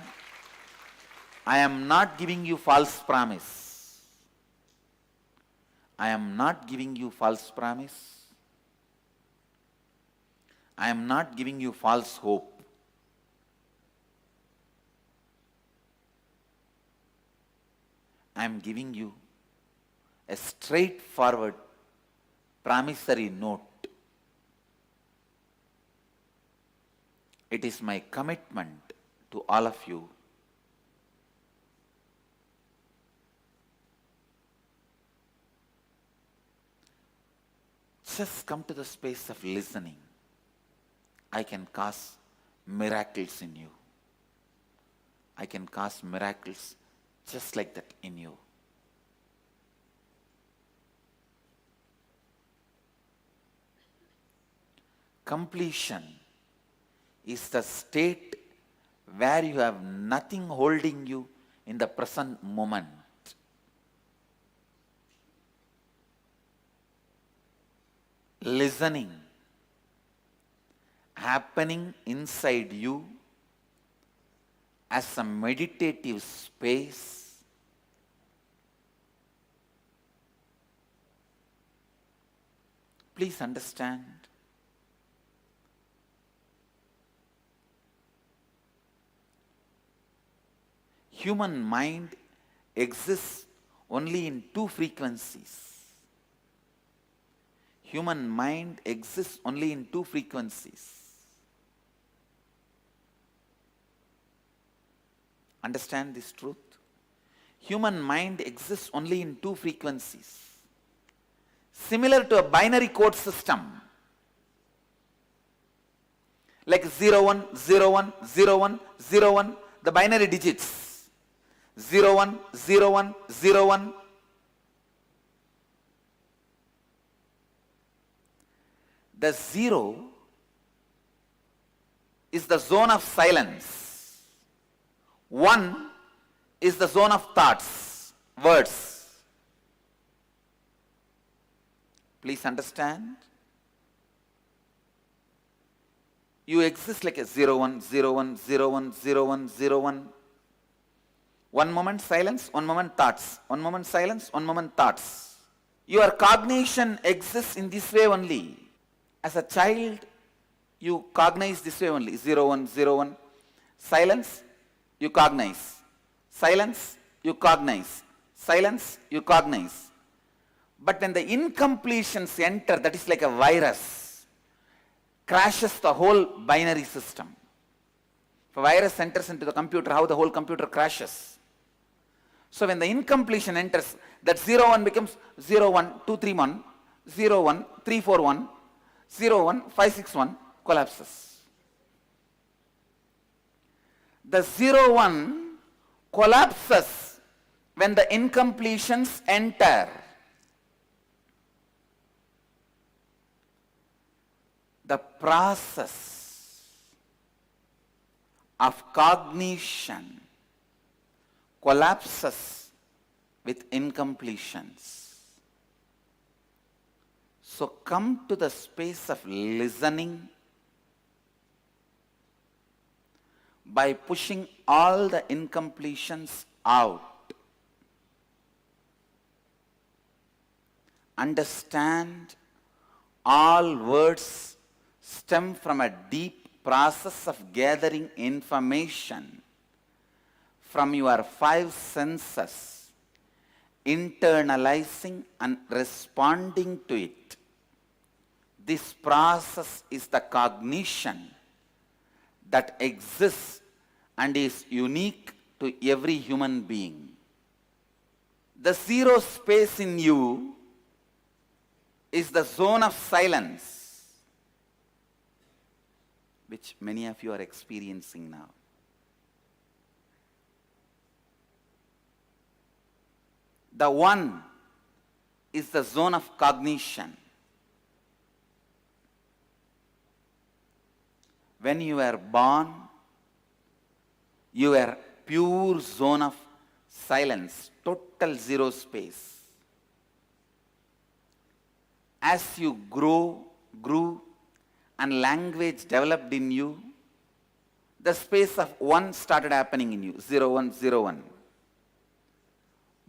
I am not giving you false promise. I am not giving you false promise. I am not giving you false hope. I am giving you a straightforward promissory note. It is my commitment to all of you just come to the space of listening. I can cause miracles in you. I can cause miracles just like that in you. Completion is the state where you have nothing holding you in the present moment. Listening happening inside you as a meditative space, please understand, human mind exists only in two frequencies. Human mind exists only in two frequencies. Understand this truth? Human mind exists only in two frequencies. Similar to a binary code system. Like 0, 1, 0, 1, 0, 1, 0, 1, the binary digits. 0, 1, 0, 1, 0, 1. The 0 is the zone of silence. 1 is the zone of thoughts, words. Please understand. You exist like a 0, 1, 0, 1, 0, 1, 0, 1, 0, 1. One moment silence, one moment thoughts. One moment silence, one moment thoughts. Your cognition exists in this way only. As a child, you cognize this way only. 0, 1, 0, 1. Silence, you cognize. Silence, you cognize. Silence, you cognize. But when the incompletions enter, that is like a virus, crashes the whole binary system. If a virus enters into the computer, how the whole computer crashes. So when the incompletion enters, that 0, 1 becomes 0, 1, 2, 3, 1, 0, 1, 3, 4, 1, 0, 1, 5, 6, 1, collapses. The 0, 1 collapses when the incompletions enter. The process of cognition collapses with incompletions. So come to the space of listening by pushing all the incompletions out. Understand all words stem from a deep process of gathering information from your 5 senses, internalizing and responding to it. This process is the cognition that exists and is unique to every human being. The 0 space in you is the zone of silence, which many of you are experiencing now. The 1 is the zone of cognition. When you were born, you were pure zone of silence, total 0 space. As you grew, and language developed in you, the space of 1 started happening in you, 0, 1, 0, 1.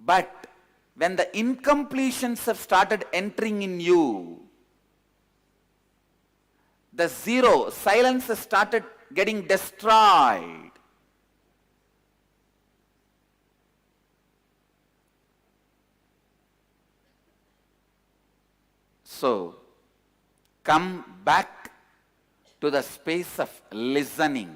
But when the incompletions have started entering in you, the 0, silence has started getting destroyed. So, come back to the space of listening.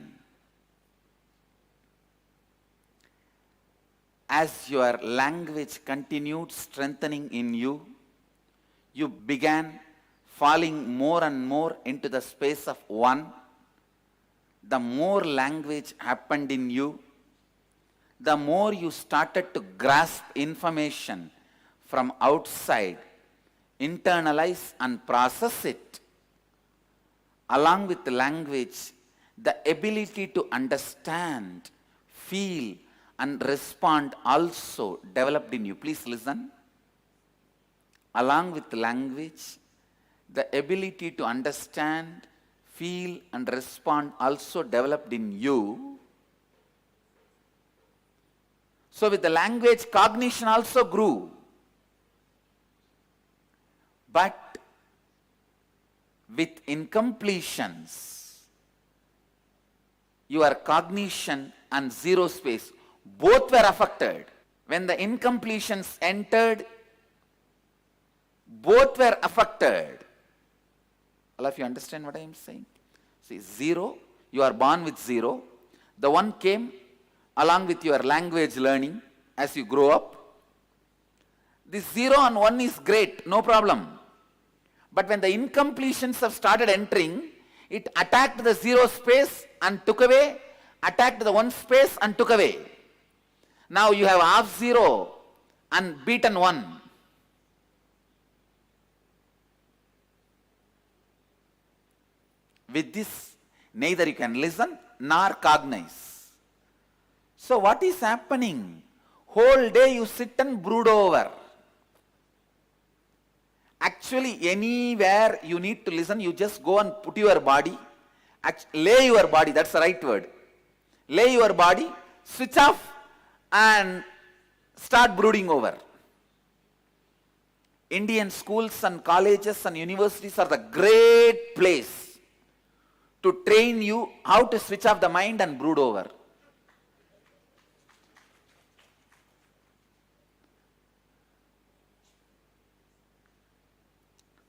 As your language continued strengthening in you, you began falling more and more into the space of one. The more language happened in you, the more you started to grasp information from outside, internalize and process it. Along with the language, the ability to understand, feel and respond also developed in you. Please listen. Along with the language, the ability to understand, feel and respond also developed in you. So with the language, cognition also grew. But with incompletions, your cognition and zero space, both were affected. When the incompletions entered, both were affected. All of you understand what I am saying? See, zero, you are born with zero. The one came along with your language learning as you grow up. This 0 and 1 is great, no problem. But when the incompletions have started entering, it attacked the 0 space and took away, attacked the 1 space and took away. Now you have half 0 and beaten 1. With this, neither you can listen nor cognize. So what is happening? Whole day you sit and brood over. Actually, anywhere you need to listen, you just go and put your body, lay your body, that's the right word. Lay your body, switch off and start brooding over. Indian schools and colleges and universities are the great place to train you how to switch off the mind and brood over.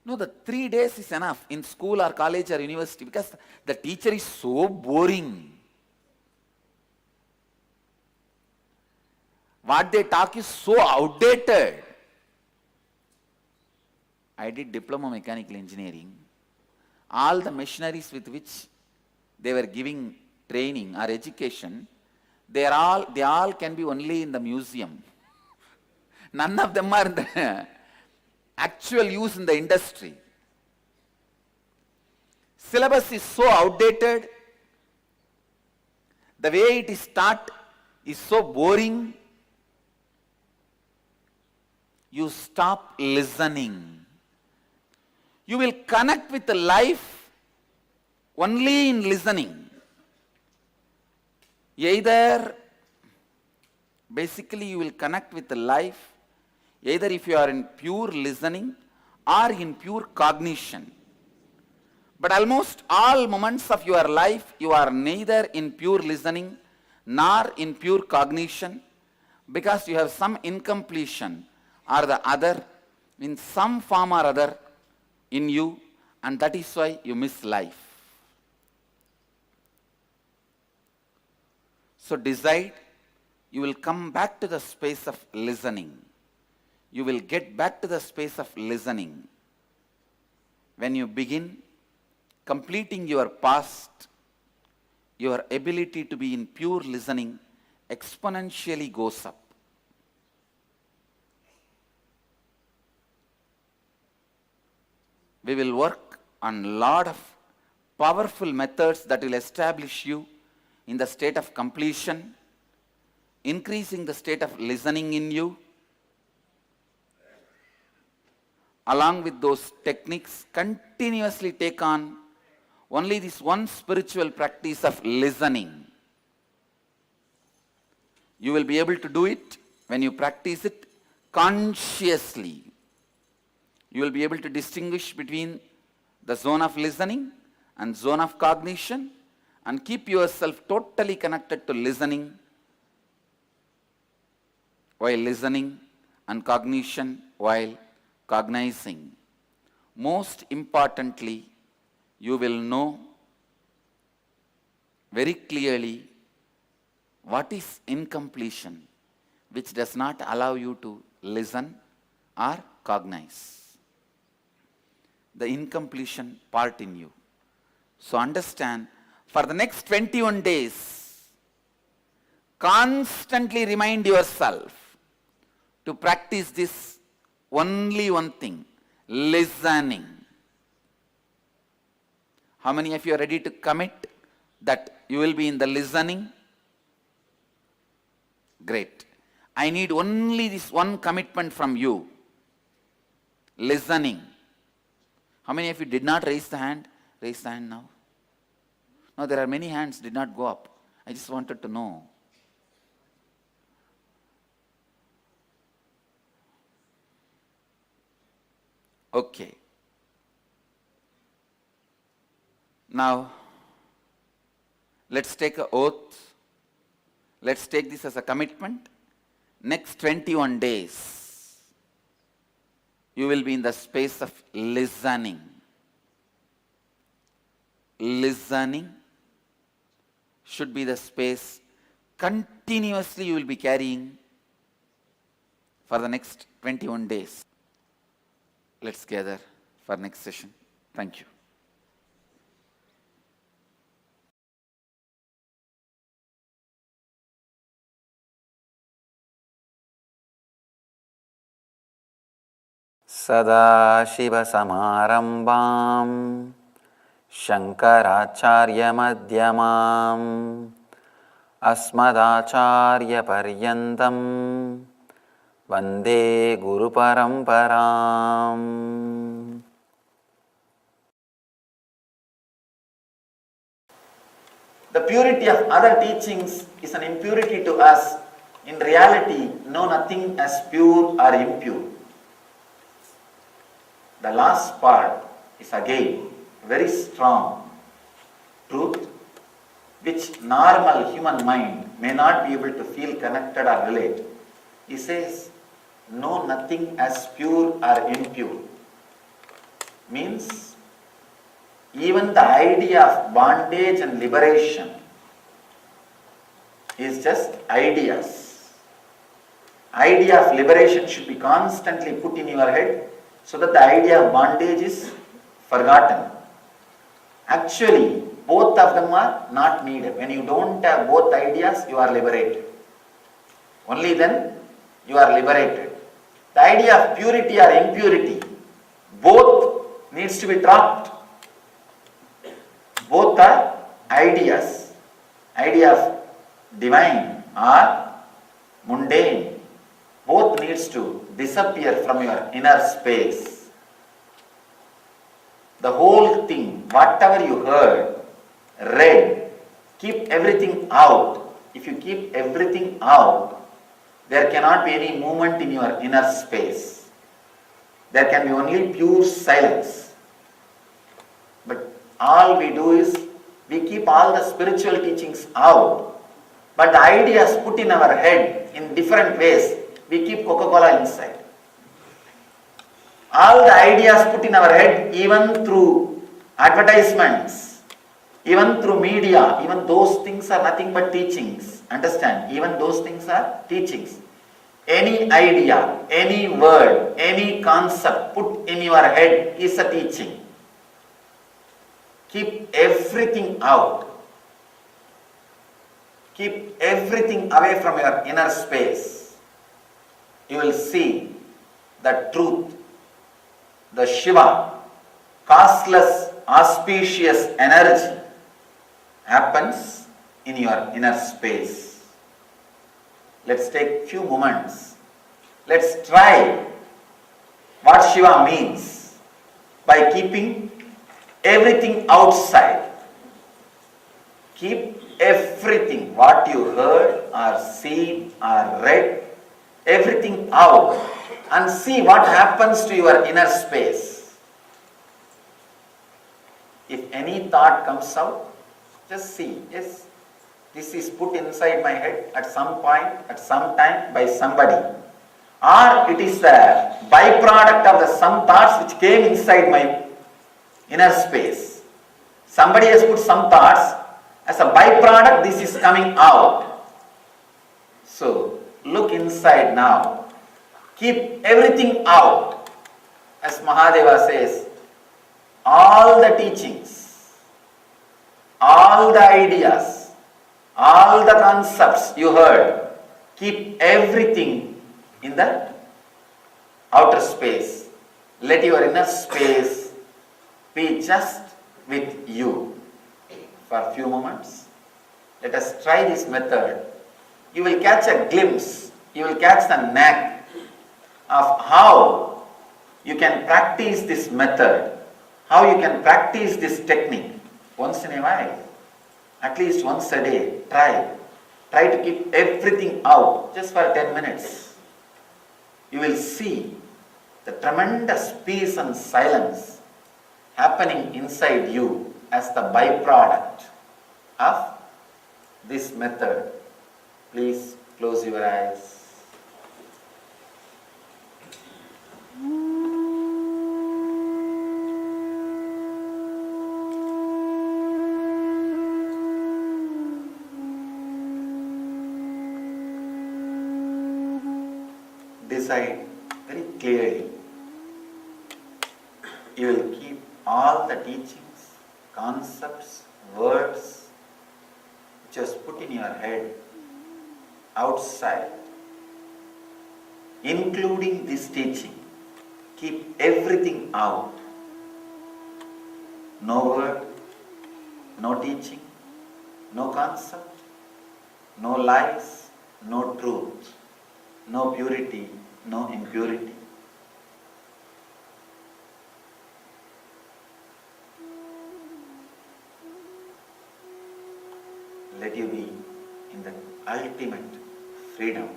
No, the 3 days is enough in school or college or university because the teacher is so boring. What they talk is so outdated. I did diploma mechanical engineering. All the machineries with which they were giving training or education, they all can be only in the museum. None of them are in the actual use in the industry. Syllabus is so outdated. The way it is taught is so boring. You stop listening. You will connect with the life only in listening. Either, basically you will connect with the life either if you are in pure listening or in pure cognition. But almost all moments of your life, you are neither in pure listening nor in pure cognition because you have some incompletion or the other in some form or other in you, and that is why you miss life. So decide, you will come back to the space of listening. You will get back to the space of listening when you begin completing your past. Your ability to be in pure listening exponentially goes up. We will work on a lot of powerful methods that will establish you in the state of completion, increasing the state of listening in you. Along with those techniques, continuously take on only this one spiritual practice of listening. You will be able to do it when you practice it consciously. You will be able to distinguish between the zone of listening and zone of cognition and keep yourself totally connected to listening while listening and cognition while cognizing. Most importantly, you will know very clearly what is incompletion, which does not allow you to listen or cognize. The incompletion part in you. So understand, for the next 21 days, constantly remind yourself to practice this only one thing, listening. How many of you are ready to commit that you will be in the listening? Great. I need only this one commitment from you. Listening. How many of you did not raise the hand? Raise the hand now. No, there are many hands did not go up. I just wanted to know. Okay. Now, let's take an oath. Let's take this as a commitment. Next 21 days, you will be in the space of listening. Listening should be the space continuously you will be carrying for the next 21 days. Let's gather for next session. Thank you. Sadashivasamarambam Shankaracharyamadhyamam Asmadacharyaparyantam Vande Guru Paramparam. The purity of other teachings is an impurity to us. In reality, know nothing as pure or impure. The last part is again very strong truth which normal human mind may not be able to feel connected or relate. He says, know nothing as pure or impure. Means, even the idea of bondage and liberation is just ideas. Idea of liberation should be constantly put in your head so that the idea of bondage is forgotten. Actually, both of them are not needed. When you don't have both ideas, you are liberated. Only then you are liberated. The idea of purity or impurity, both needs to be dropped. Both are ideas. Idea of divine or mundane. Both needs to disappear from your inner space. The whole thing, whatever you heard, read, keep everything out. If you keep everything out, there cannot be any movement in your inner space. There can be only pure silence. But all we do is, we keep all the spiritual teachings out, but the ideas put in our head in different ways, we keep Coca-Cola inside. All the ideas put in our head, even through advertisements, even through media, even those things are nothing but teachings. Understand? Even those things are teachings. Any idea, any word, any concept put in your head is a teaching. Keep everything out. Keep everything away from your inner space. You will see the truth, the Shiva, costless, auspicious energy happens in your inner space. Let's take few moments. Let's try what Shiva means by keeping everything outside. Keep everything, what you heard or seen or read, everything out and see what happens to your inner space. If any thought comes out, just see, yes, this is put inside my head at some point, at some time by somebody. or it is the byproduct of the some thoughts which came inside my inner space. Somebody has put some thoughts, as a byproduct this is coming out. So look inside now, keep everything out. As Mahadeva says, all the teachings, all the ideas, all the concepts you heard, keep everything in the outer space. Let your inner space be just with you for a few moments. Let us try this method. You will catch a glimpse, you will catch the knack of how you can practice this method, how you can practice this technique once in a while. At least once a day, try. Try to keep everything out just for 10 minutes. You will see the tremendous peace and silence happening inside you as the byproduct of this method. Please close your eyes. Decide very clearly. You will keep all the teachings, concepts, words which was put in your head outside, including this teaching. Keep everything out. No word, no teaching, no concept, no lies, no truth, no purity, no impurity. Let you be in the ultimate freedom.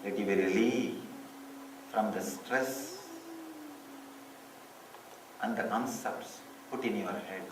Let you be relieved from the stress and the concepts put in your head.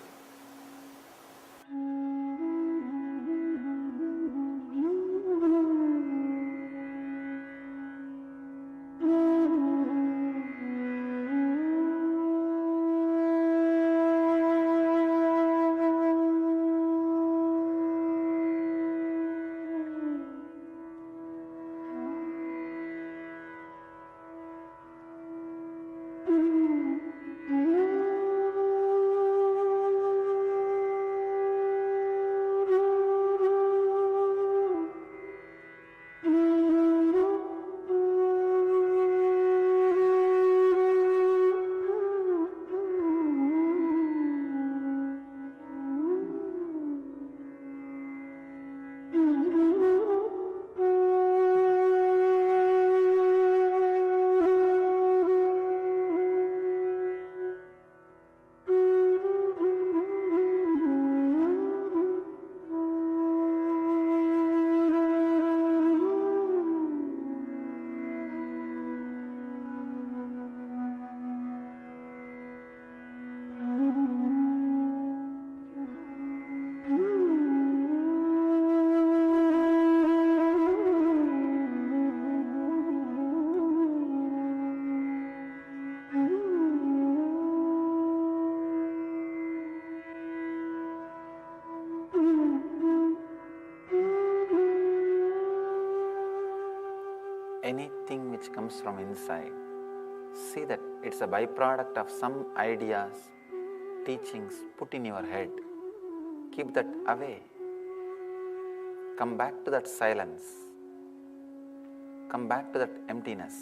Anything which comes from inside, see that it's a byproduct of some ideas, teachings put in your head. Keep that away. Come back to that silence. Come back to that emptiness.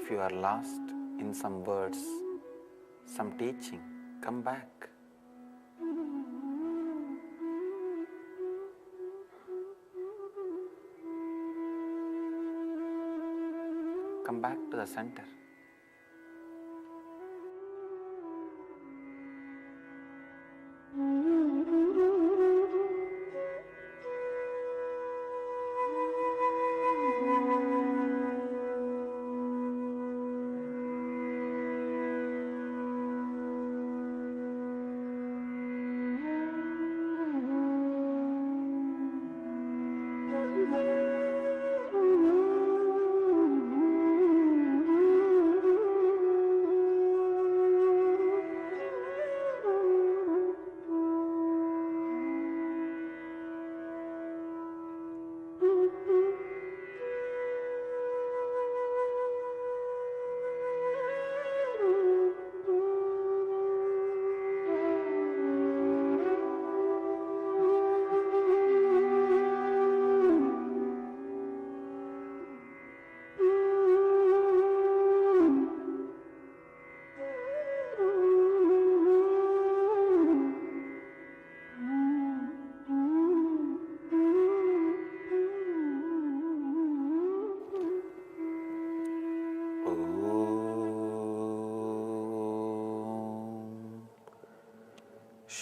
If you are lost in some words, some teaching, come back. Come back to the center.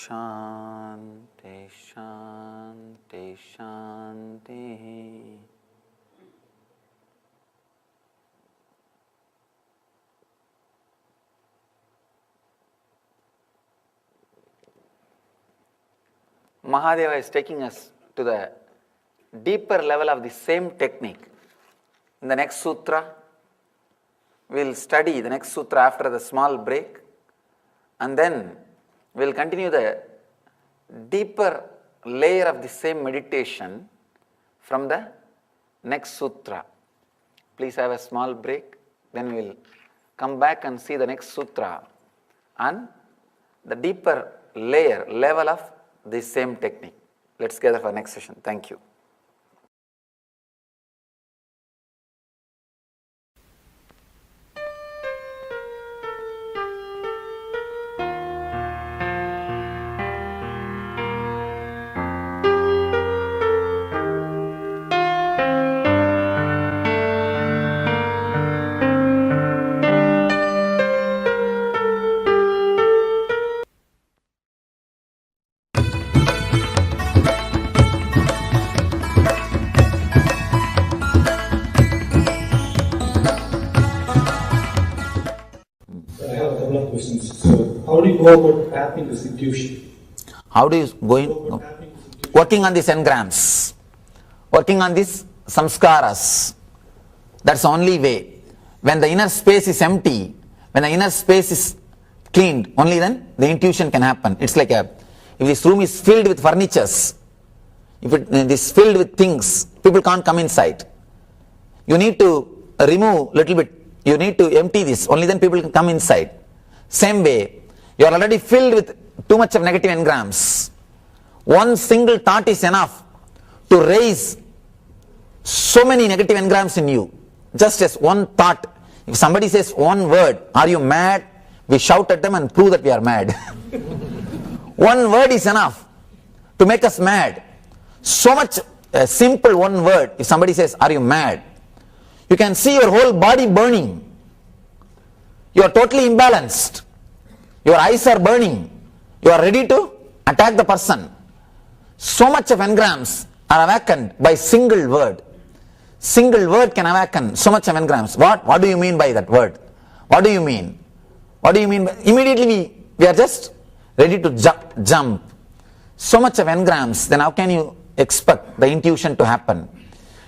Shanti, Shanti, Shanti. Mahadeva is taking us to the deeper level of the same technique. In the next sutra, we will study the next sutra after the small break, and then we will continue the deeper layer of the same meditation from the next sutra. Please have a small break, then we will come back and see the next sutra and the deeper level of this same technique. Let's gather for next session. Thank you. How do you go about tapping this intuition? How do you working on these engrams, working on these samskaras? That's the only way. When the inner space is empty, when the inner space is cleaned, only then the intuition can happen. It's like if this room is filled with furnitures, if it is filled with things, people can't come inside. You need to remove little bit. You need to empty this. Only then people can come inside. Same way, you are already filled with too much of negative engrams. One single thought is enough to raise so many negative engrams in you. Just as one thought. If somebody says one word, "Are you mad?" we shout at them and prove that we are mad. One word is enough to make us mad. So much a simple one word. If somebody says, "Are you mad?" you can see your whole body burning. You are totally imbalanced. Your eyes are burning. You are ready to attack the person. So much of engrams are awakened by single word. Single word can awaken so much of engrams. What do you mean by that word? What do you mean? What do you mean by, immediately we are just ready to jump. So much of engrams, then how can you expect the intuition to happen?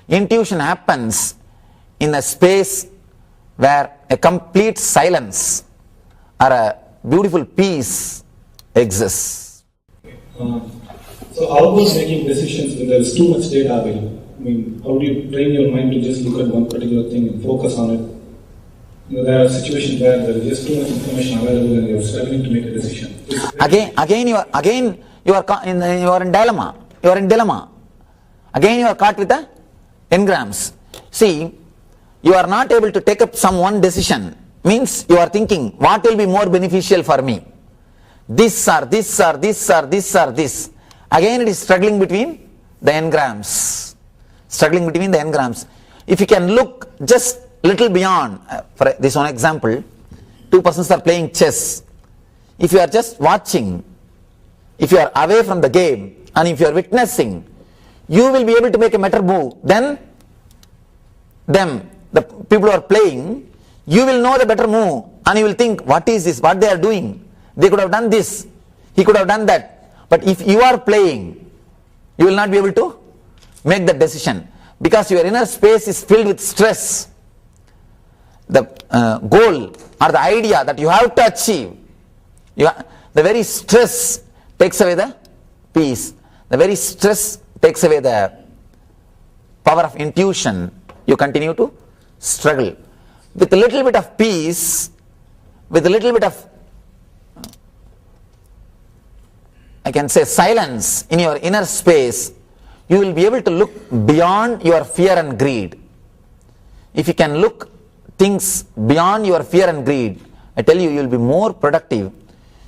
Intuition happens in a space where a complete silence or a beautiful peace exists. So how about making decisions when there is too much data available? I mean, how do you train your mind to just look at one particular thing and focus on it? There are situations where there is just too much information available and you are struggling to make a decision. Again you are in dilemma. You are in dilemma. Again you are caught with the engrams. See, you are not able to take up some one decision, means you are thinking, what will be more beneficial for me? This or this or this or this or this. Again it is struggling between the engrams. Struggling between the engrams. If you can look just little beyond, for this one example, two persons are playing chess. If you are just watching, if you are away from the game, and if you are witnessing, you will be able to make a better move than them, the people who are playing. You will know the better move, and you will think, what is this, what they are doing? They could have done this, he could have done that. But if you are playing, you will not be able to make that decision, because your inner space is filled with stress. The goal or the idea that you have to achieve, the very stress takes away the peace. The very stress takes away the power of intuition. You continue to struggle. With a little bit of peace, with a little bit of, I can say, silence in your inner space, you will be able to look beyond your fear and greed. If you can look things beyond your fear and greed, I tell you, you will be more productive.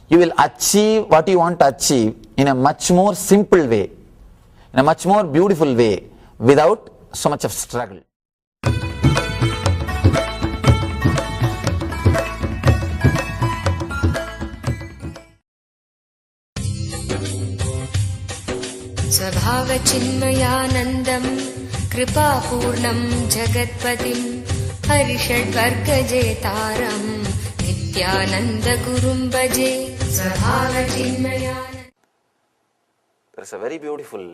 You will achieve what you want to achieve in a much more simple way, in a much more beautiful way, without so much of struggle. स्वभावचिन्मयानन्दं कृपापूर्णं जगत्पतिं हरिषड्वर्गजेतारं नित्यानन्दगुरुं भजे स्वभावचिन्मयानन्दम्. There is a very beautiful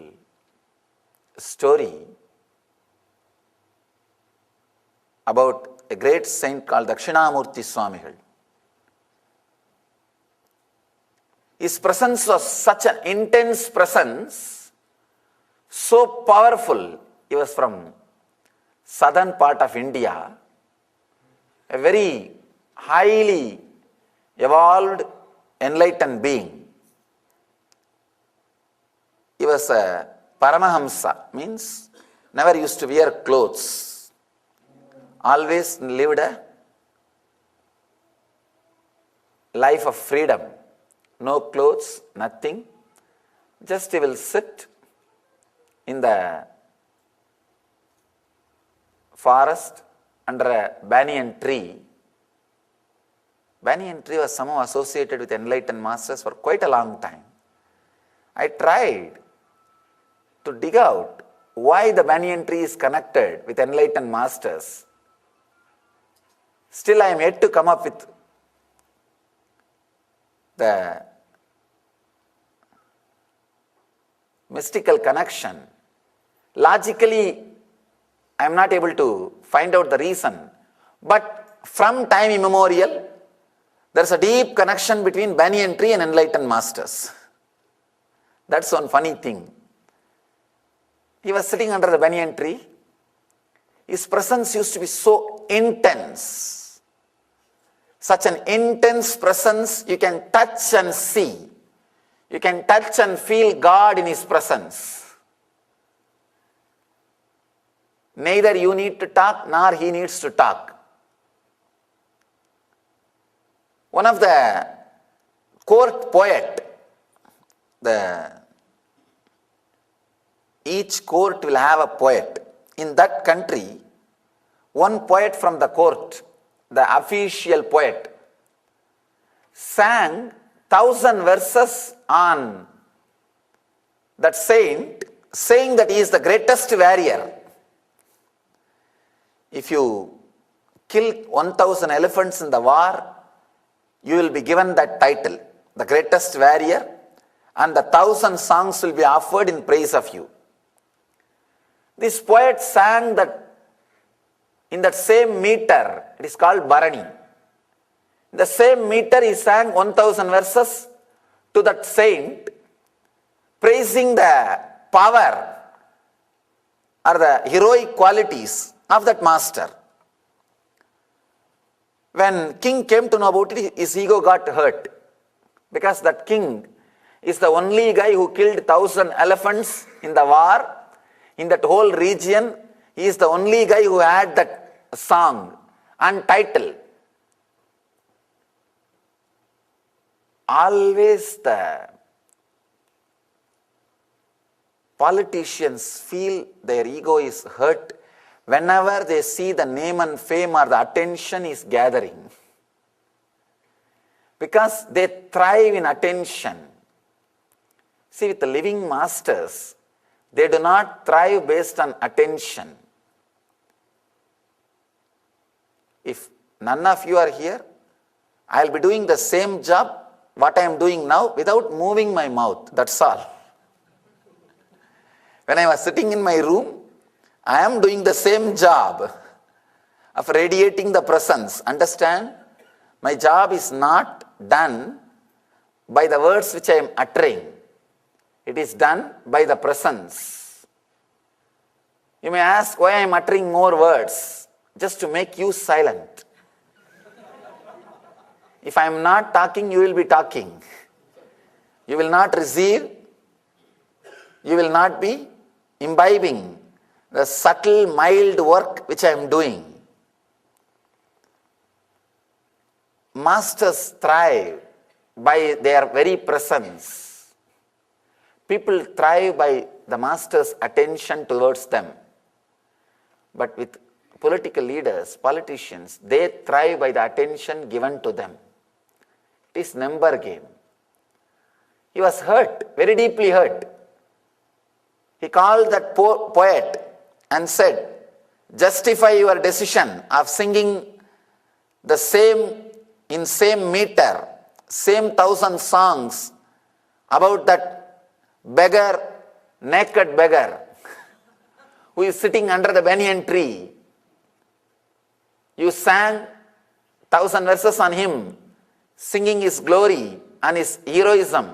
story about a great saint called Dakshinamurti Swamigal. His presence was such an intense presence, so powerful. He was from southern part of India, a very highly evolved, enlightened being. He was a Paramahamsa, means never used to wear clothes, always lived a life of freedom. No clothes, nothing. Just he will sit in the forest under a banyan tree. Banyan tree was somehow associated with enlightened masters for quite a long time. I tried to dig out why the banyan tree is connected with enlightened masters. Still I am yet to come up with the mystical connection. Logically, I am not able to find out the reason, but from time immemorial, there is a deep connection between banyan tree and enlightened masters. That's one funny thing. He was sitting under the banyan tree. His presence used to be so intense. Such an intense presence, you can touch and see. You can touch and feel God in His presence. Neither you need to talk, nor He needs to talk. One of the court poet, each court will have a poet. In that country, one poet from the court, the official poet, sang 1,000 verses on that saint, saying that he is the greatest warrior. If you kill 1,000 elephants in the war, you will be given that title, the greatest warrior, and the 1,000 songs will be offered in praise of you. This poet sang that in that same meter, it is called Bharani. In the same meter, he sang 1,000 verses to that saint, praising the power or the heroic qualities of that master. When king came to know about it, his ego got hurt, because that king is the only guy who killed 1,000 elephants in the war. In that whole region, he is the only guy who had that song and title. Always the politicians feel their ego is hurt whenever they see the name and fame or the attention is gathering. Because they thrive in attention. See, with the living masters, they do not thrive based on attention. If none of you are here, I will be doing the same job what I am doing now without moving my mouth. That's all. When I was sitting in my room, I am doing the same job of radiating the presence. Understand? My job is not done by the words which I am uttering. It is done by the presence. You may ask why I am uttering more words. Just to make you silent. If I am not talking, you will be talking. You will not receive. You will not be imbibing the subtle, mild work which I am doing. Masters thrive by their very presence. People thrive by the master's attention towards them. But with political leaders, politicians, they thrive by the attention given to them. It is number game. He was hurt, very deeply hurt. He called that poet and said, justify your decision of singing the in same meter, same 1,000 songs about that beggar, naked beggar, who is sitting under the banyan tree. You sang 1,000 verses on him, singing his glory and his heroism.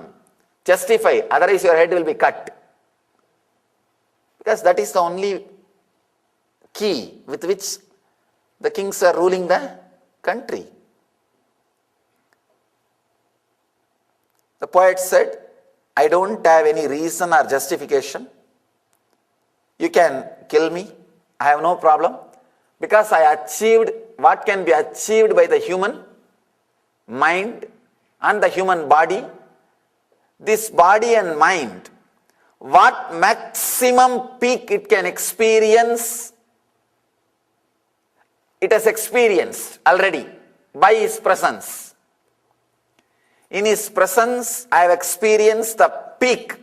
Justify, otherwise your head will be cut. Because that is the only key with which the kings are ruling the country. The poet said, I don't have any reason or justification. You can kill me, I have no problem. Because I achieved what can be achieved by the human mind and the human body. This body and mind, what maximum peak it can experience, it has experienced already by his presence. In his presence, I have experienced the peak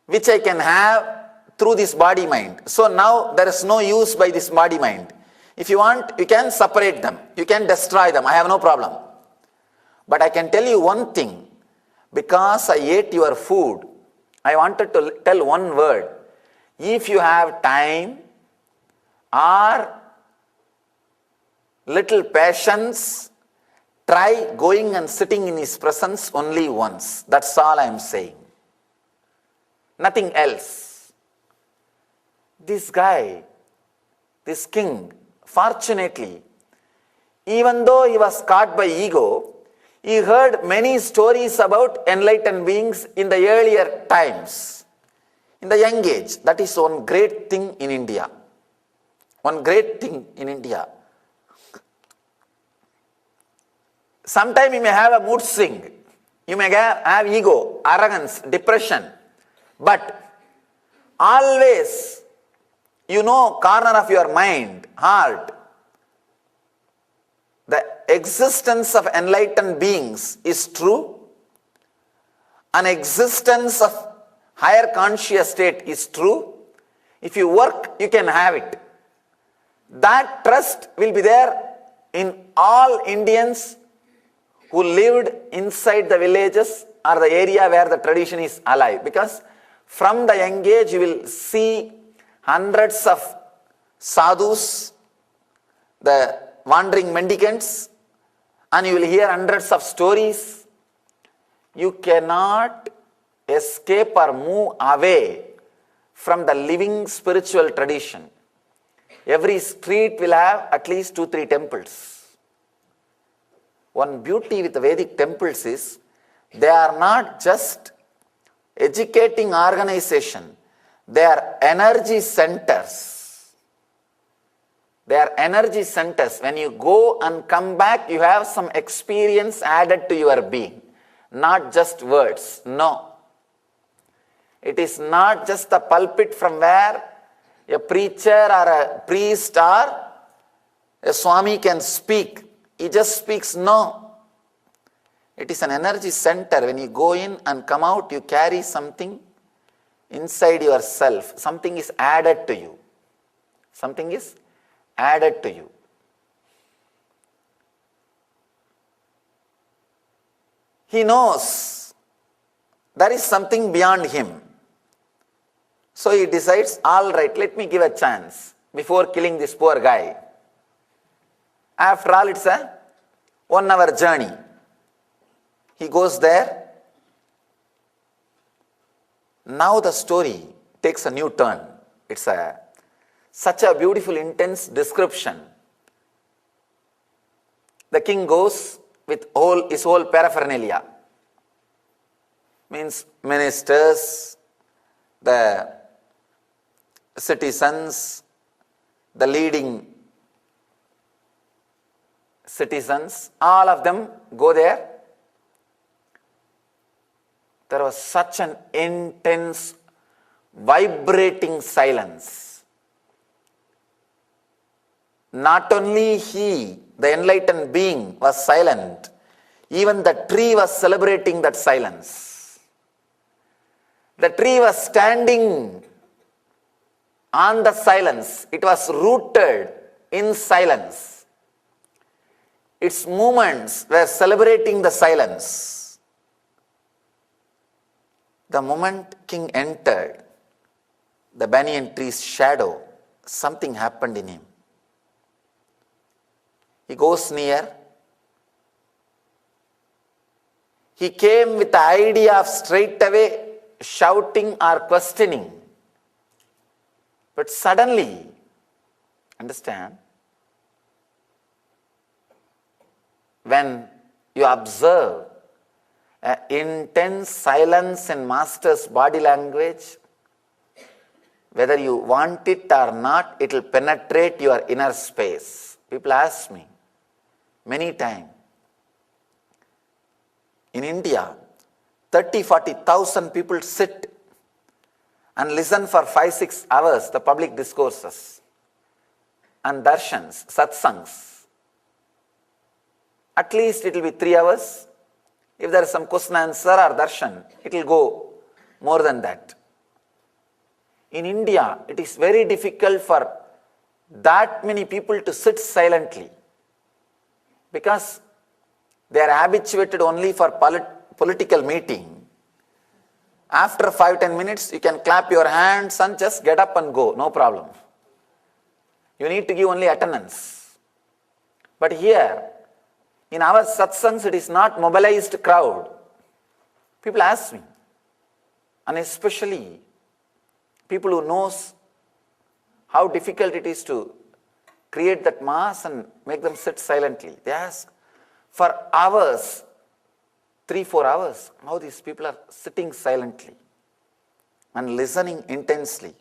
which I can have through this body mind. So now there is no use by this body mind. If you want, you can separate them. You can destroy them. I have no problem. But I can tell you one thing. Because I ate your food, I wanted to tell one word. If you have time or little patience, try going and sitting in his presence only once. That's all I am saying. Nothing else. This guy, this king, fortunately, even though he was caught by ego, he heard many stories about enlightened beings in the earlier times, in the young age. That is one great thing in India. One great thing in India. Sometimes you may have a mood swing. You may have ego, arrogance, depression. But always, you know, corner of your mind, heart, the existence of enlightened beings is true. An existence of higher conscious state is true. If you work, you can have it. That trust will be there in all Indians who lived inside the villages or the area where the tradition is alive. Because from the young age, you will see hundreds of sadhus, the wandering mendicants, and you will hear hundreds of stories. You cannot escape or move away from the living spiritual tradition. Every street will have at least 2-3 temples. One beauty with the Vedic temples is they are not just educating organization, they are energy centers. They are energy centers. When you go and come back, you have some experience added to your being. Not just words. No. It is not just a pulpit from where a preacher or a priest or a Swami can speak. He just speaks. No. It is an energy center. When you go in and come out, you carry something inside yourself. Something is added to you. Something is added to you. He knows there is something beyond him. So he decides, all right, let me give a chance before killing this poor guy. After all, it's a 1 hour journey. He goes there. Now the story takes a new turn. It's such a beautiful, intense description. The king goes with his whole paraphernalia. Means ministers, the citizens, the leading citizens, all of them go there. There was such an intense, vibrating silence. Not only he, the enlightened being, was silent, even the tree was celebrating that silence. The tree was standing on the silence. It was rooted in silence. Its movements were celebrating the silence. The moment king entered the banyan tree's shadow, something happened in him. He goes near. He came with the idea of straight away shouting or questioning. But suddenly, understand, when you observe intense silence in master's body language, whether you want it or not, it will penetrate your inner space. People ask me many times, in India, 30,000-40,000 people sit and listen for 5-6 hours the public discourses and darshans, satsangs. At least it will be 3 hours. If there is some question answer or darshan, it will go more than that. In India, it is very difficult for that many people to sit silently because they are habituated only for political meeting. After 5-10 minutes, you can clap your hands and just get up and go, no problem. You need to give only attendance. But here, in our satsangs, it is not mobilized crowd. People ask me, and especially people who knows how difficult it is to create that mass and make them sit silently. They ask, for hours, 3-4 hours, how these people are sitting silently and listening intensely,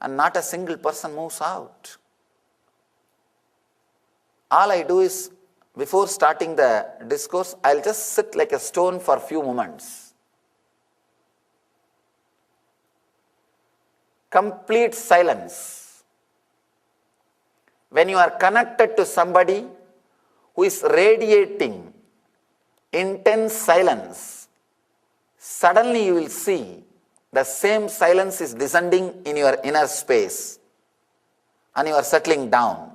and not a single person moves out. All I do is, before starting the discourse, I'll just sit like a stone for a few moments. Complete silence. When you are connected to somebody who is radiating intense silence, suddenly you will see the same silence is descending in your inner space and you are settling down.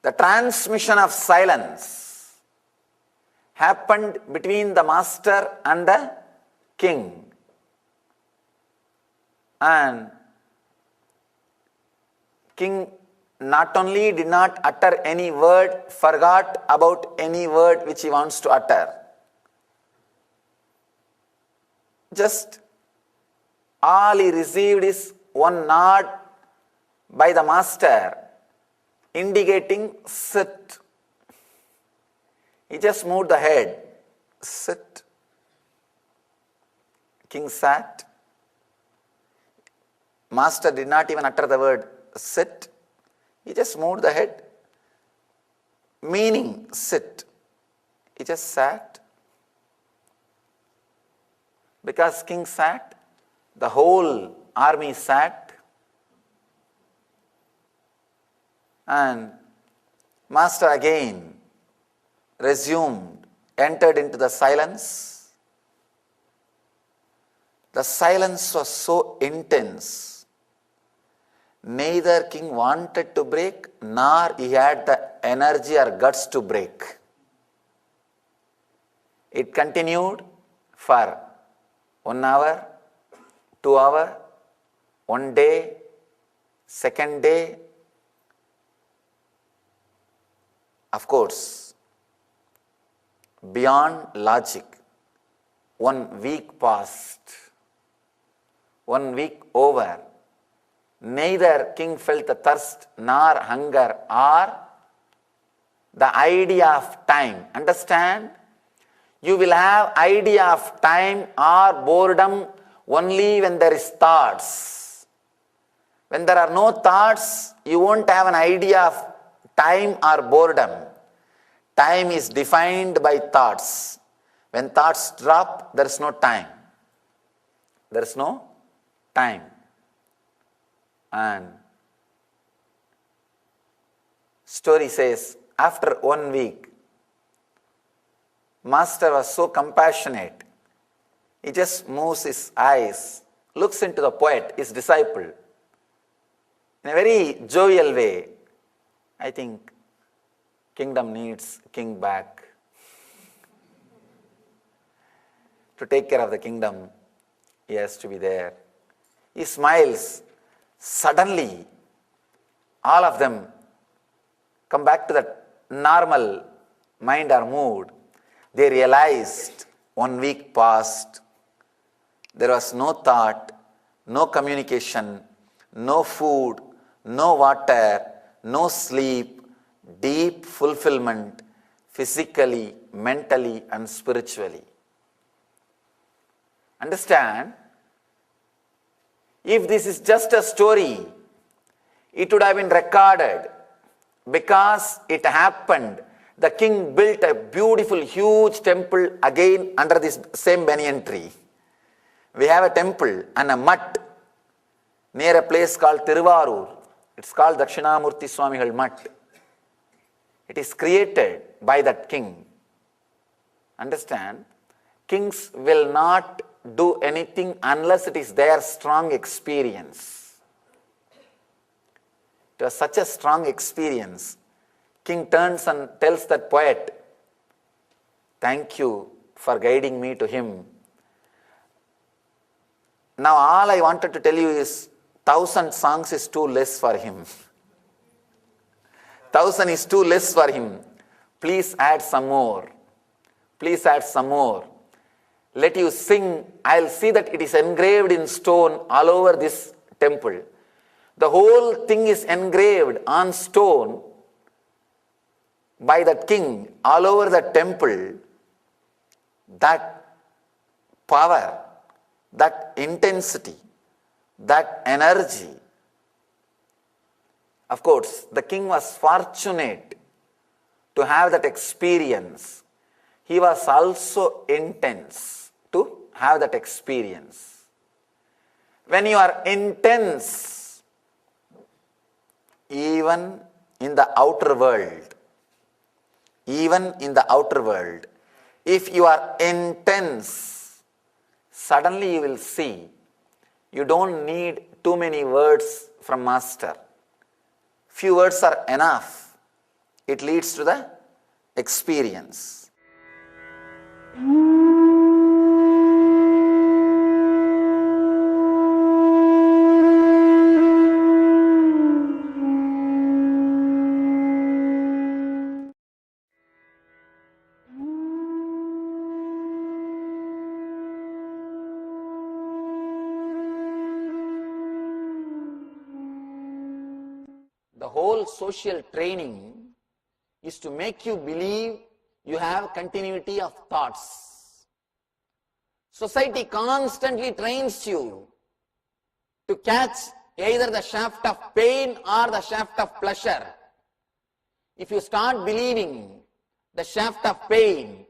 The transmission of silence happened between the master and the king. And king not only did not utter any word, forgot about any word which he wants to utter. Just all he received is one nod by the master, indicating sit. He just moved the head, sit. King sat. Master did not even utter the word sit, he just moved the head. Meaning sit. He just sat. Because king sat, the whole army sat. And master again resumed, entered into the silence. The silence was so intense. Neither king wanted to break, nor he had the energy or guts to break. It continued for 1 hour, 2 hours, 1 day, second day. Of course, beyond logic, 1 week passed. 1 week over. Neither king felt the thirst nor hunger or the idea of time. Understand? You will have idea of time or boredom only when there is thoughts. When there are no thoughts, you won't have an idea of time or boredom. Time is defined by thoughts. When thoughts drop, there is no time. There is no time. And story says, after 1 week, master was so compassionate. He just moves his eyes, looks into the poet, his disciple, in a very jovial way. I think kingdom needs king back. To take care of the kingdom, he has to be there. He smiles. Suddenly, all of them come back to that normal mind or mood. They realized 1 week passed. There was no thought, no communication, no food, no water, no sleep, deep fulfillment physically, mentally, and spiritually. Understand? If this is just a story, it would have been recorded because it happened. The king built a beautiful, huge temple again under this same banyan tree. We have a temple and a mutt near a place called Tiruvarur. It's called Dakshinamurti Swamigal Mutt. It is created by that king. Understand? Kings will not do anything unless it is their strong experience. It was such a strong experience. King turns and tells that poet, "Thank you for guiding me to him. Now all I wanted to tell you is 1,000 songs is too less for him. 1,000 is too less for him. Please add some more. Please add some more. Let you sing. I'll see that it is engraved in stone all over this temple." The whole thing is engraved on stone by that king all over the temple. That power, that intensity, that energy. Of course, the king was fortunate to have that experience. He was also intense to have that experience. When you are intense, even in the outer world, if you are intense, suddenly you will see you don't need too many words from master. Few words are enough. It leads to the experience. The whole social training is to make you believe you have continuity of thoughts. Society constantly trains you to catch either the shaft of pain or the shaft of pleasure. If you start believing the shaft of pain,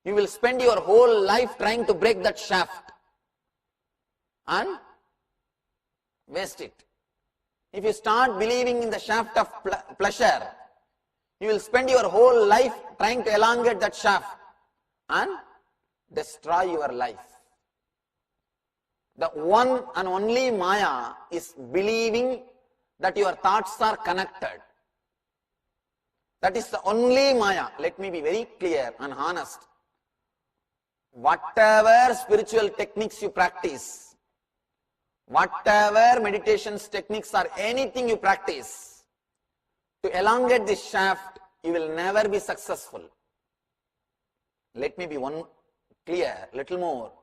you will spend your whole life trying to break that shaft and waste it. If you start believing in the shaft of pleasure, you will spend your whole life trying to elongate that shaft and destroy your life. The one and only Maya is believing that your thoughts are connected. That is the only Maya. Let me be very clear and honest. Whatever spiritual techniques you practice, whatever meditations techniques or anything you practice, to elongate this shaft, you will never be successful. Let me be clear, little more.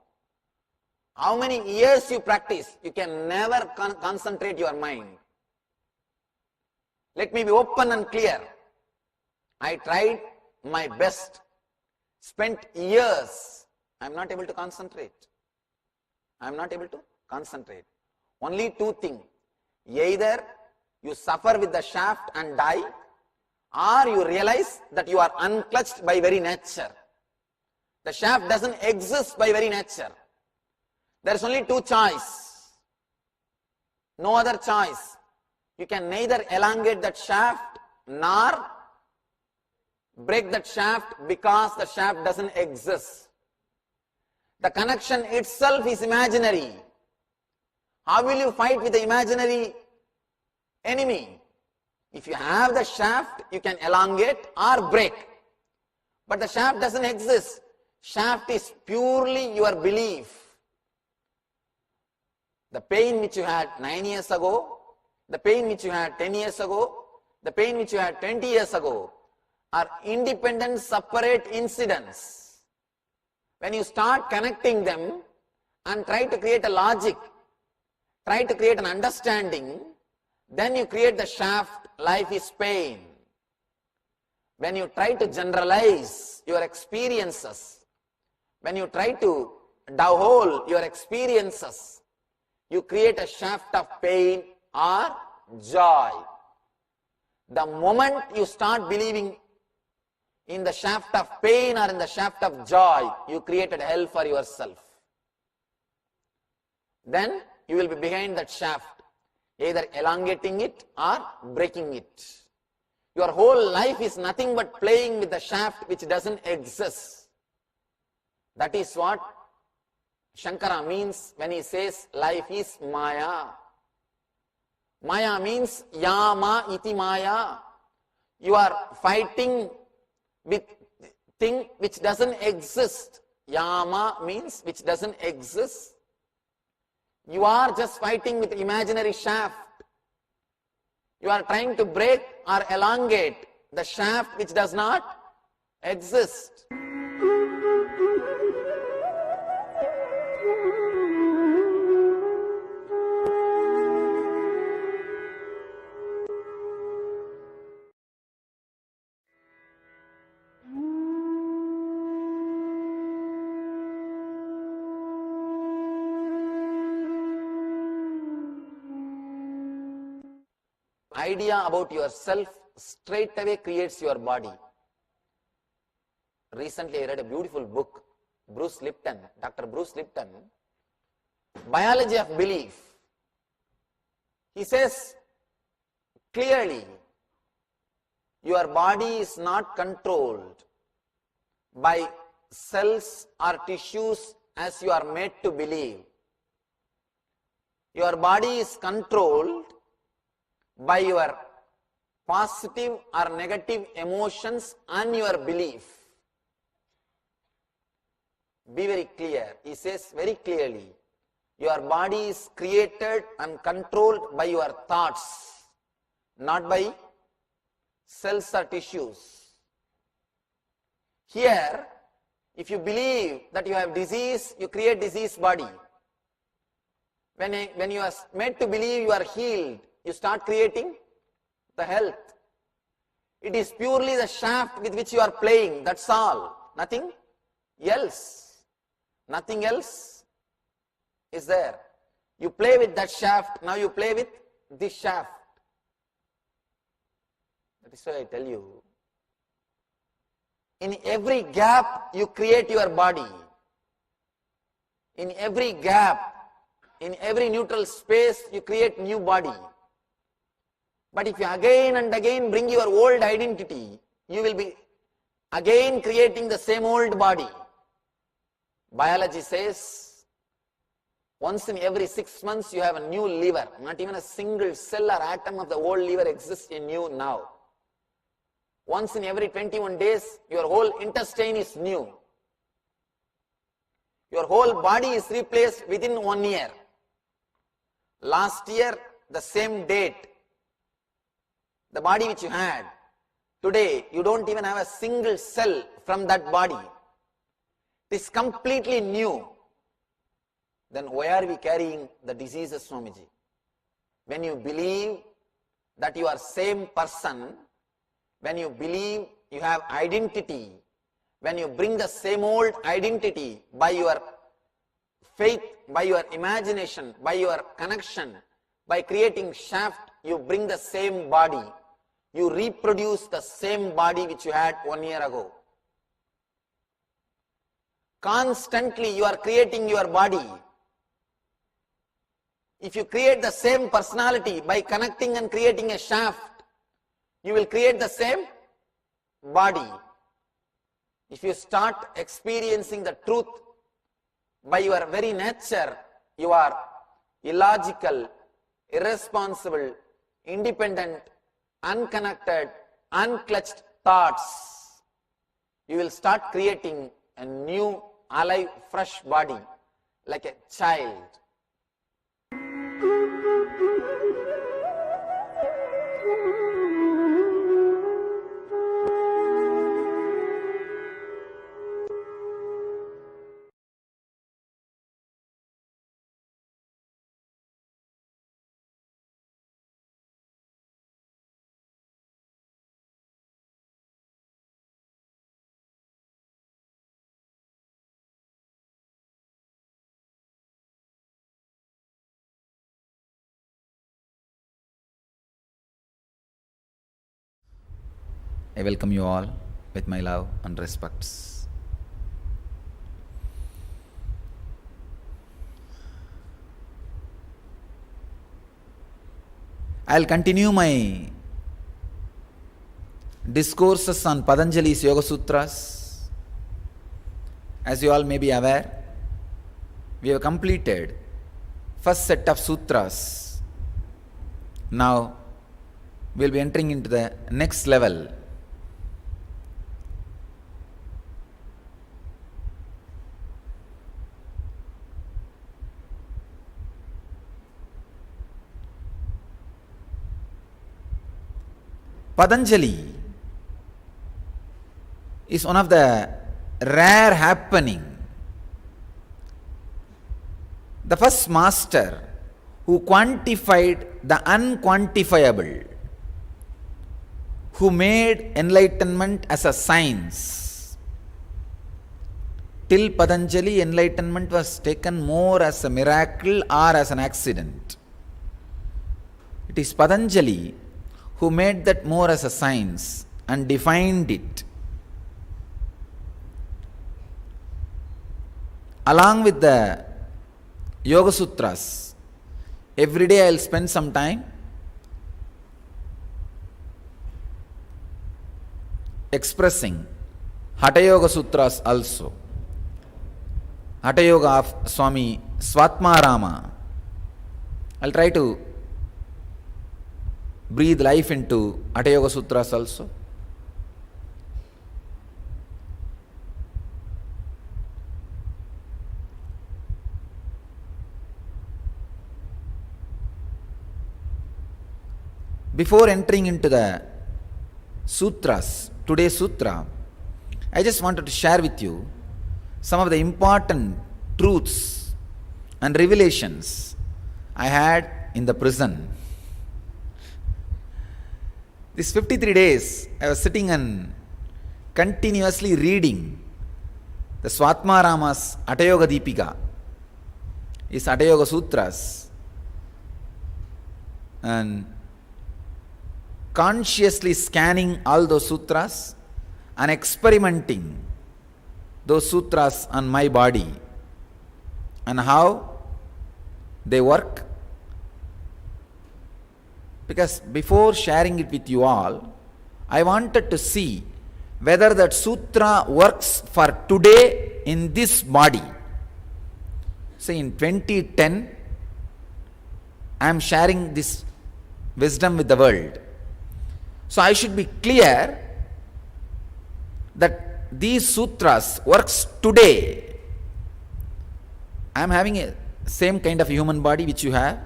How many years you practice, you can never concentrate your mind. Let me be open and clear. I tried my best, spent years, I am not able to concentrate. I am not able to concentrate. Only two things. Either you suffer with the shaft and die, or you realize that you are unclutched by very nature. The shaft doesn't exist by very nature. There is only two choices. No other choice. You can neither elongate that shaft nor break that shaft because the shaft doesn't exist. The connection itself is imaginary. How will you fight with the imaginary enemy? If you have the shaft, you can elongate or break. But the shaft doesn't exist. Shaft is purely your belief. The pain which you had 9 years ago, the pain which you had 10 years ago, the pain which you had 20 years ago are independent, separate incidents. When you start connecting them and try to create a logic, try to create an understanding, then you create the shaft, life is pain. When you try to generalize your experiences, when you try to dovehole your experiences, you create a shaft of pain or joy. The moment you start believing in the shaft of pain or in the shaft of joy, you created hell for yourself. Then you will be behind that shaft, either elongating it or breaking it. Your whole life is nothing but playing with the shaft which doesn't exist. That is what Shankara means when he says life is Maya. Maya means Yama iti Maya. You are fighting with thing which doesn't exist. Yama means which doesn't exist. You are just fighting with imaginary shaft. You are trying to break or elongate the shaft which does not exist. Idea about yourself straight away creates your body. Recently I read a beautiful book, Dr. Bruce Lipton, Biology of Belief. He says clearly, your body is not controlled by cells or tissues as you are made to believe. Your body is controlled by your positive or negative emotions and your belief. Be very clear. He says very clearly, your body is created and controlled by your thoughts, not by cells or tissues. Here, if you believe that you have disease, you create disease body. When you are made to believe you are healed, you start creating the health. It is purely the shaft with which you are playing, that's all. Nothing else. Nothing else is there. You play with that shaft, now you play with this shaft. That is why I tell you, in every gap you create your body. In every gap, in every neutral space you create new body. But if you again and again bring your old identity, you will be again creating the same old body. Biology says, once in every 6 months you have a new liver. Not even a single cell or atom of the old liver exists in you now. Once in every 21 days, your whole intestine is new. Your whole body is replaced within 1 year. Last year, the same date, the body which you had, today you don't even have a single cell from that body. It is completely new. Then why are we carrying the diseases, Swamiji? When you believe that you are same person, when you believe you have identity, when you bring the same old identity by your faith, by your imagination, by your connection, by creating shaft, you bring the same body. You reproduce the same body which you had 1 year ago. Constantly you are creating your body. If you create the same personality by connecting and creating a shaft, you will create the same body. If you start experiencing the truth by your very nature, you are illogical, irresponsible, independent, unconnected, unclutched thoughts. You will start creating a new, alive, fresh body like a child. I welcome you all with my love and respects. I'll continue my discourses on Patanjali's Yoga Sutras. As you all may be aware, we have completed first set of sutras. Now we'll be entering into the next level. Patanjali is one of the rare happening. The first master who quantified the unquantifiable, who made enlightenment as a science. Till Patanjali, enlightenment was taken more as a miracle or as an accident. It is Patanjali who made that more as a science and defined it. Along with the Yoga Sutras, every day I will spend some time expressing Hatha Yoga Sutras also. Hatha Yoga of Swami Swatmarama. I'll try to breathe life into Hatha Yoga Sutras also. Before entering into the sutras, today's sutra, I just wanted to share with you some of the important truths and revelations I had in the prison. These 53 days, I was sitting and continuously reading the Swatmarama's Hatha Yoga Deepika, his Hatha Yoga Sutras. and consciously scanning all those sutras and experimenting those sutras on my body and how they work. Because before sharing it with you all, I wanted to see whether that sutra works for today in this body. See, in 2010, I am sharing this wisdom with the world. So I should be clear that these sutras works today. I am having a same kind of human body which you have.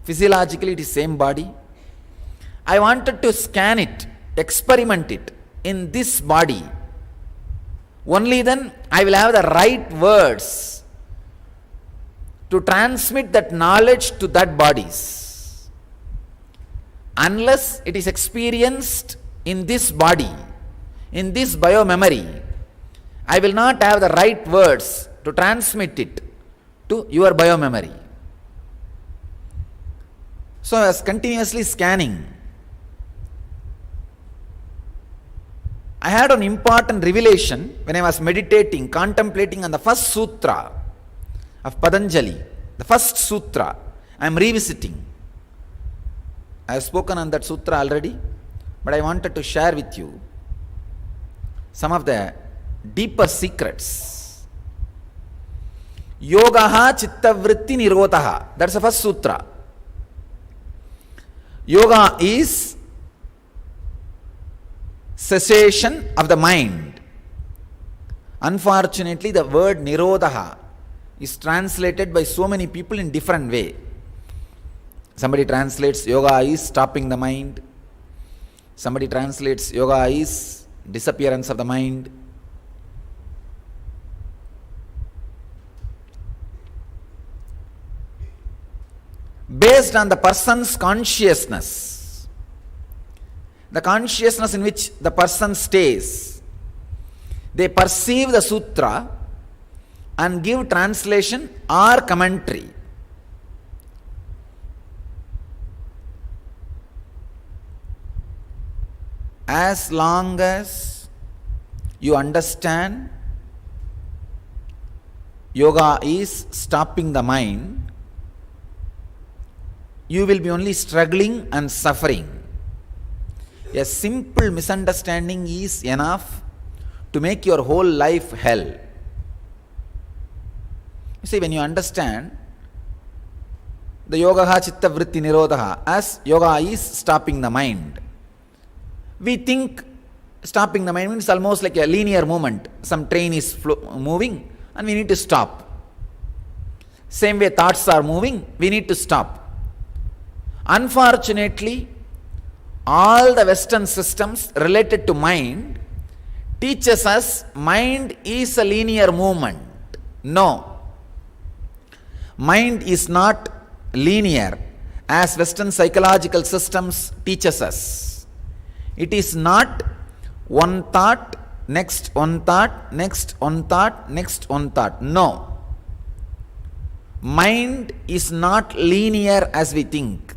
Physiologically it is same body. I wanted to scan it, experiment it in this body. Only then I will have the right words to transmit that knowledge to that bodies. Unless it is experienced in this body, in this bio-memory, I will not have the right words to transmit it to your bio-memory. So I was continuously scanning. I had an important revelation when I was meditating, contemplating on the first sutra of Patanjali, the first sutra. I am revisiting. I have spoken on that sutra already, but I wanted to share with you some of the deeper secrets. Yogaha chittavritti nirodhaha. That's the first sutra. Yoga is cessation of the mind. Unfortunately, the word nirodhaha is translated by so many people in different way. Somebody translates yoga is stopping the mind. Somebody translates yoga is disappearance of the mind. Based on the person's consciousness, the consciousness in which the person stays, they perceive the sutra and give translation or commentary. As long as you understand yoga is stopping the mind, you will be only struggling and suffering. A simple misunderstanding is enough to make your whole life hell. You see, when you understand the yogaha chitta vritti nirodhaha as yoga is stopping the mind, we think stopping the mind means almost like a linear movement. Some train is moving and we need to stop. Same way thoughts are moving, we need to stop. Unfortunately, all the Western systems related to mind teaches us mind is a linear movement. No. Mind is not linear as Western psychological systems teaches us. It is not one thought, next one thought, next one thought, next one thought. No. Mind is not linear as we think.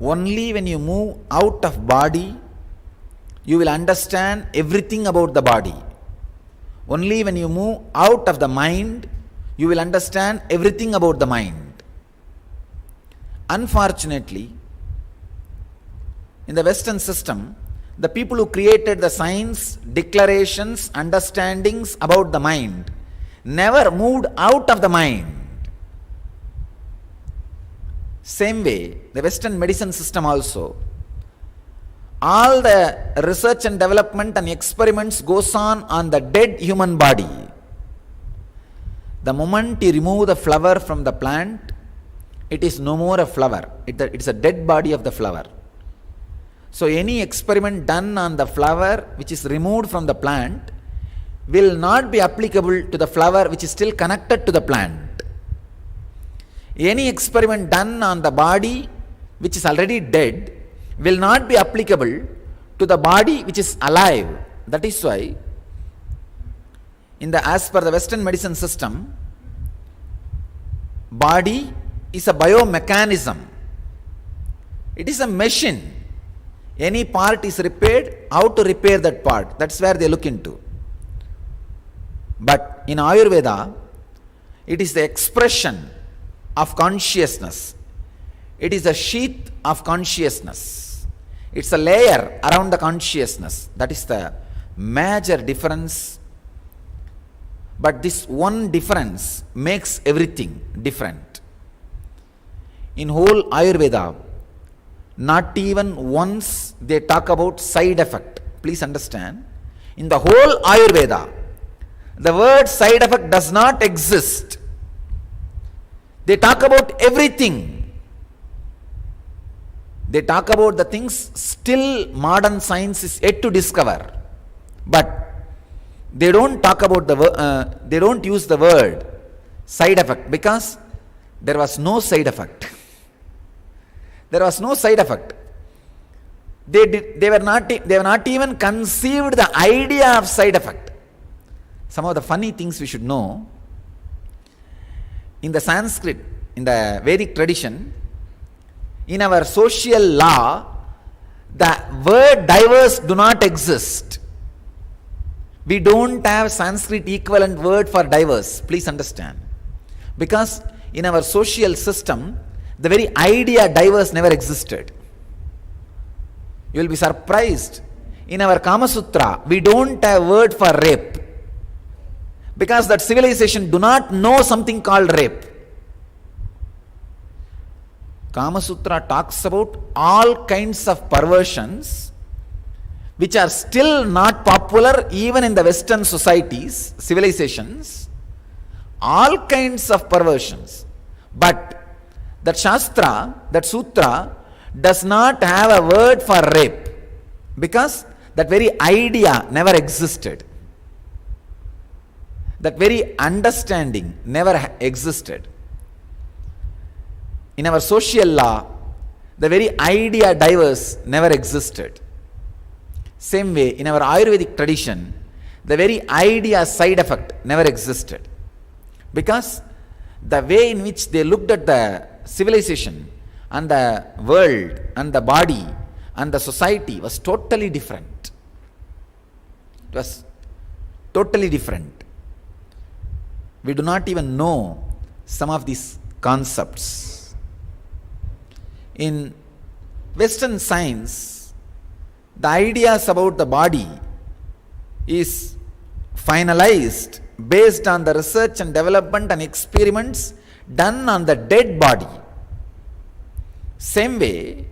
Only when you move out of body, you will understand everything about the body. Only when you move out of the mind, you will understand everything about the mind. Unfortunately, in the Western system, the people who created the science, declarations, understandings about the mind never moved out of the mind. Same way, the Western medicine system also, all the research and development and experiments goes on the dead human body. The moment you remove the flower from the plant, it is no more a flower. It's a dead body of the flower. So any experiment done on the flower which is removed from the plant will not be applicable to the flower which is still connected to the plant. Any experiment done on the body which is already dead will not be applicable to the body which is alive. That is why as per the Western medicine system, body is a biomechanism. It is a machine. Any part is repaired, how to repair that part? That's where they look into. But in Ayurveda, it is the expression of consciousness. It is a sheath of consciousness. It's a layer around the consciousness. That is the major difference. But this one difference makes everything different. In whole Ayurveda, not even once they talk about side effect. Please understand. In the whole Ayurveda, the word side effect does not exist. They talk about everything. They talk about the things still modern science is yet to discover. But they don't talk about they don't use the word side effect because there was no side effect. There was no side effect. They were not even conceived the idea of side effect. Some of the funny things we should know. In the Sanskrit, in the Vedic tradition, in our social law, the word diverse do not exist. We don't have Sanskrit equivalent word for diverse. Please understand. Because in our social system, the very idea diverse never existed. You will be surprised. In our Kama Sutra, we don't have word for rape. Because that civilization do not know something called rape. Kama Sutra talks about all kinds of perversions which are still not popular even in the Western societies, civilizations. All kinds of perversions. But that Shastra, that Sutra does not have a word for rape because that very idea never existed. That very understanding never existed. In our social law, the very idea diverse never existed. Same way, in our Ayurvedic tradition, the very idea side effect never existed. Because the way in which they looked at the civilization and the world and the body and the society was totally different. It was totally different. We do not even know some of these concepts. In Western science, the ideas about the body is finalized based on the research and development and experiments done on the dead body. Same way,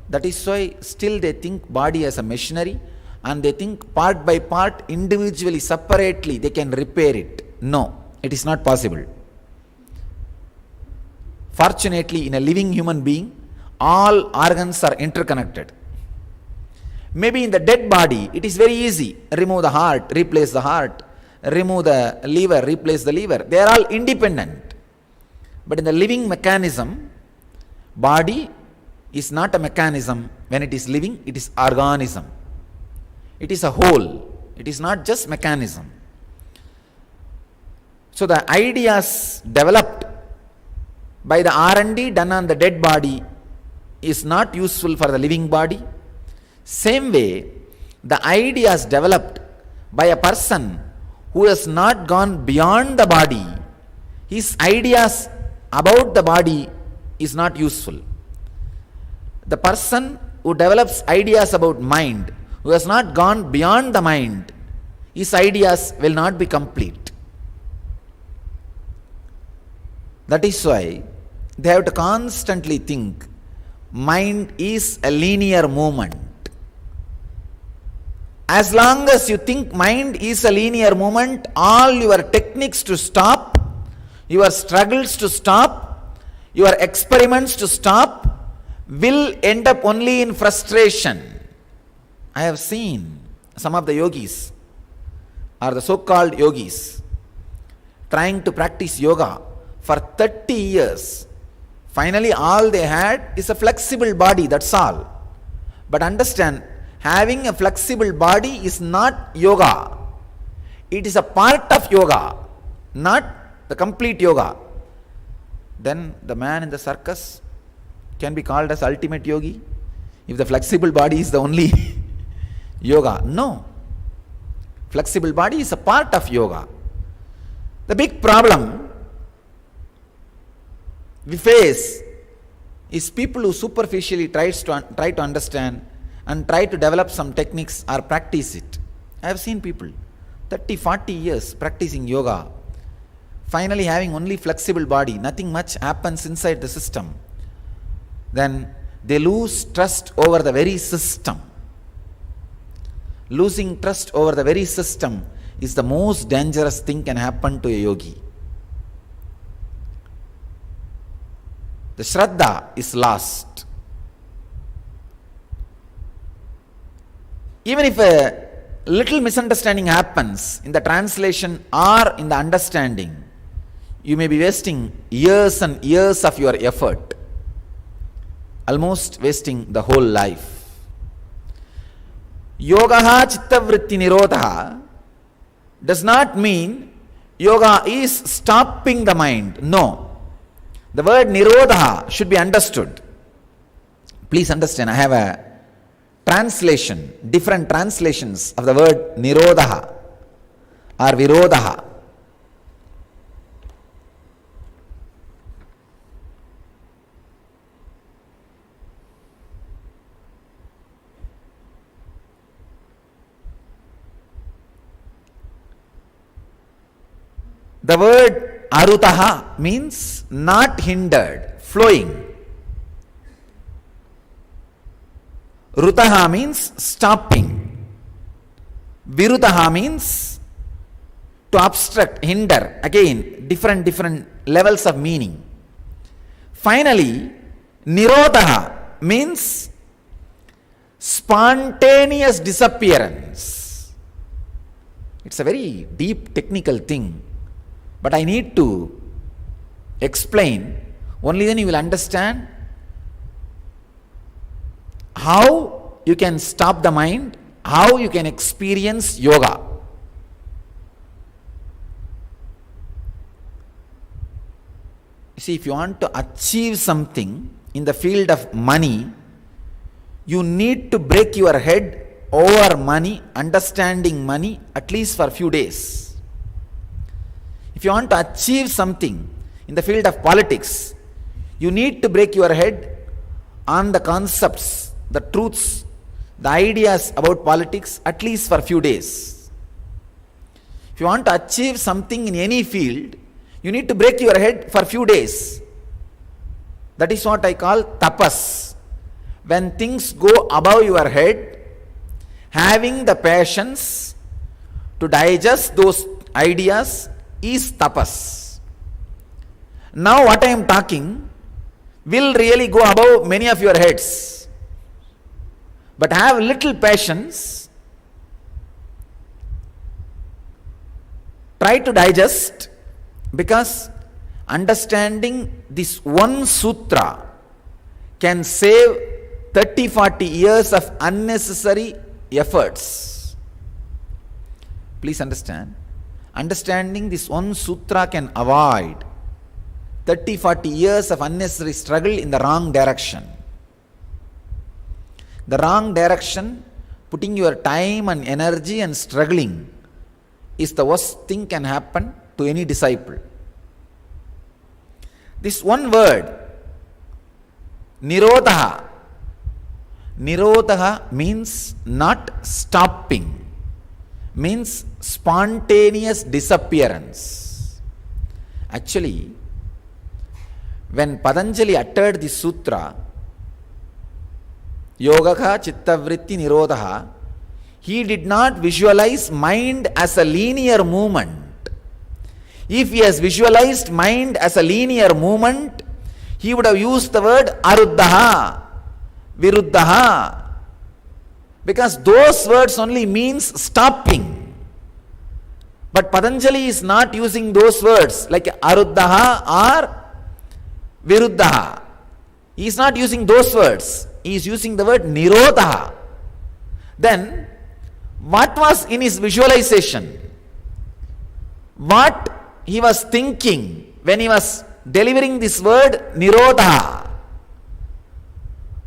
that is why still they think body as a machinery and they think part by part, individually, separately, they can repair it. No, it is not possible. Fortunately, in a living human being, all organs are interconnected. Maybe in the dead body, it is very easy. Remove the heart, replace the heart. Remove the liver, replace the liver. They are all independent. But in the living mechanism, body is not a mechanism. When it is living, it is organism. It is a whole. It is not just mechanism. So the ideas developed by the R&D done on the dead body is not useful for the living body. Same way, the ideas developed by a person who has not gone beyond the body, his ideas about the body is not useful. The person who develops ideas about mind, who has not gone beyond the mind, his ideas will not be complete. That is why they have to constantly think mind is a linear movement. As long as you think mind is a linear movement, all your techniques to stop, your struggles to stop, your experiments to stop, will end up only in frustration. I have seen some of the yogis, or the so-called yogis, trying to practice yoga for 30 years. Finally, all they had is a flexible body, that's all. But understand, having a flexible body is not yoga. it is a part of yoga, not the complete yoga, then the man in the circus can be called as ultimate yogi. If the flexible body is the only yoga, no. Flexible body is a part of yoga. The big problem we face is people who superficially try to understand and try to develop some techniques or practice it. I have seen people 30, 40 years practicing yoga, finally having only flexible body, nothing much happens inside the system. Then they lose trust over the very system. Losing trust over the very system is the most dangerous thing can happen to a yogi. The Shraddha is lost. Even if a little misunderstanding happens in the translation or in the understanding, you may be wasting years and years of your effort, almost wasting the whole life. Yogaha chittavritti nirodha does not mean yoga is stopping the mind. No. The word nirodha should be understood. Please understand, I have a translation, different translations of the word nirodha or virodha. The word arutaha means not hindered, flowing. Rutaha means stopping. Virutaha means to obstruct, hinder. Again, different levels of meaning. Finally, nirodha means spontaneous disappearance. It's a very deep technical thing, but I need to explain. Only then you will understand how you can stop the mind, how you can experience yoga. You see, if you want to achieve something in the field of money, you need to break your head over money, understanding money, at least for a few days. If you want to achieve something in the field of politics, you need to break your head on the concepts, the truths, the ideas about politics, at least for a few days. If you want to achieve something in any field, you need to break your head for a few days. That is what I call tapas. When things go above your head, having the patience to digest those ideas is tapas. Now what I am talking will really go above many of your heads. But have little patience. Try to digest, because understanding this one sutra can save 30-40 years of unnecessary efforts. Please understand. Understanding this one sutra can avoid 30-40 years of unnecessary struggle in the wrong direction. The wrong direction, putting your time and energy and struggling, is the worst thing can happen to any disciple. This one word, nirodha. Nirodha means not stopping, means spontaneous disappearance. Actually, when Patanjali uttered this sutra, Yogaha Chittavritti Nirodha, he did not visualize mind as a linear movement. If he has visualized mind as a linear movement, he would have used the word aruddhaha, viruddhaha, because those words only means stopping. But Patanjali is not using those words like aruddhaha or viruddhaha. He is not using those words. He is using the word nirodha. Then, what was in his visualization? what he was thinking when he was delivering this word Nirodha.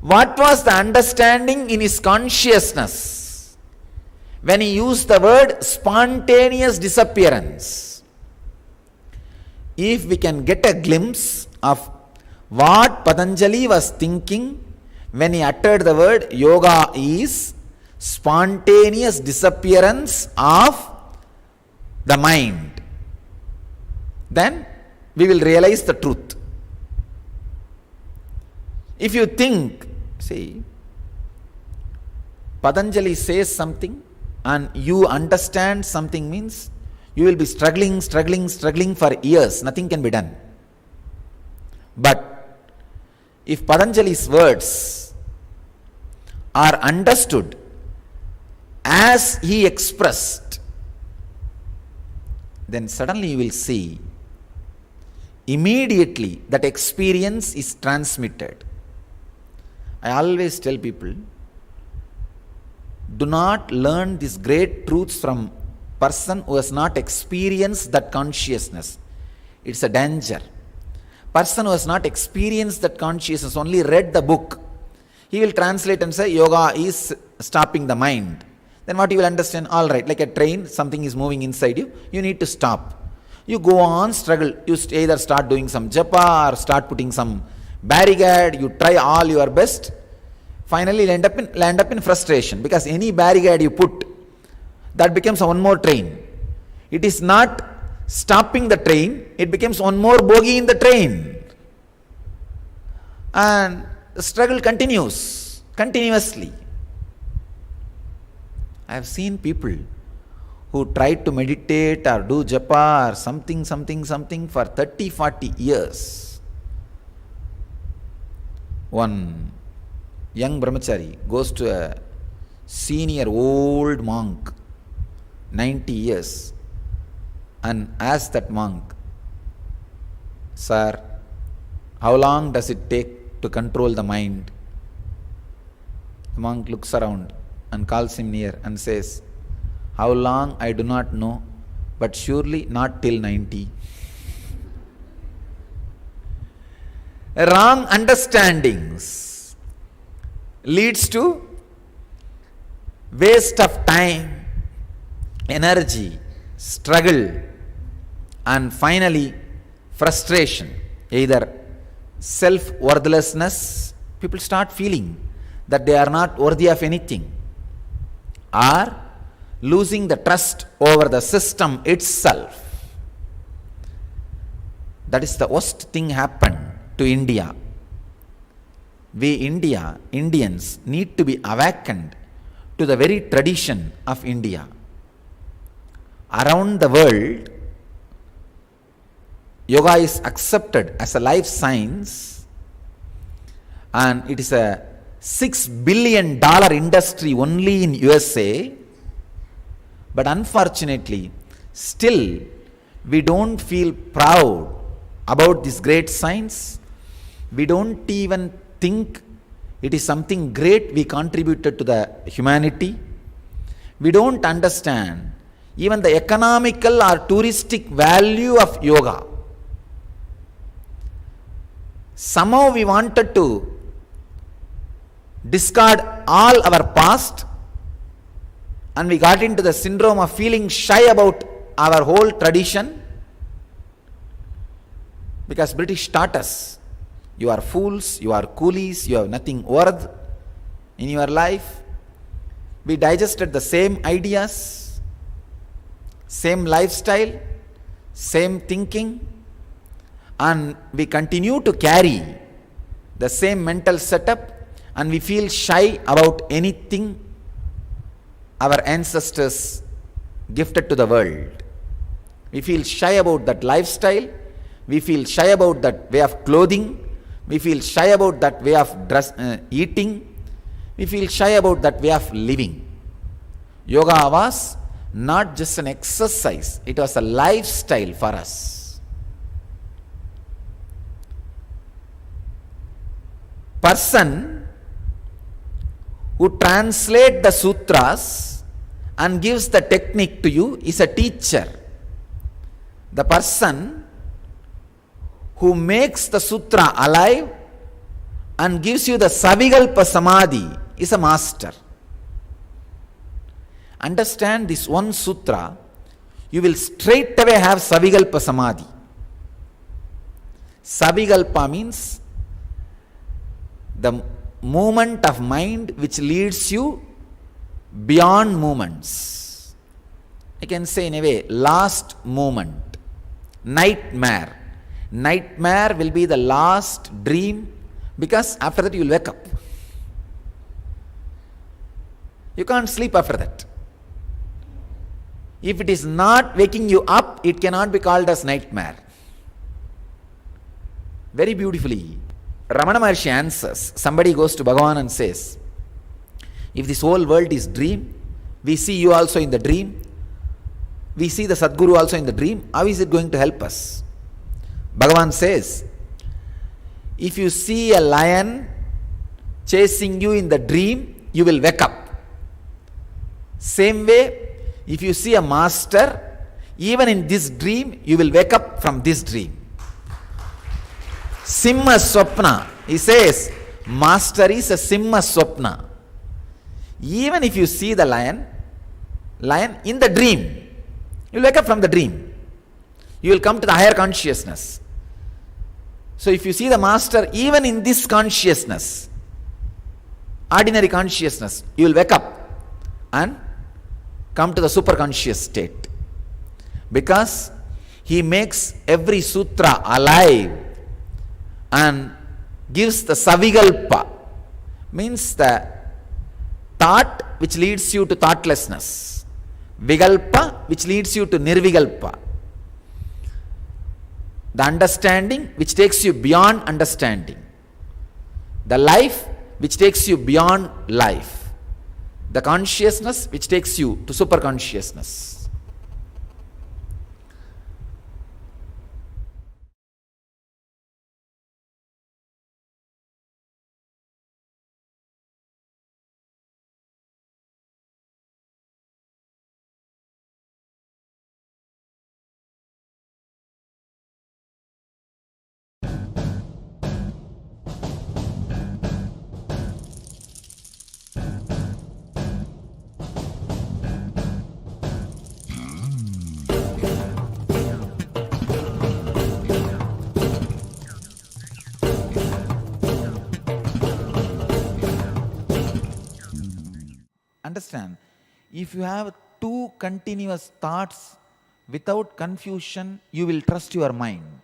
What was the understanding in his consciousness when he used the word spontaneous disappearance? If we can get a glimpse of what Patanjali was thinking when he uttered the word yoga is spontaneous disappearance of the mind, then we will realize the truth. If you think, see, Patanjali says something and you understand something means you will be struggling for years, nothing can be done. But if Patanjali's words are understood as he expressed, then suddenly you will see immediately that experience is transmitted. I always tell people, do not learn these great truths from person who has not experienced that consciousness. It's a danger. Person who has not experienced that consciousness, only read the book, he will translate and say yoga is stopping the mind. Then what you will understand? All right, like a train, something is moving inside you, you need to stop. You go on, struggle. You either start doing some japa or start putting some barricade. You try all your best. Finally, land up in frustration, because any barricade you put, that becomes one more train. It is not stopping the train, it becomes one more bogie in the train. And the struggle continues, continuously. I have seen people who tried to meditate or do japa or something for 30-40 years. One young brahmachari goes to a senior old monk, 90 years, and asks that monk, "Sir, how long does it take to control the mind?" The monk looks around and calls him near and says, "How long I do not know, but surely not till 90. Wrong understandings leads to waste of time, energy, struggle, and finally frustration. Either self-worthlessness, people start feeling that they are not worthy of anything, or losing the trust over the system itself. That is the worst thing happened to India. We Indians need to be awakened to the very tradition of India. Around the world, yoga is accepted as a life science, and it is a $6 billion industry only in USA. But unfortunately, still we don't feel proud about this great science. We don't even think it is something great we contributed to the humanity. We don't understand even the economical or touristic value of yoga. Somehow we wanted to discard all our past, and we got into the syndrome of feeling shy about our whole tradition, because British taught us, you are fools, you are coolies, you have nothing worth in your life. We digested the same ideas, same lifestyle, same thinking, and we continue to carry the same mental setup, and we feel shy about anything our ancestors gifted to the world. We feel shy about that lifestyle, we feel shy about that way of clothing, we feel shy about that way of eating, we feel shy about that way of living. Yoga was not just an exercise, it was a lifestyle for us. Person who translates the sutras and gives the technique to you is a teacher. The person who makes the sutra alive and gives you the Savikalpa Samadhi is a master. Understand this one sutra, you will straight away have Savikalpa Samadhi. Savikalpa means the movement of mind which leads you beyond movements. I can say in a way, last movement. Nightmare. Nightmare will be the last dream, because after that you will wake up. You can't sleep after that. If it is not waking you up, it cannot be called as nightmare. Very beautifully, Ramana Maharshi answers. Somebody goes to Bhagavan and says, if this whole world is dream, we see you also in the dream, we see the Sadguru also in the dream, how is it going to help us? Bhagavan says, if you see a lion chasing you in the dream, you will wake up. Same way, if you see a master, even in this dream, you will wake up from this dream. Simha Swapna, he says, master is a Simha Swapna. Even if you see the lion in the dream, you will wake up from the dream. You will come to the higher consciousness. So if you see the master even in this consciousness, ordinary consciousness, you will wake up and come to the superconscious state. Because he makes every sutra alive and gives the Savikalpa, means the thought which leads you to thoughtlessness, Vikalpa which leads you to Nirvikalpa, the understanding which takes you beyond understanding, the life which takes you beyond life, the consciousness which takes you to superconsciousness. Understand, if you have two continuous thoughts without confusion, you will trust your mind.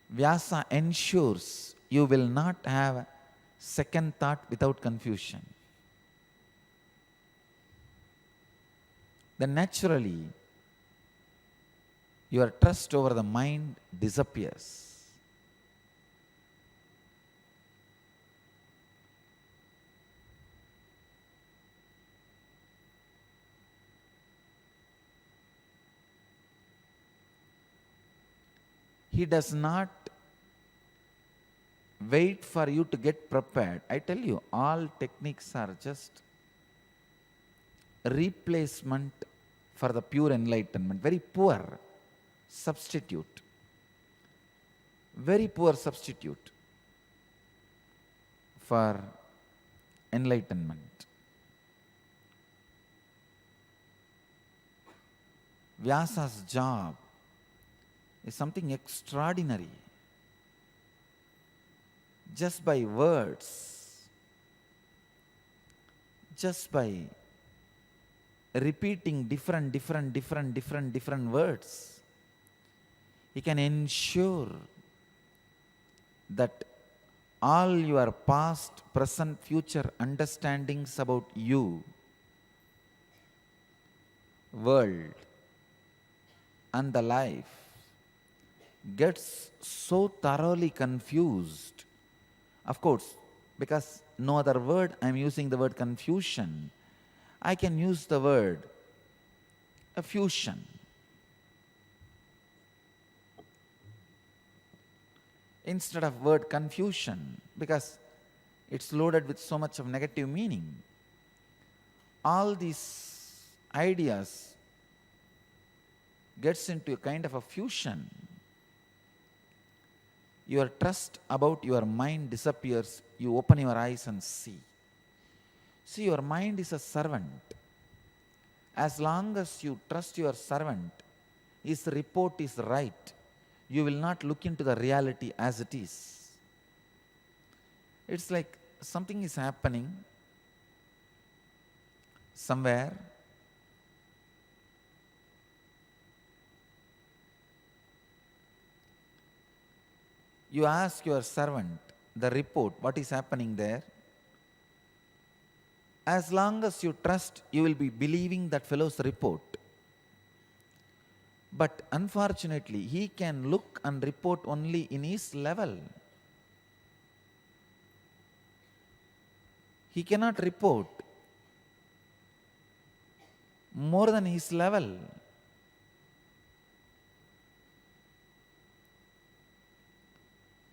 Vyasa ensures you will not have a second thought without confusion. Then naturally, your trust over the mind disappears. He does not wait for you to get prepared. I tell you, all techniques are just replacement for the pure enlightenment. Very poor substitute. Very poor substitute for enlightenment. Vyasa's job is something extraordinary. Just by words, just by repeating different words, he can ensure that all your past, present, future understandings about you, world, and the life gets so thoroughly confused. Of course, because no other word, I am using the word confusion. I can use the word fusion. Instead of word confusion, because it's loaded with so much of negative meaning. All these ideas gets into a kind of a fusion. Your trust about your mind disappears. You open your eyes and see. See, your mind is a servant. As long as you trust your servant, his report is right, you will not look into the reality as it is. It's like something is happening somewhere. You ask your servant the report, what is happening there. As long as you trust, you will be believing that fellow's report. But unfortunately, he can look and report only in his level. He cannot report more than his level.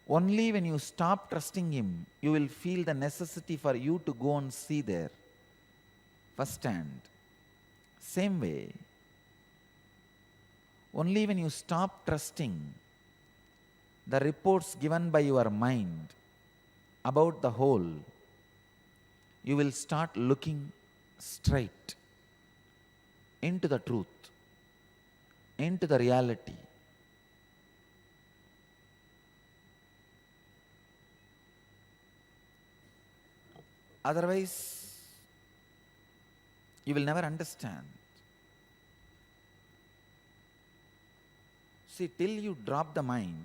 Only when you stop trusting him, you will feel the necessity for you to go and see there first hand. Same way, only when you stop trusting the reports given by your mind about the whole, you will start looking straight into the truth, into the reality. Otherwise, you will never understand. See, till you drop the mind,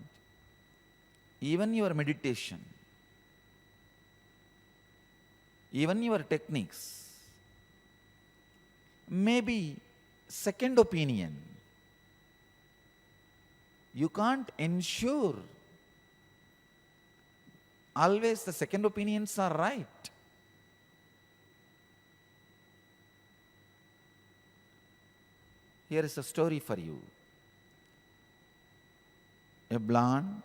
even your meditation, even your techniques, maybe second opinion. You can't ensure always the second opinions are right. Here is a story for you. A blonde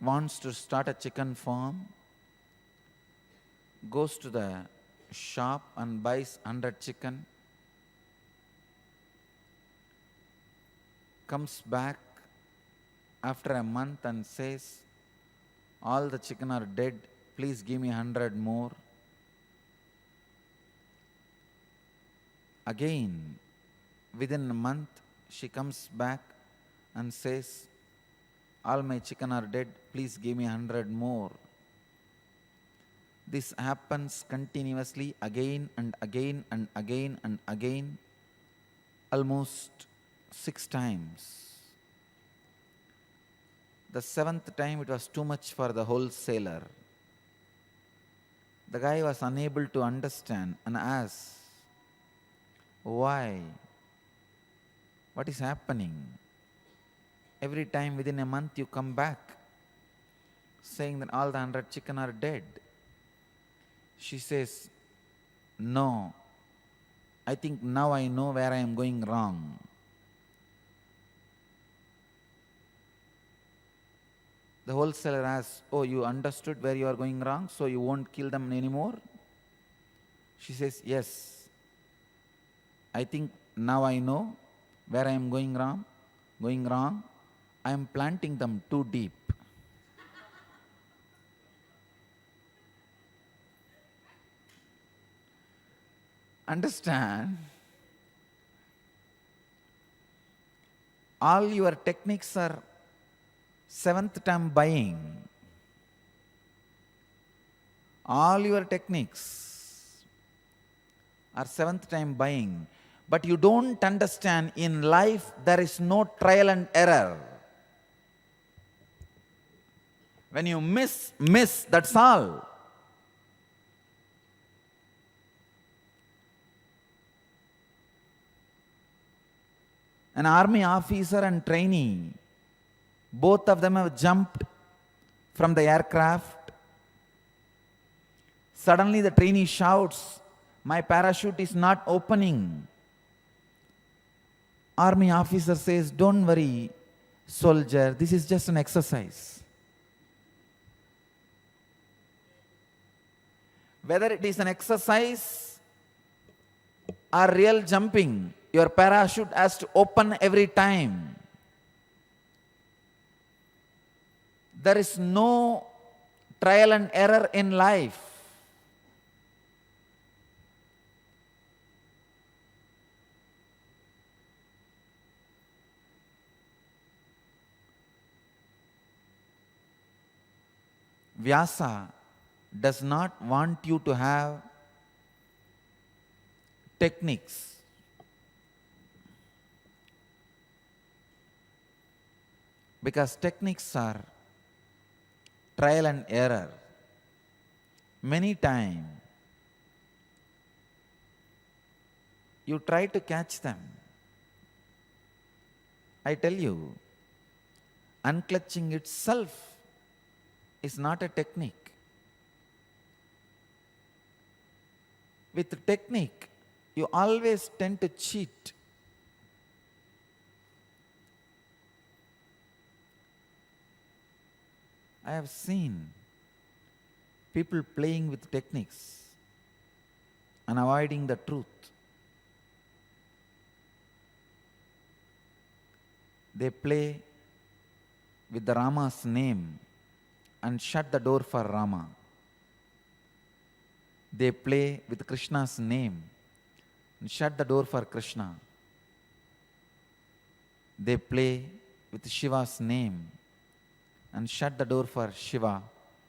wants to start a chicken farm, goes to the shop and buys 100 chicken, comes back after a month and says, all the chicken are dead, please give me 100 more. Again, within a month, she comes back and says, all my chicken are dead, please give me 100 more. This happens continuously again and again and again and again, almost 6 times. The 7th time it was too much for the wholesaler. The guy was unable to understand and asked, why? What is happening? Every time within a month you come back saying that all the 100 chicken are dead. She says, no, I think now I know where I am going wrong. The wholesaler asks, oh, you understood where you are going wrong, so you won't kill them anymore? She says, yes, I think now I know where I am going wrong. I am planting them too deep. Understand? All your techniques are 7th time buying. All your techniques are 7th time buying. But you don't understand, in life there is no trial and error. When you miss, that's all. An army officer and trainee, both of them have jumped from the aircraft. Suddenly the trainee shouts, my parachute is not opening. Army officer says, don't worry, soldier, this is just an exercise. Whether it is an exercise or real jumping, Your parachute has to open every time. There is no trial and error in life. Vyasa does not want you to have techniques. Because techniques are trial and error. Many times you try to catch them. I tell you, unclutching itself is not a technique. With technique, you always tend to cheat. I have seen people playing with techniques and avoiding the truth. They play with the Rama's name and shut the door for Rama. They play with Krishna's name and shut the door for Krishna. They play with Shiva's name and shut the door for Shiva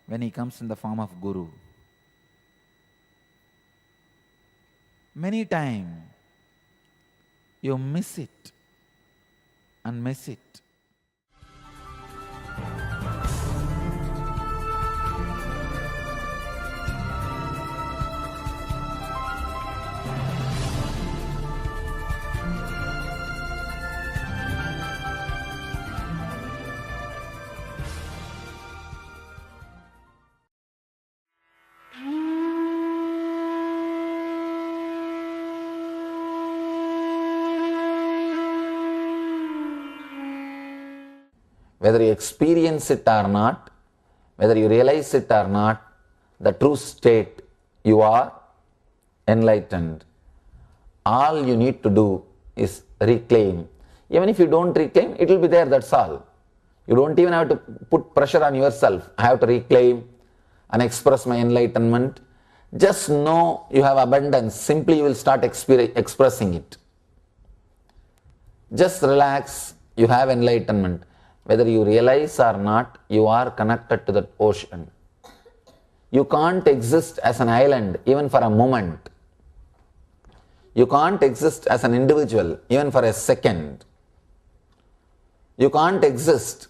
when he comes in the form of Guru. Many times you miss it and miss it. Whether you experience it or not, whether you realize it or not, the true state, you are enlightened. All you need to do is reclaim. Even if you don't reclaim, it will be there, that's all. You don't even have to put pressure on yourself. I have to reclaim and express my enlightenment. Just know you have abundance. Simply you will start expressing it. Just relax, you have enlightenment. Whether you realize or not, you are connected to that ocean. You can't exist as an island even for a moment. You can't exist as an individual even for a second. You can't exist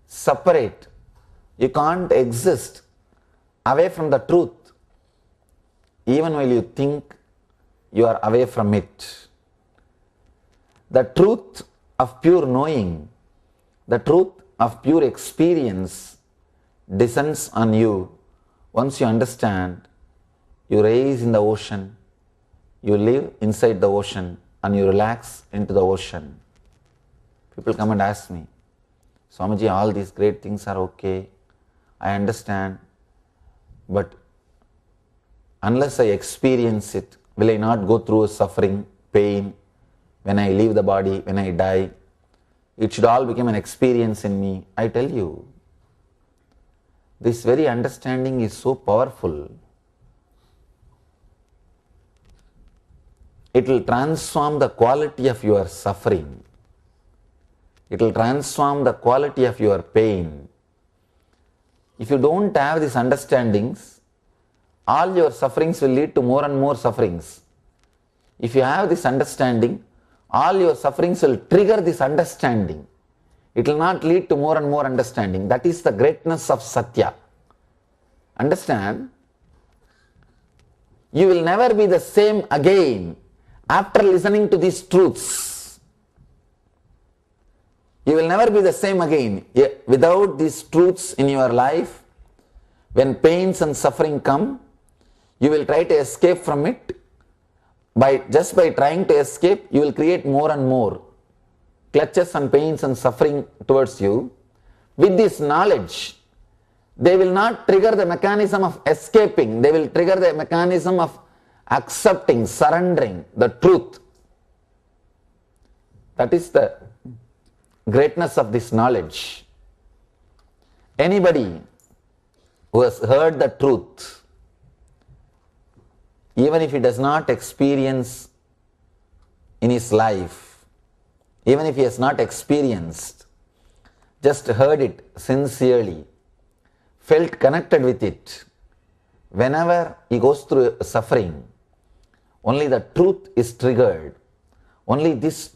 separate. You can't exist away from the truth. Even while you think you are away from it. The truth of pure knowing, the truth of pure experience descends on you. Once you understand, you rise in the ocean, you live inside the ocean, and you relax into the ocean. People come and ask me, Swamiji, all these great things are okay, I understand, but unless I experience it, will I not go through suffering, pain, when I leave the body, when I die? It should all become an experience in me. I tell you, this very understanding is so powerful. It will transform the quality of your suffering. It will transform the quality of your pain. If you don't have these understandings, all your sufferings will lead to more and more sufferings. If you have this understanding, all your sufferings will trigger this understanding. It will not lead to more and more understanding. That is the greatness of Satya. Understand? You will never be the same again after listening to these truths. You will never be the same again. Without these truths in your life, when pains and suffering come, you will try to escape from it. Just by trying to escape, you will create more and more clutches and pains and suffering towards you. with this knowledge, they will not trigger the mechanism of escaping, they will trigger the mechanism of accepting, surrendering the truth. That is the greatness of this knowledge. Anybody who has heard the truth, even if he does not experience in his life, even if he has not experienced, just heard it sincerely, felt connected with it, whenever he goes through suffering, only the truth is triggered, only these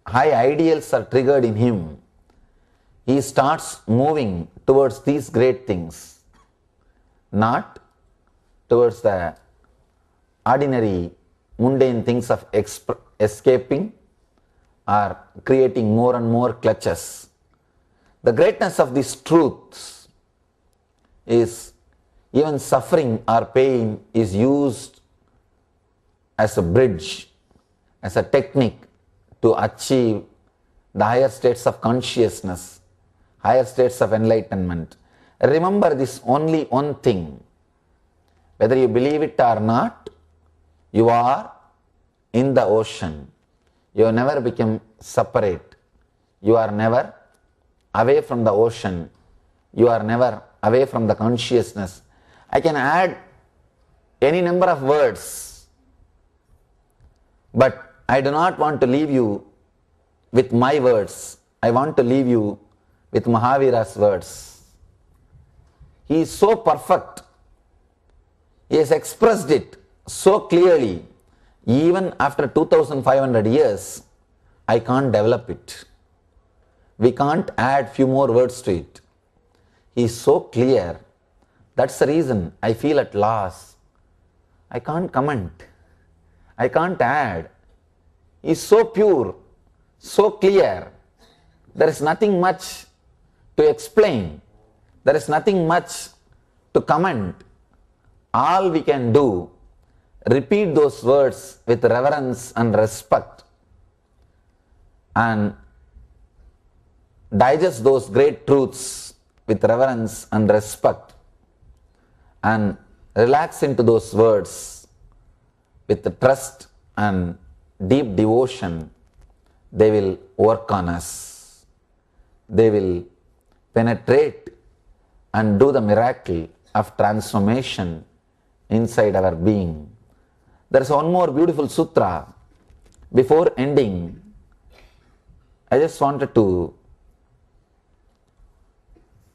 high ideals are triggered in him. He starts moving towards these great things, not towards the ordinary mundane things of escaping or creating more and more clutches. The greatness of these truths is even suffering or pain is used as a bridge, as a technique to achieve the higher states of consciousness, higher states of enlightenment. Remember this only one thing, whether you believe it or not, you are in the ocean. You have never become separate. You are never away from the ocean. You are never away from the consciousness. I can add any number of words, but I do not want to leave you with my words. I want to leave you with Mahavira's words. He is so perfect. He has expressed it so clearly. Even after 2500 years, I can't develop it. We can't add few more words to it. He is so clear. That's the reason I feel at loss. I can't comment. I can't add. He is so pure, so clear. There is nothing much to explain. There is nothing much to comment. All we can do, repeat those words with reverence and respect and digest those great truths with reverence and respect and relax into those words with the trust and deep devotion. They will work on us. They will penetrate and do the miracle of transformation inside our being. There is one more beautiful sutra. Before ending, I just wanted to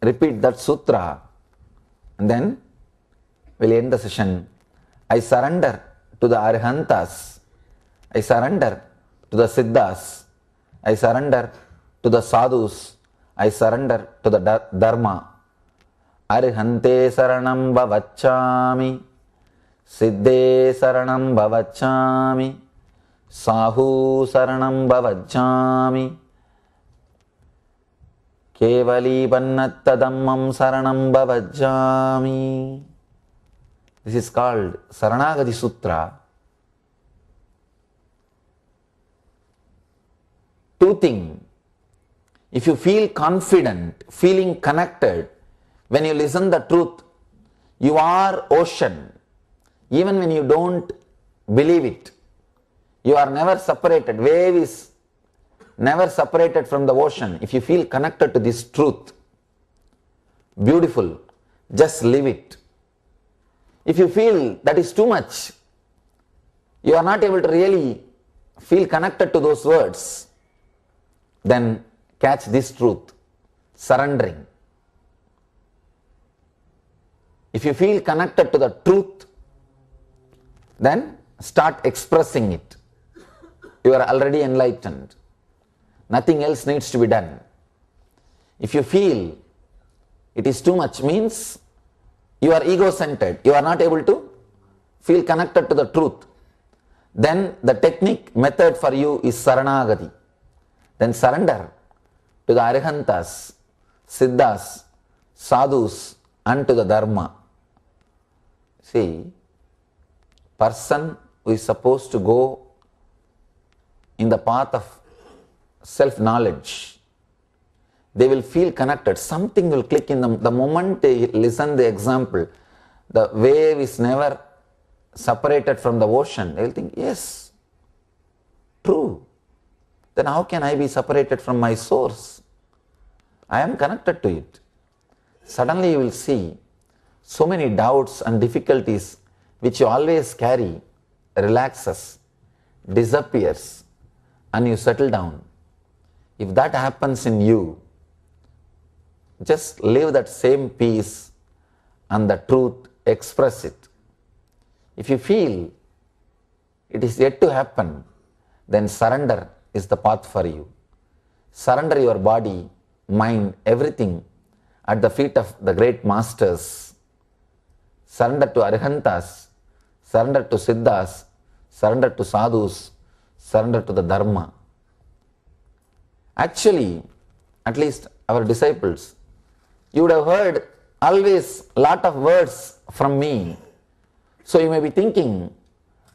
repeat that sutra and then we'll end the session. I surrender to the Arihantas. I surrender to the Siddhas. I surrender to the Sadhus. I surrender to the Dharma. Arihante saranam bhavachami. Siddhe saranam bhavachami. Sahu saranam bhavachami. Kevali pannattadammam saranam bhavachami. This is called Saranagati Sutra. Two things. If you feel confident, feeling connected, when you listen the truth, you are ocean. Even when you don't believe it, you are never separated. Wave is never separated from the ocean. If you feel connected to this truth, beautiful, just live it. If you feel that is too much, you are not able to really feel connected to those words, then catch this truth, surrendering. If you feel connected to the truth, then start expressing it. You are already enlightened. Nothing else needs to be done. If you feel it is too much, means you are ego-centered. You are not able to feel connected to the truth. Then the technique, method for you is Saranagati. Then surrender to the Arihantas, Siddhas, Sadhus and to the Dharma. See, person who is supposed to go in the path of self-knowledge, They will feel connected. Something will click in them. The moment they listen the example, the wave is never separated from the ocean. They will think, yes, true. Then how can I be separated from my source? I am connected to it. Suddenly you will see so many doubts and difficulties which you always carry relaxes, disappears, and you settle down. If that happens in you, just live that same peace and the truth, express it. If you feel it is yet to happen, then surrender is the path for you. Surrender your body, mind, everything at the feet of the great masters. Surrender to Arhantas, surrender to Siddhas, surrender to Sadhus, surrender to the Dharma. Actually, at least our disciples, you would have heard always lot of words from me. So you may be thinking,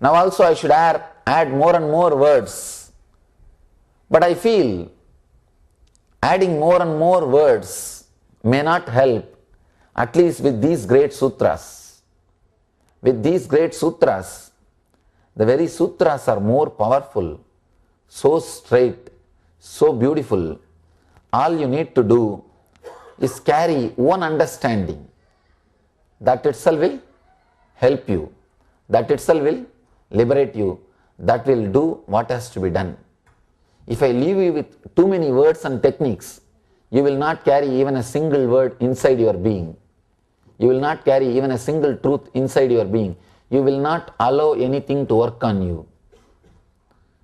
now also I should add more and more words. But I feel adding more and more words may not help, at least with these great sutras. With these great sutras, the very sutras are more powerful, so straight, so beautiful. All you need to do is carry one understanding. That itself will help you. That itself will liberate you. That will do what has to be done. If I leave you with too many words and techniques, you will not carry even a single word inside your being. You will not carry even a single truth inside your being. You will not allow anything to work on you.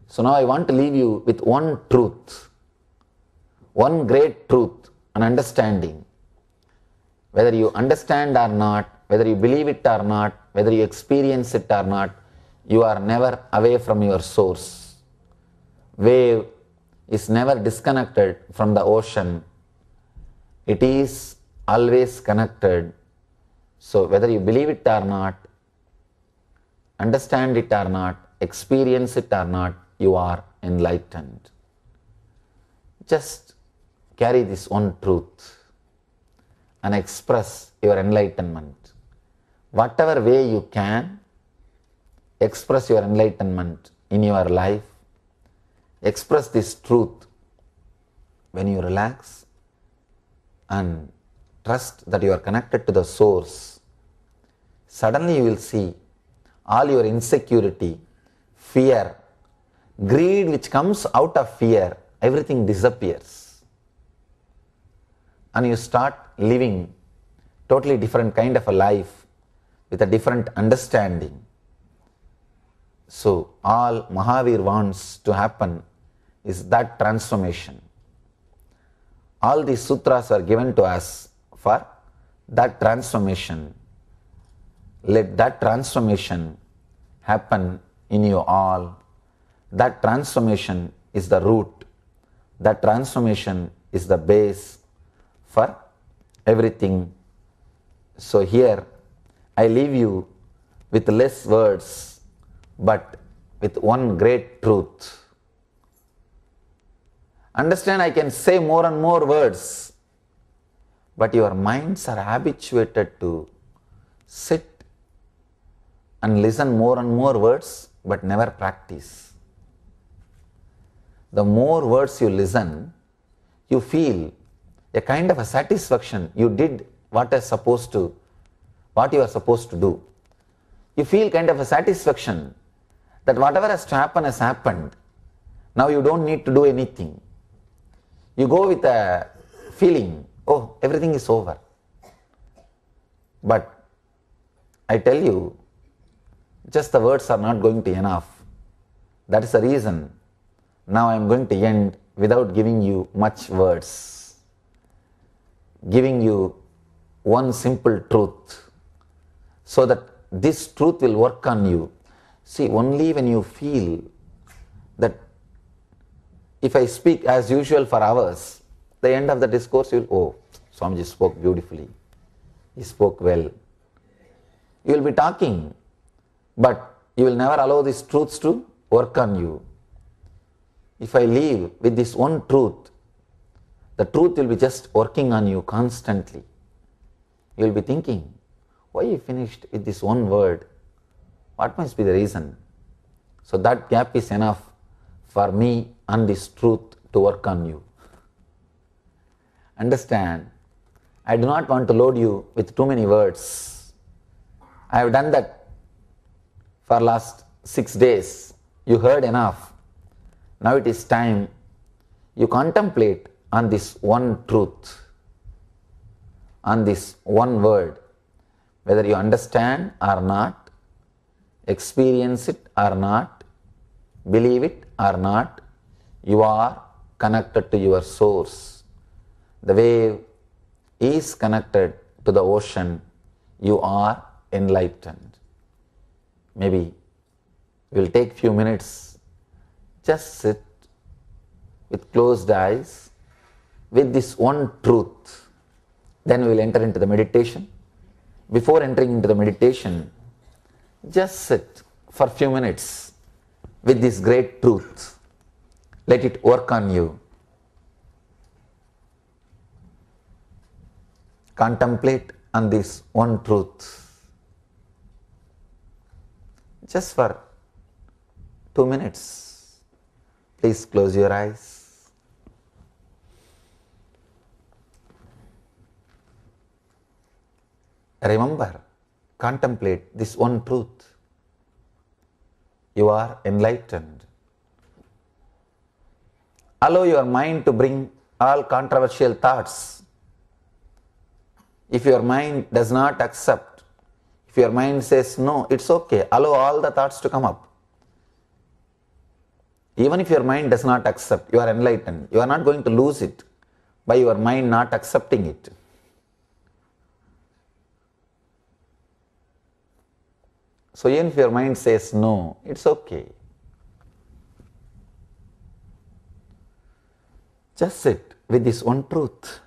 So now I want to leave you with one truth, one great truth, an understanding. Whether you understand or not, whether you believe it or not, whether you experience it or not, you are never away from your source. Wave is never disconnected from the ocean. It is always connected. So whether you believe it or not, understand it or not, experience it or not, you are enlightened. Just carry this one truth and express your enlightenment. Whatever way you can, express your enlightenment in your life. Express this truth when you relax and trust that you are connected to the source. Suddenly you will see all your insecurity, fear, greed which comes out of fear, everything disappears. And you start living totally different kind of a life with a different understanding. So all Mahavir wants to happen is that transformation. All these sutras are given to us for that transformation. Let that transformation happen in you all. That transformation is the root. That transformation is the base for everything. So here I leave you with less words, but with one great truth. Understand, I can say more and more words, but your minds are habituated to sit and listen more and more words, but never practice. The more words you listen, you feel a kind of a satisfaction. You did what you are supposed to do. You feel kind of a satisfaction that whatever has to happen has happened. Now you don't need to do anything. You go with a feeling, oh, everything is over. But I tell you, just the words are not going to be enough. That is the reason now I am going to end without giving you much words. Giving you one simple truth, so that this truth will work on you. See, only when you feel that if I speak as usual for hours, the end of the discourse you will, oh, Swamiji spoke beautifully. He spoke well. You will be talking, but you will never allow these truths to work on you. If I leave with this one truth, The truth will be just working on you constantly. You will be thinking, why you finished with this one word? What must be the reason? So that gap is enough for me and this truth to work on you. Understand, I do not want to load you with too many words. I have done that for last 6 days. You heard enough. Now it is time you contemplate on this one truth, on this one word, whether you understand or not, experience it or not, believe it or not, you are connected to your source. The wave is connected to the ocean. You are enlightened. Maybe we'll take few minutes, just sit with closed eyes with this one truth. Then we'll enter into the meditation. Before entering into the meditation, just sit for a few minutes with this great truth. Let it work on you. Contemplate on this one truth. Just for 2 minutes. Please close your eyes. Remember, contemplate this one truth. You are enlightened. Allow your mind to bring all controversial thoughts. If your mind does not accept, if your mind says no, it's okay. Allow all the thoughts to come up. Even if your mind does not accept, you are enlightened. You are not going to lose it by your mind not accepting it. So even if your mind says no, it's okay. Just sit with this one truth.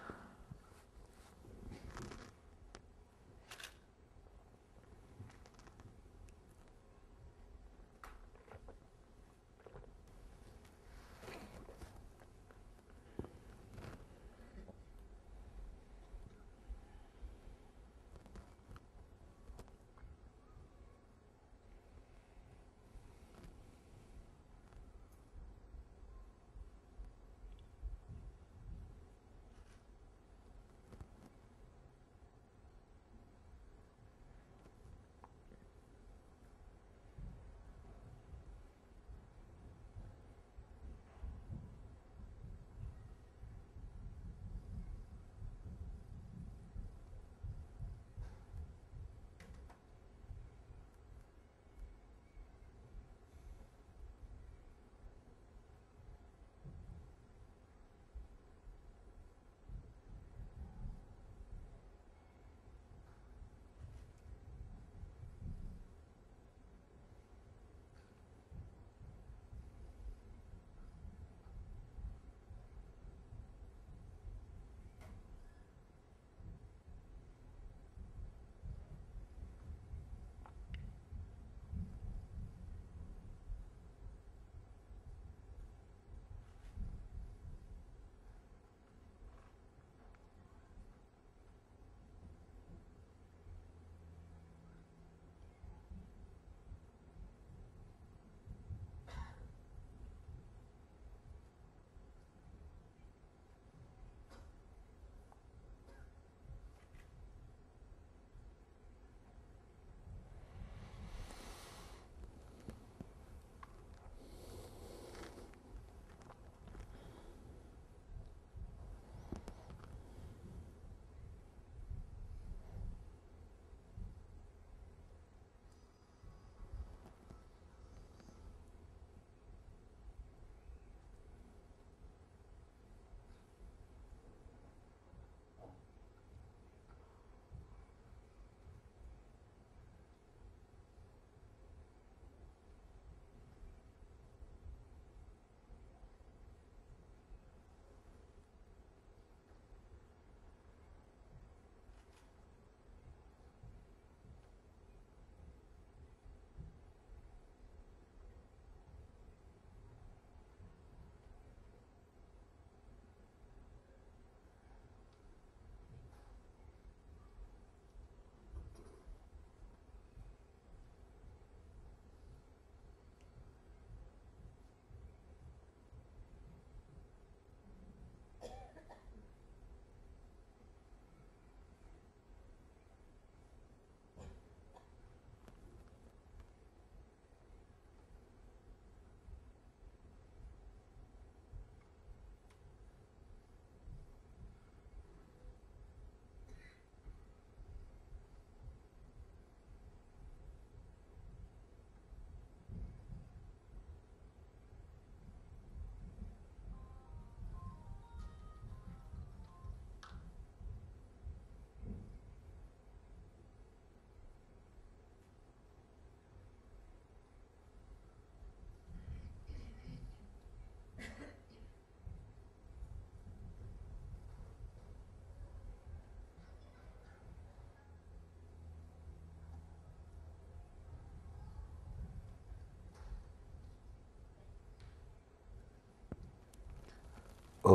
We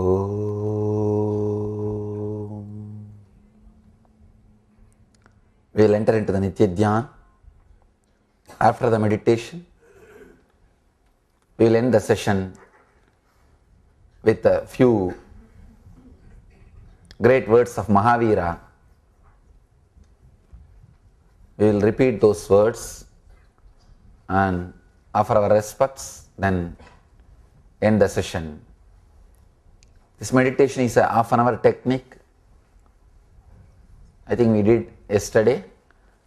will enter into the Nitya Dhyan. After the meditation, we will end the session with a few great words of Mahavira. We will repeat those words and offer our respects, then end the session. This meditation is a half-an-hour technique. I think we did yesterday.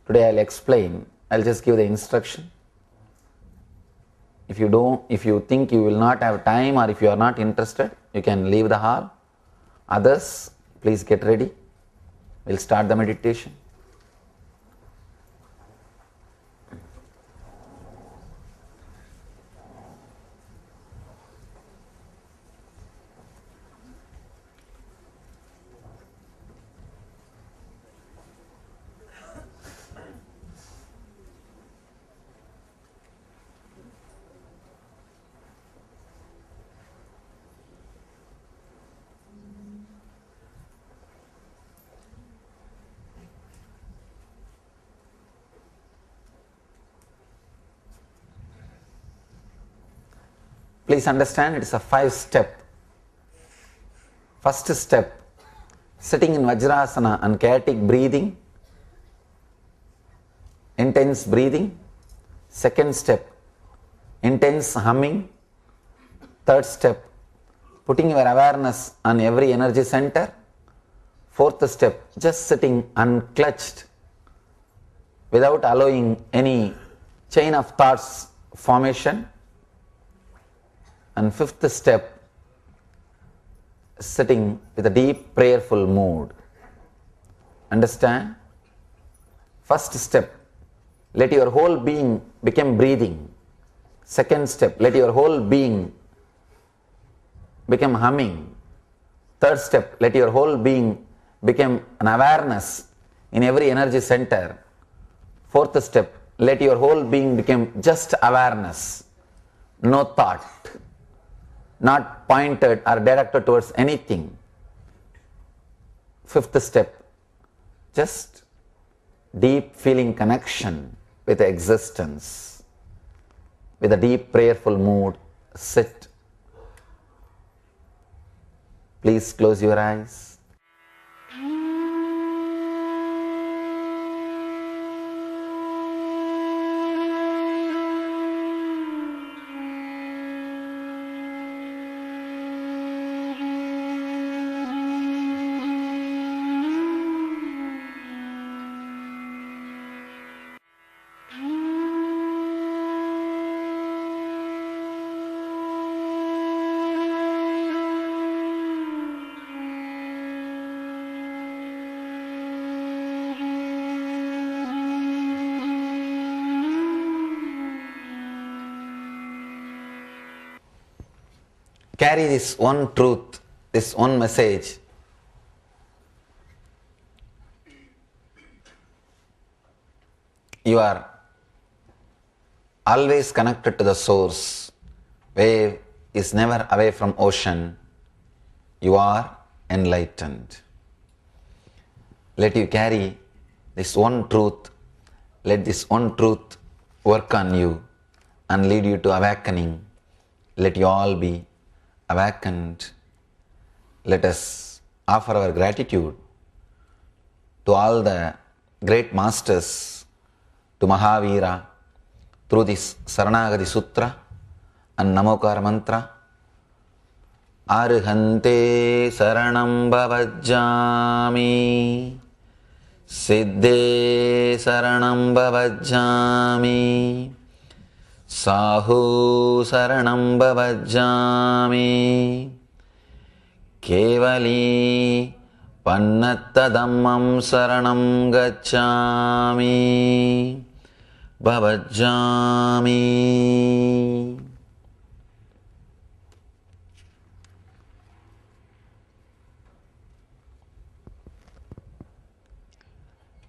Today I'll explain. I'll just give the instruction. If you think you will not have time, or if you are not interested, you can leave the hall. Others, please get ready. We'll start the meditation. Please understand, it is a 5-step. First step, sitting in Vajrasana and chaotic breathing, intense breathing. Second step, intense humming. Third step, putting your awareness on every energy center. Fourth step, just sitting unclutched without allowing any chain of thoughts formation. And fifth step, sitting with a deep prayerful mood. Understand? First step, let your whole being become breathing. Second step, let your whole being become humming. Third step, let your whole being become an awareness in every energy center. Fourth step, let your whole being become just awareness, no thought, not pointed or directed towards anything. Fifth step, just deep feeling connection with existence. With a deep prayerful mood, sit. Please close your eyes. Carry this one truth, this one message. You are always connected to the source. Wave is never away from ocean. You are enlightened. Let you carry this one truth. Let this one truth work on you and lead you to awakening. Let you all be awakened. Let us offer our gratitude to all the great masters, to Mahavira, through this Saranagati Sutra and Namokara Mantra. Arhante Saranam Bhavajjami, Siddhe Saranam Bhavajjami, Sahu Saranam Bhavajjami, Kevali Pannattadammam Saranam Gacchami, Bhavajjami.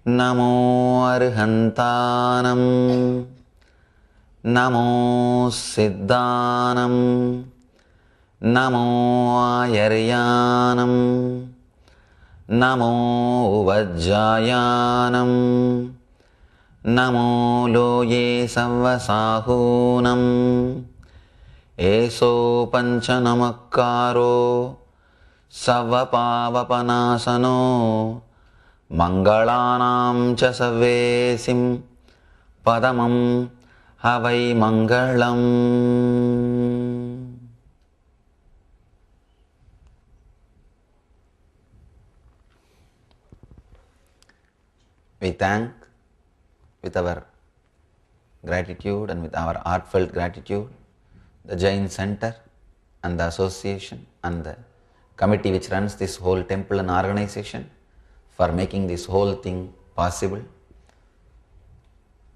Namo Arhantanam, Namo Siddhanam, Namo Ayaryanam, Namo Vajjayanam, Namo Loye Savvasahunam, Eso Panchanamakaro, Savvapavapanasano, Mangalanam cha Savvesim, Padamam Havai Mangalam. We thank with our gratitude and with our heartfelt gratitude the Jain Center and the association and the committee which runs this whole temple and organization for making this whole thing possible,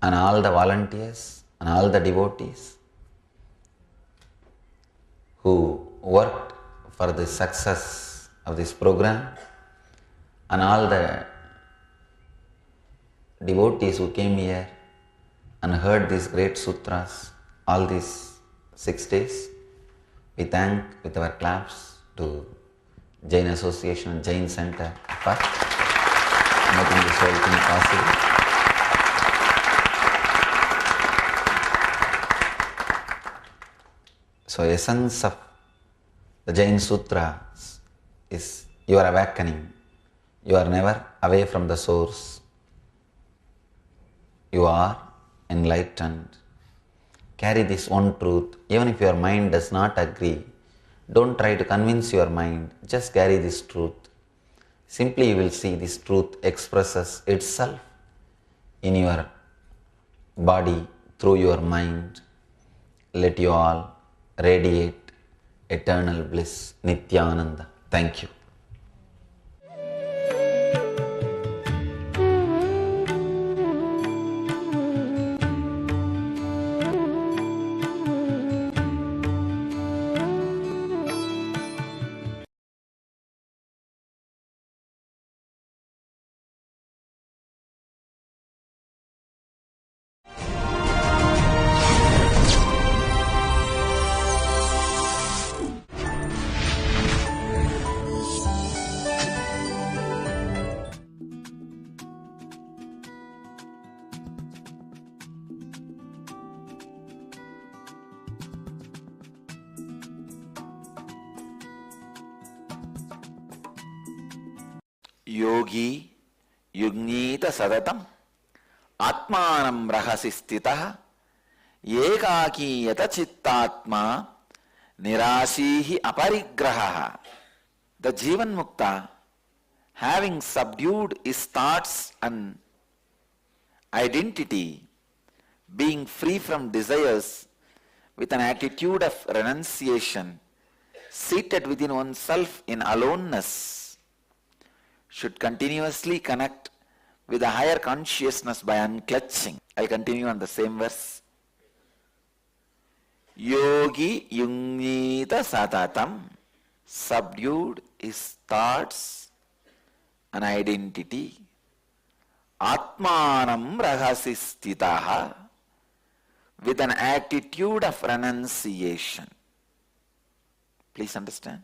and all the volunteers and all the devotees who worked for the success of this program, and all the devotees who came here and heard these great sutras all these 6 days. We thank with our claps to Jain Association and Jain Center for making this whole thing possible. So essence of the Jain Sutras is your awakening. You are never away from the source. You are enlightened. Carry this one truth. Even if your mind does not agree, don't try to convince your mind. Just carry this truth. Simply you will see this truth expresses itself in your body through your mind. Let you all radiate eternal bliss. Nithyananda. Thank you. Yogi Yugnita Sadatam Atmanam Rahasi Stitah Ekaki Yata Chittatma Nirashihi Aparigraha. The Jivan Mukta, having subdued his thoughts and identity, being free from desires with an attitude of renunciation, seated within oneself in aloneness, should continuously connect with a higher consciousness by unclutching. I'll continue on the same verse. Yogi Yungnita Satatam, subdued his thoughts and identity. Atmanam Rahasi Stitaha, with an attitude of renunciation. Please understand.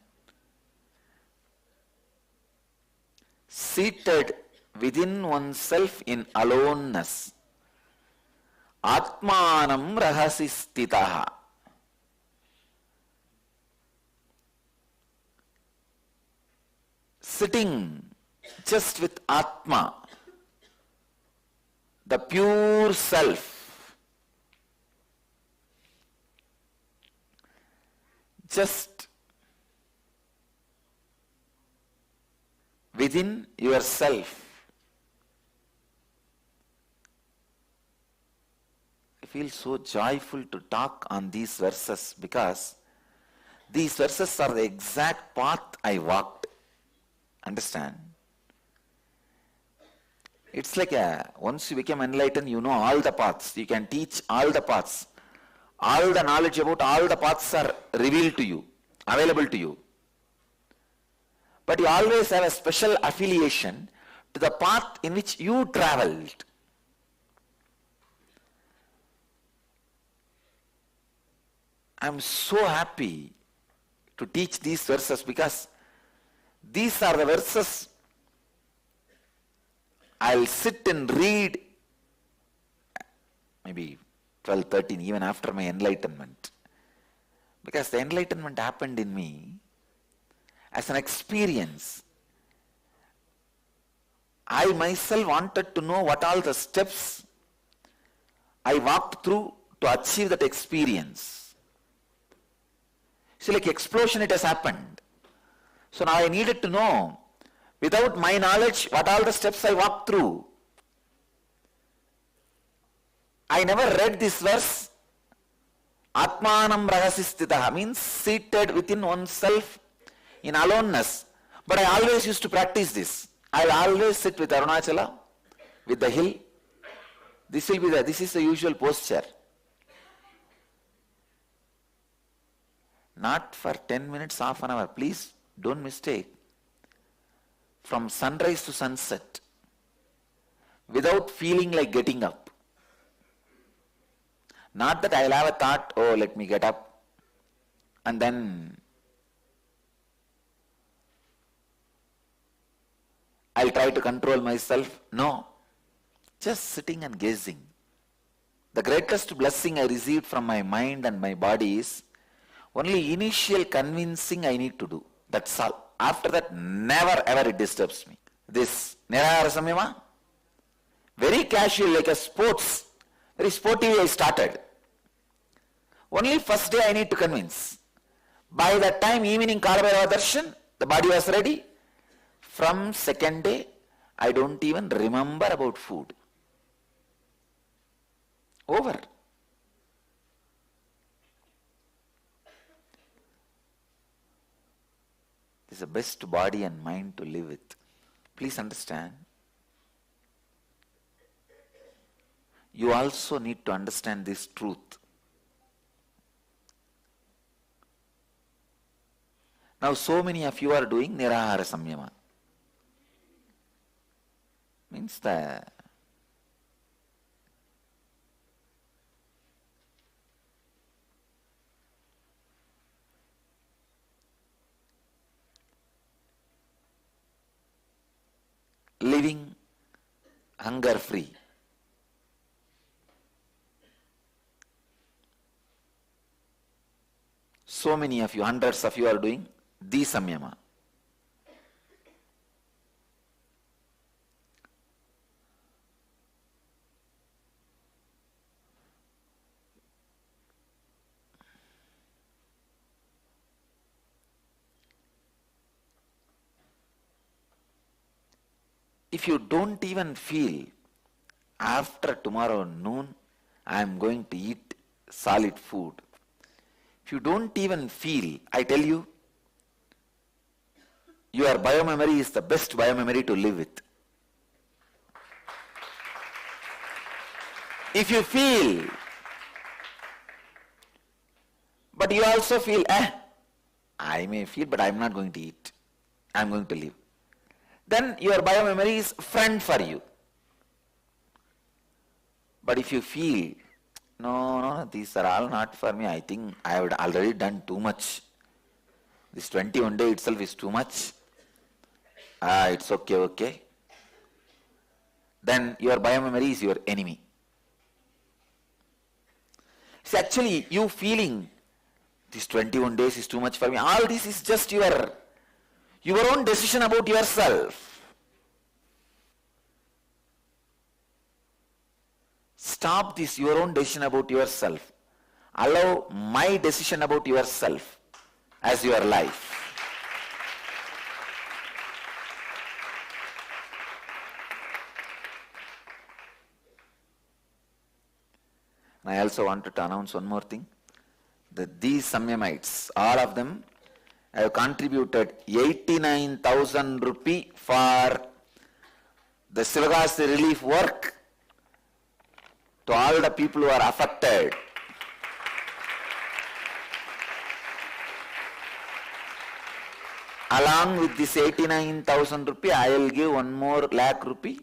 Seated within oneself in aloneness. Atmanam Rahasi Stitaha. Sitting just with Atma, the pure self, just within yourself. I feel so joyful to talk on these verses because these verses are the exact path I walked. Understand? It's like once you become enlightened, you know all the paths. You can teach all the paths. All the knowledge about all the paths are revealed to you, available to you. But you always have a special affiliation to the path in which you traveled. I'm so happy to teach these verses, because these are the verses I'll sit and read maybe 12, 13, even after my enlightenment. Because the enlightenment happened in me as an experience. I myself wanted to know what all the steps I walked through to achieve that experience. So like explosion, it has happened. So now I needed to know, without my knowledge, what all the steps I walked through. I never read this verse, Atmanam Rahasistitaha, means seated within oneself in aloneness. But I always used to practice this. I'll always sit with Arunachala, with the hill. This is the usual posture. Not for 10 minutes, half an hour. Please don't mistake. From sunrise to sunset, without feeling like getting up. Not that I'll have a thought, oh, let me get up, and then I'll try to control myself. No, just sitting and gazing. The greatest blessing I received from my mind and my body is only initial convincing I need to do. That's all. After that, never ever it disturbs me. This Nirahara Samyama, very casual, like a sports, very sportive I started. Only first day I need to convince. By that time, evening Kalabhairava Darshan, the body was ready. From second day, I don't even remember about food. Over. This is the best body and mind to live with. Please understand. You also need to understand this truth. Now so many of you are doing Nirahara Samyama. Means the living hunger free. So many of you, hundreds of you are doing the Samyama. If you don't even feel after tomorrow noon I am going to eat solid food, if you don't even feel, I tell you, your biomemory is the best biomemory to live with. If you feel, but you also feel, I may feel, but I am not going to eat. I am going to live. Then your biomemory is friend for you. But if you feel, no, these are all not for me, I think I have already done too much. This 21 day itself is too much. It's okay. Then your biomemory is your enemy. See, actually, you feeling this 21 days is too much for me, all this is just your own decision about yourself. Stop this, your own decision about yourself. Allow my decision about yourself as your life. And I also wanted to announce one more thing, that these Samyamites, all of them, have contributed 89,000 rupee for the Sivagasti relief work to all the people who are affected. Along with this 89,000 rupee, I will give one more lakh rupee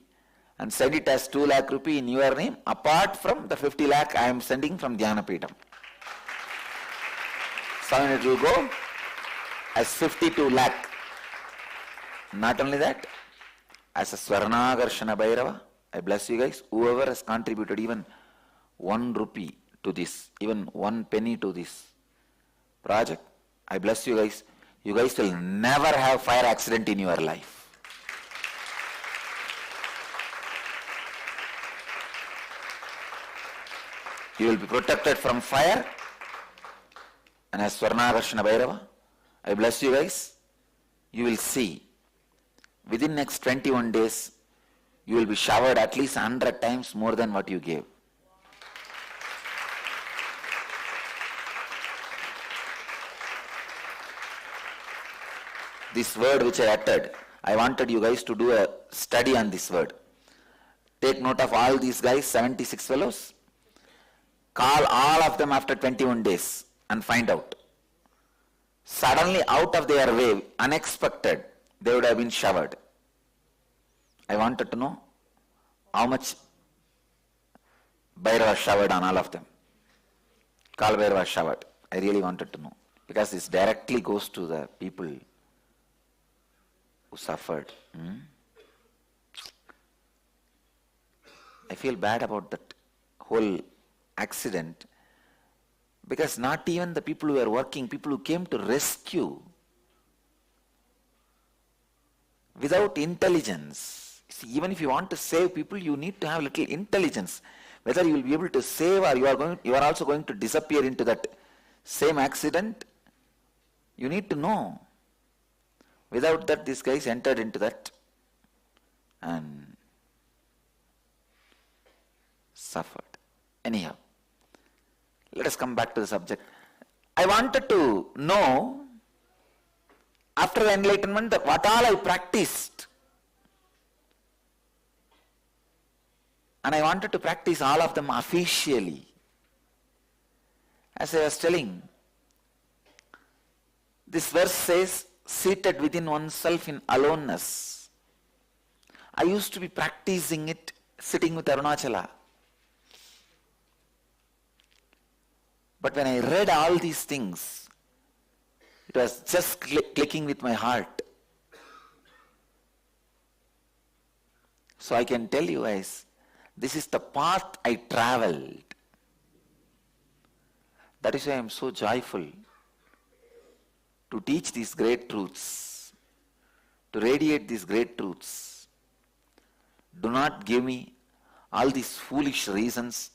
and send it as 2 lakh rupee in your name, apart from the 50 lakh I am sending from Dhyanapeetham. 7 it will go. as 52 lakh. Not only that, as a Swarnagarshana Bhairava, I bless you guys, whoever has contributed even 1 rupee to this, even 1 penny to this project, I bless you guys. You guys will never have fire accident in your life. You will be protected from fire. And as Swarnagarshana Bhairava, I bless you guys. You will see, within next 21 days, you will be showered at least 100 times more than what you gave. This word which I uttered, I wanted you guys to do a study on this word. Take note of all these guys, 76 fellows. Call all of them after 21 days and find out. Suddenly out of their way, unexpected, they would have been showered. I wanted to know how much Bhairava showered on all of them. Kal Bhairava showered. I really wanted to know. Because this directly goes to the people who suffered. I feel bad about that whole accident, because not even the people who were working, people who came to rescue, without intelligence. See, even if you want to save people, you need to have little intelligence. Whether you will be able to save or you are also going to disappear into that same accident, you need to know. Without that, these guys entered into that and suffered. Anyhow, let us come back to the subject. I wanted to know, after the enlightenment, that what all I practiced. And I wanted to practice all of them officially. As I was telling, this verse says, seated within oneself in aloneness. I used to be practicing it sitting with Arunachala. But when I read all these things, it was just clicking with my heart. So I can tell you guys, this is the path I traveled. That is why I am so joyful to teach these great truths, to radiate these great truths. Do not give me all these foolish reasons.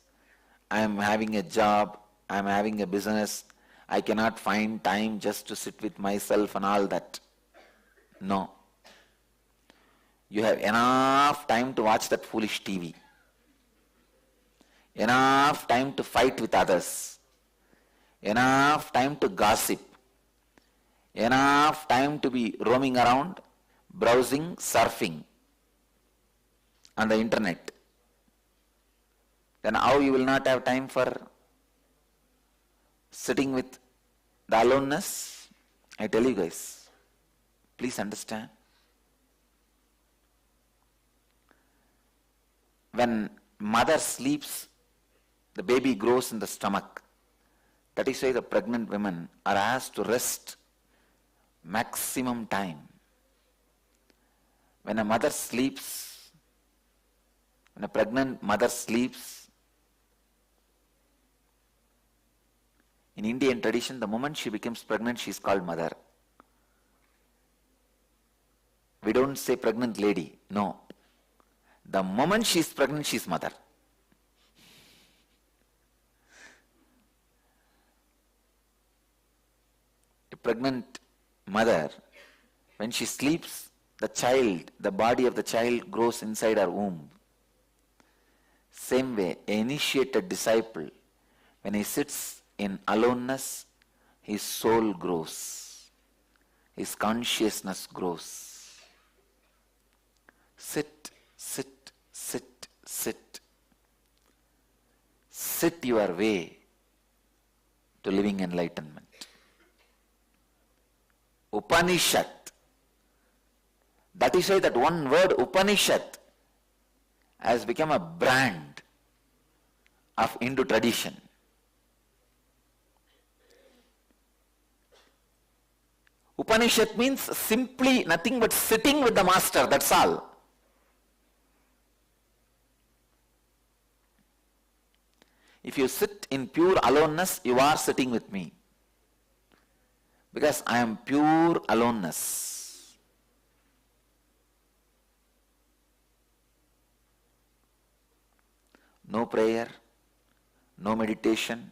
I am having a job, I am having a business, I cannot find time just to sit with myself and all that. No. You have enough time to watch that foolish TV. Enough time to fight with others. Enough time to gossip. Enough time to be roaming around, browsing, surfing on the internet. Then how you will not have time for sitting with the aloneness? I tell you guys, please understand. When mother sleeps, the baby grows in the stomach. That is why the pregnant women are asked to rest maximum time. When a mother sleeps, when a pregnant mother sleeps, in Indian tradition, the moment she becomes pregnant, she is called mother. We don't say pregnant lady, no. The moment she is pregnant, she is mother. A pregnant mother, when she sleeps, the child, the body of the child grows inside her womb. Same way, an initiated disciple, when he sits in aloneness, his soul grows. His consciousness grows. Sit, sit, sit, sit. Sit your way to living enlightenment. Upanishad. That is why that one word Upanishad has become a brand of Hindu tradition. Upanishad means simply nothing but sitting with the master, that's all. If you sit in pure aloneness, you are sitting with me. Because I am pure aloneness. No prayer, no meditation,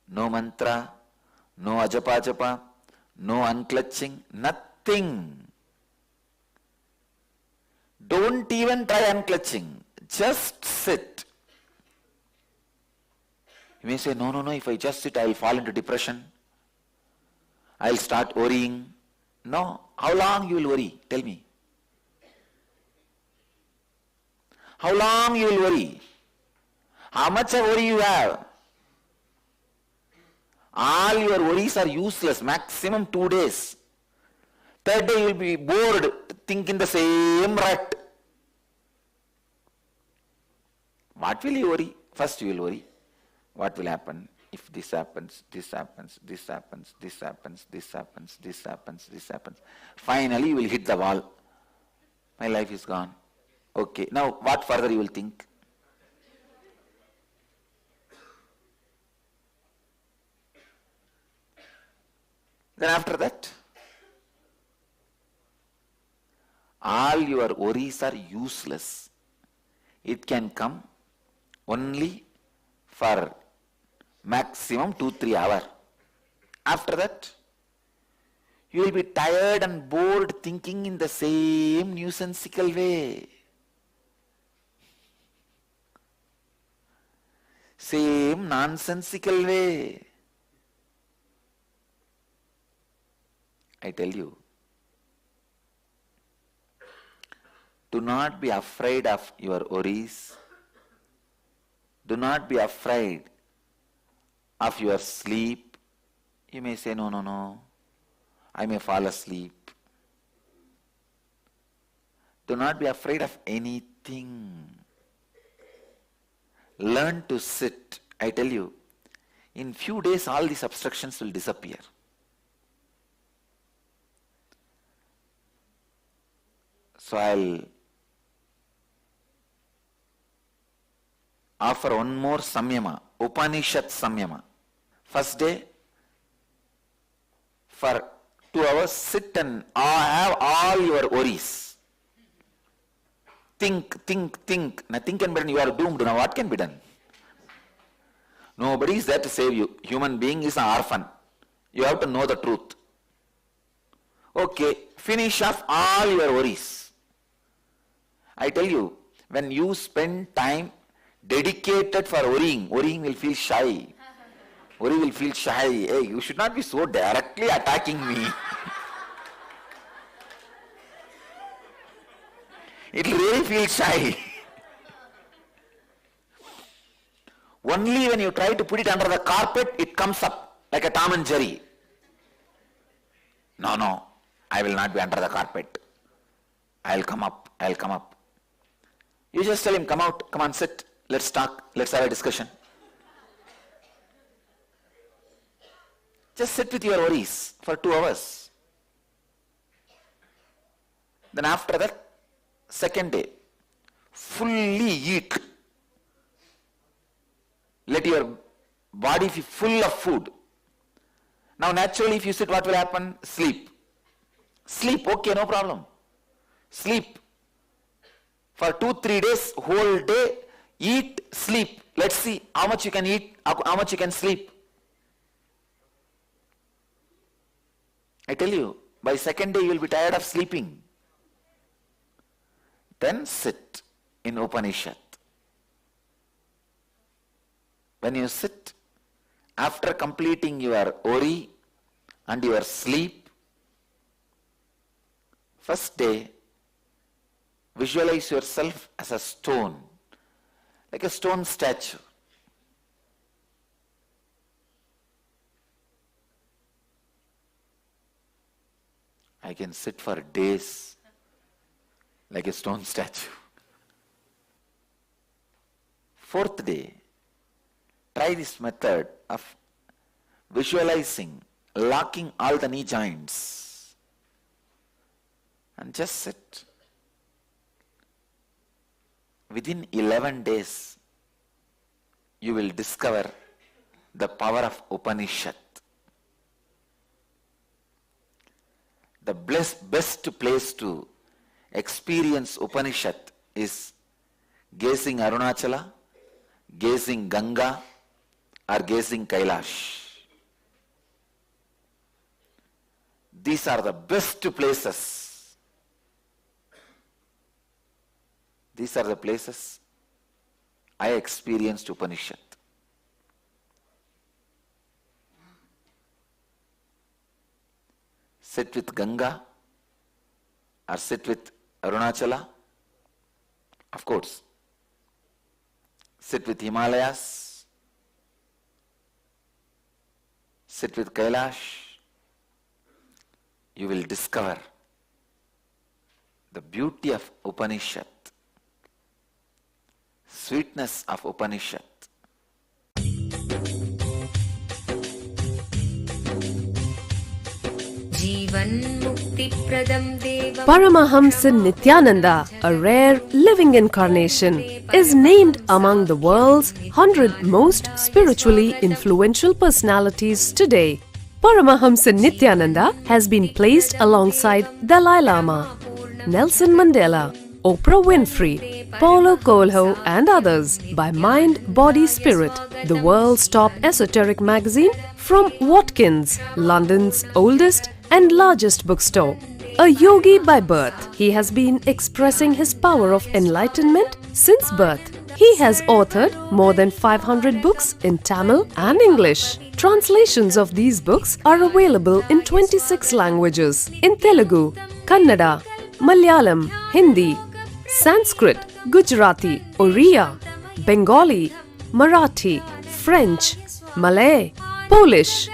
no mantra, no ajapa japa, no unclutching, nothing. Don't even try unclutching. Just sit. You may say, no, if I just sit, I will fall into depression. I will start worrying. No. How long you will worry? Tell me. How long you will worry? How much of worry you have? All your worries are useless. Maximum 2 days. Third day you will be bored, thinking the same rut. What will you worry? First you will worry. What will happen if this happens, this happens, this happens, this happens, this happens, this happens, this happens. Finally you will hit the wall. My life is gone. Okay, now what further you will think? Then after that, all your worries are useless. It can come only for maximum 2-3 hours. After that, you will be tired and bored thinking in the same nuisanceable way. Same nonsensical way. I tell you, do not be afraid of your worries. Do not be afraid of your sleep. You may say, no, I may fall asleep. Do not be afraid of anything. Learn to sit. I tell you, in few days all these obstructions will disappear. So I'll offer one more samyama, Upanishad samyama. First day, for 2 hours, sit and have all your worries. Think. Nothing can be done. You are doomed. Now what can be done? Nobody is there to save you. Human being is an orphan. You have to know the truth. Okay, finish off all your worries. I tell you, when you spend time dedicated for worrying will feel shy. Worry will feel shy. Hey, you should not be so directly attacking me. It will really feel shy. Only when you try to put it under the carpet, it comes up like a Tom and Jerry. No, I will not be under the carpet. I'll come up. You just tell him, come out, come on, sit, let's talk, let's have a discussion. Just sit with your worries for 2 hours. Then after that, second day, fully eat. Let your body be full of food. Now naturally if you sit, what will happen? Sleep. Sleep, okay, no problem. Sleep. For 2-3 days, whole day, eat, sleep. Let's see how much you can eat, how much you can sleep. I tell you, by second day you will be tired of sleeping. Then sit in Upanishad. When you sit, after completing your worry and your sleep, first day, visualize yourself as a stone, like a stone statue. I can sit for days like a stone statue. Fourth day, try this method of visualizing, locking all the knee joints. and just sit. Within 11 days, you will discover the power of Upanishad. The best place to experience Upanishad is gazing Arunachala, gazing Ganga, or gazing Kailash. These are the best places. These are the places I experienced Upanishad. Sit with Ganga or sit with Arunachala. Of course, sit with Himalayas, sit with Kailash. You will discover the beauty of Upanishad, sweetness of Upanishad. Paramahamsa Nithyananda, a rare living incarnation, is named among the world's 100 most spiritually influential personalities today. Paramahamsa Nithyananda has been placed alongside Dalai Lama, Nelson Mandela, Oprah Winfrey, Paulo Coelho and others by Mind, Body, Spirit, the world's top esoteric magazine from Watkins, London's oldest and largest bookstore. A yogi by birth, he has been expressing his power of enlightenment since birth. He has authored more than 500 books in Tamil and English. Translations of these books are available in 26 languages in Telugu, Kannada, Malayalam, Hindi, Sanskrit, Gujarati, Oriya, Bengali, Marathi, French, Malay, Polish,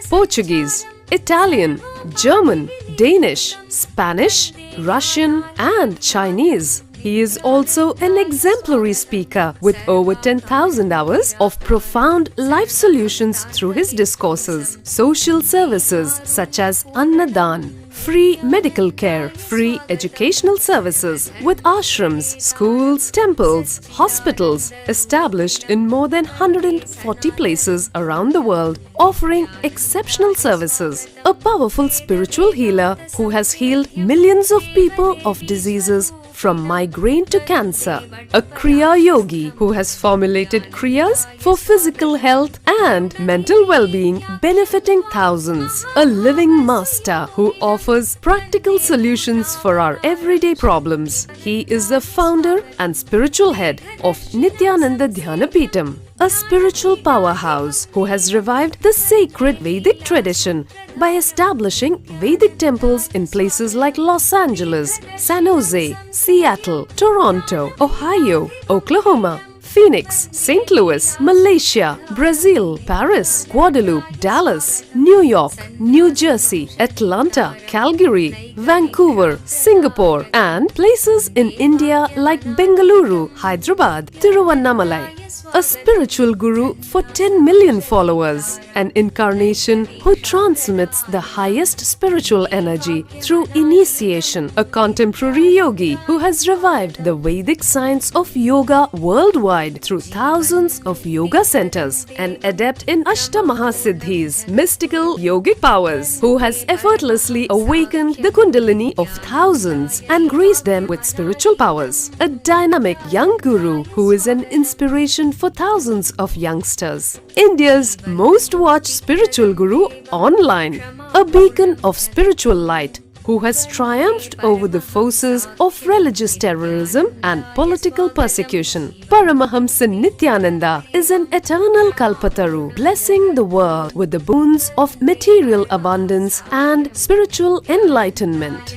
Portuguese, Italian, German, Danish, Spanish, Russian and Chinese. He is also an exemplary speaker with over 10,000 hours of profound life solutions through his discourses. Social services such as Annadan, free medical care, free educational services with ashrams, schools, temples, hospitals established in more than 140 places around the world, offering exceptional services. A powerful spiritual healer who has healed millions of people of diseases from migraine to cancer. A Kriya Yogi who has formulated Kriyas for physical health and mental well-being, benefiting thousands. A living master who offers practical solutions for our everyday problems. He is the founder and spiritual head of Nithyananda Dhyanapeetham, a spiritual powerhouse who has revived the sacred Vedic tradition by establishing Vedic temples in places like Los Angeles, San Jose, Seattle, Toronto, Ohio, Oklahoma, Phoenix, St. Louis, Malaysia, Brazil, Paris, Guadeloupe, Dallas, New York, New Jersey, Atlanta, Calgary, Vancouver, Singapore, and places in India like Bengaluru, Hyderabad, Tiruvannamalai. A spiritual guru for 10 million followers, an incarnation who transmits the highest spiritual energy through initiation, a contemporary yogi who has revived the Vedic science of yoga worldwide through thousands of yoga centers, an adept in Ashtamahasiddhis, mystical yogic powers, who has effortlessly awakened the Kundalini of thousands and graced them with spiritual powers, a dynamic young guru who is an inspiration for thousands of youngsters. India's most watched spiritual guru online, a beacon of spiritual light who has triumphed over the forces of religious terrorism and political persecution. Paramahamsa Nithyananda is an eternal Kalpataru, blessing the world with the boons of material abundance and spiritual enlightenment.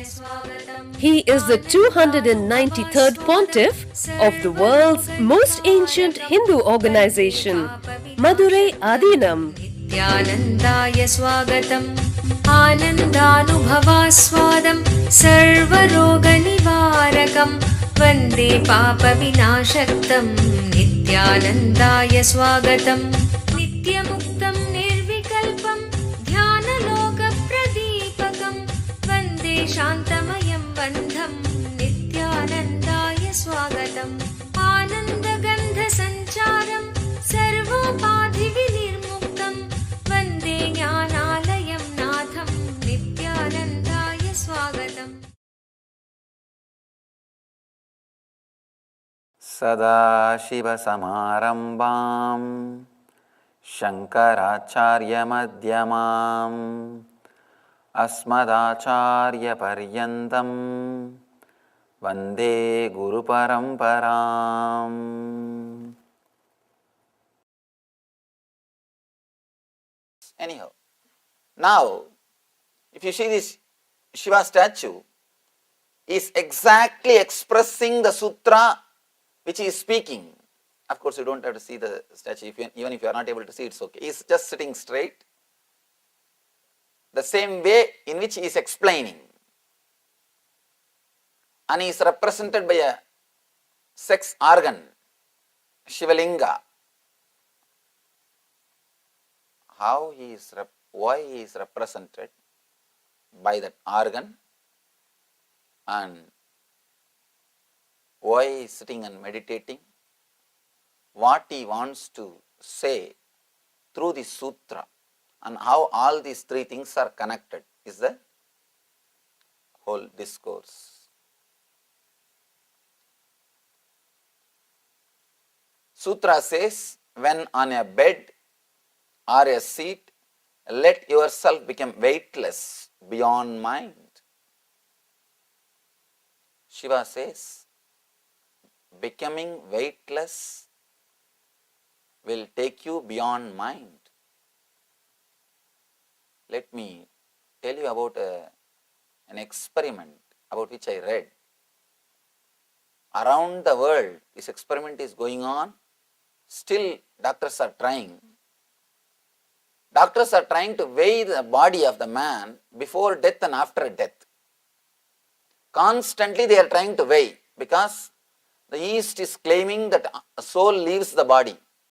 He is the 293rd pontiff of the world's most ancient Hindu organization, Madurai Adinam. Nithyanandaya swagatam Anandanubhavaswadam Sarvaroga nivarakam Vande papa vinashaktam Nithyanandaya swagatam Nityamuktam nirvikalpam Dhyana loka pradipakam Vande shantamayam Vande सदाशिवसमारम्भां शङ्कराचार्यमध्यमाम् अस्मदाचार्यपर्यन्तं वन्दे गुरुपरम्पराम्. Anyhow, now if you see this Shiva statue is exactly expressing the sutra which he is speaking. Of course, you don't have to see the statue, even if you are not able to see, it's okay. He is just sitting straight, the same way in which he is explaining. And he is represented by a sex organ, Shivalinga. Why he is represented by that organ, and why he is sitting and meditating, what he wants to say through the sutra, and how all these three things are connected is the whole discourse. Sutra says, when on a bed or a seat, let yourself become weightless beyond mind. Shiva says, becoming weightless will take you beyond mind. Let me tell you about an experiment about which I read. Around the world, this experiment is going on. Still, doctors are trying. Doctors are trying to weigh the body of the man before death and after death. Constantly they are trying to weigh, because the East is claiming that a soul leaves the body